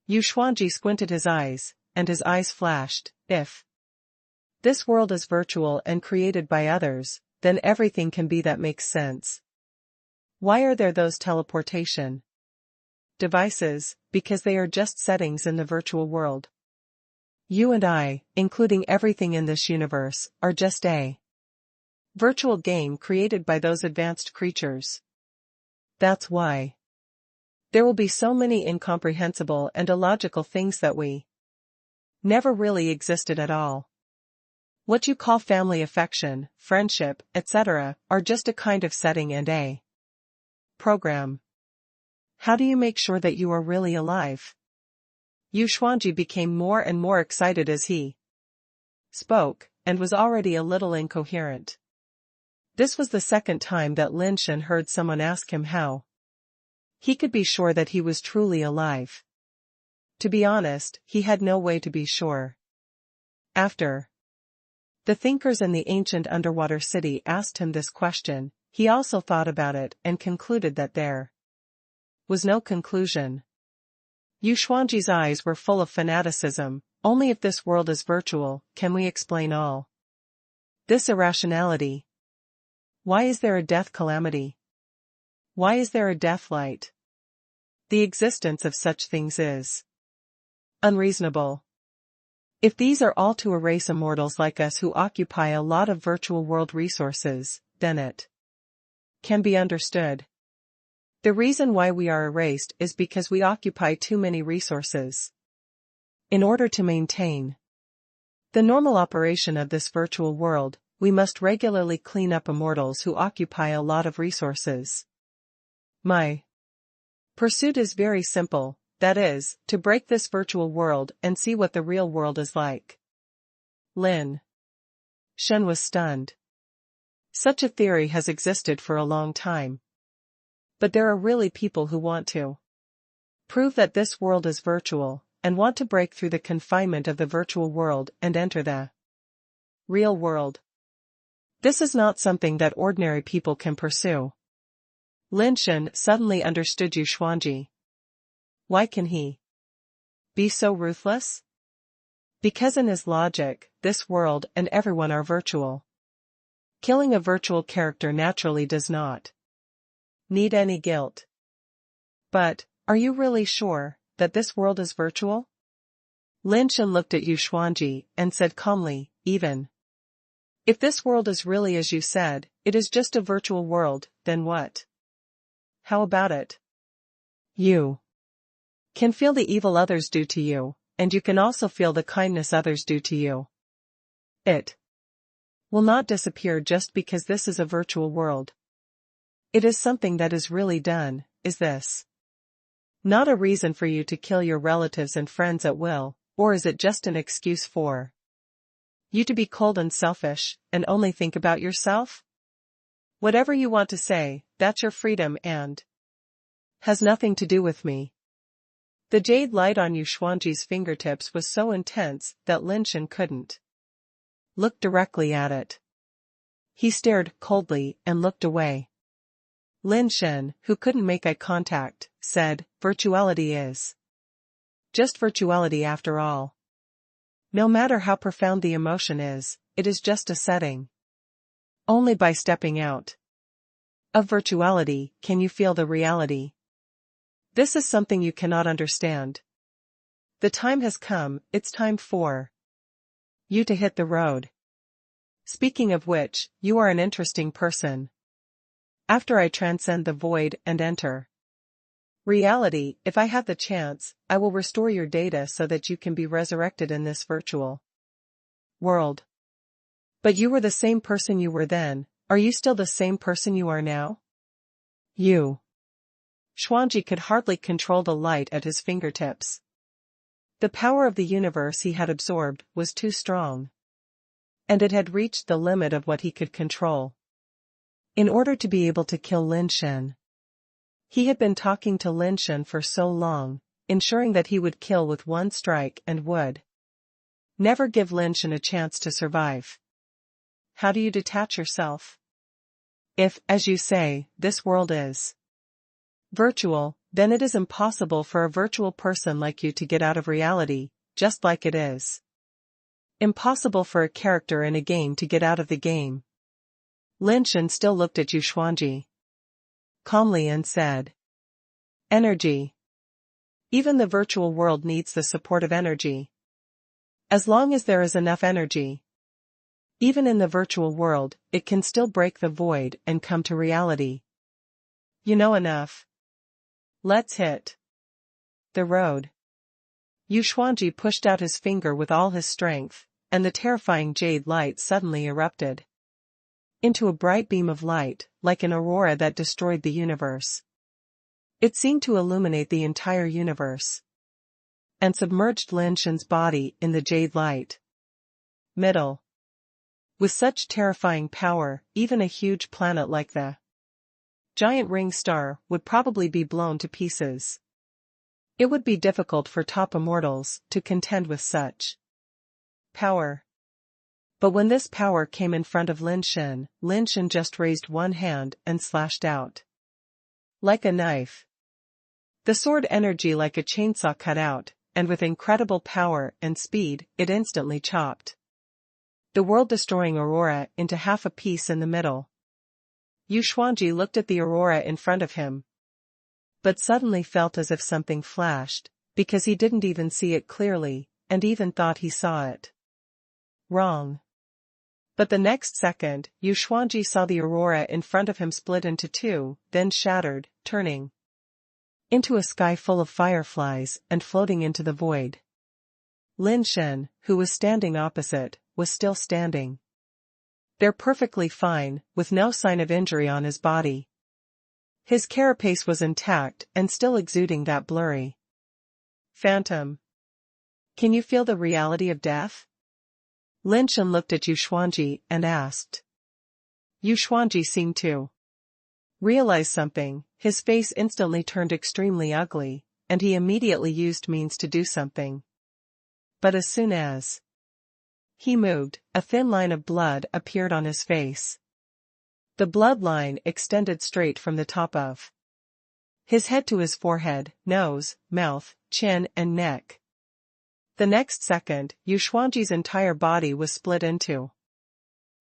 Yuxuanji squinted his eyes, and his eyes flashed. If this world is virtual and created by others, then everything can be that makes sense. Why are there those teleportation devices? Because they are just settings in the virtual world. You and I, including everything in this universe, are just a virtual game created by those advanced creatures. That's why there will be so many incomprehensible and illogical things that we never really existed at all. What you call family affection, friendship, etc., are just a kind of setting and a program. How do you make sure that you are really alive? Yuxuanji became more and more excited as he spoke, and was already a little incoherent. This was the second time that Lin Shen heard someone ask him how he could be sure that he was truly alive. To be honest, he had no way to be sure. After the thinkers in the ancient underwater city asked him this question, he also thought about it and concluded that there was no conclusion. Yuxuanji's eyes were full of fanaticism. Only if this world is virtual can we explain all this irrationality. Why is there a death calamity? Why is there a death light? The existence of such things is unreasonable. If these are all to erase immortals like us who occupy a lot of virtual world resources, then it can be understood. The reason why we are erased is because we occupy too many resources. In order to maintain the normal operation of this virtual world, we must regularly clean up immortals who occupy a lot of resources. My pursuit is very simple, that is, to break this virtual world and see what the real world is like. Lin Shen was stunned. Such a theory has existed for a long time. But there are really people who want to prove that this world is virtual, and want to break through the confinement of the virtual world and enter the real world. This is not something that ordinary people can pursue. Lin Shen suddenly understood Yuxuanji. Why can he be so ruthless? Because in his logic, this world and everyone are virtual. Killing a virtual character naturally does not need any guilt. But, are you really sure that this world is virtual? Lin Shen looked at Yuxuanji and said calmly, even if this world is really as you said, it is just a virtual world, then what? How about it? You can feel the evil others do to you, and you can also feel the kindness others do to you. It will not disappear just because this is a virtual world. It is something that is really done. Is this not a reason for you to kill your relatives and friends at will, or is it just an excuse for you to be cold and selfish, and only think about yourself? Whatever you want to say, that's your freedom and has nothing to do with me. The jade light on Yuxuanji's fingertips was so intense that Lin Shen couldn't look directly at it. He stared coldly and looked away. Lin Shen, who couldn't make eye contact, said, "Virtuality is Just virtuality after all. No matter how profound the emotion is, it is just a setting. Only by stepping out of virtuality can you feel the reality. This is something you cannot understand. The time has come, it's time for you to hit the road. Speaking of which, you are an interesting person. After I transcend the void and enter reality, if I have the chance, I will restore your data so that you can be resurrected in this virtual world. But you were the same person you were then, are you still the same person you are now? You. Xuanji could hardly control the light at his fingertips. The power of the universe he had absorbed was too strong. And it had reached the limit of what he could control. In order to be able to kill Lin Shen. He had been talking to Lin Shen for so long, ensuring that he would kill with one strike and would never give Lin Shen a chance to survive. How do you detach yourself? If, as you say, this world is virtual, then it is impossible for a virtual person like you to get out of reality, just like it is impossible for a character in a game to get out of the game. Lin Shen still looked at Xuanji calmly and said, energy. Even the virtual world needs the support of energy. As long as there is enough energy, even in the virtual world, it can still break the void and come to reality. You know enough. Let's hit the road. Xuanji pushed out his finger with all his strength, and the terrifying jade light suddenly erupted into a bright beam of light, like an aurora that destroyed the universe. It seemed to illuminate the entire universe and submerged Lin Shen's body in the jade light. Middle. With such terrifying power, even a huge planet like the giant ring star would probably be blown to pieces. It would be difficult for top immortals to contend with such power. But when this power came in front of Lin Shen just raised one hand and slashed out like a knife. The sword energy like a chainsaw cut out, and with incredible power and speed, it instantly chopped the world-destroying aurora into half a piece in the middle. Xuanji looked at the aurora in front of him, but suddenly felt as if something flashed, because he didn't even see it clearly, and even thought he saw it wrong. But the next second, Xuanji saw the aurora in front of him split into two, then shattered, turning into a sky full of fireflies and floating into the void. Lin Shen, who was standing opposite, was still standing there perfectly fine, with no sign of injury on his body. His carapace was intact and still exuding that blurry phantom. Can you feel the reality of death? Lin Shen looked at Xuanji and asked. Xuanji seemed to realize something, his face instantly turned extremely ugly, and he immediately used means to do something. But as soon as he moved, a thin line of blood appeared on his face. The bloodline extended straight from the top of his head to his forehead, nose, mouth, chin and neck. The next second, Xuanji's entire body was split into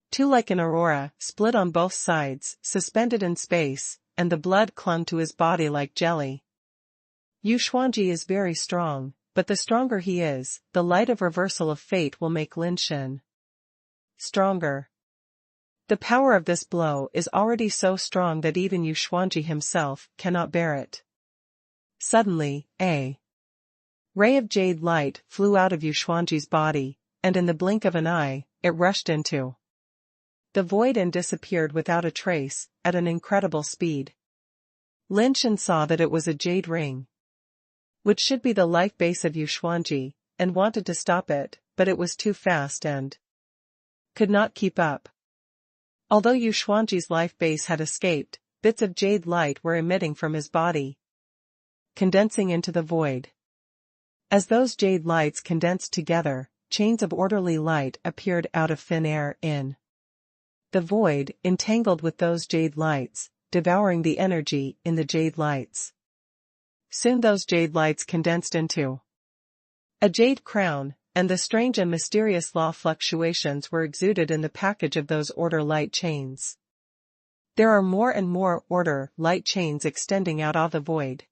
two like an aurora, split on both sides, suspended in space, and the blood clung to his body like jelly. Xuanji is very strong, but the stronger he is, the light of reversal of fate will make Lin Shen stronger. The power of this blow is already so strong that even Xuanji himself cannot bear it. Suddenly, a ray of jade light flew out of Xuanji's body, and in the blink of an eye, it rushed into the void and disappeared without a trace, at an incredible speed. Lin Shen saw that it was a jade ring, which should be the life base of Xuanji, and wanted to stop it, but it was too fast and could not keep up. Although Xuanji's life base had escaped, bits of jade light were emitting from his body, condensing into the void. As those jade lights condensed together, chains of orderly light appeared out of thin air in the void, entangled with those jade lights, devouring the energy in the jade lights. Soon those jade lights condensed into A jade crown, and the strange and mysterious law fluctuations were exuded in the package of those order light chains. There are more and more order light chains extending out of the void.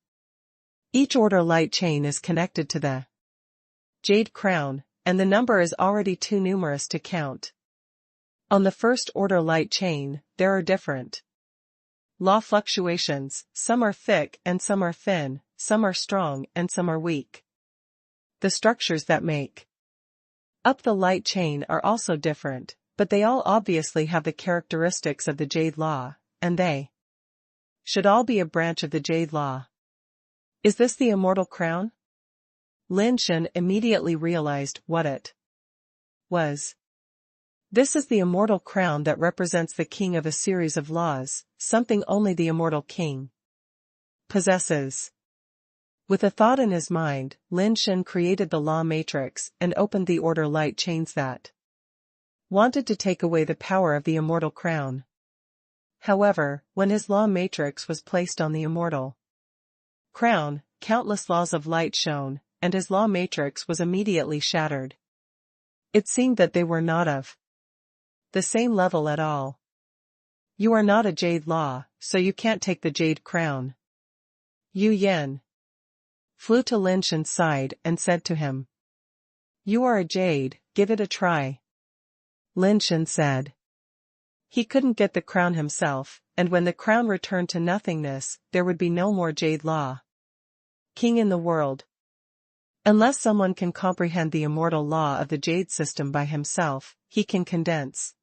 Each order light chain is connected to the jade crown, and the number is already too numerous to count. On the first order light chain, there are different law fluctuations, some are thick and some are thin, some are strong and some are weak. The structures that make up the light chain are also different, but they all obviously have the characteristics of the jade law, and they should all be a branch of the jade law. Is this the immortal crown? Lin Shen immediately realized what it was. This is the immortal crown that represents the king of a series of laws, something only the immortal king possesses. With a thought in his mind, Lin Shen created the law matrix and opened the order light chains that wanted to take away the power of the immortal crown. However, when his law matrix was placed on the immortal crown, countless laws of light shone, and his law matrix was immediately shattered. It seemed that they were not of the same level at all. You are not a jade law, so you can't take the jade crown. Yu Yan flew to Lin Shen's side and said to him, "You are a jade, give it a try." Lin Shen said he couldn't get the crown himself, and when the crown returned to nothingness, there would be no more jade law king in the world. Unless someone can comprehend the immortal law of the jade system by himself, he can condense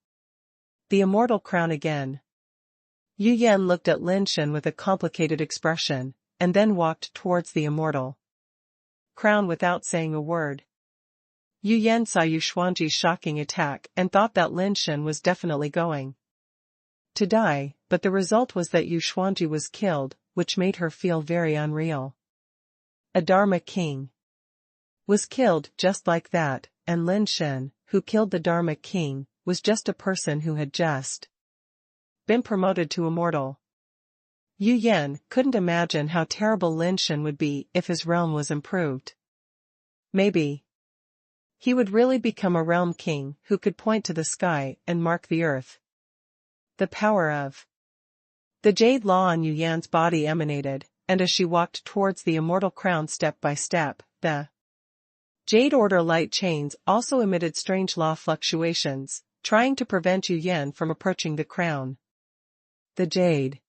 the immortal crown again. Yu Yan looked at Lin Shen with a complicated expression, and then walked towards the immortal crown without saying a word. Yu Yan saw Yu Xuanji's shocking attack and thought that Lin Shen was definitely going to die, but the result was that Yu Xuanji was killed, which made her feel very unreal. A Dharma king was killed just like that, and Lin Shen, who killed the Dharma king, was just a person who had just been promoted to immortal. Yu Yan couldn't imagine how terrible Lin Shen would be if his realm was improved. Maybe he would really become a realm king who could point to the sky and mark the earth. The power of the jade law on Yu Yan's body emanated, and as she walked towards the immortal crown step by step, the jade order light chains also emitted strange law fluctuations, trying to prevent Yu Yan from approaching the crown. The jade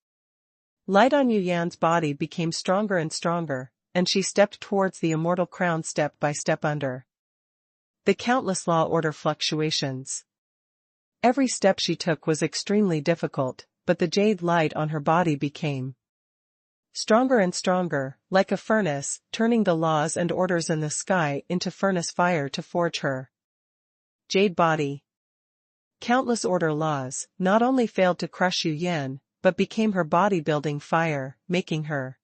light on Yu Yan's body became stronger and stronger, and she stepped towards the immortal crown step by step under the countless law order fluctuations. Every step she took was extremely difficult, but the jade light on her body became stronger and stronger, like a furnace, turning the laws and orders in the sky into furnace fire to forge her jade body. Countless order laws not only failed to crush Yu Yan, but became her body-building fire, making her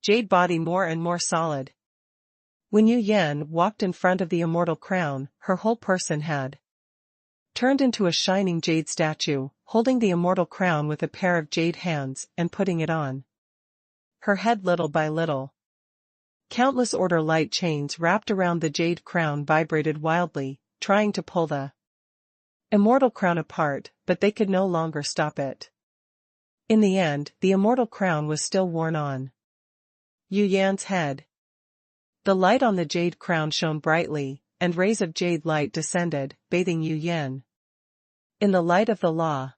jade body more and more solid. When Yu Yan walked in front of the immortal crown, her whole person had turned into a shining jade statue, holding the immortal crown with a pair of jade hands and putting it on her head little by little. Countless order light chains wrapped around the jade crown vibrated wildly, trying to pull the immortal crown apart, but they could no longer stop it. In the end, the immortal crown was still worn on Yu Yan's head. The light on the jade crown shone brightly, and rays of jade light descended, bathing Yu Yan in the light of the law.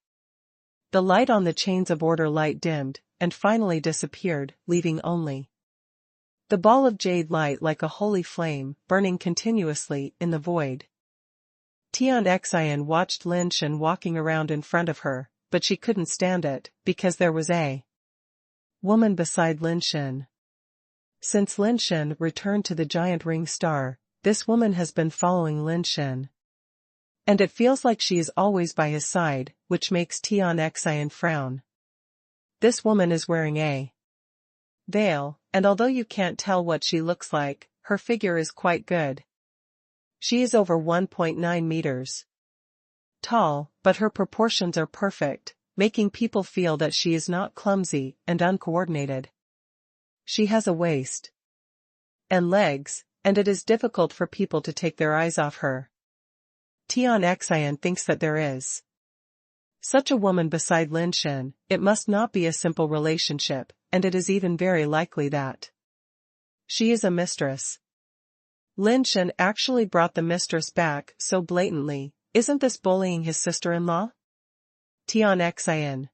The light on the chains of order light dimmed, and finally disappeared, leaving only the ball of jade light like a holy flame, burning continuously in the void. Tian watched Lin Shen walking around in front of her, but she couldn't stand it, because there was a woman beside Lin Shen. Since Lin Shen returned to the giant ring star, this woman has been following Lin Shen. And it feels like she is always by his side, which makes Tian frown. This woman is wearing a veil, and although you can't tell what she looks like, her figure is quite good. She is over 1.9 meters tall, but her proportions are perfect, making people feel that she is not clumsy and uncoordinated. She has a waist and legs, and it is difficult for people to take their eyes off her. Tian Xian thinks that there is such a woman beside Lin Shen. It must not be a simple relationship, and it is even very likely that she is a mistress. Lin Shen actually brought the mistress back so blatantly. Isn't this bullying his sister-in-law? Tian Xian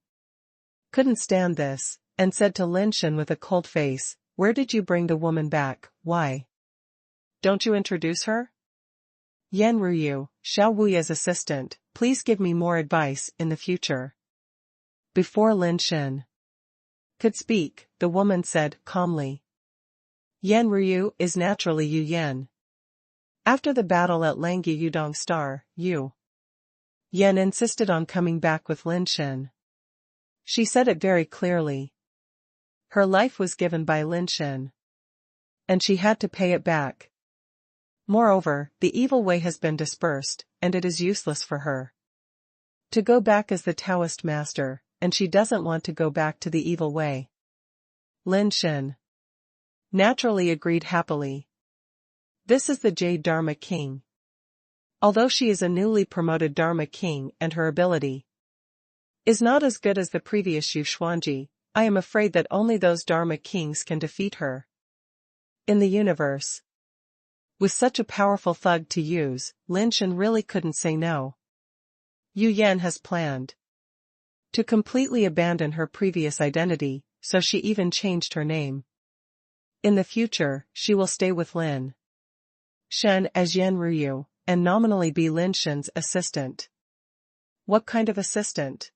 couldn't stand this, and said to Lin Shen with a cold face, "Where did you bring the woman back? Why don't you introduce her?" Yan Ruyu, Xiao Wuya's assistant, please give me more advice in the future. Before Lin Shen could speak, the woman said calmly, "Yan Ruyu is naturally Yu Yan. After the battle at Langyi Yudong Star, Yu Yan insisted on coming back with Lin Shen. She said it very clearly. Her life was given by Lin Shen, and she had to pay it back. Moreover, the evil way has been dispersed, and it is useless for her to go back as the Taoist master, and she doesn't want to go back to the evil way." Lin Shen naturally agreed happily. This is the Jade Dharma King. Although she is a newly promoted Dharma King and her ability is not as good as the previous Yu Xuanji, I am afraid that only those Dharma Kings can defeat her in the universe. With such a powerful thug to use, Lin Shen really couldn't say no. Yu Yan has planned to completely abandon her previous identity, so she even changed her name. In the future, she will stay with Lin Shen as Yan Ruyu, and nominally be Lin Shen's assistant. What kind of assistant?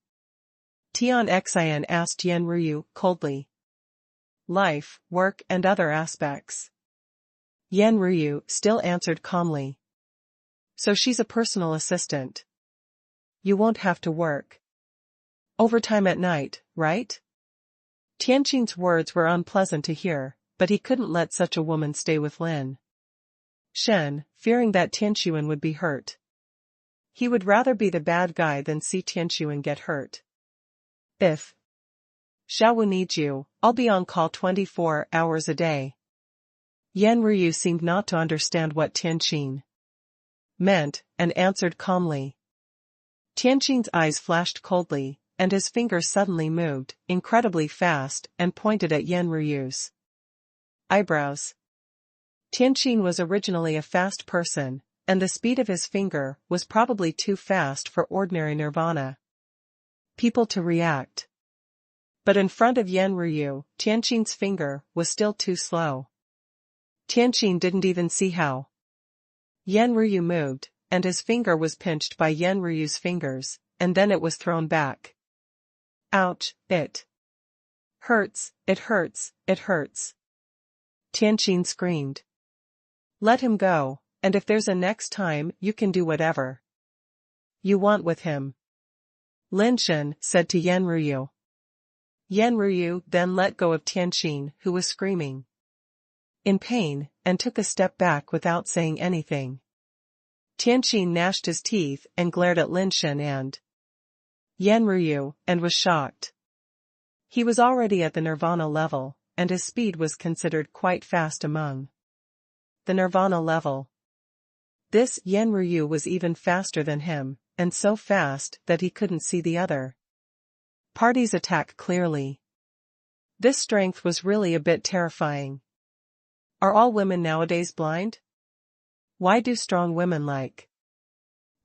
Tian Xian asked Yan Ruyu coldly. Life, work and other aspects. Yan Ruyu still answered calmly. So she's a personal assistant. You won't have to work overtime at night, right? Tianqin's words were unpleasant to hear, but he couldn't let such a woman stay with Lin Shen, fearing that Tianqin would be hurt. He would rather be the bad guy than see Tianqin get hurt. If Xiaowu needs you, I'll be on call 24 hours a day. Yan Ruyu seemed not to understand what Tianqin meant, and answered calmly. Tianqin's eyes flashed coldly, and his fingers suddenly moved, incredibly fast, and pointed at Yan Ruyu's eyebrows. Tianqin was originally a fast person, and the speed of his finger was probably too fast for ordinary nirvana people to react. But in front of Yan Ruyu, Tianqin's finger was still too slow. Tianqin didn't even see how Yan Ruyu moved, and his finger was pinched by Yan Ruyu's fingers, and then it was thrown back. Ouch, it hurts, it hurts, it hurts. Tianqin screamed. Let him go, and if there's a next time you can do whatever you want with him. Lin Shen said to Yan Ruyu. Yan Ruyu then let go of Tianqin, who was screaming in pain, and took a step back without saying anything. Tianqin gnashed his teeth and glared at Lin Shen and Yan Ruyu, and was shocked. He was already at the nirvana level, and his speed was considered quite fast among the nirvana level. This Yan Ruyu was even faster than him, and so fast that he couldn't see the other party's attack clearly. This strength was really a bit terrifying. Are all women nowadays blind? Why do strong women like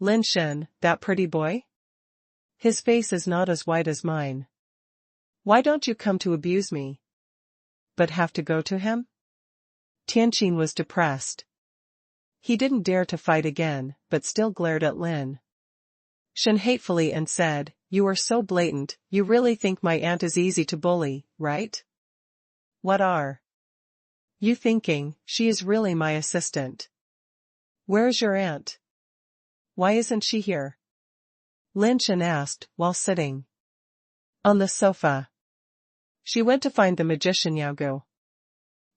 Lin Shen, that pretty boy? His face is not as white as mine. Why don't you come to abuse me? But have to go to him? Tianqin was depressed. He didn't dare to fight again, but still glared at Lin Shen hatefully and said, You are so blatant, you really think my aunt is easy to bully, right? What are you thinking? She is really my assistant. Where's your aunt? Why isn't she here? Lin Shen asked, while sitting on the sofa. She went to find the magician Yaogu.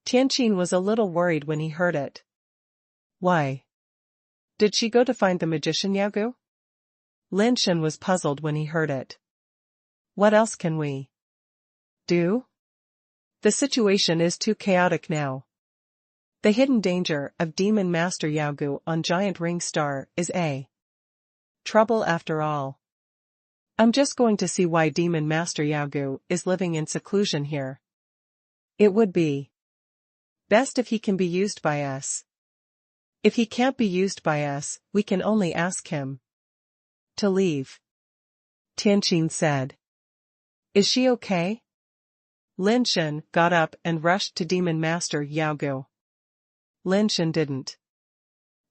Tianqin was a little worried when he heard it. Why did she go to find the magician Yaogu? Lin Shen was puzzled when he heard it. What else can we do? The situation is too chaotic now. The hidden danger of Demon Master Yaogu on Giant Ring Star is a trouble after all. I'm just going to see why Demon Master Yaogu is living in seclusion here. It would be best if he can be used by us. If he can't be used by us, we can only ask him to leave. Tian said. Is she okay? Lin Shen got up and rushed to Demon Master Yaogu. Lin Shen didn't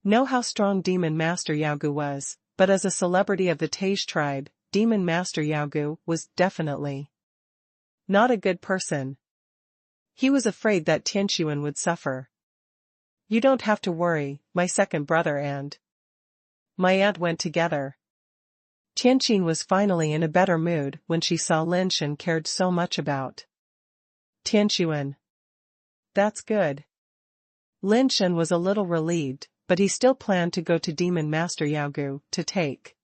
know how strong Demon Master Yaogu was, but as a celebrity of the Tage tribe, Demon Master Yaogu was definitely not a good person. He was afraid that Tian would suffer. You don't have to worry, my second brother and my aunt went together. Tian was finally in a better mood when she saw Lin Shen cared so much about Tian. That's good. Lin Shen was a little relieved, but he still planned to go to Demon Master Yaogu to take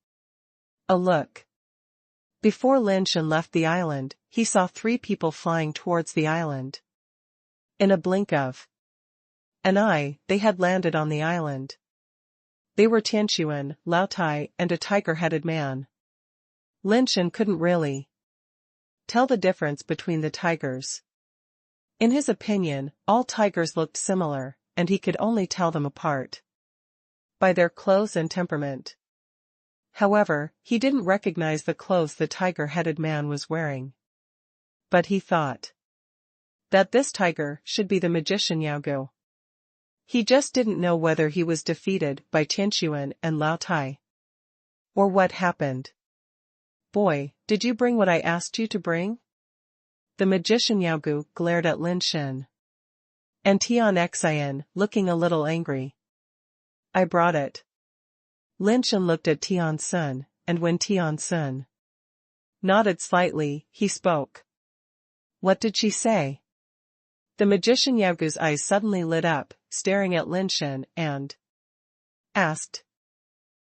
a look. Before Lin Shen left the island, he saw 3 people flying towards the island. In a blink of an eye, they had landed on the island. They were Tian, Lao Tai, and a tiger-headed man. Lin Shen couldn't really tell the difference between the tigers. In his opinion, all tigers looked similar, and he could only tell them apart by their clothes and temperament. However, he didn't recognize the clothes the tiger-headed man was wearing. But he thought that this tiger should be the magician Yaogu. He just didn't know whether he was defeated by Tian and Lao Tai, or what happened. Boy, did you bring what I asked you to bring? The magician Yaogu glared at Lin Shen and Tian, looking a little angry. I brought it. Lin Shen looked at Tian, and when Tian nodded slightly, he spoke. What did she say? The magician Yaogu's eyes suddenly lit up, staring at Lin Shen, and asked.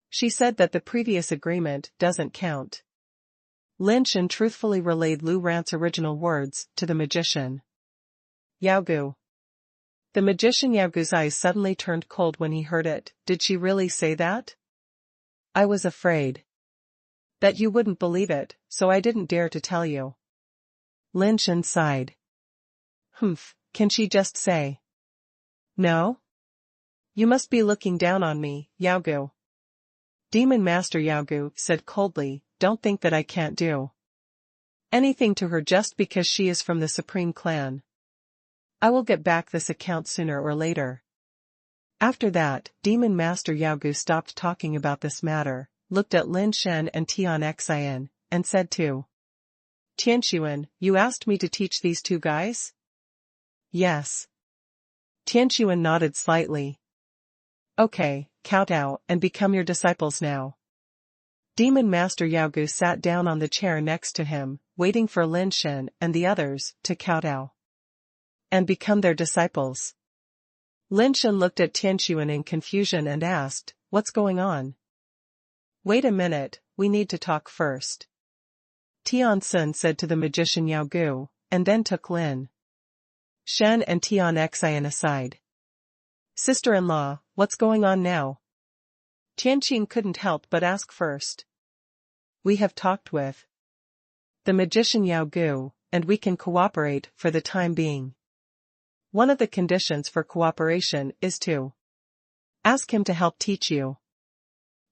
She said that the previous agreement doesn't count. Lin Shen truthfully relayed Lu Ran's original words to the magician Yaogu. The magician Yaogu's eyes suddenly turned cold when he heard it. Did she really say that? I was afraid that you wouldn't believe it, so I didn't dare to tell you. Lin Shen sighed. Humph, can she just say no? You must be looking down on me, Yaogu. Demon Master Yaogu said coldly, don't think that I can't do anything to her just because she is from the Supreme Clan. I will get back this account sooner or later. After that, Demon Master Yaogu stopped talking about this matter, looked at Lin Shen and Tian, and said to Tian, you asked me to teach these 2 guys? Yes. Tian nodded slightly. Okay, kowtow and become your disciples now. Demon Master Yaogu sat down on the chair next to him, waiting for Lin Shen and the others to kowtow and become their disciples. Lin Shen looked at Tian in confusion and asked, what's going on? Wait a minute, we need to talk first. Tian said to the magician Yaogu, and then took Lin Shen and Tian aside. Sister-in-law, what's going on now? Tian couldn't help but ask first. We have talked with the magician Yaogu, and we can cooperate for the time being. One of the conditions for cooperation is to ask him to help teach you.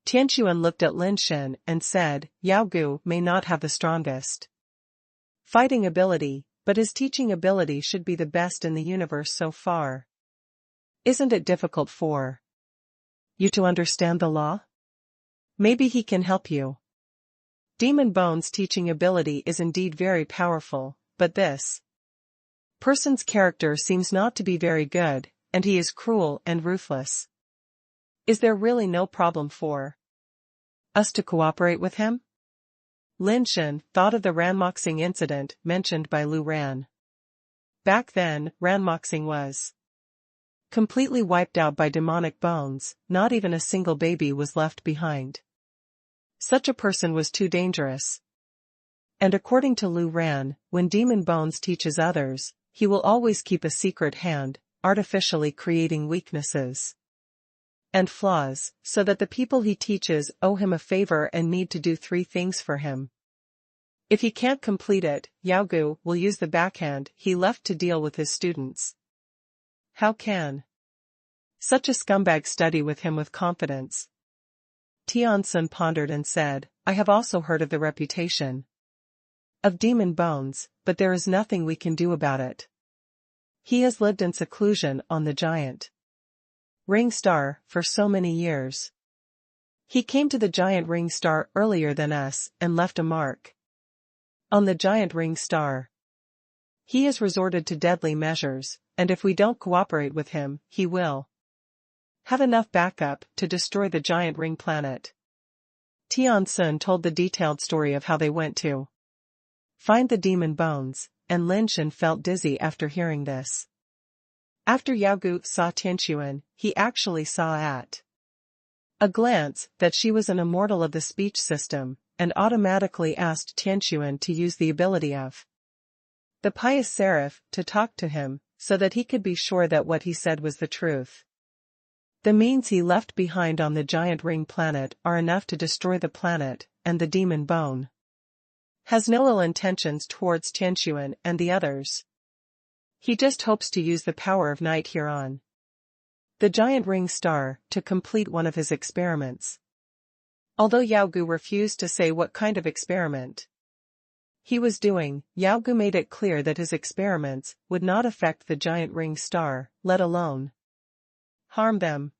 Tian looked at Lin Shen and said, Yaogu may not have the strongest fighting ability, but his teaching ability should be the best in the universe so far. Isn't it difficult for you to understand the law? Maybe he can help you. Demon Bone's teaching ability is indeed very powerful, but this person's character seems not to be very good, and he is cruel and ruthless. Is there really no problem for us to cooperate with him? Lin Shen thought of the Ranmoxing incident mentioned by Lu Ran. Back then, Ranmoxing was completely wiped out by demonic bones, not even a single baby was left behind. Such a person was too dangerous. And according to Lu Ran, when Demon Bones teaches others, he will always keep a secret hand, artificially creating weaknesses and flaws, so that the people he teaches owe him a favor and need to do 3 things for him. If he can't complete it, Yao Gu will use the backhand he left to deal with his students. How can such a scumbag study with him with confidence? Tian pondered and said, I have also heard of the reputation of Demon Bones, but there is nothing we can do about it. He has lived in seclusion on the giant ring star for so many years. He came to the giant ring star earlier than us and left a mark on the giant ring star. He has resorted to deadly measures, and if we don't cooperate with him, he will have enough backup to destroy the giant ring planet. Tian told the detailed story of how they went to find the demon bones, and Lin Shen felt dizzy after hearing this. After Yao Gu saw Tian, he actually saw at a glance that she was an immortal of the speech system, and automatically asked Tian to use the ability of the pious seraph to talk to him, so that he could be sure that what he said was the truth. The means he left behind on the giant ring planet are enough to destroy the planet, and the demon bone has no ill intentions towards Tian and the others. He just hopes to use the power of night here on the giant ring star to complete one of his experiments. Although Yao Gu refused to say what kind of experiment he was doing, Yao Gu made it clear that his experiments would not affect the giant ring star, let alone harm them.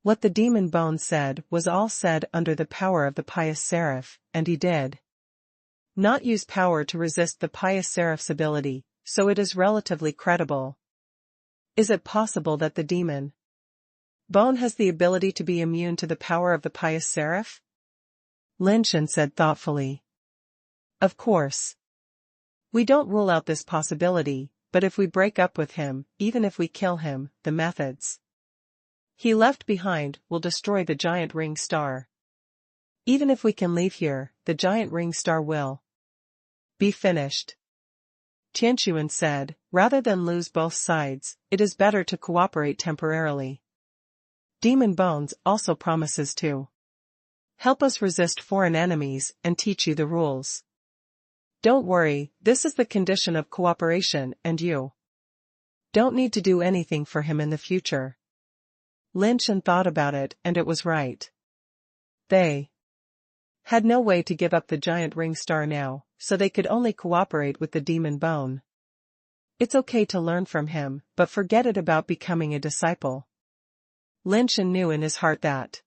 What the demon bone said was all said under the power of the pious seraph, and he did not use power to resist the pious seraph's ability, so it is relatively credible. Is it possible that the demon bone has the ability to be immune to the power of the pious seraph? Lin Shen said thoughtfully. Of course. We don't rule out this possibility, but if we break up with him, even if we kill him, the methods he left behind will destroy the giant ring star. Even if we can leave here, the giant ring star will be finished. Tian said, rather than lose both sides, it is better to cooperate temporarily. Demon Bones also promises to help us resist foreign enemies and teach you the rules. Don't worry, this is the condition of cooperation, and you don't need to do anything for him in the future. Lin Shen thought about it, and it was right. They had no way to give up the giant ring star now, so they could only cooperate with the demon bone. It's okay to learn from him, but forget it about becoming a disciple. Lin Shen knew in his heart that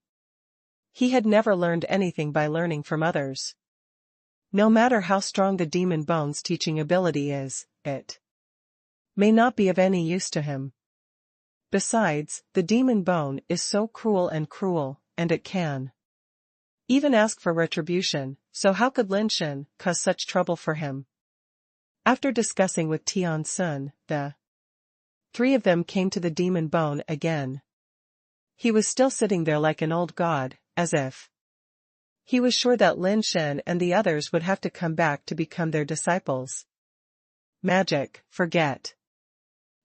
he had never learned anything by learning from others. No matter how strong the demon bone's teaching ability is, it may not be of any use to him. Besides, the demon bone is so cruel, and it can even ask for retribution, so how could Lin Shen cause such trouble for him? After discussing with Tian, the 3 of them came to the demon bone again. He was still sitting there like an old god, as if he was sure that Lin Shen and the others would have to come back to become their disciples. Magic, forget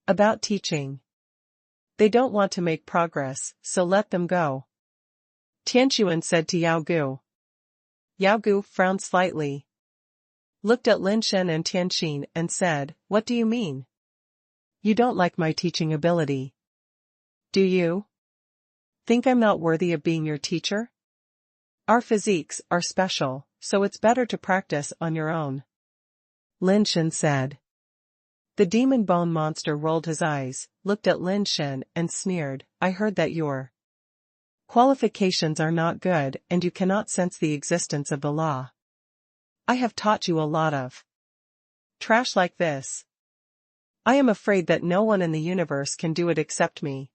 about teaching. They don't want to make progress, so let them go. Tian said to Yao Gu. Yao Gu frowned slightly, looked at Lin Shen and Tian and said, what do you mean? You don't like my teaching ability, do you? Think I'm not worthy of being your teacher? Our physiques are special, so it's better to practice on your own. Lin Shen said. The demon bone monster rolled his eyes, looked at Lin Shen and sneered, I heard that your qualifications are not good and you cannot sense the existence of the law. I have taught you a lot of trash like this. I am afraid that no one in the universe can do it except me.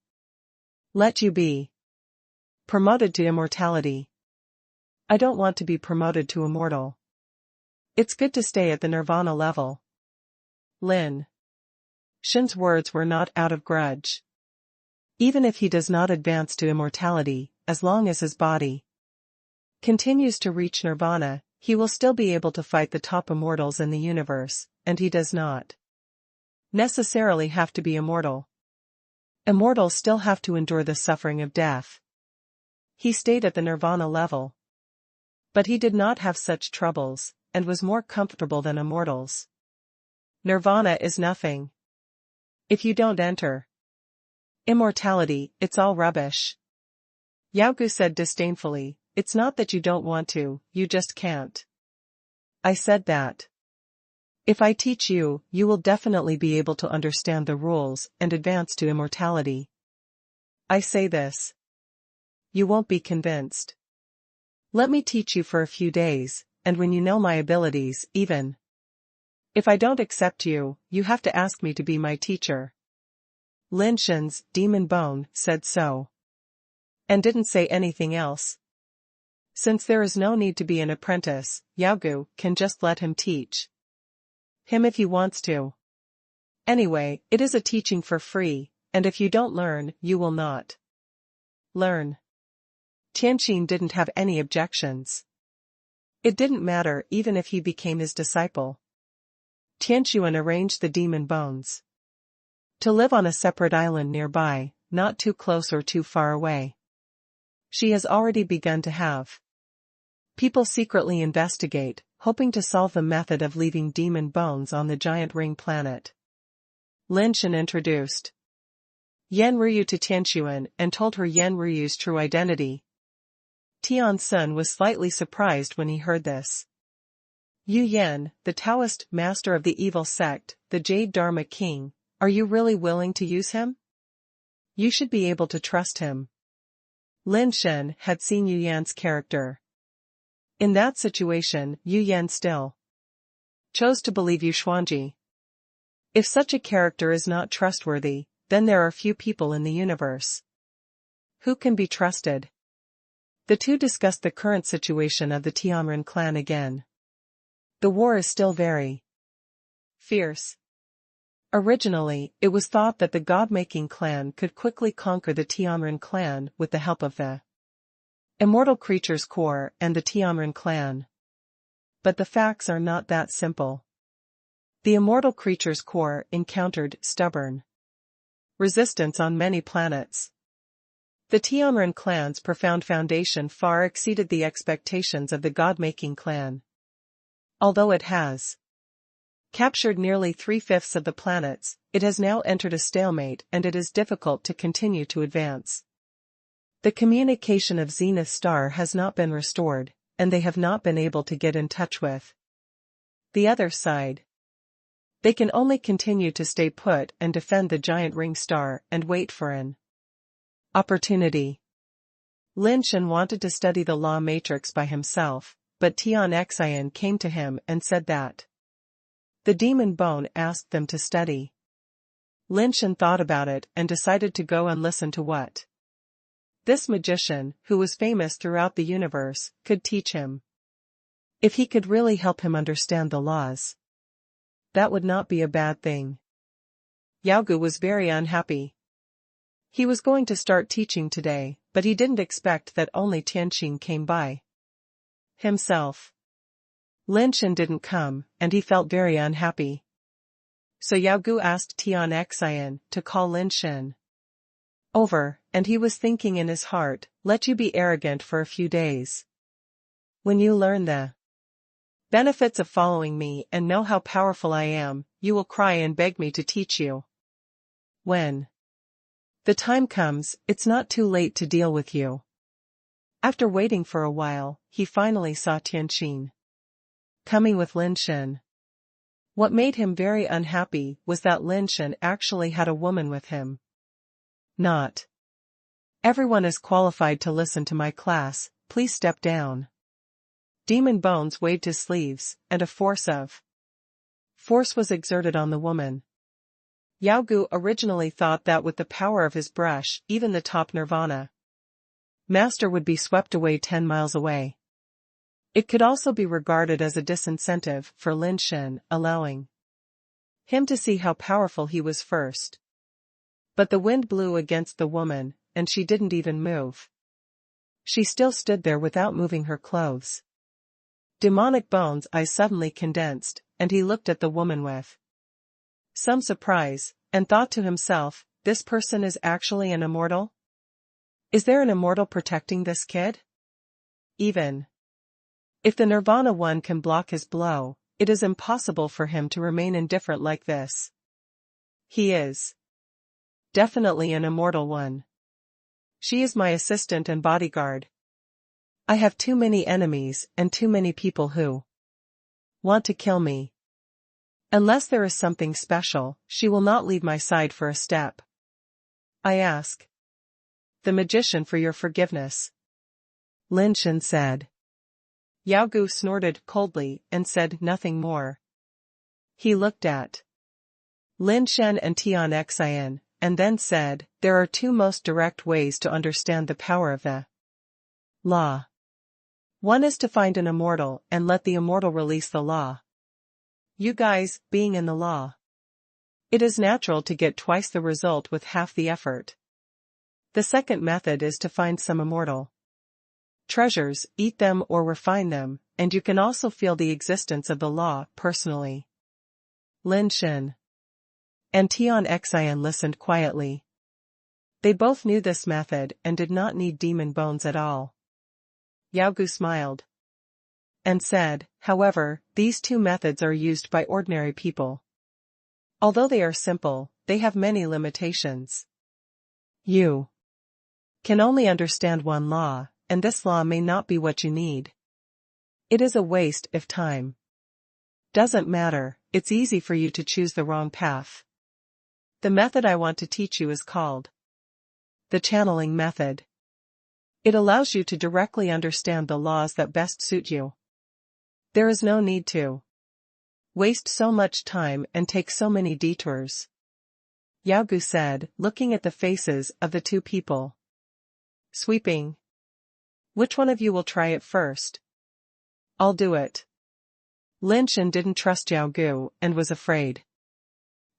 Let you be promoted to immortality. I don't want to be promoted to immortal. It's good to stay at the nirvana level. Lin Shen's words were not out of grudge. Even if he does not advance to immortality, as long as his body continues to reach nirvana, he will still be able to fight the top immortals in the universe, and he does not necessarily have to be immortal. Immortals still have to endure the suffering of death. He stayed at the nirvana level. But he did not have such troubles, and was more comfortable than immortals. Nirvana is nothing. If you don't enter immortality, it's all rubbish. Yaogu said disdainfully, it's not that you don't want to, you just can't. I said that. If I teach you, you will definitely be able to understand the rules and advance to immortality. I say this. You won't be convinced. Let me teach you for a few days, and when you know my abilities, even if I don't accept you, you have to ask me to be my teacher. Lin Shen's demon bone said so. And didn't say anything else. Since there is no need to be an apprentice, Yaogu can just let him teach him if he wants to. Anyway, it is a teaching for free, and if you don't learn, you will not learn. Tian didn't have any objections. It didn't matter even if he became his disciple. Tian arranged the demon bones to live on a separate island nearby, not too close or too far away. She has already begun to have people secretly investigate, hoping to solve the method of leaving demon bones on the giant ring planet. Lin Shen introduced Yan Ryu to Tian and told her Yan Ryu's true identity. Tian's son was slightly surprised when he heard this. Yu Yan, the Taoist master of the evil sect, the Jade Dharma King, are you really willing to use him? You should be able to trust him. Lin Shen had seen Yu Yan's character. In that situation, Yu Yan still chose to believe Yu Xuanji. If such a character is not trustworthy, then there are few people in the universe who can be trusted. The two discussed the current situation of the Tianren clan again. The war is still very fierce. Originally, it was thought that the God-making clan could quickly conquer the Tianren clan with the help of the Immortal Creatures Corps and the Tianren clan. But the facts are not that simple. The Immortal Creatures Corps encountered stubborn resistance on many planets. The Tianren clan's profound foundation far exceeded the expectations of the God-making clan. Although it has captured nearly 3/5 of the planets, it has now entered a stalemate and it is difficult to continue to advance. The communication of Zenith Star has not been restored, and they have not been able to get in touch with the other side. They can only continue to stay put and defend the giant ring star and wait for an opportunity. Lin Shen wanted to study the law matrix by himself, but Tian came to him and said that the demon bone asked them to study. Lin Shen thought about it and decided to go and listen to what this magician, who was famous throughout the universe, could teach him. If he could really help him understand the laws, that would not be a bad thing. Yaogu was very unhappy. He was going to start teaching today, but he didn't expect that only Tian came by himself. Lin Shen didn't come, and he felt very unhappy. So Yaogu asked Tian to call Lin Shen over, and he was thinking in his heart, let you be arrogant for a few days. When you learn the benefits of following me and know how powerful I am, you will cry and beg me to teach you. When the time comes, it's not too late to deal with you. After waiting for a while, he finally saw Tian coming with Lin Shen. What made him very unhappy was that Lin Shen actually had a woman with him. Not everyone is qualified to listen to my class, please step down. Demon Bones waved his sleeves, and a force was exerted on the woman. Yaogu originally thought that with the power of his brush, even the top Nirvana master would be swept away 10 miles away. It could also be regarded as a disincentive for Lin Shen, allowing him to see how powerful he was first. But the wind blew against the woman, and she didn't even move. She still stood there without moving her clothes. Demonic Bones' eyes suddenly condensed, and he looked at the woman with some surprise, and thought to himself, this person is actually an immortal? Is there an immortal protecting this kid? Even if the Nirvana one can block his blow, it is impossible for him to remain indifferent like this. He is definitely an immortal one. She is my assistant and bodyguard. I have too many enemies and too many people who want to kill me. Unless there is something special, she will not leave my side for a step. I ask the magician for your forgiveness. Lin Shen said. Yao Gu snorted coldly and said nothing more. He looked at Lin Shen and Tian Xian, and then said, there are two most direct ways to understand the power of the law. One is to find an immortal and let the immortal release the law. You guys, being in the law. It is natural to get twice the result with half the effort. The second method is to find some immortal treasures, eat them or refine them, and you can also feel the existence of the law personally. Lin Shen and Tian Xian listened quietly. They both knew this method and did not need demon bones at all. Yao Gu smiled and said, however, these two methods are used by ordinary people. Although they are simple, they have many limitations. You can only understand one law, and this law may not be what you need. It is a waste of time. Doesn't matter, it's easy for you to choose the wrong path. The method I want to teach you is called the channeling method. It allows you to directly understand the laws that best suit you. There is no need to waste so much time and take so many detours. Yao Gu said, looking at the faces of the two people. Sweeping. Which one of you will try it first? I'll do it. Lin Shen didn't trust Yao Gu and was afraid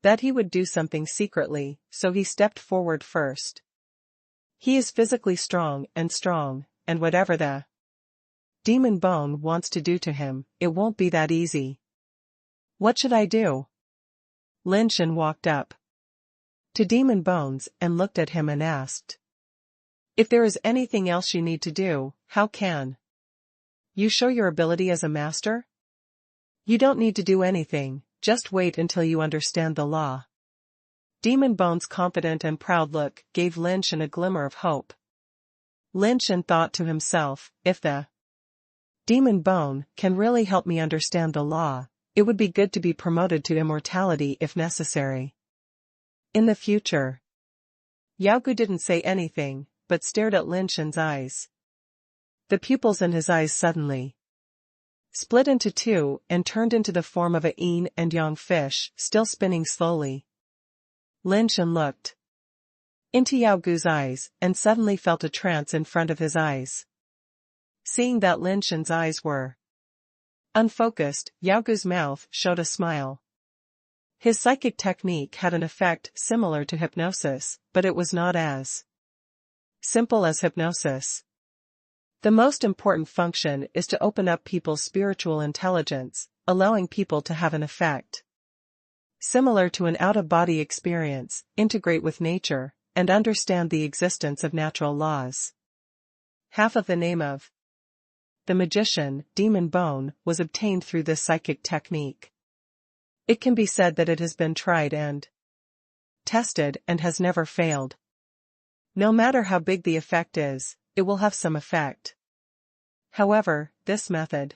that he would do something secretly, so he stepped forward first. He is physically strong, and whatever the demon bone wants to do to him, it won't be that easy. What should I do? Lin Shen walked up to Demon Bones and looked at him and asked, if there is anything else you need to do, how can you show your ability as a master? You don't need to do anything, just wait until you understand the law. Demon Bones' confident and proud look gave Lin Shen a glimmer of hope. Lin Shen thought to himself, if the demon bone can really help me understand the law, it would be good to be promoted to immortality if necessary. In the future. Yao Gu didn't say anything, but stared at Lin Shen's eyes. The pupils in his eyes suddenly split into two and turned into the form of a yin and yang fish, still spinning slowly. Lin Shen looked into Yao Gu's eyes and suddenly felt a trance in front of his eyes. Seeing that Lin Shen's eyes were unfocused, Yao Gu's mouth showed a smile. His psychic technique had an effect similar to hypnosis, but it was not as simple as hypnosis. The most important function is to open up people's spiritual intelligence, allowing people to have an effect similar to an out-of-body experience, integrate with nature, and understand the existence of natural laws. Half of the name of the magician, Demon Bone, was obtained through this psychic technique. It can be said that it has been tried and tested and has never failed. No matter how big the effect is, it will have some effect. However, this method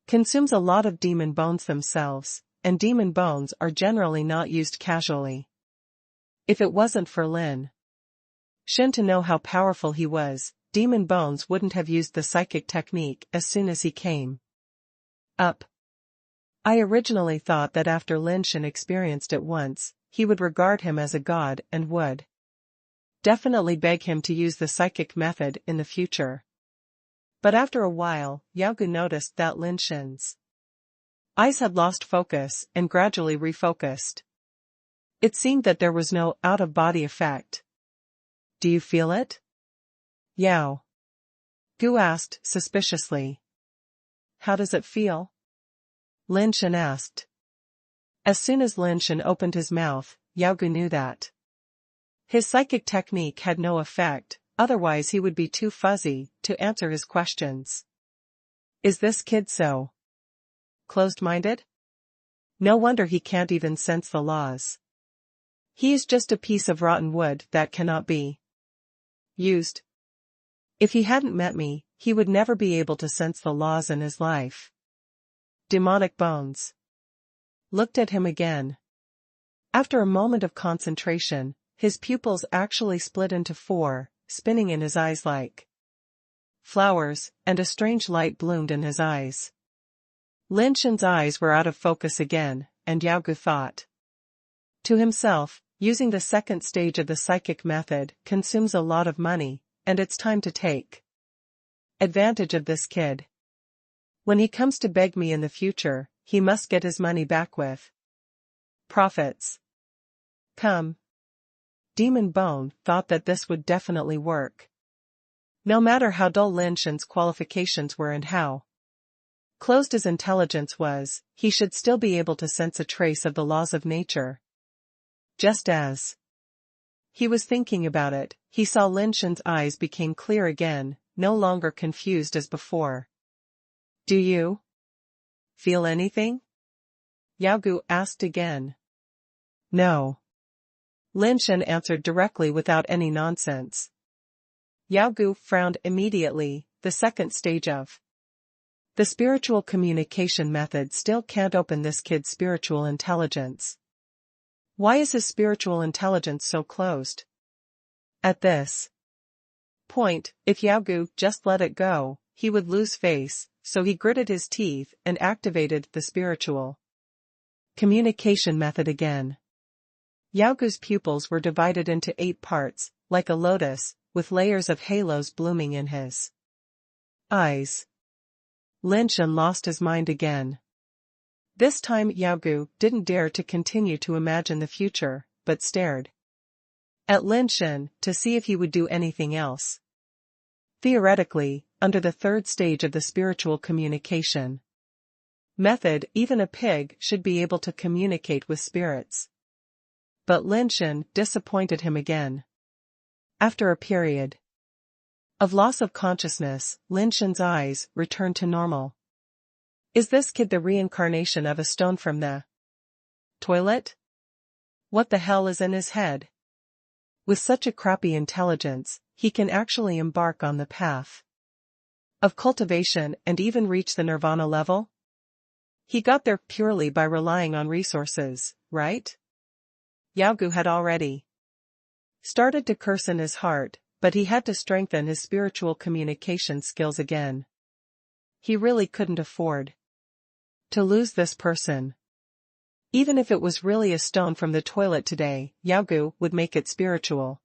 consumes a lot of demon bones themselves, and demon bones are generally not used casually. If it wasn't for Lin Shen to know how powerful he was, Demon Bones wouldn't have used the psychic technique as soon as he came up. I originally thought that after Lin Shen experienced it once, he would regard him as a god and would definitely beg him to use the psychic method in the future. But after a while, Yao Gu noticed that Lin Shen's eyes had lost focus and gradually refocused. It seemed that there was no out-of-body effect. Do you feel it? Yao Gu asked suspiciously. How does it feel? Lin Shen asked. As soon as Lin Shen opened his mouth, Yao Gu knew that His psychic technique had no effect, otherwise he would be too fuzzy to answer his questions. Is this kid so closed-minded? No wonder he can't even sense the laws. He is just a piece of rotten wood that cannot be used. If he hadn't met me, he would never be able to sense the laws in his life. Demonic Bones looked at him again. After a moment of concentration, his pupils actually split into four, spinning in his eyes like flowers, and a strange light bloomed in his eyes. Lin Shen's eyes were out of focus again, and Yao Gu thought to himself, using the second stage of the psychic method consumes a lot of money, and it's time to take advantage of this kid. When he comes to beg me in the future, he must get his money back with profits. Come. Demon Bone thought that this would definitely work. No matter how dull Lin Shen's qualifications were and how closed his intelligence was, he should still be able to sense a trace of the laws of nature. Just as he was thinking about it, he saw Lin Shen's eyes became clear again, no longer confused as before. Do you feel anything? Yao Gu asked again. No. Lin Shen answered directly without any nonsense. Yao Gu frowned immediately. The second stage of the spiritual communication method still can't open this kid's spiritual intelligence. Why is his spiritual intelligence so closed? At this point, if Yao Gu just let it go, he would lose face, so he gritted his teeth and activated the spiritual communication method again. Yao Gu's pupils were divided into 8 parts, like a lotus, with layers of halos blooming in his eyes. Lin Shen lost his mind again. This time Yao Gu didn't dare to continue to imagine the future, but stared at Lin Shen to see if he would do anything else. Theoretically, under the third stage of the spiritual communication method, even a pig should be able to communicate with spirits. But Lin Shen disappointed him again. After a period of loss of consciousness, Lin Shen's eyes returned to normal. Is this kid the reincarnation of a stone from the toilet? What the hell is in his head? With such a crappy intelligence, he can actually embark on the path of cultivation and even reach the nirvana level? He got there purely by relying on resources, right? Yao Gu had already started to curse in his heart, but he had to strengthen his spiritual communication skills again. He really couldn't afford to lose this person. Even if it was really a stone from the toilet today, Yao Gu would make it spiritual.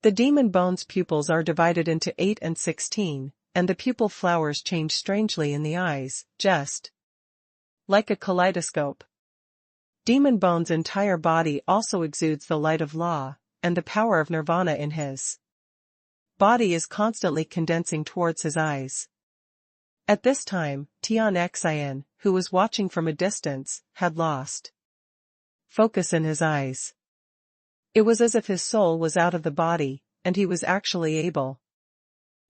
The demon bone's pupils are divided into 8 and 16, and the pupil flowers change strangely in the eyes, just like a kaleidoscope. Demon Bone's entire body also exudes the light of law, and the power of nirvana in his body is constantly condensing towards his eyes. At this time, Tian, who was watching from a distance, had lost focus in his eyes. It was as if his soul was out of the body, and he was actually able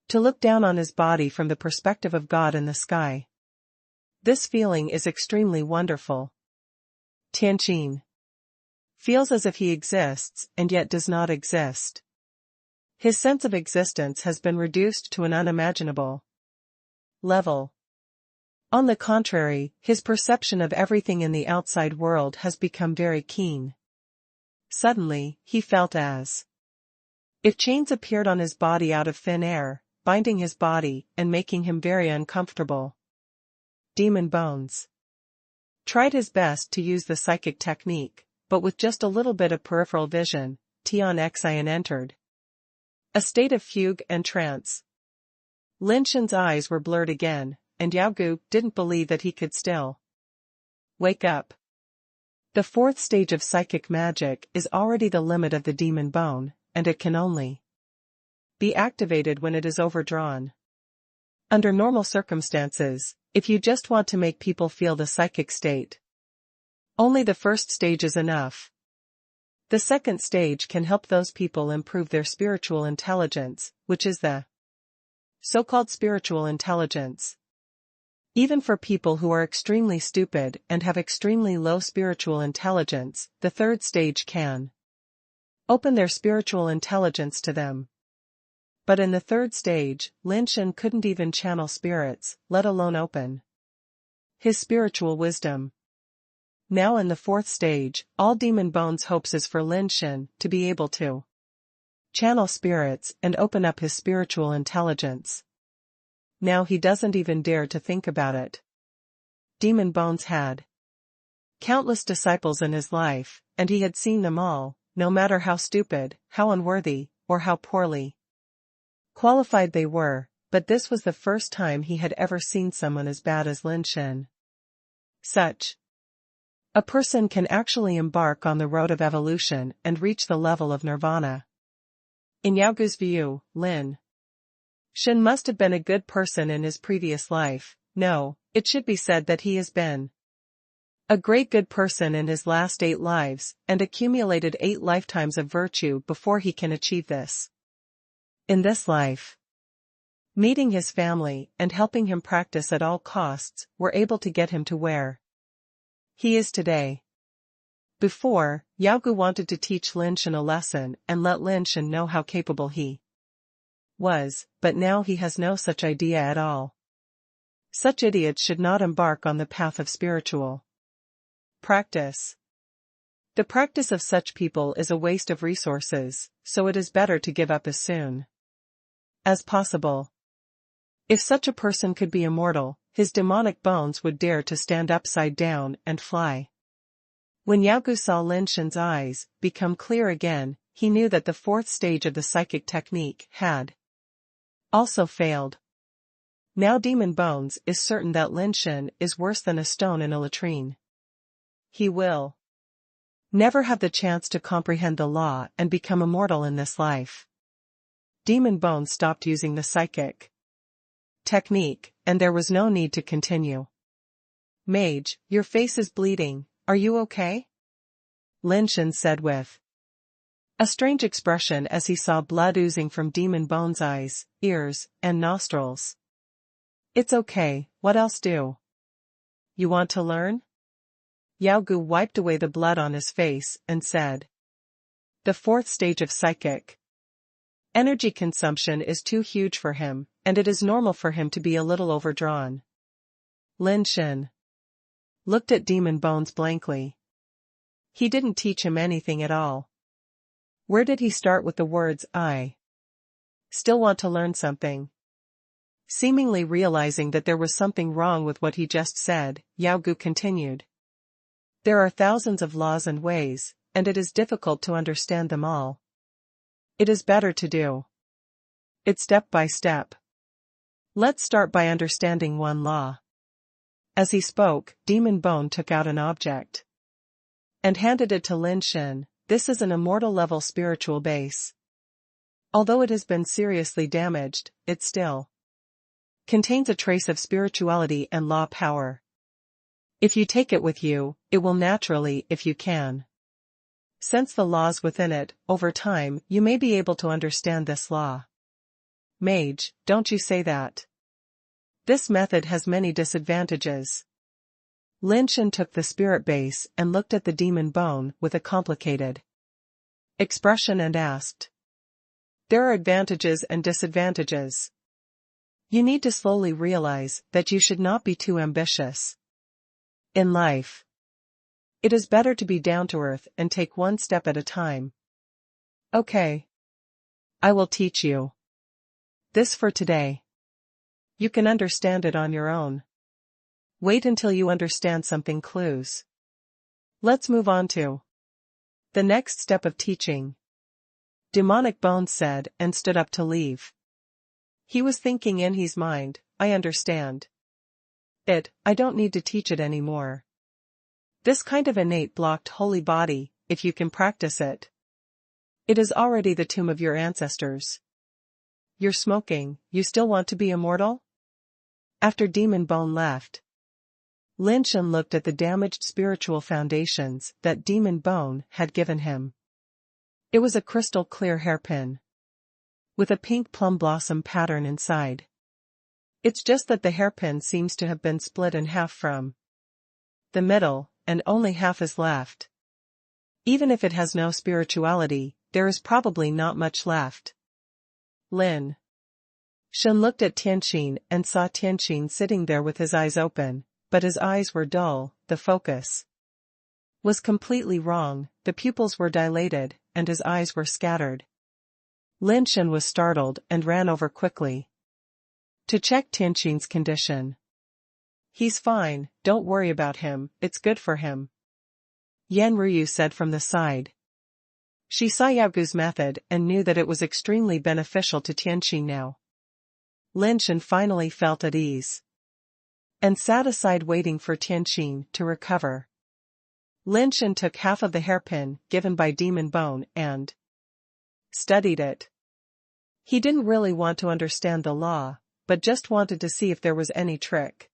to look down on his body from the perspective of God in the sky. This feeling is extremely wonderful. Tian feels as if he exists and yet does not exist. His sense of existence has been reduced to an unimaginable level. On the contrary, his perception of everything in the outside world has become very keen. Suddenly, he felt as if chains appeared on his body out of thin air, binding his body and making him very uncomfortable. Demon Bones tried his best to use the psychic technique, but with just a little bit of peripheral vision, Tian entered a state of fugue and trance. Lin Shen's eyes were blurred again, and Yao Gu didn't believe that he could still wake up. The fourth stage of psychic magic is already the limit of the demon bone, and it can only be activated when it is overdrawn. Under normal circumstances, if you just want to make people feel the psychic state, only the first stage is enough. The second stage can help those people improve their spiritual intelligence, which is the so-called spiritual intelligence. Even for people who are extremely stupid and have extremely low spiritual intelligence, the third stage can open their spiritual intelligence to them. But in the third stage, Lin Shen couldn't even channel spirits, let alone open his spiritual wisdom. Now in the fourth stage, all Demon Bones hopes is for Lin Shen to be able to channel spirits and open up his spiritual intelligence. Now he doesn't even dare to think about it. Demon Bones had countless disciples in his life, and he had seen them all, no matter how stupid, how unworthy, or how poorly qualified they were, but this was the first time he had ever seen someone as bad as Lin Shen. Such a person can actually embark on the road of evolution and reach the level of nirvana. In Yao Gu's view, Lin Shen must have been a good person in his previous life. No, it should be said that he has been a great good person in his last 8 lives, and accumulated 8 lifetimes of virtue before he can achieve this. In this life, meeting his family and helping him practice at all costs were able to get him to where he is today. Before, Yao Gu wanted to teach Lin Shen a lesson and let Lin Shen know how capable he was, but now he has no such idea at all. Such idiots should not embark on the path of spiritual practice. The practice of such people is a waste of resources, so it is better to give up as soon as possible. If such a person could be immortal, his demonic bones would dare to stand upside down and fly. When Yao Gu saw Lin Shen's eyes become clear again, he knew that the fourth stage of the psychic technique had also failed. Now Demon Bones is certain that Lin Shen is worse than a stone in a latrine. He will never have the chance to comprehend the law and become immortal in this life. Demon Bones stopped using the psychic technique, and there was no need to continue. Mage, your face is bleeding, are you okay? Lin Shen said with a strange expression as he saw blood oozing from Demon Bones' eyes, ears, and nostrils. It's okay, what else do you want to learn? Yao Gu wiped away the blood on his face and said, the fourth stage of psychic energy consumption is too huge for him, and it is normal for him to be a little overdrawn. Lin Shen looked at Demon Bones blankly. He didn't teach him anything at all. Where did he start with the words, I still want to learn something? Seemingly realizing that there was something wrong with what he just said, Yao Gu continued. There are thousands of laws and ways, and it is difficult to understand them all. It is better to do it step by step. Let's start by understanding one law. As he spoke, Demon Bone took out an object and handed it to Lin Shen. This is an immortal level spiritual base. Although it has been seriously damaged, it still contains a trace of spirituality and law power. If you take it with you, it will naturally, if you can sense the laws within it. Over time, you may be able to understand this law. Mage, don't you say that. This method has many disadvantages. Lin Shen took the spirit base and looked at the Demon Bone with a complicated expression and asked. There are advantages and disadvantages. You need to slowly realize that you should not be too ambitious in life. It is better to be down to earth and take one step at a time. Okay. I will teach you this for today. You can understand it on your own. Wait until you understand something clues. Let's move on to the next step of teaching. Demonic Bones said and stood up to leave. He was thinking in his mind, I understand it, I don't need to teach it anymore. This kind of innate blocked holy body, if you can practice it. It is already the tomb of your ancestors. You're smoking, you still want to be immortal? After Demon Bone left, Lin Shen looked at the damaged spiritual foundations that Demon Bone had given him. It was a crystal clear hairpin, with a pink plum blossom pattern inside. It's just that the hairpin seems to have been split in half from the middle, and only half is left. Even if it has no spirituality, there is probably not much left. Lin Shen looked at Tian and saw Tian sitting there with his eyes open, but his eyes were dull, the focus was completely wrong, the pupils were dilated, and his eyes were scattered. Lin Shen was startled and ran over quickly to check Tian's condition. "He's fine, don't worry about him, it's good for him," Yan Ruyu said from the side. She saw Yaogu's method and knew that it was extremely beneficial to Tian now. Lin Shen finally felt at ease and sat aside waiting for Tian to recover. Lin Shen took half of the hairpin given by Demon Bone and studied it. He didn't really want to understand the law, but just wanted to see if there was any trick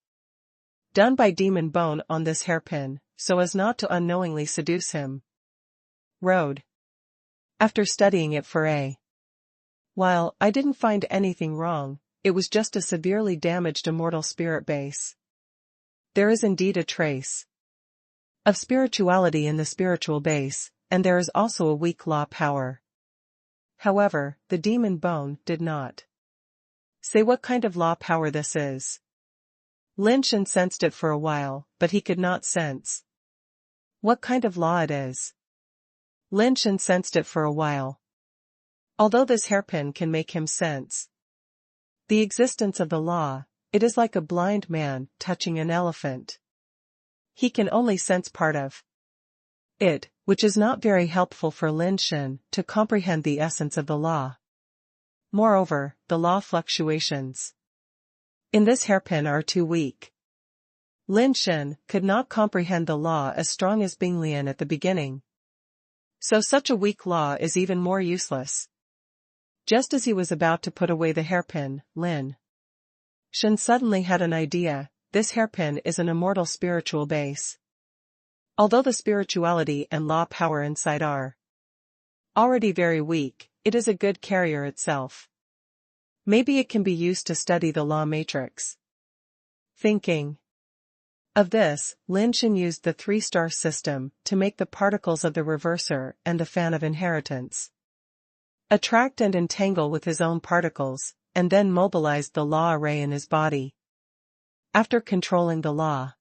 done by Demon Bone on this hairpin, so as not to unknowingly seduce him. Road. After studying it for a while, I didn't find anything wrong, it was just a severely damaged immortal spirit base. There is indeed a trace of spirituality in the spiritual base, and there is also a weak law power. However, the Demon Bone did not say what kind of law power this is. Lin Shen sensed it for a while, but he could not sense what kind of law it is. Lin Shen sensed it for a while. Although this hairpin can make him sense the existence of the law, it is like a blind man touching an elephant. He can only sense part of it, which is not very helpful for Lin Shen to comprehend the essence of the law. Moreover, the law fluctuations in this hairpin are too weak. Lin Shen could not comprehend the law as strong as Binglian at the beginning. So such a weak law is even more useless. Just as he was about to put away the hairpin, Lin Shen suddenly had an idea. This hairpin is an immortal spiritual base. Although the spirituality and law power inside are already very weak, it is a good carrier itself. Maybe it can be used to study the law matrix. Thinking of this, Lin Shen used the 3-star system to make the particles of the reverser and the fan of inheritance attract and entangle with his own particles, and then mobilized the law array in his body. After controlling the law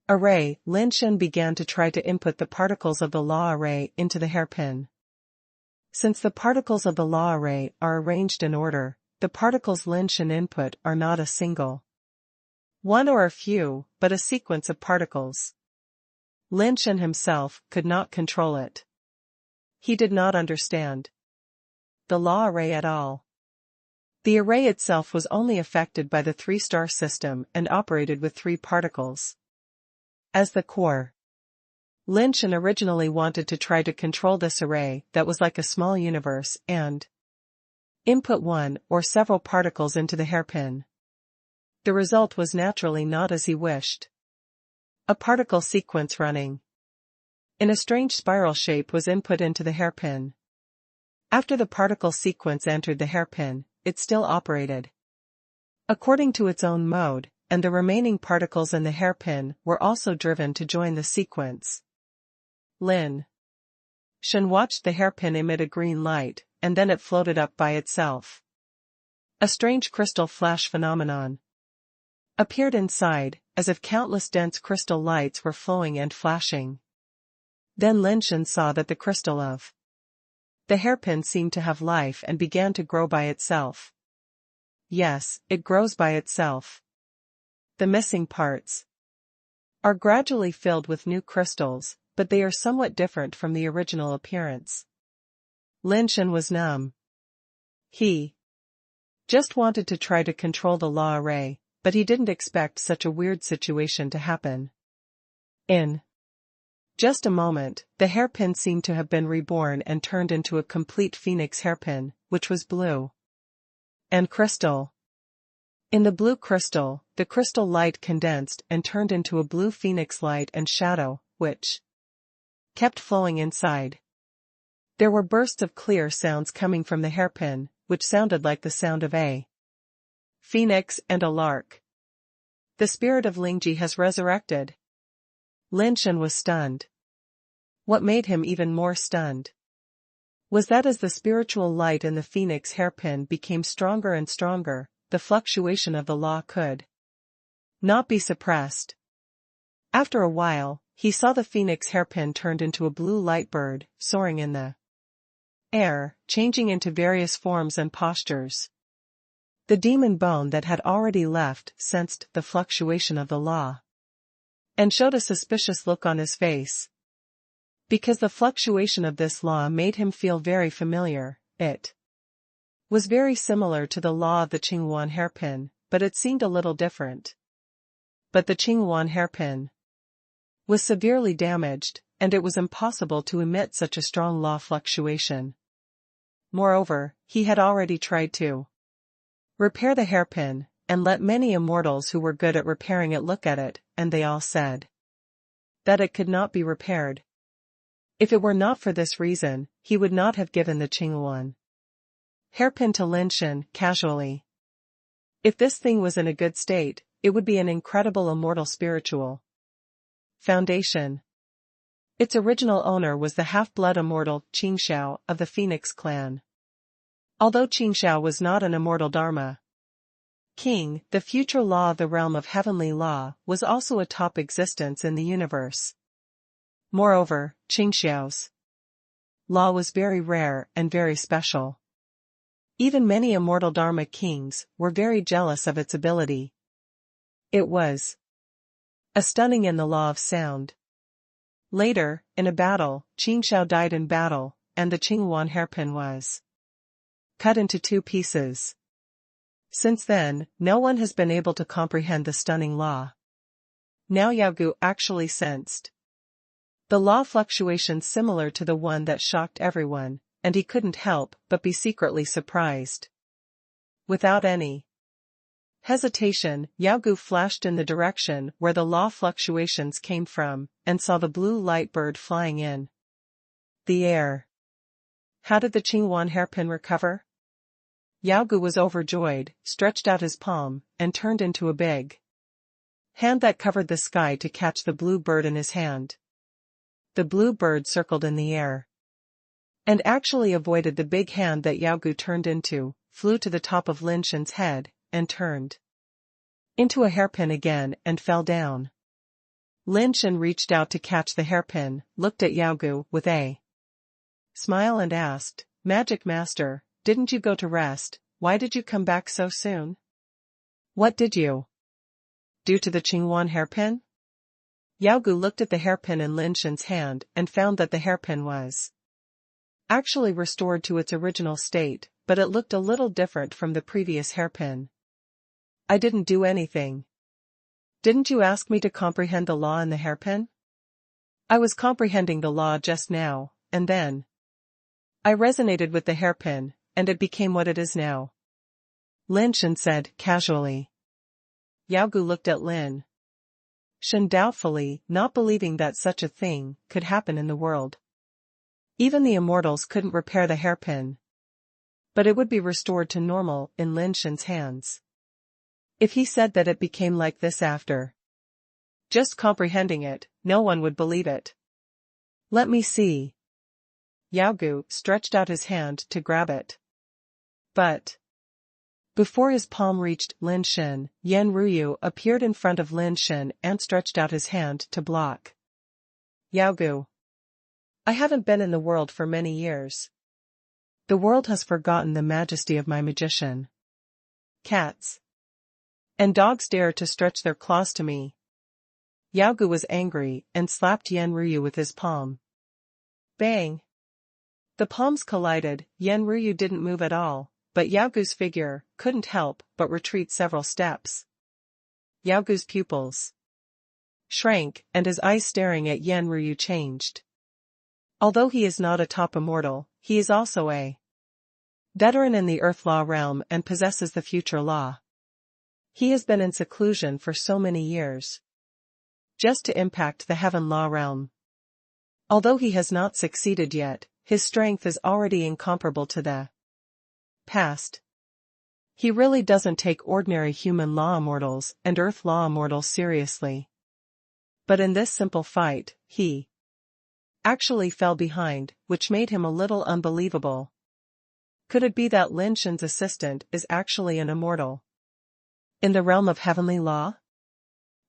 array, Lin Shen began to try to input the particles of the law array into the hairpin. Since the particles of the law array are arranged in order, the particles Lin Shen input are not a single one or a few, but a sequence of particles. Lin Shen himself could not control it. He did not understand the law array at all. The array itself was only affected by the 3-star system and operated with 3 particles as the core. Lin Shen originally wanted to try to control this array that was like a small universe and input one or several particles into the hairpin. The result was naturally not as he wished. A particle sequence running in a strange spiral shape was input into the hairpin. After the particle sequence entered the hairpin, it still operated according to its own mode, and the remaining particles in the hairpin were also driven to join the sequence. Lin Shen watched the hairpin emit a green light, and then it floated up by itself. A strange crystal flash phenomenon appeared inside, as if countless dense crystal lights were flowing and flashing. Then Lin Shen saw that the crystal of the hairpin seemed to have life and began to grow by itself. Yes, it grows by itself. The missing parts are gradually filled with new crystals, but they are somewhat different from the original appearance. Lin Shen was numb. He just wanted to try to control the law array, but he didn't expect such a weird situation to happen. In just a moment, the hairpin seemed to have been reborn and turned into a complete phoenix hairpin, which was blue and crystal. In the blue crystal, the crystal light condensed and turned into a blue phoenix light and shadow, which kept flowing inside. There were bursts of clear sounds coming from the hairpin, which sounded like the sound of a phoenix and a lark. The spirit of Lingji has resurrected. Lin Shen was stunned. What made him even more stunned was that as the spiritual light in the phoenix hairpin became stronger and stronger, the fluctuation of the law could not be suppressed. After a while, he saw the phoenix hairpin turned into a blue light bird, soaring in the air, changing into various forms and postures. The demon bone that had already left sensed the fluctuation of the law and showed a suspicious look on his face. Because the fluctuation of this law made him feel very familiar, it was very similar to the law of the Qingyuan hairpin, but it seemed a little different. But the Qingyuan hairpin was severely damaged, and it was impossible to emit such a strong law fluctuation. Moreover, he had already tried to repair the hairpin, and let many immortals who were good at repairing it look at it, and they all said that it could not be repaired. If it were not for this reason, he would not have given the Qingyuan hairpin to Lin Shen casually. If this thing was in a good state, it would be an incredible immortal spiritual foundation. Its original owner was the half-blood immortal Qingxiao of the Phoenix clan. Although Qingxiao was not an immortal Dharma king, the future law of the realm of heavenly law was also a top existence in the universe. Moreover, Qingxiao's law was very rare and very special. Even many immortal Dharma kings were very jealous of its ability. It was a stunning in the law of sound. Later, in a battle, Qingxiao died in battle, and the Qingyuan hairpin was cut into 2 pieces. Since then, no one has been able to comprehend the stunning law. Now Yaogu actually sensed the law fluctuations similar to the one that shocked everyone, and he couldn't help but be secretly surprised. Without any hesitation, Yaogu flashed in the direction where the law fluctuations came from, and saw the blue light bird flying in the air. How did the Qingyuan hairpin recover? Yaogu was overjoyed, stretched out his palm, and turned into a big hand that covered the sky to catch the blue bird in his hand. The blue bird circled in the air and actually avoided the big hand that Yaogu turned into, flew to the top of Lin Shen's head, and turned into a hairpin again and fell down. Lin Shen reached out to catch the hairpin, looked at Yaogu with a smile and asked, "Magic Master, didn't you go to rest? Why did you come back so soon? What did you do to the Qingyuan hairpin?" Yaogu looked at the hairpin in Lin Shen's hand and found that the hairpin was actually restored to its original state, but it looked a little different from the previous hairpin. "I didn't do anything. Didn't you ask me to comprehend the law in the hairpin? I was comprehending the law just now, and then I resonated with the hairpin, and it became what it is now," Lin Shen said casually. Yaogu looked at Lin Shen doubtfully, not believing that such a thing could happen in the world. Even the immortals couldn't repair the hairpin, but it would be restored to normal in Lin Shen's hands. If he said that it became like this after just comprehending it, no one would believe it. "Let me see." Yaogu stretched out his hand to grab it. But before his palm reached Lin Shen, Yan Ruyu appeared in front of Lin Shen and stretched out his hand to block. "Yaogu, I haven't been in the world for many years. The world has forgotten the majesty of my magician. Cats and dogs dare to stretch their claws to me." Yaogu was angry and slapped Yan Ruyu with his palm. Bang! The palms collided. Yan Ruyu didn't move at all, but Yaogu's figure couldn't help but retreat several steps. Yaogu's pupils shrank, and his eyes staring at Yan Ruyu changed. Although he is not a top immortal, he is also a veteran in the Earth Law realm and possesses the future law. He has been in seclusion for so many years, just to impact the Heaven Law realm. Although he has not succeeded yet, his strength is already incomparable to the past. He really doesn't take ordinary human law immortals and earth law immortals seriously. But in this simple fight, he actually fell behind, which made him a little unbelievable. Could it be that Lin Shen's assistant is actually an immortal in the realm of heavenly law?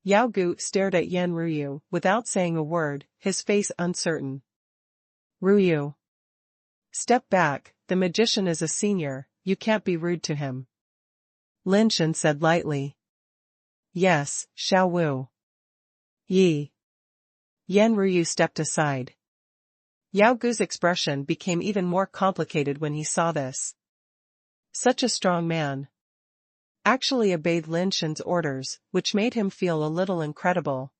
Yao Gu stared at Yan Ruyu without saying a word, his face uncertain. Ruyu, step back, the magician is a senior, you can't be rude to him. Lin Shen said lightly. Yes, Xiao Wu. Yi. Yan Ruyu stepped aside. Yao Gu's expression became even more complicated when he saw this. Such a strong man actually obeyed Lin Shen's orders, which made him feel a little incredible.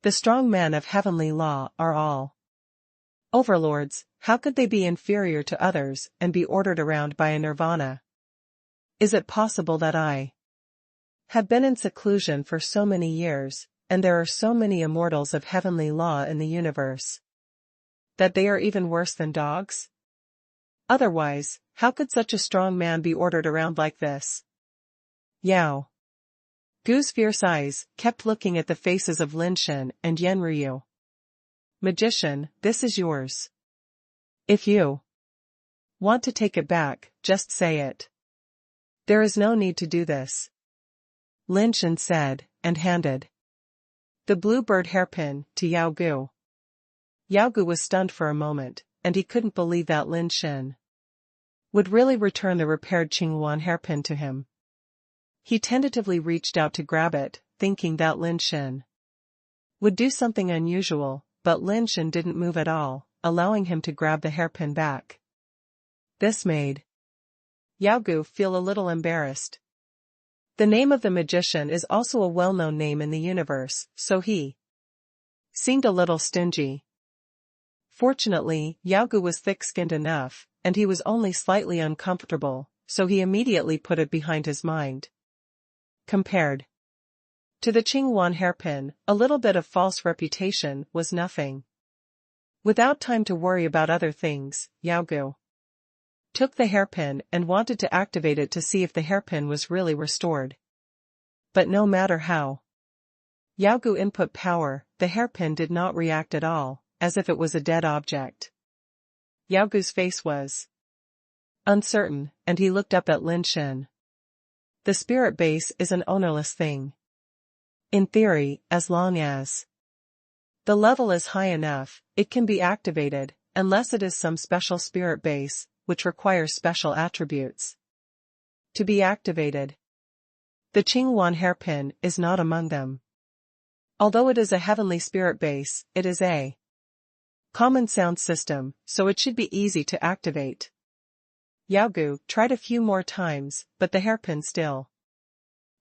The strong men of heavenly law are all overlords, how could they be inferior to others and be ordered around by a nirvana? Is it possible that I have been in seclusion for so many years, and there are so many immortals of heavenly law in the universe, that they are even worse than dogs? Otherwise, how could such a strong man be ordered around like this? Yao Gu's fierce eyes kept looking at the faces of Lin Shen and Yan Ruyu. Magician, this is yours. If you want to take it back, just say it. There is no need to do this. Lin Shen said, and handed the blue-bird hairpin to Yao Gu. Yao Gu was stunned for a moment, and he couldn't believe that Lin Shen would really return the repaired Qingyuan hairpin to him. He tentatively reached out to grab it, thinking that Lin Shen would do something unusual, but Lin Shen didn't move at all, allowing him to grab the hairpin back. This made Yao Gu feel a little embarrassed. The name of the magician is also a well-known name in the universe, so he seemed a little stingy. Fortunately, Yao Gu was thick-skinned enough, and he was only slightly uncomfortable, so he immediately put it behind his mind. Compared to the Qingyuan hairpin, a little bit of false reputation was nothing. Without time to worry about other things, Yao Gu took the hairpin and wanted to activate it to see if the hairpin was really restored. But no matter how Yao Gu input power, the hairpin did not react at all, as if it was a dead object. Yao Gu's face was uncertain, and he looked up at Lin Shen. The spirit base is an ownerless thing. In theory, as long as the level is high enough, it can be activated, unless it is some special spirit base, which requires special attributes to be activated. The Qingyuan hairpin is not among them. Although it is a heavenly spirit base, it is a common sound system, so it should be easy to activate. Yao Gu tried a few more times, but the hairpin still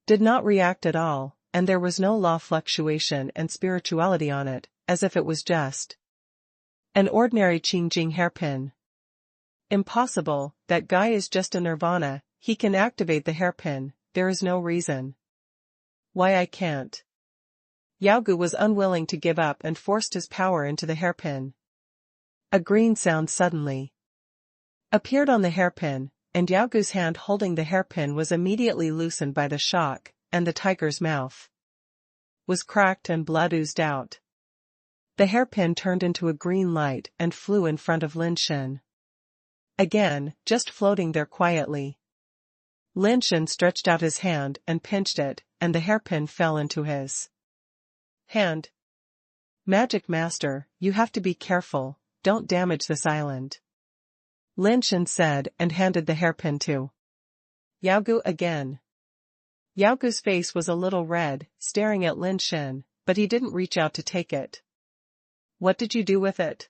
did not react at all, and there was no law fluctuation and spirituality on it, as if it was just an ordinary Qingjing hairpin. Impossible, that guy is just a nirvana, he can activate the hairpin, there is no reason why I can't. Yao Gu was unwilling to give up and forced his power into the hairpin. A green sound suddenly appeared on the hairpin, and Yao Gu's hand holding the hairpin was immediately loosened by the shock, and the tiger's mouth was cracked and blood oozed out. The hairpin turned into a green light and flew in front of Lin Shen. Again, just floating there quietly. Lin Shen stretched out his hand and pinched it, and the hairpin fell into his hand. Magic Master, you have to be careful, don't damage this island. Lin Shen said and handed the hairpin to Yao Gu again. Yao Gu's face was a little red, staring at Lin Shen, but he didn't reach out to take it. What did you do with it?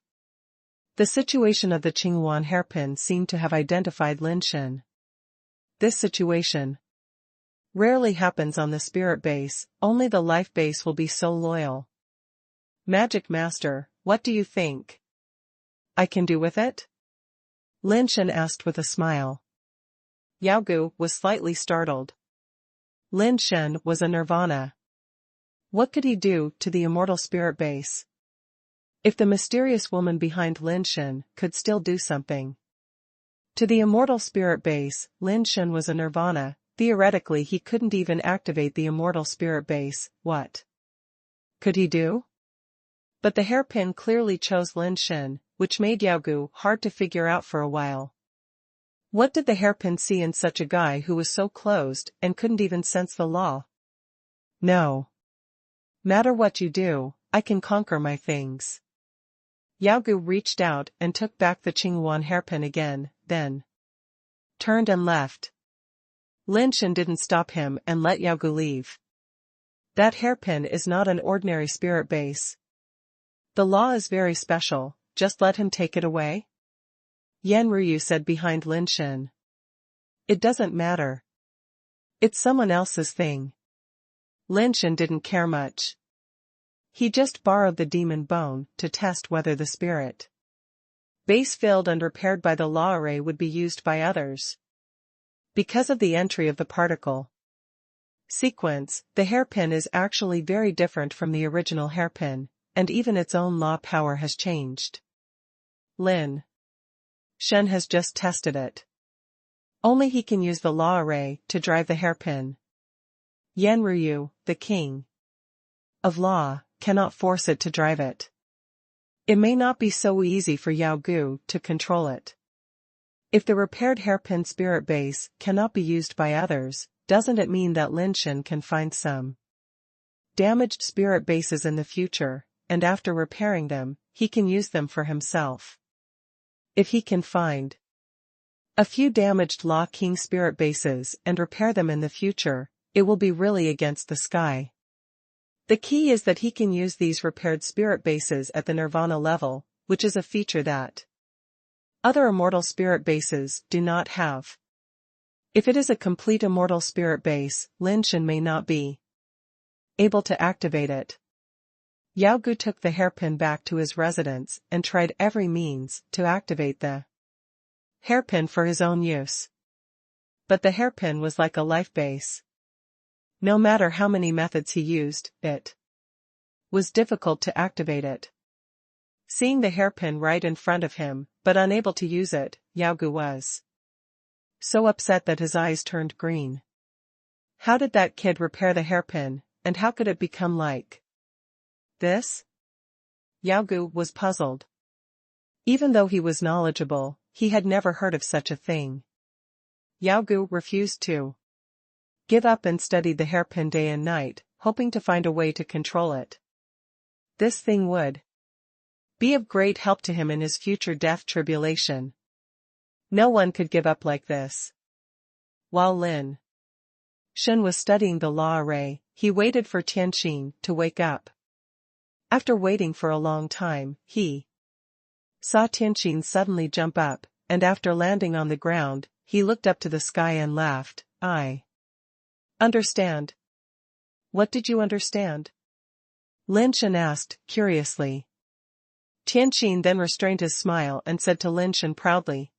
The situation of the Qingyuan hairpin seemed to have identified Lin Shen. This situation rarely happens on the spirit base, only the life base will be so loyal. Magic Master, what do you think I can do with it? Lin Shen asked with a smile. Yao Gu was slightly startled. Lin Shen was a nirvana. What could he do to the immortal spirit base? If the mysterious woman behind Lin Shen could still do something. To the immortal spirit base, Lin Shen was a nirvana. Theoretically he couldn't even activate the immortal spirit base. What could he do? But the hairpin clearly chose Lin Shen, which made Yaogu hard to figure out for a while. What did the hairpin see in such a guy who was so closed and couldn't even sense the law? No matter what you do, I can conquer my things. Yaogu reached out and took back the Qingyuan hairpin again, then turned and left. Lin Shen didn't stop him and let Yaogu leave. That hairpin is not an ordinary spirit base. The law is very special, just let him take it away? Yan Ruyu said behind Lin Shen. It doesn't matter. It's someone else's thing. Lin Shen didn't care much. He just borrowed the demon bone to test whether the spirit base filled and repaired by the law array would be used by others. Because of the entry of the particle sequence, the hairpin is actually very different from the original hairpin, and even its own law power has changed. Lin Shen has just tested it. Only he can use the law array to drive the hairpin. Yan Ruyu, the king of law, cannot force it to drive it. It may not be so easy for Yaogu to control it. If the repaired hairpin spirit base cannot be used by others, doesn't it mean that Lin Shen can find some damaged spirit bases in the future, and after repairing them, he can use them for himself? If he can find a few damaged Law King spirit bases and repair them in the future, it will be really against the sky. The key is that he can use these repaired spirit bases at the Nirvana level, which is a feature that other immortal spirit bases do not have. If it is a complete immortal spirit base, Lin Shen may not be able to activate it. Yaogu took the hairpin back to his residence and tried every means to activate the hairpin for his own use. But the hairpin was like a life base. No matter how many methods he used, it was difficult to activate it. Seeing the hairpin right in front of him, but unable to use it, Yaogu was so upset that his eyes turned green. How did that kid repair the hairpin, and how could it become like this? Yaogu was puzzled. Even though he was knowledgeable, he had never heard of such a thing. Yaogu refused to give up and studied the hairpin day and night, hoping to find a way to control it. This thing would be of great help to him in his future death tribulation. No one could give up like this. While Lin Shen was studying the law array, he waited for Tian to wake up. After waiting for a long time, he saw Tian suddenly jump up, and after landing on the ground, he looked up to the sky and laughed. I understand. What did you understand? Lin Shen asked, curiously. Tian then restrained his smile and said to Lin Shen proudly,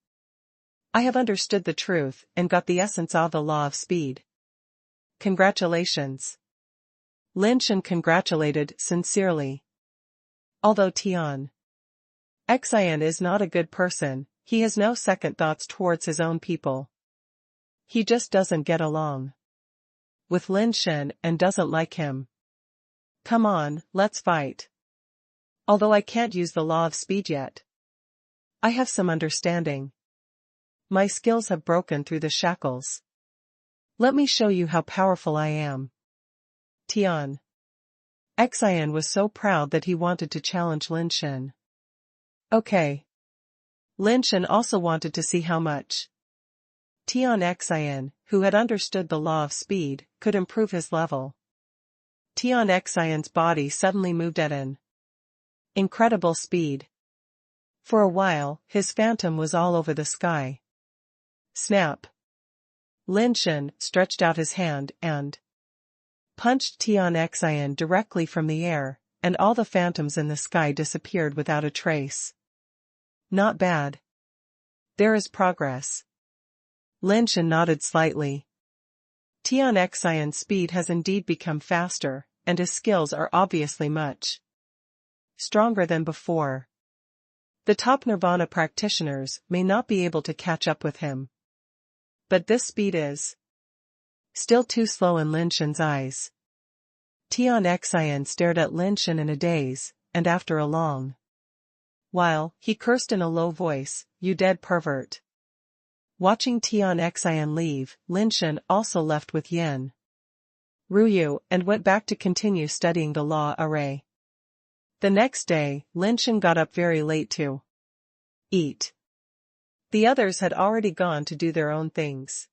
I have understood the truth and got the essence of the law of speed. Congratulations. Lin Shen congratulated sincerely. Although Tian is not a good person, he has no second thoughts towards his own people. He just doesn't get along with Lin Shen and doesn't like him. Come on, let's fight. Although I can't use the law of speed yet, I have some understanding. My skills have broken through the shackles. Let me show you how powerful I am. Tian was so proud that he wanted to challenge Lin Shen. Okay. Lin Shen also wanted to see how much Tian, who had understood the law of speed, could improve his level. Tian's body suddenly moved at an incredible speed. For a while, his phantom was all over the sky. Snap! Lin Shen stretched out his hand and punched Tian directly from the air, and all the phantoms in the sky disappeared without a trace. Not bad. There is progress. Lin Shen nodded slightly. Tian's speed has indeed become faster, and his skills are obviously much stronger than before. The top Nirvana practitioners may not be able to catch up with him. But this speed is still too slow in Lin Shen's eyes. Tian Xian stared at Lin Shen in a daze, and after a long while, he cursed in a low voice, "You dead pervert." Watching Tian Xian leave, Lin Shen also left with Yan Ruyu and went back to continue studying the law array. The next day, Lin Shen got up very late to eat. The others had already gone to do their own things.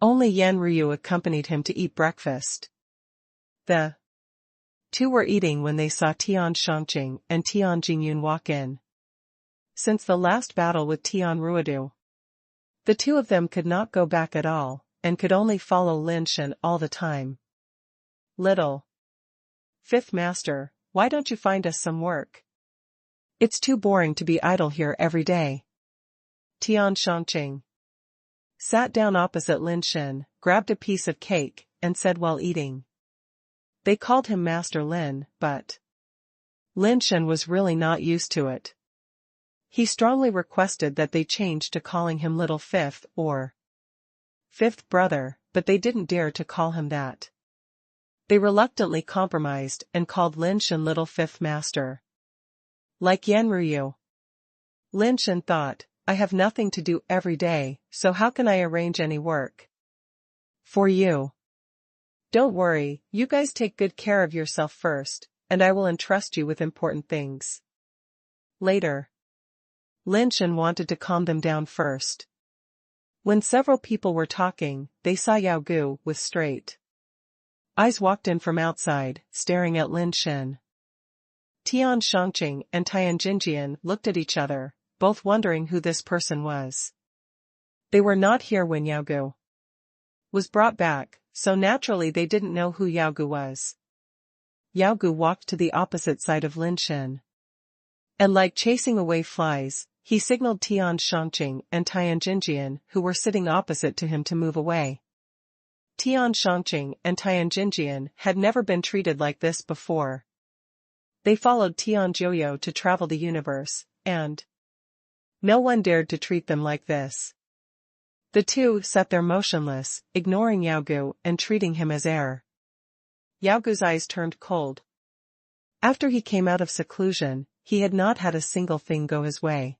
Only Yan Ruyu accompanied him to eat breakfast. The two were eating when they saw Tian Shangqing and Tian Jingyun walk in. Since the last battle with Tian Ruodu, the two of them could not go back at all, and could only follow Lin Shen all the time. "Little Fifth Master, why don't you find us some work? It's too boring to be idle here every day." Tian Shangqing sat down opposite Lin Shen, grabbed a piece of cake, and said while eating. They called him Master Lin, but Lin Shen was really not used to it. He strongly requested that they change to calling him Little Fifth or Fifth Brother, but they didn't dare to call him that. They reluctantly compromised and called Lin Shen Little Fifth Master. Like Yan Ruyu. Lin Shen thought, "I have nothing to do every day, so how can I arrange any work for you? Don't worry, you guys take good care of yourself first, and I will entrust you with important things later." Lin Shen wanted to calm them down first. When several people were talking, they saw Yao Gu with straight eyes walked in from outside, staring at Lin Shen. Tian Shangqing and Tian Jinjian looked at each other, both wondering who this person was. They were not here when Yao Gu was brought back, so naturally they didn't know who Yao Gu was. Yao Gu walked to the opposite side of Lin Shen. And like chasing away flies, he signaled Tian Shangqing and Tian Jinjian, who were sitting opposite to him, to move away. Tian Shangqing and Tian Jinjian had never been treated like this before. They followed Tian Joyo to travel the universe, and no one dared to treat them like this. The two sat there motionless, ignoring Yao Gu and treating him as air. Yao Gu's eyes turned cold. After he came out of seclusion, he had not had a single thing go his way.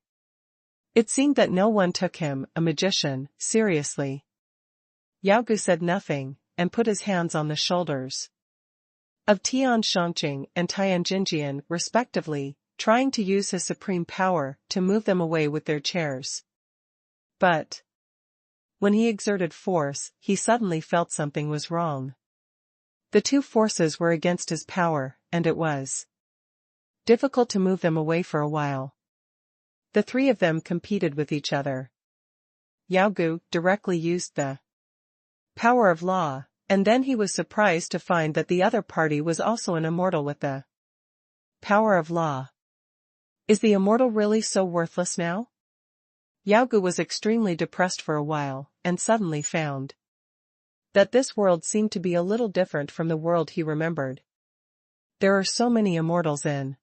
It seemed that no one took him, a magician, seriously. Yao Gu said nothing, and put his hands on the shoulders of Tian Shangqing and Tian Jinjian respectively, trying to use his supreme power to move them away with their chairs. But when he exerted force, he suddenly felt something was wrong. The two forces were against his power, and it was difficult to move them away for a while. The three of them competed with each other. Yao Gu directly used the power of law, and then he was surprised to find that the other party was also an immortal with the power of law. Is the immortal really so worthless now? Yao Gu was extremely depressed for a while, and suddenly found that this world seemed to be a little different from the world he remembered. There are so many immortals in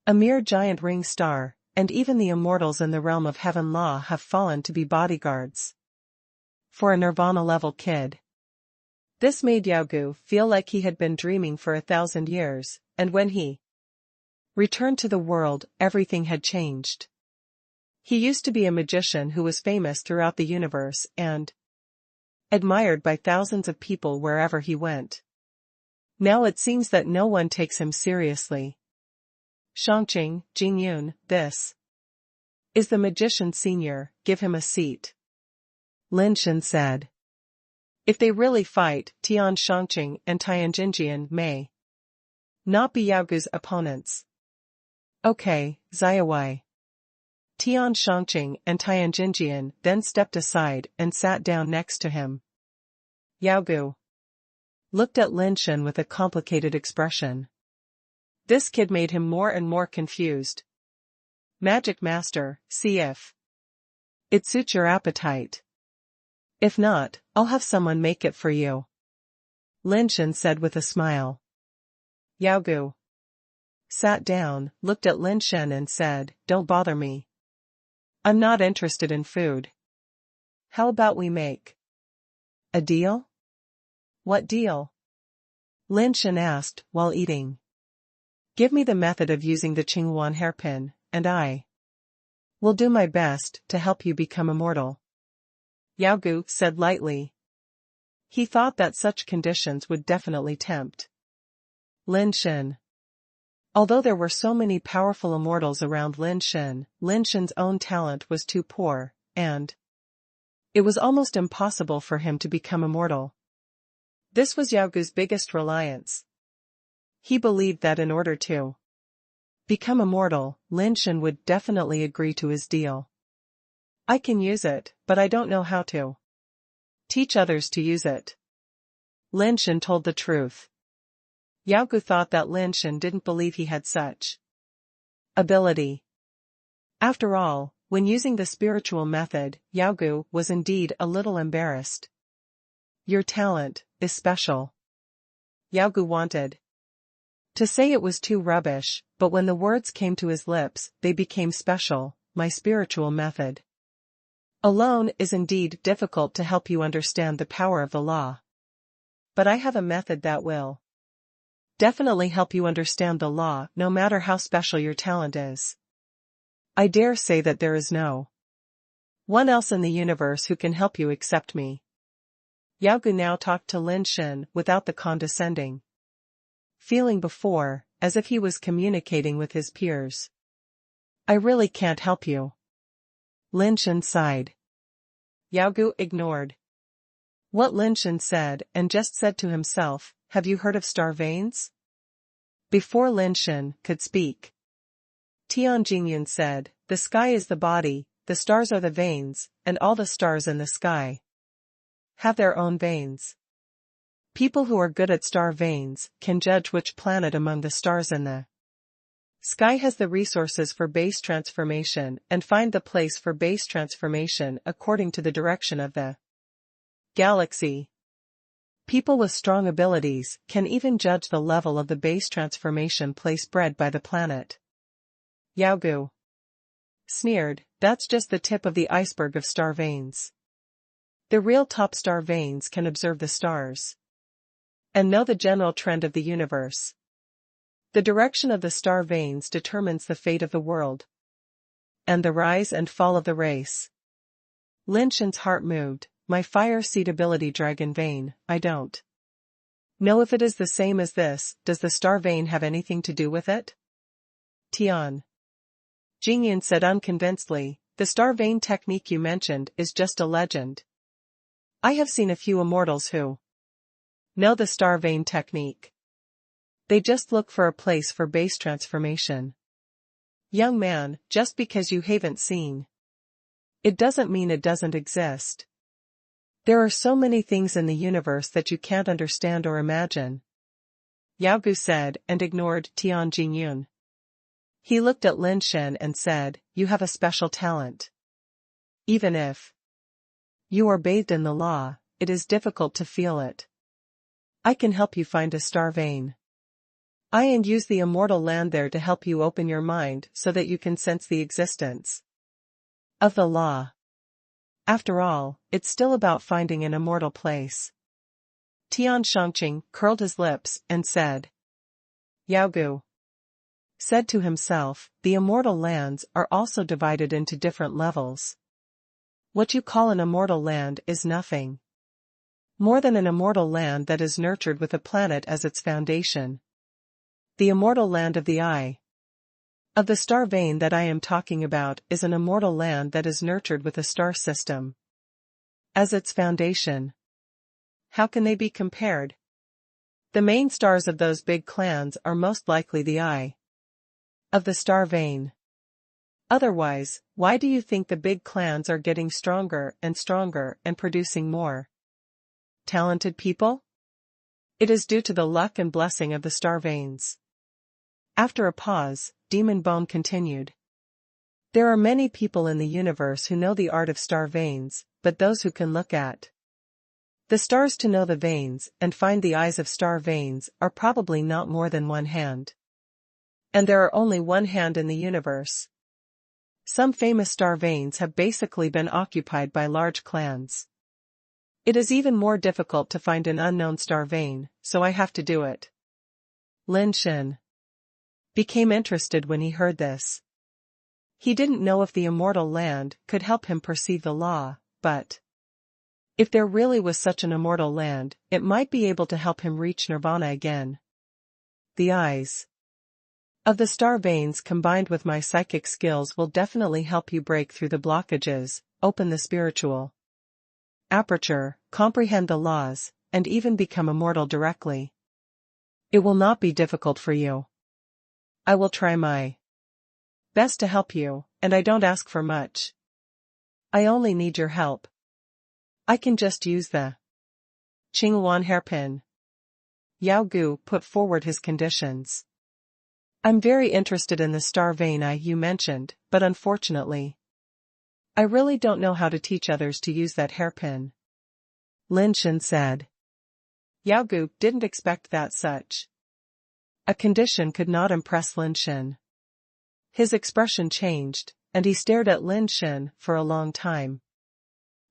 a mere giant ring star, and even the immortals in the realm of heaven law have fallen to be bodyguards for a Nirvana-level kid. This made Yao Gu feel like he had been dreaming for 1,000 years, and when he returned to the world, everything had changed. He used to be a magician who was famous throughout the universe and admired by thousands of people wherever he went. Now it seems that no one takes him seriously. Shangqing, Jingyun, this is the magician senior, give him a seat, Lin Shen said. If they really fight, Tian Shangqing and Tian Jinjian may not be Yao Gu's opponents. Okay, Zayawai. Tian Shangqing and Tian Jinjian then stepped aside and sat down next to him. Yao Gu looked at Lin Shen with a complicated expression. This kid made him more and more confused. Magic Master, see if it suits your appetite. If not, I'll have someone make it for you, Lin Shen said with a smile. Yao Gu sat down, looked at Lin Shen and said, "Don't bother me. I'm not interested in food. How about we make a deal?" "What deal?" Lin Shen asked while eating. "Give me the method of using the Qingyuan hairpin, and I will do my best to help you become immortal," Yao Gu said lightly. He thought that such conditions would definitely tempt Lin Shen. Although there were so many powerful immortals around Lin Shen's own talent was too poor, and it was almost impossible for him to become immortal. This was Yao Gu's biggest reliance. He believed that in order to become immortal, Lin Shen would definitely agree to his deal. "I can use it, but I don't know how to teach others to use it," Lin Shen told the truth. Yao Gu thought that Lin Shen didn't believe he had such ability. After all, when using the spiritual method, Yao Gu was indeed a little embarrassed. "Your talent is special," Yao Gu wanted to say it was too rubbish, but when the words came to his lips, they became special. "My spiritual method alone is indeed difficult to help you understand the power of the law. But I have a method that will definitely help you understand the law, no matter how special your talent is. I dare say that there is no one else in the universe who can help you except me." Yao Gu now talked to Lin Shen without the condescending feeling before, as if he was communicating with his peers. "I really can't help you," Lin Shen sighed. Yao Gu ignored what Lin Shen said and just said to himself, "Have you heard of star veins?" Before Lin Shen could speak, Tian Jingyun said, "The sky is the body, the stars are the veins, and all the stars in the sky have their own veins. People who are good at star veins can judge which planet among the stars in the sky has the resources for base transformation and find the place for base transformation according to the direction of the galaxy. People with strong abilities can even judge the level of the base transformation place bred by the planet." Yao Gu sneered, "That's just the tip of the iceberg of star veins. The real top star veins can observe the stars and know the general trend of the universe. The direction of the star veins determines the fate of the world and the rise and fall of the race." Lin Shen's heart moved. "My fire seed ability dragon vein, I don't know if it is the same as this. Does the star vein have anything to do with it?" Tian Jingyun said unconvincedly, "The star vein technique you mentioned is just a legend. I have seen a few immortals who know the star vein technique. They just look for a place for base transformation." "Young man, just because you haven't seen it doesn't mean it doesn't exist. There are so many things in the universe that you can't understand or imagine," Yao Gu said and ignored Tian Jingyun. He looked at Lin Shen and said, "You have a special talent. Even if you are bathed in the law, it is difficult to feel it. I can help you find a star vein. And use the immortal land there to help you open your mind so that you can sense the existence of the law. After all, it's still about finding an immortal place." Tian Shangqing curled his lips and said. Yao Gu said to himself, "The immortal lands are also divided into different levels. What you call an immortal land is nothing more than an immortal land that is nurtured with a planet as its foundation. The immortal land of the eye of the star vein that I am talking about is an immortal land that is nurtured with a star system as its foundation. How can they be compared? The main stars of those big clans are most likely the eye of the star vein. Otherwise, why do you think the big clans are getting stronger and producing more talented people? It is due to the luck and blessing of the star veins." After a pause, Demon Bone continued. "There are many people in the universe who know the art of star veins, but those who can look at the stars to know the veins and find the eyes of star veins are probably not more than one hand. And there are only one hand in the universe. Some famous star veins have basically been occupied by large clans. It is even more difficult to find an unknown star vein, so I have to do it. Lin Shen became interested when he heard this. He didn't know if the immortal land could help him perceive the law, but if there really was such an immortal land, it might be able to help him reach nirvana again. The eyes of the star veins combined with my psychic skills will definitely help you break through the blockages, open the spiritual aperture, comprehend the laws, and even become immortal directly. It will not be difficult for you. I will try my best to help you, and I don't ask for much. I only need your help. I can just use the Qinghuan hairpin. Yao Gu put forward his conditions. I'm very interested in the star vein eye you mentioned, but unfortunately, I really don't know how to teach others to use that hairpin. Lin Shen said. Yao Gu didn't expect that such a condition could not impress Lin Shen. His expression changed, and he stared at Lin Shen for a long time.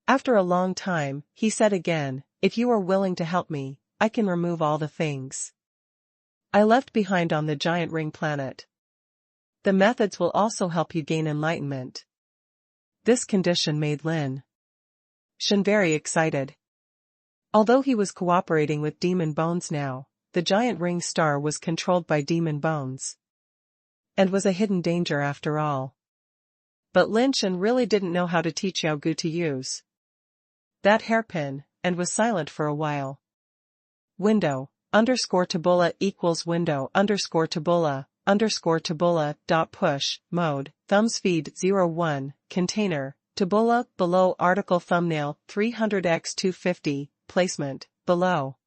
After a long time, he said again, if you are willing to help me, I can remove all the things I left behind on the giant ring planet. The methods will also help you gain enlightenment. This condition made Lin Shen very excited. Although he was cooperating with demon bones now, the giant ring star was controlled by demon bones. And was a hidden danger after all. But Lin Shen really didn't know how to teach Yao Gu to use that hairpin, and was silent for a while. Window, _tabula equals window _tabula dot push, mode, thumbs feed 01, container, tabula, below article thumbnail 300x250, placement, below.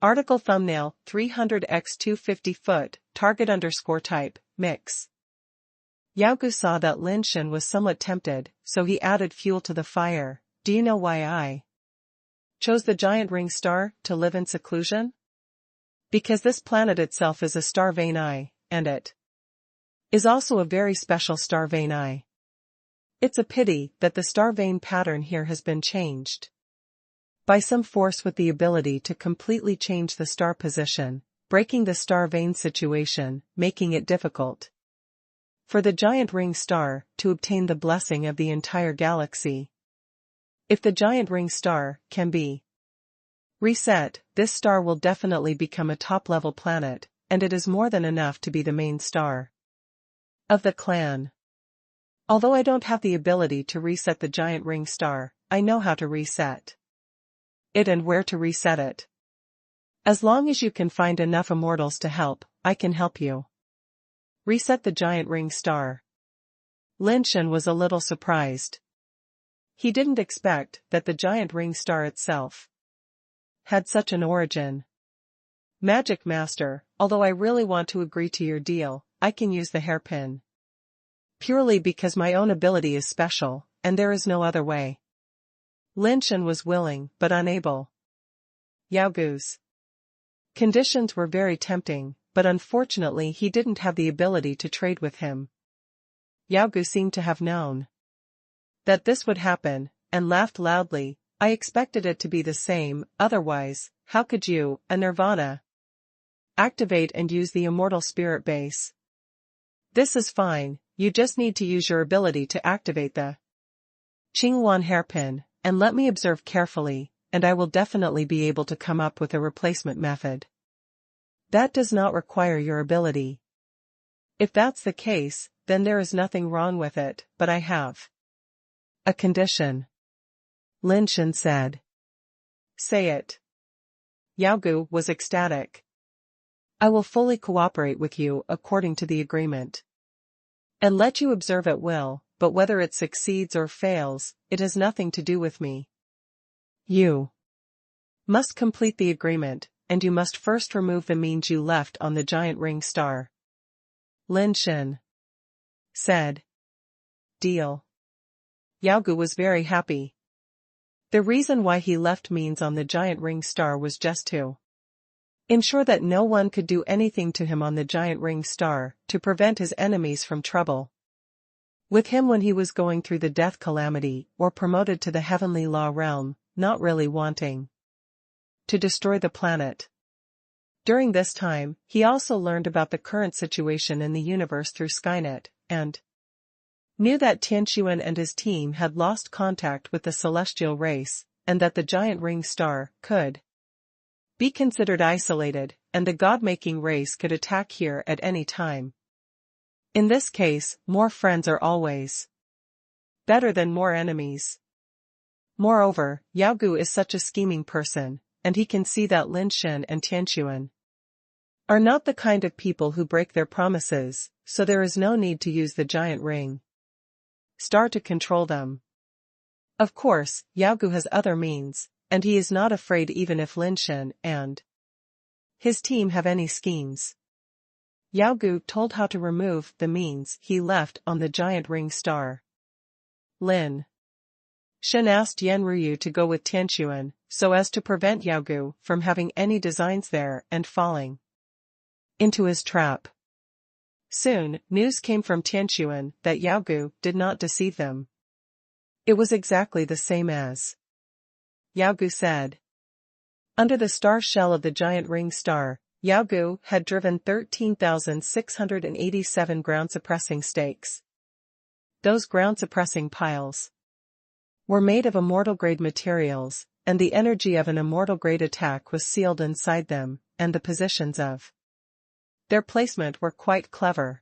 Article thumbnail 300x250 foot, target _type, mix. Yao Gu saw that Lin Shen was somewhat tempted, so he added fuel to the fire. Do you know why I chose the giant ring star to live in seclusion? Because this planet itself is a star vein eye, and it is also a very special star vein eye. It's a pity that the star vein pattern here has been changed by some force with the ability to completely change the star position, breaking the star vein situation, making it difficult for the giant ring star to obtain the blessing of the entire galaxy. If the giant ring star can be reset, this star will definitely become a top-level planet, and it is more than enough to be the main star of the clan. Although I don't have the ability to reset the giant ring star, I know how to reset it and where to reset it. As long as you can find enough immortals to help, I can help you reset the giant ring star. Lin Shen was a little surprised. He didn't expect that the giant ring star itself had such an origin. Magic Master, although I really want to agree to your deal, I can use the hairpin. Purely because my own ability is special, and there is no other way. Lin Shen was willing, but unable. Yao Gu's conditions were very tempting, but unfortunately he didn't have the ability to trade with him. Yao Gu seemed to have known that this would happen, and laughed loudly. I expected it to be the same, otherwise, how could you, a nirvana, activate and use the immortal spirit base? This is fine, you just need to use your ability to activate the Qinghuan hairpin, and let me observe carefully, and I will definitely be able to come up with a replacement method that does not require your ability. If that's the case, then there is nothing wrong with it, but I have a condition. Lin Shen said. Say it. Yao Gu was ecstatic. I will fully cooperate with you according to the agreement, and let you observe at will, but whether it succeeds or fails, it has nothing to do with me. You must complete the agreement, and you must first remove the means you left on the giant ring star. Lin Shen said. Deal. Yao Gu was very happy. The reason why he left means on the giant ring star was just to ensure that no one could do anything to him on the giant ring star, to prevent his enemies from trouble with him when he was going through the death calamity or promoted to the heavenly law realm, not really wanting to destroy the planet. During this time, he also learned about the current situation in the universe through Skynet, and knew that Tian and his team had lost contact with the celestial race, and that the giant ring star could be considered isolated, and the god-making race could attack here at any time. In this case, more friends are always better than more enemies. Moreover, Yao Gu is such a scheming person, and he can see that Lin Shen and Tian are not the kind of people who break their promises, so there is no need to use the giant ring star to control them. Of course, Yao Gu has other means, and he is not afraid even if Lin Shen and his team have any schemes. Yao Gu told how to remove the means he left on the giant ring star. Lin Shen asked Yan Ruyu to go with Tian so as to prevent Yao Gu from having any designs there and falling into his trap. Soon, news came from Tian that Yao Gu did not deceive them. It was exactly the same as Yao Gu said. Under the star shell of the giant ring star, Yao Gu had driven 13,687 ground-suppressing stakes. Those ground-suppressing piles were made of immortal-grade materials, and the energy of an immortal-grade attack was sealed inside them, and the positions of their placement were quite clever.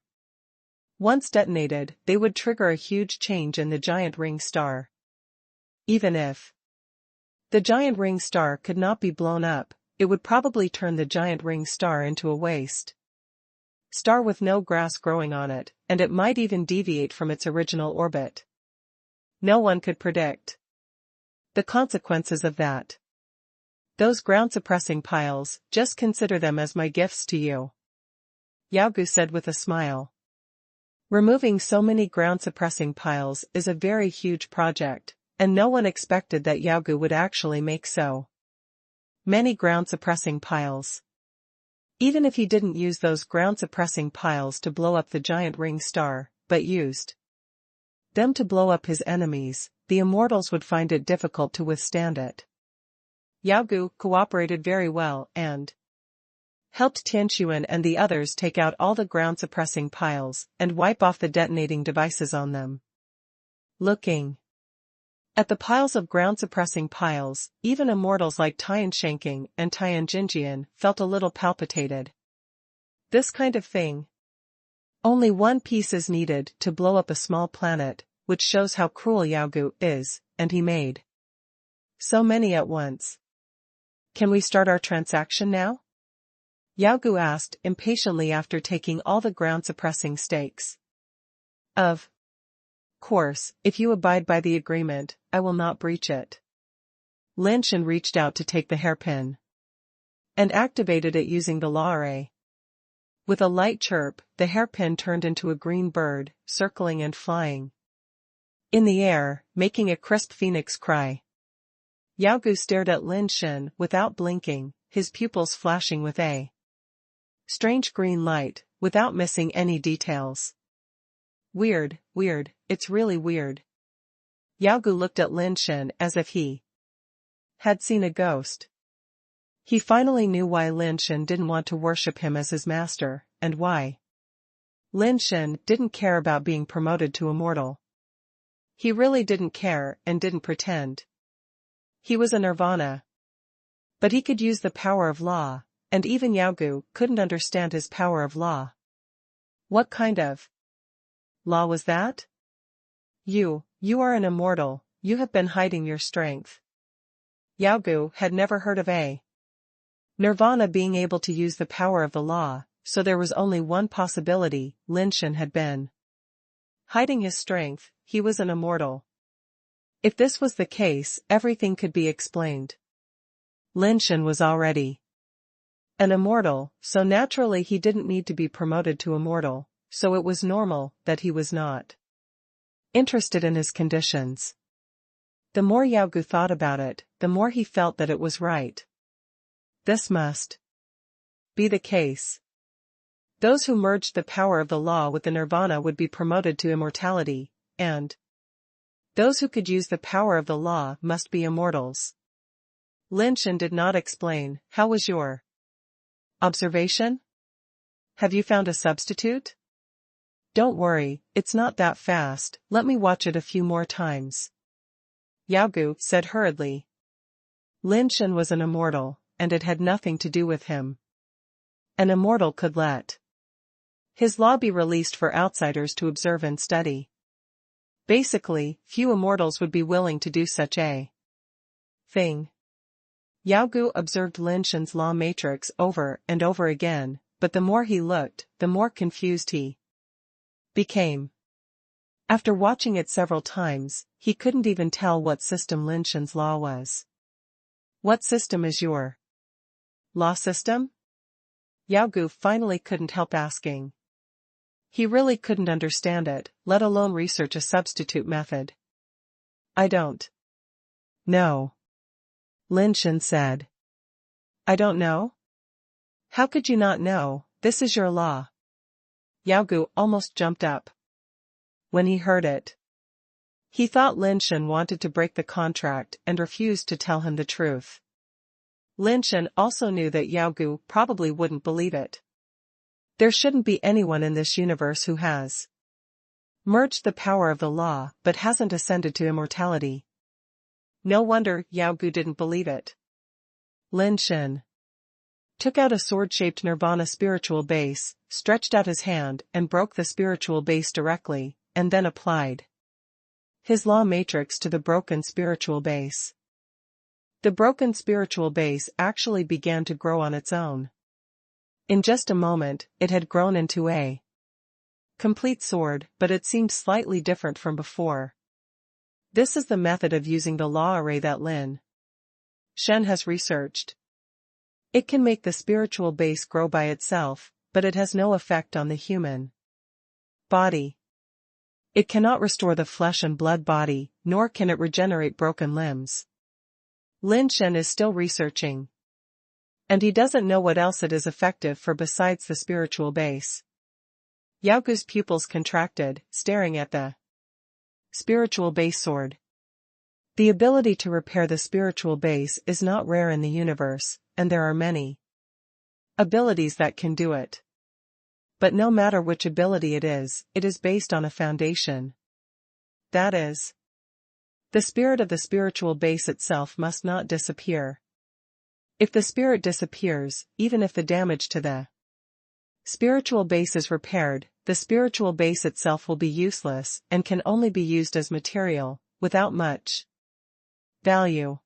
Once detonated, they would trigger a huge change in the giant ring star. Even if the giant ring star could not be blown up, it would probably turn the giant ring star into a waste star with no grass growing on it, and it might even deviate from its original orbit. No one could predict the consequences of that. Those ground-suppressing piles, just consider them as my gifts to you, Yao Gu said with a smile. Removing so many ground-suppressing piles is a very huge project, and no one expected that Yao Gu would actually make so many ground-suppressing piles. Even if he didn't use those ground-suppressing piles to blow up the giant ring star, but used them to blow up his enemies, the immortals would find it difficult to withstand it. Yao Gu cooperated very well and helped Tian and the others take out all the ground-suppressing piles and wipe off the detonating devices on them. Looking at the piles of ground-suppressing piles, even immortals like Tian Shanking and Tian Jinjian felt a little palpitated. This kind of thing. Only one piece is needed to blow up a small planet, which shows how cruel Yao Gu is, and he made so many at once. Can we start our transaction now? Yao Gu asked impatiently after taking all the ground-suppressing stakes. Of course, if you abide by the agreement, I will not breach it. Lin Shen reached out to take the hairpin and activated it using the law array. With a light chirp, the hairpin turned into a green bird, circling and flying in the air, making a crisp phoenix cry. Yao Gu stared at Lin Shen without blinking, his pupils flashing with a strange green light, without missing any details. Weird, it's really weird. Yao Gu looked at Lin Shen as if he had seen a ghost. He finally knew why Lin Shen didn't want to worship him as his master, and why Lin Shen didn't care about being promoted to immortal. He really didn't care and didn't pretend. He was a nirvana. But he could use the power of law, and even Yao Gu couldn't understand his power of law. What kind of law was that? You are an immortal, you have been hiding your strength. Yao Gu had never heard of a nirvana being able to use the power of the law, so there was only one possibility: Lin Shen had been hiding his strength, he was an immortal. If this was the case, everything could be explained. Lin Shen was already an immortal, so naturally he didn't need to be promoted to immortal, so it was normal that he was not interested in his conditions. The more Yao Gu thought about it, the more he felt that it was right. This must be the case. Those who merged the power of the law with the nirvana would be promoted to immortality, and those who could use the power of the law must be immortals. Lin Shen did not explain. How was your observation? Have you found a substitute? Don't worry, it's not that fast, let me watch it a few more times. Yao Gu said hurriedly. Lin Shen was an immortal, and it had nothing to do with him. An immortal could let his law be released for outsiders to observe and study. Basically, few immortals would be willing to do such a thing. Yao Gu observed Lin Shen's law matrix over and over again, but the more he looked, the more confused he became. After watching it several times, he couldn't even tell what system Lin Shen's law was. What system is your law system? Yao Gu finally couldn't help asking. He really couldn't understand it, let alone research a substitute method. I don't know. Lin Shen said. I don't know? How could you not know? This is your law. Yao Gu almost jumped up when he heard it. He thought Lin Shen wanted to break the contract and refused to tell him the truth. Lin Shen also knew that Yao Gu probably wouldn't believe it. There shouldn't be anyone in this universe who has merged the power of the law but hasn't ascended to immortality. No wonder Yao Gu didn't believe it. Lin Shen took out a sword-shaped nirvana spiritual base, stretched out his hand and broke the spiritual base directly, and then applied his law matrix to the broken spiritual base. The broken spiritual base actually began to grow on its own. In just a moment, it had grown into a complete sword, but it seemed slightly different from before. This is the method of using the law array that Lin Shen has researched. It can make the spiritual base grow by itself, but it has no effect on the human body. It cannot restore the flesh and blood body, nor can it regenerate broken limbs. Lin Shen is still researching. And he doesn't know what else it is effective for besides the spiritual base. Yao Gu's pupils contracted, staring at the spiritual base sword. The ability to repair the spiritual base is not rare in the universe, and there are many abilities that can do it. But no matter which ability it is based on a foundation. That is, the spirit of the spiritual base itself must not disappear. If the spirit disappears, even if the damage to the spiritual base is repaired, the spiritual base itself will be useless and can only be used as material, without much value.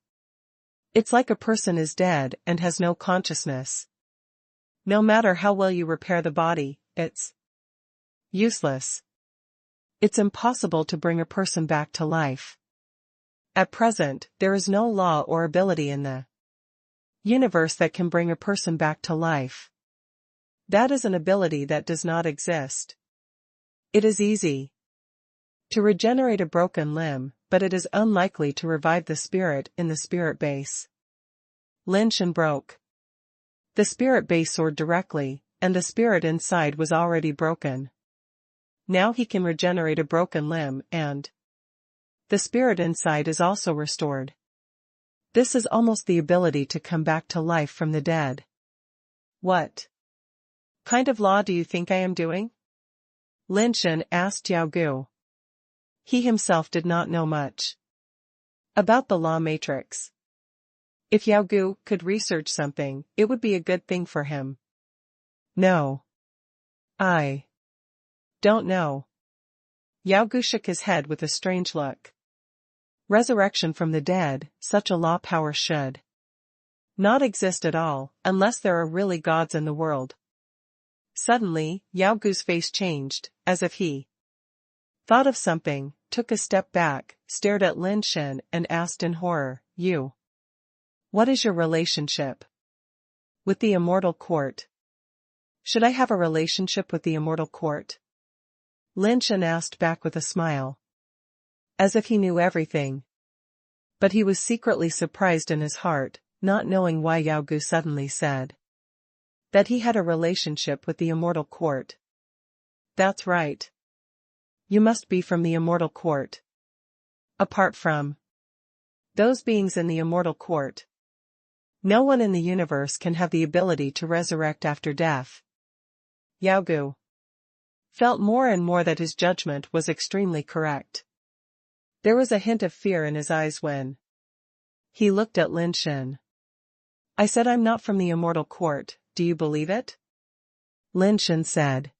It's like a person is dead and has no consciousness. No matter how well you repair the body, it's useless. It's impossible to bring a person back to life. At present, there is no law or ability in the universe that can bring a person back to life. That is an ability that does not exist. It is easy to regenerate a broken limb, but it is unlikely to revive the spirit in the spirit base. Lin Shen broke the spirit base sword directly, and the spirit inside was already broken. Now he can regenerate a broken limb and the spirit inside is also restored. This is almost the ability to come back to life from the dead. What kind of law do you think I am doing? Lin Shen asked Yao Gu. He himself did not know much about the law matrix. If Yao Gu could research something, it would be a good thing for him. No. I don't know. Yao Gu shook his head with a strange look. Resurrection from the dead, such a law power should not exist at all, unless there are really gods in the world. Suddenly, Yao Gu's face changed, as if he thought of something, took a step back, stared at Lin Shen and asked in horror, "You? What is your relationship with the immortal court? Should I have a relationship with the immortal court?" Lin Shen asked back with a smile. As if he knew everything. But he was secretly surprised in his heart, not knowing why Yao Gu suddenly said That he had a relationship with the immortal court. That's right. You must be from the immortal court. Apart from those beings in the immortal court, no one in the universe can have the ability to resurrect after death. Yao Gu felt more and more that his judgment was extremely correct. There was a hint of fear in his eyes when he looked at Lin Shen. I said I'm not from the immortal court, do you believe it? Lin Shen said.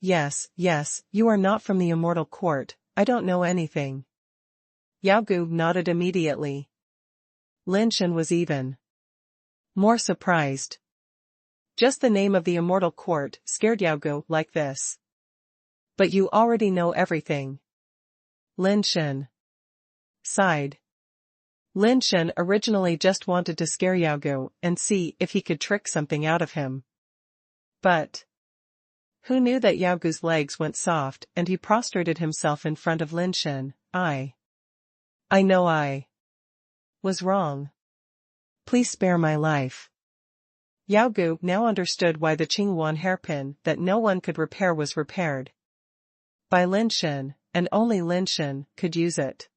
Yes, you are not from the immortal court, I don't know anything. Yao Gu nodded immediately. Lin Shen was even more surprised. Just the name of the immortal court scared Yao Gu like this. But you already know everything. Lin Shen sighed. Lin Shen originally just wanted to scare Yao Gu and see if he could trick something out of him. But who knew that Yao Gu's legs went soft and he prostrated himself in front of Lin Shen. I know I was wrong. Please spare my life. Yao Gu now understood why the Qingwan hairpin that no one could repair was repaired by Lin Shen, and only Lin Shen could use it.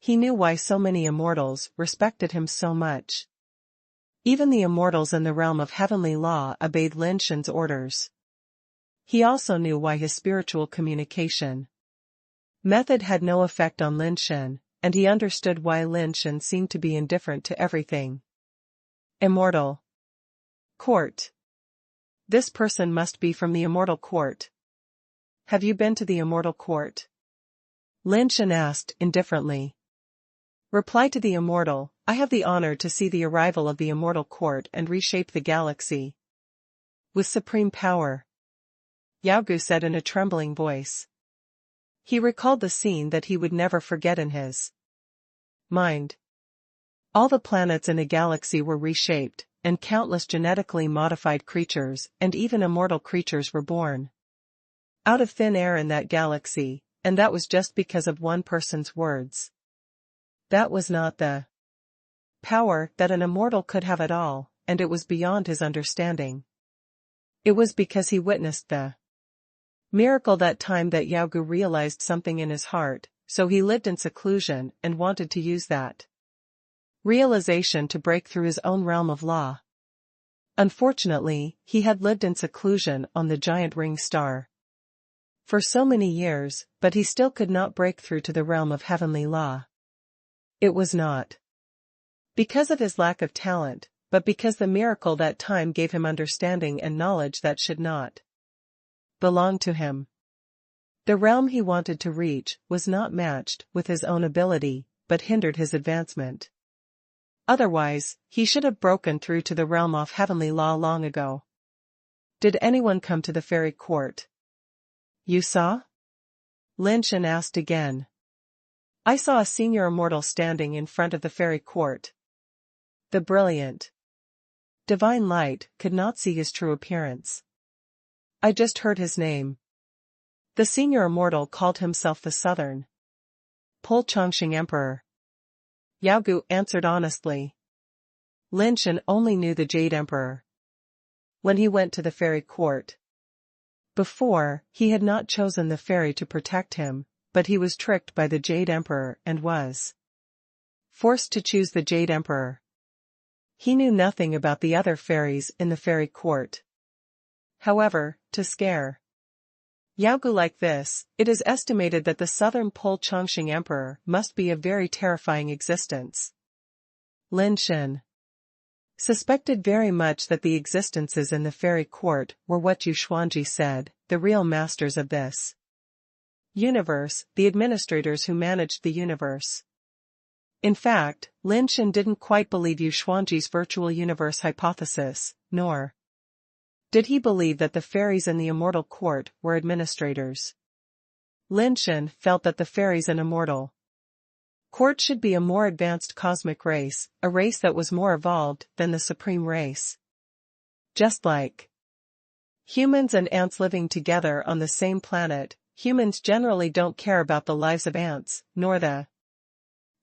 He knew why so many immortals respected him so much. Even the immortals in the realm of heavenly law obeyed Lin Shen's orders. He also knew why his spiritual communication method had no effect on Lin Shen, and he understood why Lin Shen seemed to be indifferent to everything. Immortal court. This person must be from the immortal court. Have you been to the immortal court? Lin Shen asked indifferently. Reply to the immortal, I have the honor to see the arrival of the immortal court and reshape the galaxy with supreme power. Yao Gu said in a trembling voice. He recalled the scene that he would never forget in his mind. All the planets in a galaxy were reshaped, and countless genetically modified creatures and even immortal creatures were born out of thin air in that galaxy, and that was just because of one person's words. That was not the power that an immortal could have at all, and it was beyond his understanding. It was because he witnessed the miracle that time that Yao Gu realized something in his heart, so he lived in seclusion and wanted to use that realization to break through his own realm of law. Unfortunately, he had lived in seclusion on the giant ring star for so many years, but he still could not break through to the realm of heavenly law. It was not because of his lack of talent, but because the miracle that time gave him understanding and knowledge that should not belong to him. The realm he wanted to reach was not matched with his own ability, but hindered his advancement. Otherwise, he should have broken through to the realm of heavenly law long ago. Did anyone come to the fairy court? You saw? Lin Shen asked again. I saw a senior immortal standing in front of the fairy court. The brilliant divine light could not see his true appearance. I just heard his name. The senior immortal called himself the Southern Pol Chongqing Emperor. Yao Gu answered honestly. Lin Shen only knew the Jade Emperor when he went to the fairy court. Before, he had not chosen the fairy to protect him, but he was tricked by the Jade Emperor and was forced to choose the Jade Emperor. He knew nothing about the other fairies in the fairy court. However, to scare Yao Gu like this, it is estimated that the Southern Pol Chongqing Emperor must be a very terrifying existence. Lin Shen suspected very much that the existences in the fairy court were what Yu Xuanji said, the real masters of this universe, the administrators who managed the universe. In fact, Lin Shen didn't quite believe Yu Xuanji's virtual universe hypothesis, nor did he believe that the fairies in the immortal court were administrators. Lin Shen felt that the fairies in immortal court should be a more advanced cosmic race, a race that was more evolved than the supreme race. Just like humans and ants living together on the same planet, humans generally don't care about the lives of ants, nor the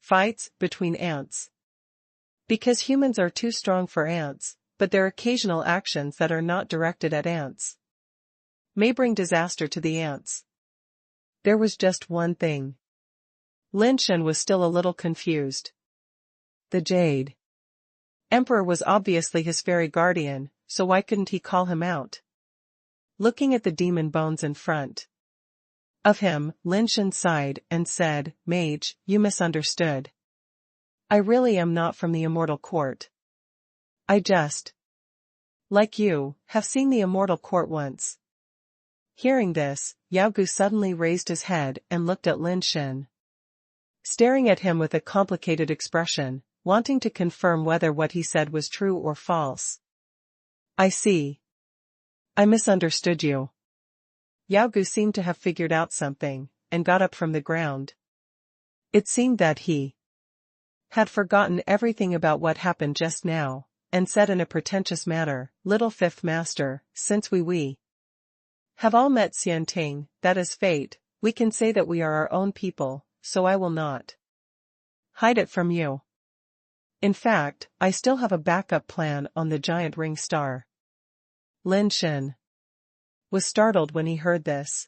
fights between ants. Because humans are too strong for ants, but their occasional actions that are not directed at ants may bring disaster to the ants. There was just one thing. Lin Shen was still a little confused. The Jade Emperor was obviously his fairy guardian, so why couldn't he call him out? Looking at the demon bones in front of him, Lin Shen sighed and said, "Mage, you misunderstood. I really am not from the Immortal Court. I just, like you, have seen the Immortal Court once." Hearing this, Yao Gu suddenly raised his head and looked at Lin Shen, staring at him with a complicated expression, wanting to confirm whether what he said was true or false. "I see. I misunderstood you." Yao Gu seemed to have figured out something, and got up from the ground. It seemed that he had forgotten everything about what happened just now, and said in a pretentious manner, "Little Fifth Master, since we have all met Xianting, that is fate, we can say that we are our own people, so I will not hide it from you. In fact, I still have a backup plan on the giant ring star." Lin Shen was startled when he heard this.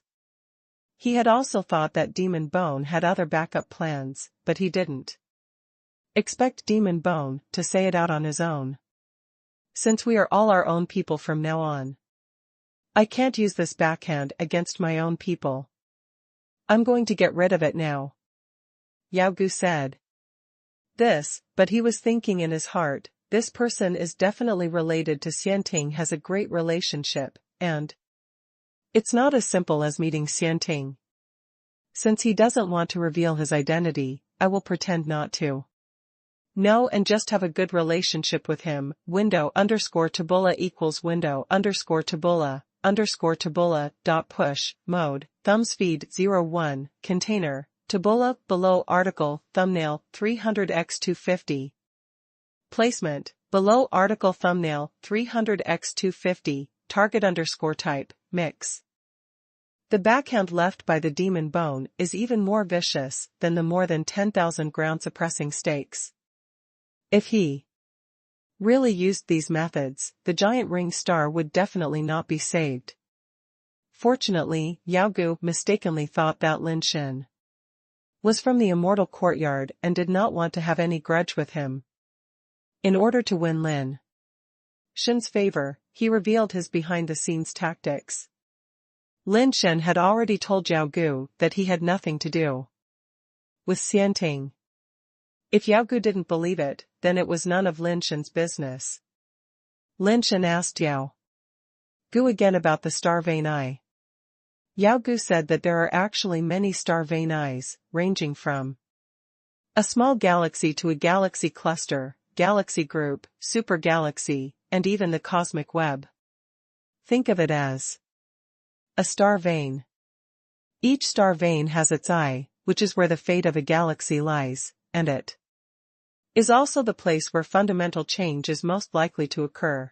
He had also thought that Demon Bone had other backup plans, but he didn't expect Demon Bone to say it out on his own. "Since we are all our own people from now on, I can't use this backhand against my own people. I'm going to get rid of it now," Yao Gu said. But he was thinking in his heart, this person is definitely related to Xianting, has a great relationship, and it's not as simple as meeting Xianting. Since he doesn't want to reveal his identity, I will pretend not to know and just have a good relationship with him. Window_tabula equals window_tabula dot push mode thumbs feed 01 container tabula below article thumbnail 300x250 placement below article thumbnail 300x250 target_type mix. The backhand left by the Demon Bone is even more vicious than the more than 10,000 ground suppressing stakes. If he really used these methods, the giant ring star would definitely not be saved. Fortunately, Yao Gu mistakenly thought that Lin Shen was from the Immortal Courtyard and did not want to have any grudge with him. In order to win Lin Shen's favor, he revealed his behind-the-scenes tactics. Lin Shen had already told Yao Gu that he had nothing to do with Xianting. If Yao Gu didn't believe it, then it was none of Lin Shen's business. Lin Shen asked Yao Gu again about the star vein eye. Yao Gu said that there are actually many star vein eyes, ranging from a small galaxy to a galaxy cluster, galaxy group, supergalaxy, and even the cosmic web. Think of it as a star vein. Each star vein has its eye, which is where the fate of a galaxy lies, and it is also the place where fundamental change is most likely to occur.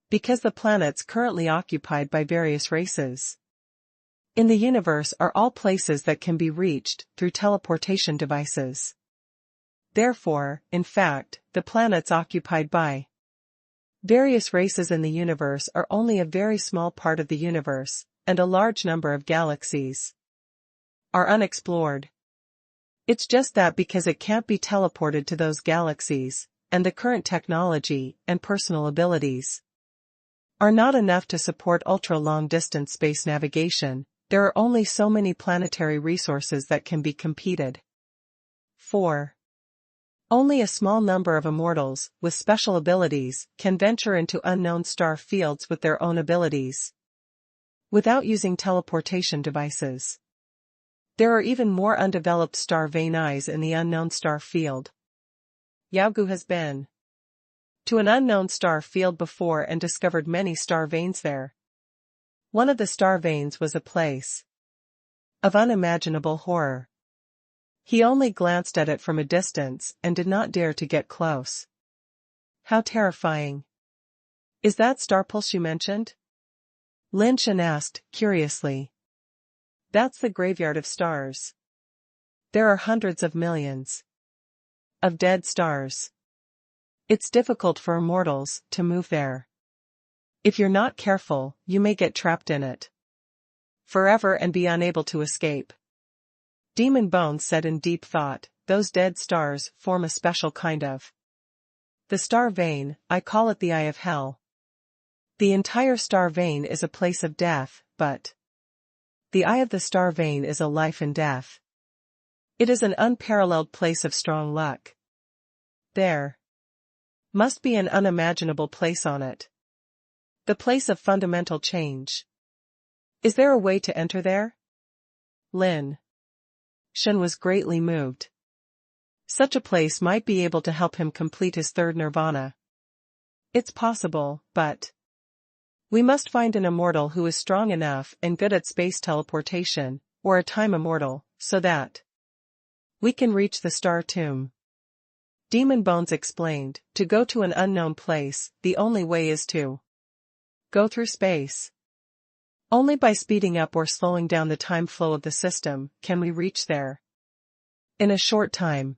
Because the planets currently occupied by various races in the universe are all places that can be reached through teleportation devices. Therefore, in fact, the planets occupied by various races in the universe are only a very small part of the universe, and a large number of galaxies are unexplored. It's just that because it can't be teleported to those galaxies, and the current technology and personal abilities are not enough to support ultra-long-distance space navigation, there are only so many planetary resources that can be competed for. Only a small number of immortals, with special abilities, can venture into unknown star fields with their own abilities, without using teleportation devices. There are even more undeveloped star vein eyes in the unknown star field. Yao Gu has been to an unknown star field before and discovered many star veins there. One of the star veins was a place of unimaginable horror. He only glanced at it from a distance and did not dare to get close. How terrifying. Is that star pulse you mentioned? Lin Shen asked, curiously. That's the graveyard of stars. There are hundreds of millions of dead stars. It's difficult for immortals to move there. If you're not careful, you may get trapped in it forever and be unable to escape. Demon Bones said in deep thought, those dead stars form a special kind of the star vein, I call it the eye of hell. The entire star vein is a place of death, but the eye of the star vein is a life and death. It is an unparalleled place of strong luck. There must be an unimaginable place on it. The place of fundamental change. Is there a way to enter there? Lin Shen was greatly moved. Such a place might be able to help him complete his third nirvana. It's possible, but we must find an immortal who is strong enough and good at space teleportation, or a time immortal, so that we can reach the star tomb. Demon Bones explained, to go to an unknown place, the only way is to go through space. Only by speeding up or slowing down the time flow of the system can we reach there in a short time.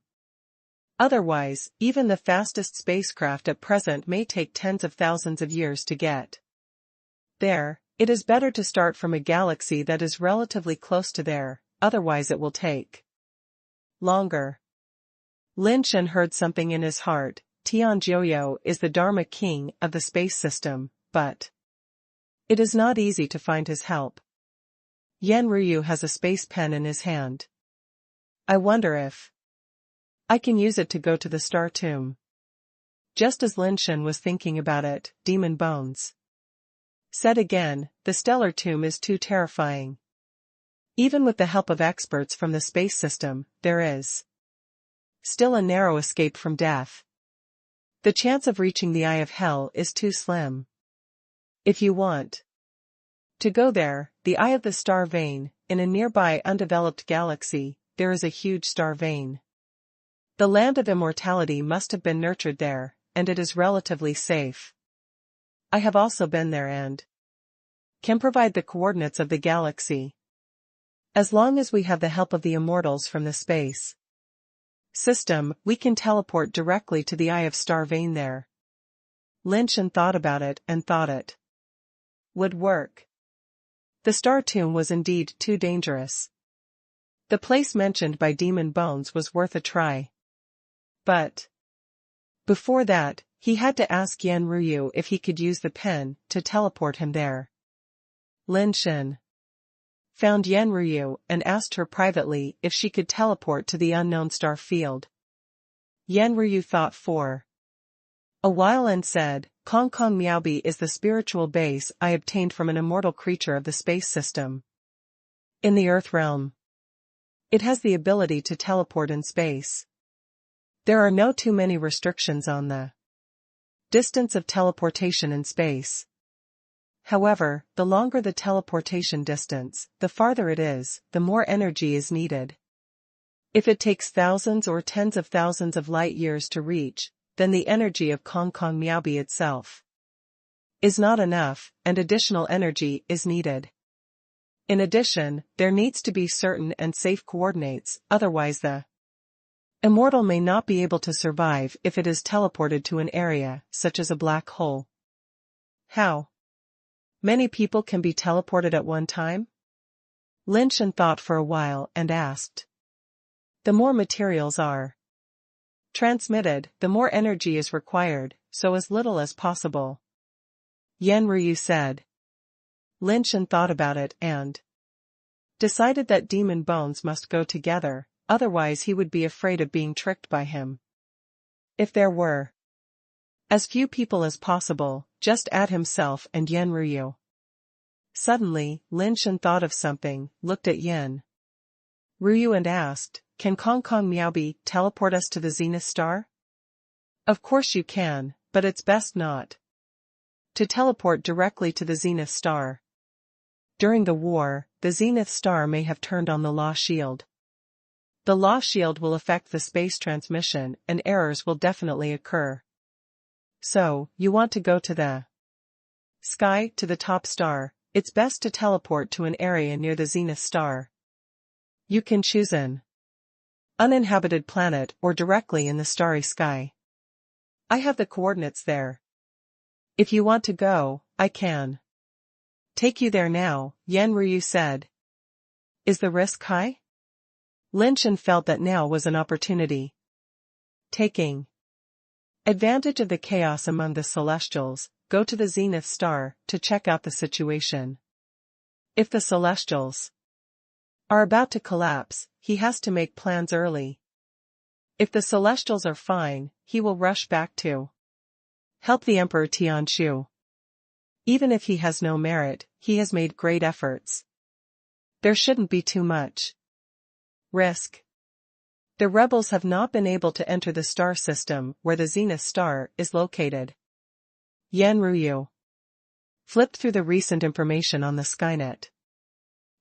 Otherwise, even the fastest spacecraft at present may take tens of thousands of years to get there. It is better to start from a galaxy that is relatively close to there, otherwise it will take longer. Lin Shen heard something in his heart. Tian Joyo is the Dharma king of the space system, but it is not easy to find his help. Yan Ryu has a space pen in his hand. I wonder if I can use it to go to the star tomb. Just as Lin Shen was thinking about it, Demon Bones said again, the stellar tomb is too terrifying. Even with the help of experts from the space system, there is still a narrow escape from death. The chance of reaching the eye of hell is too slim. If you want to go there, the eye of the star vein, in a nearby undeveloped galaxy, there is a huge star vein. The land of immortality must have been nurtured there, and it is relatively safe. I have also been there and can provide the coordinates of the galaxy. As long as we have the help of the immortals from the space system, we can teleport directly to the eye of star vein there. Lin Shen thought about it and thought it would work. The star tomb was indeed too dangerous. The place mentioned by Demon Bones was worth a try. But before that, he had to ask Yan Ryu if he could use the pen to teleport him there. Lin Shen found Yan Ryu and asked her privately if she could teleport to the unknown star field. Yan Ryu thought for a while and said, Kong Kong Miaobi is the spiritual base I obtained from an immortal creature of the space system. In the Earth realm, it has the ability to teleport in space. There are no too many restrictions on the distance of teleportation in space. However, the longer the teleportation distance, the farther it is, the more energy is needed. If it takes thousands or tens of thousands of light years to reach, then the energy of Kong Kong Miaobi itself is not enough, and additional energy is needed. In addition, there needs to be certain and safe coordinates, otherwise the immortal may not be able to survive if it is teleported to an area, such as a black hole. How many people can be teleported at one time? Lin Shen thought for a while and asked. The more materials are transmitted, the more energy is required, so as little as possible. Yan Ryu said. Lin Shen thought about it and decided that Demon Bones must go together, otherwise he would be afraid of being tricked by him. If there were as few people as possible, just add himself and Yan Ryu. Suddenly, Lin Shen thought of something, looked at Yan Ryu and asked, Can Kong Kong Miaobi teleport us to the Zenith Star? Of course you can, but it's best not to teleport directly to the Zenith Star. During the war, the Zenith Star may have turned on the law shield. The law shield will affect the space transmission and errors will definitely occur. So, you want to go to the sky, to the top star. It's best to teleport to an area near the Zenith Star. You can choose an uninhabited planet or directly in the starry sky. I have the coordinates there. If you want to go, I can take you there now, Yan Ryu said. Is the risk high? Lin Shen felt that now was an opportunity. Taking advantage of the chaos among the Celestials, go to the Zenith Star to check out the situation. If the Celestials are about to collapse, he has to make plans early. If the Celestials are fine, he will rush back to help the Emperor Tian. Even if he has no merit, he has made great efforts. There shouldn't be too much risk. The rebels have not been able to enter the star system where the Zenith Star is located. Yan Ryu flipped through the recent information on the Skynet.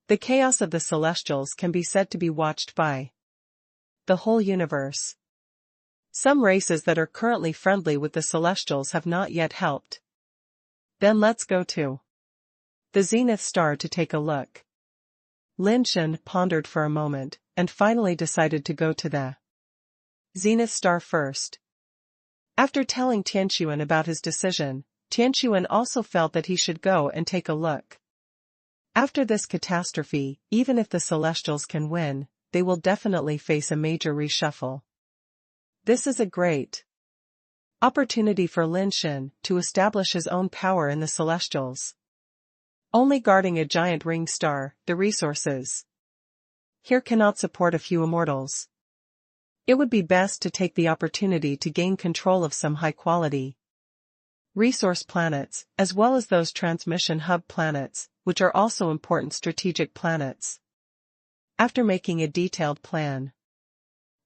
The chaos of the Celestials can be said to be watched by the whole universe. Some races that are currently friendly with the Celestials have not yet helped. Then let's go to the Zenith Star to take a look. Lin Shen pondered for a moment, and finally decided to go to the Zenith Star first. After telling Tian about his decision, Tian also felt that he should go and take a look. After this catastrophe, even if the Celestials can win, they will definitely face a major reshuffle. This is a great opportunity for Lin Shen to establish his own power in the Celestials. Only guarding a giant ring star, the resources here cannot support a few immortals. It would be best to take the opportunity to gain control of some high-quality resource planets, as well as those transmission hub planets, which are also important strategic planets. After making a detailed plan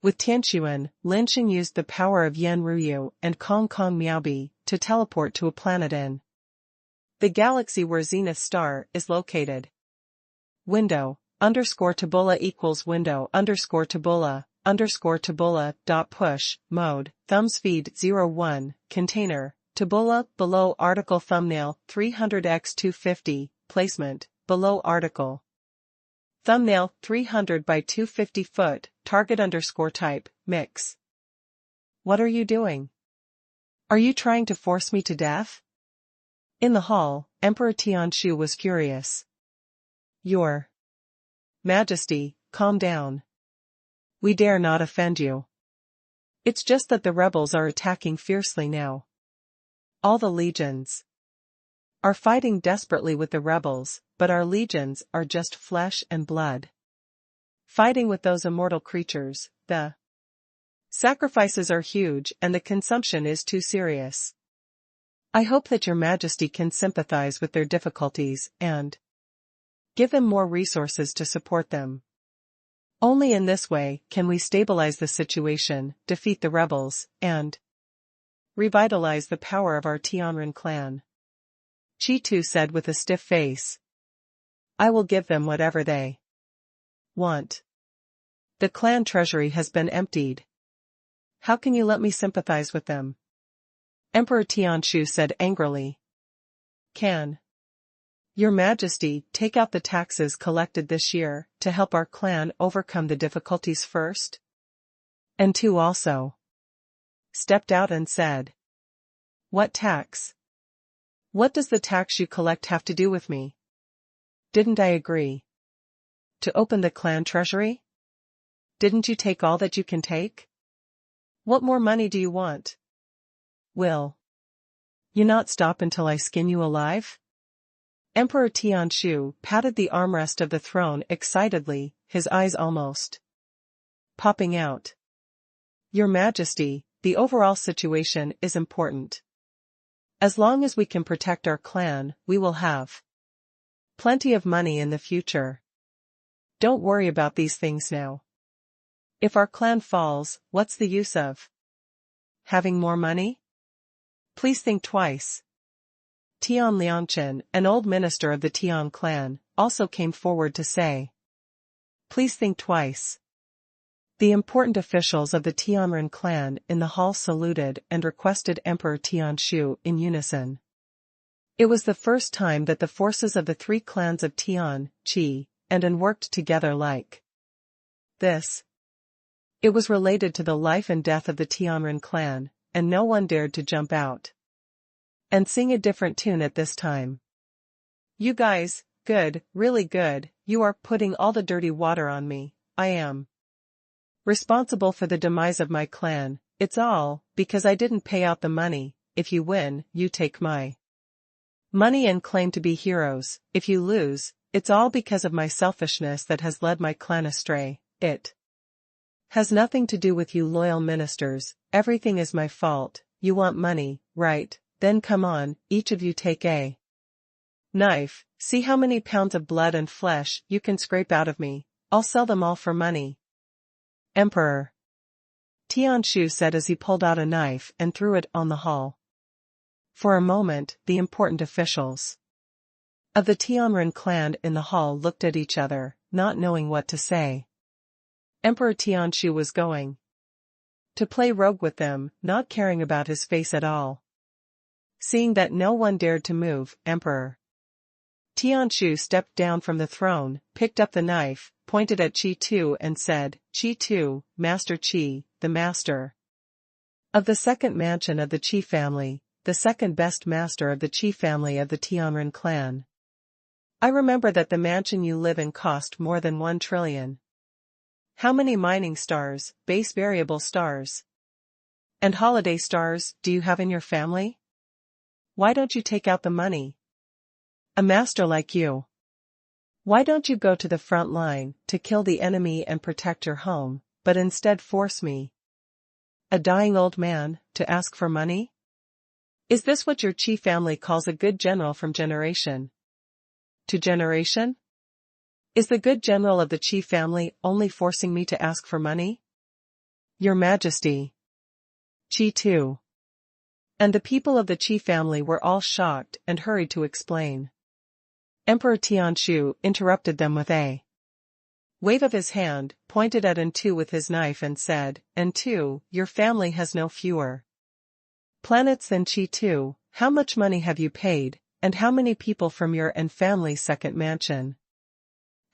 with Tian, Lin Shen used the power of Yan Ryu and Kong Miaobi to teleport to a planet in the galaxy where Zenith Star is located. Window _Tabula equals window _Tabula dot push mode thumbs feed 01 container Tabula below article thumbnail 300x250 placement below article thumbnail 300 by 250 foot target _type mix. What are you doing? Are you trying to force me to death? In the hall, Emperor Tian was furious. Your Majesty, calm down. We dare not offend you. It's just that the rebels are attacking fiercely now. All the legions are fighting desperately with the rebels, but our legions are just flesh and blood. Fighting with those immortal creatures, the sacrifices are huge and the consumption is too serious. I hope that your Majesty can sympathize with their difficulties and give them more resources to support them. Only in this way can we stabilize the situation, defeat the rebels, and revitalize the power of our Tianren clan. Chi Tu said with a stiff face. I will give them whatever they want. The clan treasury has been emptied. How can you let me sympathize with them? Emperor Tian said angrily. Can Your Majesty take out the taxes collected this year to help our clan overcome the difficulties first? And Tu also stepped out and said. What tax? What does the tax you collect have to do with me? Didn't I agree to open the clan treasury? Didn't you take all that you can take? What more money do you want? Will you not stop until I skin you alive? Emperor Tian patted the armrest of the throne excitedly, his eyes almost popping out. Your Majesty, the overall situation is important. As long as we can protect our clan, we will have plenty of money in the future. Don't worry about these things now. If our clan falls, what's the use of having more money? Please think twice. Tian Liangchen, an old minister of the Tian clan, also came forward to say. Please think twice. The important officials of the Tianren clan in the hall saluted and requested Emperor Tian in unison. It was the first time that the forces of the three clans of Tian, Qi, and An worked together like this. It was related to the life and death of the Tianren clan, and no one dared to jump out and sing a different tune at this time. You guys, good, really good, you are putting all the dirty water on me. I am responsible for the demise of my clan. It's all because I didn't pay out the money. If you win, you take my money and claim to be heroes. If you lose, it's all because of my selfishness that has led my clan astray. It has nothing to do with you loyal ministers. Everything is my fault. You want money, right? Then come on, each of you take a knife. See how many pounds of blood and flesh you can scrape out of me. I'll sell them all for money. Emperor Tian said as he pulled out a knife and threw it on the hall. For a moment, the important officials of the Tianren clan in the hall looked at each other, not knowing what to say. Emperor Tianshu was going to play rogue with them, not caring about his face at all. Seeing that no one dared to move, Emperor Tianshu stepped down from the throne, picked up the knife, pointed at Qi Tu and said, Qi Tu, Master Qi, the master of the second mansion of the Qi family, the second best master of the Qi family of the Tianren clan. I remember that the mansion you live in cost more than 1 trillion. How many mining stars, base variable stars, and holiday stars do you have in your family? Why don't you take out the money? A master like you. Why don't you go to the front line to kill the enemy and protect your home, but instead force me, a dying old man, to ask for money? Is this what your Qi family calls a good general from generation to generation? Is the good general of the Qi family only forcing me to ask for money? Your Majesty. Qi Tu. And the people of the Qi family were all shocked and hurried to explain. Emperor Tianshu interrupted them with a wave of his hand, pointed at N2 with his knife and said, N2, your family has no fewer planets than Qi Tu. How much money have you paid, and how many people from your and family's second mansion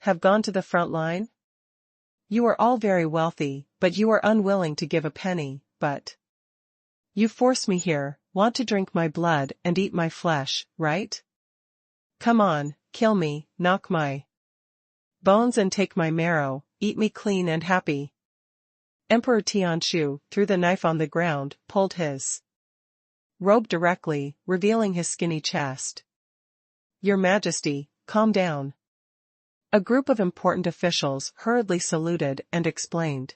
have gone to the front line? You are all very wealthy, but you are unwilling to give a penny, but you force me here, want to drink my blood and eat my flesh, right? Come on, kill me, knock my bones and take my marrow, eat me clean and happy. Emperor Tianshu threw the knife on the ground, pulled his robe directly, revealing his skinny chest. Your Majesty, calm down. A group of important officials hurriedly saluted and explained.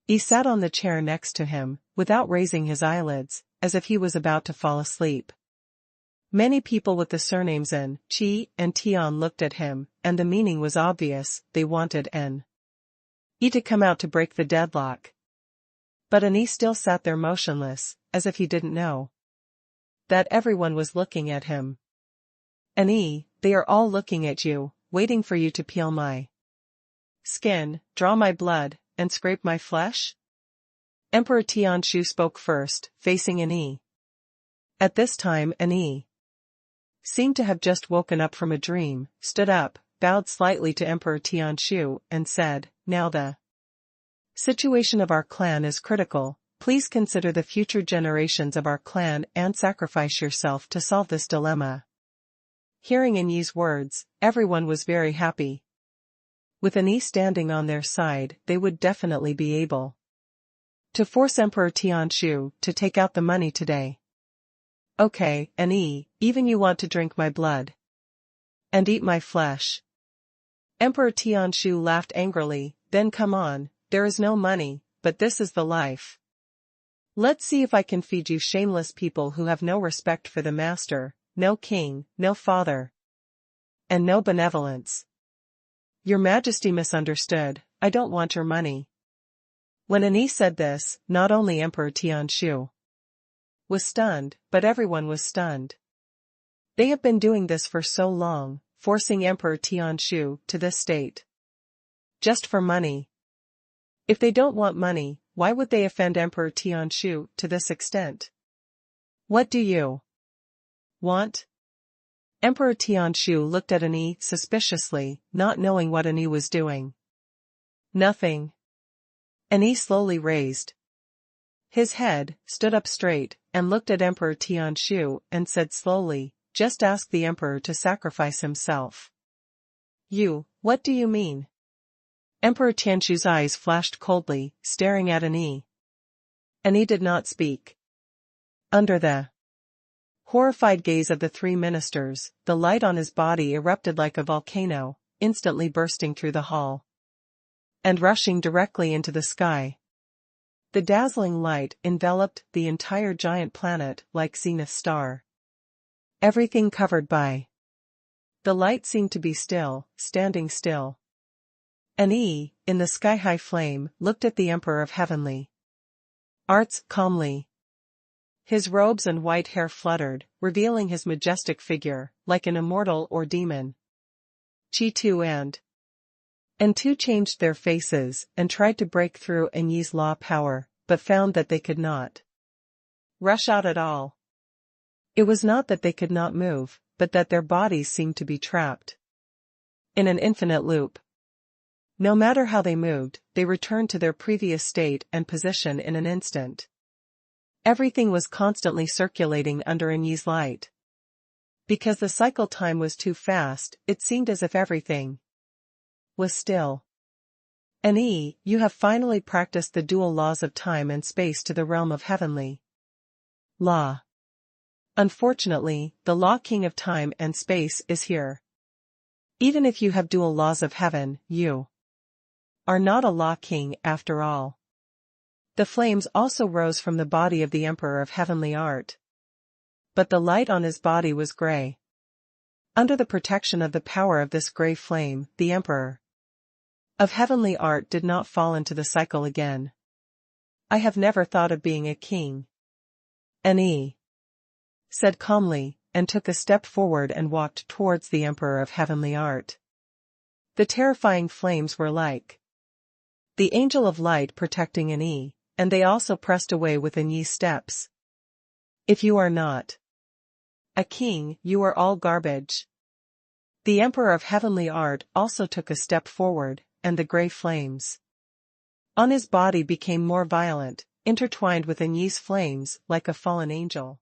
He sat on the chair next to him, without raising his eyelids, as if he was about to fall asleep. Many people with the surnames N, Qi, and Tian looked at him, and the meaning was obvious. They wanted N to come out to break the deadlock. But N still sat there motionless, as if he didn't know that everyone was looking at him. N, they are all looking at you, waiting for you to peel my skin, draw my blood, and scrape my flesh? Emperor Tianshu spoke first, facing N. At this time N seemed to have just woken up from a dream, stood up, bowed slightly to Emperor Tianshu, and said, Now the situation of our clan is critical. Please consider the future generations of our clan and sacrifice yourself to solve this dilemma. Hearing N's words, everyone was very happy. With N standing on their side, they would definitely be able to force Emperor Tianshu to take out the money today. Okay, N, even you want to drink my blood and eat my flesh. Emperor Tianshu laughed angrily. Then come on, there is no money, but this is the life. Let's see if I can feed you shameless people who have no respect for the master, no king, no father, and no benevolence. Your Majesty misunderstood, I don't want your money. When N said this, not only Emperor Tianshu was stunned, but everyone was stunned. They have been doing this for so long, forcing Emperor Tianshu to this state. Just for money. If they don't want money, why would they offend Emperor Tianshu to this extent? What do you want? Emperor Tianshu looked at N suspiciously, not knowing what N was doing. Nothing. N slowly raised His head stood up straight and looked at Emperor Tian and said slowly, "Just ask the emperor to sacrifice himself." What do you mean? Emperor Tianshu's eyes flashed coldly, staring at An Yi did not speak. Under the horrified gaze of the three ministers, the light on his body erupted like a volcano, instantly bursting through the hall and rushing directly into the sky. The dazzling light enveloped the entire giant planet like zenith star. Everything covered by the light seemed to be still, standing still. An Yi, in the sky-high flame, looked at the Emperor of Heavenly Arts calmly. His robes and white hair fluttered, revealing his majestic figure, like an immortal or demon. Chi-Tu and Tu changed their faces and tried to break through An Yi's law power, but found that they could not rush out at all. It was not that they could not move, but that their bodies seemed to be trapped in an infinite loop. No matter how they moved, they returned to their previous state and position in an instant. Everything was constantly circulating under An Yi's light. Because the cycle time was too fast, it seemed as if everything was still. An Yi, you have finally practiced the dual laws of time and space to the realm of heavenly law. Unfortunately, the law king of time and space is here. Even if you have dual laws of heaven, you are not a law king after all. The flames also rose from the body of the Emperor of Heavenly Art. But the light on his body was gray. Under the protection of the power of this gray flame, the Emperor of Heavenly Art did not fall into the cycle again. I have never thought of being a king. An Yi said calmly, and took a step forward and walked towards the Emperor of Heavenly Art. The terrifying flames were like the angel of light protecting An Yi, and they also pressed away with An Yi's steps. If you are not a king, you are all garbage. The Emperor of Heavenly Art also took a step forward, and the gray flames on his body became more violent, intertwined with An Yi's flames like a fallen angel.